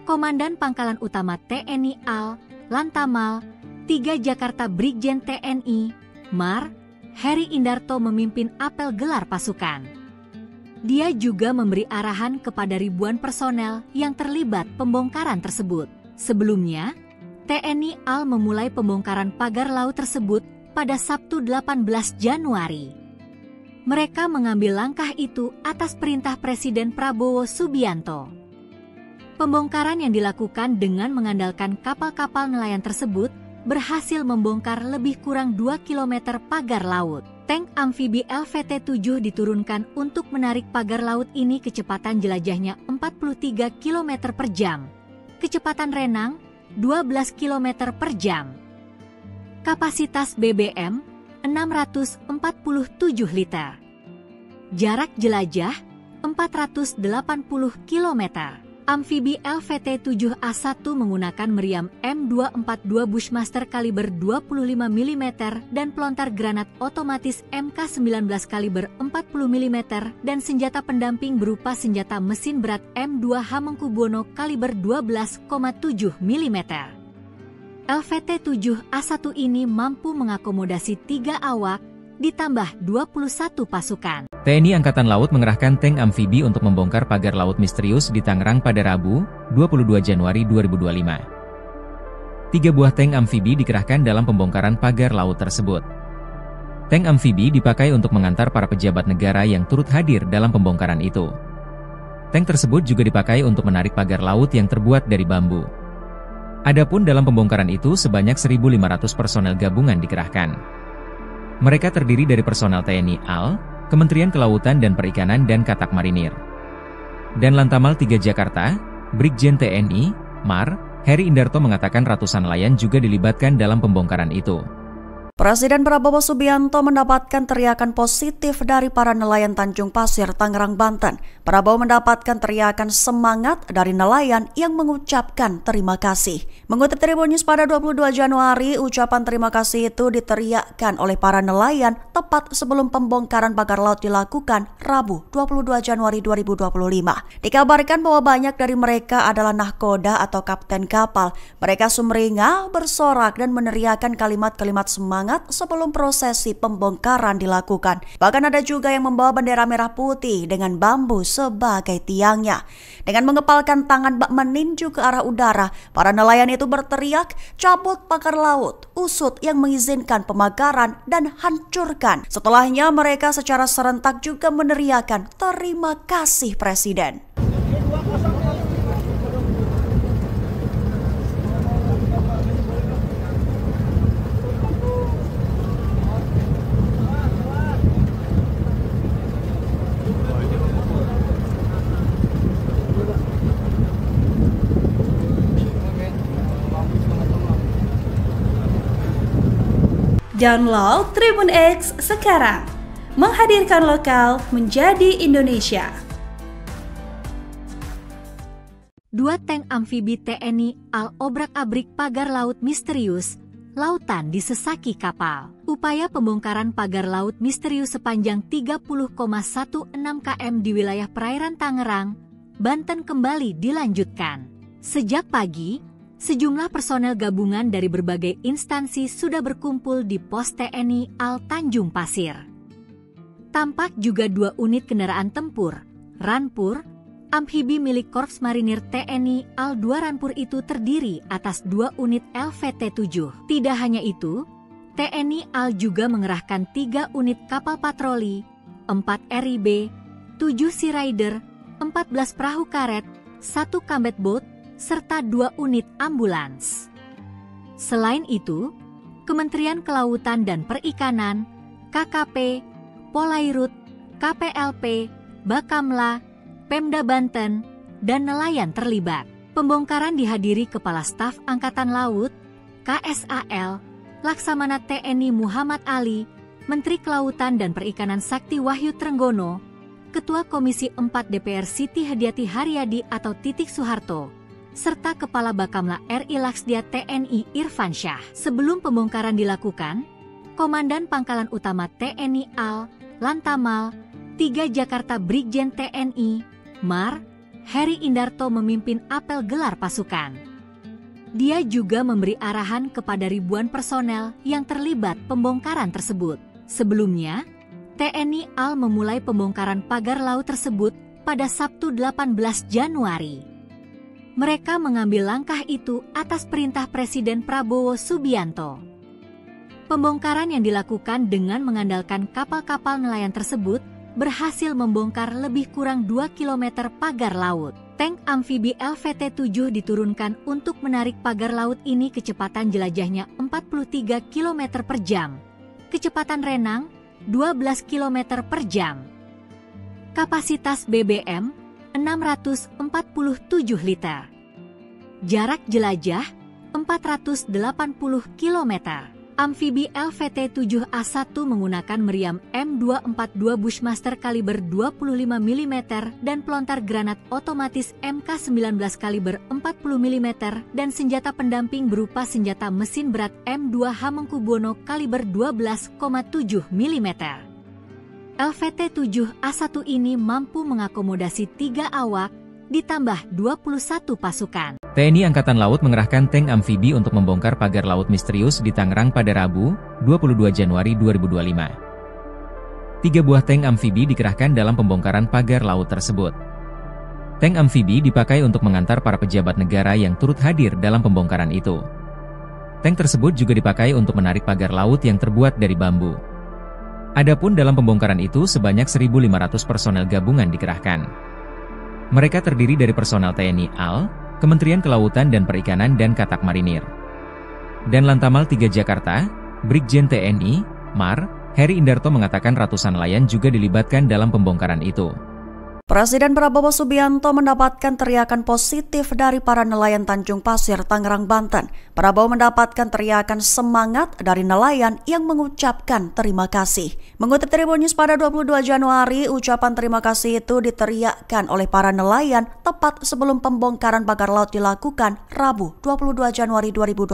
Komandan Pangkalan Utama TNI AL, Lantamal, 3 Jakarta Brigjen TNI, Mar, Heri Indarto memimpin apel gelar pasukan. Dia juga memberi arahan kepada ribuan personel yang terlibat pembongkaran tersebut. Sebelumnya, TNI AL memulai pembongkaran pagar laut tersebut pada Sabtu 18 Januari. Mereka mengambil langkah itu atas perintah Presiden Prabowo Subianto. Pembongkaran yang dilakukan dengan mengandalkan kapal-kapal nelayan tersebut berhasil membongkar lebih kurang 2 km pagar laut. Tank amfibi LVT-7 diturunkan untuk menarik pagar laut ini kecepatan jelajahnya 43 km per jam. Kecepatan renang 12 km per jam. Kapasitas BBM 647 liter. Jarak jelajah 480 km. Amfibi LVT-7A1 menggunakan meriam M242 Bushmaster kaliber 25 mm dan pelontar granat otomatis MK19 kaliber 40 mm dan senjata pendamping berupa senjata mesin berat M2 Hamengkubuwono kaliber 12,7 mm. LVT-7A1 ini mampu mengakomodasi 3 awak, ditambah 21 pasukan. TNI Angkatan Laut mengerahkan tank amfibi untuk membongkar pagar laut misterius di Tangerang pada Rabu, 22 Januari 2025. 3 buah tank amfibi dikerahkan dalam pembongkaran pagar laut tersebut. Tank amfibi dipakai untuk mengantar para pejabat negara yang turut hadir dalam pembongkaran itu. Tank tersebut juga dipakai untuk menarik pagar laut yang terbuat dari bambu. Adapun dalam pembongkaran itu sebanyak 1.500 personel gabungan dikerahkan. Mereka terdiri dari personel TNI AL, Kementerian Kelautan dan Perikanan dan Katak Marinir. Dan Lantamal 3 Jakarta, Brigjen TNI, Mar, Heri Indarto mengatakan ratusan nelayan juga dilibatkan dalam pembongkaran itu. Presiden Prabowo Subianto mendapatkan teriakan positif dari para nelayan Tanjung Pasir, Tangerang, Banten. Prabowo mendapatkan teriakan semangat dari nelayan yang mengucapkan terima kasih. Mengutip Tribun News pada 22 Januari, ucapan terima kasih itu diteriakkan oleh para nelayan tepat sebelum pembongkaran pagar laut dilakukan Rabu 22 Januari 2025. Dikabarkan bahwa banyak dari mereka adalah nahkoda atau kapten kapal. Mereka sumringah, bersorak dan meneriakkan kalimat-kalimat semangat sebelum prosesi pembongkaran dilakukan. Bahkan ada juga yang membawa bendera merah putih dengan bambu sebagai tiangnya. Dengan mengepalkan tangan bak meninju ke arah udara, para nelayan itu berteriak, "Cabut pagar laut, usut yang mengizinkan pemakaran dan hancurkan." Setelahnya mereka secara serentak juga meneriakkan, "Terima kasih Presiden." Download Tribun X sekarang, menghadirkan lokal menjadi Indonesia. 2 tank amfibi TNI AL obrak-abrik pagar laut misterius, lautan disesaki kapal. Upaya pembongkaran pagar laut misterius sepanjang 30,16 km di wilayah perairan Tangerang, Banten kembali dilanjutkan. Sejak pagi, sejumlah personel gabungan dari berbagai instansi sudah berkumpul di pos TNI AL Tanjung Pasir. Tampak juga 2 unit kendaraan tempur, Rampur, amfibi milik Korps Marinir TNI AL 2 Rampur itu terdiri atas 2 unit LVT-7. Tidak hanya itu, TNI AL juga mengerahkan 3 unit kapal patroli, 4 RIB, 7 Sea Rider, 14 perahu karet, 1 combat boat, serta 2 unit ambulans. Selain itu, Kementerian Kelautan dan Perikanan, KKP, Polairut, KPLP, Bakamla, Pemda Banten, dan nelayan terlibat. Pembongkaran dihadiri Kepala Staf Angkatan Laut, KSAL, Laksamana TNI Muhammad Ali, Menteri Kelautan dan Perikanan Sakti Wahyu Trenggono, Ketua Komisi 4 DPR Siti Hadiati Haryadi atau Titik Soeharto, serta Kepala Bakamla RI Laksdia TNI Irfan Syah. Sebelum pembongkaran dilakukan, Komandan Pangkalan Utama TNI AL, Lantamal, 3 Jakarta Brigjen TNI, Mar, Heri Indarto memimpin apel gelar pasukan. Dia juga memberi arahan kepada ribuan personel yang terlibat pembongkaran tersebut. Sebelumnya, TNI AL memulai pembongkaran pagar laut tersebut pada Sabtu 18 Januari. Mereka mengambil langkah itu atas perintah Presiden Prabowo Subianto. Pembongkaran yang dilakukan dengan mengandalkan kapal-kapal nelayan tersebut berhasil membongkar lebih kurang 2 km pagar laut. Tank amfibi LVT-7 diturunkan untuk menarik pagar laut ini kecepatan jelajahnya 43 km per jam. Kecepatan renang 12 km per jam. Kapasitas BBM 647 liter. Jarak jelajah 480 km. Amfibi LVT-7A1 menggunakan meriam M242 Bushmaster kaliber 25 mm dan pelontar granat otomatis MK19 kaliber 40 mm dan senjata pendamping berupa senjata mesin berat M2 Hamengkubuwono kaliber 12,7 mm. LVT-7A1 ini mampu mengakomodasi 3 awak, ditambah 21 pasukan. TNI Angkatan Laut mengerahkan tank amfibi untuk membongkar pagar laut misterius di Tangerang pada Rabu, 22 Januari 2025. 3 buah tank amfibi dikerahkan dalam pembongkaran pagar laut tersebut. Tank amfibi dipakai untuk mengantar para pejabat negara yang turut hadir dalam pembongkaran itu. Tank tersebut juga dipakai untuk menarik pagar laut yang terbuat dari bambu. Adapun dalam pembongkaran itu sebanyak 1.500 personel gabungan dikerahkan. Mereka terdiri dari personel TNI AL, Kementerian Kelautan dan Perikanan dan Katak Marinir. Dan Lantamal 3 Jakarta, Brigjen TNI, Mar, Heri Indarto mengatakan ratusan nelayan juga dilibatkan dalam pembongkaran itu. Presiden Prabowo Subianto mendapatkan teriakan positif dari para nelayan Tanjung Pasir, Tangerang, Banten. Prabowo mendapatkan teriakan semangat dari nelayan yang mengucapkan terima kasih. Mengutip Tribun News pada 22 Januari, ucapan terima kasih itu diteriakkan oleh para nelayan tepat sebelum pembongkaran pagar laut dilakukan Rabu 22 Januari 2025.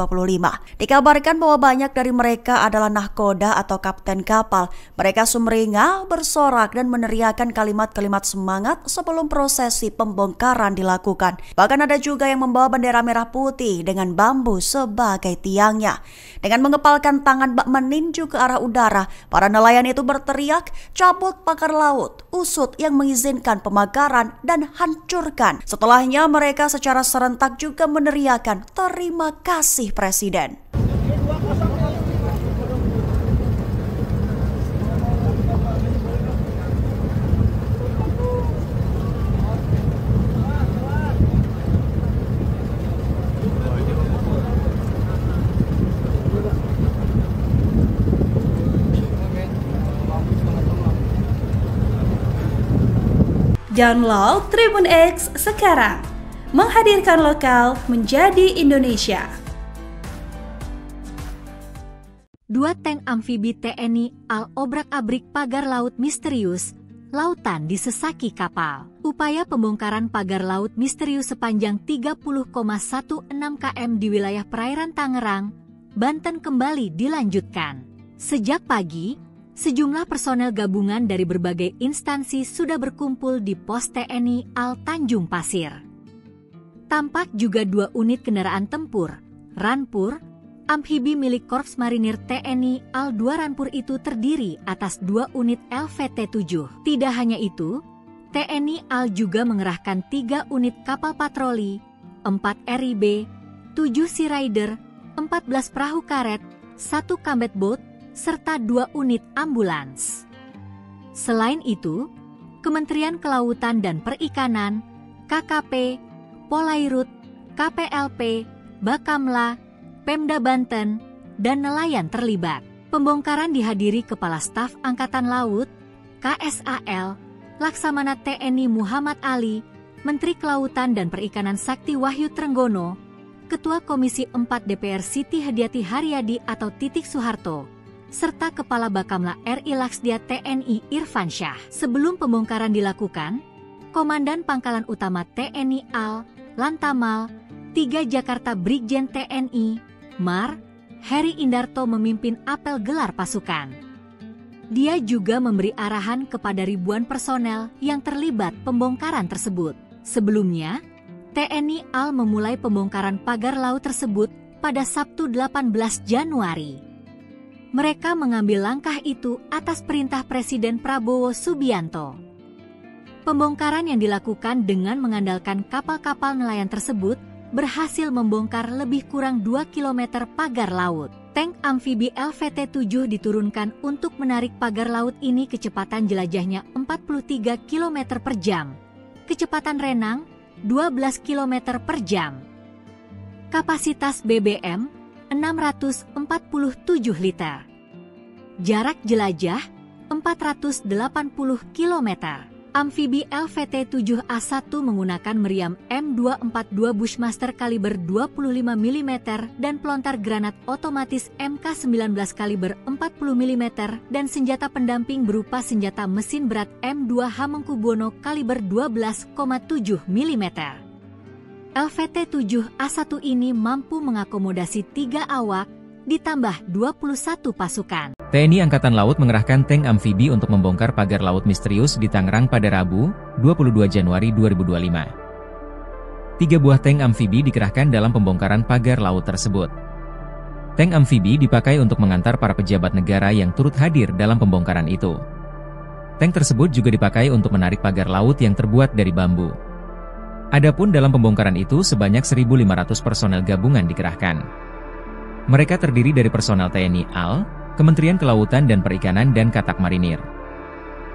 Dikabarkan bahwa banyak dari mereka adalah nahkoda atau kapten kapal. Mereka sumringah, bersorak dan meneriakkan kalimat-kalimat semangat sebelum prosesi pembongkaran dilakukan. Bahkan ada juga yang membawa bendera merah putih dengan bambu sebagai tiangnya. Dengan mengepalkan tangan bak meninju ke arah udara, para nelayan itu berteriak, "Cabut pagar laut, usut yang mengizinkan pemakaran dan hancurkan." Setelahnya mereka secara serentak juga meneriakkan, "Terima kasih Presiden." Download Tribun X sekarang, menghadirkan lokal menjadi Indonesia. 2 tank amfibi TNI AL obrak-abrik pagar laut misterius, lautan disesaki kapal. Upaya pembongkaran pagar laut misterius sepanjang 30,16 km di wilayah perairan Tangerang, Banten kembali dilanjutkan. Sejak pagi, sejumlah personel gabungan dari berbagai instansi sudah berkumpul di pos TNI AL Tanjung Pasir. Tampak juga 2 unit kendaraan tempur, Rampur, amfibi milik Korps Marinir TNI AL 2 Rampur itu terdiri atas 2 unit LVT-7. Tidak hanya itu, TNI AL juga mengerahkan 3 unit kapal patroli, 4 RIB, 7 Sea Rider, 14 perahu karet, 1 combat boat, serta 2 unit ambulans. Selain itu, Kementerian Kelautan dan Perikanan, KKP, Polairut, KPLP, Bakamla, Pemda Banten, dan nelayan terlibat. Pembongkaran dihadiri Kepala Staf Angkatan Laut, KSAL, Laksamana TNI Muhammad Ali, Menteri Kelautan dan Perikanan Sakti Wahyu Trenggono, Ketua Komisi 4 DPR Siti Hadiati Haryadi atau Titik Soeharto, serta Kepala Bakamla RI Laksdia TNI Irfan Syah. Sebelum pembongkaran dilakukan, Komandan Pangkalan Utama TNI AL, Lantamal, 3 Jakarta Brigjen TNI, Mar, Heri Indarto memimpin apel gelar pasukan. Dia juga memberi arahan kepada ribuan personel yang terlibat pembongkaran tersebut. Sebelumnya, TNI AL memulai pembongkaran pagar laut tersebut pada Sabtu 18 Januari. Mereka mengambil langkah itu atas perintah Presiden Prabowo Subianto. Pembongkaran yang dilakukan dengan mengandalkan kapal-kapal nelayan tersebut berhasil membongkar lebih kurang 2 km pagar laut. Tank amfibi LVT-7 diturunkan untuk menarik pagar laut ini kecepatan jelajahnya 43 km per jam. Kecepatan renang 12 km per jam. Kapasitas BBM 647 liter. Jarak jelajah 480 km. Amfibi LVT-7A1 menggunakan meriam M242 Bushmaster kaliber 25 mm dan pelontar granat otomatis MK19 kaliber 40 mm dan senjata pendamping berupa senjata mesin berat M2 Hamengkubuwono kaliber 12,7 mm. LVT-7A1 ini mampu mengakomodasi 3 awak, ditambah 21 pasukan. TNI Angkatan Laut mengerahkan tank amfibi untuk membongkar pagar laut misterius di Tangerang pada Rabu, 22 Januari 2025. 3 buah tank amfibi dikerahkan dalam pembongkaran pagar laut tersebut. Tank amfibi dipakai untuk mengantar para pejabat negara yang turut hadir dalam pembongkaran itu. Tank tersebut juga dipakai untuk menarik pagar laut yang terbuat dari bambu. Adapun dalam pembongkaran itu sebanyak 1.500 personel gabungan dikerahkan. Mereka terdiri dari personel TNI AL, Kementerian Kelautan dan Perikanan dan Katak Marinir.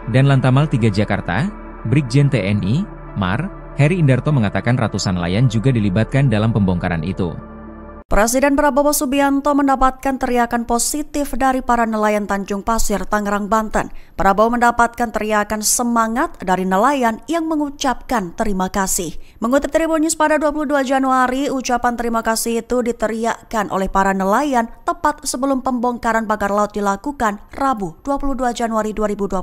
Dan Lantamal 3 Jakarta, Brigjen TNI, Mar, Heri Indarto mengatakan ratusan nelayan juga dilibatkan dalam pembongkaran itu. Presiden Prabowo Subianto mendapatkan teriakan positif dari para nelayan Tanjung Pasir, Tangerang, Banten. Prabowo mendapatkan teriakan semangat dari nelayan yang mengucapkan terima kasih. Mengutip Tribun News pada 22 Januari, ucapan terima kasih itu diteriakkan oleh para nelayan tepat sebelum pembongkaran pagar laut dilakukan Rabu 22 Januari 2025.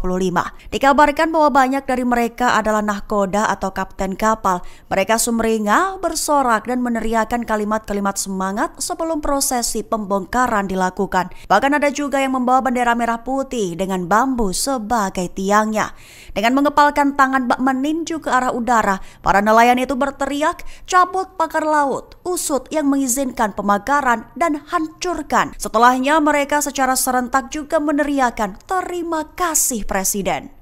Dikabarkan bahwa banyak dari mereka adalah nahkoda atau kapten kapal. Mereka sumringah, bersorak dan meneriakkan kalimat-kalimat semangat sebelum prosesi pembongkaran dilakukan. Bahkan ada juga yang membawa bendera merah putih dengan bambu sebagai tiangnya. Dengan mengepalkan tangan bak meninju ke arah udara, para nelayan itu berteriak, "Cabut pagar laut, usut yang mengizinkan pemagaran dan hancurkan." Setelahnya mereka secara serentak juga meneriakkan, "Terima kasih Presiden."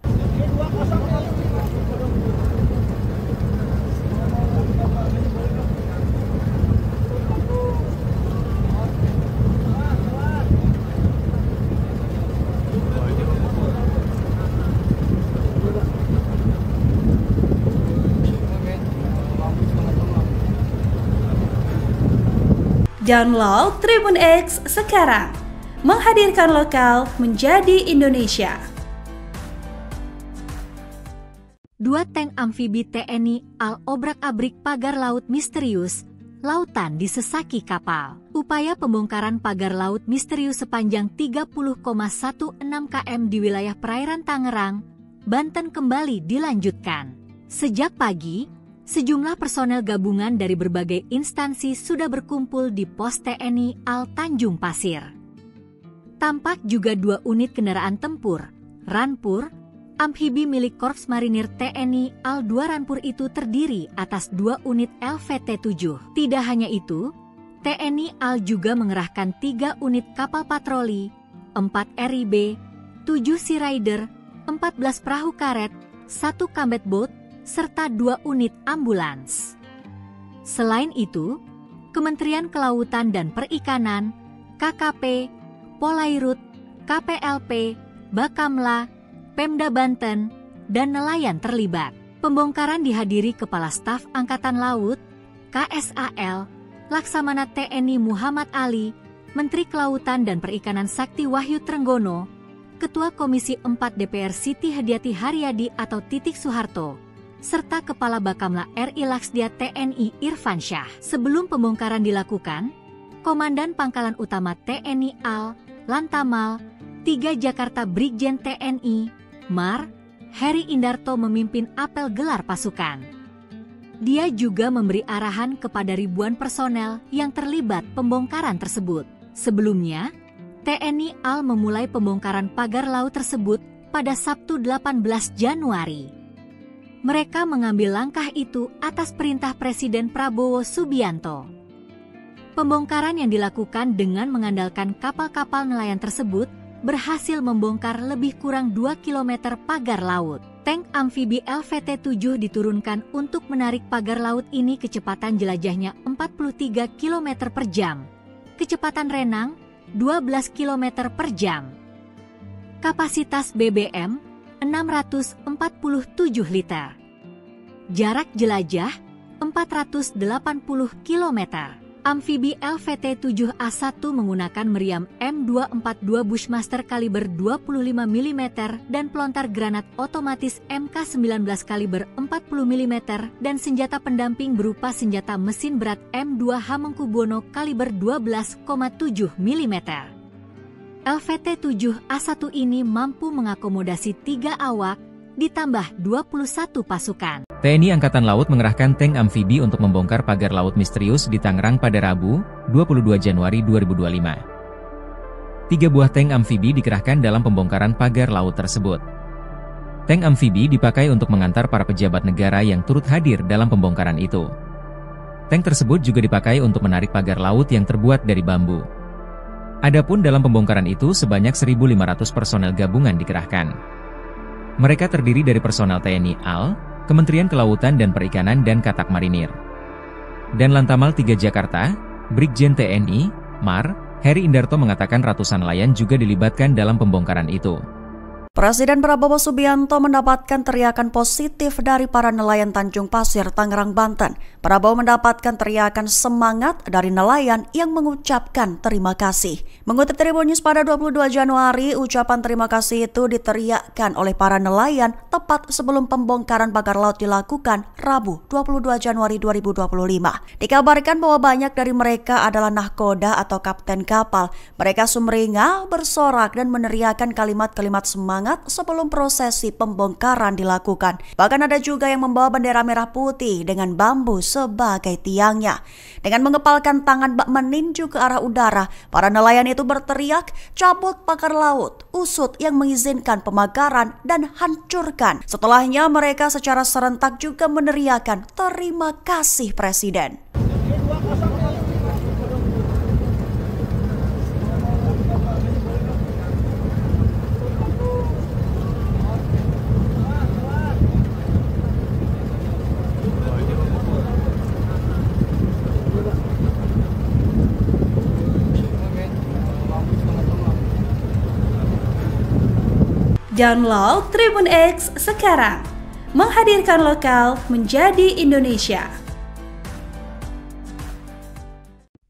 Download Tribun X sekarang, menghadirkan lokal menjadi Indonesia. 2 tank amfibi TNI AL obrak-abrik pagar laut misterius, lautan disesaki kapal. Upaya pembongkaran pagar laut misterius sepanjang 30,16 km di wilayah perairan Tangerang, Banten kembali dilanjutkan. Sejak pagi, sejumlah personel gabungan dari berbagai instansi sudah berkumpul di pos TNI AL Tanjung Pasir. Tampak juga 2 unit kendaraan tempur, Ranpur, amfibi milik Korps Marinir TNI AL 2 Ranpur itu terdiri atas 2 unit LVT-7. Tidak hanya itu, TNI AL juga mengerahkan 3 unit kapal patroli, 4 RIB, 7 Sea Rider, 14 perahu karet, 1 combat boat, serta 2 unit ambulans. Selain itu, Kementerian Kelautan dan Perikanan, KKP, Polairut, KPLP, Bakamla, Pemda Banten, dan nelayan terlibat. Pembongkaran dihadiri Kepala Staf Angkatan Laut, KSAL, Laksamana TNI Muhammad Ali, Menteri Kelautan dan Perikanan Sakti Wahyu Trenggono, Ketua Komisi 4 DPR Siti Hadiati Haryadi atau Titik Soeharto, serta Kepala Bakamla RI Laksdia TNI Irfan Syah. Sebelum pembongkaran dilakukan, Komandan Pangkalan Utama TNI AL, Lantamal, 3 Jakarta Brigjen TNI, Mar, Heri Indarto memimpin apel gelar pasukan. Dia juga memberi arahan kepada ribuan personel yang terlibat pembongkaran tersebut. Sebelumnya, TNI AL memulai pembongkaran pagar laut tersebut pada Sabtu 18 Januari. Mereka mengambil langkah itu atas perintah Presiden Prabowo Subianto. Pembongkaran yang dilakukan dengan mengandalkan kapal-kapal nelayan tersebut berhasil membongkar lebih kurang 2 km pagar laut. Tank amfibi LVT-7 diturunkan untuk menarik pagar laut ini kecepatan jelajahnya 43 km per jam. Kecepatan renang 12 km per jam. Kapasitas BBM 647 liter. Jarak jelajah 480 km. Amfibi LVT-7A1 menggunakan meriam M242 Bushmaster kaliber 25 mm dan pelontar granat otomatis MK19 kaliber 40 mm dan senjata pendamping berupa senjata mesin berat M2 Hamengkubuwono kaliber 12,7 mm. LVT-7A1 ini mampu mengakomodasi 3 awak ditambah 21 pasukan. TNI Angkatan Laut mengerahkan tank amfibi untuk membongkar pagar laut misterius di Tangerang pada Rabu, 22 Januari 2025. 3 buah tank amfibi dikerahkan dalam pembongkaran pagar laut tersebut. Tank amfibi dipakai untuk mengantar para pejabat negara yang turut hadir dalam pembongkaran itu. Tank tersebut juga dipakai untuk menarik pagar laut yang terbuat dari bambu. Adapun dalam pembongkaran itu sebanyak 1.500 personel gabungan dikerahkan. Mereka terdiri dari personel TNI AL, Kementerian Kelautan dan Perikanan dan Katak Marinir. Dan Lantamal 3 Jakarta, Brigjen TNI, Mar, Heri Indarto mengatakan ratusan nelayan juga dilibatkan dalam pembongkaran itu. Presiden Prabowo Subianto mendapatkan teriakan positif dari para nelayan Tanjung Pasir, Tangerang, Banten. Prabowo mendapatkan teriakan semangat dari nelayan yang mengucapkan terima kasih. Mengutip Tribun News pada 22 Januari, ucapan terima kasih itu diteriakkan oleh para nelayan tepat sebelum pembongkaran pagar laut dilakukan Rabu 22 Januari 2025. Dikabarkan bahwa banyak dari mereka adalah nahkoda atau kapten kapal. Mereka sumringah, bersorak dan meneriakkan kalimat-kalimat semangat sebelum prosesi pembongkaran dilakukan. Bahkan ada juga yang membawa bendera merah putih dengan bambu sebagai tiangnya. Dengan mengepalkan tangan bak meninju ke arah udara, para nelayan itu berteriak, "Cabut pagar laut, usut yang mengizinkan pemagaran dan hancurkan." Setelahnya mereka secara serentak juga meneriakkan, "Terima kasih Presiden." Download Tribun X sekarang, menghadirkan lokal menjadi Indonesia.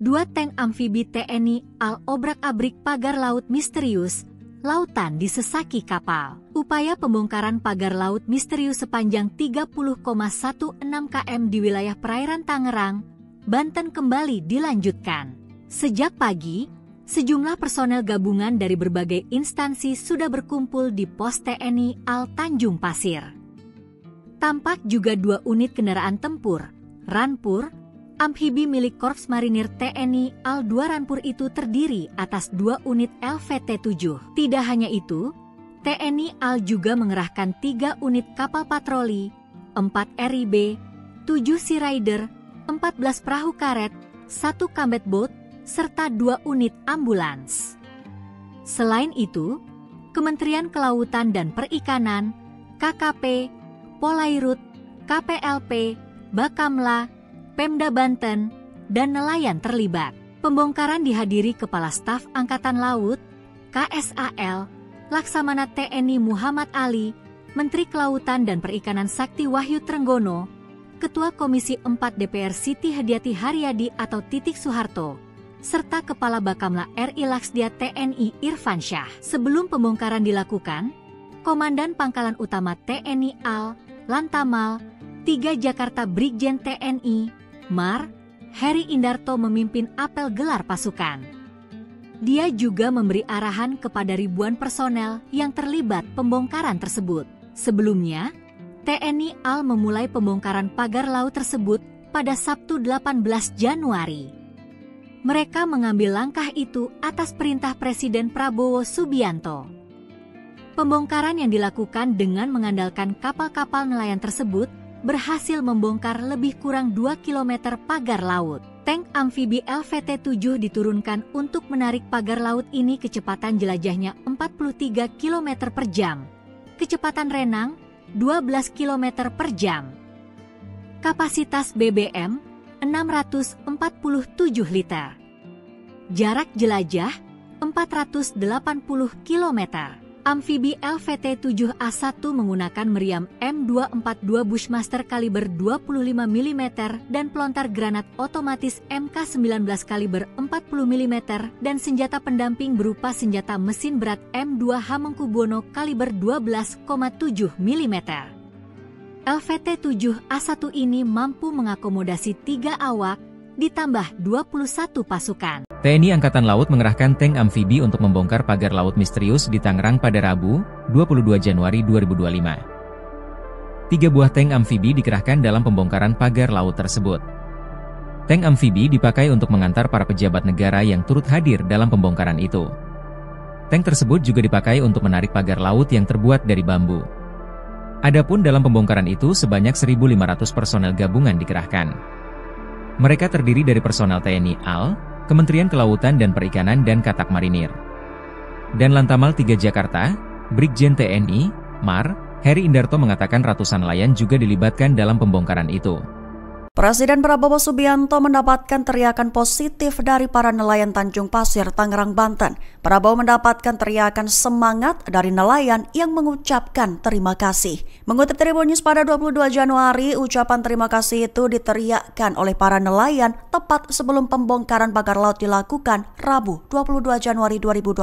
2 tank amfibi TNI AL obrak-abrik pagar laut misterius, lautan disesaki kapal. Upaya pembongkaran pagar laut misterius sepanjang 30,16 km di wilayah perairan Tangerang, Banten kembali dilanjutkan. Sejak pagi, sejumlah personel gabungan dari berbagai instansi sudah berkumpul di pos TNI AL Tanjung Pasir. Tampak juga 2 unit kendaraan tempur, Rampur, amfibi milik Korps Marinir TNI AL 2 Rampur itu terdiri atas 2 unit LVT-7. Tidak hanya itu, TNI AL juga mengerahkan 3 unit kapal patroli, 4 RIB, 7 Sea Rider, 14 perahu karet, 1 combat boat, serta 2 unit ambulans. Selain itu, Kementerian Kelautan dan Perikanan, KKP, Polairut, KPLP, Bakamla, Pemda Banten, dan nelayan terlibat. Pembongkaran dihadiri Kepala Staf Angkatan Laut, KSAL, Laksamana TNI Muhammad Ali, Menteri Kelautan dan Perikanan Sakti Wahyu Trenggono, Ketua Komisi 4 DPR Siti Hadiati Haryadi atau Titik Soeharto, serta Kepala Bakamla RI Laksdia TNI Irfan Syah. Sebelum pembongkaran dilakukan, Komandan Pangkalan Utama TNI AL, Lantamal, 3 Jakarta Brigjen TNI, Mar, Heri Indarto memimpin apel gelar pasukan. Dia juga memberi arahan kepada ribuan personel yang terlibat pembongkaran tersebut. Sebelumnya, TNI AL memulai pembongkaran pagar laut tersebut pada Sabtu 18 Januari. Mereka mengambil langkah itu atas perintah Presiden Prabowo Subianto. Pembongkaran yang dilakukan dengan mengandalkan kapal-kapal nelayan tersebut berhasil membongkar lebih kurang 2 km pagar laut. Tank amfibi LVT-7 diturunkan untuk menarik pagar laut ini kecepatan jelajahnya 43 km per jam. Kecepatan renang 12 km per jam. Kapasitas BBM 647 liter. Jarak jelajah 480 km. Amfibi LVT-7A1 menggunakan meriam M242 Bushmaster kaliber 25 mm dan pelontar granat otomatis MK19 kaliber 40 mm dan senjata pendamping berupa senjata mesin berat M2 Hamengkubuwono kaliber 12,7 mm. LVT-7A1 ini mampu mengakomodasi 3 awak ditambah 21 pasukan. TNI Angkatan Laut mengerahkan tank amfibi untuk membongkar pagar laut misterius di Tangerang pada Rabu, 22 Januari 2025. 3 buah tank amfibi dikerahkan dalam pembongkaran pagar laut tersebut. Tank amfibi dipakai untuk mengantar para pejabat negara yang turut hadir dalam pembongkaran itu. Tank tersebut juga dipakai untuk menarik pagar laut yang terbuat dari bambu. Adapun dalam pembongkaran itu sebanyak 1.500 personel gabungan dikerahkan. Mereka terdiri dari personel TNI AL, Kementerian Kelautan dan Perikanan dan Katak Marinir. Dan Lantamal 3 Jakarta, Brigjen TNI, Mar, Heri Indarto mengatakan ratusan nelayan juga dilibatkan dalam pembongkaran itu. Presiden Prabowo Subianto mendapatkan teriakan positif dari para nelayan Tanjung Pasir, Tangerang, Banten. Prabowo mendapatkan teriakan semangat dari nelayan yang mengucapkan terima kasih. Mengutip Tribun News pada 22 Januari, ucapan terima kasih itu diteriakkan oleh para nelayan tepat sebelum pembongkaran pagar laut dilakukan Rabu 22 Januari 2025.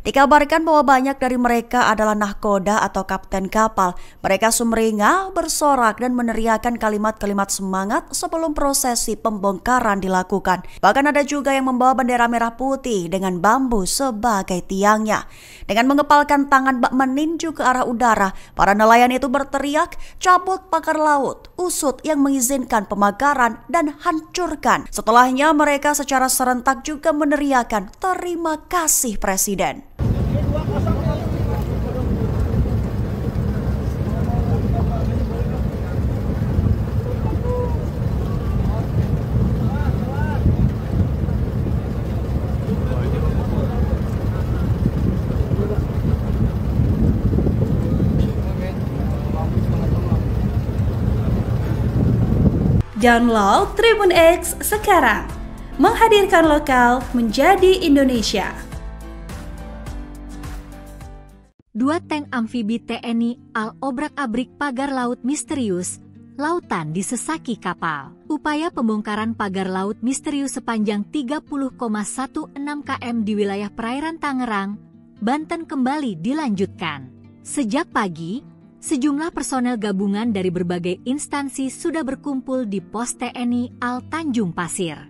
Dikabarkan bahwa banyak dari mereka adalah nahkoda atau kapten kapal. Mereka sumringah, bersorak dan meneriakkan kalimat-kalimat semangat sebelum prosesi pembongkaran dilakukan. Bahkan ada juga yang membawa bendera merah putih dengan bambu sebagai tiangnya. Dengan mengepalkan tangan bak meninju ke arah udara, para nelayan itu berteriak, "Cabut pagar laut, usut yang mengizinkan pemagaran dan hancurkan." Setelahnya mereka secara serentak juga meneriakkan, "Terima kasih Presiden." Download Tribun X sekarang, menghadirkan lokal menjadi Indonesia. 2 tank amfibi TNI AL obrak-abrik pagar laut misterius, lautan disesaki kapal. Upaya pembongkaran pagar laut misterius sepanjang 30,16 km di wilayah perairan Tangerang, Banten kembali dilanjutkan. Sejak pagi, sejumlah personel gabungan dari berbagai instansi sudah berkumpul di pos TNI AL Tanjung Pasir.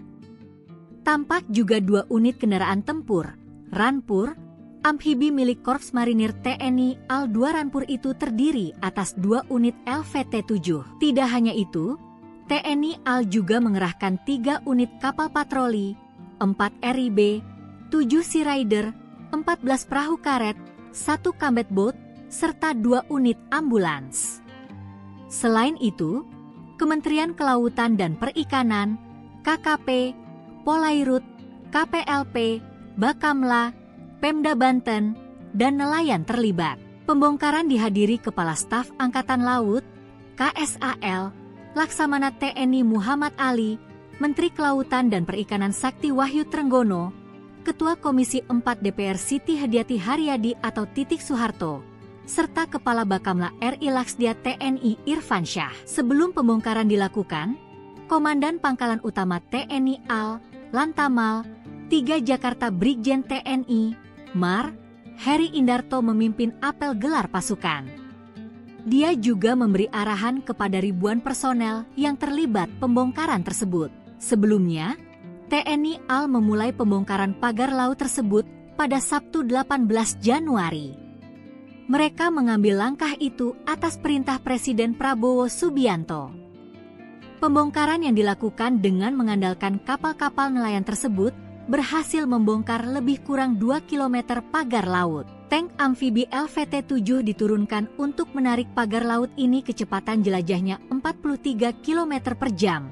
Tampak juga 2 unit kendaraan tempur, Rampur, amfibi milik Korps Marinir TNI AL 2 Rampur itu terdiri atas 2 unit LVT-7. Tidak hanya itu, TNI AL juga mengerahkan 3 unit kapal patroli, 4 RIB, 7 Sea Rider, 14 perahu karet, 1 combat boat, serta 2 unit ambulans. Selain itu, Kementerian Kelautan dan Perikanan, KKP, Polairut, KPLP, Bakamla, Pemda Banten, dan nelayan terlibat. Pembongkaran dihadiri Kepala Staf Angkatan Laut, KSAL, Laksamana TNI Muhammad Ali, Menteri Kelautan dan Perikanan Sakti Wahyu Trenggono, Ketua Komisi 4 DPR Siti Hadiati Haryadi atau Titik Soeharto, serta Kepala Bakamla RI Laksdia TNI Irfan Syah. Sebelum pembongkaran dilakukan, Komandan Pangkalan Utama TNI AL, Lantamal, 3 Jakarta Brigjen TNI, Mar, Heri Indarto memimpin apel gelar pasukan. Dia juga memberi arahan kepada ribuan personel yang terlibat pembongkaran tersebut. Sebelumnya, TNI AL memulai pembongkaran pagar laut tersebut pada Sabtu 18 Januari. Mereka mengambil langkah itu atas perintah Presiden Prabowo Subianto. Pembongkaran yang dilakukan dengan mengandalkan kapal-kapal nelayan tersebut berhasil membongkar lebih kurang 2 km pagar laut. Tank amfibi LVT-7 diturunkan untuk menarik pagar laut ini kecepatan jelajahnya 43 km per jam.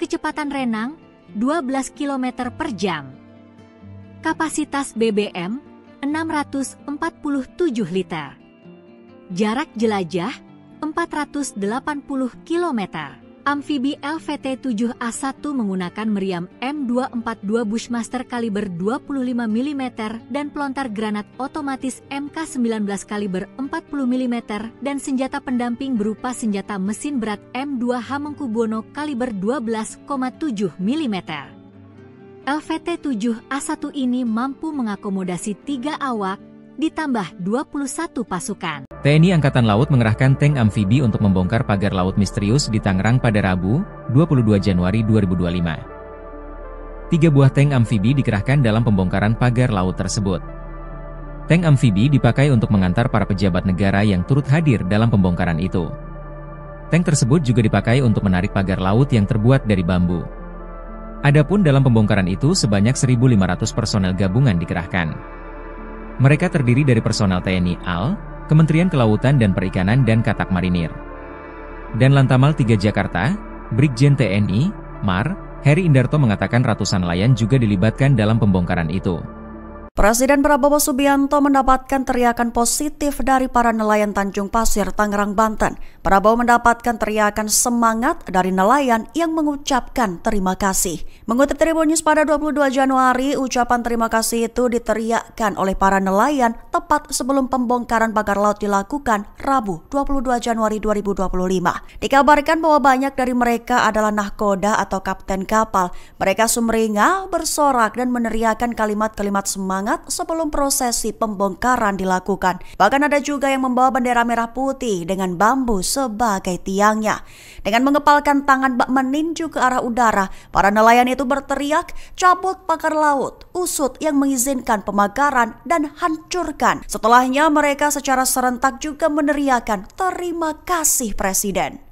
Kecepatan renang 12 km per jam. Kapasitas BBM 647 liter. Jarak jelajah 480 km. Amfibi LVT-7A1 menggunakan meriam M242 Bushmaster kaliber 25 mm dan pelontar granat otomatis MK19 kaliber 40 mm dan senjata pendamping berupa senjata mesin berat M2 Hamengkubuwono kaliber 12,7 mm. LVT-7A1 ini mampu mengakomodasi 3 awak ditambah 21 pasukan. TNI Angkatan Laut mengerahkan tank amfibi untuk membongkar pagar laut misterius di Tangerang pada Rabu, 22 Januari 2025. 3 buah tank amfibi dikerahkan dalam pembongkaran pagar laut tersebut. Tank amfibi dipakai untuk mengantar para pejabat negara yang turut hadir dalam pembongkaran itu. Tank tersebut juga dipakai untuk menarik pagar laut yang terbuat dari bambu. Adapun dalam pembongkaran itu sebanyak 1.500 personel gabungan dikerahkan. Mereka terdiri dari personel TNI AL, Kementerian Kelautan dan Perikanan dan Katak Marinir. Dan Lantamal 3 Jakarta, Brigjen TNI, Mar, Heri Indarto mengatakan ratusan nelayan juga dilibatkan dalam pembongkaran itu. Presiden Prabowo Subianto mendapatkan teriakan positif dari para nelayan Tanjung Pasir, Tangerang, Banten. Prabowo mendapatkan teriakan semangat dari nelayan yang mengucapkan terima kasih. Mengutip Tribun News pada 22 Januari, ucapan terima kasih itu diteriakkan oleh para nelayan tepat sebelum pembongkaran pagar laut dilakukan Rabu 22 Januari 2025. Dikabarkan bahwa banyak dari mereka adalah nahkoda atau kapten kapal. Mereka sumringah, bersorak dan meneriakkan kalimat-kalimat semangat sebelum prosesi pembongkaran dilakukan. Bahkan ada juga yang membawa bendera merah putih dengan bambu sebagai tiangnya. Dengan mengepalkan tangan bak meninju ke arah udara, para nelayan itu berteriak, "Cabut pagar laut, usut yang mengizinkan pemagaran dan hancurkan." Setelahnya mereka secara serentak juga meneriakkan, "Terima kasih Presiden."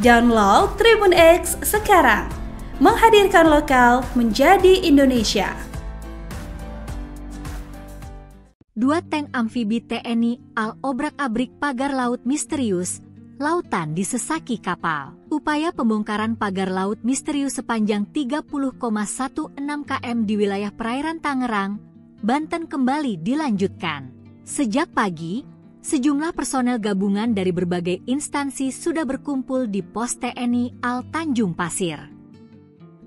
Download Tribun X sekarang, menghadirkan lokal menjadi Indonesia. 2 tank amfibi TNI AL obrak-abrik pagar laut misterius, lautan disesaki kapal. Upaya pembongkaran pagar laut misterius sepanjang 30,16 km di wilayah perairan Tangerang, Banten kembali dilanjutkan. Sejak pagi, sejumlah personel gabungan dari berbagai instansi sudah berkumpul di pos TNI AL Tanjung Pasir.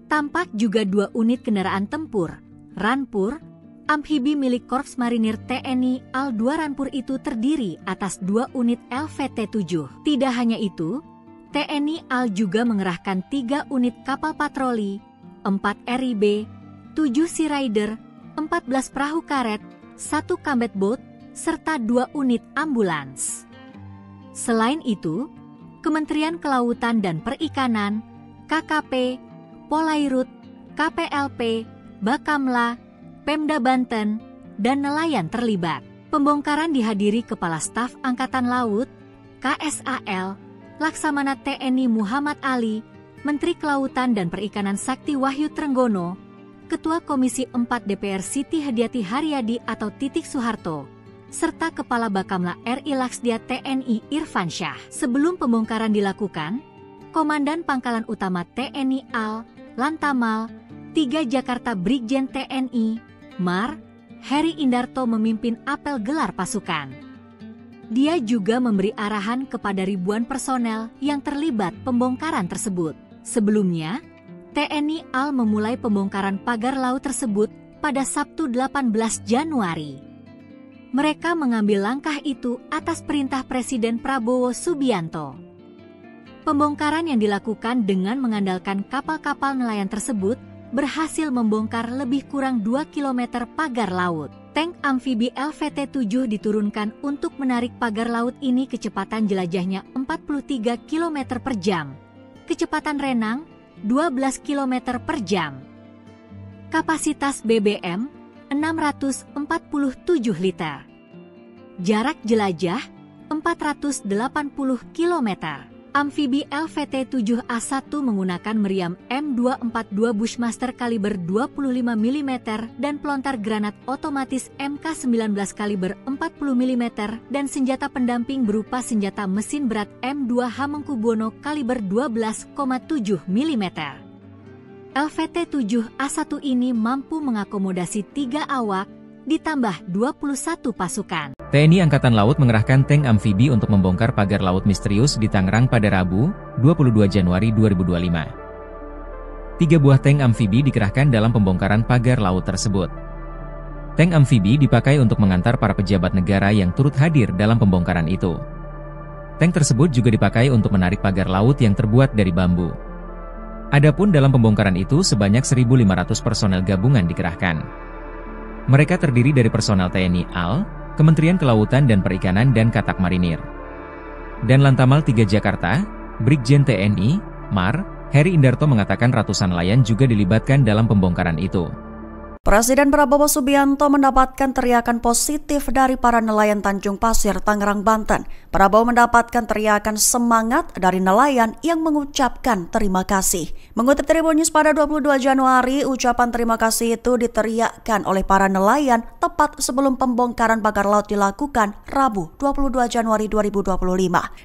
Tampak juga 2 unit kendaraan tempur, Rampur, amfibi milik Korps Marinir TNI AL 2 Rampur itu terdiri atas 2 unit LVT-7. Tidak hanya itu, TNI AL juga mengerahkan 3 unit kapal patroli, 4 RIB, 7 Sea Rider, 14 perahu karet, 1 combat boat, serta 2 unit ambulans. Selain itu, Kementerian Kelautan dan Perikanan, KKP, Polairut, KPLP, Bakamla, Pemda Banten, dan nelayan terlibat. Pembongkaran dihadiri Kepala Staf Angkatan Laut, KSAL, Laksamana TNI Muhammad Ali, Menteri Kelautan dan Perikanan Sakti Wahyu Trenggono, Ketua Komisi 4 DPR Siti Hadiati Haryadi atau Titik Soeharto, serta Kepala Bakamla RI Laksdia TNI Irfan Syah. Sebelum pembongkaran dilakukan, Komandan Pangkalan Utama TNI AL, Lantamal, 3 Jakarta Brigjen TNI, Mar, Heri Indarto memimpin apel gelar pasukan. Dia juga memberi arahan kepada ribuan personel yang terlibat pembongkaran tersebut. Sebelumnya, TNI AL memulai pembongkaran pagar laut tersebut pada Sabtu 18 Januari. Mereka mengambil langkah itu atas perintah Presiden Prabowo Subianto. Pembongkaran yang dilakukan dengan mengandalkan kapal-kapal nelayan tersebut berhasil membongkar lebih kurang 2 km pagar laut. Tank amfibi LVT-7 diturunkan untuk menarik pagar laut ini kecepatan jelajahnya 43 km per jam. Kecepatan renang 12 km per jam. Kapasitas BBM 647 liter. Jarak jelajah 480 km. Amfibi LVT-7A1 menggunakan meriam M242 Bushmaster kaliber 25 mm dan pelontar granat otomatis MK19 kaliber 40 mm dan senjata pendamping berupa senjata mesin berat M2 Hamengkubuwono kaliber 12,7 mm. LVT-7A1 ini mampu mengakomodasi 3 awak ditambah 21 pasukan. TNI Angkatan Laut mengerahkan tank amfibi untuk membongkar pagar laut misterius di Tangerang pada Rabu, 22 Januari 2025. 3 buah tank amfibi dikerahkan dalam pembongkaran pagar laut tersebut. Tank amfibi dipakai untuk mengantar para pejabat negara yang turut hadir dalam pembongkaran itu. Tank tersebut juga dipakai untuk menarik pagar laut yang terbuat dari bambu. Adapun dalam pembongkaran itu sebanyak 1.500 personel gabungan dikerahkan. Mereka terdiri dari personel TNI AL, Kementerian Kelautan dan Perikanan dan Katak Marinir. Dan Lantamal 3 Jakarta, Brigjen TNI, Mar, Heri Indarto mengatakan ratusan nelayan juga dilibatkan dalam pembongkaran itu. Presiden Prabowo Subianto mendapatkan teriakan positif dari para nelayan Tanjung Pasir, Tangerang, Banten. Prabowo mendapatkan teriakan semangat dari nelayan yang mengucapkan terima kasih. Mengutip Tribun News pada 22 Januari, ucapan terima kasih itu diteriakkan oleh para nelayan tepat sebelum pembongkaran pagar laut dilakukan Rabu 22 Januari 2025.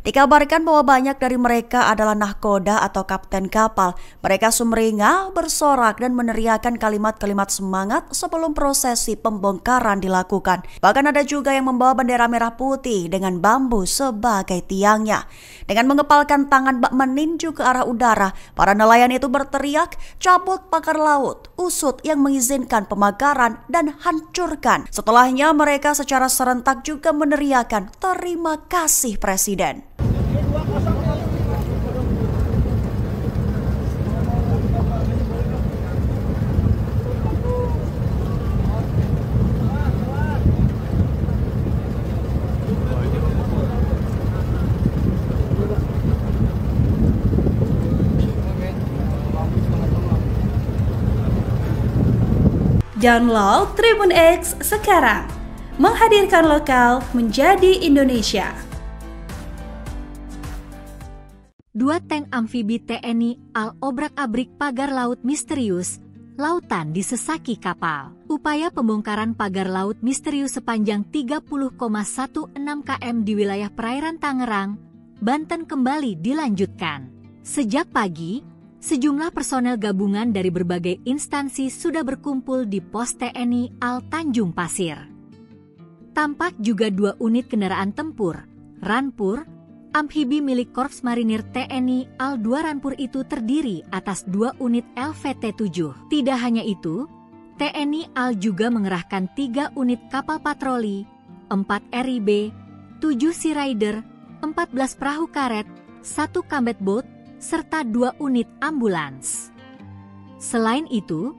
Dikabarkan bahwa banyak dari mereka adalah nahkoda atau kapten kapal. Mereka sumringah, bersorak dan meneriakkan kalimat-kalimat semangat sebelum prosesi pembongkaran dilakukan. Bahkan ada juga yang membawa bendera merah putih dengan bambu sebagai tiangnya. Dengan mengepalkan tangan bak meninju ke arah udara, para nelayan itu berteriak, cabut pagar laut, usut yang mengizinkan pemagaran dan hancurkan. Setelahnya mereka secara serentak juga meneriakkan terima kasih Presiden. Download Tribun X sekarang, menghadirkan lokal menjadi Indonesia. 2 tank amfibi TNI AL obrak-abrik pagar laut misterius, lautan disesaki kapal. Upaya pembongkaran pagar laut misterius sepanjang 30,16 km di wilayah perairan Tangerang, Banten kembali dilanjutkan. Sejak pagi, sejumlah personel gabungan dari berbagai instansi sudah berkumpul di pos TNI AL Tanjung Pasir. Tampak juga 2 unit kendaraan tempur, Rampur, amfibi milik Korps Marinir TNI AL 2 Rampur itu terdiri atas 2 unit LVT-7. Tidak hanya itu, TNI AL juga mengerahkan 3 unit kapal patroli, 4 RIB, 7 Sea Rider, 14 perahu karet, 1 combat boat, serta 2 unit ambulans. Selain itu,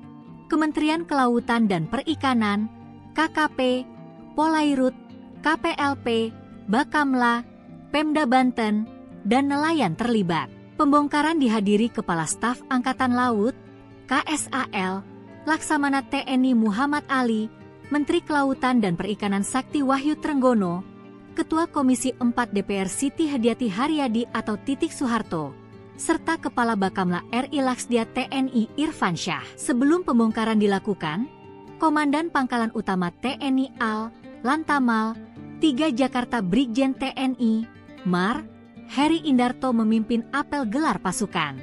Kementerian Kelautan dan Perikanan, KKP, Polairut, KPLP, Bakamla, Pemda Banten, dan nelayan terlibat. Pembongkaran dihadiri Kepala Staf Angkatan Laut, KSAL, Laksamana TNI Muhammad Ali, Menteri Kelautan dan Perikanan Sakti Wahyu Trenggono, Ketua Komisi 4 DPR Siti Hadiati Haryadi atau Titik Soeharto, serta Kepala Bakamla RI Laksdia TNI Irfan Syah. Sebelum pembongkaran dilakukan, Komandan Pangkalan Utama TNI AL, Lantamal, 3 Jakarta Brigjen TNI, Mar, Heri Indarto memimpin apel gelar pasukan.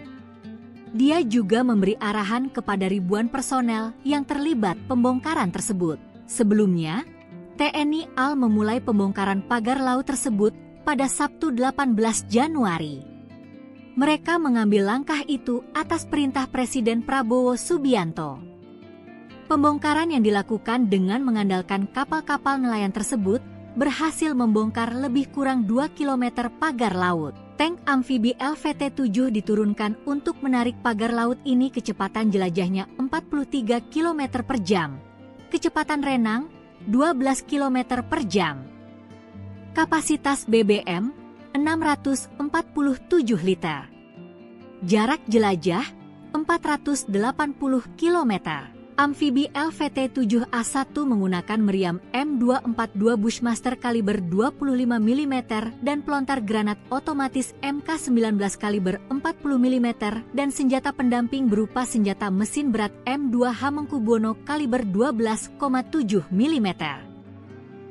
Dia juga memberi arahan kepada ribuan personel yang terlibat pembongkaran tersebut. Sebelumnya, TNI AL memulai pembongkaran pagar laut tersebut pada Sabtu 18 Januari. Mereka mengambil langkah itu atas perintah Presiden Prabowo Subianto. Pembongkaran yang dilakukan dengan mengandalkan kapal-kapal nelayan tersebut berhasil membongkar lebih kurang 2 km pagar laut. Tank amfibi LVT-7 diturunkan untuk menarik pagar laut ini kecepatan jelajahnya 43 km per jam. Kecepatan renang 12 km per jam. Kapasitas BBM 647 liter. Jarak jelajah 480 km. Amfibi LVT-7A1 menggunakan meriam M242 Bushmaster kaliber 25 mm dan pelontar granat otomatis MK19 kaliber 40 mm dan senjata pendamping berupa senjata mesin berat M2 Hamengkubuwono kaliber 12,7 mm.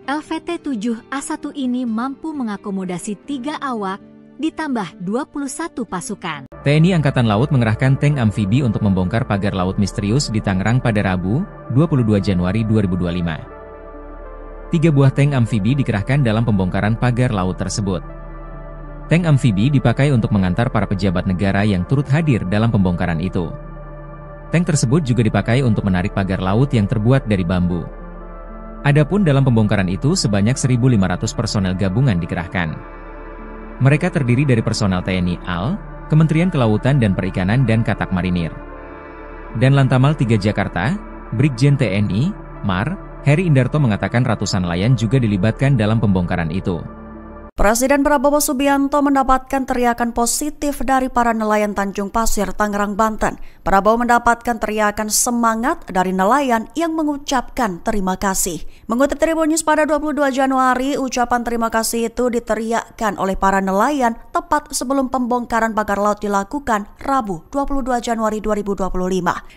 LVT-7A1 ini mampu mengakomodasi 3 awak, ditambah 21 pasukan. TNI Angkatan Laut mengerahkan tank amfibi untuk membongkar pagar laut misterius di Tangerang pada Rabu, 22 Januari 2025. 3 buah tank amfibi dikerahkan dalam pembongkaran pagar laut tersebut. Tank amfibi dipakai untuk mengantar para pejabat negara yang turut hadir dalam pembongkaran itu. Tank tersebut juga dipakai untuk menarik pagar laut yang terbuat dari bambu. Adapun dalam pembongkaran itu sebanyak 1.500 personel gabungan dikerahkan. Mereka terdiri dari personel TNI AL, Kementerian Kelautan dan Perikanan dan Katak Marinir. Dan Lantamal 3 Jakarta, Brigjen TNI, Mar, Heri Indarto mengatakan ratusan nelayan juga dilibatkan dalam pembongkaran itu. Presiden Prabowo Subianto mendapatkan teriakan positif dari para nelayan Tanjung Pasir, Tangerang, Banten. Prabowo mendapatkan teriakan semangat dari nelayan yang mengucapkan terima kasih. Mengutip Tribun News pada 22 Januari, ucapan terima kasih itu diteriakkan oleh para nelayan tepat sebelum pembongkaran pagar laut dilakukan Rabu 22 Januari 2025.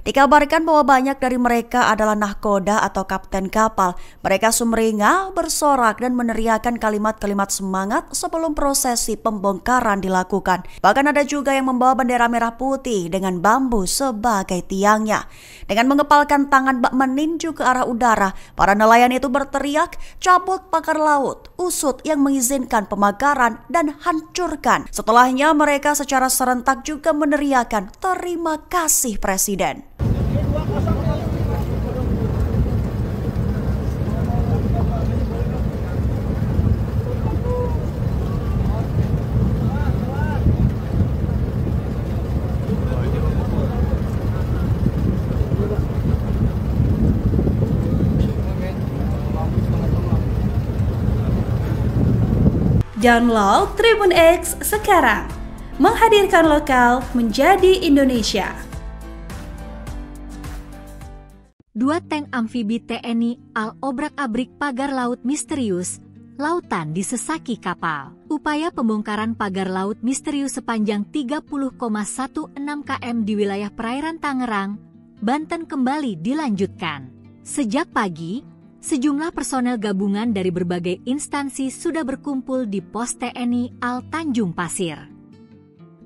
Dikabarkan bahwa banyak dari mereka adalah nahkoda atau kapten kapal. Mereka sumringah, bersorak dan meneriakkan kalimat-kalimat semangat sebelum prosesi pembongkaran dilakukan. Bahkan ada juga yang membawa bendera merah putih dengan bambu sebagai tiangnya. Dengan mengepalkan tangan bak meninju ke arah udara, para nelayan itu berteriak, "Cabut pagar laut, usut yang mengizinkan pemagaran dan hancurkan." Setelahnya mereka secara serentak juga meneriakkan, "Terima kasih Presiden." Download Tribun X sekarang, menghadirkan lokal menjadi Indonesia. 2 tank amfibi TNI AL obrak-abrik pagar laut misterius, lautan disesaki kapal. Upaya pembongkaran pagar laut misterius sepanjang 30,16 km di wilayah perairan Tangerang, Banten kembali dilanjutkan. Sejak pagi, sejumlah personel gabungan dari berbagai instansi sudah berkumpul di pos TNI AL Tanjung Pasir.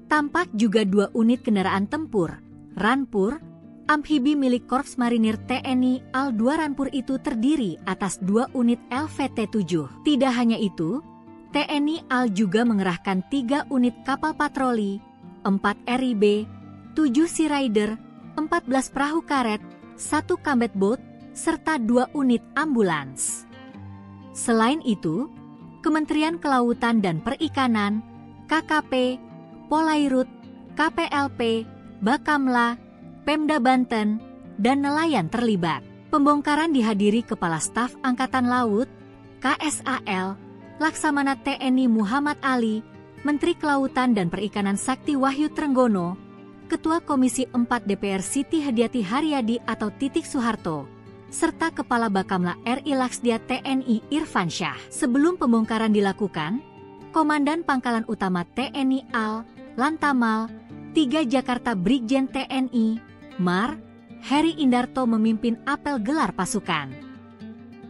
Tampak juga 2 unit kendaraan tempur, Rampur, amfibi milik Korps Marinir TNI AL 2 Rampur itu terdiri atas 2 unit LVT-7. Tidak hanya itu, TNI AL juga mengerahkan 3 unit kapal patroli, 4 RIB, 7 Sea Rider, 14 perahu karet, 1 combat boat, serta 2 unit ambulans. Selain itu, Kementerian Kelautan dan Perikanan, KKP, Polairut, KPLP, Bakamla, Pemda Banten, dan nelayan terlibat. Pembongkaran dihadiri Kepala Staf Angkatan Laut, KSAL, Laksamana TNI Muhammad Ali, Menteri Kelautan dan Perikanan Sakti Wahyu Trenggono, Ketua Komisi 4 DPR Siti Hadiati Haryadi atau Titik Soeharto, serta Kepala Bakamla RI Laksdia TNI Irfan Syah. Sebelum pembongkaran dilakukan, Komandan Pangkalan Utama TNI AL, Lantamal, 3 Jakarta Brigjen TNI, Mar, Heri Indarto memimpin apel gelar pasukan.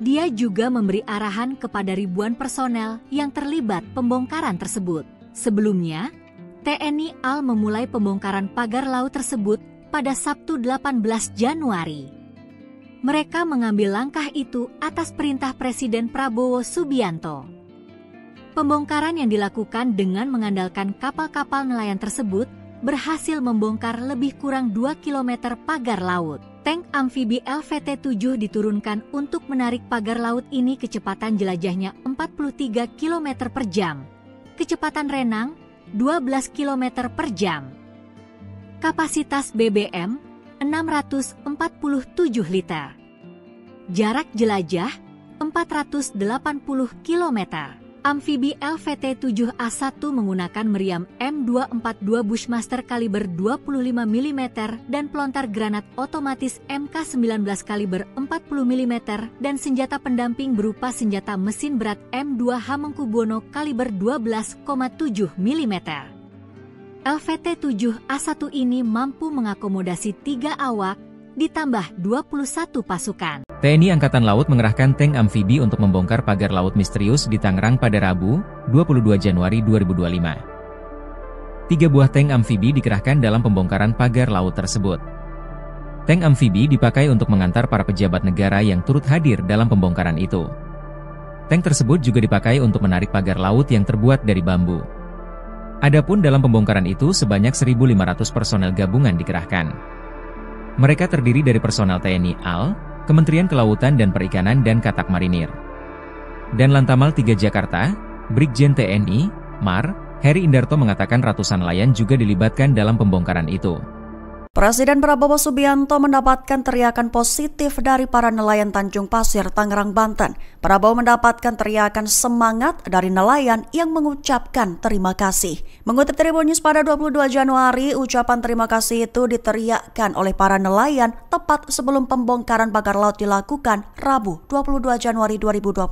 Dia juga memberi arahan kepada ribuan personel yang terlibat pembongkaran tersebut. Sebelumnya, TNI AL memulai pembongkaran pagar laut tersebut pada Sabtu 18 Januari. Mereka mengambil langkah itu atas perintah Presiden Prabowo Subianto. Pembongkaran yang dilakukan dengan mengandalkan kapal-kapal nelayan tersebut berhasil membongkar lebih kurang 2 km pagar laut. Tank amfibi LVT-7 diturunkan untuk menarik pagar laut ini kecepatan jelajahnya 43 km per jam. Kecepatan renang 12 km per jam. Kapasitas BBM 647 liter. Jarak jelajah 480 km. Amfibi LVT-7A1 menggunakan meriam M242 Bushmaster kaliber 25 mm dan pelontar granat otomatis MK19 kaliber 40 mm dan senjata pendamping berupa senjata mesin berat M2 Hamengkubuwono kaliber 12,7 mm. LVT-7A1 ini mampu mengakomodasi 3 awak, ditambah 21 pasukan. TNI Angkatan Laut mengerahkan tank amfibi untuk membongkar pagar laut misterius di Tangerang pada Rabu, 22 Januari 2025. 3 buah tank amfibi dikerahkan dalam pembongkaran pagar laut tersebut. Tank amfibi dipakai untuk mengantar para pejabat negara yang turut hadir dalam pembongkaran itu. Tank tersebut juga dipakai untuk menarik pagar laut yang terbuat dari bambu. Adapun dalam pembongkaran itu sebanyak 1.500 personel gabungan dikerahkan. Mereka terdiri dari personel TNI AL, Kementerian Kelautan dan Perikanan dan Katak Marinir. Dan Lantamal 3 Jakarta, Brigjen TNI, Mar, Heri Indarto mengatakan ratusan nelayan juga dilibatkan dalam pembongkaran itu. Presiden Prabowo Subianto mendapatkan teriakan positif dari para nelayan Tanjung Pasir, Tangerang, Banten. Prabowo mendapatkan teriakan semangat dari nelayan yang mengucapkan terima kasih. Mengutip Tribun News pada 22 Januari, ucapan terima kasih itu diteriakkan oleh para nelayan tepat sebelum pembongkaran pagar laut dilakukan Rabu 22 Januari 2025.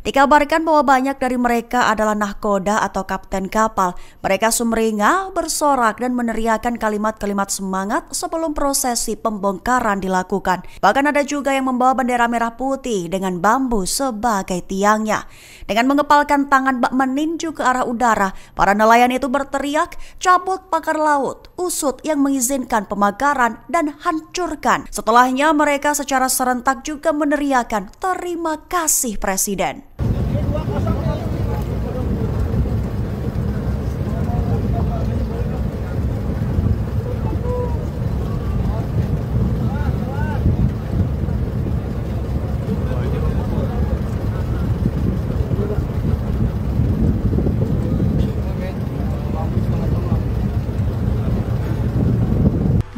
Dikabarkan bahwa banyak dari mereka adalah nahkoda atau kapten kapal. Mereka sumringah, bersorak dan meneriakkan kalimat-kalimat semangat sebelum prosesi pembongkaran dilakukan. Bahkan ada juga yang membawa bendera merah putih dengan bambu sebagai tiangnya. Dengan mengepalkan tangan bak meninju ke arah udara, para nelayan itu berteriak, cabut pagar laut, usut yang mengizinkan pemagaran dan hancurkan. Setelahnya mereka secara serentak juga meneriakan terima kasih Presiden.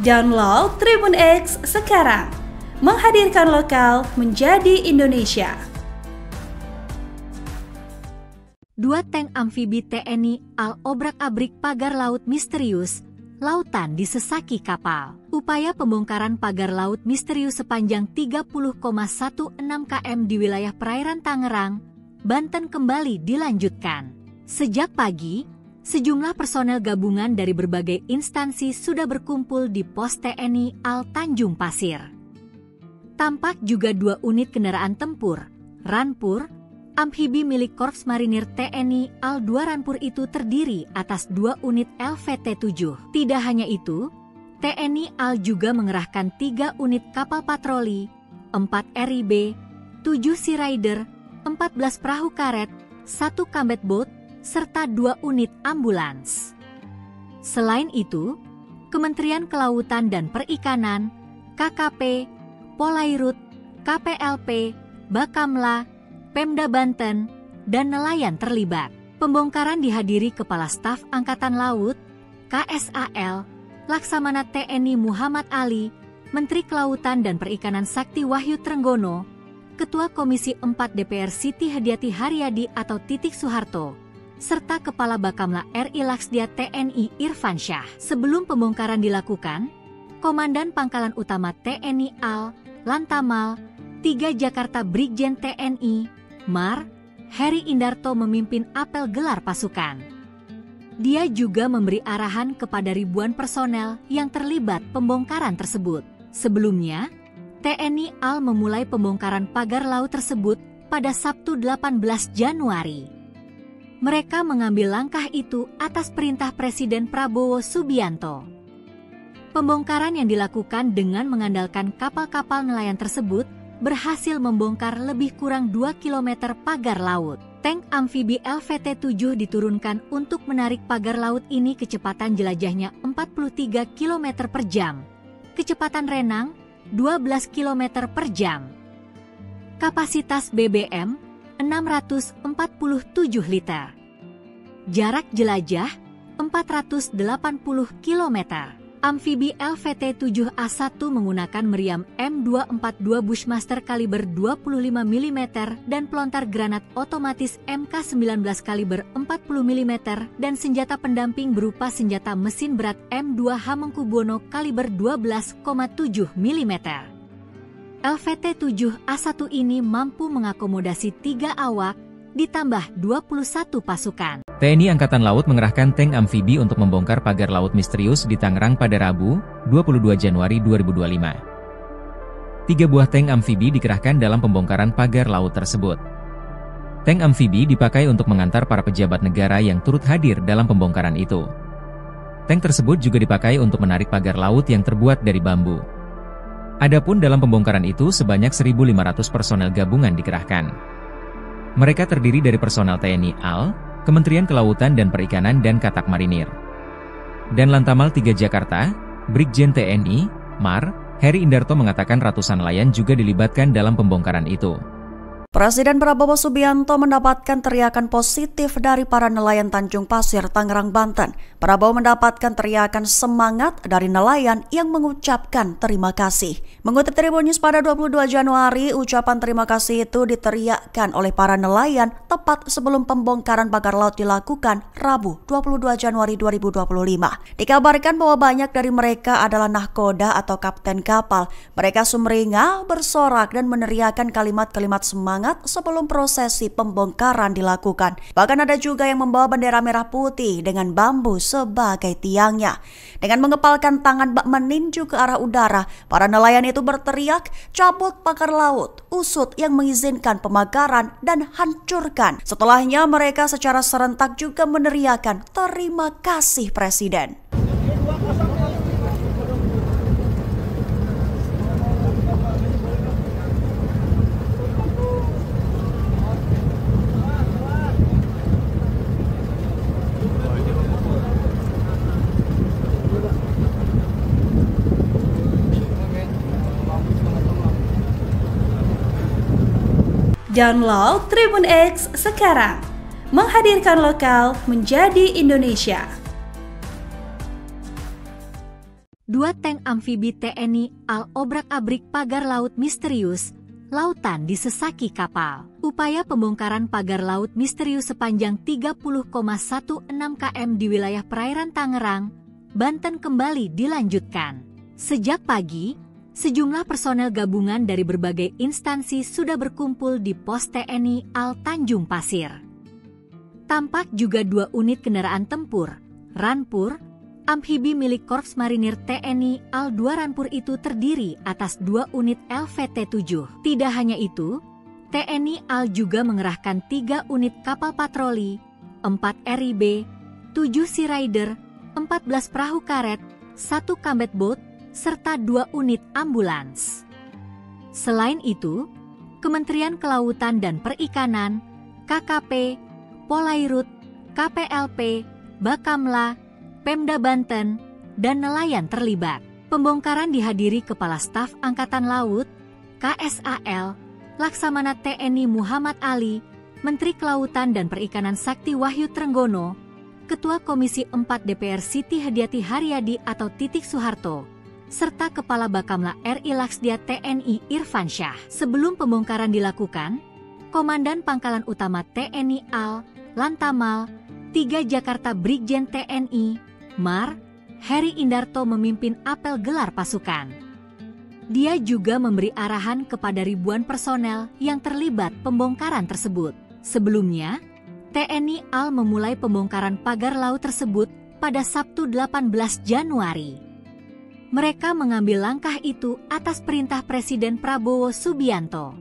Download Tribun X sekarang, menghadirkan lokal menjadi Indonesia. 2 tank amfibi TNI AL obrak-abrik pagar laut misterius, lautan disesaki kapal. Upaya pembongkaran pagar laut misterius sepanjang 30,16 km di wilayah perairan Tangerang, Banten kembali dilanjutkan. Sejak pagi, sejumlah personel gabungan dari berbagai instansi sudah berkumpul di pos TNI AL Tanjung Pasir. Tampak juga 2 unit kendaraan tempur, Rampur, amfibi milik Korps Marinir TNI AL 2 Rampur itu terdiri atas 2 unit LVT-7. Tidak hanya itu, TNI AL juga mengerahkan 3 unit kapal patroli, 4 RIB, 7 Sea Rider, 14 perahu karet, 1 combat boat, serta 2 unit ambulans. Selain itu, Kementerian Kelautan dan Perikanan, KKP, Polairut, KPLP, Bakamla, Pemda Banten, dan nelayan terlibat. Pembongkaran dihadiri Kepala Staf Angkatan Laut, KSAL, Laksamana TNI Muhammad Ali, Menteri Kelautan dan Perikanan Sakti Wahyu Trenggono, Ketua Komisi 4 DPR Siti Hadiati Haryadi atau Titik Soeharto, serta Kepala Bakamla RI Laksdia TNI Irfan Syah. Sebelum pembongkaran dilakukan, Komandan Pangkalan Utama TNI AL, Lantamal, 3 Jakarta Brigjen TNI, Mar, Heri Indarto memimpin apel gelar pasukan. Dia juga memberi arahan kepada ribuan personel yang terlibat pembongkaran tersebut. Sebelumnya, TNI AL memulai pembongkaran pagar laut tersebut pada Sabtu 18 Januari. Mereka mengambil langkah itu atas perintah Presiden Prabowo Subianto. Pembongkaran yang dilakukan dengan mengandalkan kapal-kapal nelayan tersebut berhasil membongkar lebih kurang 2 km pagar laut. Tank amfibi LVT-7 diturunkan untuk menarik pagar laut ini kecepatan jelajahnya 43 km per jam. Kecepatan renang 12 km per jam. Kapasitas BBM 647 liter. Jarak jelajah 480 km. Amfibi LVT-7A1 menggunakan meriam M242 Bushmaster kaliber 25 mm dan pelontar granat otomatis MK19 kaliber 40 mm dan senjata pendamping berupa senjata mesin berat M2 Hamengkubuwono kaliber 12,7 mm. LVT-7A1 ini mampu mengakomodasi 3 awak, ditambah 21 pasukan. TNI Angkatan Laut mengerahkan tank amfibi untuk membongkar pagar laut misterius di Tangerang pada Rabu, 22 Januari 2025. 3 buah tank amfibi dikerahkan dalam pembongkaran pagar laut tersebut. Tank amfibi dipakai untuk mengantar para pejabat negara yang turut hadir dalam pembongkaran itu. Tank tersebut juga dipakai untuk menarik pagar laut yang terbuat dari bambu. Adapun dalam pembongkaran itu sebanyak 1.500 personel gabungan dikerahkan. Mereka terdiri dari personel TNI AL, Kementerian Kelautan dan Perikanan dan Katak Marinir. Dan Lantamal 3 Jakarta, Brigjen TNI, Mar, Heri Indarto mengatakan ratusan nelayan juga dilibatkan dalam pembongkaran itu. Presiden Prabowo Subianto mendapatkan teriakan positif dari para nelayan Tanjung Pasir, Tangerang, Banten. Prabowo mendapatkan teriakan semangat dari nelayan yang mengucapkan terima kasih. Mengutip Tribun News pada 22 Januari, ucapan terima kasih itu diteriakkan oleh para nelayan tepat sebelum pembongkaran pagar laut dilakukan Rabu 22 Januari 2025. Dikabarkan bahwa banyak dari mereka adalah nahkoda atau kapten kapal. Mereka sumringah, bersorak dan meneriakkan kalimat-kalimat semangat sebelum prosesi pembongkaran dilakukan. Bahkan ada juga yang membawa bendera merah putih dengan bambu sebagai tiangnya. Dengan mengepalkan tangan bak meninju ke arah udara, para nelayan itu berteriak, cabut pagar laut, usut yang mengizinkan pemagaran dan hancurkan. Setelahnya mereka secara serentak juga meneriakan terima kasih Presiden. Download Tribun X sekarang, menghadirkan lokal menjadi Indonesia. 2 tank amfibi TNI AL obrak-abrik pagar laut misterius, lautan disesaki kapal. Upaya pembongkaran pagar laut misterius sepanjang 30,16 km di wilayah perairan Tangerang, Banten kembali dilanjutkan. Sejak pagi, sejumlah personel gabungan dari berbagai instansi sudah berkumpul di pos TNI AL Tanjung Pasir. Tampak juga 2 unit kendaraan tempur, Ranpur, amfibi milik Korps Marinir TNI AL 2 Ranpur itu terdiri atas 2 unit LVT-7. Tidak hanya itu, TNI AL juga mengerahkan 3 unit kapal patroli, 4 RIB, 7 Sea Rider, 14 perahu karet, 1 combat boat, serta 2 unit ambulans. Selain itu, Kementerian Kelautan dan Perikanan, KKP, Polairut, KPLP, Bakamla, Pemda Banten, dan nelayan terlibat. Pembongkaran dihadiri Kepala Staf Angkatan Laut, KSAL, Laksamana TNI Muhammad Ali, Menteri Kelautan dan Perikanan Sakti Wahyu Trenggono, Ketua Komisi 4 DPR Siti Hadiati Haryadi atau Titik Soeharto, serta Kepala Bakamla RI Laksdia TNI Irfan Syah. Sebelum pembongkaran dilakukan, Komandan Pangkalan Utama TNI AL, Lantamal, 3 Jakarta Brigjen TNI, Mar, Heri Indarto memimpin apel gelar pasukan. Dia juga memberi arahan kepada ribuan personel yang terlibat pembongkaran tersebut. Sebelumnya, TNI AL memulai pembongkaran pagar laut tersebut pada Sabtu 18 Januari. Mereka mengambil langkah itu atas perintah Presiden Prabowo Subianto.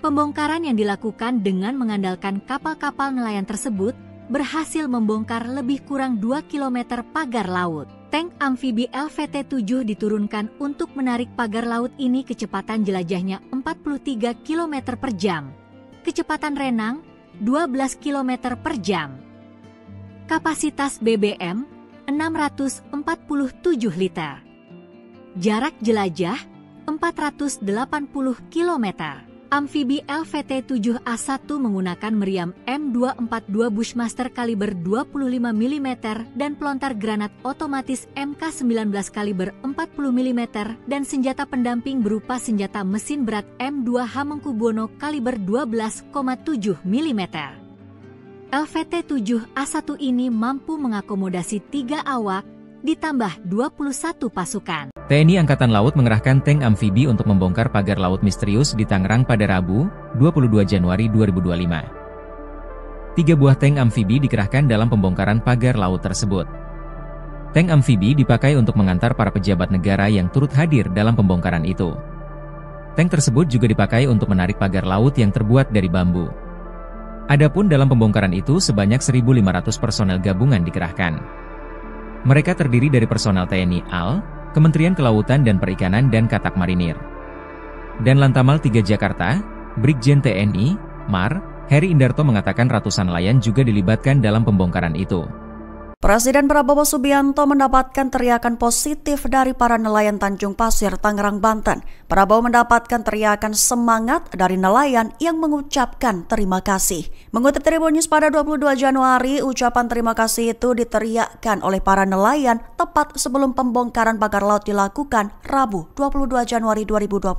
Pembongkaran yang dilakukan dengan mengandalkan kapal-kapal nelayan tersebut berhasil membongkar lebih kurang 2 km pagar laut. Tank amfibi LVT-7 diturunkan untuk menarik pagar laut ini kecepatan jelajahnya 43 km per jam. Kecepatan renang 12 km per jam. Kapasitas BBM 647 liter. Jarak jelajah 480 km. Amfibi LVT-7A1 menggunakan meriam M242 Bushmaster kaliber 25 mm dan pelontar granat otomatis MK19 kaliber 40 mm dan senjata pendamping berupa senjata mesin berat M2 Hamengkubuwono kaliber 12,7 mm. LVT-7A1 ini mampu mengakomodasi 3 awak, ditambah 21 pasukan. TNI Angkatan Laut mengerahkan tank amfibi untuk membongkar pagar laut misterius di Tangerang pada Rabu, 22 Januari 2025. 3 buah tank amfibi dikerahkan dalam pembongkaran pagar laut tersebut. Tank amfibi dipakai untuk mengantar para pejabat negara yang turut hadir dalam pembongkaran itu. Tank tersebut juga dipakai untuk menarik pagar laut yang terbuat dari bambu. Adapun dalam pembongkaran itu sebanyak 1.500 personel gabungan dikerahkan. Mereka terdiri dari personel TNI AL, Kementerian Kelautan dan Perikanan dan Katak Marinir. Dan Lantamal 3 Jakarta, Brigjen TNI, Mar, Heri Indarto mengatakan ratusan nelayan juga dilibatkan dalam pembongkaran itu. Presiden Prabowo Subianto mendapatkan teriakan positif dari para nelayan Tanjung Pasir, Tangerang, Banten. Prabowo mendapatkan teriakan semangat dari nelayan yang mengucapkan terima kasih. Mengutip Tribun News pada 22 Januari, ucapan terima kasih itu diteriakkan oleh para nelayan tepat sebelum pembongkaran pagar laut dilakukan Rabu 22 Januari 2025.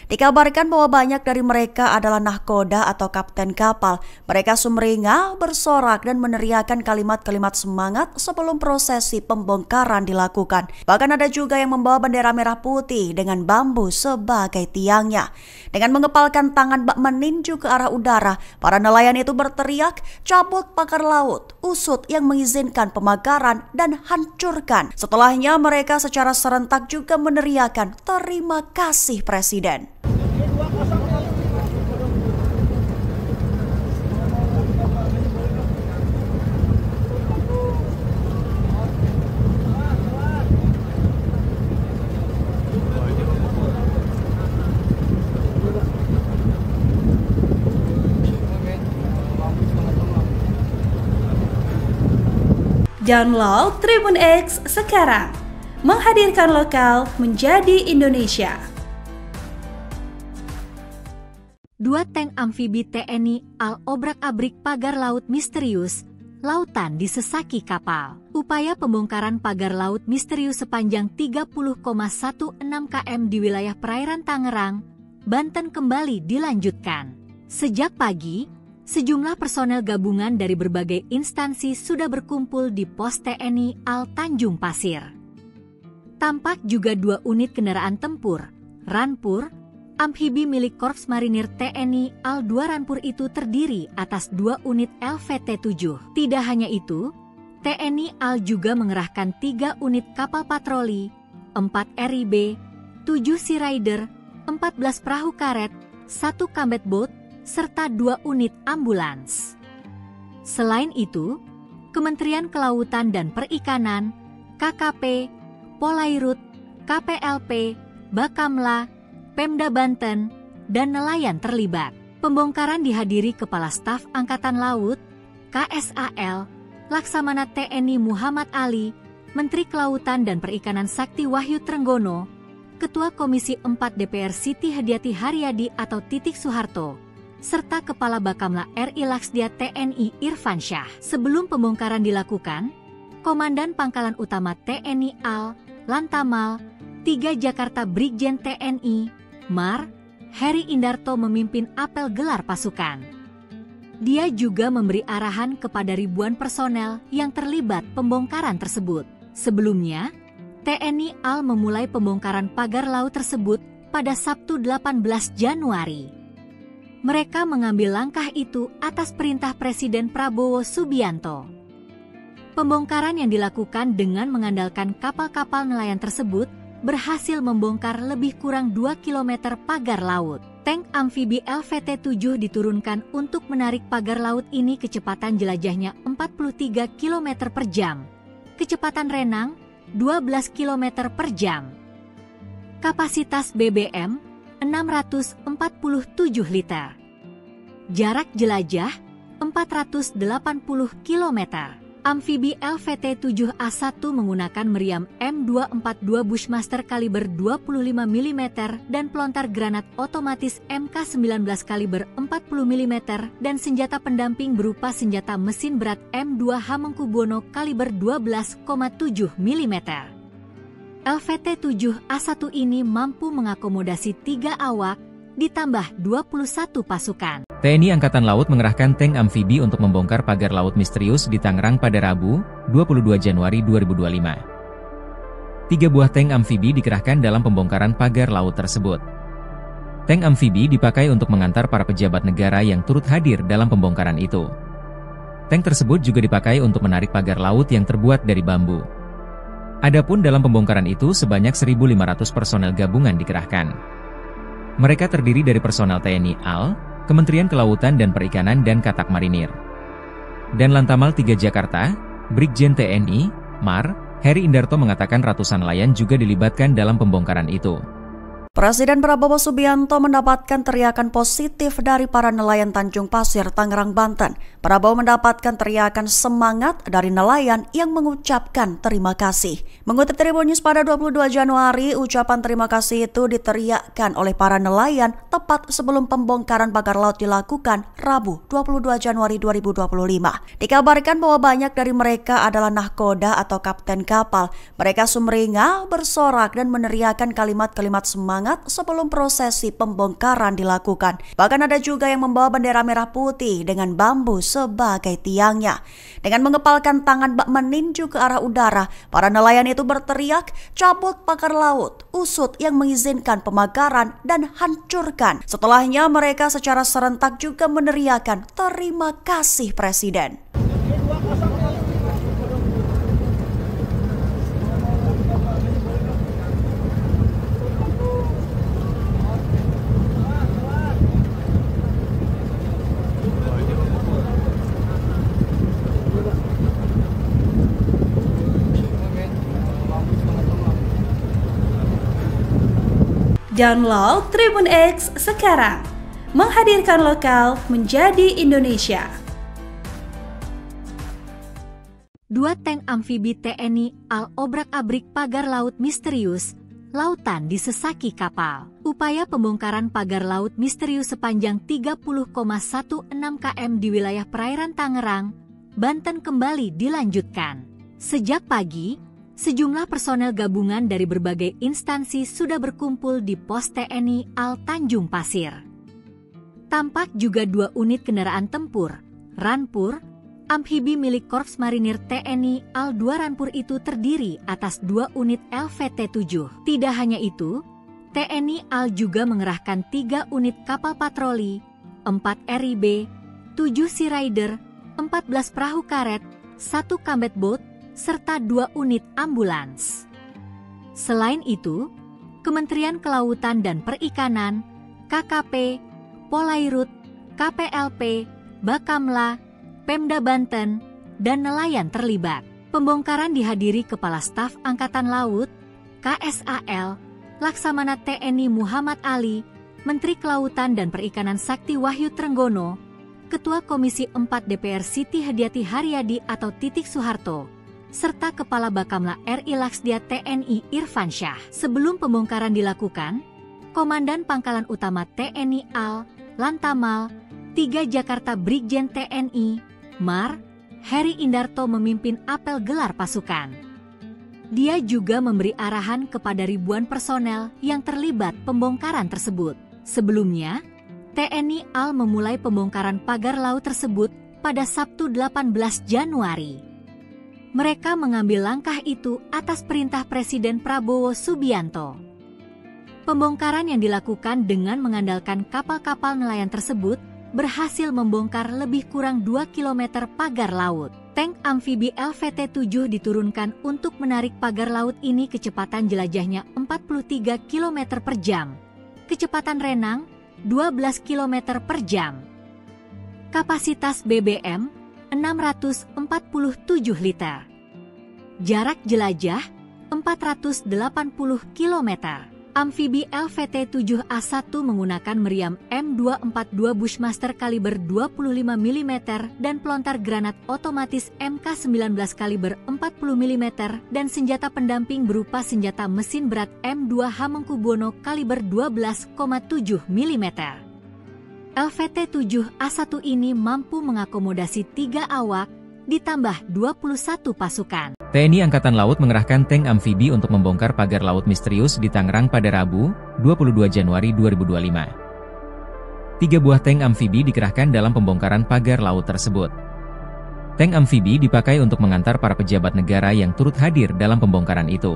Dikabarkan bahwa banyak dari mereka adalah nahkoda atau kapten kapal. Mereka sumringah, bersorak dan meneriakkan kalimat-kalimat semangat sebelum prosesi pembongkaran dilakukan. Bahkan ada juga yang membawa bendera merah putih dengan bambu sebagai tiangnya. Dengan mengepalkan tangan bak meninju ke arah udara, para nelayan itu berteriak, cabut pagar laut, usut yang mengizinkan pemagaran dan hancurkan. Setelahnya mereka secara serentak juga meneriakan terima kasih Presiden. Download Tribun X sekarang, menghadirkan lokal menjadi Indonesia. 2 tank amfibi TNI AL obrak-abrik pagar laut misterius, lautan disesaki kapal. Upaya pembongkaran pagar laut misterius sepanjang 30,16 km di wilayah perairan Tangerang, Banten kembali dilanjutkan. Sejak pagi, sejumlah personel gabungan dari berbagai instansi sudah berkumpul di pos TNI AL Tanjung Pasir. Tampak juga 2 unit kendaraan tempur, Ranpur, amfibi milik Korps Marinir TNI AL 2 Ranpur itu terdiri atas 2 unit LVT-7. Tidak hanya itu, TNI AL juga mengerahkan 3 unit kapal patroli, 4 RIB, 7 Sea Rider, 14 perahu karet, 1 combat boat, serta 2 unit ambulans. Selain itu, Kementerian Kelautan dan Perikanan, KKP, Polairut, KPLP, Bakamla, Pemda Banten, dan nelayan terlibat. Pembongkaran dihadiri Kepala Staf Angkatan Laut, KSAL, Laksamana TNI Muhammad Ali, Menteri Kelautan dan Perikanan Sakti Wahyu Trenggono, Ketua Komisi 4 DPR Siti Hadiati Haryadi atau Titik Soeharto, serta Kepala Bakamla RI Laksdia TNI Irfan Syah. Sebelum pembongkaran dilakukan, Komandan Pangkalan Utama TNI AL, Lantamal, 3 Jakarta Brigjen TNI, Mar, Heri Indarto memimpin apel gelar pasukan. Dia juga memberi arahan kepada ribuan personel yang terlibat pembongkaran tersebut. Sebelumnya, TNI AL memulai pembongkaran pagar laut tersebut pada Sabtu 18 Januari. Mereka mengambil langkah itu atas perintah Presiden Prabowo Subianto. Pembongkaran yang dilakukan dengan mengandalkan kapal-kapal nelayan tersebut berhasil membongkar lebih kurang 2 km pagar laut. Tank amfibi LVT-7 diturunkan untuk menarik pagar laut ini kecepatan jelajahnya 43 km per jam. Kecepatan renang 12 km per jam. Kapasitas BBM 647 liter. Jarak jelajah 480 km. Amfibi LVT-7A1 menggunakan meriam M242 Bushmaster kaliber 25 mm dan pelontar granat otomatis MK19 kaliber 40 mm dan senjata pendamping berupa senjata mesin berat M2 Hamengkubuwono kaliber 12,7 mm. LVT-7A1 ini mampu mengakomodasi 3 awak, ditambah 21 pasukan. TNI Angkatan Laut mengerahkan tank amfibi untuk membongkar pagar laut misterius di Tangerang pada Rabu, 22 Januari 2025. 3 buah tank amfibi dikerahkan dalam pembongkaran pagar laut tersebut. Tank amfibi dipakai untuk mengantar para pejabat negara yang turut hadir dalam pembongkaran itu. Tank tersebut juga dipakai untuk menarik pagar laut yang terbuat dari bambu. Adapun dalam pembongkaran itu sebanyak 1.500 personel gabungan dikerahkan. Mereka terdiri dari personel TNI AL, Kementerian Kelautan dan Perikanan dan Katak Marinir. Dan Lantamal 3 Jakarta, Brigjen TNI, MAR, Heri Indarto mengatakan ratusan nelayan juga dilibatkan dalam pembongkaran itu. Presiden Prabowo Subianto mendapatkan teriakan positif dari para nelayan Tanjung Pasir, Tangerang, Banten. Prabowo mendapatkan teriakan semangat dari nelayan yang mengucapkan terima kasih. Mengutip Tribun News pada 22 Januari, ucapan terima kasih itu diteriakkan oleh para nelayan tepat sebelum pembongkaran pagar laut dilakukan Rabu 22 Januari 2025. Dikabarkan bahwa banyak dari mereka adalah nahkoda atau kapten kapal. Mereka sumringah, bersorak dan meneriakkan kalimat-kalimat semangat sebelum prosesi pembongkaran dilakukan. Bahkan ada juga yang membawa bendera merah putih dengan bambu sebagai tiangnya. Dengan mengepalkan tangan bak meninju ke arah udara, para nelayan itu berteriak, cabut pagar laut, usut yang mengizinkan pemagaran dan hancurkan. Setelahnya mereka secara serentak juga meneriakan terima kasih Presiden. Download Tribun X sekarang, menghadirkan lokal menjadi Indonesia. 2 tank amfibi TNI AL obrak-abrik pagar laut misterius, lautan disesaki kapal. Upaya pembongkaran pagar laut misterius sepanjang 30,16 km di wilayah perairan Tangerang, Banten kembali dilanjutkan. Sejak pagi, sejumlah personel gabungan dari berbagai instansi sudah berkumpul di pos TNI AL Tanjung Pasir. Tampak juga 2 unit kendaraan tempur, Ranpur, amfibi milik Korps Marinir TNI AL 2 Ranpur itu terdiri atas 2 unit LVT-7. Tidak hanya itu, TNI AL juga mengerahkan 3 unit kapal patroli, 4 RIB, 7 Sea Rider, 14 perahu karet, 1 combat boat, serta 2 unit ambulans. Selain itu, Kementerian Kelautan dan Perikanan, KKP, Polairut, KPLP, Bakamla, Pemda Banten, dan nelayan terlibat. Pembongkaran dihadiri Kepala Staf Angkatan Laut, KSAL, Laksamana TNI Muhammad Ali, Menteri Kelautan dan Perikanan Sakti Wahyu Trenggono, Ketua Komisi 4 DPR Siti Hadiati Haryadi atau Titik Soeharto, serta Kepala Bakamla RI Laksdia TNI Irfan Syah. Sebelum pembongkaran dilakukan, Komandan Pangkalan Utama TNI AL, Lantamal, 3 Jakarta Brigjen TNI, MAR, Heri Indarto memimpin apel gelar pasukan. Dia juga memberi arahan kepada ribuan personel yang terlibat pembongkaran tersebut. Sebelumnya, TNI AL memulai pembongkaran pagar laut tersebut pada Sabtu 18 Januari. Mereka mengambil langkah itu atas perintah Presiden Prabowo Subianto. Pembongkaran yang dilakukan dengan mengandalkan kapal-kapal nelayan tersebut berhasil membongkar lebih kurang 2 km pagar laut. Tank amfibi LVT-7 diturunkan untuk menarik pagar laut ini kecepatan jelajahnya 43 km per jam. Kecepatan renang 12 km per jam. Kapasitas BBM 647 liter. Jarak jelajah 480 km. Amfibi LVT-7A1 menggunakan meriam M242 Bushmaster kaliber 25 mm dan pelontar granat otomatis MK19 kaliber 40 mm dan senjata pendamping berupa senjata mesin berat M2 Hamengkubuwono kaliber 12,7 mm. LVT-7A1 ini mampu mengakomodasi 3 awak, ditambah 21 pasukan. TNI Angkatan Laut mengerahkan tank amfibi untuk membongkar pagar laut misterius di Tangerang pada Rabu, 22 Januari 2025. 3 buah tank amfibi dikerahkan dalam pembongkaran pagar laut tersebut. Tank amfibi dipakai untuk mengantar para pejabat negara yang turut hadir dalam pembongkaran itu.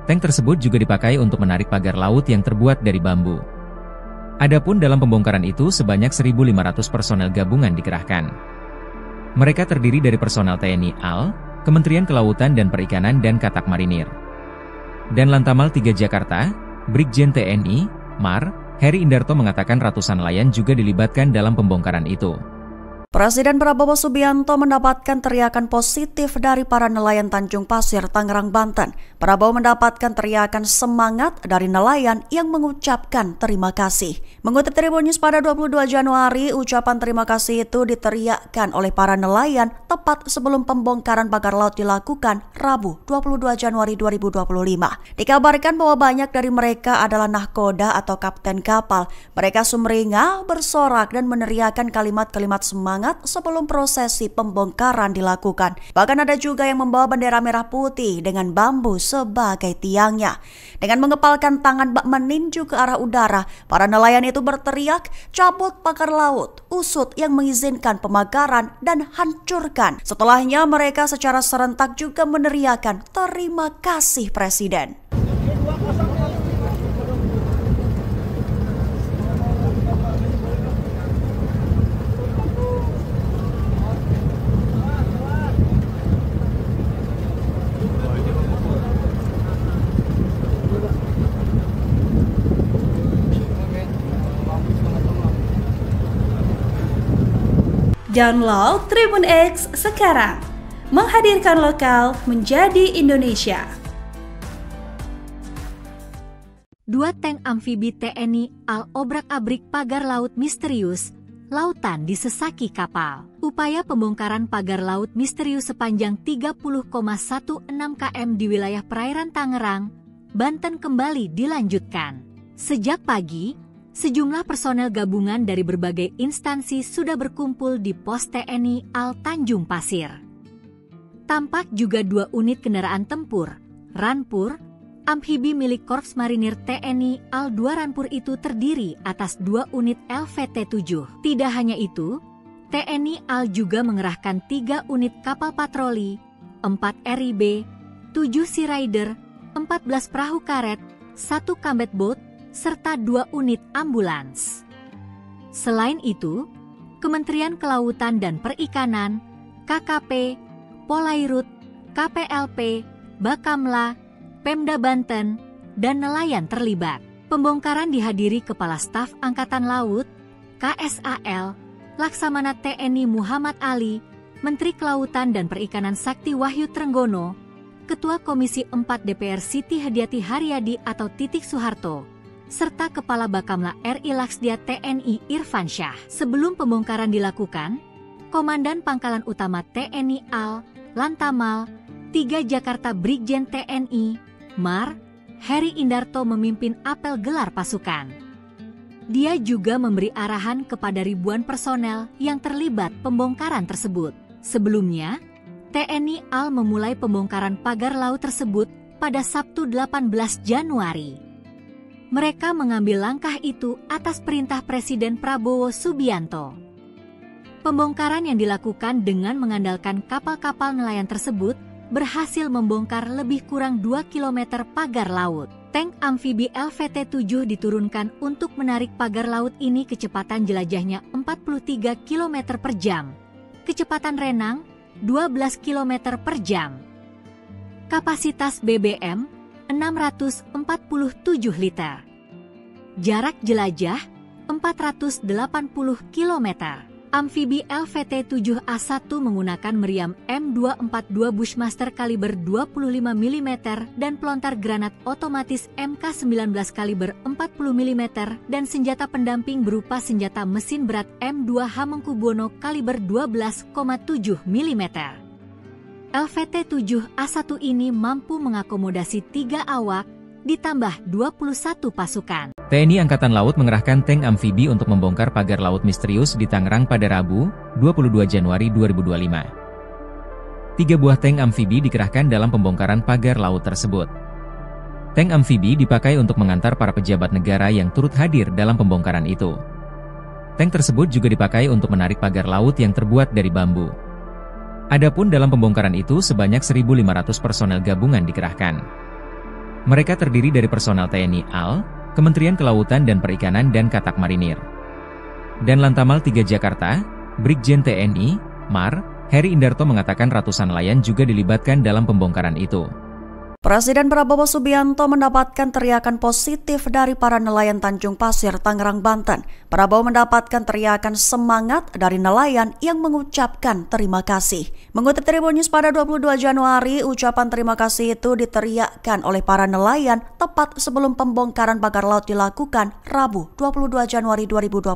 Tank tersebut juga dipakai untuk menarik pagar laut yang terbuat dari bambu. Adapun dalam pembongkaran itu sebanyak 1.500 personel gabungan dikerahkan. Mereka terdiri dari personel TNI AL, Kementerian Kelautan dan Perikanan dan Katak Marinir. Dan Lantamal 3 Jakarta, Brigjen TNI, Mar, Heri Indarto mengatakan ratusan nelayan juga dilibatkan dalam pembongkaran itu. Presiden Prabowo Subianto mendapatkan teriakan positif dari para nelayan Tanjung Pasir, Tangerang, Banten. Prabowo mendapatkan teriakan semangat dari nelayan yang mengucapkan terima kasih. Mengutip Tribun News pada 22 Januari, ucapan terima kasih itu diteriakkan oleh para nelayan tepat sebelum pembongkaran pagar laut dilakukan Rabu 22 Januari 2025. Dikabarkan bahwa banyak dari mereka adalah nahkoda atau kapten kapal. Mereka sumringah, bersorak dan meneriakkan kalimat-kalimat semangat sebelum prosesi pembongkaran dilakukan. Bahkan ada juga yang membawa bendera merah putih dengan bambu sebagai tiangnya. Dengan mengepalkan tangan bak meninju ke arah udara, para nelayan itu berteriak, cabut pagar laut, usut yang mengizinkan pemagaran dan hancurkan. Setelahnya mereka secara serentak juga meneriakan terima kasih Presiden. Download Tribun X sekarang, menghadirkan lokal menjadi Indonesia. 2 tank amfibi TNI AL obrak-abrik pagar laut misterius, lautan disesaki kapal. Upaya pembongkaran pagar laut misterius sepanjang 30,16 km di wilayah perairan Tangerang, Banten kembali dilanjutkan. Sejak pagi, sejumlah personel gabungan dari berbagai instansi sudah berkumpul di pos TNI AL Tanjung Pasir. Tampak juga 2 unit kendaraan tempur, Ranpur, amfibi milik Korps Marinir TNI AL 2 Ranpur itu terdiri atas 2 unit LVT-7. Tidak hanya itu, TNI AL juga mengerahkan 3 unit kapal patroli, 4 RIB, 7 Sea Rider, 14 perahu karet, 1 combat boat, serta 2 unit ambulans. Selain itu, Kementerian Kelautan dan Perikanan, KKP, Polairut, KPLP, Bakamla, Pemda Banten, dan nelayan terlibat. Pembongkaran dihadiri Kepala Staf Angkatan Laut, KSAL, Laksamana TNI Muhammad Ali, Menteri Kelautan dan Perikanan Sakti Wahyu Trenggono, Ketua Komisi 4 DPR Siti Hadiati Haryadi atau Titik Soeharto, serta Kepala Bakamla RI Laksdia TNI Irfan Syah. Sebelum pembongkaran dilakukan, Komandan Pangkalan Utama TNI AL, Lantamal, 3 Jakarta Brigjen TNI, Mar, Heri Indarto memimpin apel gelar pasukan. Dia juga memberi arahan kepada ribuan personel yang terlibat pembongkaran tersebut. Sebelumnya, TNI AL memulai pembongkaran pagar laut tersebut pada Sabtu 18 Januari. Mereka mengambil langkah itu atas perintah Presiden Prabowo Subianto. Pembongkaran yang dilakukan dengan mengandalkan kapal-kapal nelayan tersebut berhasil membongkar lebih kurang 2 km pagar laut. Tank amfibi LVT-7 diturunkan untuk menarik pagar laut ini kecepatan jelajahnya 43 km per jam. Kecepatan renang 12 km per jam. Kapasitas BBM 647 liter. Jarak jelajah 480 km. Amfibi LVT-7A1 menggunakan meriam M242 Bushmaster kaliber 25 mm dan pelontar granat otomatis MK19 kaliber 40 mm dan senjata pendamping berupa senjata mesin berat M2 Hamengkubuwono kaliber 12,7 mm. LVT-7A1 ini mampu mengakomodasi 3 awak, ditambah 21 pasukan. TNI Angkatan Laut mengerahkan tank amfibi untuk membongkar pagar laut misterius di Tangerang pada Rabu, 22 Januari 2025. 3 buah tank amfibi dikerahkan dalam pembongkaran pagar laut tersebut. Tank amfibi dipakai untuk mengantar para pejabat negara yang turut hadir dalam pembongkaran itu. Tank tersebut juga dipakai untuk menarik pagar laut yang terbuat dari bambu. Adapun dalam pembongkaran itu sebanyak 1.500 personel gabungan dikerahkan. Mereka terdiri dari personel TNI AL, Kementerian Kelautan dan Perikanan dan Katak Marinir. Dan Lantamal 3 Jakarta, Brigjen TNI, Mar, Heri Indarto mengatakan ratusan nelayan juga dilibatkan dalam pembongkaran itu. Presiden Prabowo Subianto mendapatkan teriakan positif dari para nelayan Tanjung Pasir, Tangerang, Banten. Prabowo mendapatkan teriakan semangat dari nelayan yang mengucapkan terima kasih. Mengutip Tribun News pada 22 Januari, ucapan terima kasih itu diteriakkan oleh para nelayan tepat sebelum pembongkaran pagar laut dilakukan Rabu 22 Januari 2025.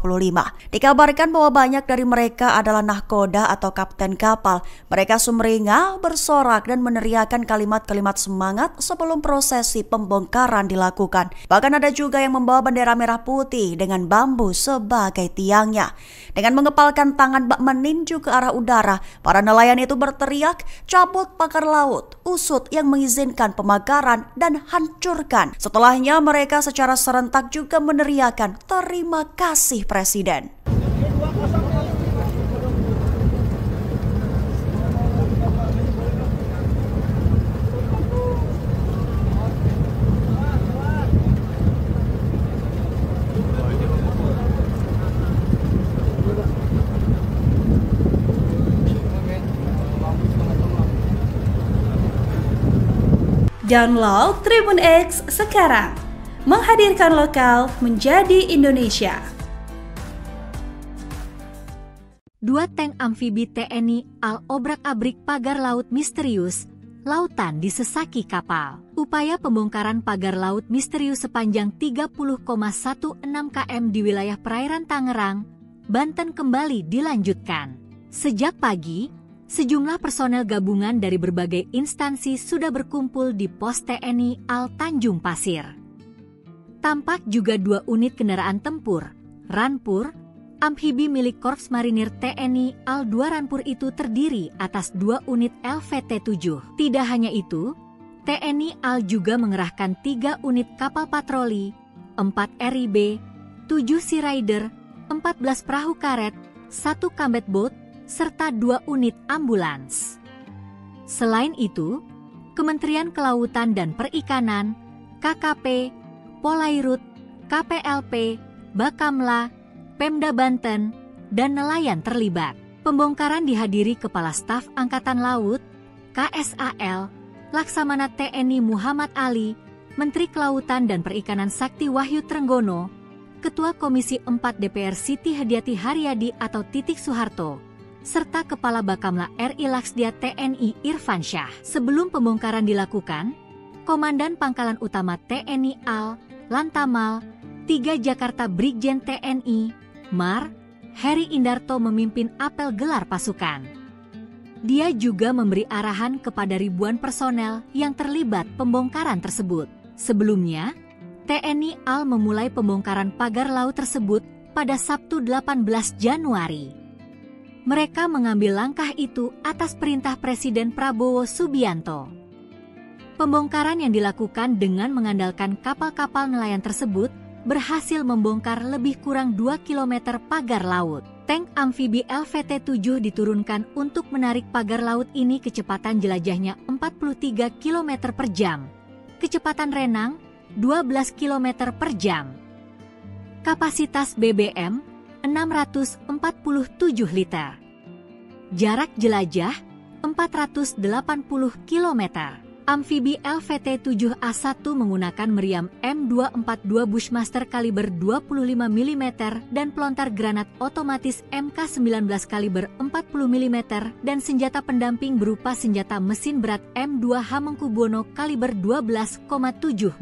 Dikabarkan bahwa banyak dari mereka adalah nahkoda atau kapten kapal. Mereka sumringah, bersorak dan meneriakkan kalimat-kalimat semangat sebelum prosesi pembongkaran dilakukan. Bahkan ada juga yang membawa bendera merah putih dengan bambu sebagai tiangnya. Dengan mengepalkan tangan bak meninju ke arah udara, para nelayan itu berteriak, "Cabut pagar laut, usut yang mengizinkan pemagaran dan hancurkan." Setelahnya mereka secara serentak juga meneriakkan, "Terima kasih Presiden." Download Tribun X sekarang, menghadirkan lokal menjadi Indonesia. 2 tank amfibi TNI AL obrak-abrik pagar laut misterius, lautan disesaki kapal. Upaya pembongkaran pagar laut misterius sepanjang 30,16 km di wilayah perairan Tangerang, Banten kembali dilanjutkan. Sejak pagi, sejumlah personel gabungan dari berbagai instansi sudah berkumpul di pos TNI AL Tanjung Pasir. Tampak juga 2 unit kendaraan tempur, Ranpur, amfibi milik Korps Marinir TNI AL 2 Ranpur itu terdiri atas 2 unit LVT-7. Tidak hanya itu, TNI AL juga mengerahkan 3 unit kapal patroli, 4 RIB, 7 Sea Rider, 14 perahu karet, 1 combat boat, serta 2 unit ambulans. Selain itu, Kementerian Kelautan dan Perikanan, KKP, Polairut, KPLP, Bakamla, Pemda Banten, dan nelayan terlibat. Pembongkaran dihadiri Kepala Staf Angkatan Laut, KSAL, Laksamana TNI Muhammad Ali, Menteri Kelautan dan Perikanan Sakti Wahyu Trenggono, Ketua Komisi 4 DPR Siti Hadiati Haryadi atau Titik Soeharto, serta Kepala Bakamla RI Laksdia TNI Irfan Syah. Sebelum pembongkaran dilakukan, Komandan Pangkalan Utama TNI AL, Lantamal, 3 Jakarta Brigjen TNI, Mar, Heri Indarto memimpin apel gelar pasukan. Dia juga memberi arahan kepada ribuan personel yang terlibat pembongkaran tersebut. Sebelumnya, TNI AL memulai pembongkaran pagar laut tersebut pada Sabtu 18 Januari. Mereka mengambil langkah itu atas perintah Presiden Prabowo Subianto. Pembongkaran yang dilakukan dengan mengandalkan kapal-kapal nelayan tersebut berhasil membongkar lebih kurang 2 km pagar laut. Tank amfibi LVT-7 diturunkan untuk menarik pagar laut ini kecepatan jelajahnya 43 km per jam. Kecepatan renang 12 km per jam. Kapasitas BBM 647 liter. Jarak jelajah 480 km. Amfibi LVT-7A1 menggunakan meriam M242 Bushmaster kaliber 25 mm dan pelontar granat otomatis MK19 kaliber 40 mm dan senjata pendamping berupa senjata mesin berat M2 Hamengkubuwono kaliber 12,7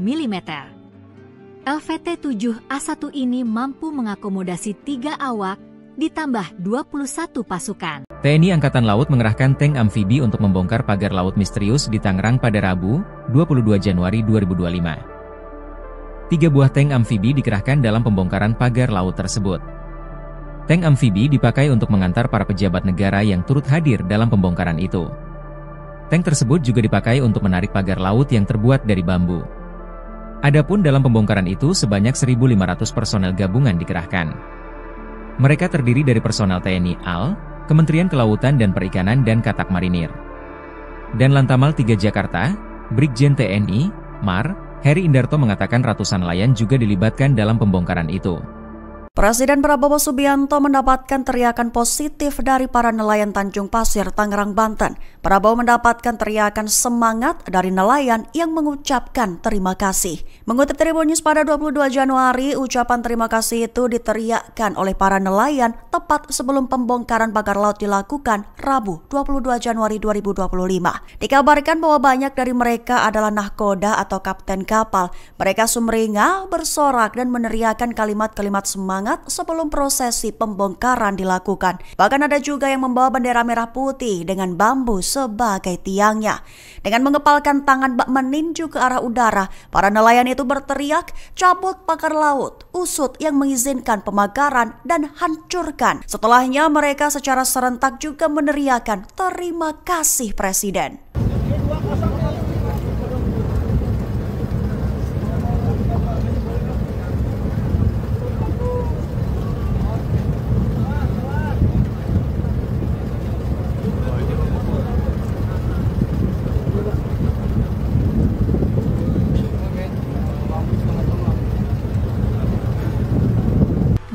mm. LVT-7A1 ini mampu mengakomodasi 3 awak, ditambah 21 pasukan. TNI Angkatan Laut mengerahkan tank amfibi untuk membongkar pagar laut misterius di Tangerang pada Rabu, 22 Januari 2025. 3 buah tank amfibi dikerahkan dalam pembongkaran pagar laut tersebut. Tank amfibi dipakai untuk mengantar para pejabat negara yang turut hadir dalam pembongkaran itu. Tank tersebut juga dipakai untuk menarik pagar laut yang terbuat dari bambu. Adapun dalam pembongkaran itu sebanyak 1.500 personel gabungan dikerahkan. Mereka terdiri dari personel TNI AL, Kementerian Kelautan dan Perikanan dan Katak Marinir. Dan Lantamal 3 Jakarta, Brigjen TNI, Mar, Heri Indarto mengatakan ratusan nelayan juga dilibatkan dalam pembongkaran itu. Presiden Prabowo Subianto mendapatkan teriakan positif dari para nelayan Tanjung Pasir, Tangerang, Banten. Prabowo mendapatkan teriakan semangat dari nelayan yang mengucapkan terima kasih. Mengutip Tribun News pada 22 Januari, ucapan terima kasih itu diteriakkan oleh para nelayan tepat sebelum pembongkaran pagar laut dilakukan Rabu 22 Januari 2025. Dikabarkan bahwa banyak dari mereka adalah nahkoda atau kapten kapal. Mereka sumringah, bersorak dan meneriakkan kalimat-kalimat semangat sebelum prosesi pembongkaran dilakukan. Bahkan ada juga yang membawa bendera merah putih dengan bambu sebagai tiangnya. Dengan mengepalkan tangan bak meninju ke arah udara, para nelayan itu berteriak, "Cabut pagar laut, usut yang mengizinkan pemagaran dan hancurkan." Setelahnya mereka secara serentak juga meneriakkan, "Terima kasih Presiden."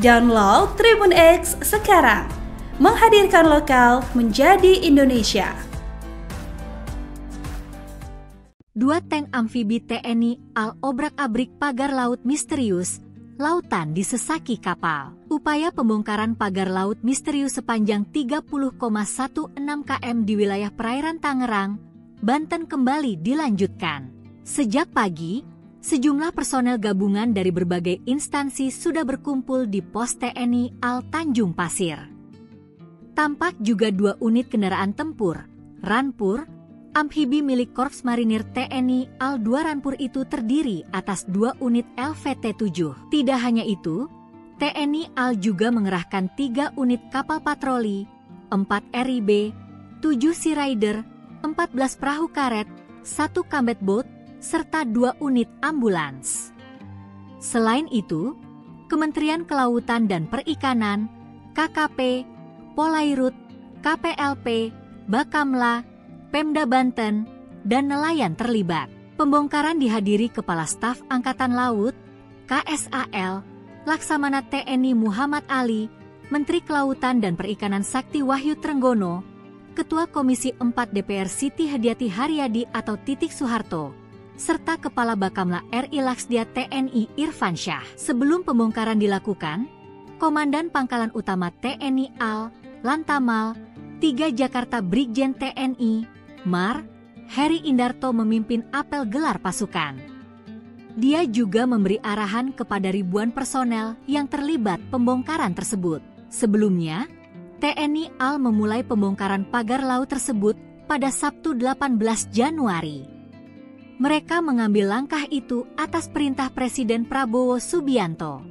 Download Tribun X sekarang, menghadirkan lokal menjadi Indonesia. 2 tank amfibi TNI AL obrak-abrik pagar laut misterius, lautan disesaki kapal. Upaya pembongkaran pagar laut misterius sepanjang 30,16 km di wilayah perairan Tangerang, Banten kembali dilanjutkan. Sejak pagi, sejumlah personel gabungan dari berbagai instansi sudah berkumpul di pos TNI AL Tanjung Pasir. Tampak juga 2 unit kendaraan tempur, Ranpur, amfibi milik Korps Marinir TNI AL 2 Ranpur itu terdiri atas 2 unit LVT-7. Tidak hanya itu, TNI AL juga mengerahkan 3 unit kapal patroli, 4 RIB, 7 Sea Rider, 14 perahu karet, 1 combat boat, serta 2 unit ambulans. Selain itu, Kementerian Kelautan dan Perikanan, KKP, Polairut, KPLP, Bakamla, Pemda Banten, dan nelayan terlibat. Pembongkaran dihadiri Kepala Staf Angkatan Laut, KSAL, Laksamana TNI Muhammad Ali, Menteri Kelautan dan Perikanan Sakti Wahyu Trenggono, Ketua Komisi 4 DPR Siti Hadiati Haryadi atau Titik Soeharto, serta Kepala Bakamla RI Laksdia TNI Irfan Syah. Sebelum pembongkaran dilakukan, Komandan Pangkalan Utama TNI AL, Lantamal, 3 Jakarta Brigjen TNI, Mar, Heri Indarto memimpin apel gelar pasukan. Dia juga memberi arahan kepada ribuan personel yang terlibat pembongkaran tersebut. Sebelumnya, TNI AL memulai pembongkaran pagar laut tersebut pada Sabtu 18 Januari. Mereka mengambil langkah itu atas perintah Presiden Prabowo Subianto.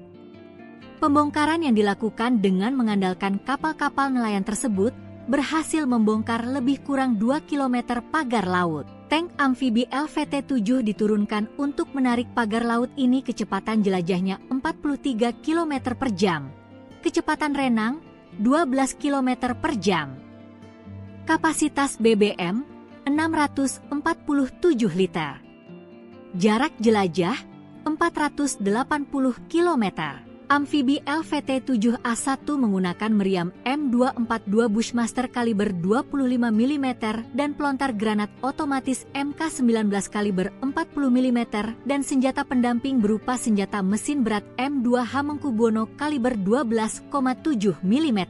Pembongkaran yang dilakukan dengan mengandalkan kapal-kapal nelayan tersebut berhasil membongkar lebih kurang 2 km pagar laut. Tank amfibi LVT-7 diturunkan untuk menarik pagar laut ini kecepatan jelajahnya 43 km per jam. Kecepatan renang 12 km per jam. Kapasitas BBM 647 liter. Jarak jelajah 480 km. Amfibi LVT-7A1 menggunakan meriam M242 Bushmaster kaliber 25 mm dan pelontar granat otomatis MK19 kaliber 40 mm dan senjata pendamping berupa senjata mesin berat M2 Hamengkubuwono kaliber 12,7 mm.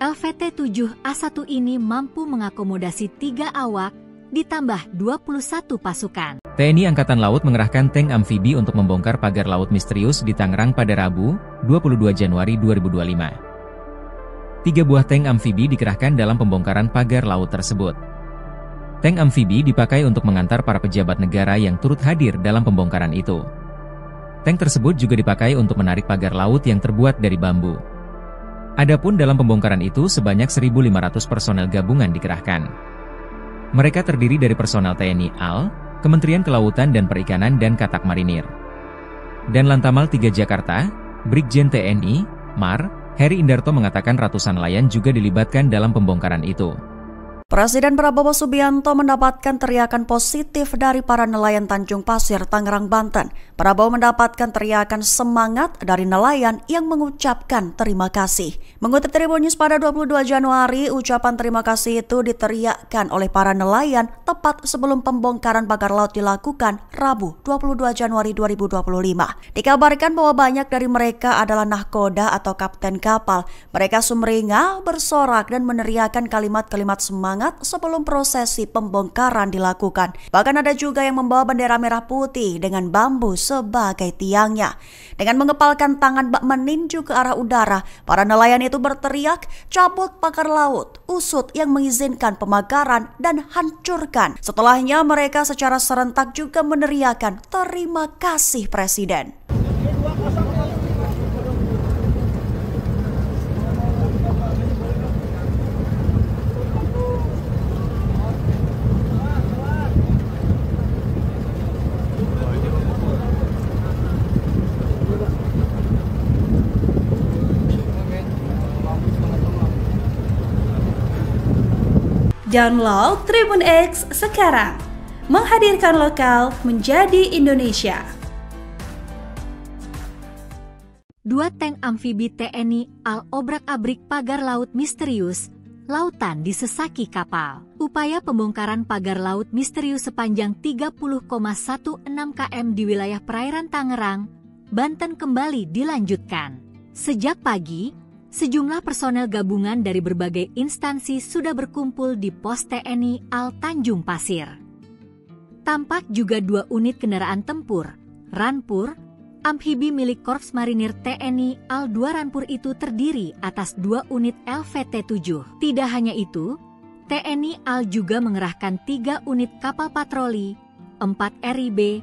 LVT-7A1 ini mampu mengakomodasi 3 awak, ditambah 21 pasukan. TNI Angkatan Laut mengerahkan tank amfibi untuk membongkar pagar laut misterius di Tangerang pada Rabu, 22 Januari 2025. 3 buah tank amfibi dikerahkan dalam pembongkaran pagar laut tersebut. Tank amfibi dipakai untuk mengantar para pejabat negara yang turut hadir dalam pembongkaran itu. Tank tersebut juga dipakai untuk menarik pagar laut yang terbuat dari bambu. Adapun dalam pembongkaran itu sebanyak 1.500 personel gabungan dikerahkan. Mereka terdiri dari personel TNI AL, Kementerian Kelautan dan Perikanan dan Katak Marinir. Dan Lantamal 3 Jakarta, Brigjen TNI, Mar, Heri Indarto mengatakan ratusan nelayan juga dilibatkan dalam pembongkaran itu. Presiden Prabowo Subianto mendapatkan teriakan positif dari para nelayan Tanjung Pasir, Tangerang, Banten. Prabowo mendapatkan teriakan semangat dari nelayan yang mengucapkan terima kasih. Mengutip Tribun News pada 22 Januari, ucapan terima kasih itu diteriakkan oleh para nelayan tepat sebelum pembongkaran pagar laut dilakukan Rabu 22 Januari 2025. Dikabarkan bahwa banyak dari mereka adalah nahkoda atau kapten kapal. Mereka sumringah, bersorak dan meneriakkan kalimat-kalimat semangat sebelum prosesi pembongkaran dilakukan. Bahkan ada juga yang membawa bendera merah putih dengan bambu sebagai tiangnya. Dengan mengepalkan tangan bak meninju ke arah udara, para nelayan itu berteriak, cabut pagar laut, usut yang mengizinkan pemagaran dan hancurkan. Setelahnya mereka secara serentak juga meneriakkan terima kasih Presiden. Download Tribun X sekarang, menghadirkan lokal menjadi Indonesia. 2 tank amfibi TNI AL obrak-abrik pagar laut misterius, lautan disesaki kapal. Upaya pembongkaran pagar laut misterius sepanjang 30,16 km di wilayah perairan Tangerang, Banten kembali dilanjutkan. Sejak pagi, sejumlah personel gabungan dari berbagai instansi sudah berkumpul di pos TNI AL Tanjung Pasir. Tampak juga 2 unit kendaraan tempur, Ranpur, amfibi milik Korps Marinir TNI AL 2 Ranpur itu terdiri atas 2 unit LVT-7. Tidak hanya itu, TNI AL juga mengerahkan 3 unit kapal patroli, 4 RIB,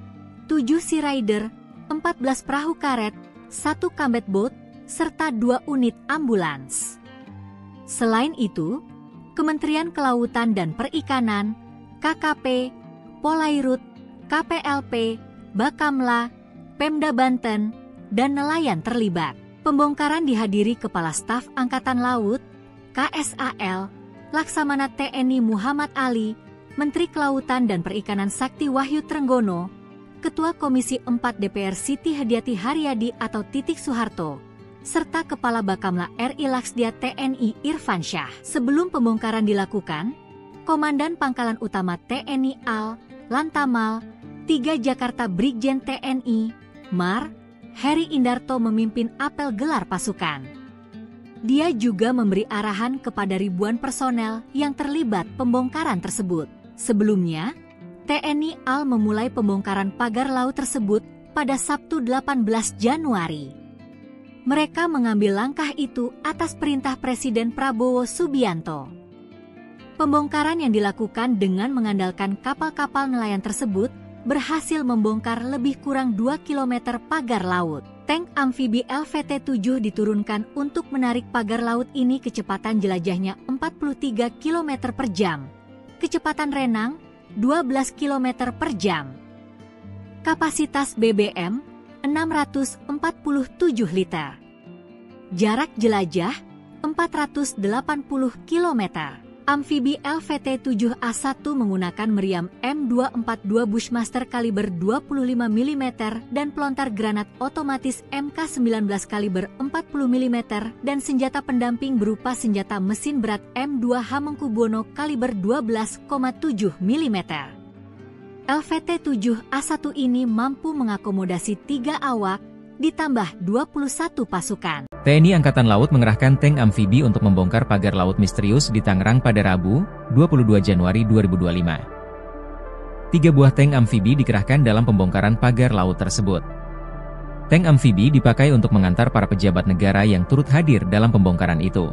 7 Sea Rider, 14 perahu karet, 1 combat boat, serta 2 unit ambulans. Selain itu, Kementerian Kelautan dan Perikanan, KKP, Polairut, KPLP, Bakamla, Pemda Banten, dan nelayan terlibat. Pembongkaran dihadiri Kepala Staf Angkatan Laut, KSAL, Laksamana TNI Muhammad Ali, Menteri Kelautan dan Perikanan Sakti Wahyu Trenggono, Ketua Komisi 4 DPR Siti Hadiati Haryadi atau Titik Soeharto, serta Kepala Bakamla RI Laksdia TNI Irfan Syah. Sebelum pembongkaran dilakukan, Komandan Pangkalan Utama TNI AL, Lantamal, 3 Jakarta Brigjen TNI, Mar, Heri Indarto memimpin apel gelar pasukan. Dia juga memberi arahan kepada ribuan personel yang terlibat pembongkaran tersebut. Sebelumnya, TNI AL memulai pembongkaran pagar laut tersebut pada Sabtu 18 Januari. Mereka mengambil langkah itu atas perintah Presiden Prabowo Subianto. Pembongkaran yang dilakukan dengan mengandalkan kapal-kapal nelayan tersebut berhasil membongkar lebih kurang 2 km pagar laut. Tank amfibi LVT-7 diturunkan untuk menarik pagar laut ini kecepatan jelajahnya 43 km per jam. Kecepatan renang 12 km per jam. Kapasitas BBM 647 liter. Jarak jelajah 480 km. Amfibi LVT-7A1 menggunakan meriam M242 Bushmaster kaliber 25 mm dan pelontar granat otomatis MK19 kaliber 40 mm dan senjata pendamping berupa senjata mesin berat M2 Hamengkubuwono kaliber 12,7 mm. LVT-7A1 ini mampu mengakomodasi 3 awak, ditambah 21 pasukan. TNI Angkatan Laut mengerahkan tank amfibi untuk membongkar pagar laut misterius di Tangerang pada Rabu, 22 Januari 2025. 3 buah tank amfibi dikerahkan dalam pembongkaran pagar laut tersebut. Tank amfibi dipakai untuk mengantar para pejabat negara yang turut hadir dalam pembongkaran itu.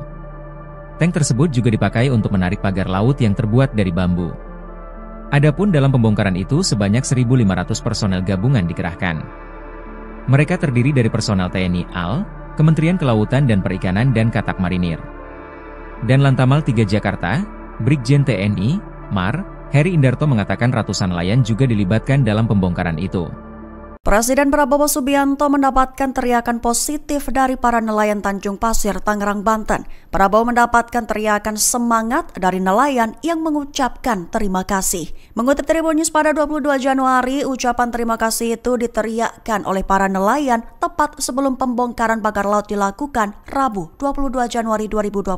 Tank tersebut juga dipakai untuk menarik pagar laut yang terbuat dari bambu. Adapun dalam pembongkaran itu sebanyak 1.500 personel gabungan dikerahkan. Mereka terdiri dari personel TNI AL, Kementerian Kelautan dan Perikanan dan Katak Marinir. Dan Lantamal 3 Jakarta, Brigjen TNI, Mar, Heri Indarto mengatakan ratusan nelayan juga dilibatkan dalam pembongkaran itu. Presiden Prabowo Subianto mendapatkan teriakan positif dari para nelayan Tanjung Pasir, Tangerang, Banten. Prabowo mendapatkan teriakan semangat dari nelayan yang mengucapkan terima kasih. Mengutip Tribun News pada 22 Januari, ucapan terima kasih itu diteriakkan oleh para nelayan tepat sebelum pembongkaran pagar laut dilakukan Rabu 22 Januari 2025.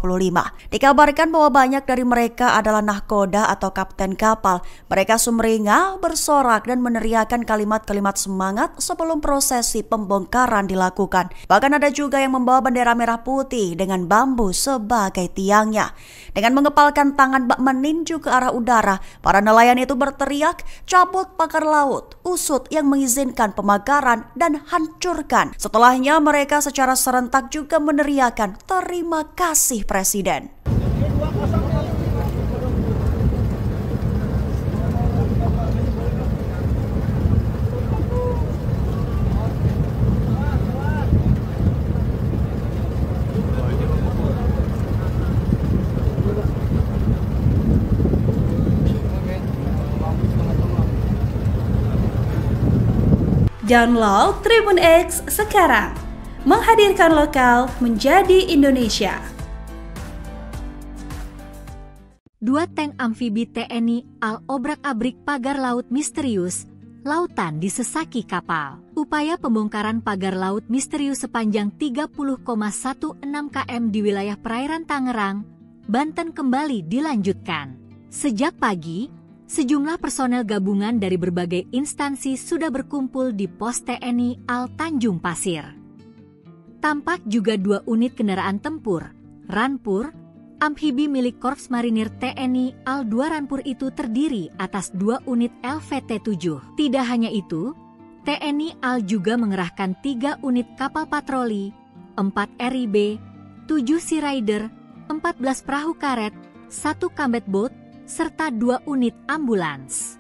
Dikabarkan bahwa banyak dari mereka adalah nahkoda atau kapten kapal. Mereka sumringah, bersorak dan meneriakkan kalimat-kalimat semangat sebelum prosesi pembongkaran dilakukan. Bahkan ada juga yang membawa bendera merah putih dengan bambu sebagai tiangnya. Dengan mengepalkan tangan bak meninju ke arah udara, para nelayan itu berteriak, cabut pagar laut, usut yang mengizinkan pemagaran dan hancurkan. Setelahnya mereka secara serentak juga meneriakkan terima kasih Presiden. Download Tribun X sekarang, menghadirkan lokal menjadi Indonesia. 2 tank amfibi TNI AL obrak-abrik pagar laut misterius, lautan disesaki kapal. Upaya pembongkaran pagar laut misterius sepanjang 30,16 km di wilayah perairan Tangerang, Banten kembali dilanjutkan. Sejak pagi, sejumlah personel gabungan dari berbagai instansi sudah berkumpul di pos TNI AL Tanjung Pasir. Tampak juga 2 unit kendaraan tempur, Ranpur, amfibi milik Korps Marinir TNI AL 2 Ranpur itu terdiri atas 2 unit LVT-7. Tidak hanya itu, TNI AL juga mengerahkan 3 unit kapal patroli, 4 RIB, 7 Sea Rider, 14 perahu karet, 1 combat boat, serta 2 unit ambulans.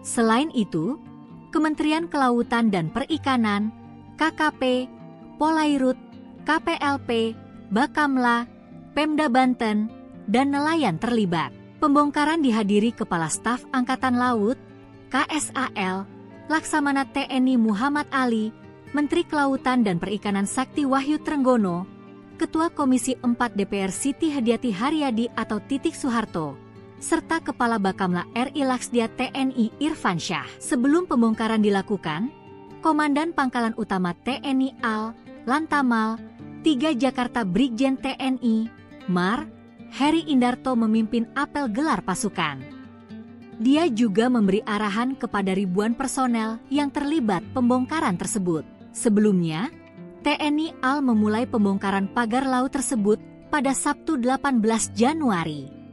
Selain itu, Kementerian Kelautan dan Perikanan, KKP, Polairut, KPLP, Bakamla, Pemda Banten, dan nelayan terlibat. Pembongkaran dihadiri Kepala Staf Angkatan Laut, KSAL, Laksamana TNI Muhammad Ali, Menteri Kelautan dan Perikanan Sakti Wahyu Trenggono, Ketua Komisi 4 DPR Siti Hadiati Haryadi atau Titik Soeharto, serta Kepala Bakamla RI Laksdia TNI Irfan Syah. Sebelum pembongkaran dilakukan, Komandan Pangkalan Utama TNI AL, Lantamal, 3 Jakarta Brigjen TNI, Mar, Heri Indarto memimpin apel gelar pasukan. Dia juga memberi arahan kepada ribuan personel yang terlibat pembongkaran tersebut. Sebelumnya, TNI AL memulai pembongkaran pagar laut tersebut pada Sabtu 18 Januari.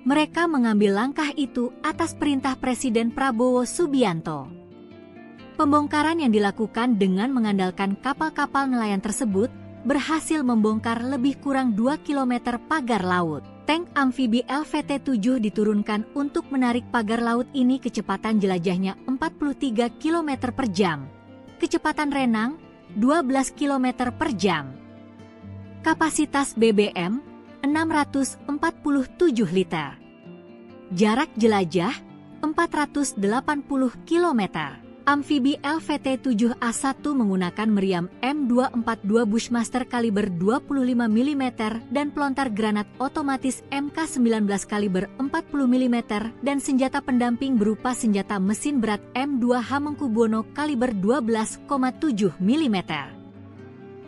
Mereka mengambil langkah itu atas perintah Presiden Prabowo Subianto. Pembongkaran yang dilakukan dengan mengandalkan kapal-kapal nelayan tersebut berhasil membongkar lebih kurang 2 km pagar laut. Tank amfibi LVT-7 diturunkan untuk menarik pagar laut ini kecepatan jelajahnya 43 km per jam. Kecepatan renang 12 km per jam. Kapasitas BBM 647 liter. Jarak jelajah 480 km. Amfibi LVT-7A1 menggunakan meriam M242 Bushmaster kaliber 25 mm dan pelontar granat otomatis MK19 kaliber 40 mm dan senjata pendamping berupa senjata mesin berat M2 Hamengkubuwono kaliber 12,7 mm.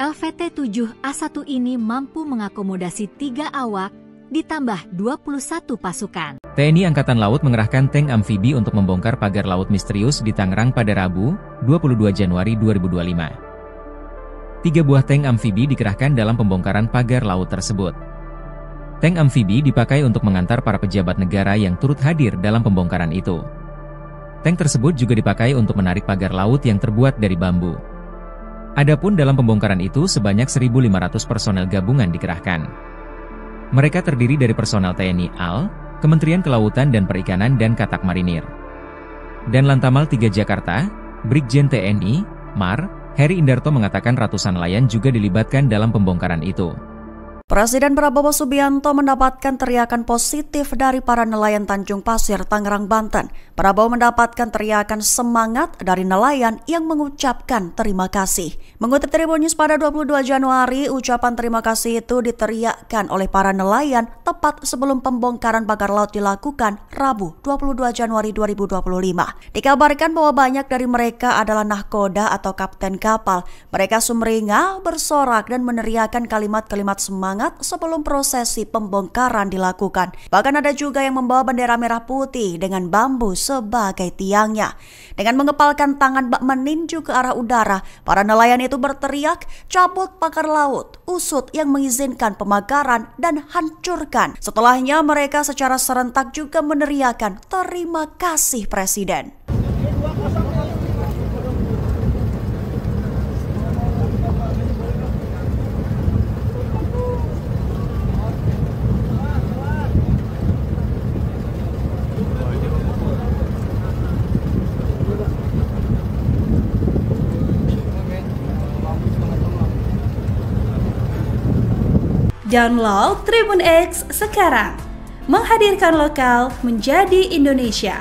LVT-7A1 ini mampu mengakomodasi 3 awak, ditambah 21 pasukan. TNI Angkatan Laut mengerahkan tank amfibi untuk membongkar pagar laut misterius di Tangerang pada Rabu, 22 Januari 2025. 3 buah tank amfibi dikerahkan dalam pembongkaran pagar laut tersebut. Tank amfibi dipakai untuk mengantar para pejabat negara yang turut hadir dalam pembongkaran itu. Tank tersebut juga dipakai untuk menarik pagar laut yang terbuat dari bambu. Adapun dalam pembongkaran itu sebanyak 1.500 personel gabungan dikerahkan. Mereka terdiri dari personel TNI AL, Kementerian Kelautan dan Perikanan dan Katak Marinir. Dan Lantamal 3 Jakarta, Brigjen TNI, MAR, Heri Indarto mengatakan ratusan nelayan juga dilibatkan dalam pembongkaran itu. Presiden Prabowo Subianto mendapatkan teriakan positif dari para nelayan Tanjung Pasir, Tangerang, Banten. Prabowo mendapatkan teriakan semangat dari nelayan yang mengucapkan terima kasih. Mengutip Tribun News pada 22 Januari, ucapan terima kasih itu diteriakkan oleh para nelayan tepat sebelum pembongkaran pagar laut dilakukan Rabu 22 Januari 2025. Dikabarkan bahwa banyak dari mereka adalah nahkoda atau kapten kapal. Mereka sumringah, bersorak dan meneriakkan kalimat-kalimat semangat sebelum prosesi pembongkaran dilakukan. Bahkan ada juga yang membawa bendera merah putih dengan bambu sebagai tiangnya. Dengan mengepalkan tangan bak meninju ke arah udara, para nelayan itu berteriak, cabut pagar laut, usut yang mengizinkan pemagaran dan hancurkan. Setelahnya mereka secara serentak juga meneriakkan terima kasih Presiden. Download Tribun X sekarang, menghadirkan lokal menjadi Indonesia.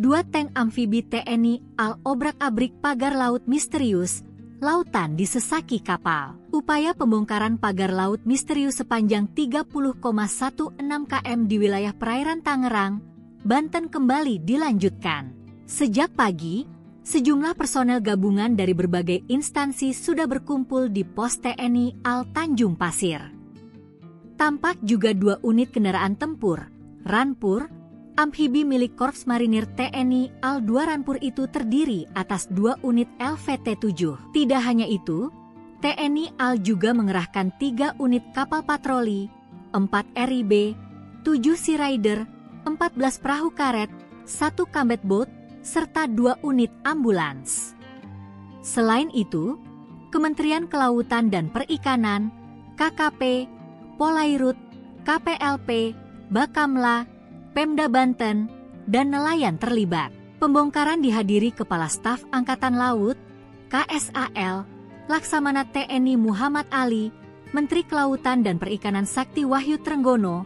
2 tank amfibi TNI AL obrak-abrik pagar laut misterius, lautan disesaki kapal. Upaya pembongkaran pagar laut misterius sepanjang 30,16 km di wilayah perairan Tangerang, Banten kembali dilanjutkan. Sejak pagi, sejumlah personel gabungan dari berbagai instansi sudah berkumpul di pos TNI AL Tanjung Pasir. Tampak juga 2 unit kendaraan tempur, Ranpur, amfibi milik Korps Marinir TNI AL 2 Ranpur itu terdiri atas 2 unit LVT-7. Tidak hanya itu, TNI AL juga mengerahkan 3 unit kapal patroli, 4 RIB, 7 Sea Rider, 14 perahu karet, 1 combat boat, serta 2 unit ambulans. Selain itu, Kementerian Kelautan dan Perikanan, KKP, Polairut, KPLP, Bakamla, Pemda Banten, dan nelayan terlibat. Pembongkaran dihadiri Kepala Staf Angkatan Laut, KSAL, Laksamana TNI Muhammad Ali, Menteri Kelautan dan Perikanan Sakti Wahyu Trenggono,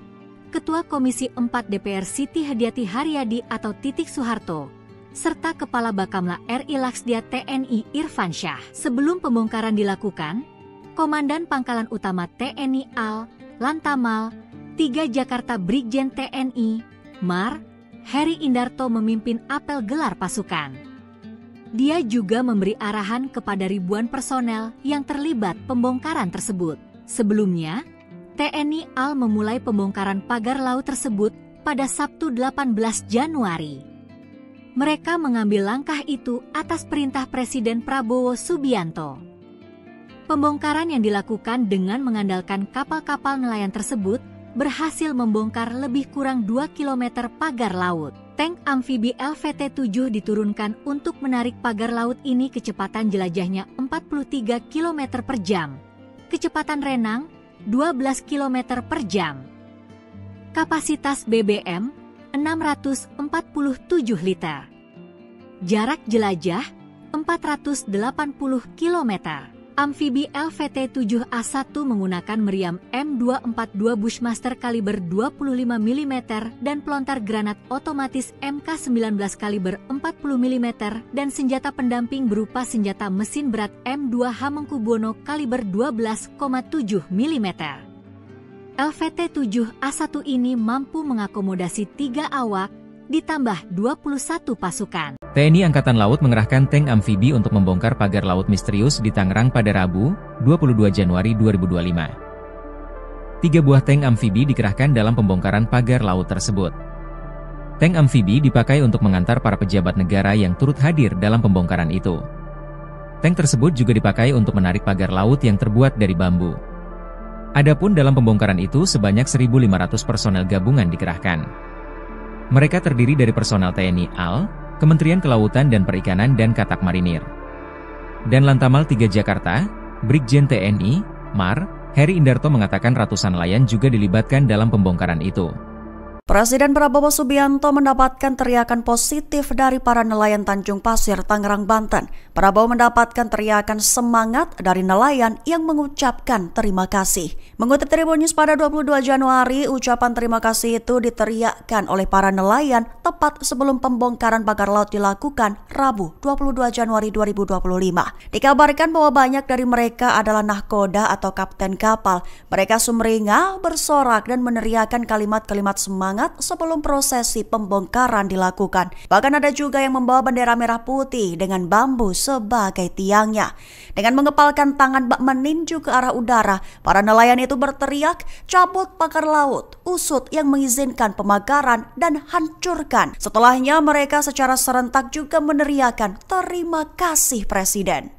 Ketua Komisi 4 DPR Siti Hadiati Haryadi atau Titik Soeharto, serta Kepala Bakamla RI Laksdia TNI Irfan Syah. Sebelum pembongkaran dilakukan, Komandan Pangkalan Utama TNI AL, Lantamal, 3 Jakarta Brigjen TNI, MAR, Heri Indarto memimpin apel gelar pasukan. Dia juga memberi arahan kepada ribuan personel yang terlibat pembongkaran tersebut. Sebelumnya, TNI AL memulai pembongkaran pagar laut tersebut pada Sabtu 18 Januari. Mereka mengambil langkah itu atas perintah Presiden Prabowo Subianto. Pembongkaran yang dilakukan dengan mengandalkan kapal-kapal nelayan tersebut berhasil membongkar lebih kurang 2 km pagar laut. Tank amfibi LVT-7 diturunkan untuk menarik pagar laut ini kecepatan jelajahnya 43 km per jam. Kecepatan renang 12 km per jam. Kapasitas BBM 647 liter. Jarak jelajah 480 km. Amfibi LVT-7A1 menggunakan meriam M242 Bushmaster kaliber 25 mm dan pelontar granat otomatis MK19 kaliber 40 mm dan senjata pendamping berupa senjata mesin berat M2 Hamengkubuwono kaliber 12,7 mm. LVT-7A1 ini mampu mengakomodasi 3 awak, ditambah 21 pasukan. TNI Angkatan Laut mengerahkan tank amfibi untuk membongkar pagar laut misterius di Tangerang pada Rabu, 22 Januari 2025. 3 buah tank amfibi dikerahkan dalam pembongkaran pagar laut tersebut. Tank amfibi dipakai untuk mengantar para pejabat negara yang turut hadir dalam pembongkaran itu. Tank tersebut juga dipakai untuk menarik pagar laut yang terbuat dari bambu. Adapun dalam pembongkaran itu sebanyak 1.500 personel gabungan dikerahkan. Mereka terdiri dari personel TNI AL, Kementerian Kelautan dan Perikanan dan Katak Marinir. Dan Lantamal 3 Jakarta, Brigjen TNI, MAR, Heri Indarto mengatakan ratusan nelayan juga dilibatkan dalam pembongkaran itu. Presiden Prabowo Subianto mendapatkan teriakan positif dari para nelayan Tanjung Pasir, Tangerang, Banten. Prabowo mendapatkan teriakan semangat dari nelayan yang mengucapkan terima kasih. Mengutip Tribun News pada 22 Januari, ucapan terima kasih itu diteriakkan oleh para nelayan tepat sebelum pembongkaran pagar laut dilakukan Rabu 22 Januari 2025. Dikabarkan bahwa banyak dari mereka adalah nahkoda atau kapten kapal. Mereka sumringah, bersorak dan meneriakkan kalimat-kalimat semangat sebelum prosesi pembongkaran dilakukan. Bahkan ada juga yang membawa bendera merah putih dengan bambu sebagai tiangnya. Dengan mengepalkan tangan bak meninju ke arah udara, para nelayan itu berteriak, cabut pagar laut, usut yang mengizinkan pemagaran dan hancurkan. Setelahnya mereka secara serentak juga meneriakkan terima kasih Presiden.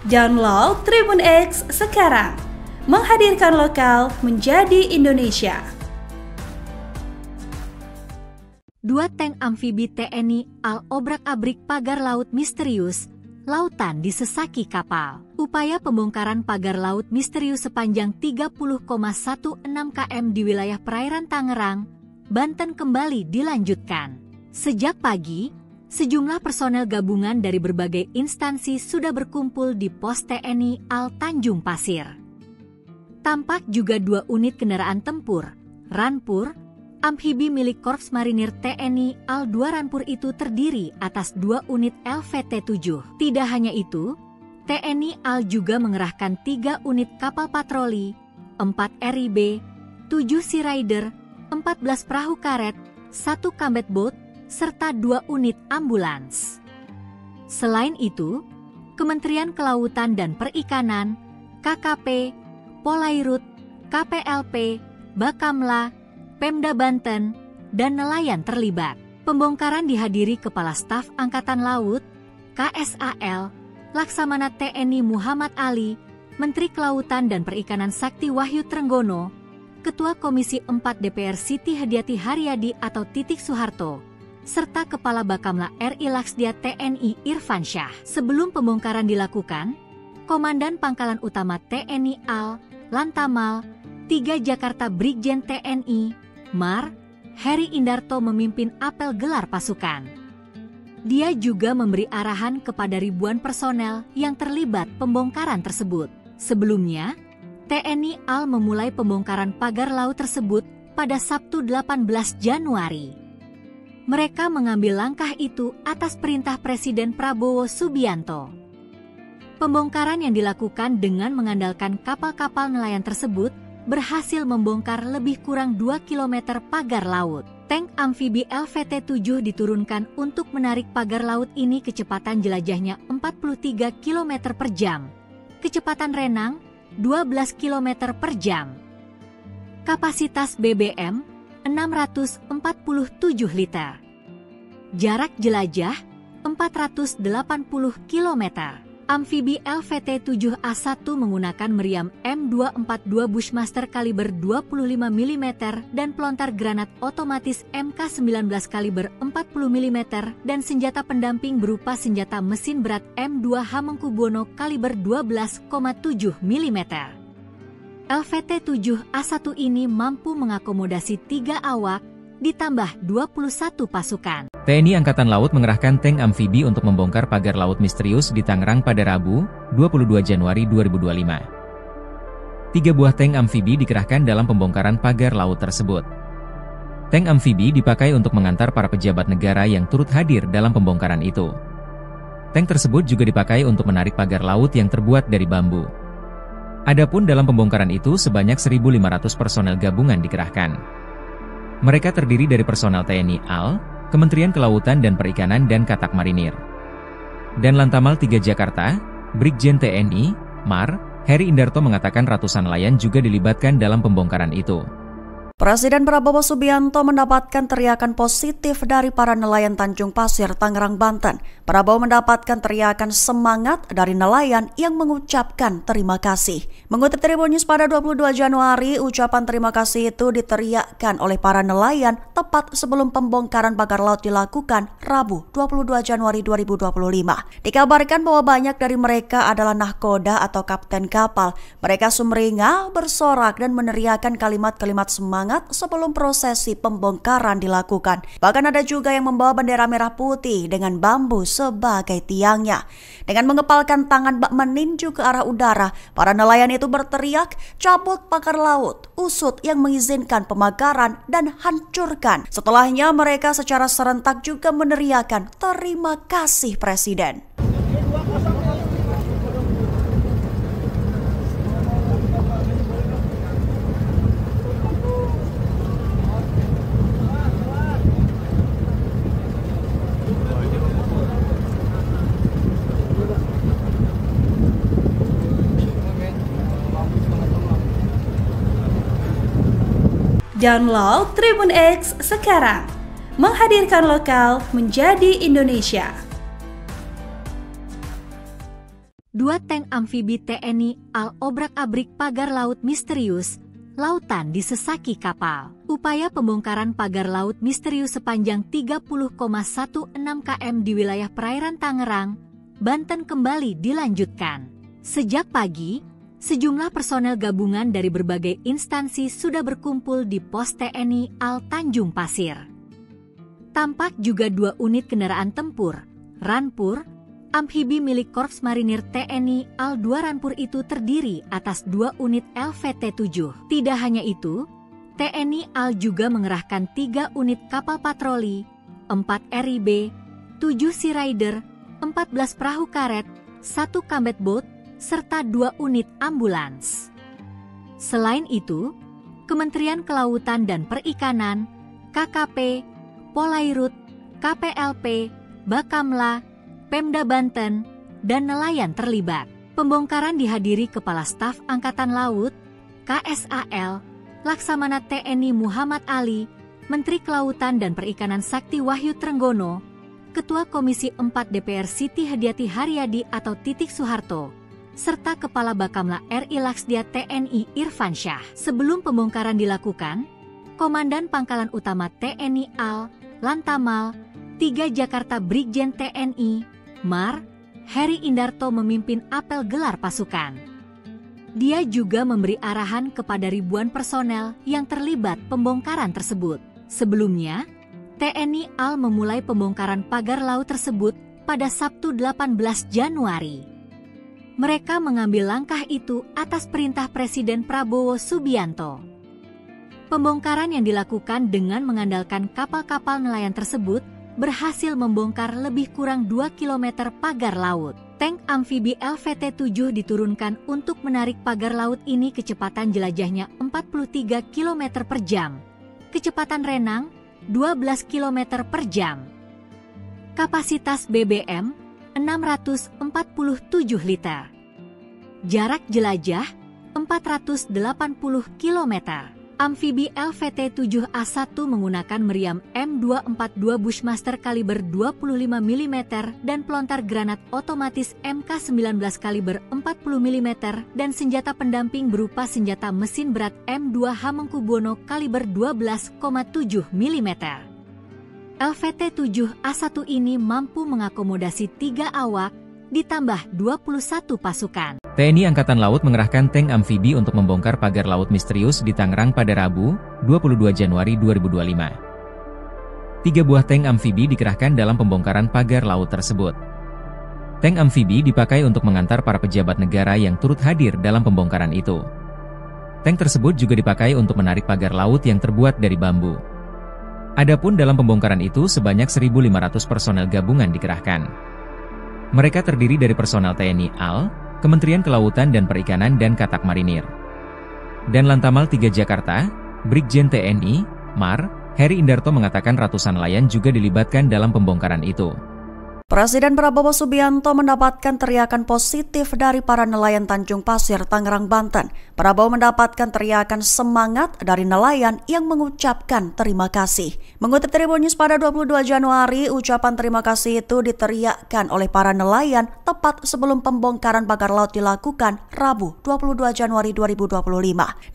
Download Tribun X sekarang, menghadirkan lokal menjadi Indonesia. 2 tank amfibi TNI AL obrak-abrik pagar laut misterius, lautan disesaki kapal. Upaya pembongkaran pagar laut misterius sepanjang 30,16 km di wilayah perairan Tangerang, Banten kembali dilanjutkan. Sejak pagi, sejumlah personel gabungan dari berbagai instansi sudah berkumpul di pos TNI AL Tanjung Pasir. Tampak juga 2 unit kendaraan tempur, Ranpur, amfibi milik Korps Marinir TNI AL 2 Ranpur itu terdiri atas 2 unit LVT-7. Tidak hanya itu, TNI AL juga mengerahkan 3 unit kapal patroli, 4 RIB, 7 Sea Rider, 14 perahu karet, 1 combat boat, serta 2 unit ambulans. Selain itu, Kementerian Kelautan dan Perikanan, KKP, Polairut, KPLP, Bakamla, Pemda Banten, dan nelayan terlibat. Pembongkaran dihadiri Kepala Staf Angkatan Laut, KSAL, Laksamana TNI Muhammad Ali, Menteri Kelautan dan Perikanan Sakti Wahyu Trenggono, Ketua Komisi 4 DPR Siti Hadiati Haryadi atau Titik Soeharto, serta Kepala Bakamla RI Laksdia TNI Irfan Syah. Sebelum pembongkaran dilakukan, Komandan Pangkalan Utama TNI AL, Lantamal, 3 Jakarta Brigjen TNI, MAR, Heri Indarto memimpin apel gelar pasukan. Dia juga memberi arahan kepada ribuan personel yang terlibat pembongkaran tersebut. Sebelumnya, TNI AL memulai pembongkaran pagar laut tersebut pada Sabtu 18 Januari. Mereka mengambil langkah itu atas perintah Presiden Prabowo Subianto. Pembongkaran yang dilakukan dengan mengandalkan kapal-kapal nelayan tersebut berhasil membongkar lebih kurang 2 km pagar laut. Tank amfibi LVT-7 diturunkan untuk menarik pagar laut ini kecepatan jelajahnya 43 km per jam. Kecepatan renang 12 km per jam. Kapasitas BBM 647 liter. Jarak jelajah 480 km. Amfibi LVT-7A1 menggunakan meriam M242 Bushmaster kaliber 25 mm dan pelontar granat otomatis MK19 kaliber 40 mm dan senjata pendamping berupa senjata mesin berat M2 Hamengkubuwono kaliber 12,7 mm. LVT-7A1 ini mampu mengakomodasi 3 awak, ditambah 21 pasukan. TNI Angkatan Laut mengerahkan tank amfibi untuk membongkar pagar laut misterius di Tangerang pada Rabu, 22 Januari 2025. 3 buah tank amfibi dikerahkan dalam pembongkaran pagar laut tersebut. Tank amfibi dipakai untuk mengantar para pejabat negara yang turut hadir dalam pembongkaran itu. Tank tersebut juga dipakai untuk menarik pagar laut yang terbuat dari bambu. Adapun dalam pembongkaran itu sebanyak 1.500 personel gabungan dikerahkan. Mereka terdiri dari personel TNI AL, Kementerian Kelautan dan Perikanan dan Katak Marinir. Dan Lantamal 3 Jakarta, Brigjen TNI, MAR, Heri Indarto mengatakan ratusan nelayan juga dilibatkan dalam pembongkaran itu. Presiden Prabowo Subianto mendapatkan teriakan positif dari para nelayan Tanjung Pasir, Tangerang, Banten. Prabowo mendapatkan teriakan semangat dari nelayan yang mengucapkan terima kasih. Mengutip Tribun News pada 22 Januari, ucapan terima kasih itu diteriakkan oleh para nelayan tepat sebelum pembongkaran pagar laut dilakukan Rabu 22 Januari 2025. Dikabarkan bahwa banyak dari mereka adalah nahkoda atau kapten kapal. Mereka sumringah, bersorak dan meneriakkan kalimat-kalimat semangat sebelum prosesi pembongkaran dilakukan. Bahkan ada juga yang membawa bendera merah putih dengan bambu sebagai tiangnya. Dengan mengepalkan tangan bak meninju ke arah udara, para nelayan itu berteriak, "Cabut pagar laut, usut yang mengizinkan pemagaran dan hancurkan." Setelahnya mereka secara serentak juga meneriakkan, "Terima kasih Presiden." Download Tribun X sekarang, menghadirkan lokal menjadi Indonesia. 2 tank amfibi TNI AL obrak-abrik pagar laut misterius, lautan disesaki kapal. Upaya pembongkaran pagar laut misterius sepanjang 30,16 km di wilayah perairan Tangerang, Banten kembali dilanjutkan. Sejak pagi, sejumlah personel gabungan dari berbagai instansi sudah berkumpul di pos TNI AL Tanjung Pasir. Tampak juga 2 unit kendaraan tempur, Ranpur, amfibi milik Korps Marinir TNI AL 2 Ranpur itu terdiri atas 2 unit LVT-7. Tidak hanya itu, TNI AL juga mengerahkan 3 unit kapal patroli, 4 RIB, 7 Sea Rider, 14 perahu karet, 1 combat boat, serta 2 unit ambulans. Selain itu, Kementerian Kelautan dan Perikanan, KKP, Polairut, KPLP, Bakamla, Pemda Banten, dan nelayan terlibat. Pembongkaran dihadiri Kepala Staf Angkatan Laut, KSAL, Laksamana TNI Muhammad Ali, Menteri Kelautan dan Perikanan Sakti Wahyu Trenggono, Ketua Komisi 4 DPR Siti Hadiati Haryadi atau Titik Soeharto, serta Kepala Bakamla RI Laksdia TNI Irfan Syah. Sebelum pembongkaran dilakukan, Komandan Pangkalan Utama TNI AL, Lantamal, 3 Jakarta Brigjen TNI, MAR, Heri Indarto memimpin apel gelar pasukan. Dia juga memberi arahan kepada ribuan personel yang terlibat pembongkaran tersebut. Sebelumnya, TNI AL memulai pembongkaran pagar laut tersebut pada Sabtu 18 Januari. Mereka mengambil langkah itu atas perintah Presiden Prabowo Subianto. Pembongkaran yang dilakukan dengan mengandalkan kapal-kapal nelayan tersebut berhasil membongkar lebih kurang 2 km pagar laut. Tank amfibi LVT-7 diturunkan untuk menarik pagar laut ini kecepatan jelajahnya 43 km per jam. Kecepatan renang 12 km per jam. Kapasitas BBM 647 liter. Jarak jelajah 480 km. Amfibi LVT-7A1 menggunakan meriam M242 Bushmaster kaliber 25 mm dan pelontar granat otomatis MK19 kaliber 40 mm dan senjata pendamping berupa senjata mesin berat M2 Hamengkubuwono kaliber 12,7 mm. LVT-7A1 ini mampu mengakomodasi 3 awak, ditambah 21 pasukan. TNI Angkatan Laut mengerahkan tank amfibi untuk membongkar pagar laut misterius di Tangerang pada Rabu, 22 Januari 2025. 3 buah tank amfibi dikerahkan dalam pembongkaran pagar laut tersebut. Tank amfibi dipakai untuk mengantar para pejabat negara yang turut hadir dalam pembongkaran itu. Tank tersebut juga dipakai untuk menarik pagar laut yang terbuat dari bambu. Adapun dalam pembongkaran itu sebanyak 1.500 personel gabungan dikerahkan. Mereka terdiri dari personel TNI AL, Kementerian Kelautan dan Perikanan dan Katak Marinir. Dan Lantamal 3 Jakarta, Brigjen TNI, Mar, Heri Indarto mengatakan ratusan nelayan juga dilibatkan dalam pembongkaran itu. Presiden Prabowo Subianto mendapatkan teriakan positif dari para nelayan Tanjung Pasir, Tangerang, Banten. Prabowo mendapatkan teriakan semangat dari nelayan yang mengucapkan terima kasih. Mengutip Tribun News pada 22 Januari, ucapan terima kasih itu diteriakkan oleh para nelayan tepat sebelum pembongkaran pagar laut dilakukan Rabu 22 Januari 2025.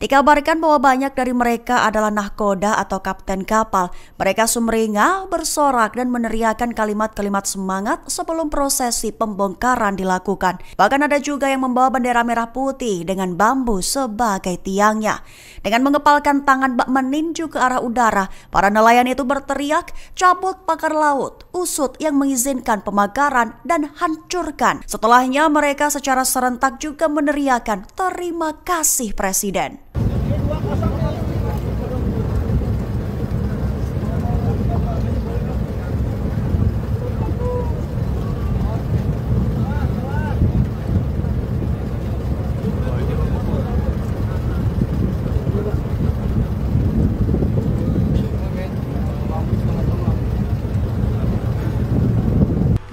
Dikabarkan bahwa banyak dari mereka adalah nahkoda atau kapten kapal. Mereka sumringah, bersorak dan meneriakkan kalimat-kalimat semangat sebelum prosesi pembongkaran dilakukan. Bahkan ada juga yang membawa bendera merah putih dengan bambu sebagai tiangnya. Dengan mengepalkan tangan bak meninju ke arah udara, para nelayan itu berteriak, "Cabut pagar laut, usut yang mengizinkan pemagaran dan hancurkan." Setelahnya mereka secara serentak juga meneriakkan, "Terima kasih Presiden."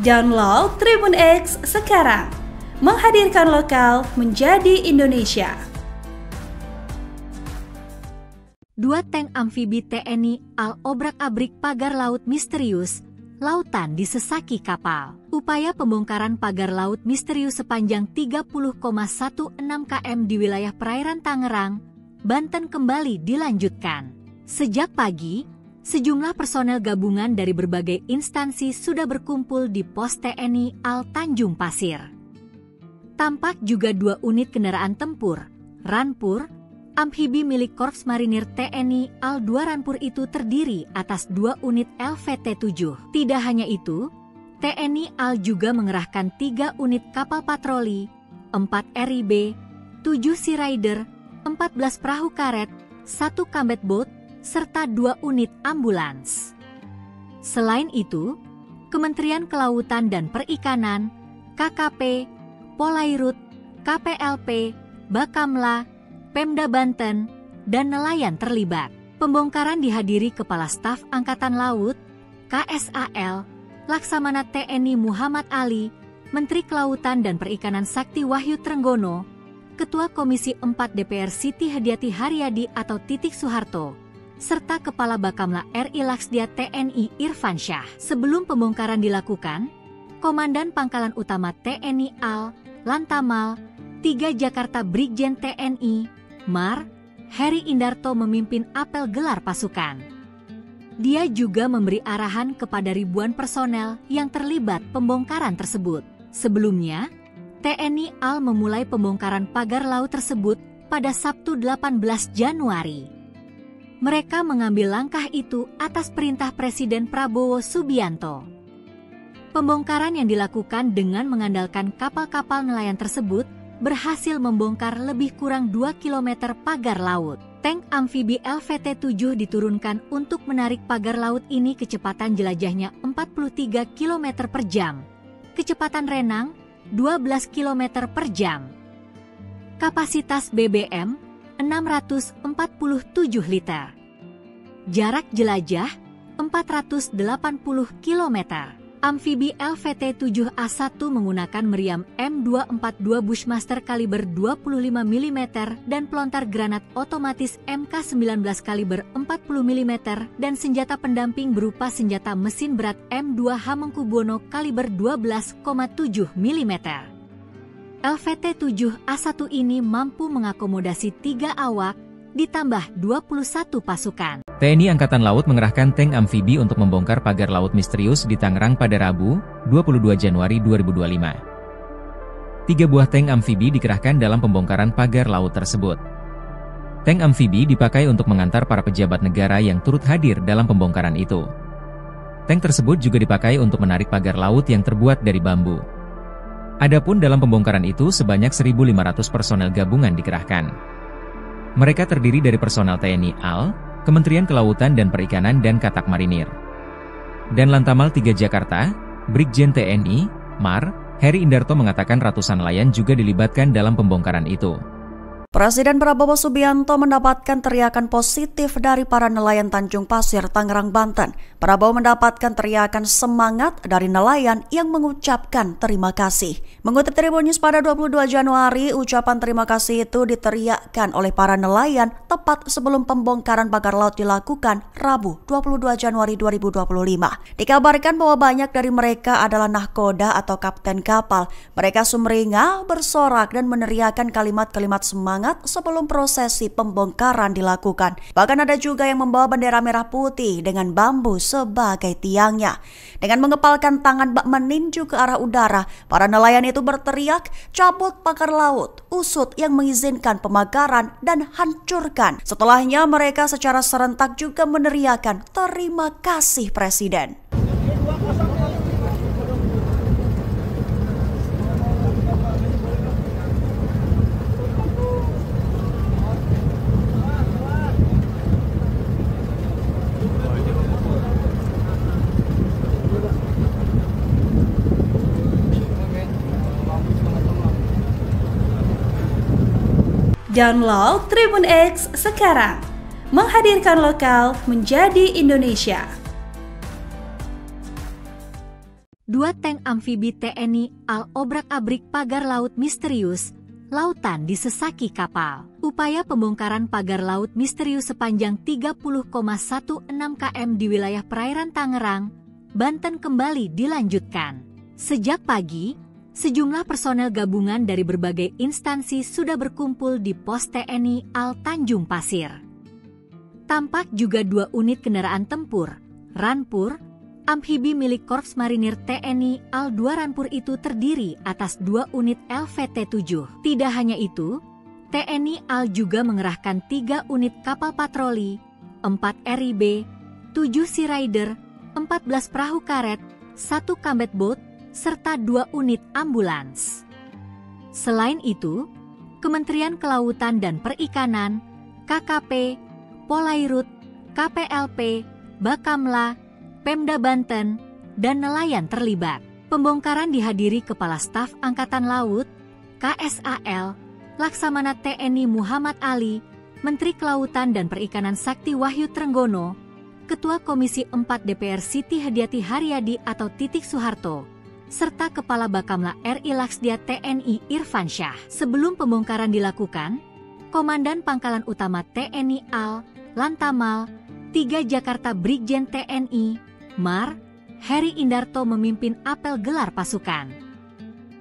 Download Tribun X sekarang, menghadirkan lokal menjadi Indonesia. 2 tank amfibi TNI AL obrak-abrik pagar laut misterius, lautan disesaki kapal. Upaya pembongkaran pagar laut misterius sepanjang 30,16 km di wilayah perairan Tangerang, Banten kembali dilanjutkan. Sejak pagi, sejumlah personel gabungan dari berbagai instansi sudah berkumpul di pos TNI AL Tanjung Pasir. Tampak juga 2 unit kendaraan tempur, Ranpur, amfibi milik Korps Marinir TNI AL 2 Ranpur itu terdiri atas 2 unit LVT-7. Tidak hanya itu, TNI AL juga mengerahkan 3 unit kapal patroli, 4 RIB, 7 Sea Rider, 14 perahu karet, 1 combat boat, serta 2 unit ambulans. Selain itu, Kementerian Kelautan dan Perikanan, KKP, Polairut, KPLP, Bakamla, Pemda Banten, dan nelayan terlibat. Pembongkaran dihadiri Kepala Staf Angkatan Laut, KSAL, Laksamana TNI Muhammad Ali, Menteri Kelautan dan Perikanan Sakti Wahyu Trenggono, Ketua Komisi 4 DPR Siti Hadiati Haryadi atau Titik Soeharto, serta Kepala Bakamla RI Laksdia TNI Irfan Syah. Sebelum pembongkaran dilakukan, Komandan Pangkalan Utama TNI AL, Lantamal, 3 Jakarta Brigjen TNI, Mar, Heri Indarto memimpin apel gelar pasukan. Dia juga memberi arahan kepada ribuan personel yang terlibat pembongkaran tersebut. Sebelumnya, TNI AL memulai pembongkaran pagar laut tersebut pada Sabtu 18 Januari. Mereka mengambil langkah itu atas perintah Presiden Prabowo Subianto. Pembongkaran yang dilakukan dengan mengandalkan kapal-kapal nelayan tersebut berhasil membongkar lebih kurang 2 km pagar laut. Tank amfibi LVT-7 diturunkan untuk menarik pagar laut ini kecepatan jelajahnya 43 km per jam. Kecepatan renang 12 km per jam. Kapasitas BBM 647 liter. Jarak jelajah 480 km. Amfibi LVT-7A1 menggunakan meriam M242 Bushmaster kaliber 25 mm dan pelontar granat otomatis MK19 kaliber 40 mm dan senjata pendamping berupa senjata mesin berat M2 Hamengkubuwono kaliber 12,7 mm. LVT-7A1 ini mampu mengakomodasi 3 awak, ditambah 21 pasukan. TNI Angkatan Laut mengerahkan tank amfibi untuk membongkar pagar laut misterius di Tangerang pada Rabu, 22 Januari 2025. 3 buah tank amfibi dikerahkan dalam pembongkaran pagar laut tersebut. Tank amfibi dipakai untuk mengantar para pejabat negara yang turut hadir dalam pembongkaran itu. Tank tersebut juga dipakai untuk menarik pagar laut yang terbuat dari bambu. Adapun dalam pembongkaran itu sebanyak 1.500 personel gabungan dikerahkan. Mereka terdiri dari personel TNI AL, Kementerian Kelautan dan Perikanan dan Katak Marinir. Dan Lantamal 3 Jakarta, Brigjen TNI, Mar, Heri Indarto mengatakan ratusan nelayan juga dilibatkan dalam pembongkaran itu. Presiden Prabowo Subianto mendapatkan teriakan positif dari para nelayan Tanjung Pasir, Tangerang, Banten. Prabowo mendapatkan teriakan semangat dari nelayan yang mengucapkan terima kasih. Mengutip Tribun News pada 22 Januari, ucapan terima kasih itu diteriakkan oleh para nelayan tepat sebelum pembongkaran pagar laut dilakukan Rabu 22 Januari 2025. Dikabarkan bahwa banyak dari mereka adalah nahkoda atau kapten kapal. Mereka sumringah, bersorak dan meneriakkan kalimat-kalimat semangat sebelum prosesi pembongkaran dilakukan. Bahkan ada juga yang membawa bendera merah putih dengan bambu sebagai tiangnya. Dengan mengepalkan tangan bak meninju ke arah udara, para nelayan itu berteriak, "Cabut pagar laut, usut yang mengizinkan pemagaran dan hancurkan." Setelahnya mereka secara serentak juga meneriakkan, "Terima kasih Presiden." Download Tribun X sekarang, menghadirkan lokal menjadi Indonesia. 2 tank amfibi TNI AL obrak-abrik pagar laut misterius, lautan disesaki kapal. Upaya pembongkaran pagar laut misterius sepanjang 30,16 km di wilayah perairan Tangerang, Banten kembali dilanjutkan. Sejak pagi, sejumlah personel gabungan dari berbagai instansi sudah berkumpul di pos TNI AL Tanjung Pasir. Tampak juga 2 unit kendaraan tempur, Ranpur, amfibi milik Korps Marinir TNI AL 2 Ranpur itu terdiri atas 2 unit LVT-7. Tidak hanya itu, TNI AL juga mengerahkan 3 unit kapal patroli, 4 RIB, 7 Sea Rider, 14 perahu karet, 1 combat boat, serta 2 unit ambulans. Selain itu, Kementerian Kelautan dan Perikanan, KKP, Polairut, KPLP, Bakamla, Pemda Banten, dan nelayan terlibat. Pembongkaran dihadiri Kepala Staf Angkatan Laut, KSAL, Laksamana TNI Muhammad Ali, Menteri Kelautan dan Perikanan Sakti Wahyu Trenggono, Ketua Komisi 4 DPR Siti Hadiati Haryadi atau Titik Soeharto, serta Kepala Bakamla RI Laksdia TNI Irfan Syah. Sebelum pembongkaran dilakukan, Komandan Pangkalan Utama TNI AL, Lantamal, 3 Jakarta Brigjen TNI, Mar, Heri Indarto memimpin apel gelar pasukan.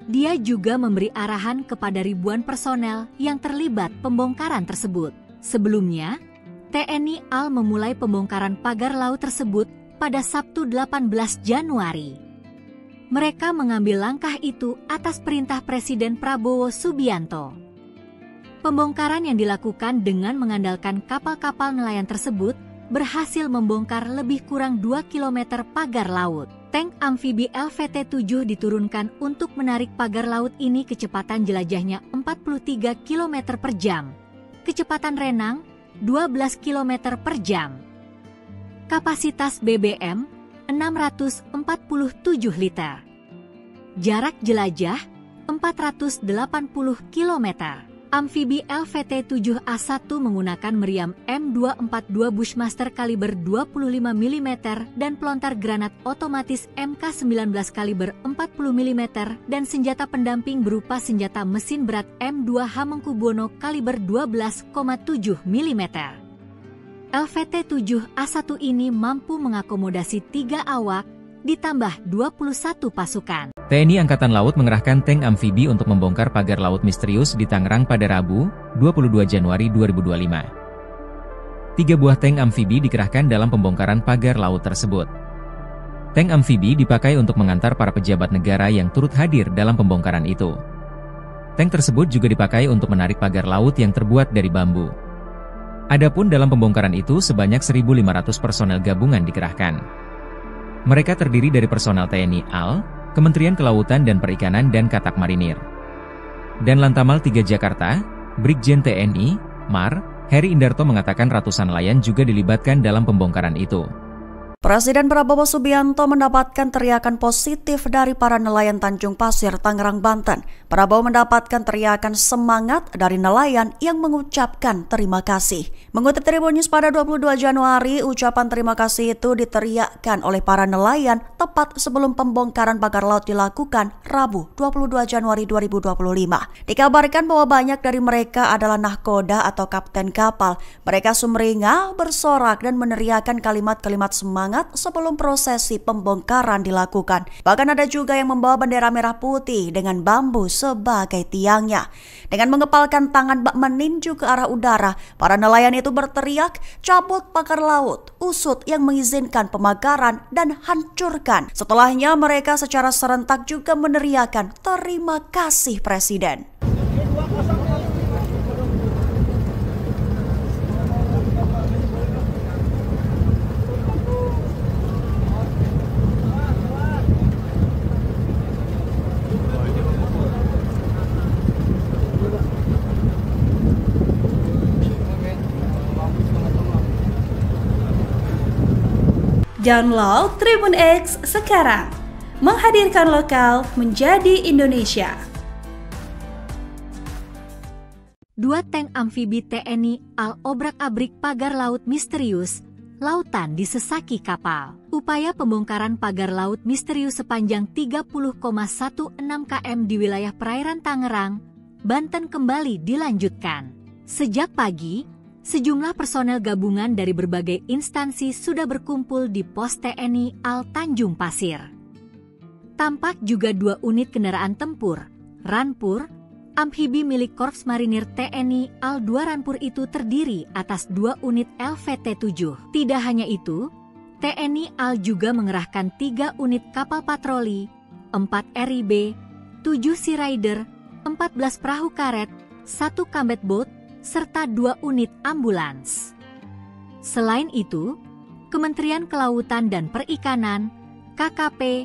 Dia juga memberi arahan kepada ribuan personel yang terlibat pembongkaran tersebut. Sebelumnya, TNI AL memulai pembongkaran pagar laut tersebut pada Sabtu 18 Januari. Mereka mengambil langkah itu atas perintah Presiden Prabowo Subianto. Pembongkaran yang dilakukan dengan mengandalkan kapal-kapal nelayan tersebut berhasil membongkar lebih kurang 2 km pagar laut. Tank amfibi LVT-7 diturunkan untuk menarik pagar laut ini kecepatan jelajahnya 43 km per jam. Kecepatan renang 12 km per jam. Kapasitas BBM 647 liter. Jarak jelajah 480 km. Amfibi LVT-7A1 menggunakan meriam M242 Bushmaster kaliber 25 mm dan pelontar granat otomatis MK19 kaliber 40 mm dan senjata pendamping berupa senjata mesin berat M2 Hamengkubuwono kaliber 12,7 mm. LVT-7A1 ini mampu mengakomodasi 3 awak, ditambah 21 pasukan. TNI Angkatan Laut mengerahkan tank amfibi untuk membongkar pagar laut misterius di Tangerang pada Rabu, 22 Januari 2025. 3 buah tank amfibi dikerahkan dalam pembongkaran pagar laut tersebut. Tank amfibi dipakai untuk mengantar para pejabat negara yang turut hadir dalam pembongkaran itu. Tank tersebut juga dipakai untuk menarik pagar laut yang terbuat dari bambu. Adapun dalam pembongkaran itu sebanyak 1.500 personel gabungan dikerahkan. Mereka terdiri dari personel TNI AL, Kementerian Kelautan dan Perikanan dan Katak Marinir. Dan Lantamal 3 Jakarta, Brigjen TNI, Mar, Heri Indarto mengatakan ratusan nelayan juga dilibatkan dalam pembongkaran itu. Presiden Prabowo Subianto mendapatkan teriakan positif dari para nelayan Tanjung Pasir, Tangerang, Banten. Prabowo mendapatkan teriakan semangat dari nelayan yang mengucapkan terima kasih. Mengutip Tribun News pada 22 Januari, ucapan terima kasih itu diteriakkan oleh para nelayan tepat sebelum pembongkaran pagar laut dilakukan Rabu 22 Januari 2025. Dikabarkan bahwa banyak dari mereka adalah nahkoda atau kapten kapal. Mereka sumringah, bersorak dan meneriakkan kalimat-kalimat semangat sebelum prosesi pembongkaran dilakukan. Bahkan ada juga yang membawa bendera merah putih dengan bambu sebagai tiangnya. Dengan mengepalkan tangan bak meninju ke arah udara, para nelayan itu berteriak, "Cabut pagar laut, usut yang mengizinkan pemagaran dan hancurkan." Setelahnya mereka secara serentak juga meneriakkan, "Terima kasih Presiden." Download Tribun X sekarang, menghadirkan lokal menjadi Indonesia. 2 tank amfibi TNI AL obrak-abrik pagar laut misterius, lautan disesaki kapal. Upaya pembongkaran pagar laut misterius sepanjang 30,16 km di wilayah perairan Tangerang, Banten kembali dilanjutkan. Sejak pagi, sejumlah personel gabungan dari berbagai instansi sudah berkumpul di pos TNI AL Tanjung Pasir. Tampak juga 2 unit kendaraan tempur, Rampur, amfibi milik Korps Marinir TNI AL 2 Rampur itu terdiri atas 2 unit LVT-7. Tidak hanya itu, TNI AL juga mengerahkan 3 unit kapal patroli, 4 RIB, 7 Sea Rider, 14 perahu karet, 1 combat boat, serta 2 unit ambulans. Selain itu, Kementerian Kelautan dan Perikanan, KKP,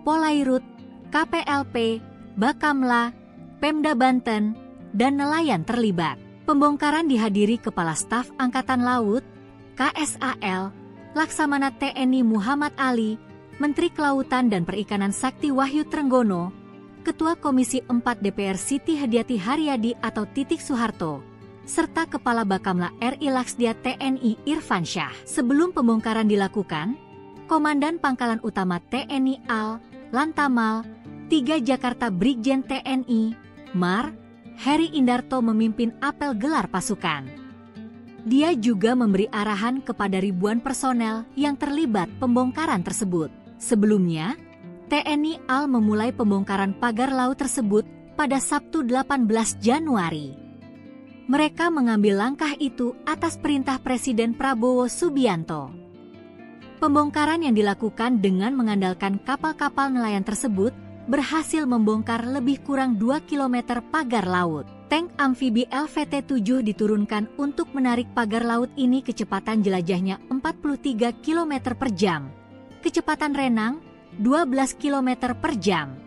Polairut, KPLP, Bakamla, Pemda Banten, dan nelayan terlibat. Pembongkaran dihadiri Kepala Staf Angkatan Laut, KSAL, Laksamana TNI Muhammad Ali, Menteri Kelautan dan Perikanan Sakti Wahyu Trenggono, Ketua Komisi 4 DPR Siti Hadiati Haryadi atau Titik Soeharto, serta Kepala Bakamla RI Laksdia TNI Irfan Syah. Sebelum pembongkaran dilakukan, Komandan Pangkalan Utama TNI AL, Lantamal, 3 Jakarta Brigjen TNI, Mar, Heri Indarto memimpin apel gelar pasukan. Dia juga memberi arahan kepada ribuan personel yang terlibat pembongkaran tersebut. Sebelumnya, TNI AL memulai pembongkaran pagar laut tersebut pada Sabtu 18 Januari. Mereka mengambil langkah itu atas perintah Presiden Prabowo Subianto. Pembongkaran yang dilakukan dengan mengandalkan kapal-kapal nelayan tersebut berhasil membongkar lebih kurang 2 km pagar laut. Tank amfibi LVT-7 diturunkan untuk menarik pagar laut ini kecepatan jelajahnya 43 km per jam. Kecepatan renang 12 km per jam.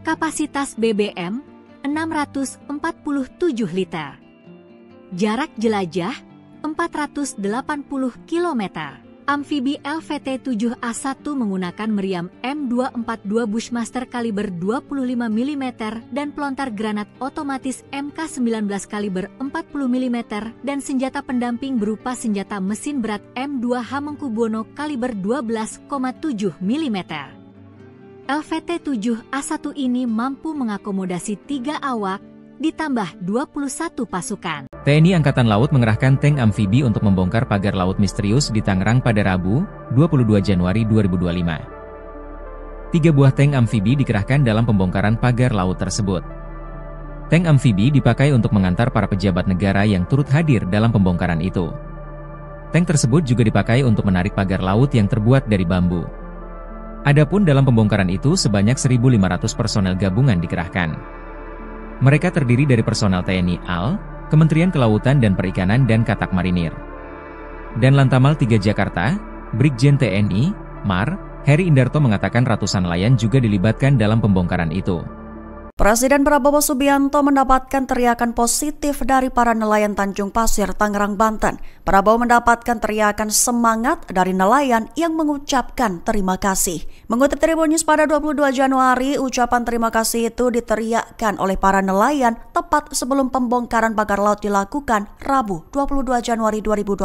Kapasitas BBM 647 liter. Jarak jelajah 480 km. Amfibi LVT-7A1 menggunakan meriam M242 Bushmaster kaliber 25 mm dan pelontar granat otomatis MK19 kaliber 40 mm dan senjata pendamping berupa senjata mesin berat M2 Hamengkubuwono kaliber 12,7 mm. LVT-7A1 ini mampu mengakomodasi 3 awak, ditambah 21 pasukan. TNI Angkatan Laut mengerahkan tank amfibi untuk membongkar pagar laut misterius di Tangerang pada Rabu, 22 Januari 2025. 3 buah tank amfibi dikerahkan dalam pembongkaran pagar laut tersebut. Tank amfibi dipakai untuk mengantar para pejabat negara yang turut hadir dalam pembongkaran itu. Tank tersebut juga dipakai untuk menarik pagar laut yang terbuat dari bambu. Adapun dalam pembongkaran itu sebanyak 1.500 personel gabungan dikerahkan. Mereka terdiri dari personel TNI AL, Kementerian Kelautan dan Perikanan dan Katak Marinir. Dan Lantamal 3 Jakarta, Brigjen TNI, Mar, Heri Indarto mengatakan ratusan nelayan juga dilibatkan dalam pembongkaran itu. Presiden Prabowo Subianto mendapatkan teriakan positif dari para nelayan Tanjung Pasir, Tangerang, Banten. Prabowo mendapatkan teriakan semangat dari nelayan yang mengucapkan terima kasih. Mengutip Tribun News pada 22 Januari, ucapan terima kasih itu diteriakkan oleh para nelayan tepat sebelum pembongkaran pagar laut dilakukan Rabu 22 Januari 2025.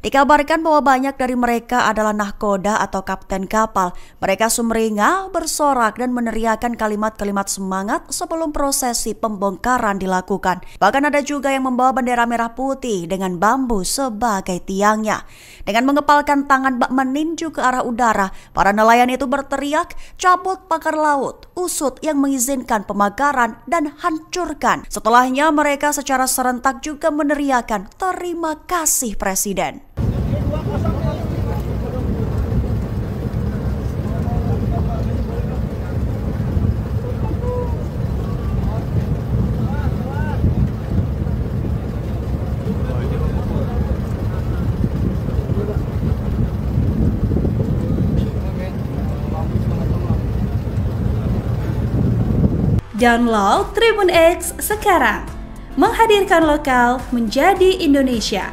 Dikabarkan bahwa banyak dari mereka adalah nahkoda atau kapten kapal. Mereka sumringah, bersorak dan meneriakkan kalimat-kalimat semangat sebelum prosesi pembongkaran dilakukan. Bahkan ada juga yang membawa bendera merah putih dengan bambu sebagai tiangnya. Dengan mengepalkan tangan bak meninju ke arah udara, para nelayan itu berteriak, "Cabut pagar laut, usut yang mengizinkan pemagaran dan hancurkan." Setelahnya mereka secara serentak juga meneriakkan, "Terima kasih Presiden." Download Tribun X sekarang, menghadirkan lokal menjadi Indonesia.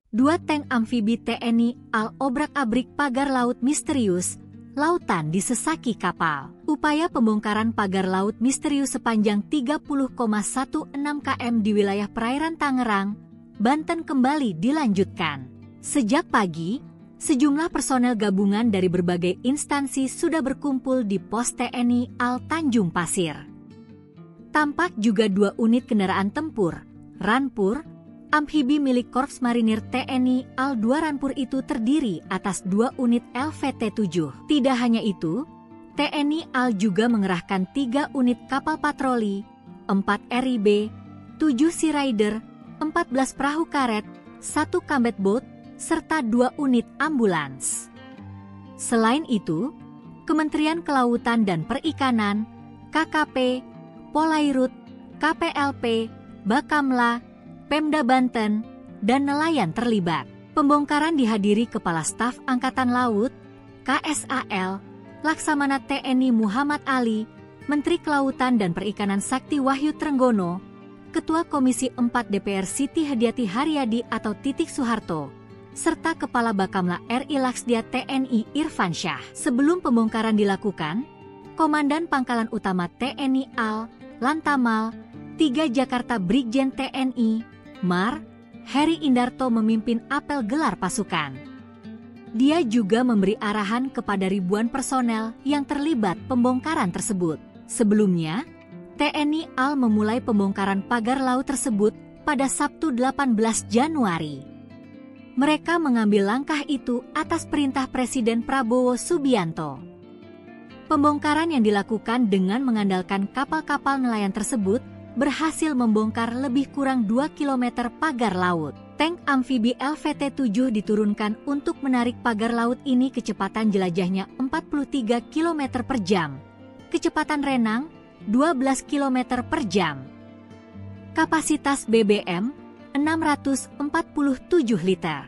2 tank amfibi TNI AL obrak-abrik pagar laut misterius, lautan disesaki kapal. Upaya pembongkaran pagar laut misterius sepanjang 30,16 km di wilayah perairan Tangerang, Banten kembali dilanjutkan. Sejak pagi, sejumlah personel gabungan dari berbagai instansi sudah berkumpul di pos TNI AL Tanjung Pasir. Tampak juga 2 unit kendaraan tempur, Ranpur, amfibi milik Korps Marinir TNI AL 2 Ranpur itu terdiri atas 2 unit LVT-7. Tidak hanya itu, TNI AL juga mengerahkan 3 unit kapal patroli, 4 RIB, 7 Sea Rider, 14 perahu karet, 1 combat boat, serta 2 unit ambulans. Selain itu, Kementerian Kelautan dan Perikanan, KKP, Polairut, KPLP, Bakamla, Pemda Banten, dan nelayan terlibat. Pembongkaran dihadiri Kepala Staf Angkatan Laut, KSAL, Laksamana TNI Muhammad Ali, Menteri Kelautan dan Perikanan Sakti Wahyu Trenggono, Ketua Komisi 4 DPR Siti Hadiati Haryadi atau Titik Soeharto, serta Kepala Bakamla RI Laksdia TNI Irfan Syah. Sebelum pembongkaran dilakukan, Komandan Pangkalan Utama TNI AL, Lantamal, 3 Jakarta Brigjen TNI, Mar, Heri Indarto memimpin apel gelar pasukan. Dia juga memberi arahan kepada ribuan personel yang terlibat pembongkaran tersebut. Sebelumnya, TNI AL memulai pembongkaran pagar laut tersebut pada Sabtu 18 Januari. Mereka mengambil langkah itu atas perintah Presiden Prabowo Subianto. Pembongkaran yang dilakukan dengan mengandalkan kapal-kapal nelayan tersebut berhasil membongkar lebih kurang 2 km pagar laut. Tank amfibi LVT-7 diturunkan untuk menarik pagar laut ini kecepatan jelajahnya 43 km per jam. Kecepatan renang 12 km per jam. Kapasitas BBM 647 liter.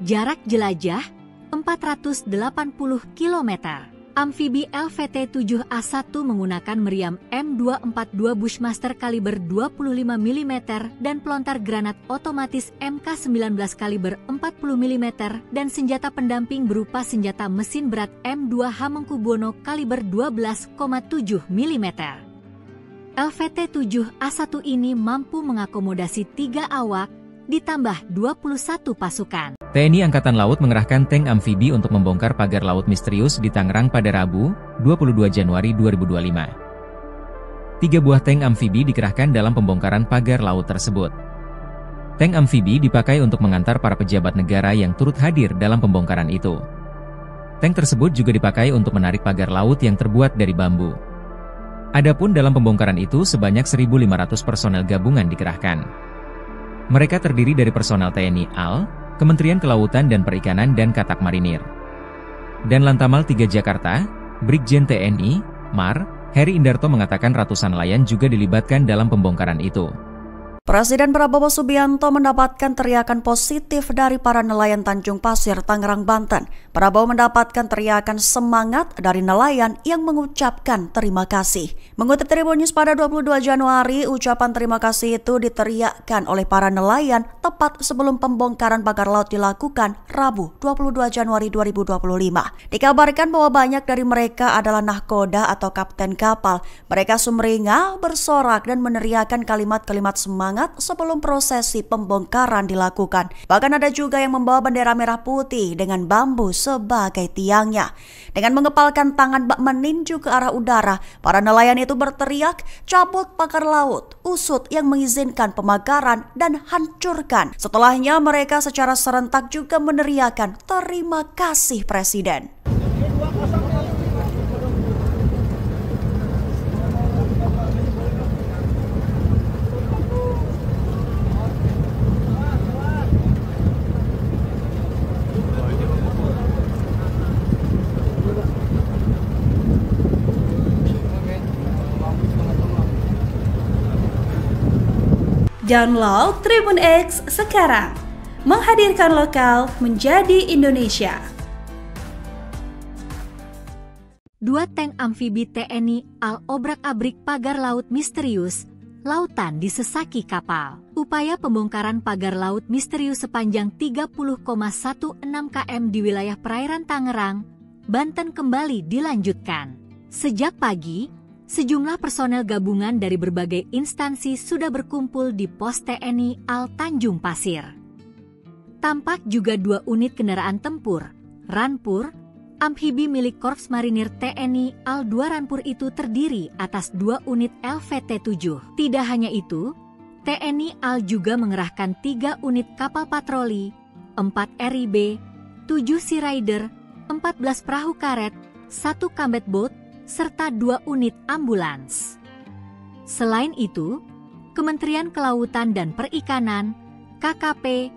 Jarak jelajah 480 km. Amfibi LVT-7A1 menggunakan meriam M242 Bushmaster kaliber 25 mm dan pelontar granat otomatis MK19 kaliber 40 mm dan senjata pendamping berupa senjata mesin berat M2 Hamengkubuwono kaliber 12,7 mm. LVT-7A1 ini mampu mengakomodasi 3 awak ditambah 21 pasukan. TNI Angkatan Laut mengerahkan tank amfibi untuk membongkar pagar laut misterius di Tangerang pada Rabu, 22 Januari 2025. 3 buah tank amfibi dikerahkan dalam pembongkaran pagar laut tersebut. Tank amfibi dipakai untuk mengantar para pejabat negara yang turut hadir dalam pembongkaran itu. Tank tersebut juga dipakai untuk menarik pagar laut yang terbuat dari bambu. Adapun dalam pembongkaran itu sebanyak 1.500 personel gabungan dikerahkan. Mereka terdiri dari personel TNI AL, Kementerian Kelautan dan Perikanan dan Katak Marinir. Dan Lantamal 3 Jakarta, Brigjen TNI, Mar, Heri Indarto mengatakan ratusan nelayan juga dilibatkan dalam pembongkaran itu. Presiden Prabowo Subianto mendapatkan teriakan positif dari para nelayan Tanjung Pasir, Tangerang, Banten. Prabowo mendapatkan teriakan semangat dari nelayan yang mengucapkan terima kasih. Mengutip Tribun News pada 22 Januari, ucapan terima kasih itu diteriakkan oleh para nelayan tepat sebelum pembongkaran pagar laut dilakukan Rabu 22 Januari 2025. Dikabarkan bahwa banyak dari mereka adalah nahkoda atau kapten kapal. Mereka sumringah, bersorak dan meneriakkan kalimat-kalimat semangat sebelum prosesi pembongkaran dilakukan. Bahkan ada juga yang membawa bendera merah putih dengan bambu sebagai tiangnya. Dengan mengepalkan tangan bak meninju ke arah udara, para nelayan itu berteriak, "Cabut pagar laut, usut yang mengizinkan pemagaran dan hancurkan." Setelahnya mereka secara serentak juga meneriakkan, "Terima kasih Presiden." Download Tribun X sekarang, menghadirkan lokal menjadi Indonesia. 2 tank amfibi TNI AL obrak-abrik pagar laut misterius, lautan disesaki kapal. Upaya pembongkaran pagar laut misterius sepanjang 30,16 km di wilayah perairan Tangerang, Banten kembali dilanjutkan. Sejak pagi, sejumlah personel gabungan dari berbagai instansi sudah berkumpul di pos TNI AL Tanjung Pasir. Tampak juga 2 unit kendaraan tempur, Rampur, amfibi milik Korps Marinir TNI AL 2 Rampur itu terdiri atas 2 unit LVT-7. Tidak hanya itu, TNI AL juga mengerahkan 3 unit kapal patroli, 4 RIB, 7 Sea Rider, 14 perahu karet, 1 combat boat, serta 2 unit ambulans. Selain itu, Kementerian Kelautan dan Perikanan, KKP,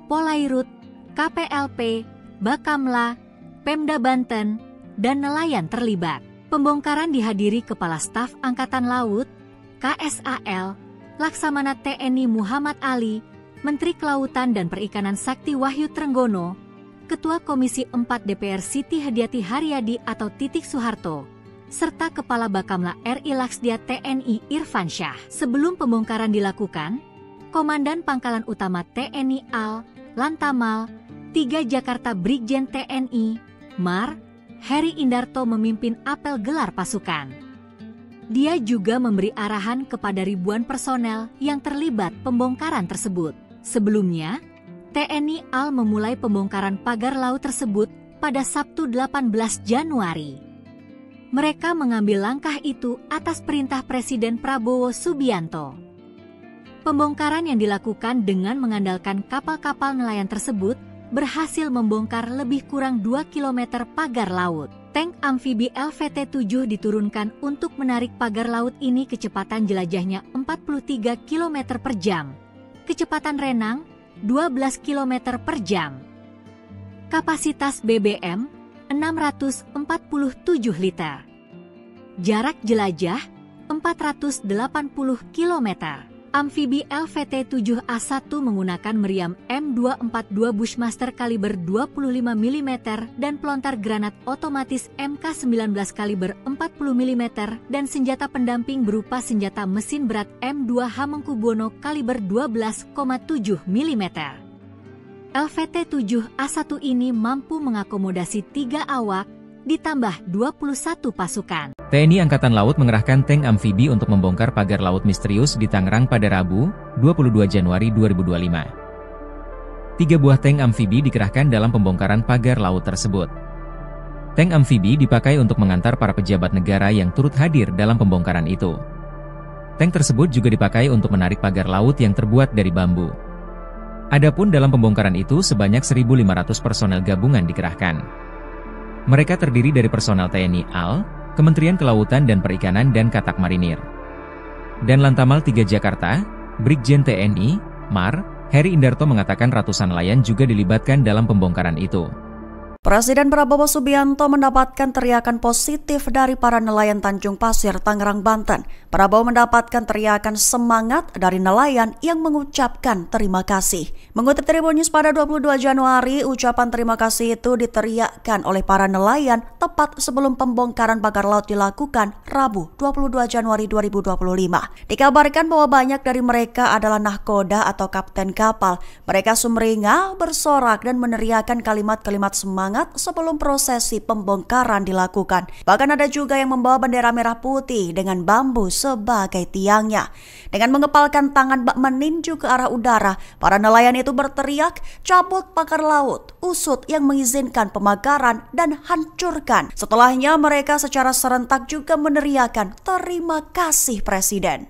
Polairut, KPLP, Bakamla, Pemda Banten, dan nelayan terlibat. Pembongkaran dihadiri Kepala Staf Angkatan Laut, KSAL, Laksamana TNI Muhammad Ali, Menteri Kelautan dan Perikanan Sakti Wahyu Trenggono, Ketua Komisi 4 DPR Siti Hadiati Haryadi atau Titik Soeharto, serta Kepala Bakamla RI Laksdia TNI Irfan Syah. Sebelum pembongkaran dilakukan, Komandan Pangkalan Utama TNI AL, Lantamal, 3 Jakarta Brigjen TNI, Mar, Heri Indarto memimpin apel gelar pasukan. Dia juga memberi arahan kepada ribuan personel yang terlibat pembongkaran tersebut. Sebelumnya, TNI AL memulai pembongkaran pagar laut tersebut pada Sabtu 18 Januari. Mereka mengambil langkah itu atas perintah Presiden Prabowo Subianto. Pembongkaran yang dilakukan dengan mengandalkan kapal-kapal nelayan tersebut berhasil membongkar lebih kurang 2 km pagar laut. Tank amfibi LVT-7 diturunkan untuk menarik pagar laut ini kecepatan jelajahnya 43 km per jam. Kecepatan renang 12 km per jam. Kapasitas BBM 647 liter. Jarak jelajah 480 km. Amfibi LVT-7A1 menggunakan meriam M242 Bushmaster kaliber 25 mm dan pelontar granat otomatis MK19 kaliber 40 mm dan senjata pendamping berupa senjata mesin berat M2 Hamengkubuwono kaliber 12,7 mm. LVT-7A1 ini mampu mengakomodasi 3 awak ditambah 21 pasukan. TNI Angkatan Laut mengerahkan tank amfibi untuk membongkar pagar laut misterius di Tangerang pada Rabu, 22 Januari 2025. 3 buah tank amfibi dikerahkan dalam pembongkaran pagar laut tersebut. Tank amfibi dipakai untuk mengantar para pejabat negara yang turut hadir dalam pembongkaran itu. Tank tersebut juga dipakai untuk menarik pagar laut yang terbuat dari bambu. Adapun dalam pembongkaran itu sebanyak 1.500 personel gabungan dikerahkan. Mereka terdiri dari personel TNI AL, Kementerian Kelautan dan Perikanan dan Katak Marinir. Dan Lantamal 3 Jakarta, Brigjen TNI, Mar, Heri Indarto mengatakan ratusan nelayan juga dilibatkan dalam pembongkaran itu. Presiden Prabowo Subianto mendapatkan teriakan positif dari para nelayan Tanjung Pasir, Tangerang, Banten. Prabowo mendapatkan teriakan semangat dari nelayan yang mengucapkan terima kasih. Mengutip Tribun News pada 22 Januari, ucapan terima kasih itu diteriakkan oleh para nelayan tepat sebelum pembongkaran pagar laut dilakukan Rabu 22 Januari 2025. Dikabarkan bahwa banyak dari mereka adalah nahkoda atau kapten kapal. Mereka sumringah, bersorak dan meneriakkan kalimat-kalimat semangat sebelum prosesi pembongkaran dilakukan. Bahkan ada juga yang membawa bendera merah putih dengan bambu sebagai tiangnya. Dengan mengepalkan tangan bak meninju ke arah udara, para nelayan itu berteriak, "Cabut pagar laut, usut yang mengizinkan pemakaran dan hancurkan." Setelahnya mereka secara serentak juga meneriakkan, "Terima kasih Presiden."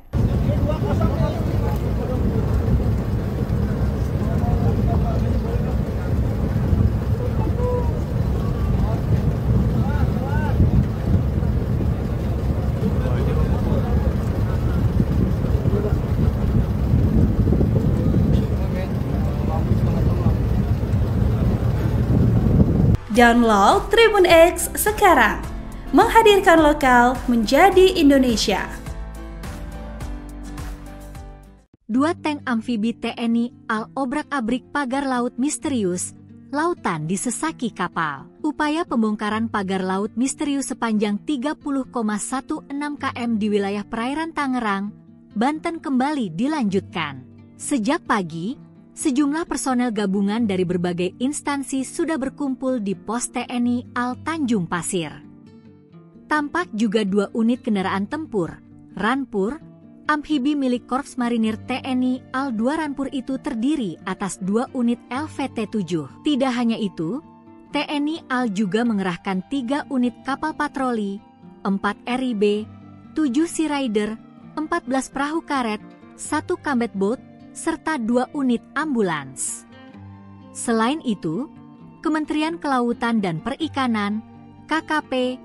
Download Tribun X sekarang, menghadirkan lokal menjadi Indonesia. 2 tank amfibi TNI AL obrak-abrik pagar laut misterius, lautan disesaki kapal. Upaya pembongkaran pagar laut misterius sepanjang 30,16 km di wilayah perairan Tangerang, Banten kembali dilanjutkan. Sejak pagi, sejumlah personel gabungan dari berbagai instansi sudah berkumpul di pos TNI AL Tanjung Pasir. Tampak juga 2 unit kendaraan tempur, Rampur, amfibi milik Korps Marinir TNI AL 2 Rampur itu terdiri atas 2 unit LVT-7. Tidak hanya itu, TNI AL juga mengerahkan 3 unit kapal patroli, 4 RIB, 7 Sea Rider, 14 perahu karet, 1 combat boat, serta 2 unit ambulans. Selain itu, Kementerian Kelautan dan Perikanan, KKP,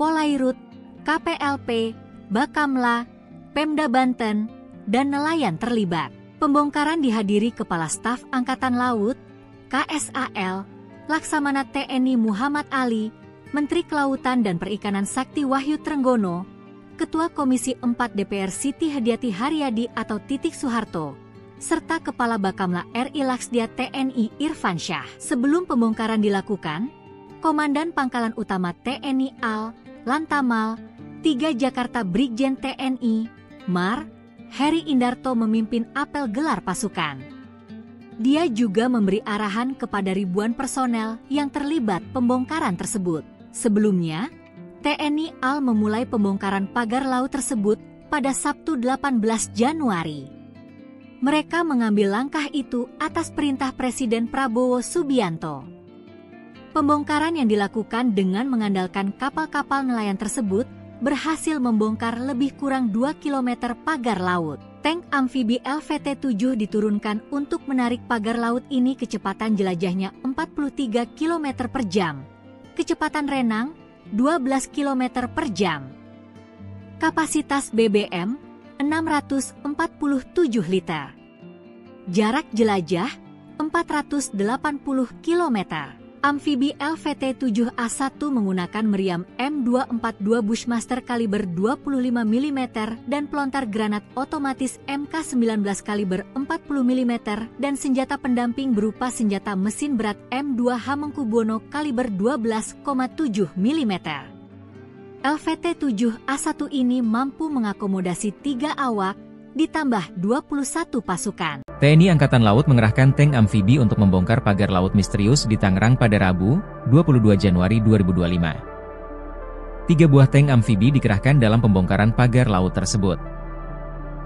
Polairut, KPLP, Bakamla, Pemda Banten, dan nelayan terlibat. Pembongkaran dihadiri Kepala Staf Angkatan Laut, KSAL, Laksamana TNI Muhammad Ali, Menteri Kelautan dan Perikanan Sakti Wahyu Trenggono, Ketua Komisi 4 DPR Siti Hadiati Haryadi atau Titik Soeharto, serta Kepala Bakamla RI Laksdia TNI Irfan Syah. Sebelum pembongkaran dilakukan, Komandan Pangkalan Utama TNI AL, Lantamal, 3 Jakarta Brigjen TNI, Mar, Heri Indarto memimpin apel gelar pasukan. Dia juga memberi arahan kepada ribuan personel yang terlibat pembongkaran tersebut. Sebelumnya, TNI AL memulai pembongkaran pagar laut tersebut pada Sabtu 18 Januari. Mereka mengambil langkah itu atas perintah Presiden Prabowo Subianto. Pembongkaran yang dilakukan dengan mengandalkan kapal-kapal nelayan tersebut berhasil membongkar lebih kurang 2 km pagar laut. Tank amfibi LVT-7 diturunkan untuk menarik pagar laut ini kecepatan jelajahnya 43 km per jam. Kecepatan renang 12 km per jam. Kapasitas BBM 647 liter. Jarak jelajah 480 km. Amfibi LVT-7A1 menggunakan meriam M242 Bushmaster kaliber 25 mm dan pelontar granat otomatis MK19 kaliber 40 mm dan senjata pendamping berupa senjata mesin berat M2 Hamengkubuwono kaliber 12,7 mm. LVT-7A1 ini mampu mengakomodasi 3 awak ditambah 21 pasukan. TNI Angkatan Laut mengerahkan tank amfibi untuk membongkar pagar laut misterius di Tangerang pada Rabu, 22 Januari 2025. 3 buah tank amfibi dikerahkan dalam pembongkaran pagar laut tersebut.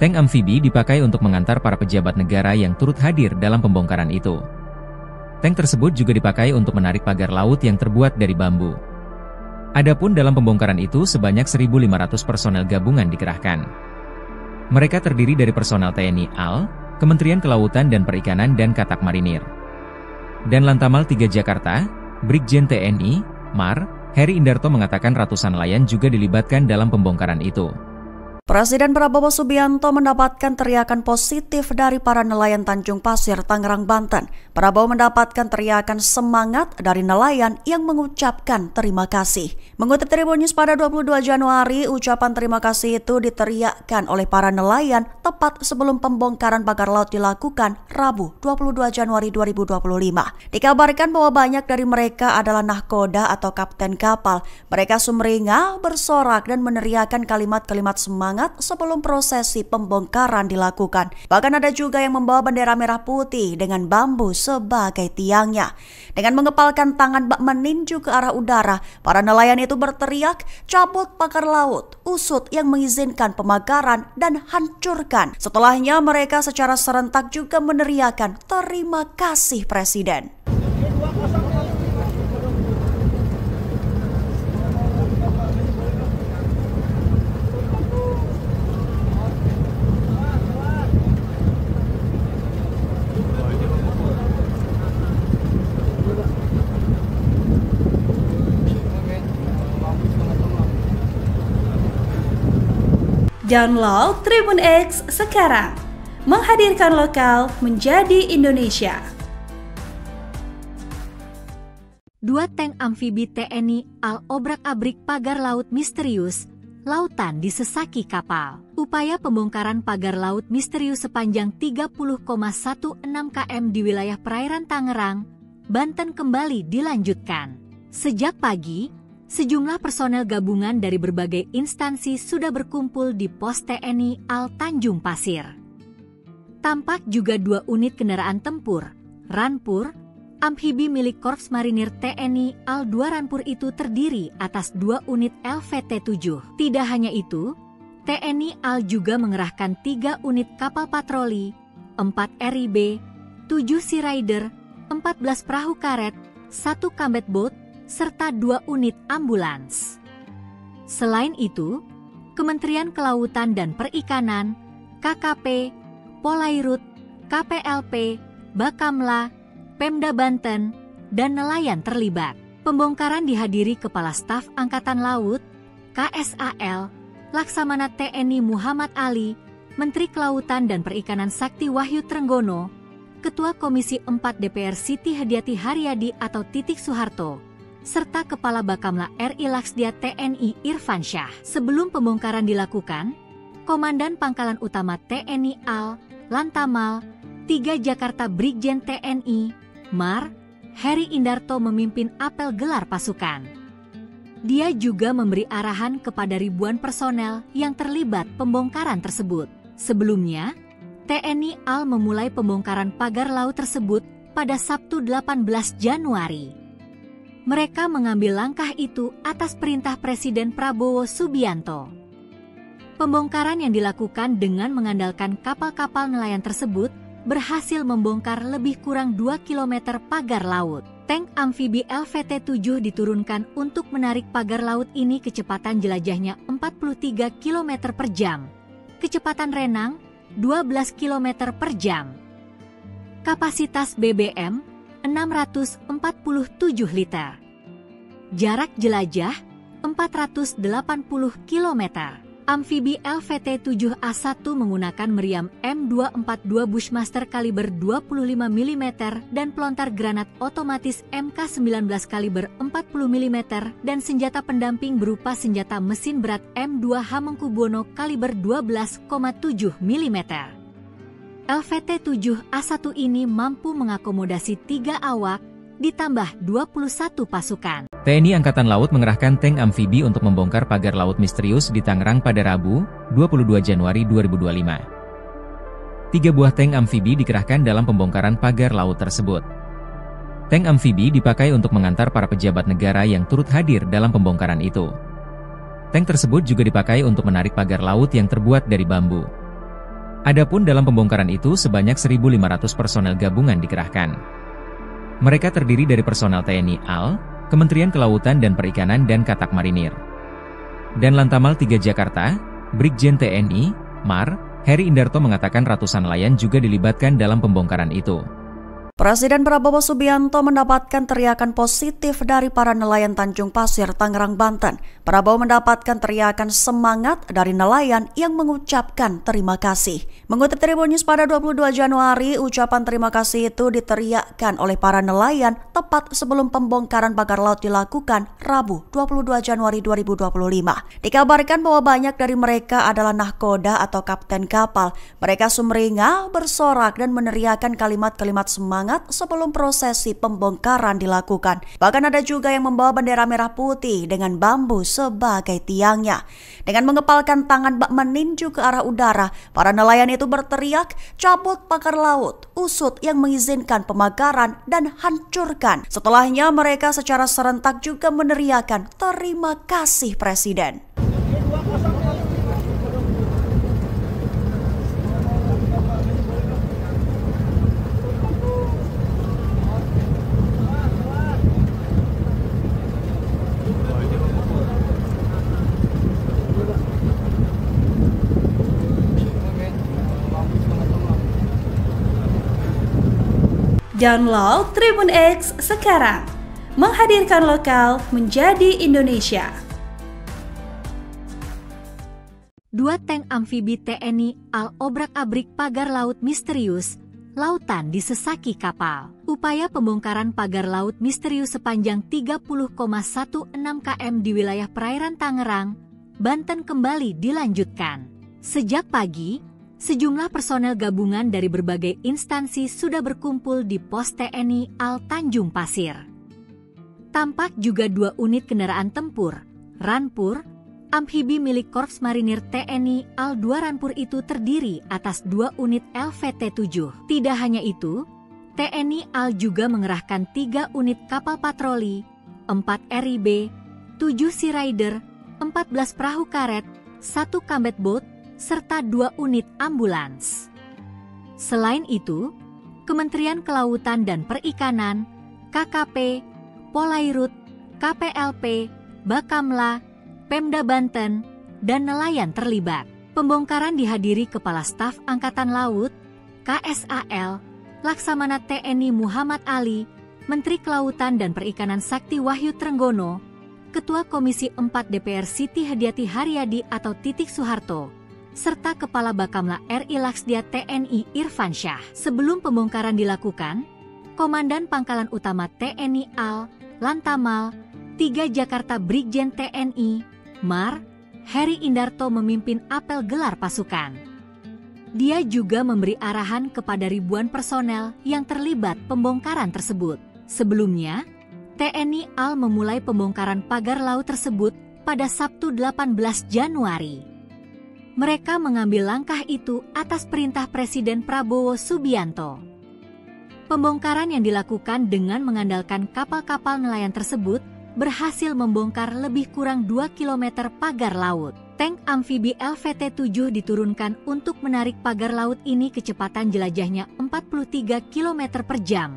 Tank amfibi dipakai untuk mengantar para pejabat negara yang turut hadir dalam pembongkaran itu. Tank tersebut juga dipakai untuk menarik pagar laut yang terbuat dari bambu. Adapun dalam pembongkaran itu sebanyak 1.500 personel gabungan dikerahkan. Mereka terdiri dari personel TNI AL, Kementerian Kelautan dan Perikanan dan Katak Marinir. Dan Lantamal 3 Jakarta, Brigjen TNI, Mar, Heri Indarto mengatakan ratusan nelayan juga dilibatkan dalam pembongkaran itu. Presiden Prabowo Subianto mendapatkan teriakan positif dari para nelayan Tanjung Pasir, Tangerang, Banten. Prabowo mendapatkan teriakan semangat dari nelayan yang mengucapkan terima kasih. Mengutip Tribun News pada 22 Januari, ucapan terima kasih itu diteriakkan oleh para nelayan tepat sebelum pembongkaran pagar laut dilakukan Rabu 22 Januari 2025. Dikabarkan bahwa banyak dari mereka adalah nahkoda atau kapten kapal. Mereka sumringah, bersorak dan meneriakkan kalimat-kalimat semangat sebelum prosesi pembongkaran dilakukan. Bahkan ada juga yang membawa bendera merah putih dengan bambu sebagai tiangnya. Dengan mengepalkan tangan bak meninju ke arah udara, para nelayan itu berteriak, "Cabut pagar laut, usut yang mengizinkan pemagaran dan hancurkan." Setelahnya mereka secara serentak juga meneriakkan, "Terima kasih Presiden." Download Tribun X sekarang, menghadirkan lokal menjadi Indonesia. 2 tank amfibi TNI AL obrak-abrik pagar laut misterius, lautan disesaki kapal. Upaya pembongkaran pagar laut misterius sepanjang 30,16 km di wilayah perairan Tangerang, Banten kembali dilanjutkan. Sejak pagi, sejumlah personel gabungan dari berbagai instansi sudah berkumpul di pos TNI AL Tanjung Pasir. Tampak juga 2 unit kendaraan tempur, Rampur, amfibi milik Korps Marinir TNI AL 2 Rampur itu terdiri atas 2 unit LVT-7. Tidak hanya itu, TNI AL juga mengerahkan 3 unit kapal patroli, 4 RIB, 7 Sea Rider, 14 perahu karet, 1 combat boat, serta 2 unit ambulans. Selain itu, Kementerian Kelautan dan Perikanan, KKP, Polairut, KPLP, Bakamla, Pemda Banten, dan nelayan terlibat. Pembongkaran dihadiri Kepala Staf Angkatan Laut, KSAL, Laksamana TNI Muhammad Ali, Menteri Kelautan dan Perikanan Sakti Wahyu Trenggono, Ketua Komisi 4 DPR Siti Hadiati Haryadi atau Titik Soeharto, serta Kepala Bakamla RI Laksdia TNI Irfan Syah. Sebelum pembongkaran dilakukan, Komandan Pangkalan Utama TNI AL, Lantamal, 3 Jakarta Brigjen TNI, Mar, Heri Indarto memimpin apel gelar pasukan. Dia juga memberi arahan kepada ribuan personel yang terlibat pembongkaran tersebut. Sebelumnya, TNI AL memulai pembongkaran pagar laut tersebut pada Sabtu 18 Januari. Mereka mengambil langkah itu atas perintah Presiden Prabowo Subianto. Pembongkaran yang dilakukan dengan mengandalkan kapal-kapal nelayan tersebut berhasil membongkar lebih kurang 2 km pagar laut. Tank amfibi LVT-7 diturunkan untuk menarik pagar laut ini kecepatan jelajahnya 43 km per jam. Kecepatan renang 12 km per jam. Kapasitas BBM 647 liter. Jarak jelajah 480 km. Amfibi LVT-7A1 menggunakan meriam M242 Bushmaster kaliber 25 mm dan pelontar granat otomatis MK19 kaliber 40 mm dan senjata pendamping berupa senjata mesin berat M2 Hamengkubuwono kaliber 12,7 mm. LVT-7A1 ini mampu mengakomodasi 3 awak, ditambah 21 pasukan. TNI Angkatan Laut mengerahkan tank amfibi untuk membongkar pagar laut misterius di Tangerang pada Rabu, 22 Januari 2025. 3 buah tank amfibi dikerahkan dalam pembongkaran pagar laut tersebut. Tank amfibi dipakai untuk mengantar para pejabat negara yang turut hadir dalam pembongkaran itu. Tank tersebut juga dipakai untuk menarik pagar laut yang terbuat dari bambu. Adapun dalam pembongkaran itu sebanyak 1.500 personel gabungan dikerahkan. Mereka terdiri dari personel TNI AL, Kementerian Kelautan dan Perikanan dan Katak Marinir. Dan Lantamal 3 Jakarta, Brigjen TNI, Mar, Heri Indarto mengatakan ratusan nelayan juga dilibatkan dalam pembongkaran itu. Presiden Prabowo Subianto mendapatkan teriakan positif dari para nelayan Tanjung Pasir, Tangerang, Banten. Prabowo mendapatkan teriakan semangat dari nelayan yang mengucapkan terima kasih. Mengutip Tribun News pada 22 Januari, ucapan terima kasih itu diteriakkan oleh para nelayan tepat sebelum pembongkaran pagar laut dilakukan Rabu 22 Januari 2025. Dikabarkan bahwa banyak dari mereka adalah nahkoda atau kapten kapal. Mereka sumringah, bersorak dan meneriakkan kalimat-kalimat semangat sebelum prosesi pembongkaran dilakukan. Bahkan ada juga yang membawa bendera merah putih dengan bambu sebagai tiangnya. Dengan mengepalkan tangan bak meninju ke arah udara, para nelayan itu berteriak, "Cabut pagar laut, usut yang mengizinkan pemagaran dan hancurkan." Setelahnya mereka secara serentak juga meneriakkan, "Terima kasih Presiden." Download Tribun X sekarang, menghadirkan lokal menjadi Indonesia. 2 tank amfibi TNI AL obrak-abrik pagar laut misterius, lautan disesaki kapal. Upaya pembongkaran pagar laut misterius sepanjang 30,16 km di wilayah perairan Tangerang, Banten kembali dilanjutkan. Sejak pagi, sejumlah personel gabungan dari berbagai instansi sudah berkumpul di pos TNI AL Tanjung Pasir. Tampak juga 2 unit kendaraan tempur, Rampur, amfibi milik Korps Marinir TNI AL 2 Rampur itu terdiri atas 2 unit LVT-7. Tidak hanya itu, TNI AL juga mengerahkan 3 unit kapal patroli, 4 RIB, 7 Sea Rider, 14 perahu karet, 1 combat boat, serta 2 unit ambulans. Selain itu, Kementerian Kelautan dan Perikanan, KKP, Polairut, KPLP, Bakamla, Pemda Banten, dan nelayan terlibat. Pembongkaran dihadiri Kepala Staf Angkatan Laut, KSAL, Laksamana TNI Muhammad Ali, Menteri Kelautan dan Perikanan Sakti Wahyu Trenggono, Ketua Komisi 4 DPR Siti Hadiati Haryadi atau Titik Soeharto, serta Kepala Bakamla RI Laksdia TNI Irfan Syah. Sebelum pembongkaran dilakukan, Komandan Pangkalan Utama TNI AL, Lantamal, 3 Jakarta Brigjen TNI, Mar, Heri Indarto memimpin apel gelar pasukan. Dia juga memberi arahan kepada ribuan personel yang terlibat pembongkaran tersebut. Sebelumnya, TNI AL memulai pembongkaran pagar laut tersebut pada Sabtu 18 Januari. Mereka mengambil langkah itu atas perintah Presiden Prabowo Subianto. Pembongkaran yang dilakukan dengan mengandalkan kapal-kapal nelayan tersebut berhasil membongkar lebih kurang 2 km pagar laut. Tank amfibi LVT-7 diturunkan untuk menarik pagar laut ini kecepatan jelajahnya 43 km per jam.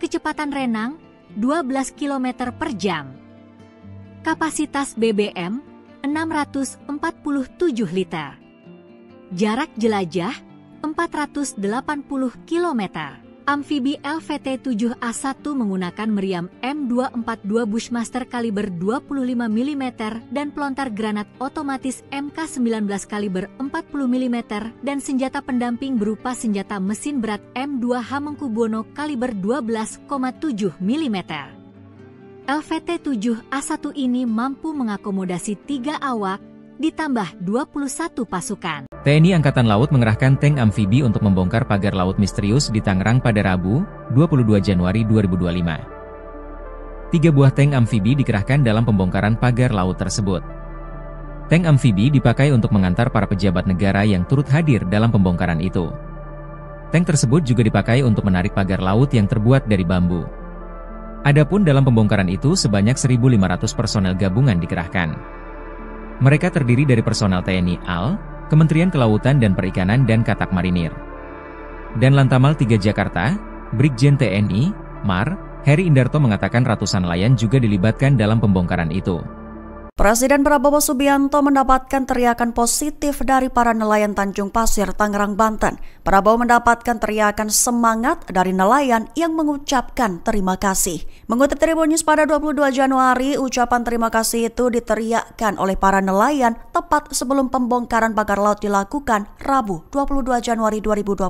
Kecepatan renang 12 km per jam. Kapasitas BBM 647 liter. Jarak jelajah 480 km. Amfibi LVT-7A1 menggunakan meriam M242 Bushmaster kaliber 25 mm dan pelontar granat otomatis MK19 kaliber 40 mm dan senjata pendamping berupa senjata mesin berat M2 Hamengkubuwono kaliber 12,7 mm. LVT-7A1 ini mampu mengakomodasi 3 awak, ditambah 21 pasukan. TNI Angkatan Laut mengerahkan tank amfibi untuk membongkar pagar laut misterius di Tangerang pada Rabu, 22 Januari 2025. 3 buah tank amfibi dikerahkan dalam pembongkaran pagar laut tersebut. Tank amfibi dipakai untuk mengantar para pejabat negara yang turut hadir dalam pembongkaran itu. Tank tersebut juga dipakai untuk menarik pagar laut yang terbuat dari bambu. Adapun dalam pembongkaran itu sebanyak 1.500 personel gabungan dikerahkan. Mereka terdiri dari personel TNI AL, Kementerian Kelautan dan Perikanan dan Katak Marinir. Dan Lantamal 3 Jakarta, Brigjen TNI, Mar, Heri Indarto mengatakan ratusan nelayan juga dilibatkan dalam pembongkaran itu. Presiden Prabowo Subianto mendapatkan teriakan positif dari para nelayan Tanjung Pasir, Tangerang, Banten. Prabowo mendapatkan teriakan semangat dari nelayan yang mengucapkan terima kasih. Mengutip Tribun News pada 22 Januari, ucapan terima kasih itu diteriakkan oleh para nelayan tepat sebelum pembongkaran pagar laut dilakukan Rabu 22 Januari 2025.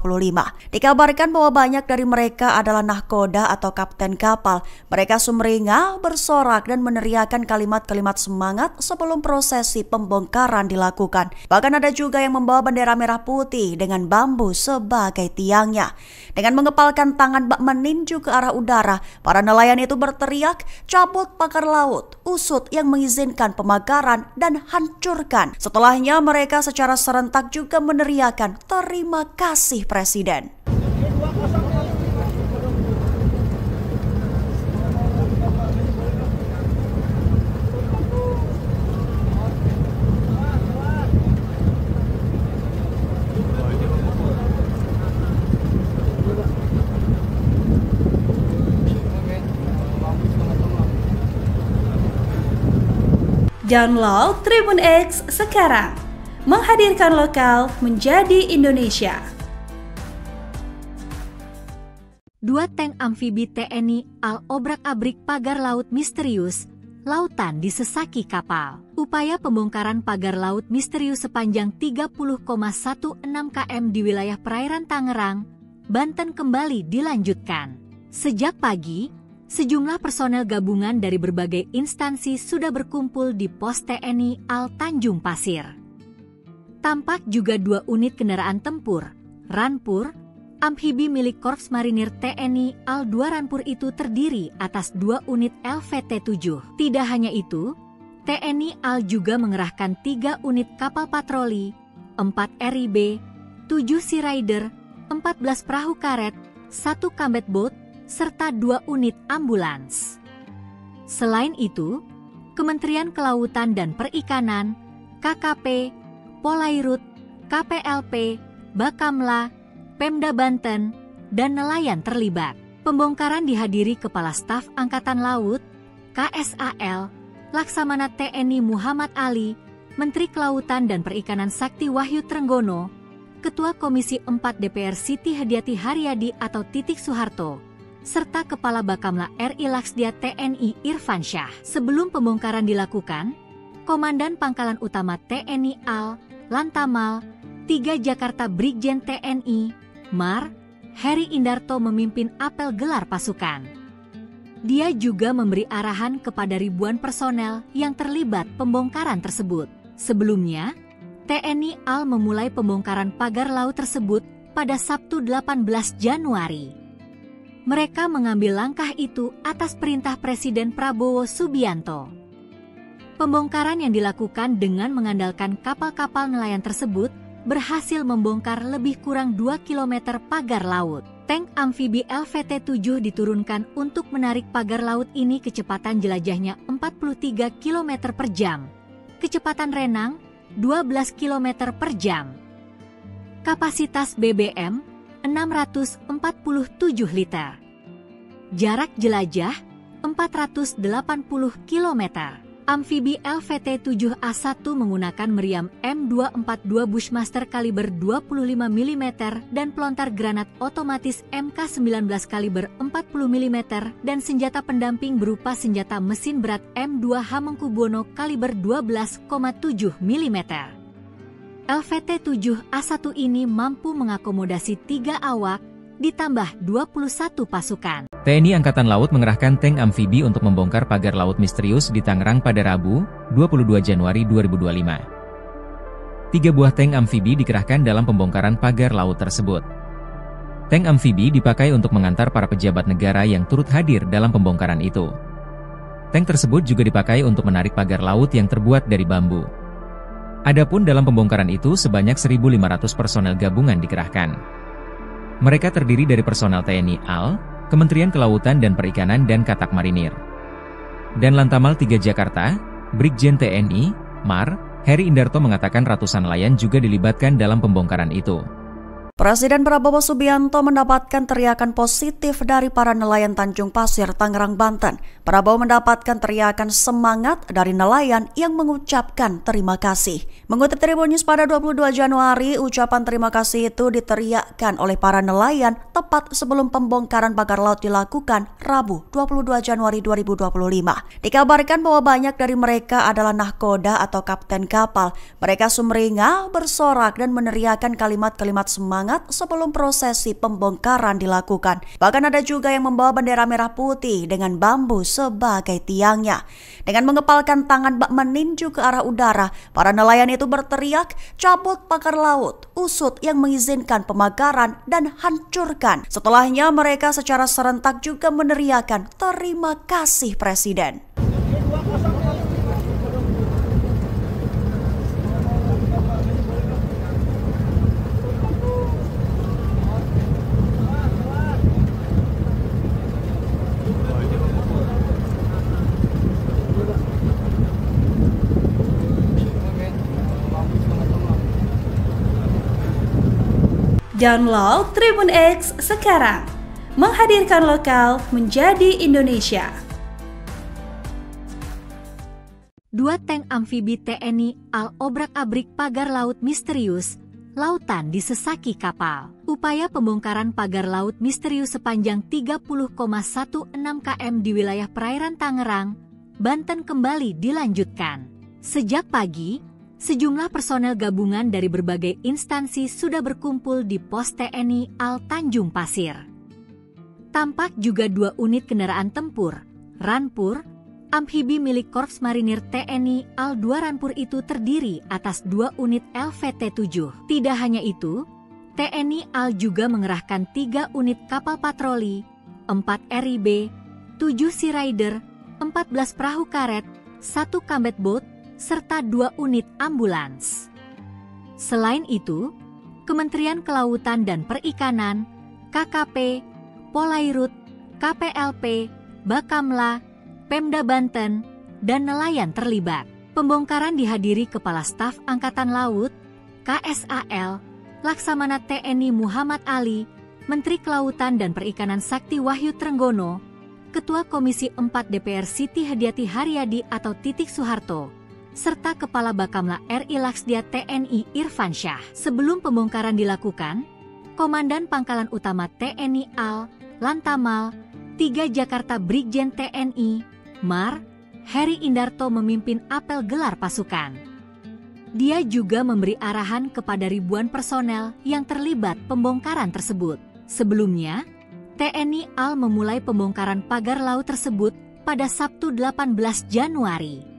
Dikabarkan bahwa banyak dari mereka adalah nahkoda atau kapten kapal. Mereka sumringah, bersorak dan meneriakkan kalimat-kalimat semangat sebelum prosesi pembongkaran dilakukan. Bahkan ada juga yang membawa bendera merah putih dengan bambu sebagai tiangnya. Dengan mengepalkan tangan bak meninju ke arah udara, para nelayan itu berteriak, "Cabut pagar laut, usut yang mengizinkan pemagaran dan hancurkan." Setelahnya mereka secara serentak juga meneriakkan, "Terima kasih Presiden." Download Tribun X sekarang, menghadirkan lokal menjadi Indonesia. 2 tank amfibi TNI AL obrak-abrik pagar laut misterius, lautan disesaki kapal. Upaya pembongkaran pagar laut misterius sepanjang 30,16 km di wilayah perairan Tangerang, Banten kembali dilanjutkan. Sejak pagi, sejumlah personel gabungan dari berbagai instansi sudah berkumpul di pos TNI AL Tanjung Pasir. Tampak juga 2 unit kendaraan tempur, Rampur, amfibi milik Korps Marinir TNI AL 2 Rampur itu terdiri atas 2 unit LVT-7. Tidak hanya itu, TNI AL juga mengerahkan 3 unit kapal patroli, 4 RIB, 7 Sea Rider, 14 perahu karet, 1 combat boat, serta 2 unit ambulans. Selain itu, Kementerian Kelautan dan Perikanan, KKP, Polairut, KPLP, Bakamla, Pemda Banten, dan nelayan terlibat. Pembongkaran dihadiri Kepala Staf Angkatan Laut, KSAL, Laksamana TNI Muhammad Ali, Menteri Kelautan dan Perikanan Sakti Wahyu Trenggono, Ketua Komisi 4 DPR Siti Hadiati Haryadi atau Titik Soeharto, serta Kepala Bakamla RI Laksdia TNI Irfan Syah. Sebelum pembongkaran dilakukan, Komandan Pangkalan Utama TNI AL, Lantamal, 3 Jakarta Brigjen TNI, Mar, Heri Indarto memimpin apel gelar pasukan. Dia juga memberi arahan kepada ribuan personel yang terlibat pembongkaran tersebut. Sebelumnya, TNI AL memulai pembongkaran pagar laut tersebut pada Sabtu 18 Januari. Mereka mengambil langkah itu atas perintah Presiden Prabowo Subianto. Pembongkaran yang dilakukan dengan mengandalkan kapal-kapal nelayan tersebut berhasil membongkar lebih kurang 2 km pagar laut. Tank amfibi LVT-7 diturunkan untuk menarik pagar laut ini kecepatan jelajahnya 43 km per jam. Kecepatan renang 12 km per jam. Kapasitas BBM 647 liter. Jarak jelajah 480 km. Amfibi LVT-7A1 menggunakan meriam M242 Bushmaster kaliber 25 mm dan pelontar granat otomatis MK19 kaliber 40 mm dan senjata pendamping berupa senjata mesin berat M2 Hamengkubuwono kaliber 12,7 mm. LVT-7A1 ini mampu mengakomodasi 3 awak, ditambah 21 pasukan. TNI Angkatan Laut mengerahkan tank amfibi untuk membongkar pagar laut misterius di Tangerang pada Rabu, 22 Januari 2025. 3 buah tank amfibi dikerahkan dalam pembongkaran pagar laut tersebut. Tank amfibi dipakai untuk mengantar para pejabat negara yang turut hadir dalam pembongkaran itu. Tank tersebut juga dipakai untuk menarik pagar laut yang terbuat dari bambu. Adapun dalam pembongkaran itu sebanyak 1.500 personel gabungan dikerahkan. Mereka terdiri dari personel TNI AL, Kementerian Kelautan dan Perikanan dan Katak Marinir. Dan Lantamal 3 Jakarta, Brigjen TNI, Mar, Heri Indarto mengatakan ratusan nelayan juga dilibatkan dalam pembongkaran itu. Presiden Prabowo Subianto mendapatkan teriakan positif dari para nelayan Tanjung Pasir, Tangerang, Banten. Prabowo mendapatkan teriakan semangat dari nelayan yang mengucapkan terima kasih. Mengutip Tribun News pada 22 Januari, ucapan terima kasih itu diteriakkan oleh para nelayan tepat sebelum pembongkaran pagar laut dilakukan Rabu 22 Januari 2025. Dikabarkan bahwa banyak dari mereka adalah nahkoda atau kapten kapal. Mereka sumringah, bersorak dan meneriakkan kalimat-kalimat semangat sebelum prosesi pembongkaran dilakukan. Bahkan ada juga yang membawa bendera merah putih dengan bambu sebagai tiangnya. Dengan mengepalkan tangan bak meninju ke arah udara, para nelayan itu berteriak, "Cabut pagar laut, usut yang mengizinkan pemagaran dan hancurkan." Setelahnya mereka secara serentak juga meneriakkan terima kasih Presiden. Download Tribun X sekarang, menghadirkan lokal menjadi Indonesia. 2 tank amfibi TNI AL obrak-abrik pagar laut misterius, lautan disesaki kapal. Upaya pembongkaran pagar laut misterius sepanjang 30,16 km di wilayah perairan Tangerang, Banten kembali dilanjutkan. Sejak pagi, sejumlah personel gabungan dari berbagai instansi sudah berkumpul di pos TNI AL Tanjung Pasir. Tampak juga 2 unit kendaraan tempur, Rampur, amfibi milik Korps Marinir TNI AL 2 Rampur itu terdiri atas 2 unit LVT-7. Tidak hanya itu, TNI AL juga mengerahkan 3 unit kapal patroli, 4 RIB, 7 Sea Rider, 14 perahu karet, 1 combat boat, serta 2 unit ambulans. Selain itu, Kementerian Kelautan dan Perikanan, KKP, Polairut, KPLP, Bakamla, Pemda Banten, dan nelayan terlibat. Pembongkaran dihadiri Kepala Staf Angkatan Laut, KSAL, Laksamana TNI Muhammad Ali, Menteri Kelautan dan Perikanan Sakti Wahyu Trenggono, Ketua Komisi 4 DPR Siti Hadiati Haryadi atau Titik Soeharto, serta Kepala Bakamla RI Laksdia TNI Irfan Syah. Sebelum pembongkaran dilakukan, Komandan Pangkalan Utama TNI AL, Lantamal, 3 Jakarta Brigjen TNI, Mar, Heri Indarto memimpin apel gelar pasukan. Dia juga memberi arahan kepada ribuan personel yang terlibat pembongkaran tersebut. Sebelumnya, TNI AL memulai pembongkaran pagar laut tersebut pada Sabtu 18 Januari.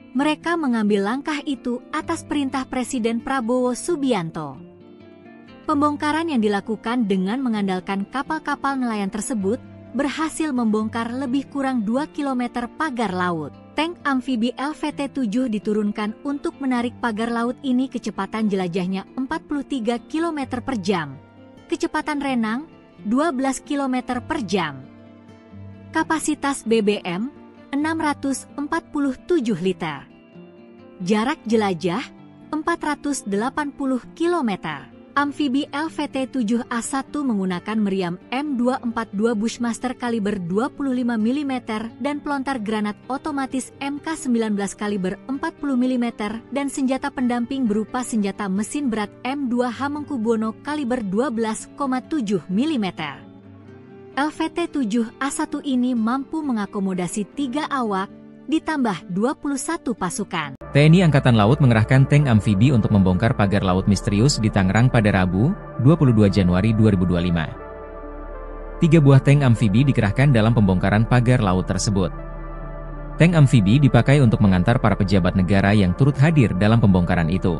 Mereka mengambil langkah itu atas perintah Presiden Prabowo Subianto. Pembongkaran yang dilakukan dengan mengandalkan kapal-kapal nelayan tersebut berhasil membongkar lebih kurang 2 km pagar laut. Tank amfibi LVT-7 diturunkan untuk menarik pagar laut ini kecepatan jelajahnya 43 km per jam. Kecepatan renang 12 km per jam. Kapasitas BBM 647 liter. Jarak jelajah 480 km. Amfibi LVT-7A1 menggunakan meriam M242 Bushmaster kaliber 25 mm dan pelontar granat otomatis MK19 kaliber 40 mm dan senjata pendamping berupa senjata mesin berat M2 Hamengkubuwono kaliber 12,7 mm. LVT-7A1 ini mampu mengakomodasi 3 awak, ditambah 21 pasukan. TNI Angkatan Laut mengerahkan tank amfibi untuk membongkar pagar laut misterius di Tangerang pada Rabu, 22 Januari 2025. 3 buah tank amfibi dikerahkan dalam pembongkaran pagar laut tersebut. Tank amfibi dipakai untuk mengantar para pejabat negara yang turut hadir dalam pembongkaran itu.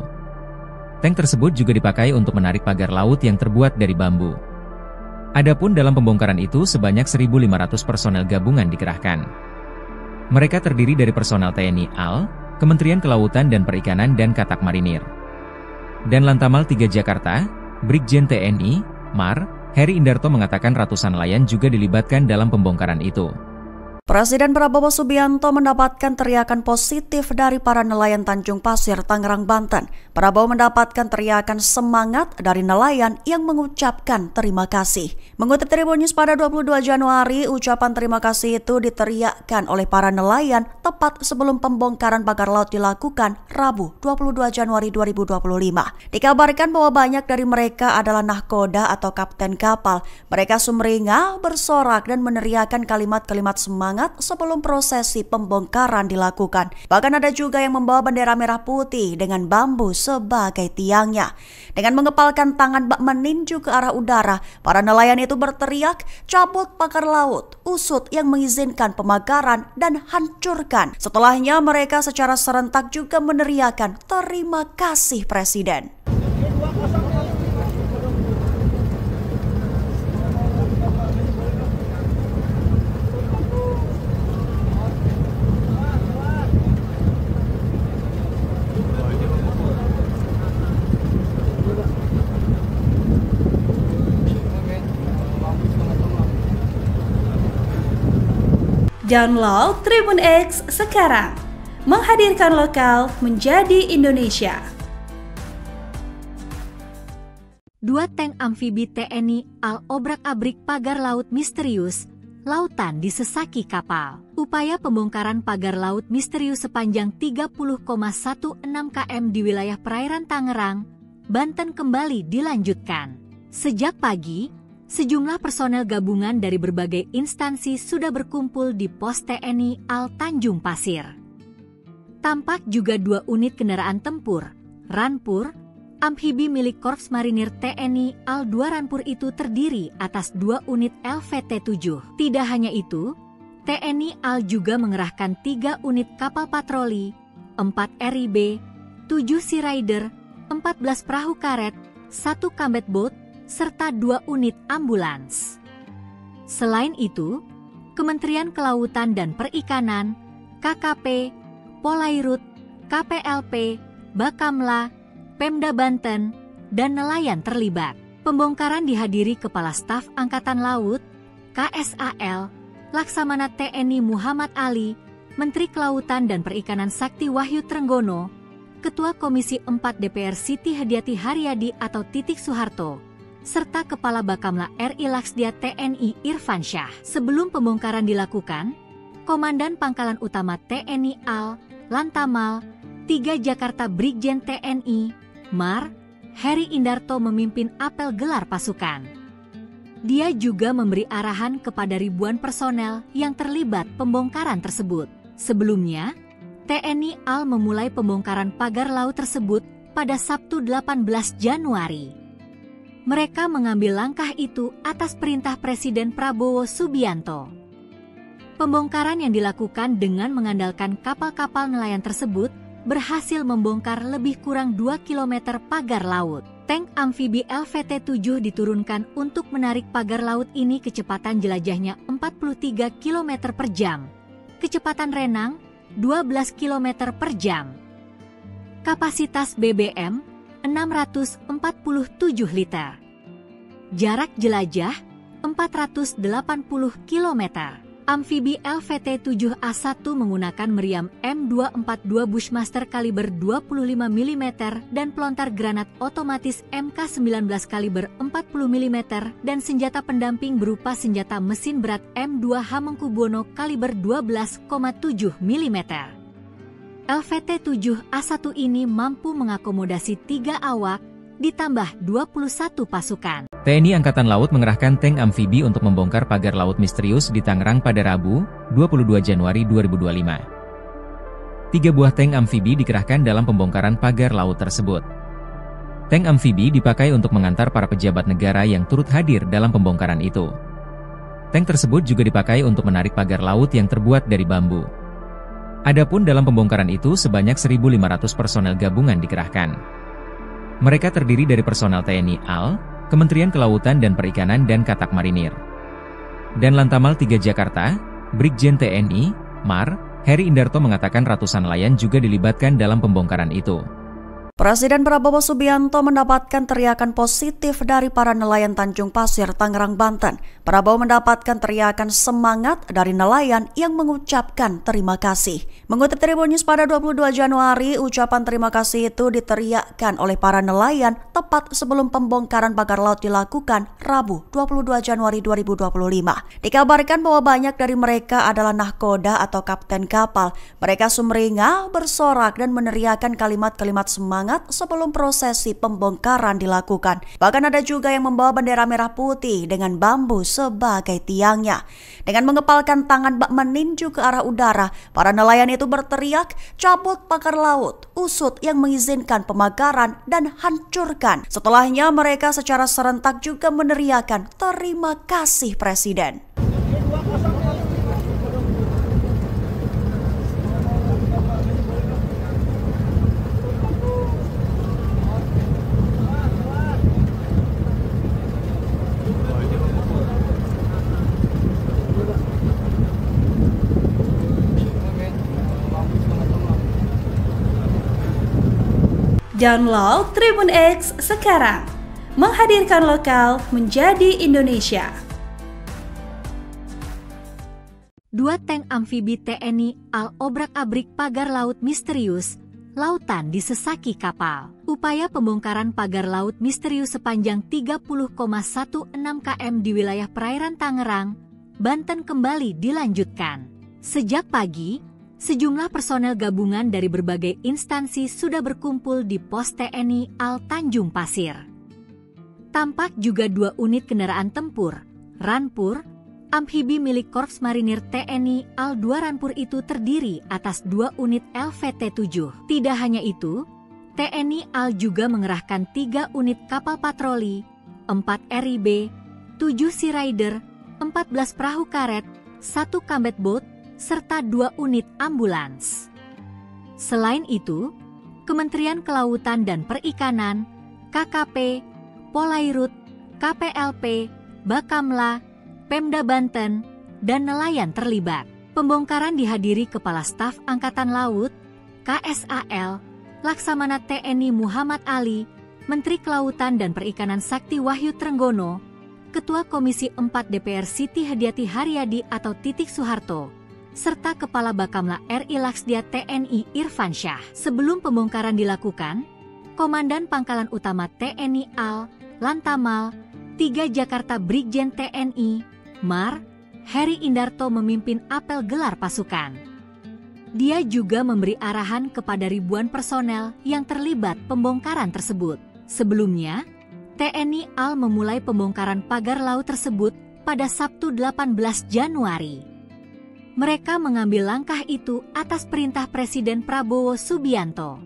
Tank tersebut juga dipakai untuk menarik pagar laut yang terbuat dari bambu. Adapun dalam pembongkaran itu sebanyak 1.500 personel gabungan dikerahkan. Mereka terdiri dari personel TNI AL, Kementerian Kelautan dan Perikanan dan Katak Marinir. Dan Lantamal 3 Jakarta, Brigjen TNI, Mar, Heri Indarto mengatakan ratusan nelayan juga dilibatkan dalam pembongkaran itu. Presiden Prabowo Subianto mendapatkan teriakan positif dari para nelayan Tanjung Pasir, Tangerang, Banten. Prabowo mendapatkan teriakan semangat dari nelayan yang mengucapkan terima kasih. Mengutip Tribun News pada 22 Januari, ucapan terima kasih itu diteriakkan oleh para nelayan tepat sebelum pembongkaran pagar laut dilakukan Rabu 22 Januari 2025. Dikabarkan bahwa banyak dari mereka adalah nahkoda atau kapten kapal. Mereka sumringah, bersorak dan meneriakkan kalimat-kalimat semangat sebelum prosesi pembongkaran dilakukan. Bahkan ada juga yang membawa bendera merah putih dengan bambu sebagai tiangnya. Dengan mengepalkan tangan bak meninju ke arah udara, para nelayan itu berteriak, cabut pagar laut, usut yang mengizinkan pemagaran dan hancurkan. Setelahnya mereka secara serentak juga meneriakan terima kasih Presiden. Download Tribun X sekarang, menghadirkan lokal menjadi Indonesia. 2 tank amfibi TNI AL obrak-abrik pagar laut misterius, lautan disesaki kapal. Upaya pembongkaran pagar laut misterius sepanjang 30,16 km di wilayah perairan Tangerang, Banten kembali dilanjutkan. Sejak pagi, sejumlah personel gabungan dari berbagai instansi sudah berkumpul di pos TNI AL Tanjung Pasir. Tampak juga 2 unit kendaraan tempur, Ranpur, amfibi milik Korps Marinir TNI AL 2 Ranpur itu terdiri atas 2 unit LVT-7. Tidak hanya itu, TNI AL juga mengerahkan 3 unit kapal patroli, 4 RIB, 7 Sea Rider, 14 perahu karet, 1 combat boat, serta 2 unit ambulans. Selain itu, Kementerian Kelautan dan Perikanan, KKP, Polairut, KPLP, Bakamla, Pemda Banten, dan nelayan terlibat. Pembongkaran dihadiri Kepala Staf Angkatan Laut, KSAL, Laksamana TNI Muhammad Ali, Menteri Kelautan dan Perikanan Sakti Wahyu Trenggono, Ketua Komisi 4 DPR Siti Hadiati Haryadi atau Titik Soeharto, serta Kepala Bakamla RI Laksdia TNI Irfan Syah. Sebelum pembongkaran dilakukan, Komandan Pangkalan Utama TNI AL, Lantamal, 3 Jakarta Brigjen TNI, Mar, Heri Indarto memimpin apel gelar pasukan. Dia juga memberi arahan kepada ribuan personel yang terlibat pembongkaran tersebut. Sebelumnya, TNI AL memulai pembongkaran pagar laut tersebut pada Sabtu 18 Januari. Mereka mengambil langkah itu atas perintah Presiden Prabowo Subianto. Pembongkaran yang dilakukan dengan mengandalkan kapal-kapal nelayan tersebut berhasil membongkar lebih kurang 2 km pagar laut. Tank amfibi LVT-7 diturunkan untuk menarik pagar laut ini kecepatan jelajahnya 43 km per jam. Kecepatan renang 12 km per jam. Kapasitas BBM 647 liter. Jarak jelajah 480 km. Amfibi LVT-7A1 menggunakan meriam M242 Bushmaster kaliber 25 mm dan pelontar granat otomatis MK19 kaliber 40 mm dan senjata pendamping berupa senjata mesin berat M2 Hamengkubuwono kaliber 12,7 mm. LVT-7A1 ini mampu mengakomodasi 3 awak, ditambah 21 pasukan. TNI Angkatan Laut mengerahkan tank amfibi untuk membongkar pagar laut misterius di Tangerang pada Rabu, 22 Januari 2025. 3 buah tank amfibi dikerahkan dalam pembongkaran pagar laut tersebut. Tank amfibi dipakai untuk mengantar para pejabat negara yang turut hadir dalam pembongkaran itu. Tank tersebut juga dipakai untuk menarik pagar laut yang terbuat dari bambu. Adapun dalam pembongkaran itu sebanyak 1.500 personel gabungan dikerahkan. Mereka terdiri dari personel TNI AL, Kementerian Kelautan dan Perikanan dan Katak Marinir. Dan Lantamal 3 Jakarta, Brigjen TNI, Mar, Heri Indarto mengatakan ratusan nelayan juga dilibatkan dalam pembongkaran itu. Presiden Prabowo Subianto mendapatkan teriakan positif dari para nelayan Tanjung Pasir, Tangerang, Banten. Prabowo mendapatkan teriakan semangat dari nelayan yang mengucapkan terima kasih. Mengutip Tribun News pada 22 Januari, ucapan terima kasih itu diteriakkan oleh para nelayan tepat sebelum pembongkaran pagar laut dilakukan Rabu 22 Januari 2025. Dikabarkan bahwa banyak dari mereka adalah nahkoda atau kapten kapal. Mereka sumringah, bersorak dan meneriakkan kalimat-kalimat semangat sebelum prosesi pembongkaran dilakukan. Bahkan ada juga yang membawa bendera merah putih dengan bambu sebagai tiangnya. Dengan mengepalkan tangan bak meninju ke arah udara, para nelayan itu berteriak, cabut pagar laut, usut yang mengizinkan pemagaran dan hancurkan. Setelahnya mereka secara serentak juga meneriakan terima kasih Presiden. Download Tribun X sekarang, menghadirkan lokal menjadi Indonesia. 2 tank amfibi TNI AL obrak-abrik pagar laut misterius, lautan disesaki kapal. Upaya pembongkaran pagar laut misterius sepanjang 30,16 km di wilayah perairan Tangerang, Banten kembali dilanjutkan. Sejak pagi, sejumlah personel gabungan dari berbagai instansi sudah berkumpul di pos TNI AL Tanjung Pasir. Tampak juga 2 unit kendaraan tempur, Ranpur, amfibi milik Korps Marinir TNI AL 2 Ranpur itu terdiri atas 2 unit LVT-7. Tidak hanya itu, TNI AL juga mengerahkan 3 unit kapal patroli, 4 RIB, 7 Sea Rider, 14 perahu karet, 1 combat boat, serta 2 unit ambulans. Selain itu, Kementerian Kelautan dan Perikanan, KKP, Polairut, KPLP, Bakamla, Pemda Banten, dan nelayan terlibat. Pembongkaran dihadiri Kepala Staf Angkatan Laut, KSAL, Laksamana TNI Muhammad Ali, Menteri Kelautan dan Perikanan Sakti Wahyu Trenggono, Ketua Komisi 4 DPR Siti Hadiati Haryadi atau Titik Soeharto, serta Kepala Bakamla RI Laksdia TNI Irfan Syah. Sebelum pembongkaran dilakukan, Komandan Pangkalan Utama TNI AL, Lantamal, 3 Jakarta Brigjen TNI, Mar, Heri Indarto memimpin apel gelar pasukan. Dia juga memberi arahan kepada ribuan personel yang terlibat pembongkaran tersebut. Sebelumnya, TNI AL memulai pembongkaran pagar laut tersebut pada Sabtu 18 Januari. Mereka mengambil langkah itu atas perintah Presiden Prabowo Subianto.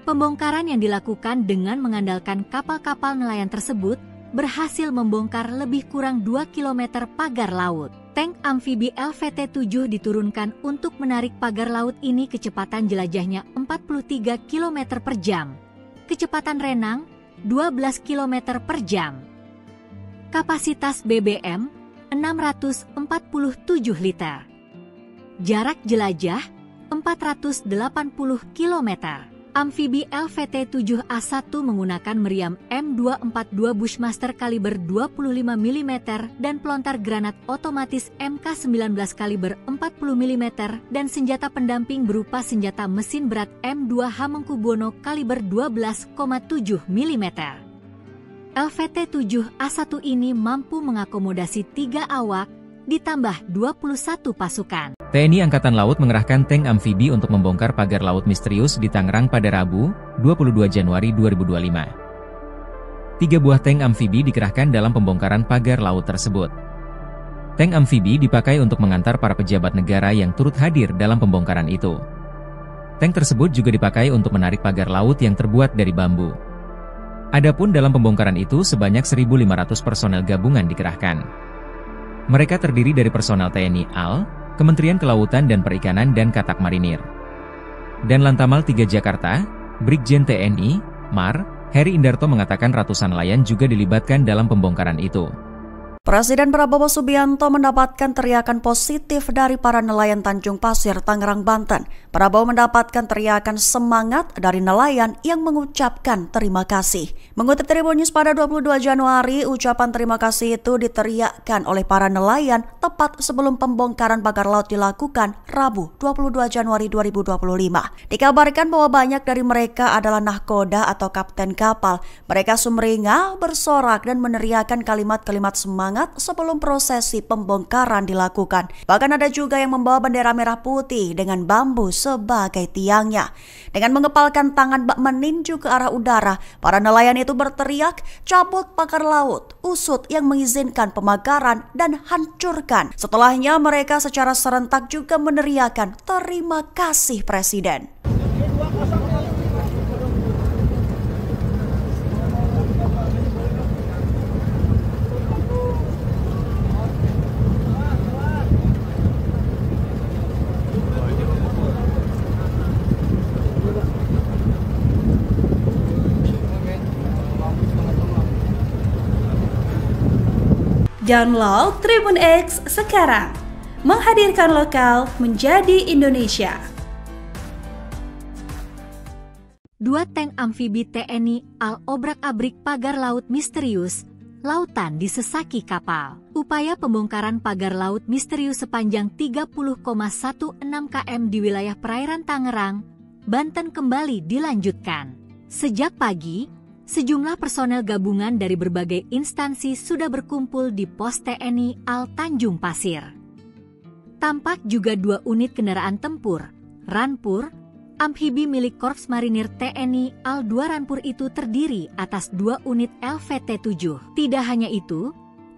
Pembongkaran yang dilakukan dengan mengandalkan kapal-kapal nelayan tersebut berhasil membongkar lebih kurang 2 km pagar laut. Tank amfibi LVT-7 diturunkan untuk menarik pagar laut ini kecepatan jelajahnya 43 km per jam. Kecepatan renang 12 km per jam. Kapasitas BBM 647 liter. Jarak jelajah 480 km. Amfibi LVT-7A1 menggunakan meriam M242 Bushmaster kaliber 25 mm dan pelontar granat otomatis MK19 kaliber 40 mm dan senjata pendamping berupa senjata mesin berat M2 Hamengkubuwono kaliber 12,7 mm. LVT-7A1 ini mampu mengakomodasi 3 awak, ditambah 21 pasukan. TNI Angkatan Laut mengerahkan tank amfibi untuk membongkar pagar laut misterius di Tangerang pada Rabu, 22 Januari 2025. 3 buah tank amfibi dikerahkan dalam pembongkaran pagar laut tersebut. Tank amfibi dipakai untuk mengantar para pejabat negara yang turut hadir dalam pembongkaran itu. Tank tersebut juga dipakai untuk menarik pagar laut yang terbuat dari bambu. Adapun dalam pembongkaran itu sebanyak 1.500 personel gabungan dikerahkan. Mereka terdiri dari personel TNI AL, Kementerian Kelautan dan Perikanan dan Katak Marinir. Dan Lantamal 3 Jakarta, Brigjen TNI, Mar, Heri Indarto mengatakan ratusan nelayan juga dilibatkan dalam pembongkaran itu. Presiden Prabowo Subianto mendapatkan teriakan positif dari para nelayan Tanjung Pasir, Tangerang, Banten. Prabowo mendapatkan teriakan semangat dari nelayan yang mengucapkan terima kasih. Mengutip Tribun News pada 22 Januari, ucapan terima kasih itu diteriakkan oleh para nelayan tepat sebelum pembongkaran pagar laut dilakukan Rabu 22 Januari 2025. Dikabarkan bahwa banyak dari mereka adalah nahkoda atau kapten kapal. Mereka sumringah, bersorak dan meneriakkan kalimat-kalimat semangat sebelum prosesi pembongkaran dilakukan. Bahkan ada juga yang membawa bendera merah putih dengan bambu sebagai tiangnya. Dengan mengepalkan tangan bak meninju ke arah udara, para nelayan itu berteriak, cabut pagar laut, usut yang mengizinkan pemagaran dan hancurkan. Setelahnya mereka secara serentak juga meneriakan terima kasih Presiden. Download Tribun X sekarang, menghadirkan lokal menjadi Indonesia. 2 tank amfibi TNI AL obrak-abrik pagar laut misterius, lautan disesaki kapal. Upaya pembongkaran pagar laut misterius sepanjang 30,16 km di wilayah perairan Tangerang, Banten kembali dilanjutkan. Sejak pagi, sejumlah personel gabungan dari berbagai instansi sudah berkumpul di pos TNI AL Tanjung Pasir. Tampak juga 2 unit kendaraan tempur, Ranpur, amfibi milik Korps Marinir TNI AL 2 Ranpur itu terdiri atas 2 unit LVT-7. Tidak hanya itu,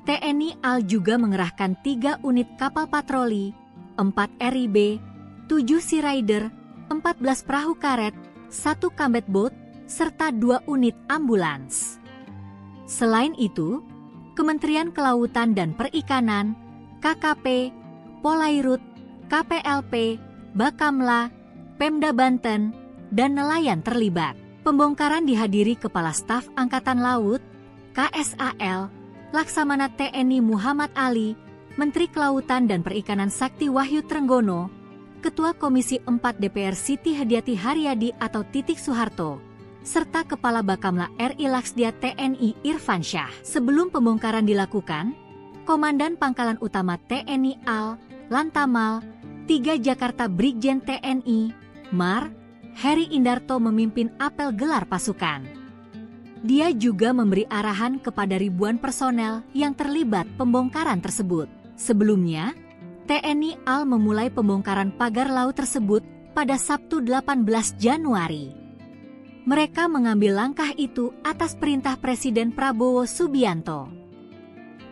TNI AL juga mengerahkan 3 unit kapal patroli, 4 RIB, 7 Sea Rider, 14 perahu karet, 1 combat boat, serta 2 unit ambulans. Selain itu, Kementerian Kelautan dan Perikanan, KKP, Polairut, KPLP, Bakamla, Pemda Banten, dan nelayan terlibat. Pembongkaran dihadiri Kepala Staf Angkatan Laut, KSAL, Laksamana TNI Muhammad Ali, Menteri Kelautan dan Perikanan Sakti Wahyu Trenggono, Ketua Komisi 4 DPR Siti Hadiati Haryadi atau Titik Soeharto, serta Kepala Bakamla RI Laksdia TNI Irfan Syah. Sebelum pembongkaran dilakukan, Komandan Pangkalan Utama TNI AL, Lantamal, 3 Jakarta Brigjen TNI, Mar, Heri Indarto memimpin apel gelar pasukan. Dia juga memberi arahan kepada ribuan personel yang terlibat pembongkaran tersebut. Sebelumnya, TNI AL memulai pembongkaran pagar laut tersebut pada Sabtu 18 Januari. Mereka mengambil langkah itu atas perintah Presiden Prabowo Subianto.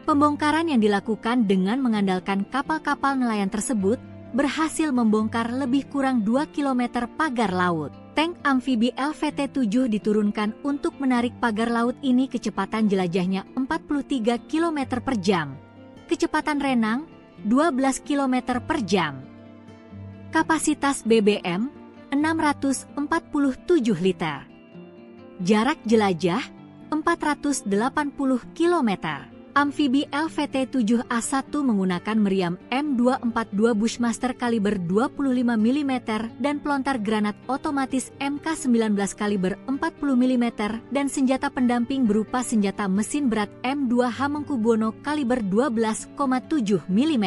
Pembongkaran yang dilakukan dengan mengandalkan kapal-kapal nelayan tersebut berhasil membongkar lebih kurang 2 km pagar laut. Tank amfibi LVT-7 diturunkan untuk menarik pagar laut ini kecepatan jelajahnya 43 km per jam. Kecepatan renang 12 km per jam. Kapasitas BBM 647 liter. Jarak jelajah 480 km. Amfibi LVT-7A1 menggunakan meriam M242 Bushmaster kaliber 25 mm dan pelontar granat otomatis MK19 kaliber 40 mm dan senjata pendamping berupa senjata mesin berat M2 Hamengkubuwono kaliber 12,7 mm.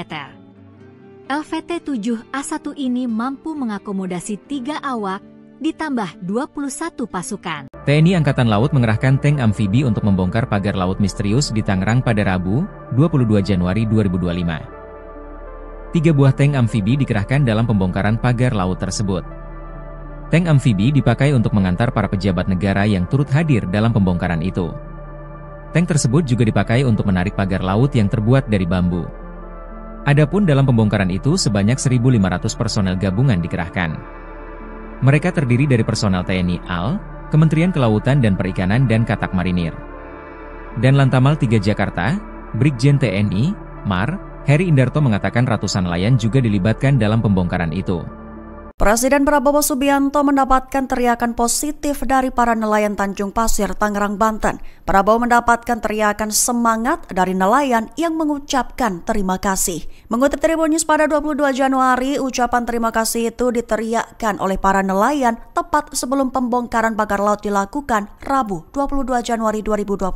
LVT-7A1 ini mampu mengakomodasi 3 awak, ditambah 21 pasukan. TNI Angkatan Laut mengerahkan tank amfibi untuk membongkar pagar laut misterius di Tangerang pada Rabu, 22 Januari 2025. 3 buah tank amfibi dikerahkan dalam pembongkaran pagar laut tersebut. Tank amfibi dipakai untuk mengantar para pejabat negara yang turut hadir dalam pembongkaran itu. Tank tersebut juga dipakai untuk menarik pagar laut yang terbuat dari bambu. Adapun dalam pembongkaran itu sebanyak 1.500 personel gabungan dikerahkan. Mereka terdiri dari personel TNI AL, Kementerian Kelautan dan Perikanan dan Katak Marinir. Dan Lantamal 3 Jakarta, Brigjen TNI, MAR, Heri Indarto mengatakan ratusan nelayan juga dilibatkan dalam pembongkaran itu. Presiden Prabowo Subianto mendapatkan teriakan positif dari para nelayan Tanjung Pasir, Tangerang, Banten. Prabowo mendapatkan teriakan semangat dari nelayan yang mengucapkan terima kasih. Mengutip Tribun News pada 22 Januari, ucapan terima kasih itu diteriakkan oleh para nelayan tepat sebelum pembongkaran pagar laut dilakukan Rabu 22 Januari 2025.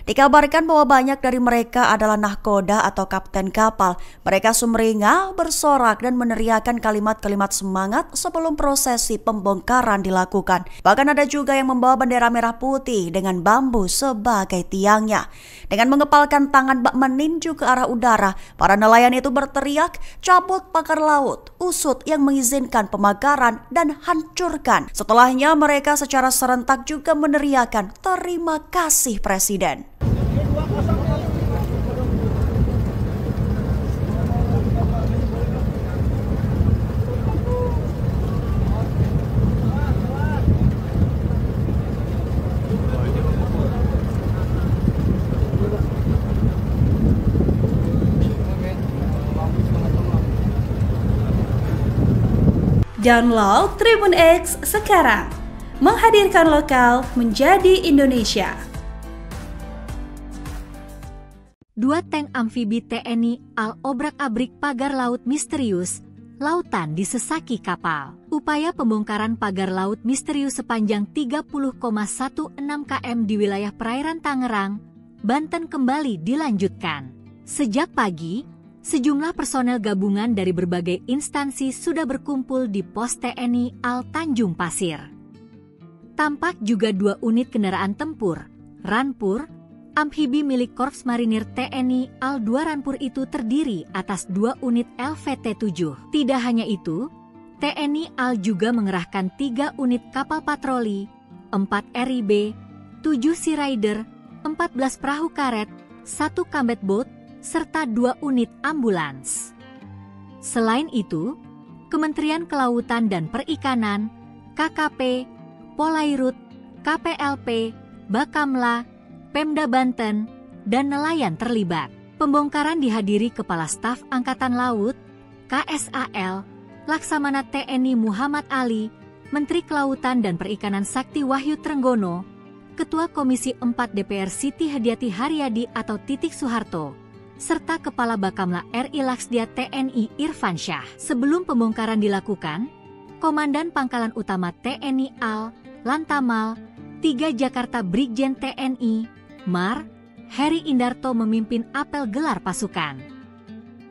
Dikabarkan bahwa banyak dari mereka adalah nahkoda atau kapten kapal. Mereka sumringah, bersorak dan meneriakkan kalimat-kalimat semangat sebelum prosesi pembongkaran dilakukan. Bahkan ada juga yang membawa bendera merah putih dengan bambu sebagai tiangnya. Dengan mengepalkan tangan bak meninju ke arah udara, para nelayan itu berteriak, cabut pagar laut, usut yang mengizinkan pemagaran dan hancurkan. Setelahnya mereka secara serentak juga meneriakan terima kasih Presiden. Download Tribun X sekarang, menghadirkan lokal menjadi Indonesia. 2 tank amfibi TNI AL obrak-abrik pagar laut misterius, lautan disesaki kapal. Upaya pembongkaran pagar laut misterius sepanjang 30,16 km di wilayah perairan Tangerang, Banten kembali dilanjutkan. Sejak pagi, sejumlah personel gabungan dari berbagai instansi sudah berkumpul di pos TNI AL Tanjung Pasir. Tampak juga 2 unit kendaraan tempur, Ranpur, amfibi milik Korps Marinir TNI AL 2 Ranpur itu terdiri atas 2 unit LVT-7. Tidak hanya itu, TNI AL juga mengerahkan 3 unit kapal patroli, 4 RIB, 7 Sea Rider, 14 perahu karet, 1 combat boat, serta 2 unit ambulans. Selain itu, Kementerian Kelautan dan Perikanan, KKP, Polairut, KPLP, Bakamla, Pemda Banten, dan nelayan terlibat. Pembongkaran dihadiri Kepala Staf Angkatan Laut, KSAL, Laksamana TNI Muhammad Ali, Menteri Kelautan dan Perikanan Sakti Wahyu Trenggono, Ketua Komisi 4 DPR Siti Hadiati Haryadi atau Titik Soeharto, serta Kepala Bakamla RI Laksdia TNI Irfan Syah. Sebelum pembongkaran dilakukan, Komandan Pangkalan Utama TNI AL, Lantamal, 3 Jakarta Brigjen TNI, MAR, Heri Indarto memimpin apel gelar pasukan.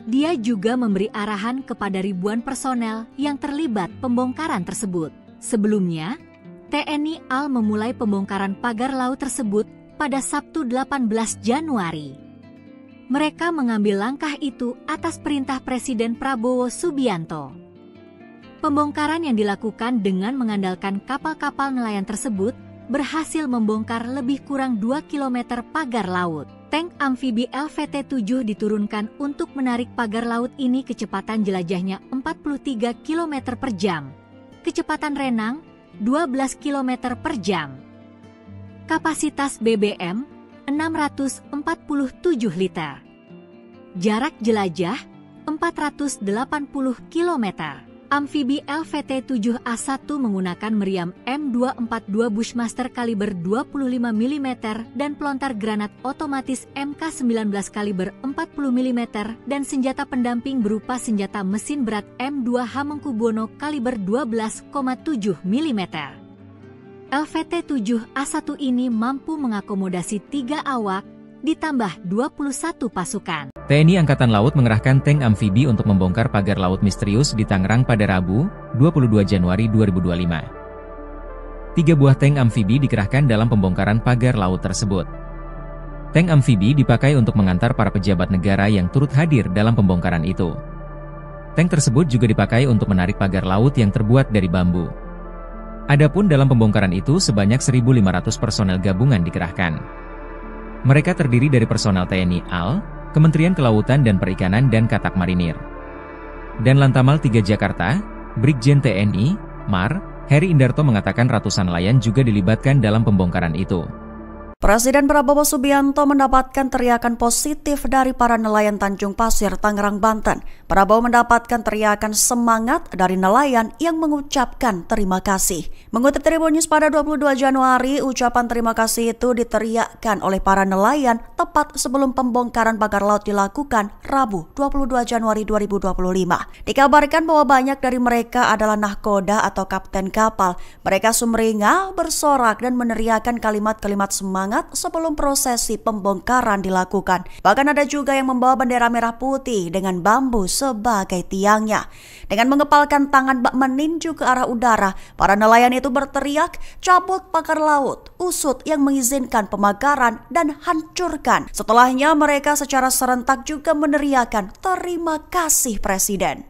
Dia juga memberi arahan kepada ribuan personel yang terlibat pembongkaran tersebut. Sebelumnya, TNI AL memulai pembongkaran pagar laut tersebut pada Sabtu 18 Januari. Mereka mengambil langkah itu atas perintah Presiden Prabowo Subianto. Pembongkaran yang dilakukan dengan mengandalkan kapal-kapal nelayan tersebut berhasil membongkar lebih kurang 2 km pagar laut. Tank amfibi LVT-7 diturunkan untuk menarik pagar laut ini kecepatan jelajahnya 43 km per jam. Kecepatan renang 12 km per jam. Kapasitas BBM 647 liter. Jarak jelajah 480 km. Amfibi LVT-7A1 menggunakan meriam M242 Bushmaster kaliber 25 mm dan pelontar granat otomatis MK19 kaliber 40 mm dan senjata pendamping berupa senjata mesin berat M2 Hamengkubuwono kaliber 12,7 mm. LVT-7A1 ini mampu mengakomodasi 3 awak, ditambah 21 pasukan. TNI Angkatan Laut mengerahkan tank amfibi untuk membongkar pagar laut misterius di Tangerang pada Rabu, 22 Januari 2025. 3 buah tank amfibi dikerahkan dalam pembongkaran pagar laut tersebut. Tank amfibi dipakai untuk mengantar para pejabat negara yang turut hadir dalam pembongkaran itu. Tank tersebut juga dipakai untuk menarik pagar laut yang terbuat dari bambu. Adapun dalam pembongkaran itu sebanyak 1.500 personel gabungan dikerahkan. Mereka terdiri dari personel TNI AL, Kementerian Kelautan dan Perikanan dan Katak Marinir. Dan Lantamal 3 Jakarta, Brigjen TNI, Mar, Heri Indarto mengatakan ratusan nelayan juga dilibatkan dalam pembongkaran itu. Presiden Prabowo Subianto mendapatkan teriakan positif dari para nelayan Tanjung Pasir, Tangerang, Banten. Prabowo mendapatkan teriakan semangat dari nelayan yang mengucapkan terima kasih. Mengutip Tribun News pada 22 Januari, ucapan terima kasih itu diteriakkan oleh para nelayan tepat sebelum pembongkaran pagar laut dilakukan Rabu 22 Januari 2025. Dikabarkan bahwa banyak dari mereka adalah nahkoda atau kapten kapal. Mereka sumringah, bersorak dan meneriakkan kalimat-kalimat semangat sebelum prosesi pembongkaran dilakukan. Bahkan ada juga yang membawa bendera merah putih dengan bambu sebagai tiangnya. Dengan mengepalkan tangan bak meninju ke arah udara, para nelayan itu berteriak, cabut pagar laut, usut yang mengizinkan pemagaran dan hancurkan. Setelahnya mereka secara serentak juga meneriakan terima kasih Presiden.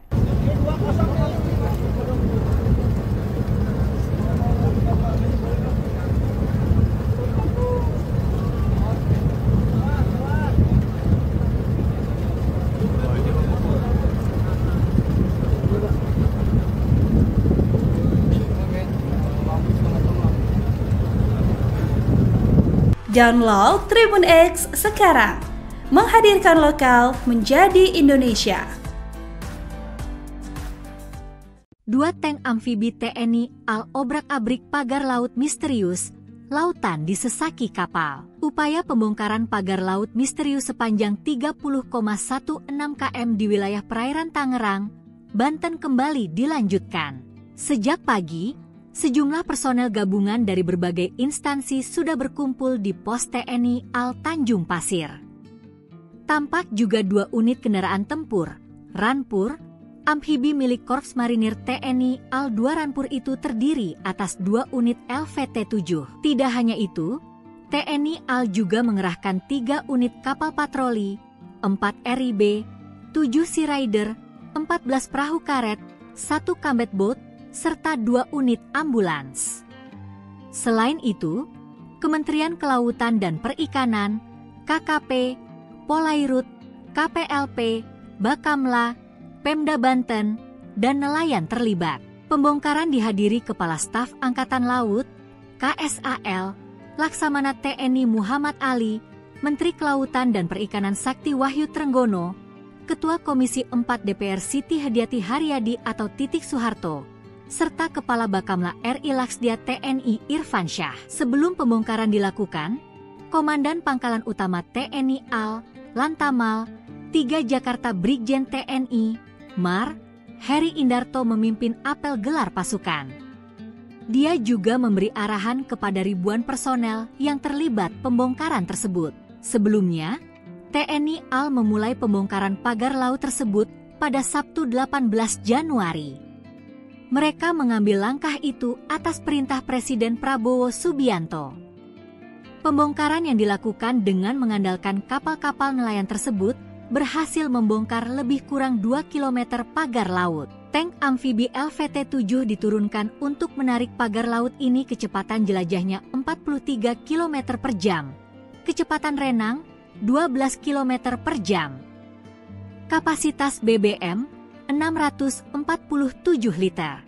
Download Tribun X sekarang, menghadirkan lokal menjadi Indonesia. 2 tank amfibi TNI AL obrak-abrik pagar laut misterius, lautan disesaki kapal. Upaya pembongkaran pagar laut misterius sepanjang 30,16 km di wilayah perairan Tangerang, Banten kembali dilanjutkan. Sejak pagi, sejumlah personel gabungan dari berbagai instansi sudah berkumpul di pos TNI AL Tanjung Pasir. Tampak juga 2 unit kendaraan tempur, Ranpur, amfibi milik Korps Marinir TNI AL 2 Ranpur itu terdiri atas 2 unit LVT-7. Tidak hanya itu, TNI AL juga mengerahkan 3 unit kapal patroli, 4 RIB, 7 Sea Rider, 14 perahu karet, 1 combat boat, serta 2 unit ambulans. Selain itu, Kementerian Kelautan dan Perikanan, KKP, Polairut, KPLP, Bakamla, Pemda Banten, dan nelayan terlibat. Pembongkaran dihadiri Kepala Staf Angkatan Laut, KSAL, Laksamana TNI Muhammad Ali, Menteri Kelautan dan Perikanan Sakti Wahyu Trenggono, Ketua Komisi 4 DPR Siti Hadiati Haryadi atau Titik Soeharto, serta Kepala Bakamla RI Laksdia TNI Irfan Syah. Sebelum pembongkaran dilakukan, Komandan Pangkalan Utama TNI AL, Lantamal, 3 Jakarta Brigjen TNI, Mar, Heri Indarto memimpin apel gelar pasukan. Dia juga memberi arahan kepada ribuan personel yang terlibat pembongkaran tersebut. Sebelumnya, TNI AL memulai pembongkaran pagar laut tersebut pada Sabtu 18 Januari. Mereka mengambil langkah itu atas perintah Presiden Prabowo Subianto. Pembongkaran yang dilakukan dengan mengandalkan kapal-kapal nelayan tersebut berhasil membongkar lebih kurang 2 km pagar laut. Tank amfibi LVT-7 diturunkan untuk menarik pagar laut ini kecepatan jelajahnya 43 km per jam. Kecepatan renang 12 km per jam. Kapasitas BBM 647 liter.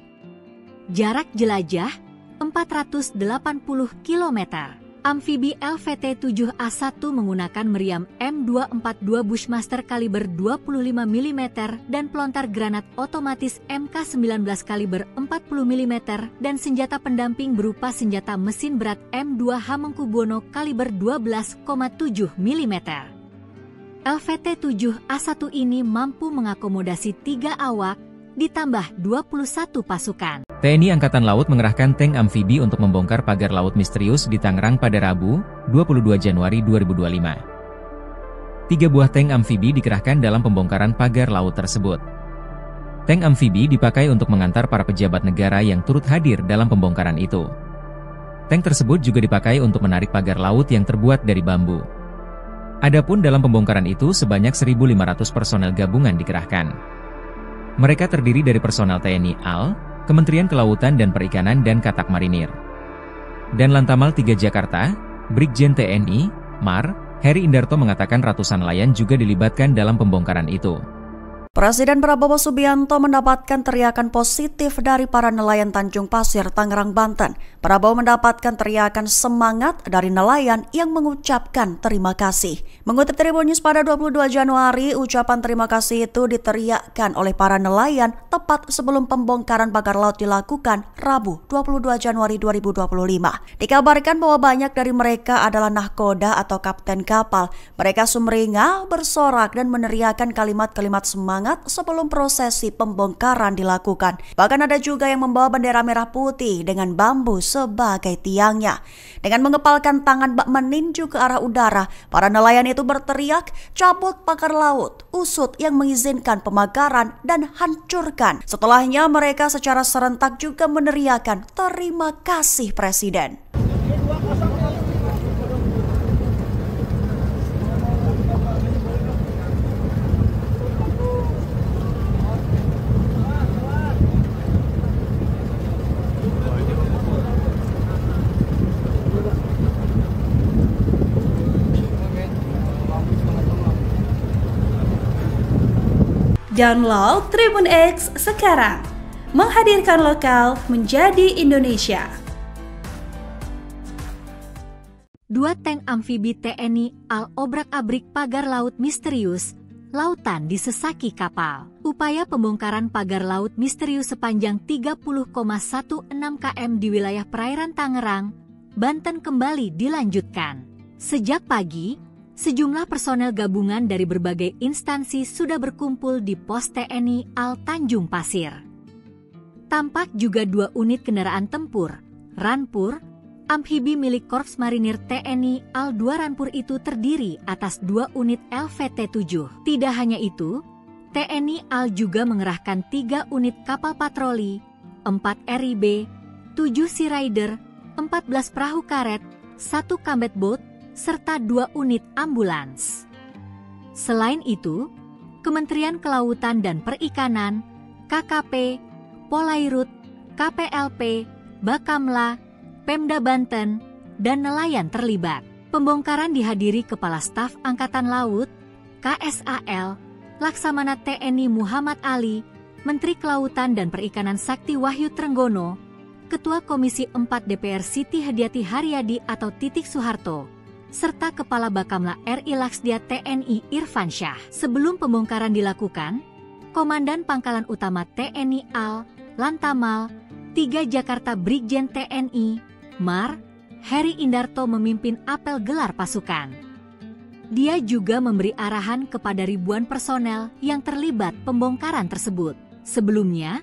Jarak jelajah 480 km. Amfibi LVT-7A1 menggunakan meriam M242 Bushmaster kaliber 25 mm dan pelontar granat otomatis MK19 kaliber 40 mm dan senjata pendamping berupa senjata mesin berat M2 Hamengkubuwono kaliber 12,7 mm. LVT-7A1 ini mampu mengakomodasi 3 awak, ditambah 21 pasukan. TNI Angkatan Laut mengerahkan tank amfibi untuk membongkar pagar laut misterius di Tangerang pada Rabu, 22 Januari 2025. 3 buah tank amfibi dikerahkan dalam pembongkaran pagar laut tersebut. Tank amfibi dipakai untuk mengantar para pejabat negara yang turut hadir dalam pembongkaran itu. Tank tersebut juga dipakai untuk menarik pagar laut yang terbuat dari bambu. Adapun dalam pembongkaran itu sebanyak 1.500 personel gabungan dikerahkan. Mereka terdiri dari personel TNI AL, Kementerian Kelautan dan Perikanan dan Katak Marinir. Dan Lantamal 3 Jakarta, Brigjen TNI, MAR, Heri Indarto mengatakan ratusan nelayan juga dilibatkan dalam pembongkaran itu. Presiden Prabowo Subianto mendapatkan teriakan positif dari para nelayan Tanjung Pasir, Tangerang, Banten. Prabowo mendapatkan teriakan semangat dari nelayan yang mengucapkan terima kasih. Mengutip Tribun News pada 22 Januari, ucapan terima kasih itu diteriakkan oleh para nelayan tepat sebelum pembongkaran pagar laut dilakukan Rabu 22 Januari 2025. Dikabarkan bahwa banyak dari mereka adalah nahkoda atau kapten kapal. Mereka sumringah, bersorak dan meneriakkan kalimat-kalimat semangat sebelum prosesi pembongkaran dilakukan. Bahkan ada juga yang membawa bendera merah putih dengan bambu sebagai tiangnya. Dengan mengepalkan tangan bak meninju ke arah udara, para nelayan itu berteriak, "Cabut pagar laut, usut yang mengizinkan pemagaran dan hancurkan." Setelahnya mereka secara serentak juga meneriakkan, "Terima kasih Presiden." Download Tribun X sekarang, menghadirkan lokal menjadi Indonesia. 2 tank amfibi TNI AL obrak-abrik pagar laut misterius, lautan disesaki kapal. Upaya pembongkaran pagar laut misterius sepanjang 30,16 km di wilayah perairan Tangerang, Banten kembali dilanjutkan. Sejak pagi, sejumlah personel gabungan dari berbagai instansi sudah berkumpul di pos TNI AL Tanjung Pasir. Tampak juga 2 unit kendaraan tempur, Ranpur, amfibi milik Korps Marinir TNI AL 2 Ranpur itu terdiri atas 2 unit LVT-7. Tidak hanya itu, TNI AL juga mengerahkan 3 unit kapal patroli, 4 RIB, 7 Sea Rider, 14 perahu karet, 1 combat boat, serta 2 unit ambulans. Selain itu, Kementerian Kelautan dan Perikanan, KKP, Polairut, KPLP, Bakamla, Pemda Banten, dan nelayan terlibat. Pembongkaran dihadiri Kepala Staf Angkatan Laut, KSAL, Laksamana TNI Muhammad Ali, Menteri Kelautan dan Perikanan Sakti Wahyu Trenggono, Ketua Komisi 4 DPR Siti Hadiati Haryadi atau Titik Soeharto, serta Kepala Bakamla RI Laksdia TNI Irfan Syah. Sebelum pembongkaran dilakukan, Komandan Pangkalan Utama TNI AL, Lantamal, 3 Jakarta Brigjen TNI, MAR, Heri Indarto memimpin apel gelar pasukan. Dia juga memberi arahan kepada ribuan personel yang terlibat pembongkaran tersebut. Sebelumnya,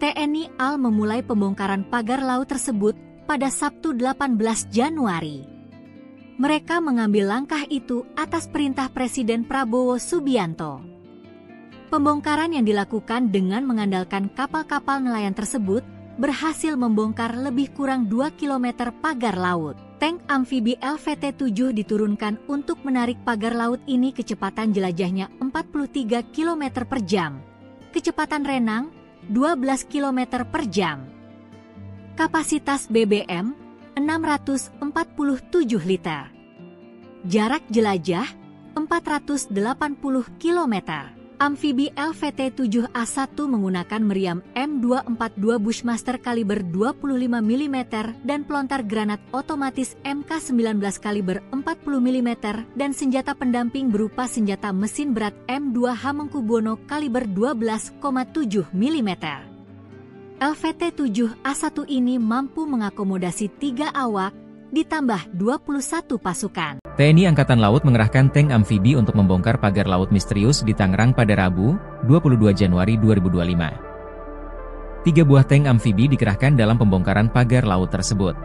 TNI AL memulai pembongkaran pagar laut tersebut pada Sabtu 18 Januari. Mereka mengambil langkah itu atas perintah Presiden Prabowo Subianto. Pembongkaran yang dilakukan dengan mengandalkan kapal-kapal nelayan tersebut berhasil membongkar lebih kurang 2 km pagar laut. Tank amfibi LVT-7 diturunkan untuk menarik pagar laut ini kecepatan jelajahnya 43 km per jam. Kecepatan renang 12 km per jam. Kapasitas BBM 647 liter. Jarak jelajah 480 km. Amfibi LVT-7A1 menggunakan meriam M242 Bushmaster kaliber 25 mm dan pelontar granat otomatis MK19 kaliber 40 mm dan senjata pendamping berupa senjata mesin berat M2 Hamengkubuwono kaliber 12,7 mm. LVT-7A1 ini mampu mengakomodasi 3 awak, ditambah 21 pasukan. TNI Angkatan Laut mengerahkan tank amfibi untuk membongkar pagar laut misterius di Tangerang pada Rabu, 22 Januari 2025. 3 buah tank amfibi dikerahkan dalam pembongkaran pagar laut tersebut.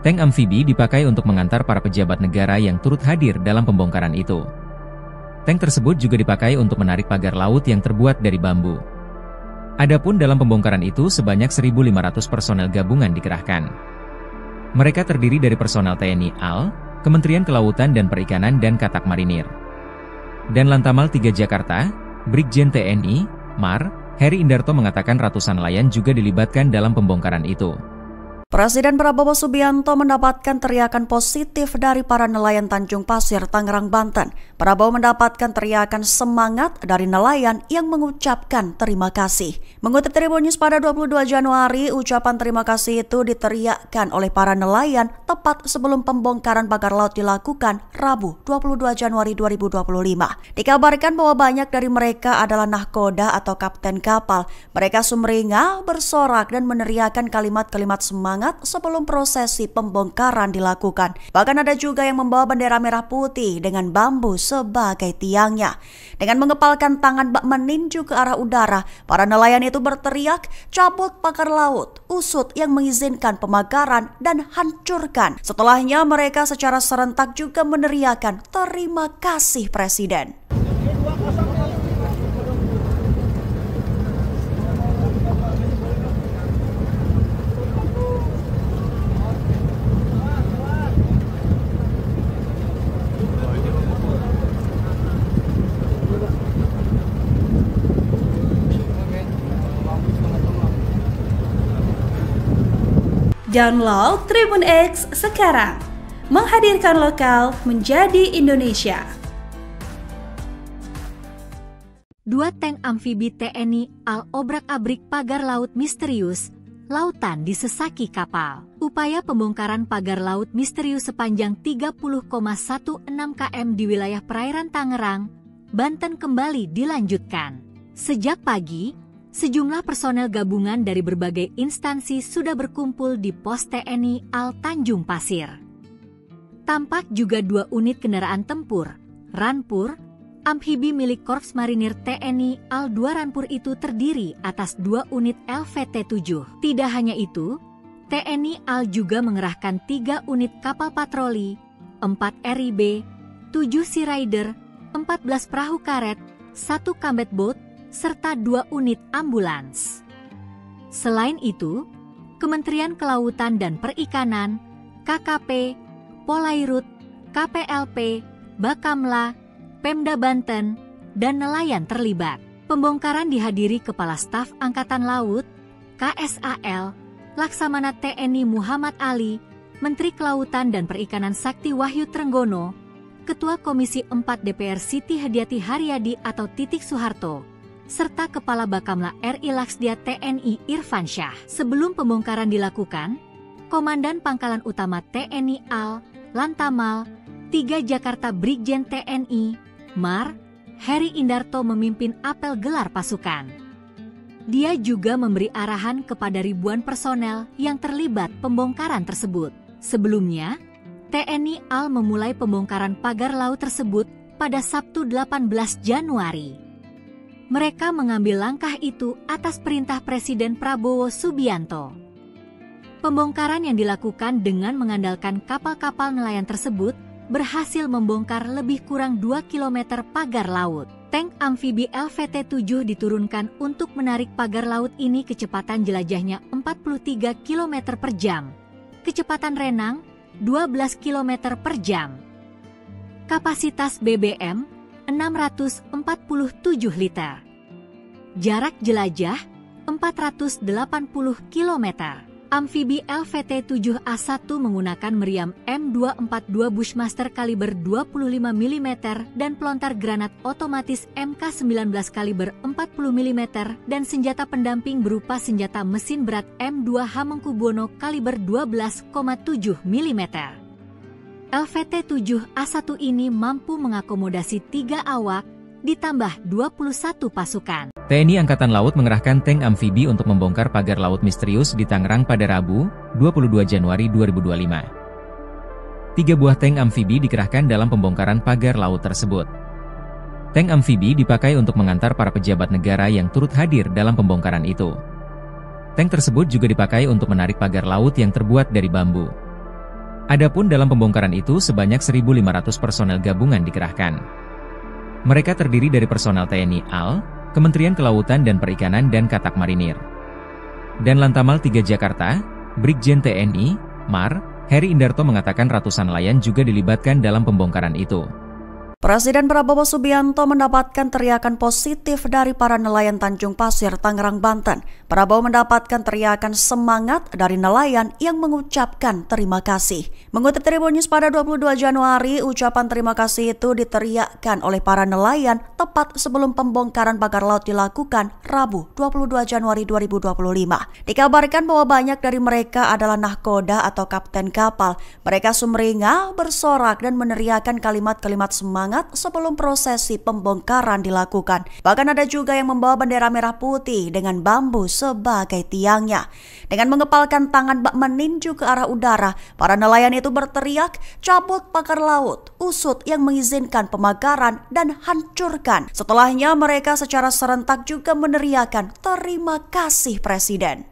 Tank amfibi dipakai untuk mengantar para pejabat negara yang turut hadir dalam pembongkaran itu. Tank tersebut juga dipakai untuk menarik pagar laut yang terbuat dari bambu. Adapun dalam pembongkaran itu sebanyak 1.500 personel gabungan dikerahkan. Mereka terdiri dari personel TNI AL, Kementerian Kelautan dan Perikanan dan Katak Marinir. Dan Lantamal 3 Jakarta, Brigjen TNI, Mar, Heri Indarto mengatakan ratusan nelayan juga dilibatkan dalam pembongkaran itu. Presiden Prabowo Subianto mendapatkan teriakan positif dari para nelayan Tanjung Pasir, Tangerang, Banten. Prabowo mendapatkan teriakan semangat dari nelayan yang mengucapkan terima kasih. Mengutip Tribun News pada 22 Januari, ucapan terima kasih itu diteriakkan oleh para nelayan tepat sebelum pembongkaran pagar laut dilakukan Rabu 22 Januari 2025. Dikabarkan bahwa banyak dari mereka adalah nahkoda atau kapten kapal. Mereka sumringah, bersorak dan meneriakkan kalimat-kalimat semangat sebelum prosesi pembongkaran dilakukan. Bahkan ada juga yang membawa bendera merah putih dengan bambu sebagai tiangnya. Dengan mengepalkan tangan bak meninju ke arah udara, para nelayan itu berteriak, cabut pagar laut, usut yang mengizinkan pemagaran dan hancurkan. Setelahnya mereka secara serentak juga meneriakkan terima kasih Presiden. Download Tribun X sekarang, menghadirkan lokal menjadi Indonesia. 2 tank amfibi TNI AL obrak-abrik pagar laut misterius, lautan disesaki kapal. Upaya pembongkaran pagar laut misterius sepanjang 30,16 km di wilayah perairan Tangerang, Banten kembali dilanjutkan. Sejak pagi, sejumlah personel gabungan dari berbagai instansi sudah berkumpul di pos TNI AL Tanjung Pasir. Tampak juga 2 unit kendaraan tempur, Ranpur, amfibi milik Korps Marinir TNI AL 2 Ranpur itu terdiri atas 2 unit LVT-7. Tidak hanya itu, TNI AL juga mengerahkan 3 unit kapal patroli, 4 RIB, 7 Sea Rider, 14 perahu karet, 1 combat boat, serta 2 unit ambulans. Selain itu, Kementerian Kelautan dan Perikanan, KKP, Polairut, KPLP, Bakamla, Pemda Banten, dan nelayan terlibat. Pembongkaran dihadiri Kepala Staf Angkatan Laut, KSAL, Laksamana TNI Muhammad Ali, Menteri Kelautan dan Perikanan Sakti Wahyu Trenggono, Ketua Komisi 4 DPR Siti Hadiati Haryadi atau Titik Soeharto, serta Kepala Bakamla RI Laksdia TNI Irfan Syah. Sebelum pembongkaran dilakukan, Komandan Pangkalan Utama TNI AL, Lantamal, 3 Jakarta Brigjen TNI, Mar, Heri Indarto memimpin apel gelar pasukan. Dia juga memberi arahan kepada ribuan personel yang terlibat pembongkaran tersebut. Sebelumnya, TNI AL memulai pembongkaran pagar laut tersebut pada Sabtu 18 Januari. Mereka mengambil langkah itu atas perintah Presiden Prabowo Subianto. Pembongkaran yang dilakukan dengan mengandalkan kapal-kapal nelayan tersebut berhasil membongkar lebih kurang 2 km pagar laut. Tank amfibi LVT-7 diturunkan untuk menarik pagar laut ini kecepatan jelajahnya 43 km per jam. Kecepatan renang 12 km per jam. Kapasitas BBM 647 liter. Jarak jelajah 480 km. Amfibi LVT-7A1 menggunakan meriam M242 Bushmaster kaliber 25 mm dan pelontar granat otomatis MK19 kaliber 40 mm dan senjata pendamping berupa senjata mesin berat M2 Hamengkubuwono kaliber 12,7 mm. LVT-7A1 ini mampu mengakomodasi 3 awak, ditambah 21 pasukan. TNI Angkatan Laut mengerahkan tank amfibi untuk membongkar pagar laut misterius di Tangerang pada Rabu, 22 Januari 2025. 3 buah tank amfibi dikerahkan dalam pembongkaran pagar laut tersebut. Tank amfibi dipakai untuk mengantar para pejabat negara yang turut hadir dalam pembongkaran itu. Tank tersebut juga dipakai untuk menarik pagar laut yang terbuat dari bambu. Adapun dalam pembongkaran itu sebanyak 1.500 personel gabungan dikerahkan. Mereka terdiri dari personel TNI AL, Kementerian Kelautan dan Perikanan dan Katak Marinir. Dan Lantamal 3 Jakarta, Brigjen TNI, Mar, Heri Indarto mengatakan ratusan nelayan juga dilibatkan dalam pembongkaran itu. Presiden Prabowo Subianto mendapatkan teriakan positif dari para nelayan Tanjung Pasir, Tangerang, Banten. Prabowo mendapatkan teriakan semangat dari nelayan yang mengucapkan terima kasih. Mengutip Tribun News pada 22 Januari, ucapan terima kasih itu diteriakkan oleh para nelayan tepat sebelum pembongkaran pagar laut dilakukan Rabu 22 Januari 2025. Dikabarkan bahwa banyak dari mereka adalah nahkoda atau kapten kapal. Mereka sumringah, bersorak dan meneriakkan kalimat-kalimat semangat sebelum prosesi pembongkaran dilakukan. Bahkan ada juga yang membawa bendera merah putih dengan bambu sebagai tiangnya. Dengan mengepalkan tangan bak meninju ke arah udara, para nelayan itu berteriak, cabut pagar laut, usut yang mengizinkan pemagaran dan hancurkan. Setelahnya mereka secara serentak juga meneriakkan terima kasih Presiden.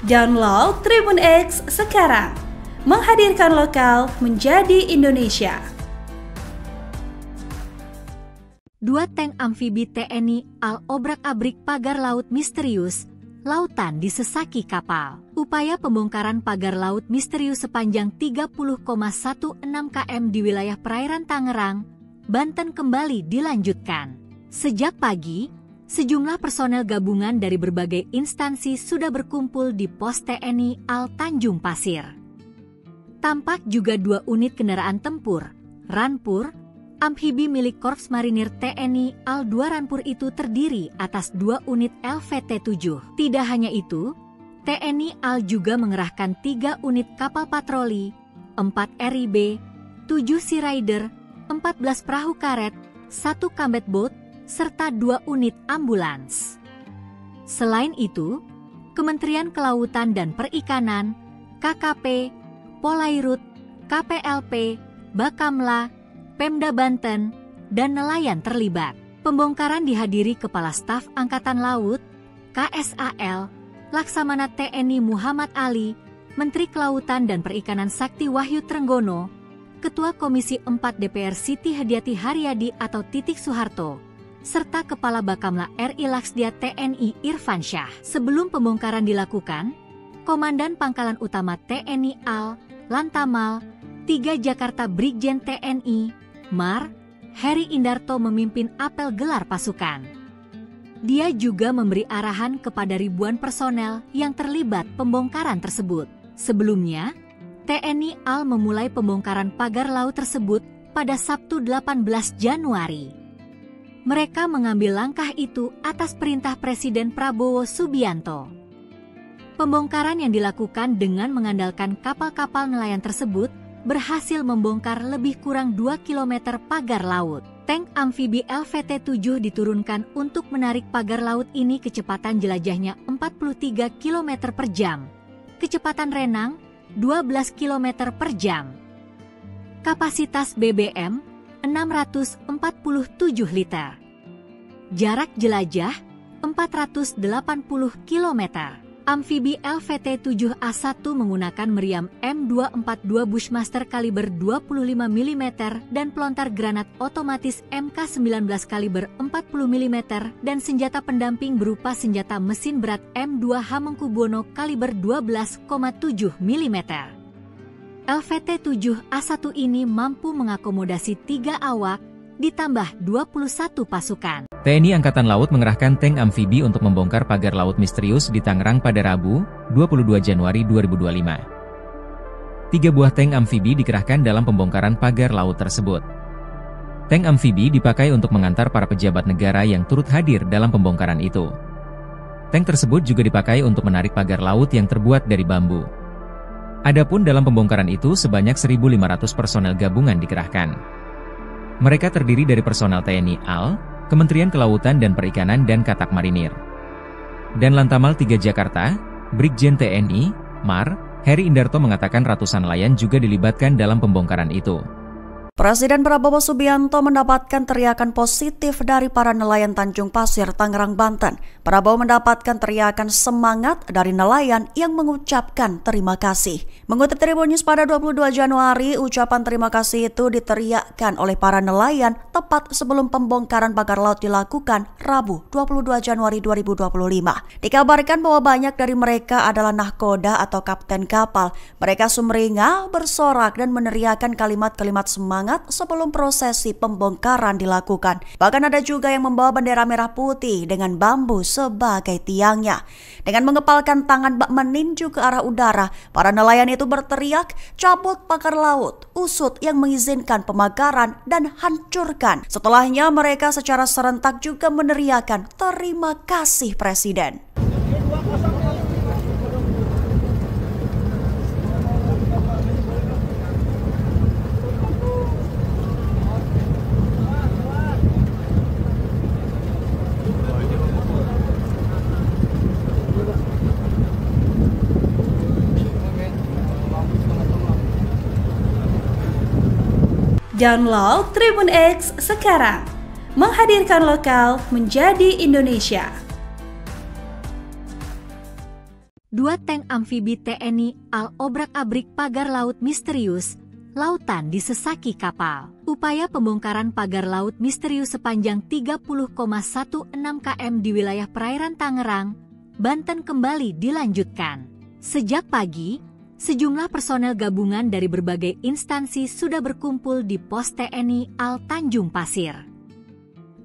Download Tribun X sekarang, menghadirkan lokal menjadi Indonesia. 2 tank amfibi TNI AL obrak-abrik pagar laut misterius, lautan disesaki kapal. Upaya pembongkaran pagar laut misterius sepanjang 30,16 km di wilayah perairan Tangerang, Banten kembali dilanjutkan. Sejak pagi, sejumlah personel gabungan dari berbagai instansi sudah berkumpul di pos TNI AL Tanjung Pasir. Tampak juga 2 unit kendaraan tempur, Ranpur, amfibi milik Korps Marinir TNI AL 2 Ranpur itu terdiri atas 2 unit LVT-7. Tidak hanya itu, TNI AL juga mengerahkan 3 unit kapal patroli, 4 RIB, 7 Sea Rider, 14 perahu karet, 1 combat boat, serta 2 unit ambulans. Selain itu, Kementerian Kelautan dan Perikanan, KKP, Polairut, KPLP, Bakamla, Pemda Banten, dan nelayan terlibat. Pembongkaran dihadiri Kepala Staf Angkatan Laut, KSAL, Laksamana TNI Muhammad Ali, Menteri Kelautan dan Perikanan Sakti Wahyu Trenggono, Ketua Komisi 4 DPR Siti Hadiati Haryadi atau Titik Soeharto, serta Kepala Bakamla RI Laksdia TNI Irfan Syah. Sebelum pembongkaran dilakukan, Komandan Pangkalan Utama TNI AL, Lantamal, 3 Jakarta Brigjen TNI, Mar, Heri Indarto memimpin apel gelar pasukan. Dia juga memberi arahan kepada ribuan personel yang terlibat pembongkaran tersebut. Sebelumnya, TNI AL memulai pembongkaran pagar laut tersebut pada Sabtu 18 Januari. Mereka mengambil langkah itu atas perintah Presiden Prabowo Subianto. Pembongkaran yang dilakukan dengan mengandalkan kapal-kapal nelayan tersebut berhasil membongkar lebih kurang 2 km pagar laut. Tank amfibi LVT-7 diturunkan untuk menarik pagar laut ini kecepatan jelajahnya 43 km per jam. Kecepatan renang 12 km per jam. Kapasitas BBM 647 liter. Jarak jelajah 480 km. Amfibi LVT-7A1 menggunakan meriam M242 Bushmaster kaliber 25 mm dan pelontar granat otomatis MK19 kaliber 40 mm dan senjata pendamping berupa senjata mesin berat M2 Hamengkubuwono kaliber 12,7 mm. LVT-7A1 ini mampu mengakomodasi 3 awak, ditambah 21 pasukan. TNI Angkatan Laut mengerahkan tank amfibi untuk membongkar pagar laut misterius di Tangerang pada Rabu, 22 Januari 2025. 3 buah tank amfibi dikerahkan dalam pembongkaran pagar laut tersebut. Tank amfibi dipakai untuk mengantar para pejabat negara yang turut hadir dalam pembongkaran itu. Tank tersebut juga dipakai untuk menarik pagar laut yang terbuat dari bambu. Adapun dalam pembongkaran itu sebanyak 1.500 personel gabungan dikerahkan. Mereka terdiri dari personel TNI AL, Kementerian Kelautan dan Perikanan dan Katak Marinir. Dan Lantamal 3 Jakarta, Brigjen TNI, Mar, Heri Indarto mengatakan ratusan nelayan juga dilibatkan dalam pembongkaran itu. Presiden Prabowo Subianto mendapatkan teriakan positif dari para nelayan Tanjung Pasir, Tangerang, Banten. Prabowo mendapatkan teriakan semangat dari nelayan yang mengucapkan terima kasih. Mengutip Tribun News pada 22 Januari, ucapan terima kasih itu diteriakkan oleh para nelayan tepat sebelum pembongkaran pagar laut dilakukan Rabu 22 Januari 2025. Dikabarkan bahwa banyak dari mereka adalah nahkoda atau kapten kapal. Mereka sumringah, bersorak dan meneriakkan kalimat-kalimat semangat sebelum prosesi pembongkaran dilakukan. Bahkan ada juga yang membawa bendera merah putih dengan bambu sebagai tiangnya. Dengan mengepalkan tangan bak meninju ke arah udara, para nelayan itu berteriak, cabut pagar laut, usut yang mengizinkan pemagaran dan hancurkan. Setelahnya mereka secara serentak juga meneriakkan terima kasih Presiden. Download Tribun X sekarang, menghadirkan lokal menjadi Indonesia. 2 tank amfibi TNI AL obrak-abrik pagar laut misterius, lautan disesaki kapal. Upaya pembongkaran pagar laut misterius sepanjang 30,16 km di wilayah perairan Tangerang, Banten kembali dilanjutkan. Sejak pagi, sejumlah personel gabungan dari berbagai instansi sudah berkumpul di pos TNI AL Tanjung Pasir.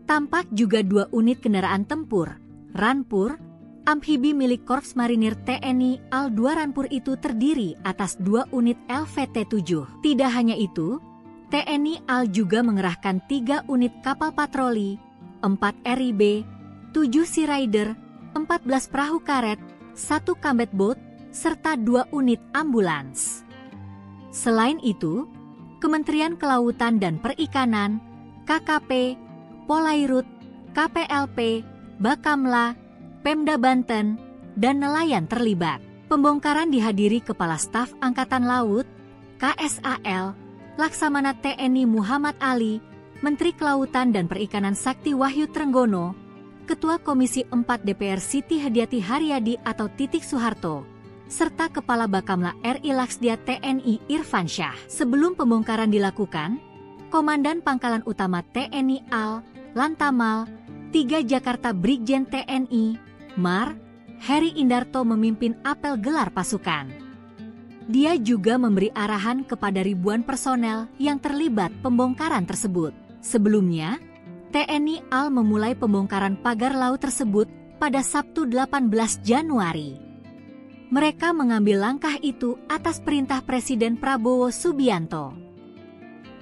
Tampak juga 2 unit kendaraan tempur, Ranpur, amfibi milik Korps Marinir TNI AL 2 Ranpur itu terdiri atas 2 unit LVT-7. Tidak hanya itu, TNI AL juga mengerahkan 3 unit kapal patroli, 4 RIB, 7 Sea Rider, 14 perahu karet, 1 combat boat, serta 2 unit ambulans. Selain itu, Kementerian Kelautan dan Perikanan, KKP, Polairut, KPLP, Bakamla, Pemda Banten, dan nelayan terlibat. Pembongkaran dihadiri Kepala Staf Angkatan Laut, KSAL, Laksamana TNI Muhammad Ali, Menteri Kelautan dan Perikanan Sakti Wahyu Trenggono, Ketua Komisi 4 DPR Siti Hadiati Haryadi atau Titik Soeharto, serta Kepala Bakamla RI Laksdia TNI Irfan Syah. Sebelum pembongkaran dilakukan, Komandan Pangkalan Utama TNI AL, Lantamal, 3 Jakarta Brigjen TNI, Mar, Heri Indarto memimpin apel gelar pasukan. Dia juga memberi arahan kepada ribuan personel yang terlibat pembongkaran tersebut. Sebelumnya, TNI AL memulai pembongkaran pagar laut tersebut pada Sabtu 18 Januari. Mereka mengambil langkah itu atas perintah Presiden Prabowo Subianto.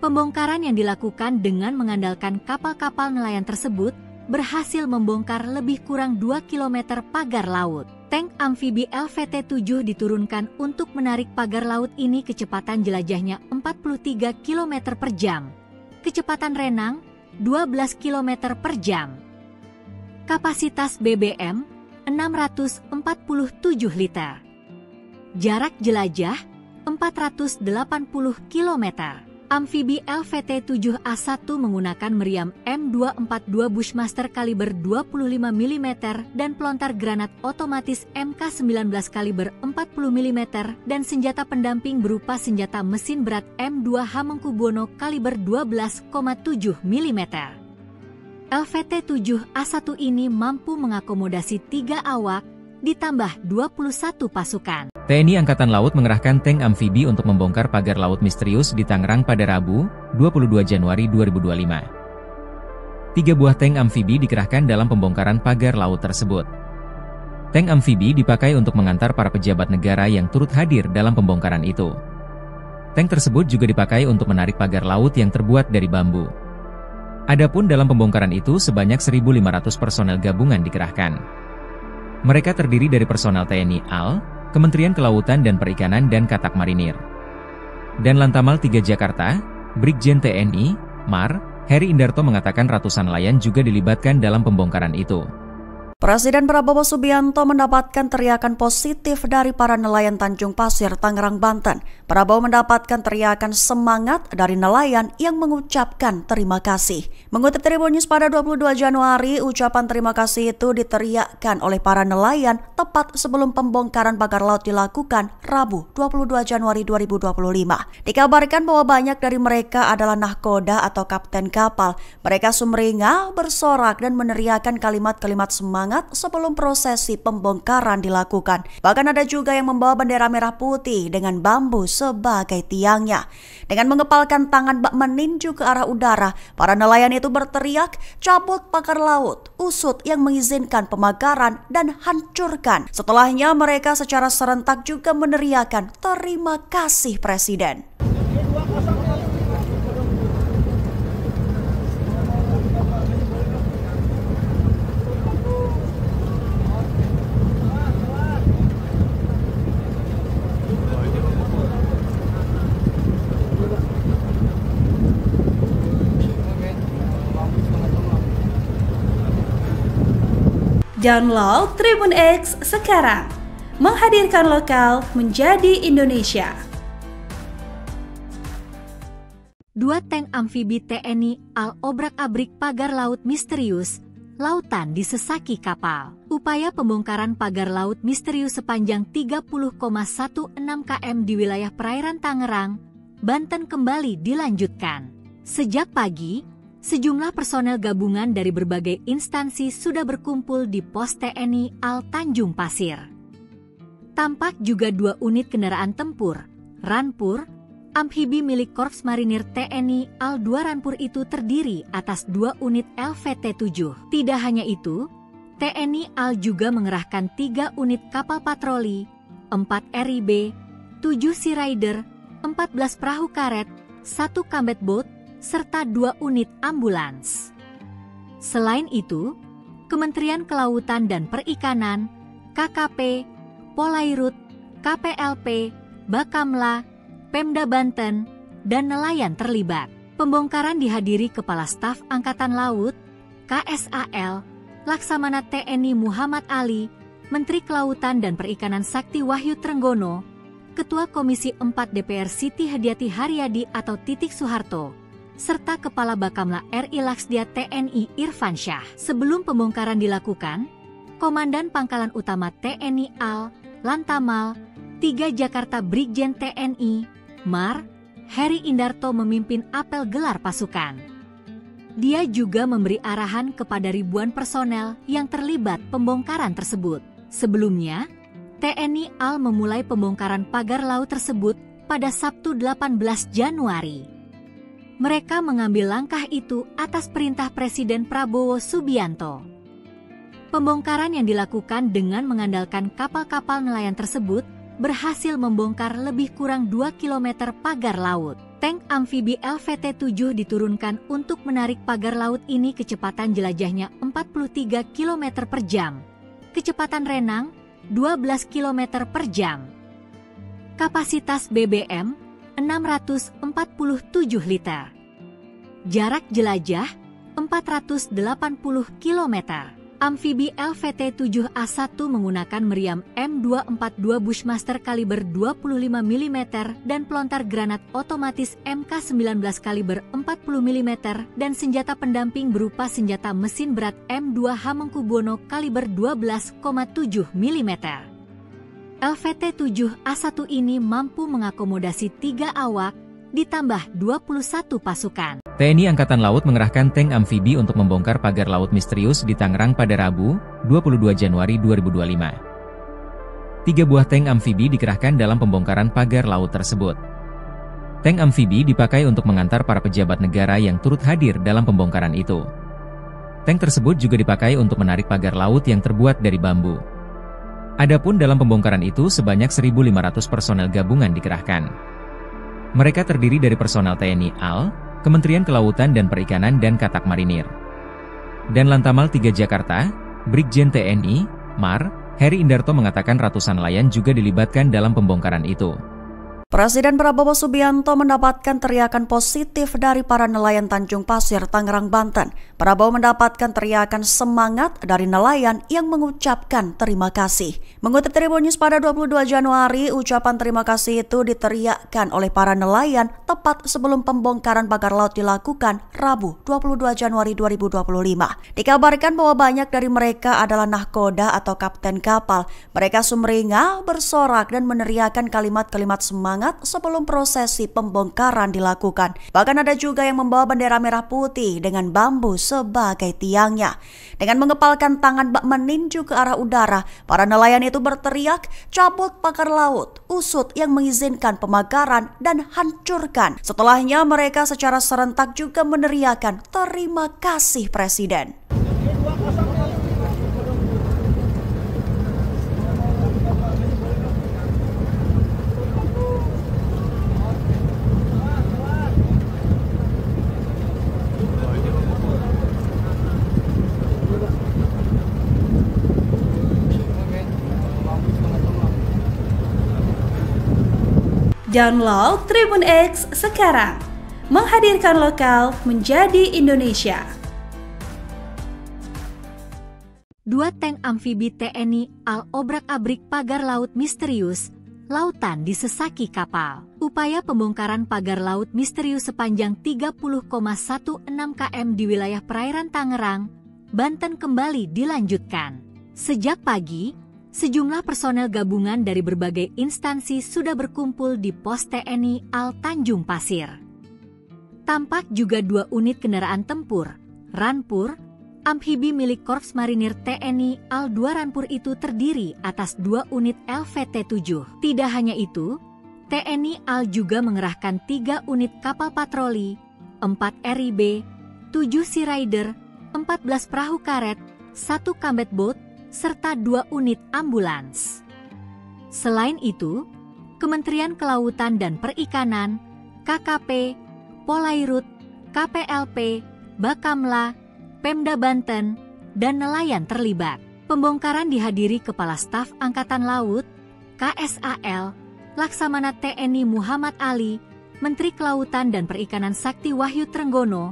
Pembongkaran yang dilakukan dengan mengandalkan kapal-kapal nelayan tersebut berhasil membongkar lebih kurang 2 km pagar laut. Tank amfibi LVT-7 diturunkan untuk menarik pagar laut ini kecepatan jelajahnya 43 km per jam. Kecepatan renang 12 km per jam. Kapasitas BBM 647 liter. Jarak jelajah 480 km. Amfibi LVT-7A1 menggunakan meriam M242 Bushmaster kaliber 25 mm dan pelontar granat otomatis MK19 kaliber 40 mm dan senjata pendamping berupa senjata mesin berat M2 Hamengkubuwono kaliber 12,7 mm. LVT-7A1 ini mampu mengakomodasi 3 awak, ditambah 21 pasukan. TNI Angkatan Laut mengerahkan tank amfibi untuk membongkar pagar laut misterius di Tangerang pada Rabu, 22 Januari 2025. 3 buah tank amfibi dikerahkan dalam pembongkaran pagar laut tersebut. Tank amfibi dipakai untuk mengantar para pejabat negara yang turut hadir dalam pembongkaran itu. Tank tersebut juga dipakai untuk menarik pagar laut yang terbuat dari bambu. Adapun dalam pembongkaran itu sebanyak 1.500 personel gabungan dikerahkan. Mereka terdiri dari personel TNI AL, Kementerian Kelautan dan Perikanan dan Katak Marinir. Dan Lantamal 3 Jakarta, Brigjen TNI, Mar, Heri Indarto mengatakan ratusan nelayan juga dilibatkan dalam pembongkaran itu. Presiden Prabowo Subianto mendapatkan teriakan positif dari para nelayan Tanjung Pasir, Tangerang, Banten. Prabowo mendapatkan teriakan semangat dari nelayan yang mengucapkan terima kasih. Mengutip Tribun News pada 22 Januari, ucapan terima kasih itu diteriakkan oleh para nelayan tepat sebelum pembongkaran pagar laut dilakukan Rabu 22 Januari 2025. Dikabarkan bahwa banyak dari mereka adalah nahkoda atau kapten kapal. Mereka sumringah, bersorak dan meneriakkan kalimat-kalimat semangat sebelum prosesi pembongkaran dilakukan. Bahkan ada juga yang membawa bendera merah putih dengan bambu sebagai tiangnya. Dengan mengepalkan tangan bak meninju ke arah udara, para nelayan itu berteriak, cabut pagar laut, usut yang mengizinkan pemagaran dan hancurkan. Setelahnya mereka secara serentak juga meneriakkan terima kasih Presiden. Download Tribun X sekarang, menghadirkan lokal menjadi Indonesia. 2 tank amfibi TNI AL obrak-abrik pagar laut misterius, lautan disesaki kapal. Upaya pembongkaran pagar laut misterius sepanjang 30,16 km di wilayah perairan Tangerang, Banten kembali dilanjutkan. Sejak pagi, sejumlah personel gabungan dari berbagai instansi sudah berkumpul di pos TNI AL Tanjung Pasir. Tampak juga 2 unit kendaraan tempur, Ranpur, amfibi milik Korps Marinir TNI AL 2 Ranpur itu terdiri atas 2 unit LVT-7. Tidak hanya itu, TNI AL juga mengerahkan 3 unit kapal patroli, 4 RIB, 7 Sea Rider, 14 perahu karet, 1 combat boat, serta 2 unit ambulans. Selain itu, Kementerian Kelautan dan Perikanan, KKP, Polairut, KPLP, Bakamla, Pemda Banten, dan nelayan terlibat. Pembongkaran dihadiri Kepala Staf Angkatan Laut, KSAL, Laksamana TNI Muhammad Ali, Menteri Kelautan dan Perikanan Sakti Wahyu Trenggono, Ketua Komisi 4 DPR Siti Hadiati Haryadi atau Titik Soeharto, serta Kepala Bakamla RI Laksdia TNI Irfan Syah. Sebelum pembongkaran dilakukan, Komandan Pangkalan Utama TNI AL, Lantamal, 3 Jakarta Brigjen TNI, Mar, Heri Indarto memimpin apel gelar pasukan. Dia juga memberi arahan kepada ribuan personel yang terlibat pembongkaran tersebut. Sebelumnya, TNI AL memulai pembongkaran pagar laut tersebut pada Sabtu 18 Januari. Mereka mengambil langkah itu atas perintah Presiden Prabowo Subianto. Pembongkaran yang dilakukan dengan mengandalkan kapal-kapal nelayan tersebut berhasil membongkar lebih kurang 2 km pagar laut. Tank amfibi LVT-7 diturunkan untuk menarik pagar laut ini kecepatan jelajahnya 43 km per jam. Kecepatan renang 12 km per jam. Kapasitas BBM 647 liter. Jarak jelajah 480 km. Amfibi LVT-7A1 menggunakan meriam M242 Bushmaster kaliber 25 mm dan pelontar granat otomatis MK19 kaliber 40 mm dan senjata pendamping berupa senjata mesin berat M2 Hamengkubuwono kaliber 12,7 mm. LVT-7A1 ini mampu mengakomodasi 3 awak, ditambah 21 pasukan. TNI Angkatan Laut mengerahkan tank amfibi untuk membongkar pagar laut misterius di Tangerang pada Rabu, 22 Januari 2025. 3 buah tank amfibi dikerahkan dalam pembongkaran pagar laut tersebut. Tank amfibi dipakai untuk mengantar para pejabat negara yang turut hadir dalam pembongkaran itu. Tank tersebut juga dipakai untuk menarik pagar laut yang terbuat dari bambu. Adapun dalam pembongkaran itu sebanyak 1.500 personel gabungan dikerahkan. Mereka terdiri dari personel TNI AL, Kementerian Kelautan dan Perikanan dan Katak Marinir. Dan Lantamal 3 Jakarta, Brigjen TNI, MAR, Heri Indarto mengatakan ratusan nelayan juga dilibatkan dalam pembongkaran itu. Presiden Prabowo Subianto mendapatkan teriakan positif dari para nelayan Tanjung Pasir, Tangerang, Banten. Prabowo mendapatkan teriakan semangat dari nelayan yang mengucapkan terima kasih. Mengutip Tribun News pada 22 Januari, ucapan terima kasih itu diteriakkan oleh para nelayan tepat sebelum pembongkaran pagar laut dilakukan Rabu 22 Januari 2025. Dikabarkan bahwa banyak dari mereka adalah nahkoda atau kapten kapal. Mereka sumringah, bersorak dan meneriakkan kalimat-kalimat semangat sebelum prosesi pembongkaran dilakukan. Bahkan ada juga yang membawa bendera merah putih dengan bambu sebagai tiangnya. Dengan mengepalkan tangan bak meninju ke arah udara, para nelayan itu berteriak, "Cabut pagar laut, usut yang mengizinkan pemagaran dan hancurkan." Setelahnya mereka secara serentak juga meneriakkan, "Terima kasih Presiden." Download Tribun X sekarang, menghadirkan lokal menjadi Indonesia. 2 tank amfibi TNI AL obrak-abrik pagar laut misterius, lautan disesaki kapal. Upaya pembongkaran pagar laut misterius sepanjang 30,16 km di wilayah perairan Tangerang, Banten kembali dilanjutkan. Sejak pagi, sejumlah personel gabungan dari berbagai instansi sudah berkumpul di pos TNI AL Tanjung Pasir. Tampak juga 2 unit kendaraan tempur, Rampur, amfibi milik Korps Marinir TNI AL 2 Rampur itu terdiri atas 2 unit LVT-7. Tidak hanya itu, TNI AL juga mengerahkan 3 unit kapal patroli, 4 RIB, 7 Sea Rider, 14 perahu karet, 1 combat boat, serta 2 unit ambulans. Selain itu, Kementerian Kelautan dan Perikanan, KKP, Polairut, KPLP, Bakamla, Pemda Banten, dan nelayan terlibat. Pembongkaran dihadiri Kepala Staf Angkatan Laut, KSAL, Laksamana TNI Muhammad Ali, Menteri Kelautan dan Perikanan Sakti Wahyu Trenggono,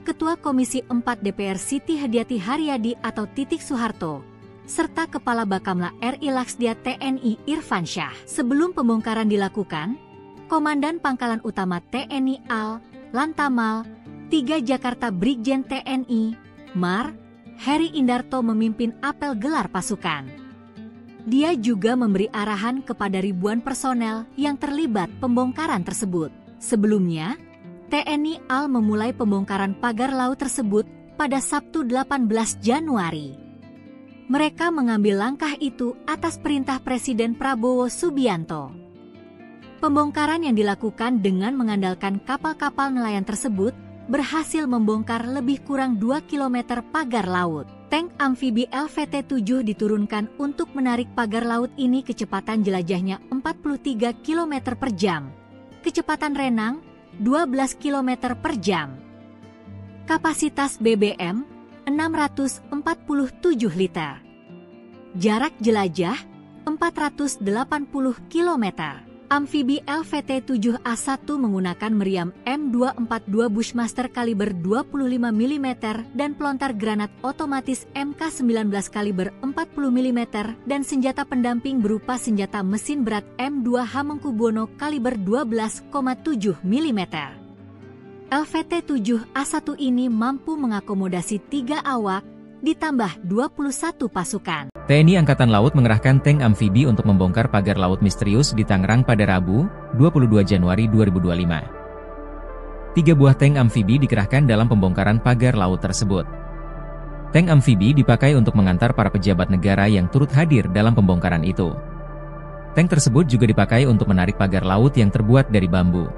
Ketua Komisi 4 DPR Siti Hadiati Haryadi atau Titik Soeharto, serta Kepala Bakamla RI Laksdia TNI Irfan Syah. Sebelum pembongkaran dilakukan, Komandan Pangkalan Utama TNI AL, Lantamal, 3 Jakarta Brigjen TNI, MAR, Heri Indarto memimpin apel gelar pasukan. Dia juga memberi arahan kepada ribuan personel yang terlibat pembongkaran tersebut. Sebelumnya, TNI AL memulai pembongkaran pagar laut tersebut pada Sabtu 18 Januari. Mereka mengambil langkah itu atas perintah Presiden Prabowo Subianto. Pembongkaran yang dilakukan dengan mengandalkan kapal-kapal nelayan tersebut berhasil membongkar lebih kurang 2 km pagar laut. Tank amfibi LVT-7 diturunkan untuk menarik pagar laut ini kecepatan jelajahnya 43 km per jam. Kecepatan renang 12 km per jam. Kapasitas BBM 647 liter. Jarak jelajah 480 km. Amfibi LVT-7A1 menggunakan meriam M242 Bushmaster kaliber 25 mm dan pelontar granat otomatis MK19 kaliber 40 mm dan senjata pendamping berupa senjata mesin berat M2 Hamengkubuwono kaliber 12,7 mm. LVT-7A1 ini mampu mengakomodasi 3 awak, ditambah 21 pasukan. TNI Angkatan Laut mengerahkan tank amfibi untuk membongkar pagar laut misterius di Tangerang pada Rabu, 22 Januari 2025. 3 buah tank amfibi dikerahkan dalam pembongkaran pagar laut tersebut. Tank amfibi dipakai untuk mengantar para pejabat negara yang turut hadir dalam pembongkaran itu. Tank tersebut juga dipakai untuk menarik pagar laut yang terbuat dari bambu.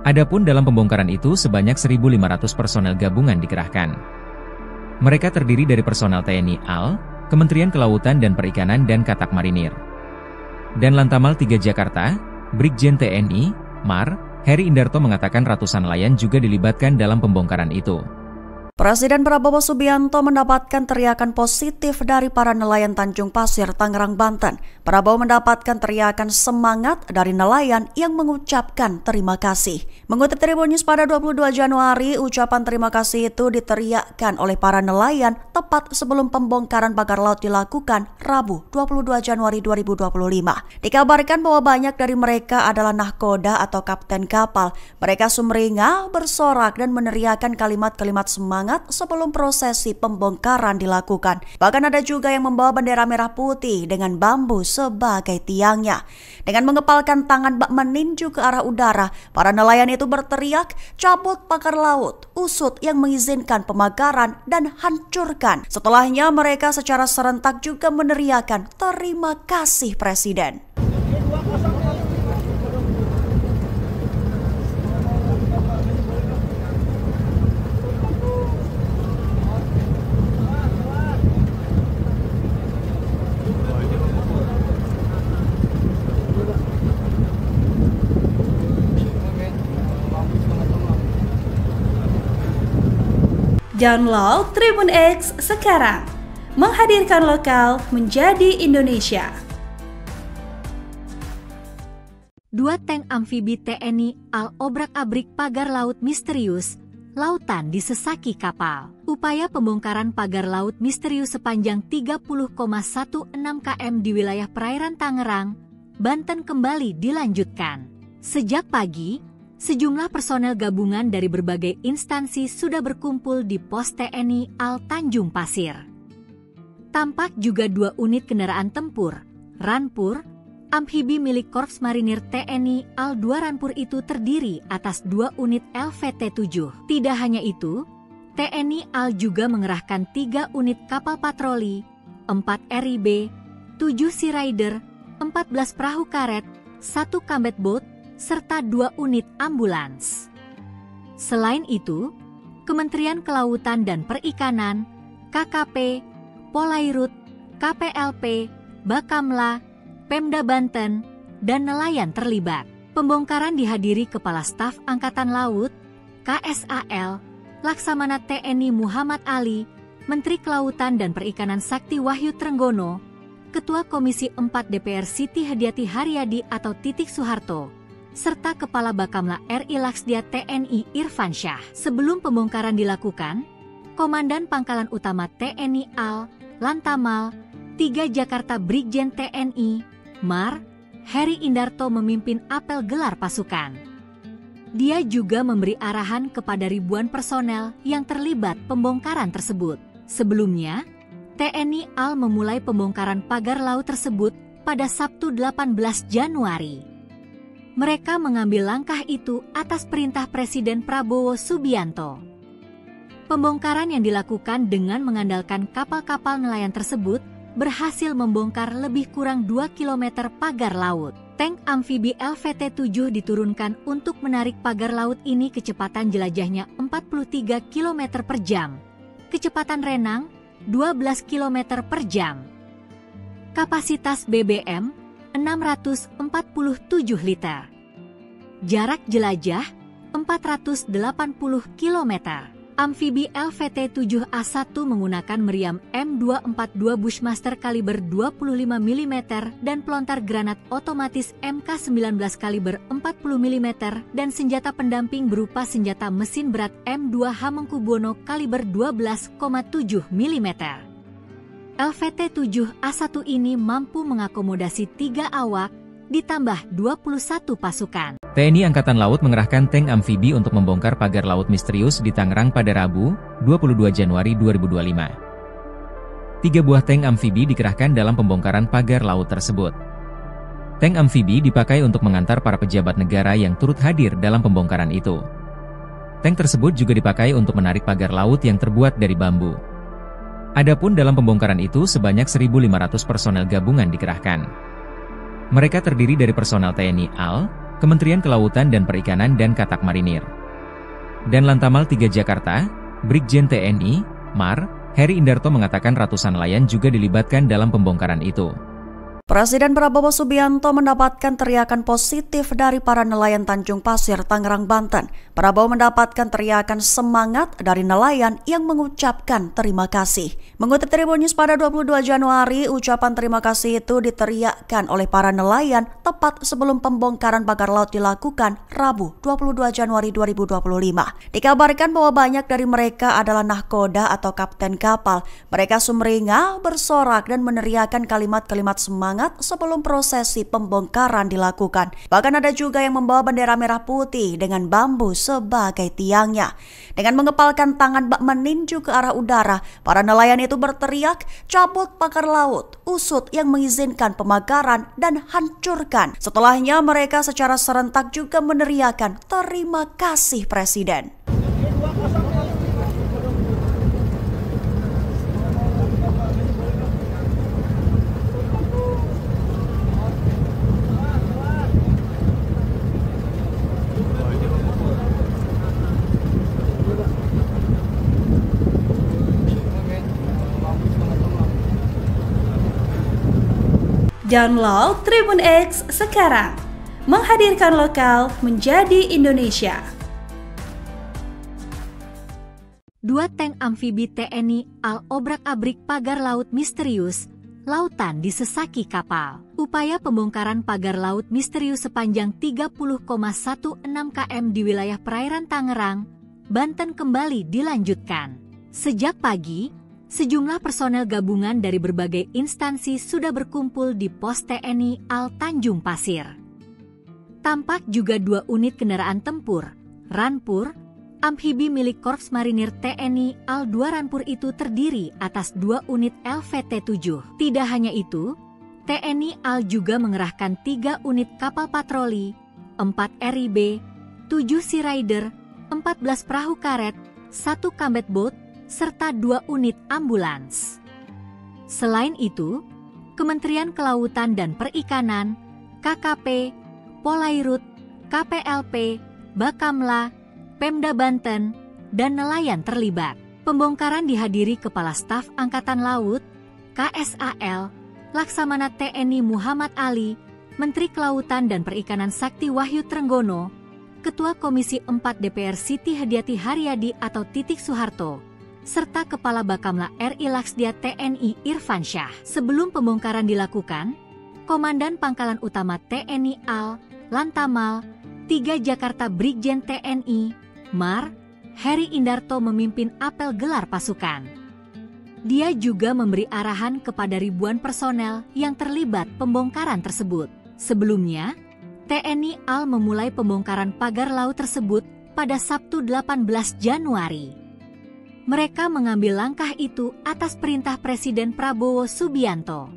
Adapun dalam pembongkaran itu sebanyak 1.500 personel gabungan dikerahkan. Mereka terdiri dari personel TNI AL, Kementerian Kelautan dan Perikanan dan Katak Marinir. Dan Lantamal 3 Jakarta, Brigjen TNI, Mar, Heri Indarto mengatakan ratusan nelayan juga dilibatkan dalam pembongkaran itu. Presiden Prabowo Subianto mendapatkan teriakan positif dari para nelayan Tanjung Pasir, Tangerang, Banten. Prabowo mendapatkan teriakan semangat dari nelayan yang mengucapkan terima kasih. Mengutip Tribun News pada 22 Januari, ucapan terima kasih itu diteriakkan oleh para nelayan tepat sebelum pembongkaran pagar laut dilakukan Rabu 22 Januari 2025. Dikabarkan bahwa banyak dari mereka adalah nahkoda atau kapten kapal. Mereka sumringah, bersorak dan meneriakkan kalimat-kalimat semangat sebelum prosesi pembongkaran dilakukan. Bahkan ada juga yang membawa bendera merah putih dengan bambu sebagai tiangnya. Dengan mengepalkan tangan bak meninju ke arah udara, para nelayan itu berteriak, "Cabut pagar laut, usut yang mengizinkan pemagaran dan hancurkan." Setelahnya mereka secara serentak juga meneriakkan, "Terima kasih Presiden." Download Tribun X sekarang, menghadirkan lokal menjadi Indonesia. 2 tank amfibi TNI AL obrak-abrik pagar laut misterius, lautan disesaki kapal. Upaya pembongkaran pagar laut misterius sepanjang 30,16 km di wilayah perairan Tangerang, Banten kembali dilanjutkan. Sejak pagi, sejumlah personel gabungan dari berbagai instansi sudah berkumpul di pos TNI AL Tanjung Pasir. Tampak juga 2 unit kendaraan tempur, Rampur, amfibi milik Korps Marinir TNI AL 2 Rampur itu terdiri atas 2 unit LVT-7. Tidak hanya itu, TNI AL juga mengerahkan 3 unit kapal patroli, 4 RIB, 7 Sea Rider, 14 perahu karet, 1 combat boat, serta 2 unit ambulans. Selain itu, Kementerian Kelautan dan Perikanan, KKP, Polairut, KPLP, Bakamla, Pemda Banten, dan nelayan terlibat. Pembongkaran dihadiri Kepala Staf Angkatan Laut, KSAL, Laksamana TNI Muhammad Ali, Menteri Kelautan dan Perikanan Sakti Wahyu Trenggono, Ketua Komisi 4 DPR Siti Hadiati Haryadi atau Titik Soeharto, serta Kepala Bakamla RI Laksdia TNI Irfan Syah. Sebelum pembongkaran dilakukan, Komandan Pangkalan Utama TNI AL, Lantamal, 3 Jakarta Brigjen TNI, Mar, Heri Indarto memimpin apel gelar pasukan. Dia juga memberi arahan kepada ribuan personel yang terlibat pembongkaran tersebut. Sebelumnya, TNI AL memulai pembongkaran pagar laut tersebut pada Sabtu 18 Januari. Mereka mengambil langkah itu atas perintah Presiden Prabowo Subianto. Pembongkaran yang dilakukan dengan mengandalkan kapal-kapal nelayan tersebut berhasil membongkar lebih kurang 2 km pagar laut. Tank amfibi LVT-7 diturunkan untuk menarik pagar laut ini kecepatan jelajahnya 43 km per jam. Kecepatan renang 12 km per jam. Kapasitas BBM 647 liter. Jarak jelajah 480 km. Amfibi LVT-7A1 menggunakan meriam M242 Bushmaster kaliber 25 mm dan pelontar granat otomatis MK19 kaliber 40 mm dan senjata pendamping berupa senjata mesin berat M2 Hamengkubuwono kaliber 12,7 mm. LVT-7A1 ini mampu mengakomodasi 3 awak, ditambah 21 pasukan. TNI Angkatan Laut mengerahkan tank amfibi untuk membongkar pagar laut misterius di Tangerang pada Rabu, 22 Januari 2025. 3 buah tank amfibi dikerahkan dalam pembongkaran pagar laut tersebut. Tank amfibi dipakai untuk mengantar para pejabat negara yang turut hadir dalam pembongkaran itu. Tank tersebut juga dipakai untuk menarik pagar laut yang terbuat dari bambu. Adapun dalam pembongkaran itu sebanyak 1.500 personel gabungan dikerahkan. Mereka terdiri dari personel TNI AL, Kementerian Kelautan dan Perikanan dan Katak Marinir. Dan Lantamal 3 Jakarta, Brigjen TNI, Mar, Heri Indarto mengatakan ratusan nelayan juga dilibatkan dalam pembongkaran itu. Presiden Prabowo Subianto mendapatkan teriakan positif dari para nelayan Tanjung Pasir, Tangerang, Banten. Prabowo mendapatkan teriakan semangat dari nelayan yang mengucapkan terima kasih. Mengutip Tribun News pada 22 Januari, ucapan terima kasih itu diteriakkan oleh para nelayan tepat sebelum pembongkaran pagar laut dilakukan Rabu 22 Januari 2025. Dikabarkan bahwa banyak dari mereka adalah nahkoda atau kapten kapal. Mereka sumringah, bersorak dan meneriakkan kalimat-kalimat semangat sebelum prosesi pembongkaran dilakukan. Bahkan ada juga yang membawa bendera merah putih dengan bambu sebagai tiangnya. Dengan mengepalkan tangan bak meninju ke arah udara, para nelayan itu berteriak, "Cabut pagar laut, usut yang mengizinkan pemakaran dan hancurkan." Setelahnya mereka secara serentak juga meneriakkan, "Terima kasih Presiden." Download Tribun X sekarang, menghadirkan lokal menjadi Indonesia. 2 tank amfibi TNI AL obrak-abrik pagar laut misterius, lautan disesaki kapal. Upaya pembongkaran pagar laut misterius sepanjang 30,16 km di wilayah perairan Tangerang, Banten kembali dilanjutkan. Sejak pagi, sejumlah personel gabungan dari berbagai instansi sudah berkumpul di pos TNI AL Tanjung Pasir. Tampak juga 2 unit kendaraan tempur, Ranpur, amfibi milik Korps Marinir TNI AL 2 Ranpur itu terdiri atas 2 unit LVT-7. Tidak hanya itu, TNI AL juga mengerahkan 3 unit kapal patroli, 4 RIB, 7 Sea Rider, 14 perahu karet, 1 combat boat, serta 2 unit ambulans. Selain itu, Kementerian Kelautan dan Perikanan, KKP, Polairut, KPLP, Bakamla, Pemda Banten, dan nelayan terlibat. Pembongkaran dihadiri Kepala Staf Angkatan Laut, KSAL, Laksamana TNI Muhammad Ali, Menteri Kelautan dan Perikanan Sakti Wahyu Trenggono, Ketua Komisi 4 DPR Siti Hadiati Haryadi atau Titik Soeharto, serta Kepala Bakamla RI Laksdia TNI Irfan Syah. Sebelum pembongkaran dilakukan, Komandan Pangkalan Utama TNI AL, Lantamal, 3 Jakarta Brigjen TNI, Mar, Heri Indarto memimpin apel gelar pasukan. Dia juga memberi arahan kepada ribuan personel yang terlibat pembongkaran tersebut. Sebelumnya, TNI AL memulai pembongkaran pagar laut tersebut pada Sabtu 18 Januari. Mereka mengambil langkah itu atas perintah Presiden Prabowo Subianto.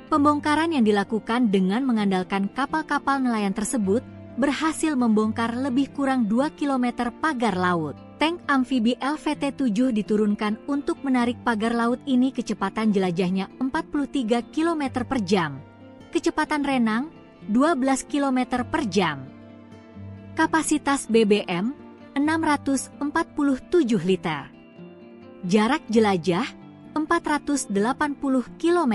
Pembongkaran yang dilakukan dengan mengandalkan kapal-kapal nelayan tersebut berhasil membongkar lebih kurang 2 km pagar laut. Tank amfibi LVT-7 diturunkan untuk menarik pagar laut ini kecepatan jelajahnya 43 km per jam. Kecepatan renang 12 km per jam. Kapasitas BBM 647 liter. Jarak jelajah 480 km.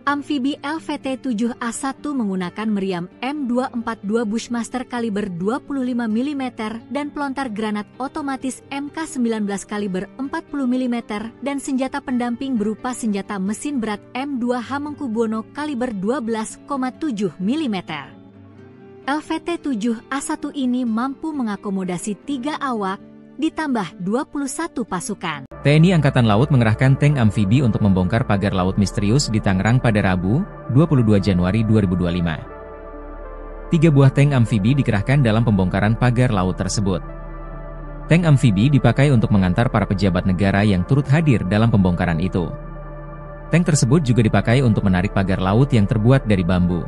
Amfibi LVT-7A1 menggunakan meriam M242 Bushmaster kaliber 25 mm dan pelontar granat otomatis MK19 kaliber 40 mm dan senjata pendamping berupa senjata mesin berat M2 Hamengkubuwono kaliber 12,7 mm. LVT-7A1 ini mampu mengakomodasi 3 awak, ditambah 21 pasukan. TNI Angkatan Laut mengerahkan tank amfibi untuk membongkar pagar laut misterius di Tangerang pada Rabu, 22 Januari 2025. 3 buah tank amfibi dikerahkan dalam pembongkaran pagar laut tersebut. Tank amfibi dipakai untuk mengantar para pejabat negara yang turut hadir dalam pembongkaran itu. Tank tersebut juga dipakai untuk menarik pagar laut yang terbuat dari bambu.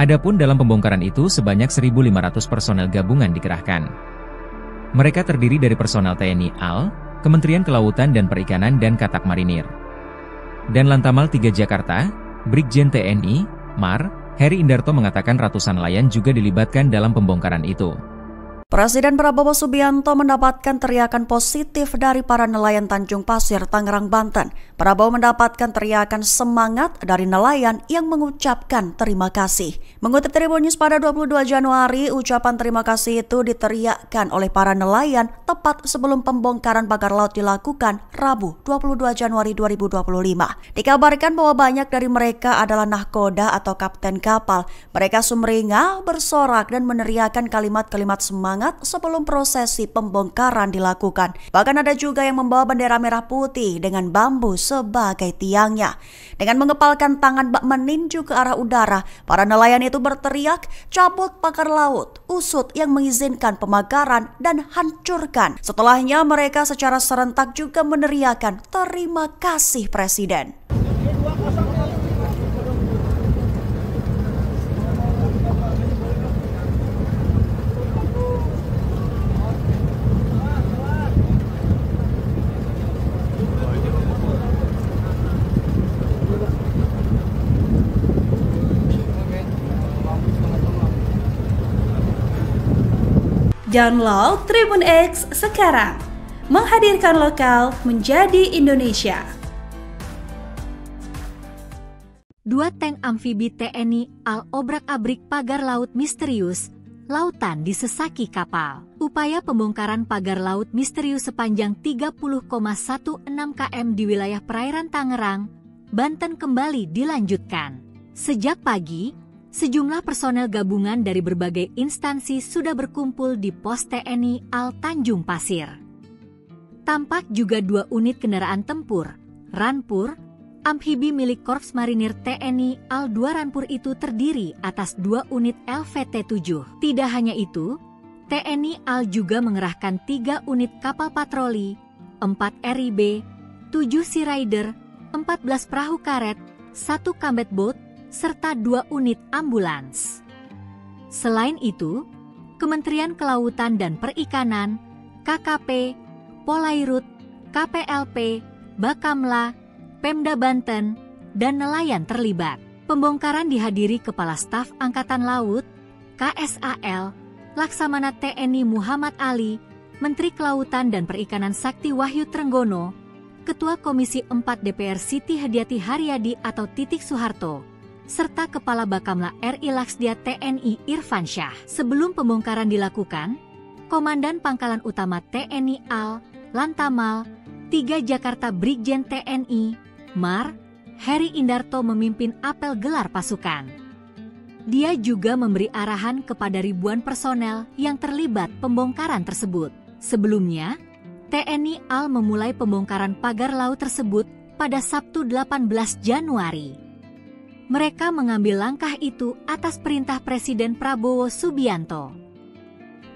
Adapun dalam pembongkaran itu sebanyak 1.500 personel gabungan dikerahkan. Mereka terdiri dari personel TNI AL, Kementerian Kelautan dan Perikanan dan Katak Marinir. Dan Lantamal 3 Jakarta, Brigjen TNI, Mar, Heri Indarto mengatakan ratusan nelayan juga dilibatkan dalam pembongkaran itu. Presiden Prabowo Subianto mendapatkan teriakan positif dari para nelayan Tanjung Pasir, Tangerang, Banten. Prabowo mendapatkan teriakan semangat dari nelayan yang mengucapkan terima kasih. Mengutip Tribun News pada 22 Januari, ucapan terima kasih itu diteriakkan oleh para nelayan tepat sebelum pembongkaran pagar laut dilakukan Rabu 22 Januari 2025. Dikabarkan bahwa banyak dari mereka adalah nahkoda atau kapten kapal. Mereka sumringah, bersorak dan meneriakkan kalimat-kalimat semangat sebelum prosesi pembongkaran dilakukan. Bahkan ada juga yang membawa bendera merah putih dengan bambu sebagai tiangnya. Dengan mengepalkan tangan bak meninju ke arah udara, para nelayan itu berteriak, "Cabut pagar laut, usut yang mengizinkan pemagaran dan hancurkan." Setelahnya mereka secara serentak juga meneriakkan, "Terima kasih Presiden." Download Tribun X sekarang, menghadirkan lokal menjadi Indonesia. 2 tank amfibi TNI AL obrak-abrik pagar laut misterius, lautan disesaki kapal. Upaya pembongkaran pagar laut misterius sepanjang 30,16 km di wilayah perairan Tangerang, Banten kembali dilanjutkan. Sejak pagi, sejumlah personel gabungan dari berbagai instansi sudah berkumpul di pos TNI AL Tanjung Pasir. Tampak juga 2 unit kendaraan tempur, Rampur, amfibi milik Korps Marinir TNI AL 2 Rampur itu terdiri atas 2 unit LVT-7. Tidak hanya itu, TNI AL juga mengerahkan 3 unit kapal patroli, 4 RIB, 7 Sea Rider, 14 perahu karet, 1 combat boat, serta 2 unit ambulans. Selain itu, Kementerian Kelautan dan Perikanan, KKP, Polairut, KPLP, Bakamla, Pemda Banten, dan nelayan terlibat. Pembongkaran dihadiri Kepala Staf Angkatan Laut, KSAL, Laksamana TNI Muhammad Ali, Menteri Kelautan dan Perikanan Sakti Wahyu Trenggono, Ketua Komisi 4 DPR Siti Hadiati Haryadi atau Titik Soeharto, serta Kepala Bakamla RI Laksdia TNI Irfan Syah. Sebelum pembongkaran dilakukan, Komandan Pangkalan Utama TNI AL, Lantamal, 3 Jakarta Brigjen TNI, Mar, Heri Indarto memimpin apel gelar pasukan. Dia juga memberi arahan kepada ribuan personel yang terlibat pembongkaran tersebut. Sebelumnya, TNI AL memulai pembongkaran pagar laut tersebut pada Sabtu 18 Januari. Mereka mengambil langkah itu atas perintah Presiden Prabowo Subianto.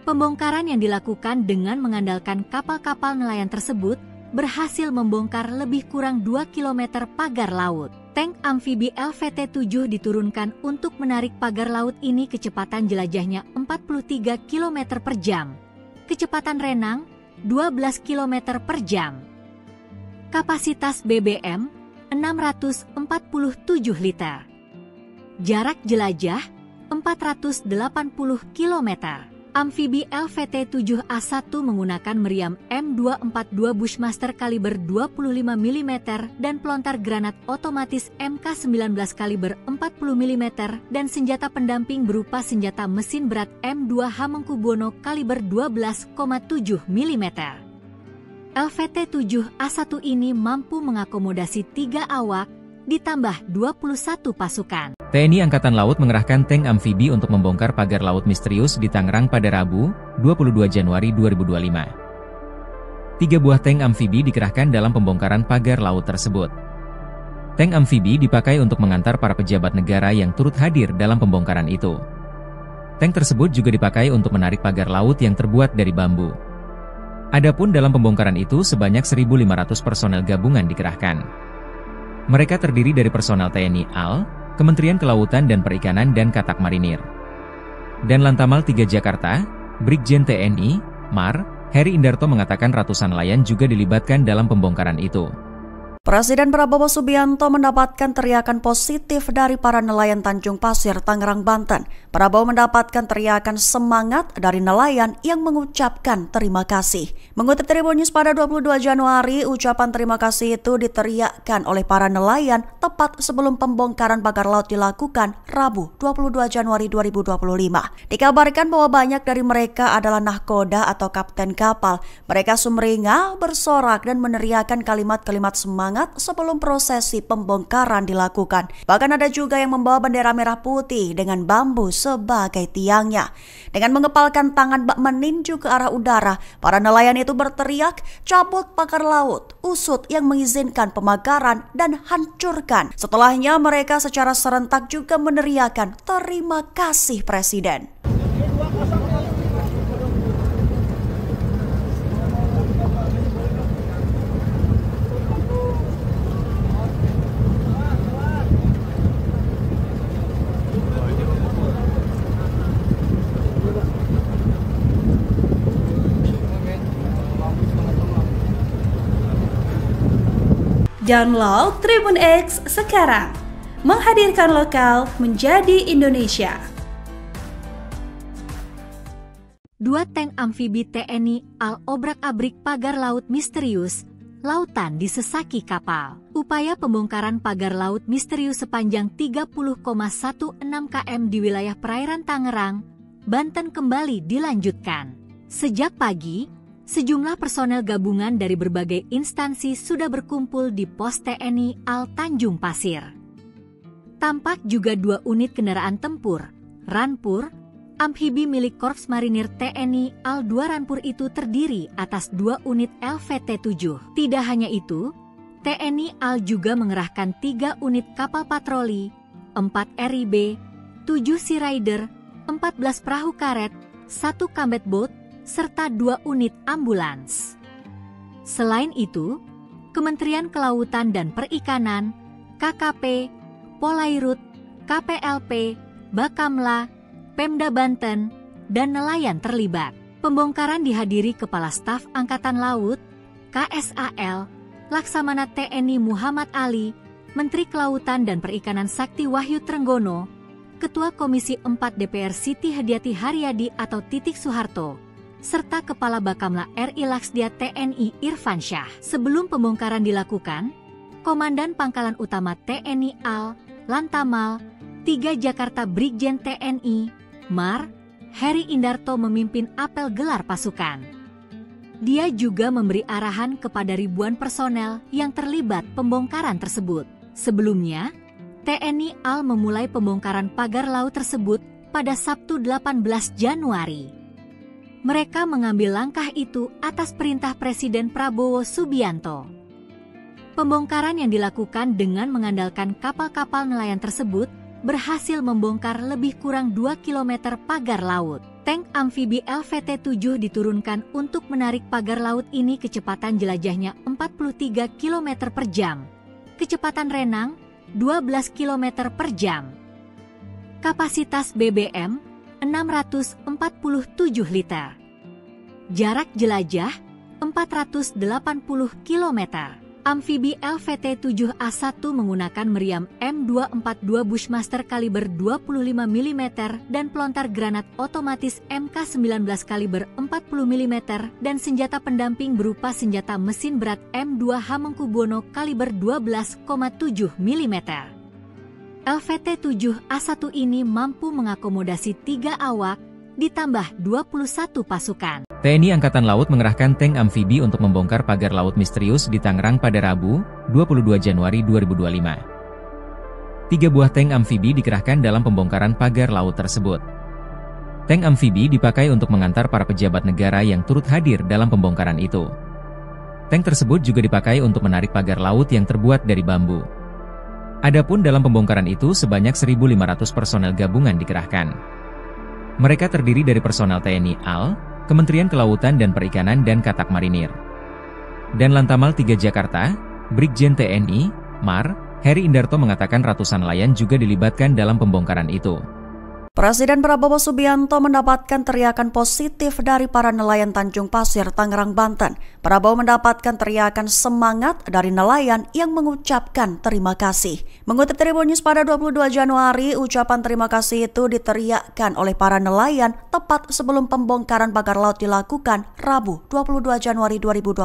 Pembongkaran yang dilakukan dengan mengandalkan kapal-kapal nelayan tersebut berhasil membongkar lebih kurang 2 km pagar laut. Tank amfibi LVT-7 diturunkan untuk menarik pagar laut ini kecepatan jelajahnya 43 km per jam. Kecepatan renang 12 km per jam. Kapasitas BBM 647 liter. Jarak jelajah 480 km. Amfibi LVT-7A1 menggunakan meriam M242 Bushmaster kaliber 25 mm dan pelontar granat otomatis MK19 kaliber 40 mm dan senjata pendamping berupa senjata mesin berat M2 Hamengkubuwono kaliber 12,7 mm. LVT-7A1 ini mampu mengakomodasi 3 awak ditambah 21 pasukan. TNI Angkatan Laut mengerahkan tank amfibi untuk membongkar pagar laut misterius di Tangerang pada Rabu, 22 Januari 2025. 3 buah tank amfibi dikerahkan dalam pembongkaran pagar laut tersebut. Tank amfibi dipakai untuk mengantar para pejabat negara yang turut hadir dalam pembongkaran itu. Tank tersebut juga dipakai untuk menarik pagar laut yang terbuat dari bambu. Adapun dalam pembongkaran itu sebanyak 1.500 personel gabungan dikerahkan. Mereka terdiri dari personel TNI AL, Kementerian Kelautan dan Perikanan dan Katak Marinir. Dan Lantamal 3 Jakarta, Brigjen TNI, Mar, Heri Indarto mengatakan ratusan nelayan juga dilibatkan dalam pembongkaran itu. Presiden Prabowo Subianto mendapatkan teriakan positif dari para nelayan Tanjung Pasir, Tangerang, Banten. Prabowo mendapatkan teriakan semangat dari nelayan yang mengucapkan terima kasih. Mengutip Tribun News pada 22 Januari, ucapan terima kasih itu diteriakkan oleh para nelayan tepat sebelum pembongkaran pagar laut dilakukan Rabu 22 Januari 2025. Dikabarkan bahwa banyak dari mereka adalah nahkoda atau kapten kapal. Mereka sumringah, bersorak dan meneriakkan kalimat-kalimat semangat sebelum prosesi pembongkaran dilakukan. Bahkan ada juga yang membawa bendera merah putih dengan bambu sebagai tiangnya. Dengan mengepalkan tangan bak meninju ke arah udara, para nelayan itu berteriak, "Cabut pagar laut, usut yang mengizinkan pemakaran dan hancurkan." Setelahnya mereka secara serentak juga meneriakkan, "Terima kasih Presiden." Download Tribun X sekarang, menghadirkan lokal menjadi Indonesia. 2 tank amfibi TNI AL obrak-abrik pagar laut misterius, lautan disesaki kapal. Upaya pembongkaran pagar laut misterius sepanjang 30,16 km di wilayah perairan Tangerang, Banten kembali dilanjutkan. Sejak pagi, sejumlah personel gabungan dari berbagai instansi sudah berkumpul di pos TNI AL Tanjung Pasir. Tampak juga 2 unit kendaraan tempur, Ranpur, amfibi milik Korps Marinir TNI AL 2 Ranpur itu terdiri atas 2 unit LVT-7. Tidak hanya itu, TNI AL juga mengerahkan 3 unit kapal patroli, 4 RIB, 7 Sea Rider, 14 perahu karet, 1 combat boat, serta 2 unit ambulans. Selain itu, Kementerian Kelautan dan Perikanan, KKP, Polairut, KPLP, Bakamla, Pemda Banten, dan nelayan terlibat. Pembongkaran dihadiri Kepala Staf Angkatan Laut, KSAL, Laksamana TNI Muhammad Ali, Menteri Kelautan dan Perikanan Sakti Wahyu Trenggono, Ketua Komisi 4 DPR Siti Hadiati Haryadi atau Titik Soeharto, serta Kepala Bakamla RI Laksdia TNI Irfan Syah. Sebelum pembongkaran dilakukan, Komandan Pangkalan Utama TNI AL, Lantamal, 3 Jakarta Brigjen TNI, Mar, Heri Indarto memimpin apel gelar pasukan. Dia juga memberi arahan kepada ribuan personel yang terlibat pembongkaran tersebut. Sebelumnya, TNI AL memulai pembongkaran pagar laut tersebut pada Sabtu 18 Januari. Mereka mengambil langkah itu atas perintah Presiden Prabowo Subianto. Pembongkaran yang dilakukan dengan mengandalkan kapal-kapal nelayan tersebut berhasil membongkar lebih kurang 2 km pagar laut. Tank amfibi LVT-7 diturunkan untuk menarik pagar laut ini kecepatan jelajahnya 43 km per jam. Kecepatan renang 12 km per jam. Kapasitas BBM 647 liter. Jarak jelajah 480 km. Amfibi LVT-7A1 menggunakan meriam M242 Bushmaster kaliber 25 mm dan pelontar granat otomatis MK19 kaliber 40 mm dan senjata pendamping berupa senjata mesin berat M2 Hamengkubuwono kaliber 12,7 mm. LVT-7A1 ini mampu mengakomodasi 3 awak ditambah 21 pasukan. TNI Angkatan Laut mengerahkan tank amfibi untuk membongkar pagar laut misterius di Tangerang pada Rabu, 22 Januari 2025. 3 buah tank amfibi dikerahkan dalam pembongkaran pagar laut tersebut. Tank amfibi dipakai untuk mengantar para pejabat negara yang turut hadir dalam pembongkaran itu. Tank tersebut juga dipakai untuk menarik pagar laut yang terbuat dari bambu. Adapun dalam pembongkaran itu sebanyak 1.500 personel gabungan dikerahkan. Mereka terdiri dari personel TNI AL, Kementerian Kelautan dan Perikanan dan Katak Marinir. Dan Lantamal 3 Jakarta, Brigjen TNI, Mar, Heri Indarto mengatakan ratusan nelayan juga dilibatkan dalam pembongkaran itu. Presiden Prabowo Subianto mendapatkan teriakan positif dari para nelayan Tanjung Pasir, Tangerang, Banten. Prabowo mendapatkan teriakan semangat dari nelayan yang mengucapkan terima kasih. Mengutip Tribun News pada 22 Januari, ucapan terima kasih itu diteriakkan oleh para nelayan tepat sebelum pembongkaran pagar laut dilakukan Rabu 22 Januari 2025.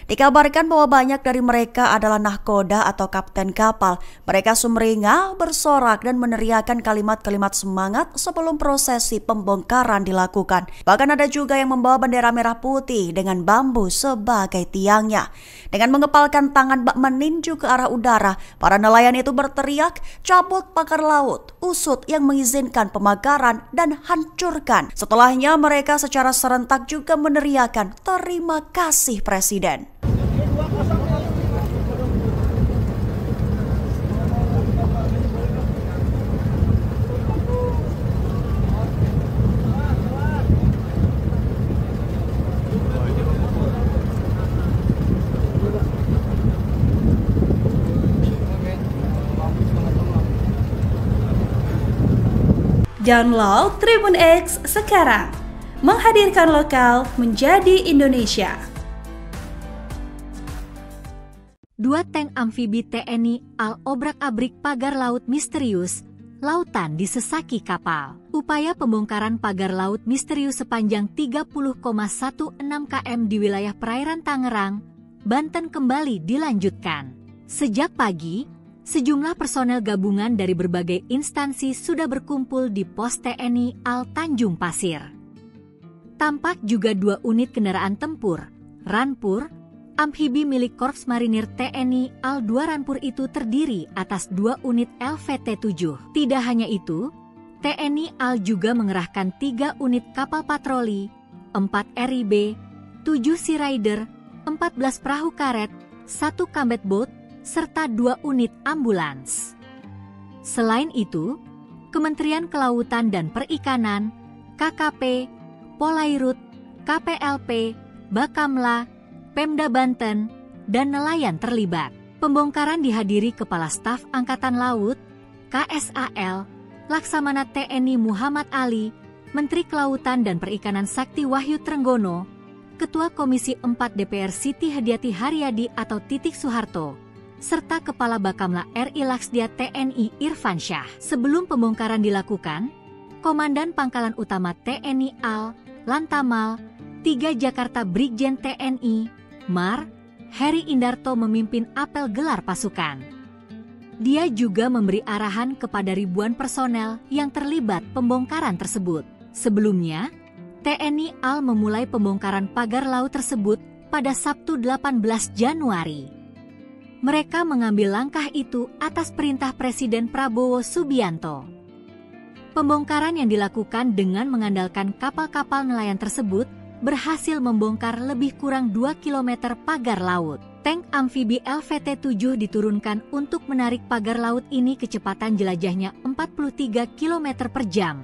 Dikabarkan bahwa banyak dari mereka adalah nahkoda atau kapten kapal. Mereka sumringah, bersorak dan meneriakkan kalimat-kalimat semangat sebelum prosesi pembongkaran dilakukan. Bahkan ada juga yang membawa bendera merah putih dengan bambu sebagai tiangnya. Dengan mengepalkan tangan bak meninju ke arah udara, para nelayan itu berteriak, "Cabut pagar laut, usut yang mengizinkan pemagaran dan hancurkan." Setelahnya mereka secara serentak juga meneriakkan, "Terima kasih Presiden." Download Tribun X sekarang, menghadirkan lokal menjadi Indonesia. 2 tank amfibi TNI AL obrak-abrik pagar laut misterius, lautan disesaki kapal. Upaya pembongkaran pagar laut misterius sepanjang 30,16 km di wilayah perairan Tangerang, Banten kembali dilanjutkan. Sejak pagi, sejumlah personel gabungan dari berbagai instansi sudah berkumpul di pos TNI AL Tanjung Pasir. Tampak juga 2 unit kendaraan tempur, Rampur, amfibi milik Korps Marinir TNI AL 2 Rampur itu terdiri atas 2 unit LVT-7. Tidak hanya itu, TNI AL juga mengerahkan 3 unit kapal patroli, 4 RIB, 7 Sea Rider, 14 perahu karet, 1 combat boat, serta 2 unit ambulans. Selain itu, Kementerian Kelautan dan Perikanan, KKP, Polairut, KPLP, Bakamla, Pemda Banten, dan nelayan terlibat. Pembongkaran dihadiri Kepala Staf Angkatan Laut, KSAL, Laksamana TNI Muhammad Ali, Menteri Kelautan dan Perikanan Sakti Wahyu Trenggono, Ketua Komisi 4 DPR Siti Hadiati Haryadi atau Titik Soeharto, serta Kepala Bakamla RI Laksdia TNI Irfan Syah. Sebelum pembongkaran dilakukan, Komandan Pangkalan Utama TNI AL, Lantamal, 3 Jakarta Brigjen TNI, Mar, Heri Indarto memimpin apel gelar pasukan. Dia juga memberi arahan kepada ribuan personel yang terlibat pembongkaran tersebut. Sebelumnya, TNI AL memulai pembongkaran pagar laut tersebut pada Sabtu 18 Januari. Mereka mengambil langkah itu atas perintah Presiden Prabowo Subianto. Pembongkaran yang dilakukan dengan mengandalkan kapal-kapal nelayan tersebut berhasil membongkar lebih kurang 2 km pagar laut. Tank amfibi LVT-7 diturunkan untuk menarik pagar laut ini kecepatan jelajahnya 43 km per jam.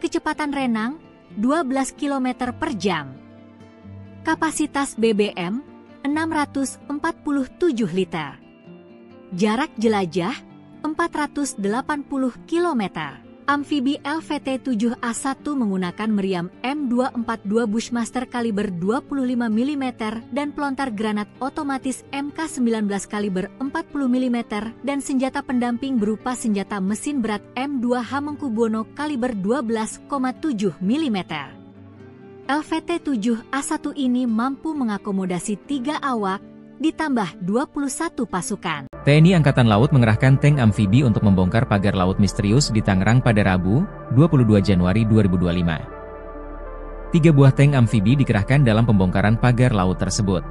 Kecepatan renang 12 km per jam. Kapasitas BBM 647 liter. Jarak jelajah 480 km. Amfibi LVT-7A1 menggunakan meriam M242 Bushmaster kaliber 25 mm dan pelontar granat otomatis MK19 kaliber 40 mm dan senjata pendamping berupa senjata mesin berat M2 Hamengkubuwono kaliber 12,7 mm. LVT-7A1 ini mampu mengakomodasi 3 awak ditambah 21 pasukan. TNI Angkatan Laut mengerahkan tank amfibi untuk membongkar pagar laut misterius di Tangerang pada Rabu, 22 Januari 2025. 3 buah tank amfibi dikerahkan dalam pembongkaran pagar laut tersebut.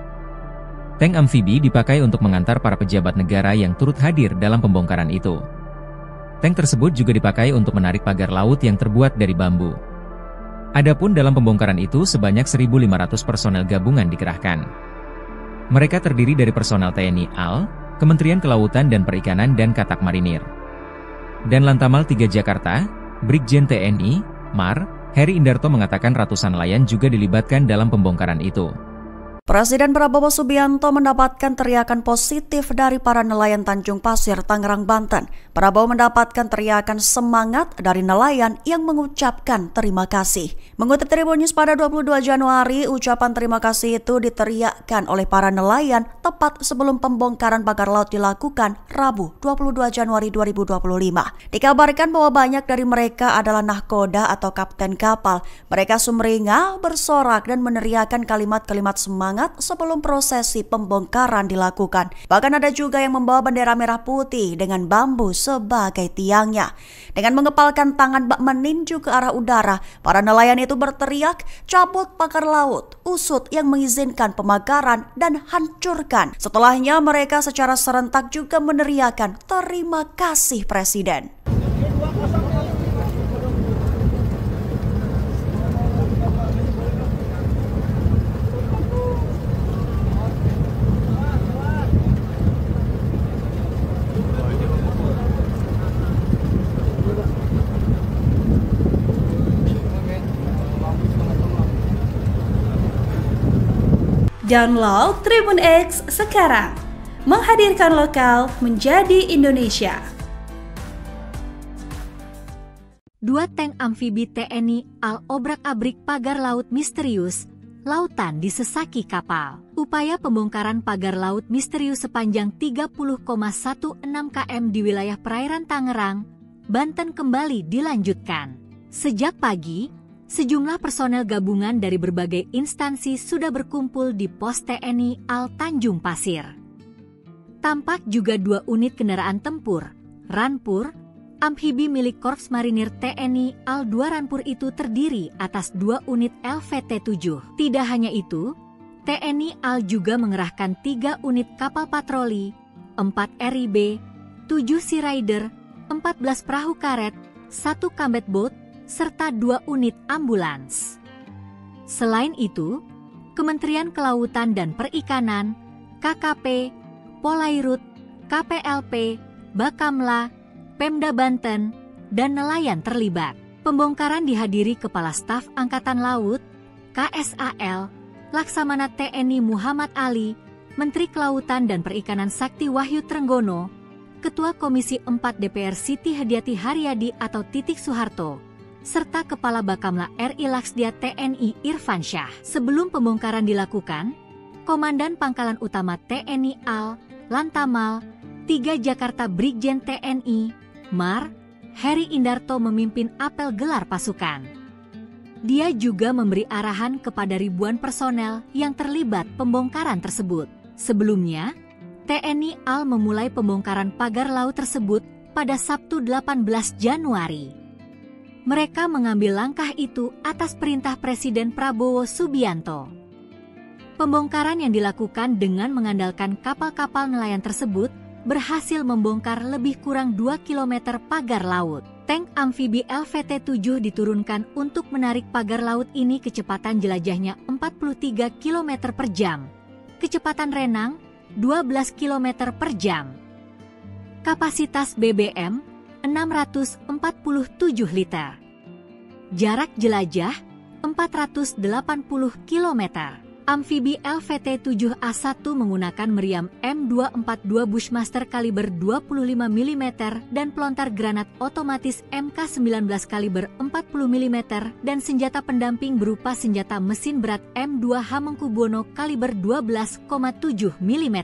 Tank amfibi dipakai untuk mengantar para pejabat negara yang turut hadir dalam pembongkaran itu. Tank tersebut juga dipakai untuk menarik pagar laut yang terbuat dari bambu. Adapun dalam pembongkaran itu sebanyak 1.500 personel gabungan dikerahkan. Mereka terdiri dari personel TNI AL, Kementerian Kelautan dan Perikanan dan Katak Marinir. Dan Lantamal 3 Jakarta, Brigjen TNI, Mar, Heri Indarto mengatakan ratusan nelayan juga dilibatkan dalam pembongkaran itu. Presiden Prabowo Subianto mendapatkan teriakan positif dari para nelayan Tanjung Pasir, Tangerang, Banten. Prabowo mendapatkan teriakan semangat dari nelayan yang mengucapkan terima kasih. Mengutip Tribun News pada 22 Januari, ucapan terima kasih itu diteriakkan oleh para nelayan tepat sebelum pembongkaran pagar laut dilakukan Rabu 22 Januari 2025. Dikabarkan bahwa banyak dari mereka adalah nahkoda atau kapten kapal. Mereka sumringah, bersorak dan meneriakkan kalimat-kalimat semangat sebelum prosesi pembongkaran dilakukan. Bahkan ada juga yang membawa bendera merah putih dengan bambu sebagai tiangnya. Dengan mengepalkan tangan bak meninju ke arah udara, para nelayan itu berteriak, "Cabut pagar laut, usut yang mengizinkan pemakaran dan hancurkan." Setelahnya mereka secara serentak juga meneriakkan, "Terima kasih Presiden." Download Tribun X sekarang, menghadirkan lokal menjadi Indonesia. 2 tank amfibi TNI AL obrak-abrik pagar laut misterius, lautan disesaki kapal. Upaya pembongkaran pagar laut misterius sepanjang 30,16 km di wilayah perairan Tangerang, Banten kembali dilanjutkan. Sejak pagi, sejumlah personel gabungan dari berbagai instansi sudah berkumpul di pos TNI AL Tanjung Pasir. Tampak juga 2 unit kendaraan tempur, Rampur, amfibi milik Korps Marinir TNI AL 2 Rampur itu terdiri atas 2 unit LVT-7. Tidak hanya itu, TNI AL juga mengerahkan 3 unit kapal patroli, 4 RIB, 7 Sea Rider, 14 perahu karet, 1 combat boat, serta 2 unit ambulans. Selain itu, Kementerian Kelautan dan Perikanan, KKP, Polairut, KPLP, Bakamla, Pemda Banten, dan nelayan terlibat. Pembongkaran dihadiri Kepala Staf Angkatan Laut, KSAL, Laksamana TNI Muhammad Ali, Menteri Kelautan dan Perikanan Sakti Wahyu Trenggono, Ketua Komisi 4 DPR Siti Hadiati Haryadi atau Titik Soeharto, serta Kepala Bakamla RI Laksdia TNI Irfan Syah. Sebelum pembongkaran dilakukan, Komandan Pangkalan Utama TNI AL, Lantamal, 3 Jakarta Brigjen TNI, Mar, Heri Indarto memimpin apel gelar pasukan. Dia juga memberi arahan kepada ribuan personel yang terlibat pembongkaran tersebut. Sebelumnya, TNI AL memulai pembongkaran pagar laut tersebut pada Sabtu 18 Januari. Mereka mengambil langkah itu atas perintah Presiden Prabowo Subianto. Pembongkaran yang dilakukan dengan mengandalkan kapal-kapal nelayan tersebut berhasil membongkar lebih kurang 2 km pagar laut. Tank amfibi LVT-7 diturunkan untuk menarik pagar laut ini kecepatan jelajahnya 43 km per jam. Kecepatan renang 12 km per jam. Kapasitas BBM 647 liter. Jarak jelajah 480 km. Amfibi LVT-7A1 menggunakan meriam M242 Bushmaster kaliber 25 mm dan pelontar granat otomatis MK19 kaliber 40 mm dan senjata pendamping berupa senjata mesin berat M2 Hamengkubuwono kaliber 12,7 mm.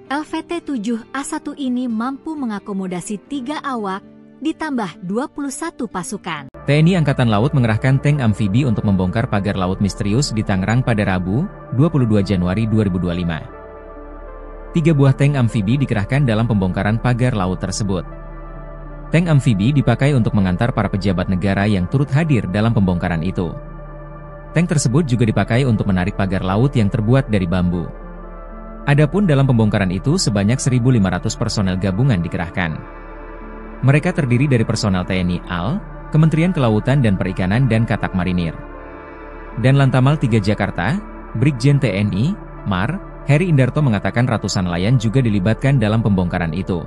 LVT-7A1 ini mampu mengakomodasi 3 awak ditambah 21 pasukan. TNI Angkatan Laut mengerahkan tank amfibi untuk membongkar pagar laut misterius di Tangerang pada Rabu, 22 Januari 2025. 3 buah tank amfibi dikerahkan dalam pembongkaran pagar laut tersebut. Tank amfibi dipakai untuk mengantar para pejabat negara yang turut hadir dalam pembongkaran itu. Tank tersebut juga dipakai untuk menarik pagar laut yang terbuat dari bambu. Adapun dalam pembongkaran itu sebanyak 1.500 personel gabungan dikerahkan. Mereka terdiri dari personel TNI AL, Kementerian Kelautan dan Perikanan dan Katak Marinir. Dan Lantamal 3 Jakarta, Brigjen TNI, Mar, Heri Indarto mengatakan ratusan nelayan juga dilibatkan dalam pembongkaran itu.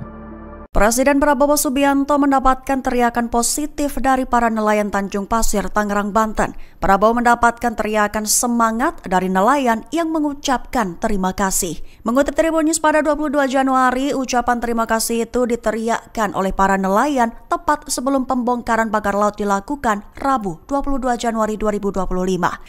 Presiden Prabowo Subianto mendapatkan teriakan positif dari para nelayan Tanjung Pasir, Tangerang, Banten. Prabowo mendapatkan teriakan semangat dari nelayan yang mengucapkan terima kasih. Mengutip Tribun News pada 22 Januari, ucapan terima kasih itu diteriakkan oleh para nelayan tepat sebelum pembongkaran pagar laut dilakukan Rabu 22 Januari 2025.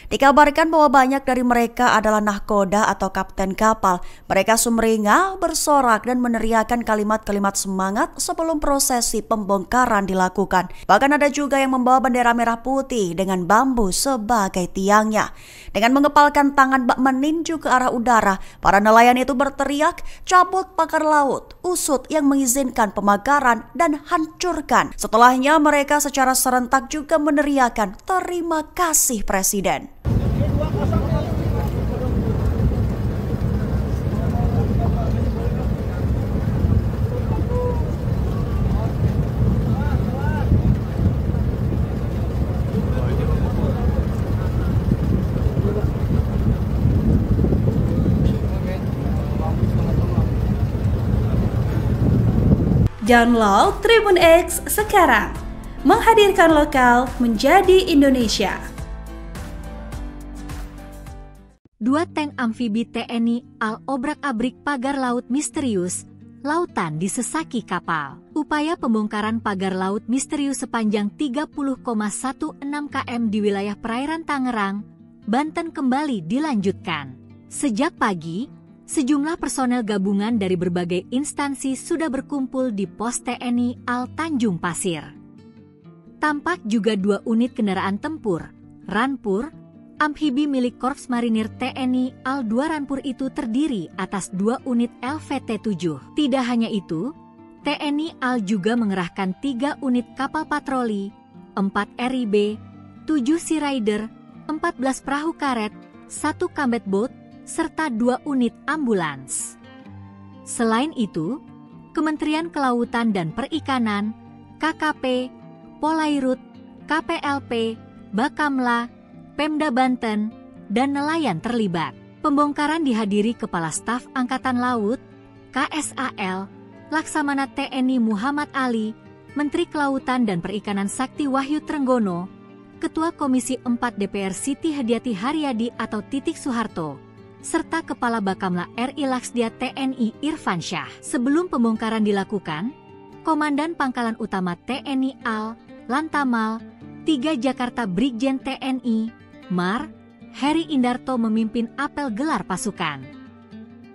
Dikabarkan bahwa banyak dari mereka adalah nahkoda atau kapten kapal. Mereka sumringah, bersorak dan meneriakkan kalimat-kalimat semangat sebelum prosesi pembongkaran dilakukan. Bahkan ada juga yang membawa bendera merah putih dengan bambu sebagai tiangnya. Dengan mengepalkan tangan bak meninju ke arah udara, para nelayan itu berteriak, "Cabut pagar laut, usut yang mengizinkan pemagaran dan hancurkan." Setelahnya mereka secara serentak juga meneriakkan, "Terima kasih Presiden." Download Tribun X sekarang, menghadirkan lokal menjadi Indonesia. 2 tank amfibi TNI AL obrak-abrik pagar laut misterius, lautan disesaki kapal. Upaya pembongkaran pagar laut misterius sepanjang 30,16 km di wilayah perairan Tangerang, Banten kembali dilanjutkan. Sejak pagi, sejumlah personel gabungan dari berbagai instansi sudah berkumpul di pos TNI AL Tanjung Pasir. Tampak juga 2 unit kendaraan tempur, Rampur, amfibi milik Korps Marinir TNI AL 2 Rampur itu terdiri atas 2 unit LVT-7. Tidak hanya itu, TNI AL juga mengerahkan 3 unit kapal patroli, 4 RIB, 7 Sea Rider, 14 perahu karet, 1 combat boat, serta 2 unit ambulans. Selain itu, Kementerian Kelautan dan Perikanan, KKP, Polairut, KPLP, Bakamla, Pemda Banten, dan nelayan terlibat. Pembongkaran dihadiri Kepala Staf Angkatan Laut, KSAL, Laksamana TNI Muhammad Ali, Menteri Kelautan dan Perikanan Sakti Wahyu Trenggono, Ketua Komisi 4 DPR Siti Hadiati Haryadi atau Titik Soeharto, serta Kepala Bakamla RI Laksdia TNI Irfan Syah. Sebelum pembongkaran dilakukan, Komandan Pangkalan Utama TNI AL, Lantamal, 3 Jakarta Brigjen TNI, Mar, Heri Indarto memimpin apel gelar pasukan.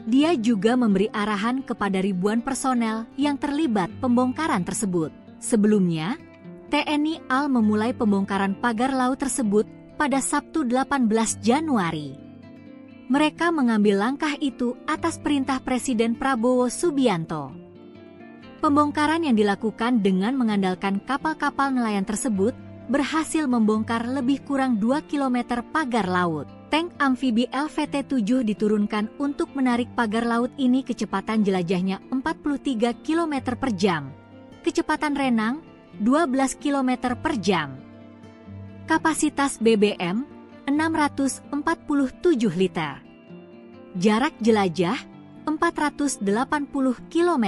Dia juga memberi arahan kepada ribuan personel yang terlibat pembongkaran tersebut. Sebelumnya, TNI AL memulai pembongkaran pagar laut tersebut pada Sabtu 18 Januari. Mereka mengambil langkah itu atas perintah Presiden Prabowo Subianto. Pembongkaran yang dilakukan dengan mengandalkan kapal-kapal nelayan tersebut berhasil membongkar lebih kurang 2 km pagar laut. Tank amfibi LVT-7 diturunkan untuk menarik pagar laut ini kecepatan jelajahnya 43 km per jam. Kecepatan renang 12 km per jam. Kapasitas BBM 647 liter. Jarak jelajah 480 km.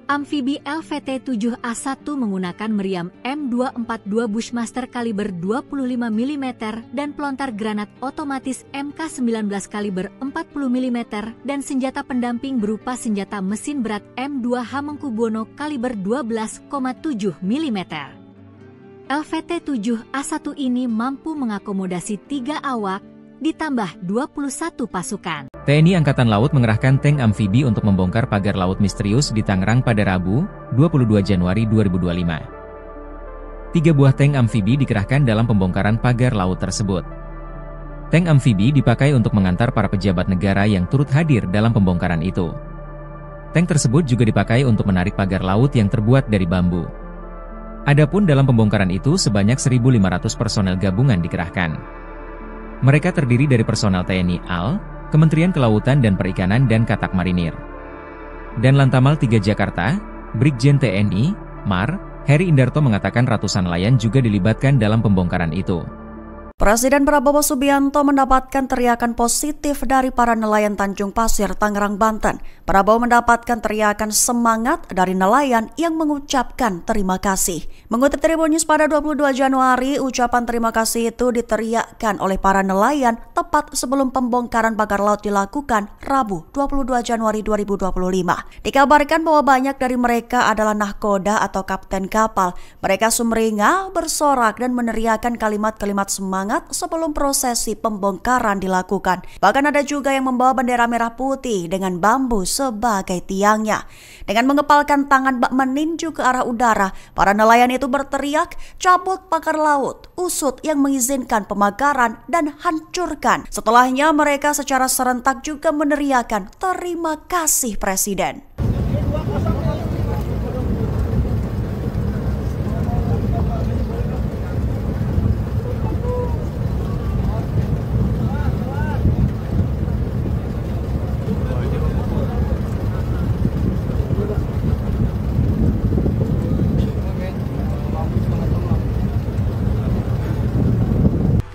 Amfibi LVT-7A1 menggunakan meriam M242 Bushmaster kaliber 25 mm dan pelontar granat otomatis MK19 kaliber 40 mm dan senjata pendamping berupa senjata mesin berat M2 Hamengkubuwono kaliber 12,7 mm. LVT-7A1 ini mampu mengakomodasi 3 awak ditambah 21 pasukan. TNI Angkatan Laut mengerahkan tank amfibi untuk membongkar pagar laut misterius di Tangerang pada Rabu, 22 Januari 2025. 3 buah tank amfibi dikerahkan dalam pembongkaran pagar laut tersebut. Tank amfibi dipakai untuk mengantar para pejabat negara yang turut hadir dalam pembongkaran itu. Tank tersebut juga dipakai untuk menarik pagar laut yang terbuat dari bambu. Adapun dalam pembongkaran itu sebanyak 1.500 personel gabungan dikerahkan. Mereka terdiri dari personel TNI AL, Kementerian Kelautan dan Perikanan dan Katak Marinir. Dan Lantamal 3 Jakarta, Brigjen TNI, Mar, Heri Indarto mengatakan ratusan nelayan juga dilibatkan dalam pembongkaran itu. Presiden Prabowo Subianto mendapatkan teriakan positif dari para nelayan Tanjung Pasir, Tangerang, Banten. Prabowo mendapatkan teriakan semangat dari nelayan yang mengucapkan terima kasih. Mengutip Tribun News pada 22 Januari, ucapan terima kasih itu diteriakkan oleh para nelayan tepat sebelum pembongkaran pagar laut dilakukan Rabu 22 Januari 2025. Dikabarkan bahwa banyak dari mereka adalah nahkoda atau kapten kapal. Mereka sumringah, bersorak dan meneriakkan kalimat-kalimat semangat sebelum prosesi pembongkaran dilakukan. Bahkan ada juga yang membawa bendera merah putih dengan bambu sebagai tiangnya. Dengan mengepalkan tangan bak meninju ke arah udara, para nelayan itu berteriak, "Cabut pagar laut, usut yang mengizinkan pemagaran dan hancurkan." Setelahnya mereka secara serentak juga meneriakkan, "Terima kasih Presiden."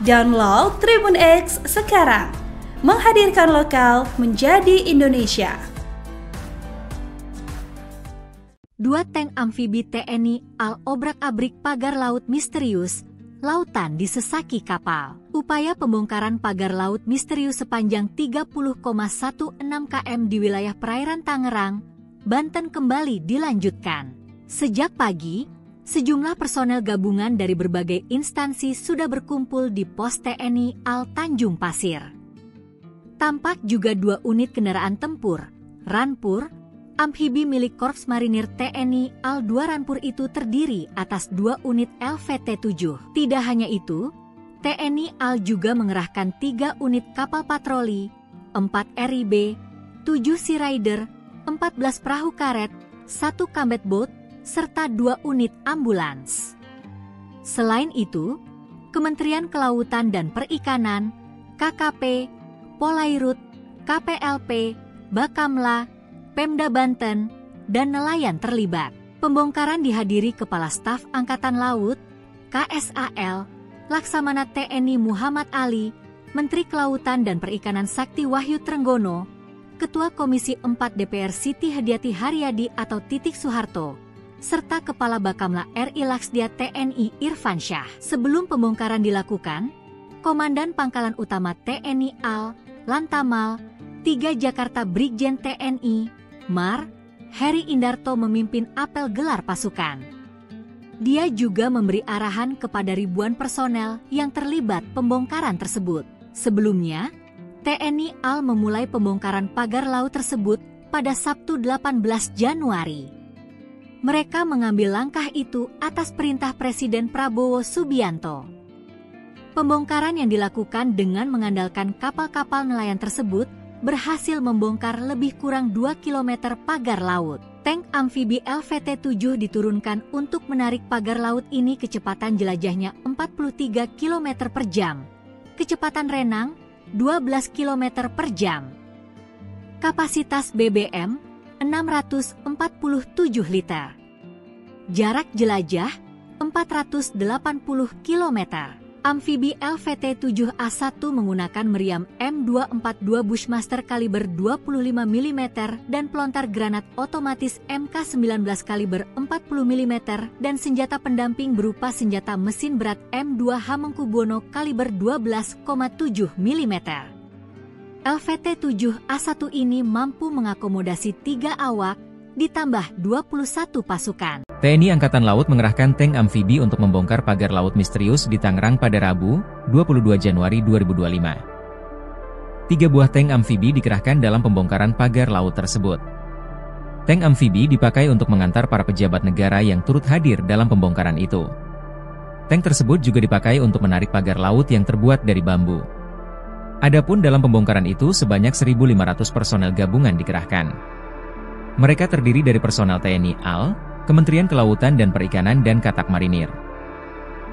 Download Tribun X sekarang, menghadirkan lokal menjadi Indonesia. 2 tank amfibi TNI AL obrak-abrik pagar laut misterius, lautan disesaki kapal. Upaya pembongkaran pagar laut misterius sepanjang 30,16 km di wilayah perairan Tangerang, Banten kembali dilanjutkan. Sejak pagi, sejumlah personel gabungan dari berbagai instansi sudah berkumpul di pos TNI AL Tanjung Pasir. Tampak juga 2 unit kendaraan tempur, Rampur, amfibi milik Korps Marinir TNI AL 2 Rampur itu terdiri atas 2 unit LVT-7. Tidak hanya itu, TNI AL juga mengerahkan 3 unit kapal patroli, 4 RIB, 7 Sea Rider, 14 perahu karet, 1 combat boat, serta 2 unit ambulans. Selain itu, Kementerian Kelautan dan Perikanan, KKP, Polairut, KPLP, Bakamla, Pemda Banten, dan nelayan terlibat. Pembongkaran dihadiri Kepala Staf Angkatan Laut, KSAL, Laksamana TNI Muhammad Ali, Menteri Kelautan dan Perikanan Sakti Wahyu Trenggono, Ketua Komisi 4 DPR Siti Hadiati Haryadi atau Titik Soeharto, serta Kepala Bakamla RI Laksdia TNI Irfan Syah. Sebelum pembongkaran dilakukan, Komandan Pangkalan Utama TNI AL, Lantamal, 3 Jakarta Brigjen TNI, Mar, Heri Indarto memimpin apel gelar pasukan. Dia juga memberi arahan kepada ribuan personel yang terlibat pembongkaran tersebut. Sebelumnya, TNI AL memulai pembongkaran pagar laut tersebut pada Sabtu 18 Januari. Mereka mengambil langkah itu atas perintah Presiden Prabowo Subianto. Pembongkaran yang dilakukan dengan mengandalkan kapal-kapal nelayan tersebut berhasil membongkar lebih kurang 2 km pagar laut. Tank amfibi LVT-7 diturunkan untuk menarik pagar laut ini kecepatan jelajahnya 43 km per jam. Kecepatan renang 12 km per jam. Kapasitas BBM 647 liter. Jarak jelajah 480 km. Amfibi LVT-7A1 menggunakan meriam M242 Bushmaster kaliber 25 mm dan pelontar granat otomatis MK19 kaliber 40 mm dan senjata pendamping berupa senjata mesin berat M2 Hamengkubuwono kaliber 12,7 mm. LVT-7A1 ini mampu mengakomodasi 3 awak, ditambah 21 pasukan. TNI Angkatan Laut mengerahkan tank amfibi untuk membongkar pagar laut misterius di Tangerang pada Rabu, 22 Januari 2025. 3 buah tank amfibi dikerahkan dalam pembongkaran pagar laut tersebut. Tank amfibi dipakai untuk mengantar para pejabat negara yang turut hadir dalam pembongkaran itu. Tank tersebut juga dipakai untuk menarik pagar laut yang terbuat dari bambu. Adapun dalam pembongkaran itu sebanyak 1.500 personel gabungan dikerahkan. Mereka terdiri dari personel TNI AL, Kementerian Kelautan dan Perikanan dan Katak Marinir.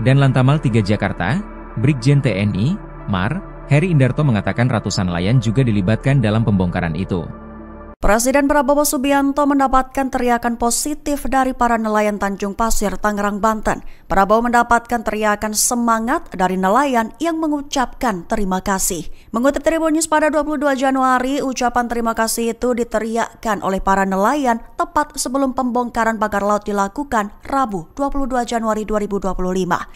Dan Lantamal 3 Jakarta, Brigjen TNI, Mar, Heri Indarto mengatakan ratusan nelayan juga dilibatkan dalam pembongkaran itu. Presiden Prabowo Subianto mendapatkan teriakan positif dari para nelayan Tanjung Pasir, Tangerang, Banten. Prabowo mendapatkan teriakan semangat dari nelayan yang mengucapkan terima kasih. Mengutip Tribun News pada 22 Januari, ucapan terima kasih itu diteriakkan oleh para nelayan tepat sebelum pembongkaran pagar laut dilakukan Rabu 22 Januari 2025.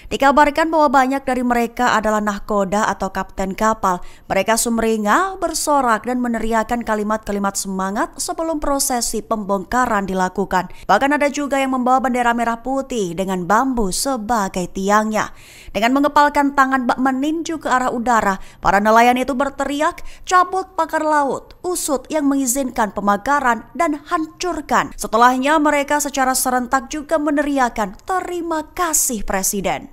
Dikabarkan bahwa banyak dari mereka adalah nahkoda atau kapten kapal. Mereka sumringah, bersorak dan meneriakkan kalimat-kalimat semangat sebelum prosesi pembongkaran dilakukan. Bahkan ada juga yang membawa bendera merah putih dengan bambu sebagai tiangnya. Dengan mengepalkan tangan bak meninju ke arah udara, para nelayan itu berteriak, cabut pagar laut, usut yang mengizinkan pemagaran dan hancurkan. Setelahnya mereka secara serentak juga meneriakan terima kasih Presiden.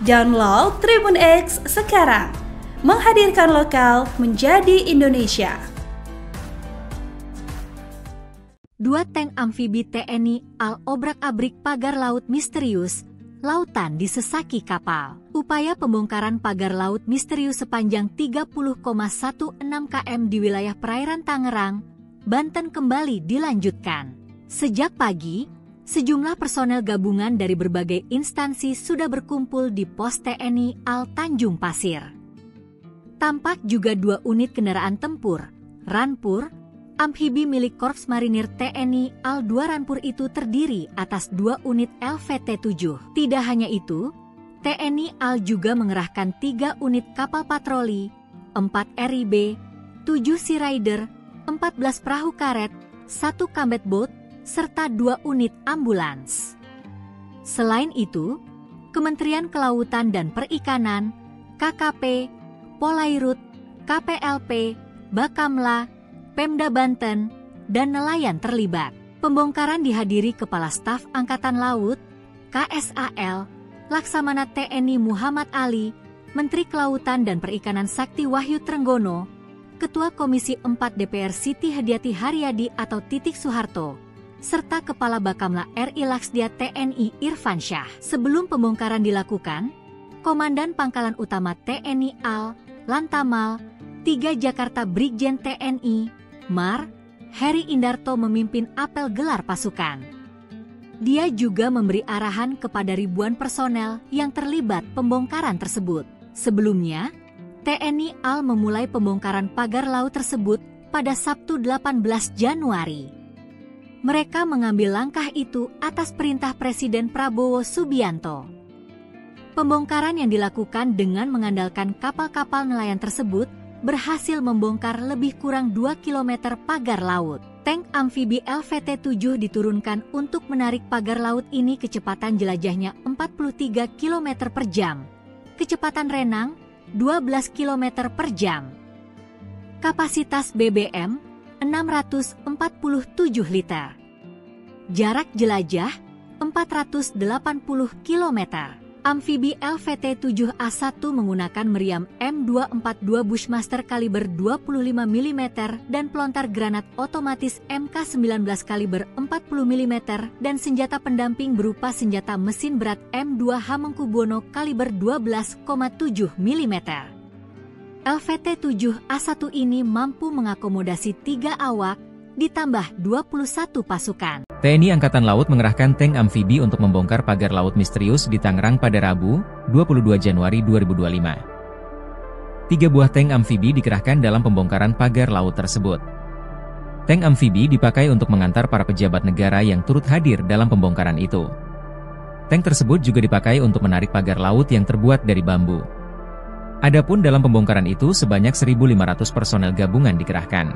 Download Tribun X sekarang, menghadirkan lokal menjadi Indonesia. 2 tank amfibi TNI AL obrak-abrik pagar laut misterius, lautan disesaki kapal. Upaya pembongkaran pagar laut misterius sepanjang 30,16 km di wilayah perairan Tangerang, Banten kembali dilanjutkan. Sejak pagi, sejumlah personel gabungan dari berbagai instansi sudah berkumpul di pos TNI AL Tanjung Pasir. Tampak juga 2 unit kendaraan tempur, Rampur, amfibi milik Korps Marinir TNI AL 2 Rampur itu terdiri atas 2 unit LVT-7. Tidak hanya itu, TNI AL juga mengerahkan 3 unit kapal patroli, 4 RIB, 7 Sea Rider, 14 perahu karet, 1 combat boat, serta 2 unit ambulans. Selain itu, Kementerian Kelautan dan Perikanan, KKP, Polairut, KPLP, Bakamla, Pemda Banten, dan nelayan terlibat. Pembongkaran dihadiri Kepala Staf Angkatan Laut, KSAL, Laksamana TNI Muhammad Ali, Menteri Kelautan dan Perikanan Sakti Wahyu Trenggono, Ketua Komisi 4 DPR Siti Hadiati Haryadi atau Titik Soeharto, serta Kepala Bakamla RI Laksdia TNI Irfan Syah. Sebelum pembongkaran dilakukan, Komandan Pangkalan Utama TNI AL, Lantamal, 3 Jakarta Brigjen TNI, Mar, Heri Indarto memimpin apel gelar pasukan. Dia juga memberi arahan kepada ribuan personel yang terlibat pembongkaran tersebut. Sebelumnya, TNI AL memulai pembongkaran pagar laut tersebut pada Sabtu 18 Januari. Mereka mengambil langkah itu atas perintah Presiden Prabowo Subianto. Pembongkaran yang dilakukan dengan mengandalkan kapal-kapal nelayan tersebut berhasil membongkar lebih kurang 2 km pagar laut. Tank amfibi LVT-7 diturunkan untuk menarik pagar laut ini kecepatan jelajahnya 43 km per jam. Kecepatan renang 12 km per jam. Kapasitas BBM 647 liter. Jarak jelajah 480 km. Amfibi LVT-7A1 menggunakan meriam M242 Bushmaster kaliber 25 mm dan pelontar granat otomatis MK19 kaliber 40 mm dan senjata pendamping berupa senjata mesin berat M2 Hamengkubuwono kaliber 12,7 mm. LVT-7A1 ini mampu mengakomodasi 3 awak, ditambah 21 pasukan. TNI Angkatan Laut mengerahkan tank amfibi untuk membongkar pagar laut misterius di Tangerang pada Rabu, 22 Januari 2025. 3 buah tank amfibi dikerahkan dalam pembongkaran pagar laut tersebut. Tank amfibi dipakai untuk mengantar para pejabat negara yang turut hadir dalam pembongkaran itu. Tank tersebut juga dipakai untuk menarik pagar laut yang terbuat dari bambu. Adapun dalam pembongkaran itu sebanyak 1.500 personel gabungan dikerahkan.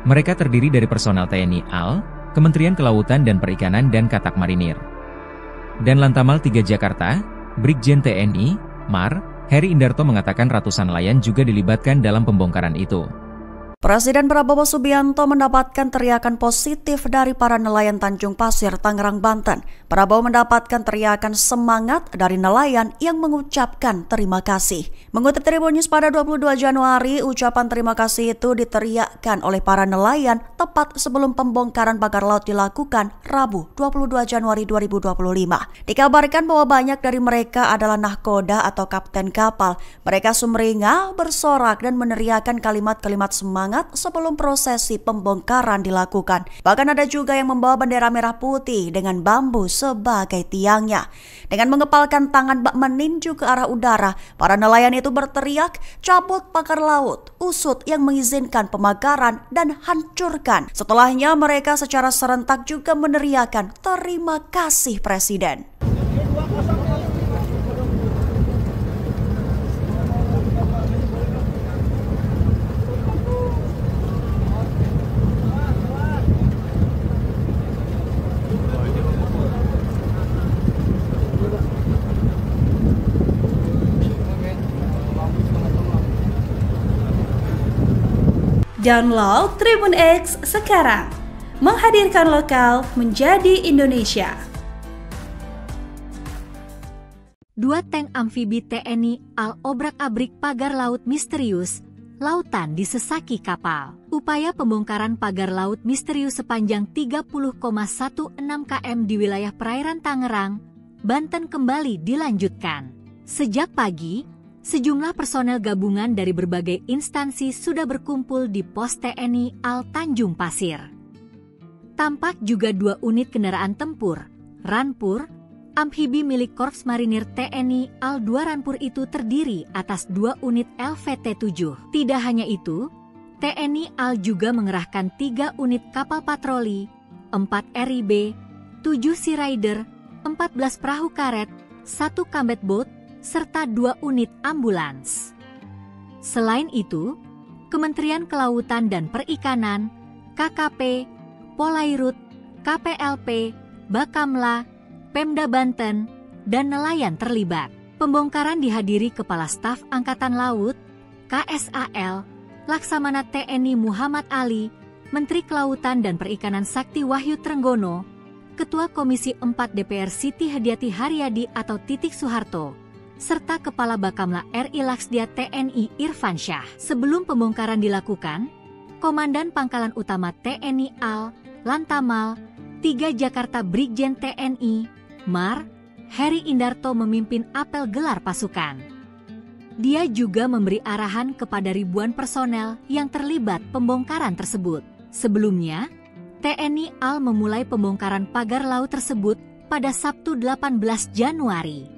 Mereka terdiri dari personel TNI AL, Kementerian Kelautan dan Perikanan dan Katak Marinir. Dan Lantamal 3 Jakarta, Brigjen TNI, Mar, Heri Indarto mengatakan ratusan nelayan juga dilibatkan dalam pembongkaran itu. Presiden Prabowo Subianto mendapatkan teriakan positif dari para nelayan Tanjung Pasir, Tangerang, Banten. Prabowo mendapatkan teriakan semangat dari nelayan yang mengucapkan terima kasih. Mengutip Tribun News pada 22 Januari, ucapan terima kasih itu diteriakkan oleh para nelayan tepat sebelum pembongkaran pagar laut dilakukan Rabu 22 Januari 2025. Dikabarkan bahwa banyak dari mereka adalah nahkoda atau kapten kapal. Mereka sumringah, bersorak dan meneriakkan kalimat-kalimat semangat sebelum prosesi pembongkaran dilakukan. Bahkan ada juga yang membawa bendera merah putih dengan bambu sebagai tiangnya. Dengan mengepalkan tangan bak meninju ke arah udara, para nelayan itu berteriak, cabut pagar laut, usut yang mengizinkan pemagaran dan hancurkan. Setelahnya mereka secara serentak juga meneriakkan terima kasih Presiden. Download Tribun X sekarang, menghadirkan lokal menjadi Indonesia. 2 tank amfibi TNI AL obrak-abrik pagar laut misterius, lautan disesaki kapal. Upaya pembongkaran pagar laut misterius sepanjang 30,16 km di wilayah perairan Tangerang, Banten kembali dilanjutkan. Sejak pagi, sejumlah personel gabungan dari berbagai instansi sudah berkumpul di pos TNI AL Tanjung Pasir. Tampak juga 2 unit kendaraan tempur, Rampur, amfibi milik Korps Marinir TNI AL 2 Rampur itu terdiri atas 2 unit LVT-7. Tidak hanya itu, TNI AL juga mengerahkan 3 unit kapal patroli, 4 RIB, 7 Sea Rider, 14 perahu karet, 1 combat boat, serta 2 unit ambulans. Selain itu, Kementerian Kelautan dan Perikanan, KKP, Polairut, KPLP, Bakamla, Pemda Banten, dan nelayan terlibat. Pembongkaran dihadiri Kepala Staf Angkatan Laut, KSAL, Laksamana TNI Muhammad Ali, Menteri Kelautan dan Perikanan Sakti Wahyu Trenggono, Ketua Komisi 4 DPR Siti Hadiati Haryadi atau Titik Soeharto, serta Kepala Bakamla RI Laksdia TNI Irfan Syah. Sebelum pembongkaran dilakukan, Komandan Pangkalan Utama TNI AL, Lantamal, 3 Jakarta Brigjen TNI, Mar, Heri Indarto memimpin apel gelar pasukan. Dia juga memberi arahan kepada ribuan personel yang terlibat pembongkaran tersebut. Sebelumnya, TNI AL memulai pembongkaran pagar laut tersebut pada Sabtu 18 Januari.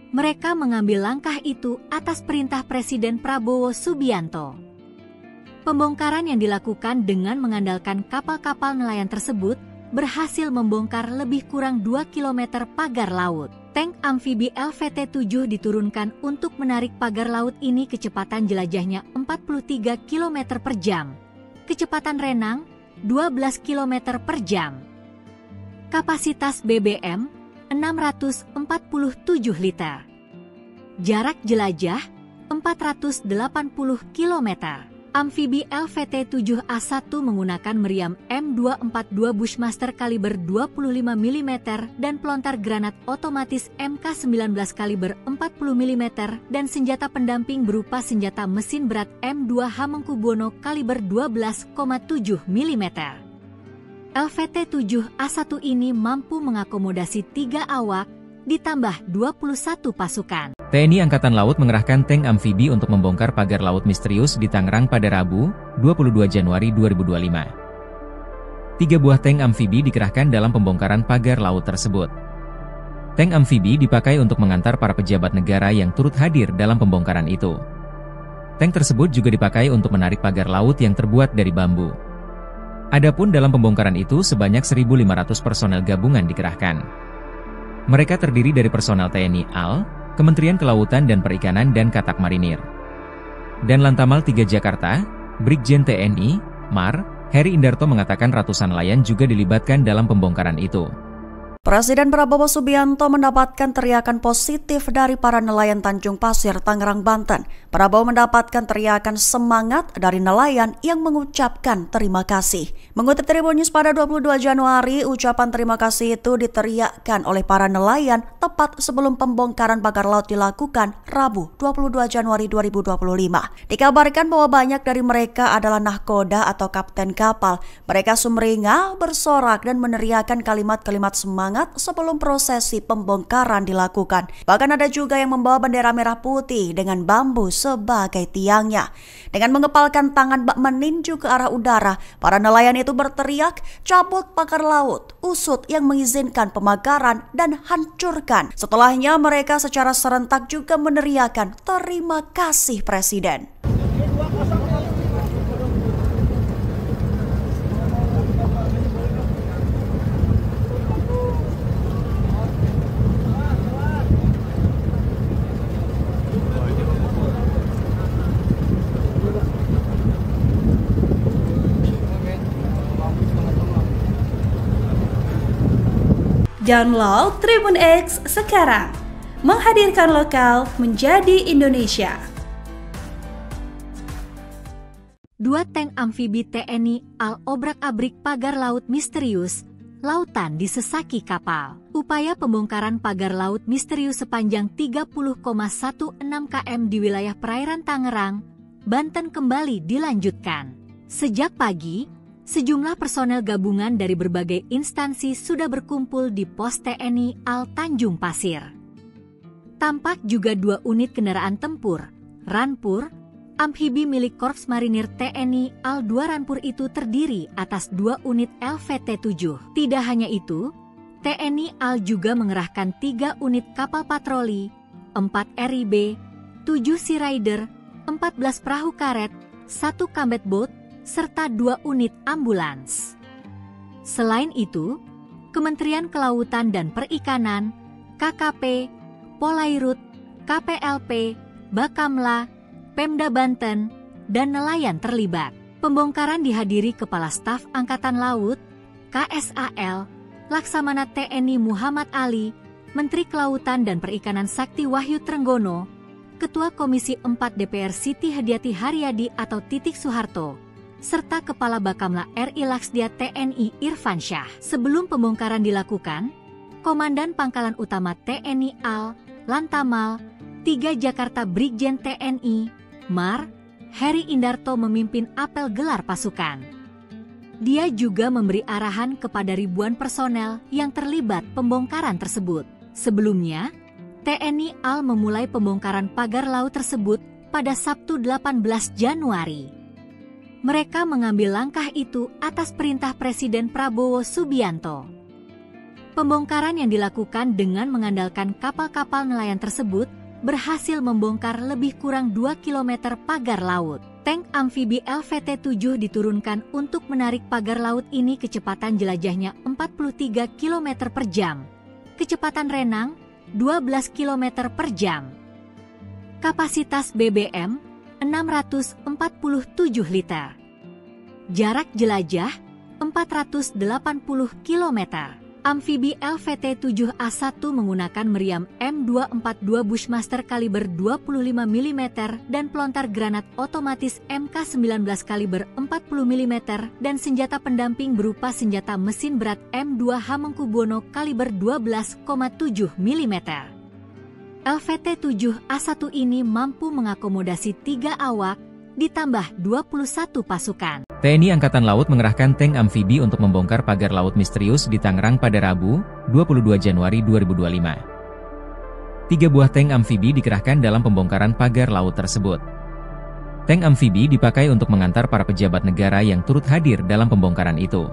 Mereka mengambil langkah itu atas perintah Presiden Prabowo Subianto. Pembongkaran yang dilakukan dengan mengandalkan kapal-kapal nelayan tersebut berhasil membongkar lebih kurang 2 km pagar laut. Tank amfibi LVT-7 diturunkan untuk menarik pagar laut ini kecepatan jelajahnya 43 km per jam. Kecepatan renang 12 km per jam. Kapasitas BBM 647 liter. Jarak jelajah 480 km. Amfibi LVT-7A1 menggunakan meriam M242 Bushmaster kaliber 25 mm dan pelontar granat otomatis MK19 kaliber 40 mm dan senjata pendamping berupa senjata mesin berat M2 Hamengkubuwono kaliber 12,7 mm. LVT-7A1 ini mampu mengakomodasi 3 awak, ditambah 21 pasukan. TNI Angkatan Laut mengerahkan tank amfibi untuk membongkar pagar laut misterius di Tangerang pada Rabu, 22 Januari 2025. 3 buah tank amfibi dikerahkan dalam pembongkaran pagar laut tersebut. Tank amfibi dipakai untuk mengantar para pejabat negara yang turut hadir dalam pembongkaran itu. Tank tersebut juga dipakai untuk menarik pagar laut yang terbuat dari bambu. Adapun dalam pembongkaran itu sebanyak 1.500 personel gabungan dikerahkan. Mereka terdiri dari personel TNI AL, Kementerian Kelautan dan Perikanan dan Katak Marinir. Dan Lantamal 3 Jakarta, Brigjen TNI, Mar, Heri Indarto mengatakan ratusan nelayan juga dilibatkan dalam pembongkaran itu. Presiden Prabowo Subianto mendapatkan teriakan positif dari para nelayan Tanjung Pasir, Tangerang, Banten. Prabowo mendapatkan teriakan semangat dari nelayan yang mengucapkan terima kasih. Mengutip Tribun News pada 22 Januari, ucapan terima kasih itu diteriakkan oleh para nelayan tepat sebelum pembongkaran pagar laut dilakukan Rabu 22 Januari 2025. Dikabarkan bahwa banyak dari mereka adalah nahkoda atau kapten kapal. Mereka sumringah, bersorak dan meneriakkan kalimat-kalimat semangat sebelum prosesi pembongkaran dilakukan. Bahkan ada juga yang membawa bendera merah putih dengan bambu sebagai tiangnya. Dengan mengepalkan tangan bak meninju ke arah udara, para nelayan itu berteriak, cabut pagar laut, usut yang mengizinkan pemagaran dan hancurkan. Setelahnya mereka secara serentak juga meneriakan terima kasih Presiden. Download Tribun X sekarang, menghadirkan lokal menjadi Indonesia. 2 tank amfibi TNI AL obrak-abrik pagar laut misterius, lautan disesaki kapal. Upaya pembongkaran pagar laut misterius sepanjang 30,16 km di wilayah perairan Tangerang, Banten kembali dilanjutkan. Sejak pagi, sejumlah personel gabungan dari berbagai instansi sudah berkumpul di pos TNI AL Tanjung Pasir. Tampak juga 2 unit kendaraan tempur, Ranpur, amfibi milik Korps Marinir TNI AL 2 Ranpur itu terdiri atas 2 unit LVT-7. Tidak hanya itu, TNI AL juga mengerahkan 3 unit kapal patroli, 4 RIB, 7 Sea Rider, 14 perahu karet, 1 combat boat, serta 2 unit ambulans. Selain itu, Kementerian Kelautan dan Perikanan, KKP, Polairut, KPLP, Bakamla, Pemda Banten, dan nelayan terlibat. Pembongkaran dihadiri Kepala Staf Angkatan Laut, KSAL, Laksamana TNI Muhammad Ali, Menteri Kelautan dan Perikanan Sakti Wahyu Trenggono, Ketua Komisi 4 DPR Siti Hadiati Haryadi atau Titik Soeharto, serta Kepala Bakamla RI Laksdia TNI Irfan Syah. Sebelum pembongkaran dilakukan, Komandan Pangkalan Utama TNI AL, Lantamal, 3 Jakarta Brigjen TNI, Mar, Heri Indarto memimpin apel gelar pasukan. Dia juga memberi arahan kepada ribuan personel yang terlibat pembongkaran tersebut. Sebelumnya, TNI AL memulai pembongkaran pagar laut tersebut pada Sabtu 18 Januari. Mereka mengambil langkah itu atas perintah Presiden Prabowo Subianto. Pembongkaran yang dilakukan dengan mengandalkan kapal-kapal nelayan tersebut berhasil membongkar lebih kurang 2 km pagar laut. Tank amfibi LVT-7 diturunkan untuk menarik pagar laut ini kecepatan jelajahnya 43 km per jam. Kecepatan renang 12 km per jam. Kapasitas BBM 647 liter. Jarak jelajah 480 km. Amfibi LVT-7A1 menggunakan meriam M242 Bushmaster kaliber 25 mm dan pelontar granat otomatis MK19 kaliber 40 mm dan senjata pendamping berupa senjata mesin berat M2 Hamengkubuwono kaliber 12,7 mm. LVT-7A1 ini mampu mengakomodasi 3 awak, ditambah 21 pasukan. TNI Angkatan Laut mengerahkan tank amfibi untuk membongkar pagar laut misterius di Tangerang pada Rabu, 22 Januari 2025. 3 buah tank amfibi dikerahkan dalam pembongkaran pagar laut tersebut. Tank amfibi dipakai untuk mengantar para pejabat negara yang turut hadir dalam pembongkaran itu.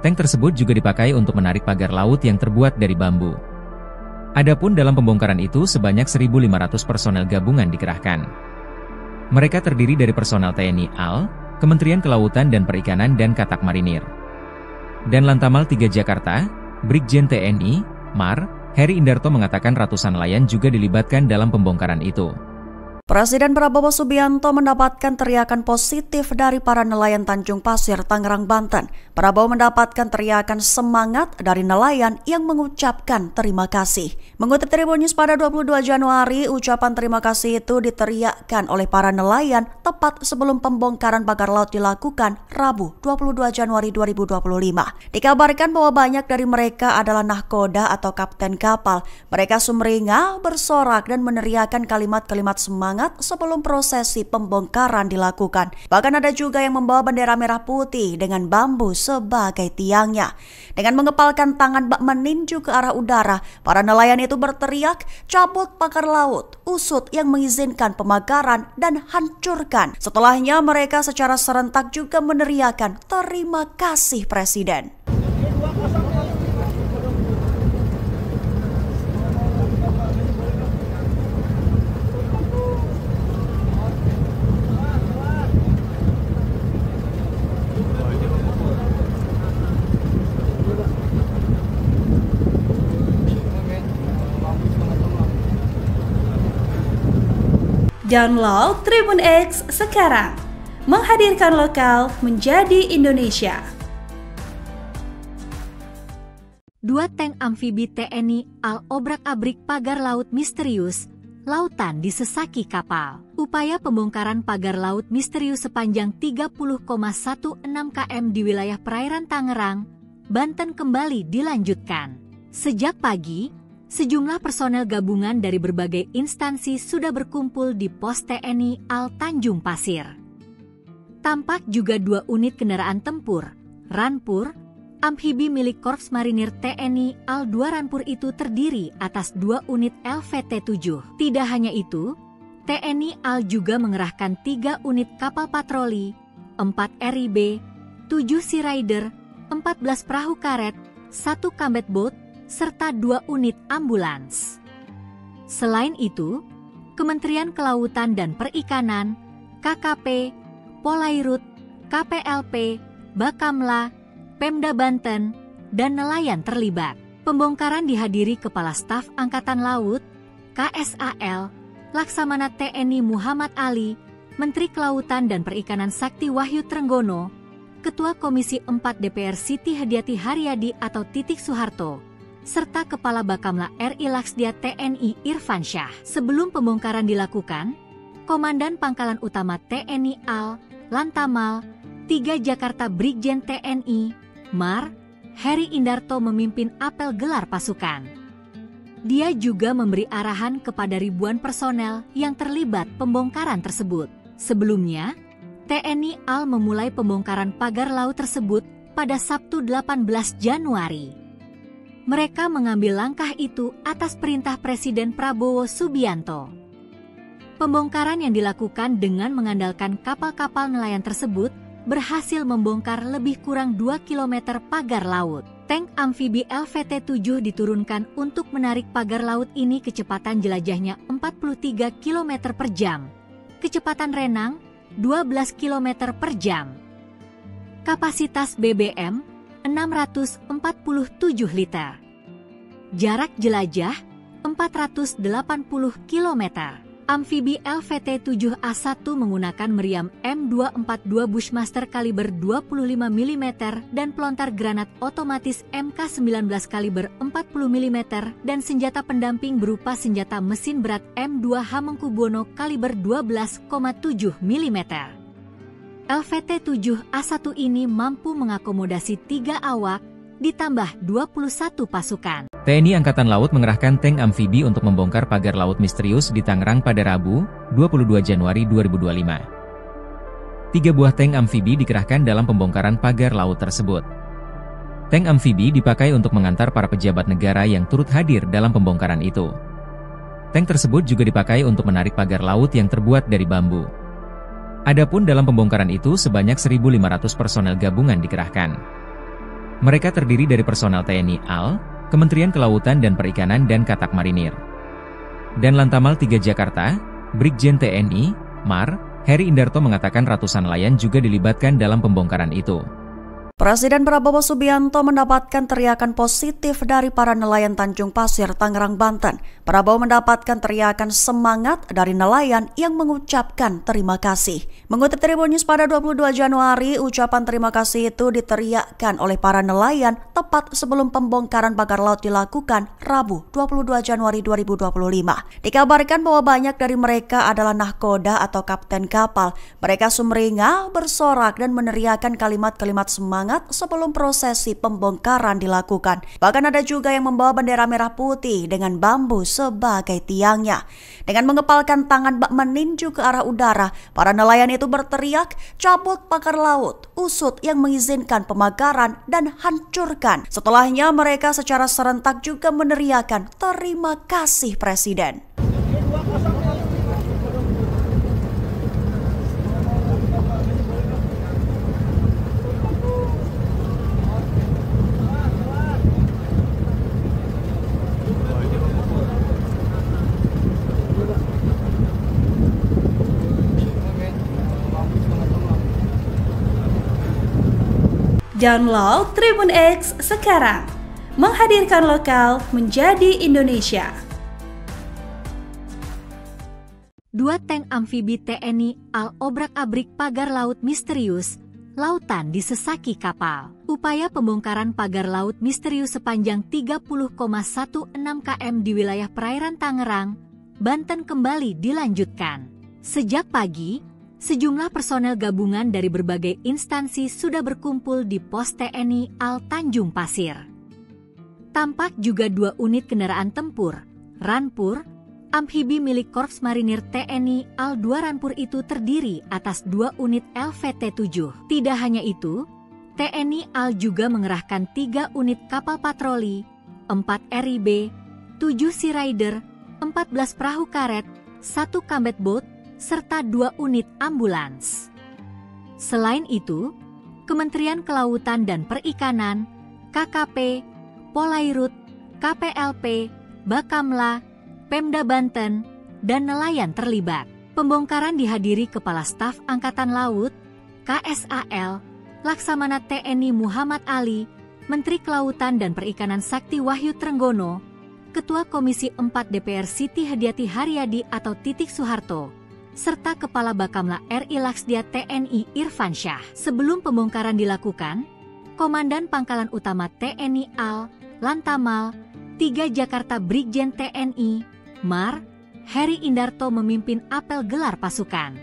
Tank tersebut juga dipakai untuk menarik pagar laut yang terbuat dari bambu. Adapun dalam pembongkaran itu sebanyak 1.500 personel gabungan dikerahkan. Mereka terdiri dari personel TNI AL, Kementerian Kelautan dan Perikanan dan Katak Marinir. Dan Lantamal 3 Jakarta, Brigjen TNI, Mar, Heri Indarto mengatakan ratusan nelayan juga dilibatkan dalam pembongkaran itu. Presiden Prabowo Subianto mendapatkan teriakan positif dari para nelayan Tanjung Pasir, Tangerang, Banten. Prabowo mendapatkan teriakan semangat dari nelayan yang mengucapkan terima kasih. Mengutip Tribun News pada 22 Januari, ucapan terima kasih itu diteriakkan oleh para nelayan tepat sebelum pembongkaran pagar laut dilakukan Rabu 22 Januari 2025. Dikabarkan bahwa banyak dari mereka adalah nahkoda atau kapten kapal. Mereka sumringah, bersorak dan meneriakkan kalimat-kalimat semangat sebelum prosesi pembongkaran dilakukan. Bahkan ada juga yang membawa bendera merah putih dengan bambu sebagai tiangnya. Dengan mengepalkan tangan bak meninju ke arah udara, para nelayan itu berteriak, cabut pagar laut, usut yang mengizinkan pemagaran dan hancurkan. Setelahnya mereka secara serentak juga meneriakan terima kasih Presiden. Download Tribun X sekarang, menghadirkan lokal menjadi Indonesia. 2 tank amfibi TNI AL obrak-abrik pagar laut misterius, lautan disesaki kapal. Upaya pembongkaran pagar laut misterius sepanjang 30,16 km di wilayah perairan Tangerang, Banten kembali dilanjutkan. Sejak pagi, sejumlah personel gabungan dari berbagai instansi sudah berkumpul di pos TNI AL Tanjung Pasir. Tampak juga 2 unit kendaraan tempur, Ranpur, amfibi milik Korps Marinir TNI AL 2 Ranpur itu terdiri atas 2 unit LVT-7. Tidak hanya itu, TNI AL juga mengerahkan 3 unit kapal patroli, 4 RIB, 7 Sea Rider, 14 perahu karet, 1 combat boat, serta 2 unit ambulans. Selain itu, Kementerian Kelautan dan Perikanan, KKP, Polairut, KPLP, Bakamla, Pemda Banten, dan nelayan terlibat. Pembongkaran dihadiri Kepala Staf Angkatan Laut, KSAL, Laksamana TNI Muhammad Ali, Menteri Kelautan dan Perikanan Sakti Wahyu Trenggono, Ketua Komisi 4 DPR Siti Hadiati Haryadi atau Titik Soeharto, serta Kepala Bakamla RI Laksdia TNI Irfan Syah. Sebelum pembongkaran dilakukan, Komandan Pangkalan Utama TNI AL, Lantamal, 3 Jakarta Brigjen TNI, Mar, Heri Indarto memimpin apel gelar pasukan. Dia juga memberi arahan kepada ribuan personel yang terlibat pembongkaran tersebut. Sebelumnya, TNI AL memulai pembongkaran pagar laut tersebut pada Sabtu 18 Januari. Mereka mengambil langkah itu atas perintah Presiden Prabowo Subianto. Pembongkaran yang dilakukan dengan mengandalkan kapal-kapal nelayan tersebut berhasil membongkar lebih kurang 2 km pagar laut. Tank amfibi LVT-7 diturunkan untuk menarik pagar laut ini kecepatan jelajahnya 43 km per jam. Kecepatan renang 12 km per jam. Kapasitas BBM 647 liter. Jarak jelajah 480 km. Amfibi LVT-7A1 menggunakan meriam M242 Bushmaster kaliber 25 mm dan pelontar granat otomatis MK19 kaliber 40 mm dan senjata pendamping berupa senjata mesin berat M2 Hamengkubuwono kaliber 12,7 mm. LVT-7A1 ini mampu mengakomodasi 3 awak, ditambah 21 pasukan. TNI Angkatan Laut mengerahkan tank amfibi untuk membongkar pagar laut misterius di Tangerang pada Rabu, 22 Januari 2025. 3 buah tank amfibi dikerahkan dalam pembongkaran pagar laut tersebut. Tank amfibi dipakai untuk mengantar para pejabat negara yang turut hadir dalam pembongkaran itu. Tank tersebut juga dipakai untuk menarik pagar laut yang terbuat dari bambu. Adapun dalam pembongkaran itu sebanyak 1.500 personel gabungan dikerahkan. Mereka terdiri dari personel TNI AL, Kementerian Kelautan dan Perikanan dan Katak Marinir. Dan Lantamal 3 Jakarta, Brigjen TNI, Mar, Heri Indarto mengatakan ratusan nelayan juga dilibatkan dalam pembongkaran itu. Presiden Prabowo Subianto mendapatkan teriakan positif dari para nelayan Tanjung Pasir, Tangerang, Banten. Prabowo mendapatkan teriakan semangat dari nelayan yang mengucapkan terima kasih. Mengutip Tribun News pada 22 Januari, ucapan terima kasih itu diteriakkan oleh para nelayan tepat sebelum pembongkaran pagar laut dilakukan Rabu 22 Januari 2025. Dikabarkan bahwa banyak dari mereka adalah nahkoda atau kapten kapal. Mereka sumringah, bersorak dan meneriakkan kalimat-kalimat semangat sebelum prosesi pembongkaran dilakukan. Bahkan ada juga yang membawa bendera merah putih dengan bambu sebagai tiangnya. Dengan mengepalkan tangan bak meninju ke arah udara, para nelayan itu berteriak, cabut pagar laut, usut yang mengizinkan pemagaran dan hancurkan. Setelahnya mereka secara serentak juga meneriakan terima kasih Presiden. Download Tribun X sekarang, menghadirkan lokal menjadi Indonesia. 2 tank amfibi TNI AL obrak-abrik pagar laut misterius, lautan disesaki kapal. Upaya pembongkaran pagar laut misterius sepanjang 30,16 km di wilayah perairan Tangerang, Banten kembali dilanjutkan. Sejak pagi, sejumlah personel gabungan dari berbagai instansi sudah berkumpul di pos TNI AL Tanjung Pasir. Tampak juga 2 unit kendaraan tempur, Ranpur, amfibi milik Korps Marinir TNI AL 2 Ranpur itu terdiri atas 2 unit LVT-7. Tidak hanya itu, TNI AL juga mengerahkan 3 unit kapal patroli, 4 RIB, 7 Sea Rider, 14 perahu karet, 1 combat boat, serta 2 unit ambulans. Selain itu, Kementerian Kelautan dan Perikanan, KKP, Polairut, KPLP, Bakamla, Pemda Banten, dan nelayan terlibat. Pembongkaran dihadiri Kepala Staf Angkatan Laut, KSAL, Laksamana TNI Muhammad Ali, Menteri Kelautan dan Perikanan Sakti Wahyu Trenggono, Ketua Komisi 4 DPR Siti Hadiati Haryadi atau Titik Soeharto, serta Kepala Bakamla RI Laksdia TNI Irfan Syah. Sebelum pembongkaran dilakukan, Komandan Pangkalan Utama TNI AL, Lantamal, 3 Jakarta Brigjen TNI, Mar, Heri Indarto memimpin apel gelar pasukan.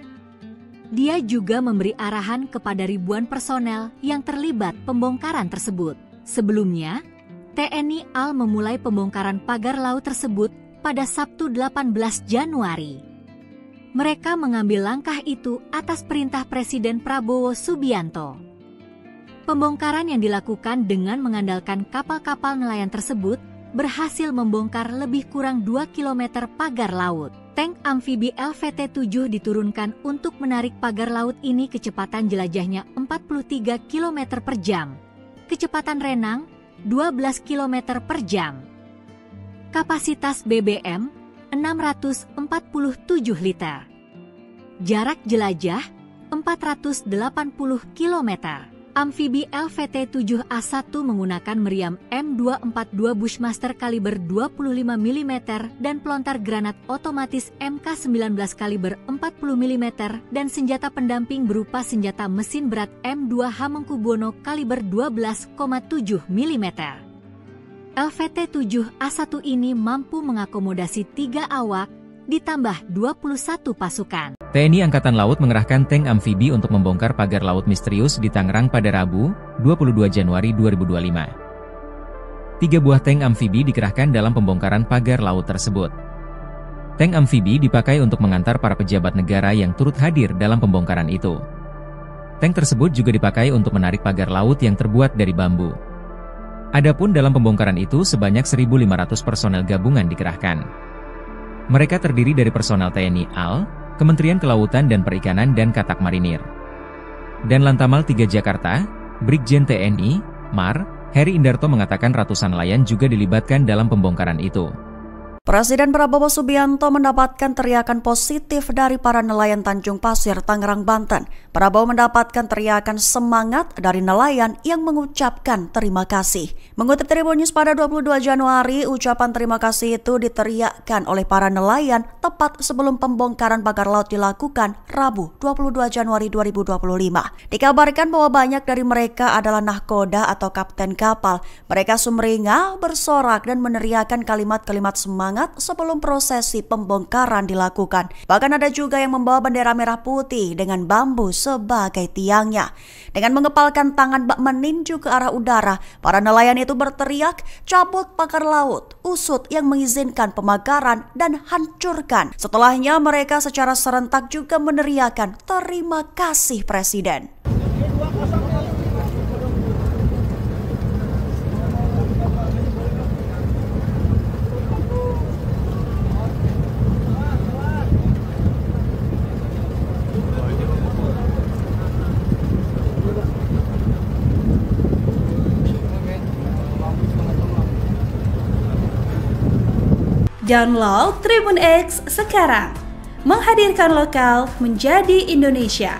Dia juga memberi arahan kepada ribuan personel yang terlibat pembongkaran tersebut. Sebelumnya, TNI AL memulai pembongkaran pagar laut tersebut pada Sabtu 18 Januari. Mereka mengambil langkah itu atas perintah Presiden Prabowo Subianto. Pembongkaran yang dilakukan dengan mengandalkan kapal-kapal nelayan tersebut berhasil membongkar lebih kurang 2 km pagar laut. Tank amfibi LVT-7 diturunkan untuk menarik pagar laut ini kecepatan jelajahnya 43 km per jam. Kecepatan renang 12 km per jam. Kapasitas BBM 647 liter. Jarak jelajah 480 km. Amfibi LVT-7A1 menggunakan meriam M242 Bushmaster kaliber 25 mm dan pelontar granat otomatis MK19 kaliber 40 mm dan senjata pendamping berupa senjata mesin berat M2 Hamengkubuwono kaliber 12,7 mm. LVT-7A1 ini mampu mengakomodasi 3 awak, ditambah 21 pasukan. TNI Angkatan Laut mengerahkan tank amfibi untuk membongkar pagar laut misterius di Tangerang pada Rabu, 22 Januari 2025. 3 buah tank amfibi dikerahkan dalam pembongkaran pagar laut tersebut. Tank amfibi dipakai untuk mengantar para pejabat negara yang turut hadir dalam pembongkaran itu. Tank tersebut juga dipakai untuk menarik pagar laut yang terbuat dari bambu. Adapun dalam pembongkaran itu sebanyak 1.500 personel gabungan dikerahkan. Mereka terdiri dari personel TNI AL, Kementerian Kelautan dan Perikanan dan Katak Marinir. Dan Lantamal 3 Jakarta, Brigjen TNI, Mar, Heri Indarto mengatakan ratusan nelayan juga dilibatkan dalam pembongkaran itu. Presiden Prabowo Subianto mendapatkan teriakan positif dari para nelayan Tanjung Pasir, Tangerang, Banten. Prabowo mendapatkan teriakan semangat dari nelayan yang mengucapkan terima kasih. Mengutip Tribun News pada 22 Januari, ucapan terima kasih itu diteriakkan oleh para nelayan tepat sebelum pembongkaran pagar laut dilakukan Rabu 22 Januari 2025. Dikabarkan bahwa banyak dari mereka adalah nahkoda atau kapten kapal. Mereka sumringah, bersorak dan meneriakkan kalimat-kalimat semangat sebelum prosesi pembongkaran dilakukan. Bahkan ada juga yang membawa bendera merah putih dengan bambu sebagai tiangnya. Dengan mengepalkan tangan bak meninju ke arah udara, para nelayan itu berteriak, "Cabut pagar laut, usut yang mengizinkan pemakaran dan hancurkan." Setelahnya mereka secara serentak juga meneriakkan, "Terima kasih Presiden." Download Tribun X sekarang, menghadirkan lokal menjadi Indonesia.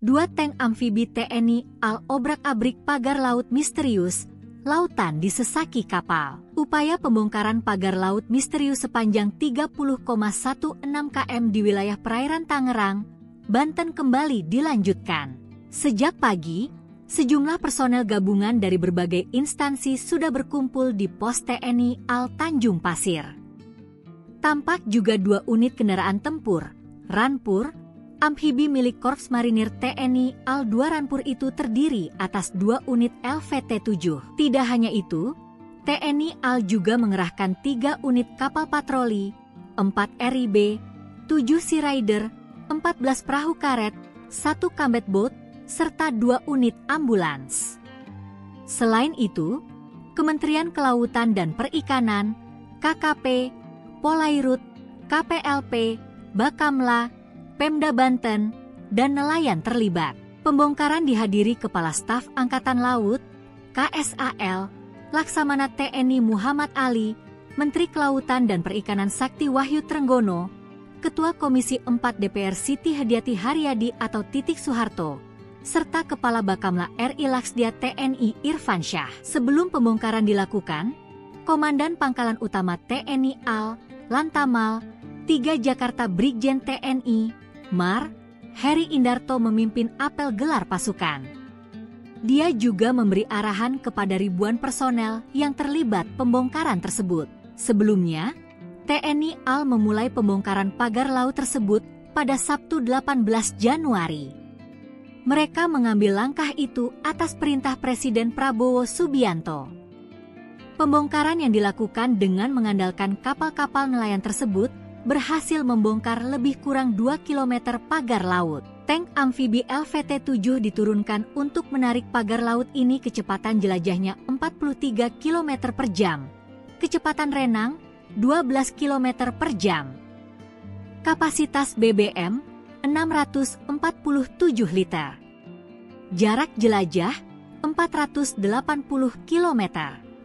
2 tank amfibi TNI AL obrak-abrik pagar laut misterius, lautan disesaki kapal. Upaya pembongkaran pagar laut misterius sepanjang 30,16 km di wilayah perairan Tangerang, Banten kembali dilanjutkan. Sejak pagi, sejumlah personel gabungan dari berbagai instansi sudah berkumpul di pos TNI AL Tanjung Pasir. Tampak juga 2 unit kendaraan tempur, Ranpur, amfibi milik Korps Marinir TNI AL 2 Ranpur itu terdiri atas 2 unit LVT-7. Tidak hanya itu, TNI AL juga mengerahkan 3 unit kapal patroli, 4 RIB, 7 Sea Rider, 14 perahu karet, 1 combat boat, serta 2 unit ambulans. Selain itu, Kementerian Kelautan dan Perikanan, KKP, Polairut, KPLP, Bakamla, Pemda Banten, dan nelayan terlibat. Pembongkaran dihadiri Kepala Staf Angkatan Laut, KSAL, Laksamana TNI Muhammad Ali, Menteri Kelautan dan Perikanan Sakti Wahyu Trenggono, Ketua Komisi 4 DPR Siti Hadiati Haryadi atau Titik Soeharto, serta Kepala Bakamla RI Laksdia TNI Irfan Syah. Sebelum pembongkaran dilakukan, Komandan Pangkalan Utama TNI AL, Lantamal, 3 Jakarta Brigjen TNI, Mar, Heri Indarto memimpin apel gelar pasukan. Dia juga memberi arahan kepada ribuan personel yang terlibat pembongkaran tersebut. Sebelumnya, TNI AL memulai pembongkaran pagar laut tersebut pada Sabtu 18 Januari. Mereka mengambil langkah itu atas perintah Presiden Prabowo Subianto. Pembongkaran yang dilakukan dengan mengandalkan kapal-kapal nelayan tersebut berhasil membongkar lebih kurang 2 km pagar laut. Tank amfibi LVT-7 diturunkan untuk menarik pagar laut ini kecepatan jelajahnya 43 km per jam. Kecepatan renang 12 km per jam. Kapasitas BBM 647 liter. Jarak jelajah 480 km.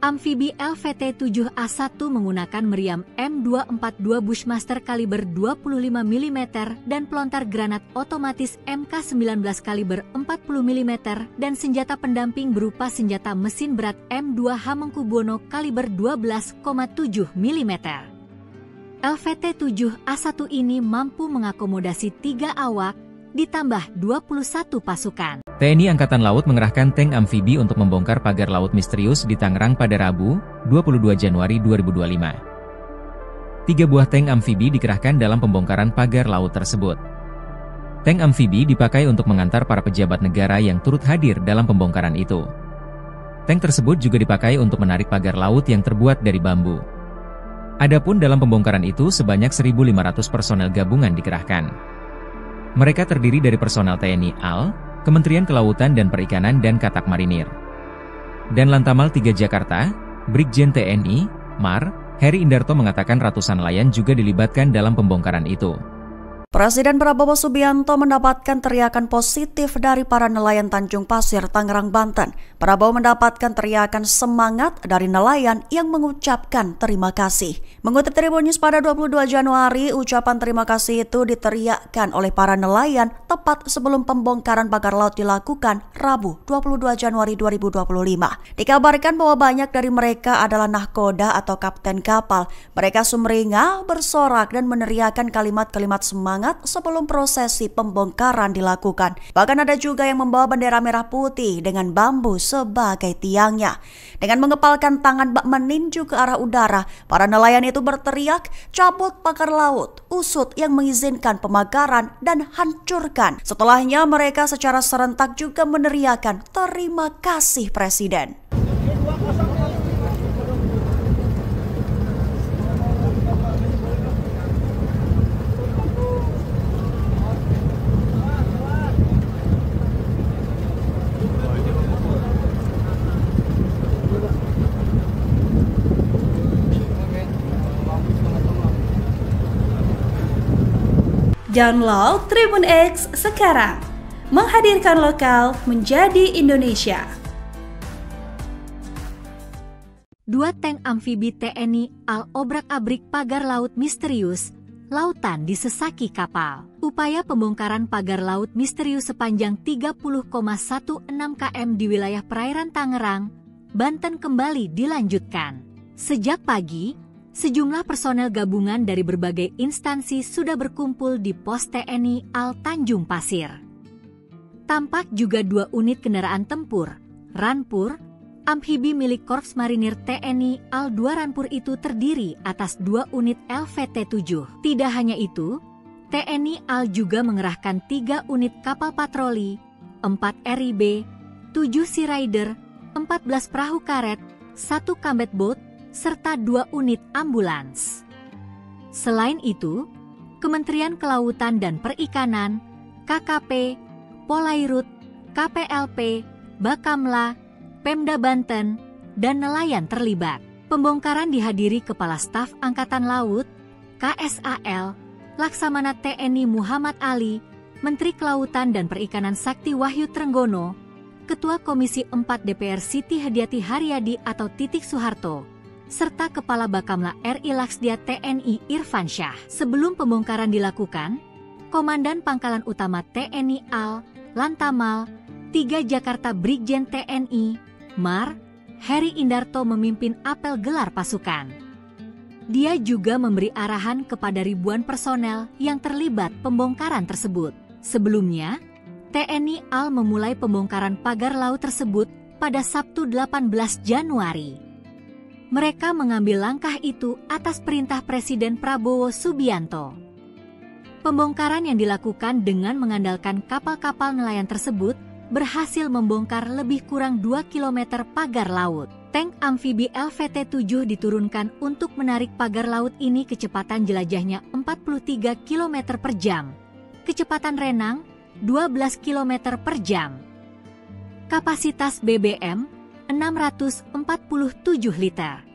Amfibi LVT-7A1 menggunakan meriam M242 Bushmaster kaliber 25 mm dan pelontar granat otomatis MK19 kaliber 40 mm dan senjata pendamping berupa senjata mesin berat M2 Hamengkubuwono kaliber 12,7 mm. LVT-7A1 ini mampu mengakomodasi 3 awak, ditambah 21 pasukan. TNI Angkatan Laut mengerahkan tank amfibi untuk membongkar pagar laut misterius di Tangerang pada Rabu, 22 Januari 2025. 3 buah tank amfibi dikerahkan dalam pembongkaran pagar laut tersebut. Tank amfibi dipakai untuk mengantar para pejabat negara yang turut hadir dalam pembongkaran itu. Tank tersebut juga dipakai untuk menarik pagar laut yang terbuat dari bambu. Adapun dalam pembongkaran itu sebanyak 1.500 personel gabungan dikerahkan. Mereka terdiri dari personel TNI AL, Kementerian Kelautan dan Perikanan dan Katak Marinir. Dan Lantamal 3 Jakarta, Brigjen TNI, Mar, Heri Indarto mengatakan ratusan nelayan juga dilibatkan dalam pembongkaran itu. Presiden Prabowo Subianto mendapatkan teriakan positif dari para nelayan Tanjung Pasir, Tangerang, Banten. Prabowo mendapatkan teriakan semangat dari nelayan yang mengucapkan terima kasih. Mengutip Tribun News pada 22 Januari, ucapan terima kasih itu diteriakkan oleh para nelayan tepat sebelum pembongkaran pagar laut dilakukan Rabu 22 Januari 2025. Dikabarkan bahwa banyak dari mereka adalah nahkoda atau kapten kapal. Mereka sumringah, bersorak dan meneriakkan kalimat-kalimat semangat sebelum prosesi pembongkaran dilakukan. Bahkan ada juga yang membawa bendera merah putih dengan bambu sebagai tiangnya. Dengan mengepalkan tangan bak meninju ke arah udara, para nelayan itu berteriak, "Cabut pagar laut, usut yang mengizinkan pemagaran dan hancurkan." Setelahnya mereka secara serentak juga meneriakkan terima kasih Presiden. Download Tribun X sekarang, menghadirkan lokal menjadi Indonesia. 2 tank amfibi TNI AL obrak-abrik pagar laut misterius, lautan disesaki kapal. Upaya pembongkaran pagar laut misterius sepanjang 30,16 km di wilayah perairan Tangerang, Banten kembali dilanjutkan. Sejak pagi, sejumlah personel gabungan dari berbagai instansi sudah berkumpul di pos TNI AL Tanjung Pasir. Tampak juga 2 unit kendaraan tempur, Ranpur, amfibi milik Korps Marinir TNI AL 2 Ranpur itu terdiri atas 2 unit LVT-7. Tidak hanya itu, TNI AL juga mengerahkan 3 unit kapal patroli, 4 RIB, 7 Sea Rider, 14 perahu karet, 1 combat boat, serta 2 unit ambulans. Selain itu, Kementerian Kelautan dan Perikanan, KKP, Polairut, KPLP, Bakamla, Pemda Banten, dan nelayan terlibat. Pembongkaran dihadiri Kepala Staf Angkatan Laut, KSAL, Laksamana TNI Muhammad Ali, Menteri Kelautan dan Perikanan Sakti Wahyu Trenggono, Ketua Komisi 4 DPR Siti Hadiati Haryadi atau Titik Soeharto, serta Kepala Bakamla RI Laksdia TNI Irfan Syah. Sebelum pembongkaran dilakukan, Komandan Pangkalan Utama TNI AL, Lantamal, 3 Jakarta Brigjen TNI, Mar, Heri Indarto memimpin apel gelar pasukan. Dia juga memberi arahan kepada ribuan personel yang terlibat pembongkaran tersebut. Sebelumnya, TNI AL memulai pembongkaran pagar laut tersebut pada Sabtu 18 Januari. Mereka mengambil langkah itu atas perintah Presiden Prabowo Subianto. Pembongkaran yang dilakukan dengan mengandalkan kapal-kapal nelayan tersebut berhasil membongkar lebih kurang 2 km pagar laut. Tank amfibi LVT-7 diturunkan untuk menarik pagar laut ini kecepatan jelajahnya 43 km per jam. Kecepatan renang 12 km per jam. Kapasitas BBM 647 liter.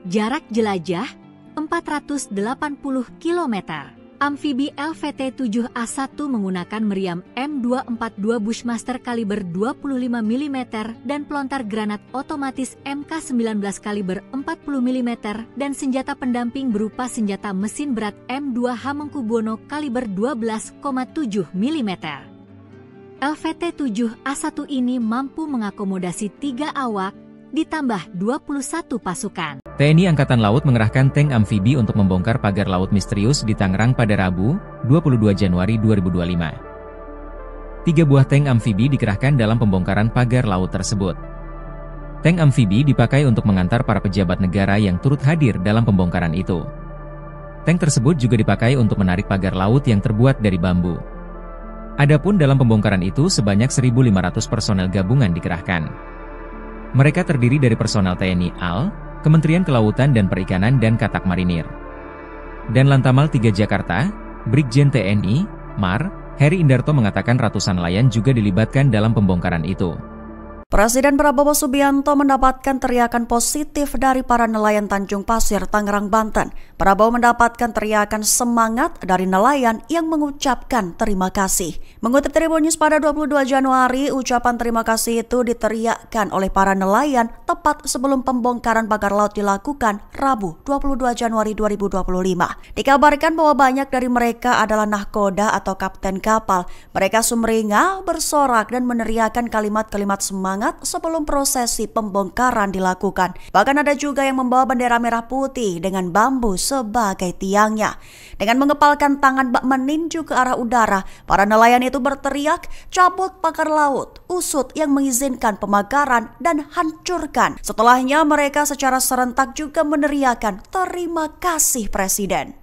Jarak jelajah 480 km. Amfibi LVT-7A1 menggunakan meriam M242 Bushmaster kaliber 25 mm dan pelontar granat otomatis MK19 kaliber 40 mm dan senjata pendamping berupa senjata mesin berat M2 Hamengkubuwono kaliber 12,7 mm. LVT-7A1 ini mampu mengakomodasi 3 awak, ditambah 21 pasukan. TNI Angkatan Laut mengerahkan tank amfibi untuk membongkar pagar laut misterius di Tangerang pada Rabu, 22 Januari 2025. 3 buah tank amfibi dikerahkan dalam pembongkaran pagar laut tersebut. Tank amfibi dipakai untuk mengantar para pejabat negara yang turut hadir dalam pembongkaran itu. Tank tersebut juga dipakai untuk menarik pagar laut yang terbuat dari bambu. Adapun dalam pembongkaran itu sebanyak 1.500 personel gabungan dikerahkan. Mereka terdiri dari personel TNI AL, Kementerian Kelautan dan Perikanan dan Katak Marinir. Dan Lantamal 3 Jakarta, Brigjen TNI, Mar, Heri Indarto mengatakan ratusan nelayan juga dilibatkan dalam pembongkaran itu. Presiden Prabowo Subianto mendapatkan teriakan positif dari para nelayan Tanjung Pasir, Tangerang, Banten. Prabowo mendapatkan teriakan semangat dari nelayan yang mengucapkan terima kasih. Mengutip Tribun News pada 22 Januari, ucapan terima kasih itu diteriakkan oleh para nelayan tepat sebelum pembongkaran pagar laut dilakukan Rabu 22 Januari 2025. Dikabarkan bahwa banyak dari mereka adalah nahkoda atau kapten kapal. Mereka sumringah, bersorak dan meneriakkan kalimat-kalimat semangat sebelum prosesi pembongkaran dilakukan. Bahkan ada juga yang membawa bendera merah putih dengan bambu sebagai tiangnya. Dengan mengepalkan tangan bak meninju ke arah udara, para nelayan itu berteriak, "Cabut pagar laut, usut yang mengizinkan pemagaran dan hancurkan." Setelahnya mereka secara serentak juga meneriakkan, "Terima kasih Presiden."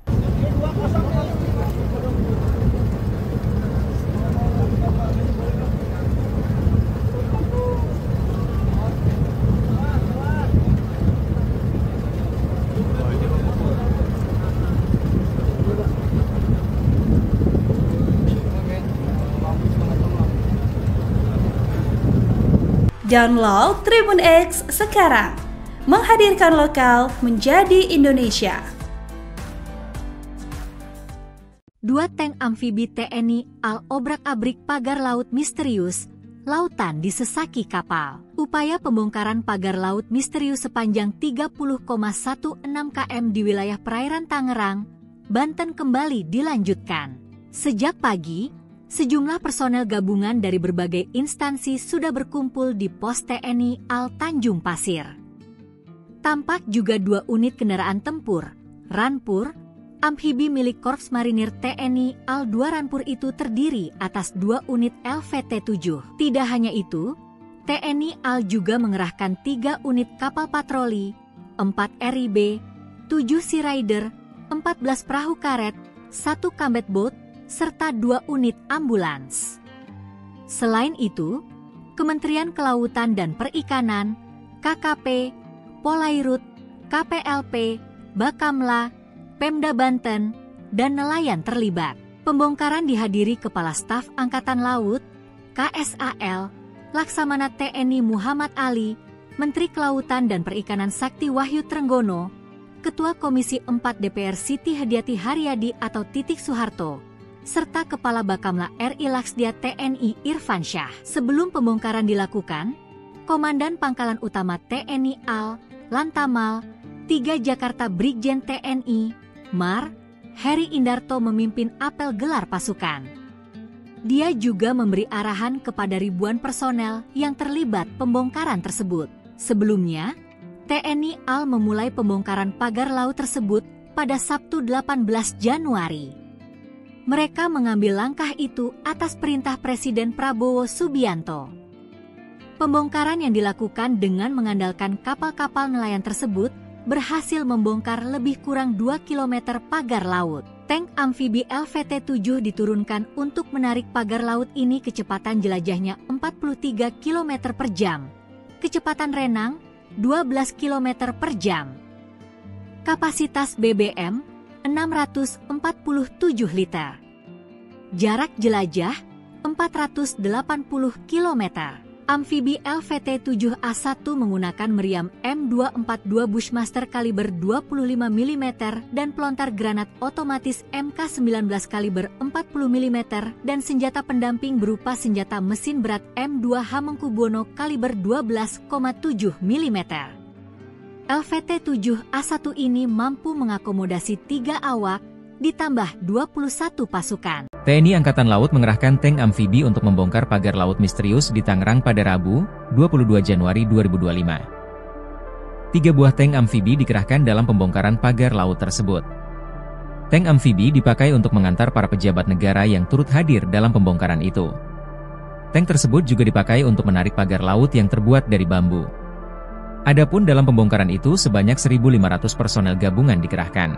Download Tribun X sekarang, menghadirkan lokal menjadi Indonesia. 2 tank amfibi TNI AL obrak-abrik pagar laut misterius, lautan disesaki kapal. Upaya pembongkaran pagar laut misterius sepanjang 30,16 km di wilayah perairan Tangerang, Banten kembali dilanjutkan. Sejak pagi, sejumlah personel gabungan dari berbagai instansi sudah berkumpul di pos TNI AL Tanjung Pasir. Tampak juga 2 unit kendaraan tempur, Ranpur, amfibi milik Korps Marinir TNI AL 2 Ranpur itu terdiri atas 2 unit LVT-7. Tidak hanya itu, TNI AL juga mengerahkan 3 unit kapal patroli, 4 RIB, 7 Sea Rider, 14 perahu karet, 1 combat boat, serta 2 unit ambulans. Selain itu, Kementerian Kelautan dan Perikanan, KKP, Polairut, KPLP, Bakamla, Pemda Banten, dan nelayan terlibat. Pembongkaran dihadiri Kepala Staf Angkatan Laut, KSAL, Laksamana TNI Muhammad Ali, Menteri Kelautan dan Perikanan Sakti Wahyu Trenggono, Ketua Komisi 4 DPR Siti Hadiati Haryadi atau Titik Soeharto, serta Kepala Bakamla RI Laksdia TNI Irfan Syah. Sebelum pembongkaran dilakukan, Komandan Pangkalan Utama TNI AL, Lantamal, 3 Jakarta Brigjen TNI, Mar, Heri Indarto memimpin apel gelar pasukan. Dia juga memberi arahan kepada ribuan personel yang terlibat pembongkaran tersebut. Sebelumnya, TNI AL memulai pembongkaran pagar laut tersebut pada Sabtu 18 Januari. Mereka mengambil langkah itu atas perintah Presiden Prabowo Subianto. Pembongkaran yang dilakukan dengan mengandalkan kapal-kapal nelayan tersebut berhasil membongkar lebih kurang 2 km pagar laut. Tank amfibi LVT-7 diturunkan untuk menarik pagar laut ini kecepatan jelajahnya 43 km per jam. Kecepatan renang 12 km per jam. Kapasitas BBM 647 liter. Jarak jelajah 480 km. Amfibi LVT-7A1 menggunakan meriam M242 Bushmaster kaliber 25 mm dan pelontar granat otomatis MK19 kaliber 40 mm dan senjata pendamping berupa senjata mesin berat M2 Hamengkubuwono kaliber 12,7 mm. LVT-7A1 ini mampu mengakomodasi 3 awak, ditambah 21 pasukan. TNI Angkatan Laut mengerahkan tank amfibi untuk membongkar pagar laut misterius di Tangerang pada Rabu, 22 Januari 2025. 3 buah tank amfibi dikerahkan dalam pembongkaran pagar laut tersebut. Tank amfibi dipakai untuk mengantar para pejabat negara yang turut hadir dalam pembongkaran itu. Tank tersebut juga dipakai untuk menarik pagar laut yang terbuat dari bambu. Adapun dalam pembongkaran itu sebanyak 1.500 personel gabungan dikerahkan.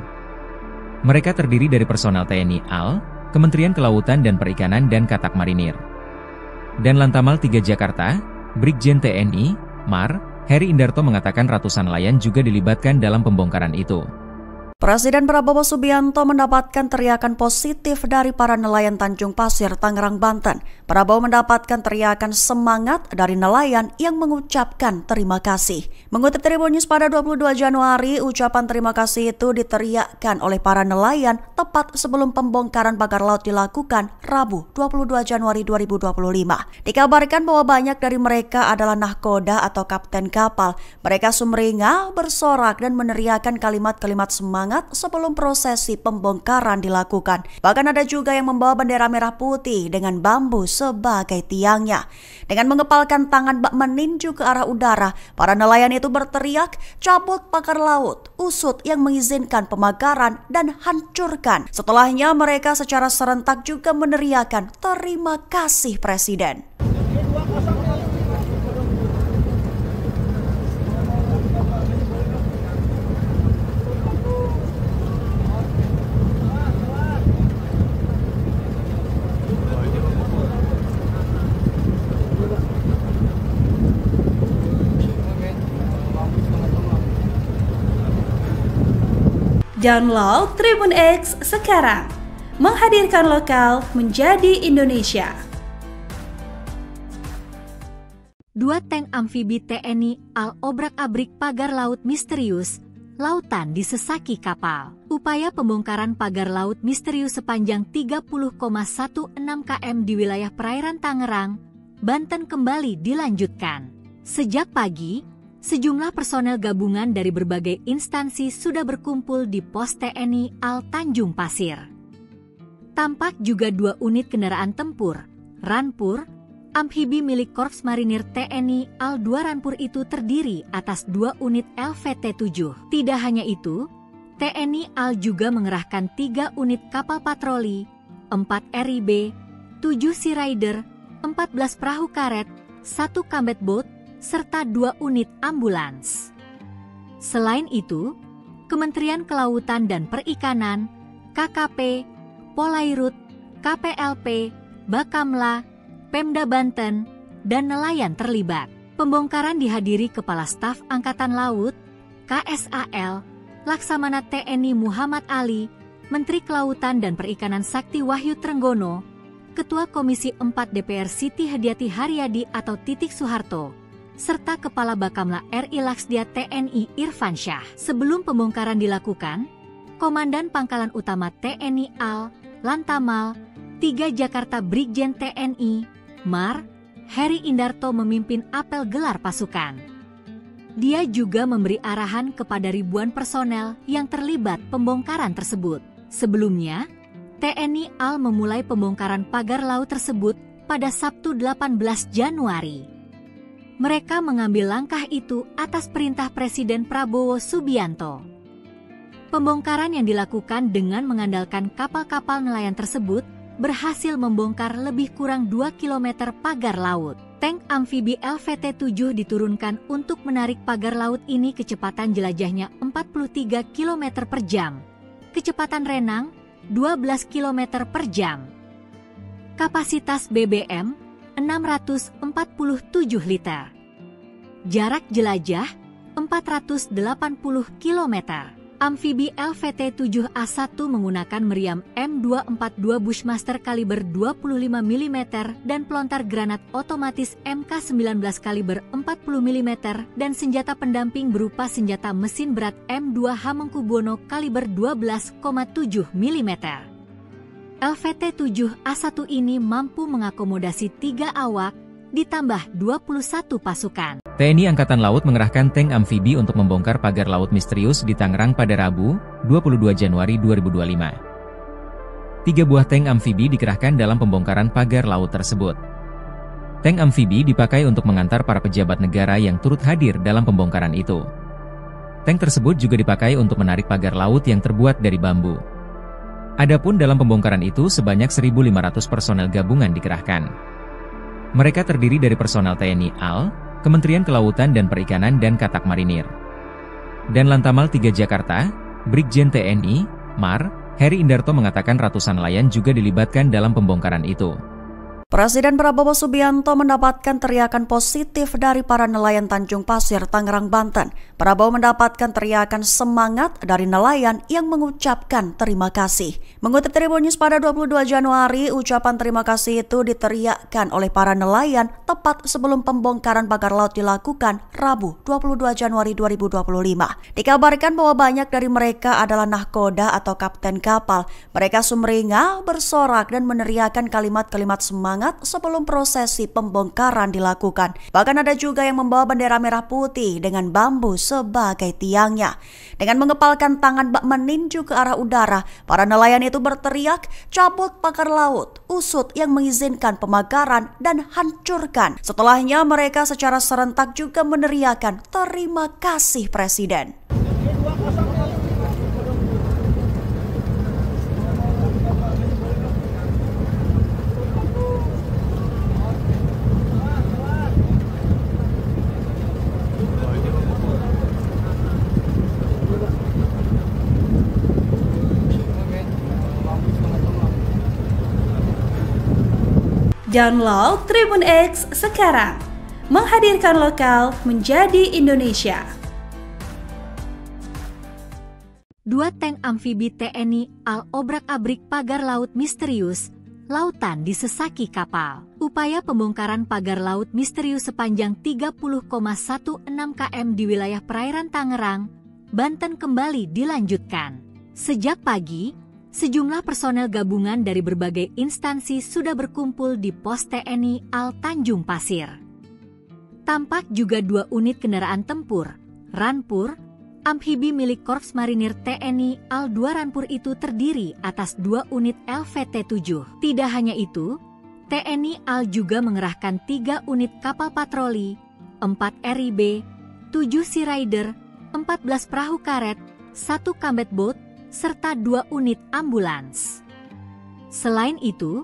Mereka terdiri dari personel TNI AL, Kementerian Kelautan dan Perikanan dan Katak Marinir. Dan Lantamal 3 Jakarta, Brigjen TNI, Mar, Heri Indarto mengatakan ratusan nelayan juga dilibatkan dalam pembongkaran itu. Presiden Prabowo Subianto mendapatkan teriakan positif dari para nelayan Tanjung Pasir, Tangerang, Banten. Prabowo mendapatkan teriakan semangat dari nelayan yang mengucapkan terima kasih. Mengutip Tribun News pada 22 Januari, ucapan terima kasih itu diteriakkan oleh para nelayan tepat sebelum pembongkaran pagar laut dilakukan Rabu 22 Januari 2025. Dikabarkan bahwa banyak dari mereka adalah nahkoda atau kapten kapal. Mereka sumringah, bersorak dan meneriakkan kalimat-kalimat semangat sebelum prosesi pembongkaran dilakukan. Bahkan ada juga yang membawa bendera merah putih dengan bambu sebagai tiangnya. Dengan mengepalkan tangan bak meninju ke arah udara, para nelayan itu berteriak, cabut pagar laut, usut yang mengizinkan pemagaran dan hancurkan. Setelahnya mereka secara serentak juga meneriakkan terima kasih Presiden. Download Tribun X sekarang, menghadirkan lokal menjadi Indonesia. 2 tank amfibi TNI AL obrak-abrik pagar laut misterius, lautan disesaki kapal. Upaya pembongkaran pagar laut misterius sepanjang 30,16 km di wilayah perairan Tangerang, Banten kembali dilanjutkan. Sejak pagi, sejumlah personel gabungan dari berbagai instansi sudah berkumpul di pos TNI AL Tanjung Pasir. Tampak juga 2 unit kendaraan tempur, Ranpur, amfibi milik Korps Marinir TNI AL 2 Ranpur itu terdiri atas 2 unit LVT-7. Tidak hanya itu, TNI AL juga mengerahkan 3 unit kapal patroli, 4 RIB, 7 Sea Rider, 14 perahu karet, 1 combat boat, serta 2 unit ambulans. Selain itu, Kementerian Kelautan dan Perikanan, KKP, Polairut, KPLP, Bakamla, Pemda Banten, dan nelayan terlibat. Pembongkaran dihadiri Kepala Staf Angkatan Laut, KSAL, Laksamana TNI Muhammad Ali, Menteri Kelautan dan Perikanan Sakti Wahyu Trenggono, Ketua Komisi 4 DPR Siti Hadiati Haryadi atau Titik Soeharto, serta Kepala Bakamla RI Laksdia TNI Irfan Syah. Sebelum pembongkaran dilakukan, Komandan Pangkalan Utama TNI AL, Lantamal, 3 Jakarta Brigjen TNI, Mar, Heri Indarto memimpin apel gelar pasukan. Dia juga memberi arahan kepada ribuan personel yang terlibat pembongkaran tersebut. Sebelumnya, TNI AL memulai pembongkaran pagar laut tersebut pada Sabtu 18 Januari. Mereka mengambil langkah itu atas perintah Presiden Prabowo Subianto. Pembongkaran yang dilakukan dengan mengandalkan kapal-kapal nelayan tersebut berhasil membongkar lebih kurang 2 km pagar laut. Tank amfibi LVT-7 diturunkan untuk menarik pagar laut ini kecepatan jelajahnya 43 km per jam. Kecepatan renang 12 km per jam. Kapasitas BBM 647 liter. Jarak jelajah 480 km. Amfibi LVT-7A1 menggunakan meriam M242 Bushmaster kaliber 25 mm dan pelontar granat otomatis MK19 kaliber 40 mm dan senjata pendamping berupa senjata mesin berat M2 Hamengkubuwono kaliber 12,7 mm. LVT-7A1 ini mampu mengakomodasi 3 awak, ditambah 21 pasukan. TNI Angkatan Laut mengerahkan tank amfibi untuk membongkar pagar laut misterius di Tangerang pada Rabu, 22 Januari 2025. 3 buah tank amfibi dikerahkan dalam pembongkaran pagar laut tersebut. Tank amfibi dipakai untuk mengantar para pejabat negara yang turut hadir dalam pembongkaran itu. Tank tersebut juga dipakai untuk menarik pagar laut yang terbuat dari bambu. Adapun dalam pembongkaran itu sebanyak 1.500 personel gabungan dikerahkan. Mereka terdiri dari personel TNI AL, Kementerian Kelautan dan Perikanan dan Katak Marinir. Dan Lantamal 3 Jakarta, Brigjen TNI, MAR, Heri Indarto mengatakan ratusan nelayan juga dilibatkan dalam pembongkaran itu. Presiden Prabowo Subianto mendapatkan teriakan positif dari para nelayan Tanjung Pasir, Tangerang, Banten. Prabowo mendapatkan teriakan semangat dari nelayan yang mengucapkan terima kasih. Mengutip Tribun News pada 22 Januari, ucapan terima kasih itu diteriakkan oleh para nelayan tepat sebelum pembongkaran pagar laut dilakukan Rabu 22 Januari 2025. Dikabarkan bahwa banyak dari mereka adalah nahkoda atau kapten kapal. Mereka sumringah, bersorak dan meneriakkan kalimat-kalimat semangat sebelum prosesi pembongkaran dilakukan. Bahkan ada juga yang membawa bendera merah putih dengan bambu sebagai tiangnya. Dengan mengepalkan tangan bak meninju ke arah udara, para nelayan itu berteriak, cabut pagar laut, usut yang mengizinkan pemagaran dan hancurkan. Setelahnya mereka secara serentak juga meneriakkan terima kasih Presiden. Download Tribun X sekarang, menghadirkan lokal menjadi Indonesia. 2 tank amfibi TNI AL obrak-abrik pagar laut misterius, lautan disesaki kapal. Upaya pembongkaran pagar laut misterius sepanjang 30,16 km di wilayah perairan Tangerang, Banten kembali dilanjutkan. Sejak pagi, sejumlah personel gabungan dari berbagai instansi sudah berkumpul di pos TNI AL Tanjung Pasir. Tampak juga 2 unit kendaraan tempur, Ranpur, amfibi milik Korps Marinir TNI AL 2 Ranpur itu terdiri atas 2 unit LVT-7. Tidak hanya itu, TNI AL juga mengerahkan 3 unit kapal patroli, 4 RIB, 7 Sea Rider, 14 perahu karet, 1 combat boat, serta 2 unit ambulans. Selain itu,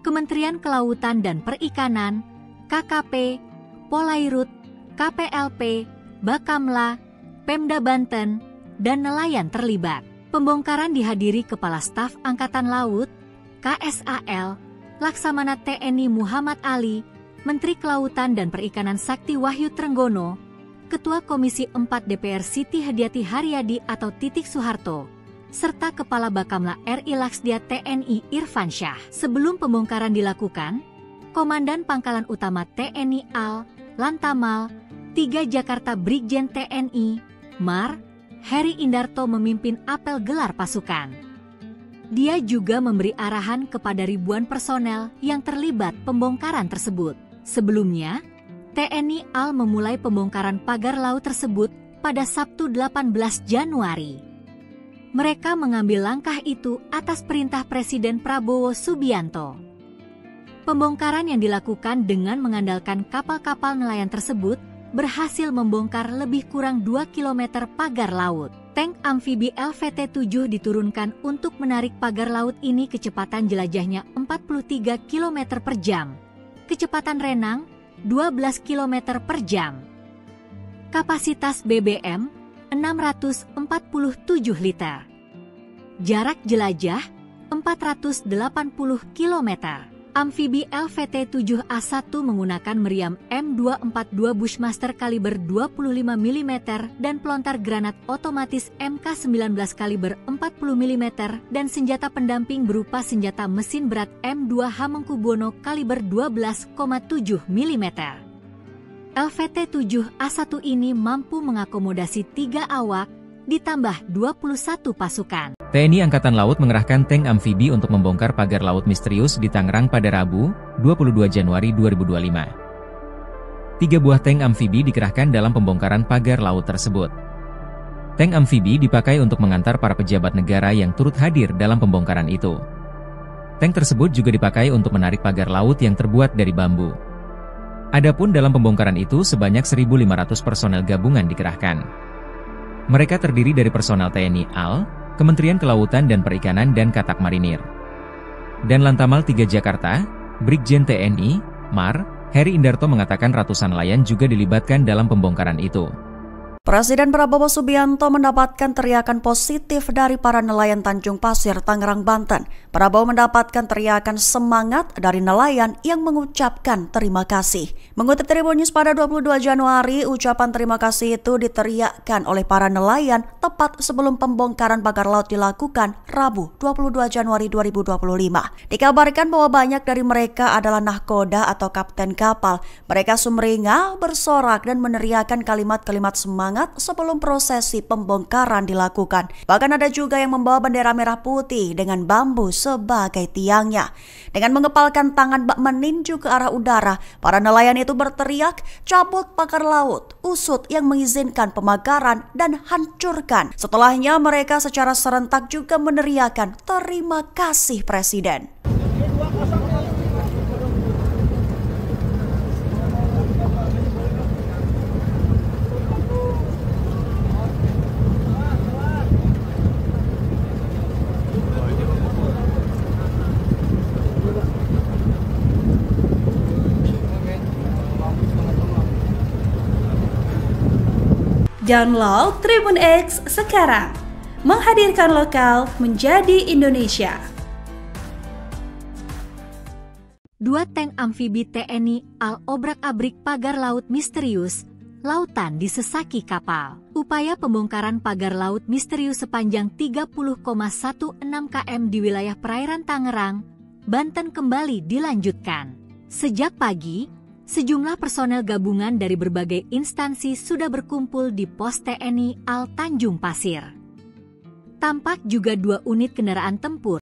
Kementerian Kelautan dan Perikanan, KKP, Polairut, KPLP, Bakamla, Pemda Banten, dan nelayan terlibat. Pembongkaran dihadiri Kepala Staf Angkatan Laut, KSAL, Laksamana TNI Muhammad Ali, Menteri Kelautan dan Perikanan Sakti Wahyu Trenggono, Ketua Komisi 4 DPR Siti Hadiati Haryadi atau Titik Soeharto, serta Kepala Bakamla RI Laksdia TNI Irfan Syah. Sebelum pembongkaran dilakukan, Komandan Pangkalan Utama TNI AL, Lantamal, 3 Jakarta Brigjen TNI, MAR, Heri Indarto memimpin apel gelar pasukan. Dia juga memberi arahan kepada ribuan personel yang terlibat pembongkaran tersebut. Sebelumnya, TNI AL memulai pembongkaran pagar laut tersebut pada Sabtu 18 Januari. Mereka mengambil langkah itu atas perintah Presiden Prabowo Subianto. Pembongkaran yang dilakukan dengan mengandalkan kapal-kapal nelayan tersebut berhasil membongkar lebih kurang 2 km pagar laut. Tank amfibi LVT-7 diturunkan untuk menarik pagar laut ini kecepatan jelajahnya 43 km per jam. Kecepatan renang 12 km per jam. Kapasitas BBM 647 liter. Jarak jelajah 480 km. Amfibi LVT-7A1 menggunakan meriam M242 Bushmaster kaliber 25 mm dan pelontar granat otomatis MK19 kaliber 40 mm dan senjata pendamping berupa senjata mesin berat M2 Hamengkubuwono kaliber 12,7 mm. LVT-7A1 ini mampu mengakomodasi 3 awak, ditambah 21 pasukan. TNI Angkatan Laut mengerahkan tank amfibi untuk membongkar pagar laut misterius di Tangerang pada Rabu, 22 Januari 2025. 3 buah tank amfibi dikerahkan dalam pembongkaran pagar laut tersebut. Tank amfibi dipakai untuk mengantar para pejabat negara yang turut hadir dalam pembongkaran itu. Tank tersebut juga dipakai untuk menarik pagar laut yang terbuat dari bambu. Adapun dalam pembongkaran itu sebanyak 1.500 personel gabungan dikerahkan. Mereka terdiri dari personel TNI AL, Kementerian Kelautan dan Perikanan dan Katak Marinir. Dan Lantamal 3 Jakarta, Brigjen TNI, Mar, Heri Indarto mengatakan ratusan nelayan juga dilibatkan dalam pembongkaran itu. Presiden Prabowo Subianto mendapatkan teriakan positif dari para nelayan Tanjung Pasir, Tangerang, Banten. Prabowo mendapatkan teriakan semangat dari nelayan yang mengucapkan terima kasih. Mengutip Tribun News pada 22 Januari, ucapan terima kasih itu diteriakkan oleh para nelayan tepat sebelum pembongkaran pagar laut dilakukan Rabu 22 Januari 2025. Dikabarkan bahwa banyak dari mereka adalah nahkoda atau kapten kapal. Mereka sumringah, bersorak dan meneriakkan kalimat-kalimat semangat sebelum prosesi pembongkaran dilakukan. Bahkan ada juga yang membawa bendera merah putih dengan bambu sebagai tiangnya. Dengan mengepalkan tangan bak meninju ke arah udara, para nelayan itu berteriak, cabut pagar laut, usut yang mengizinkan pemagaran dan hancurkan. Setelahnya mereka secara serentak juga meneriakkan terima kasih Presiden. Download Tribun X sekarang, menghadirkan lokal menjadi Indonesia. 2 tank amfibi TNI AL obrak-abrik pagar laut misterius, lautan disesaki kapal. Upaya pembongkaran pagar laut misterius sepanjang 30,16 km di wilayah perairan Tangerang, Banten kembali dilanjutkan. Sejak pagi, sejumlah personel gabungan dari berbagai instansi sudah berkumpul di pos TNI AL Tanjung Pasir. Tampak juga 2 unit kendaraan tempur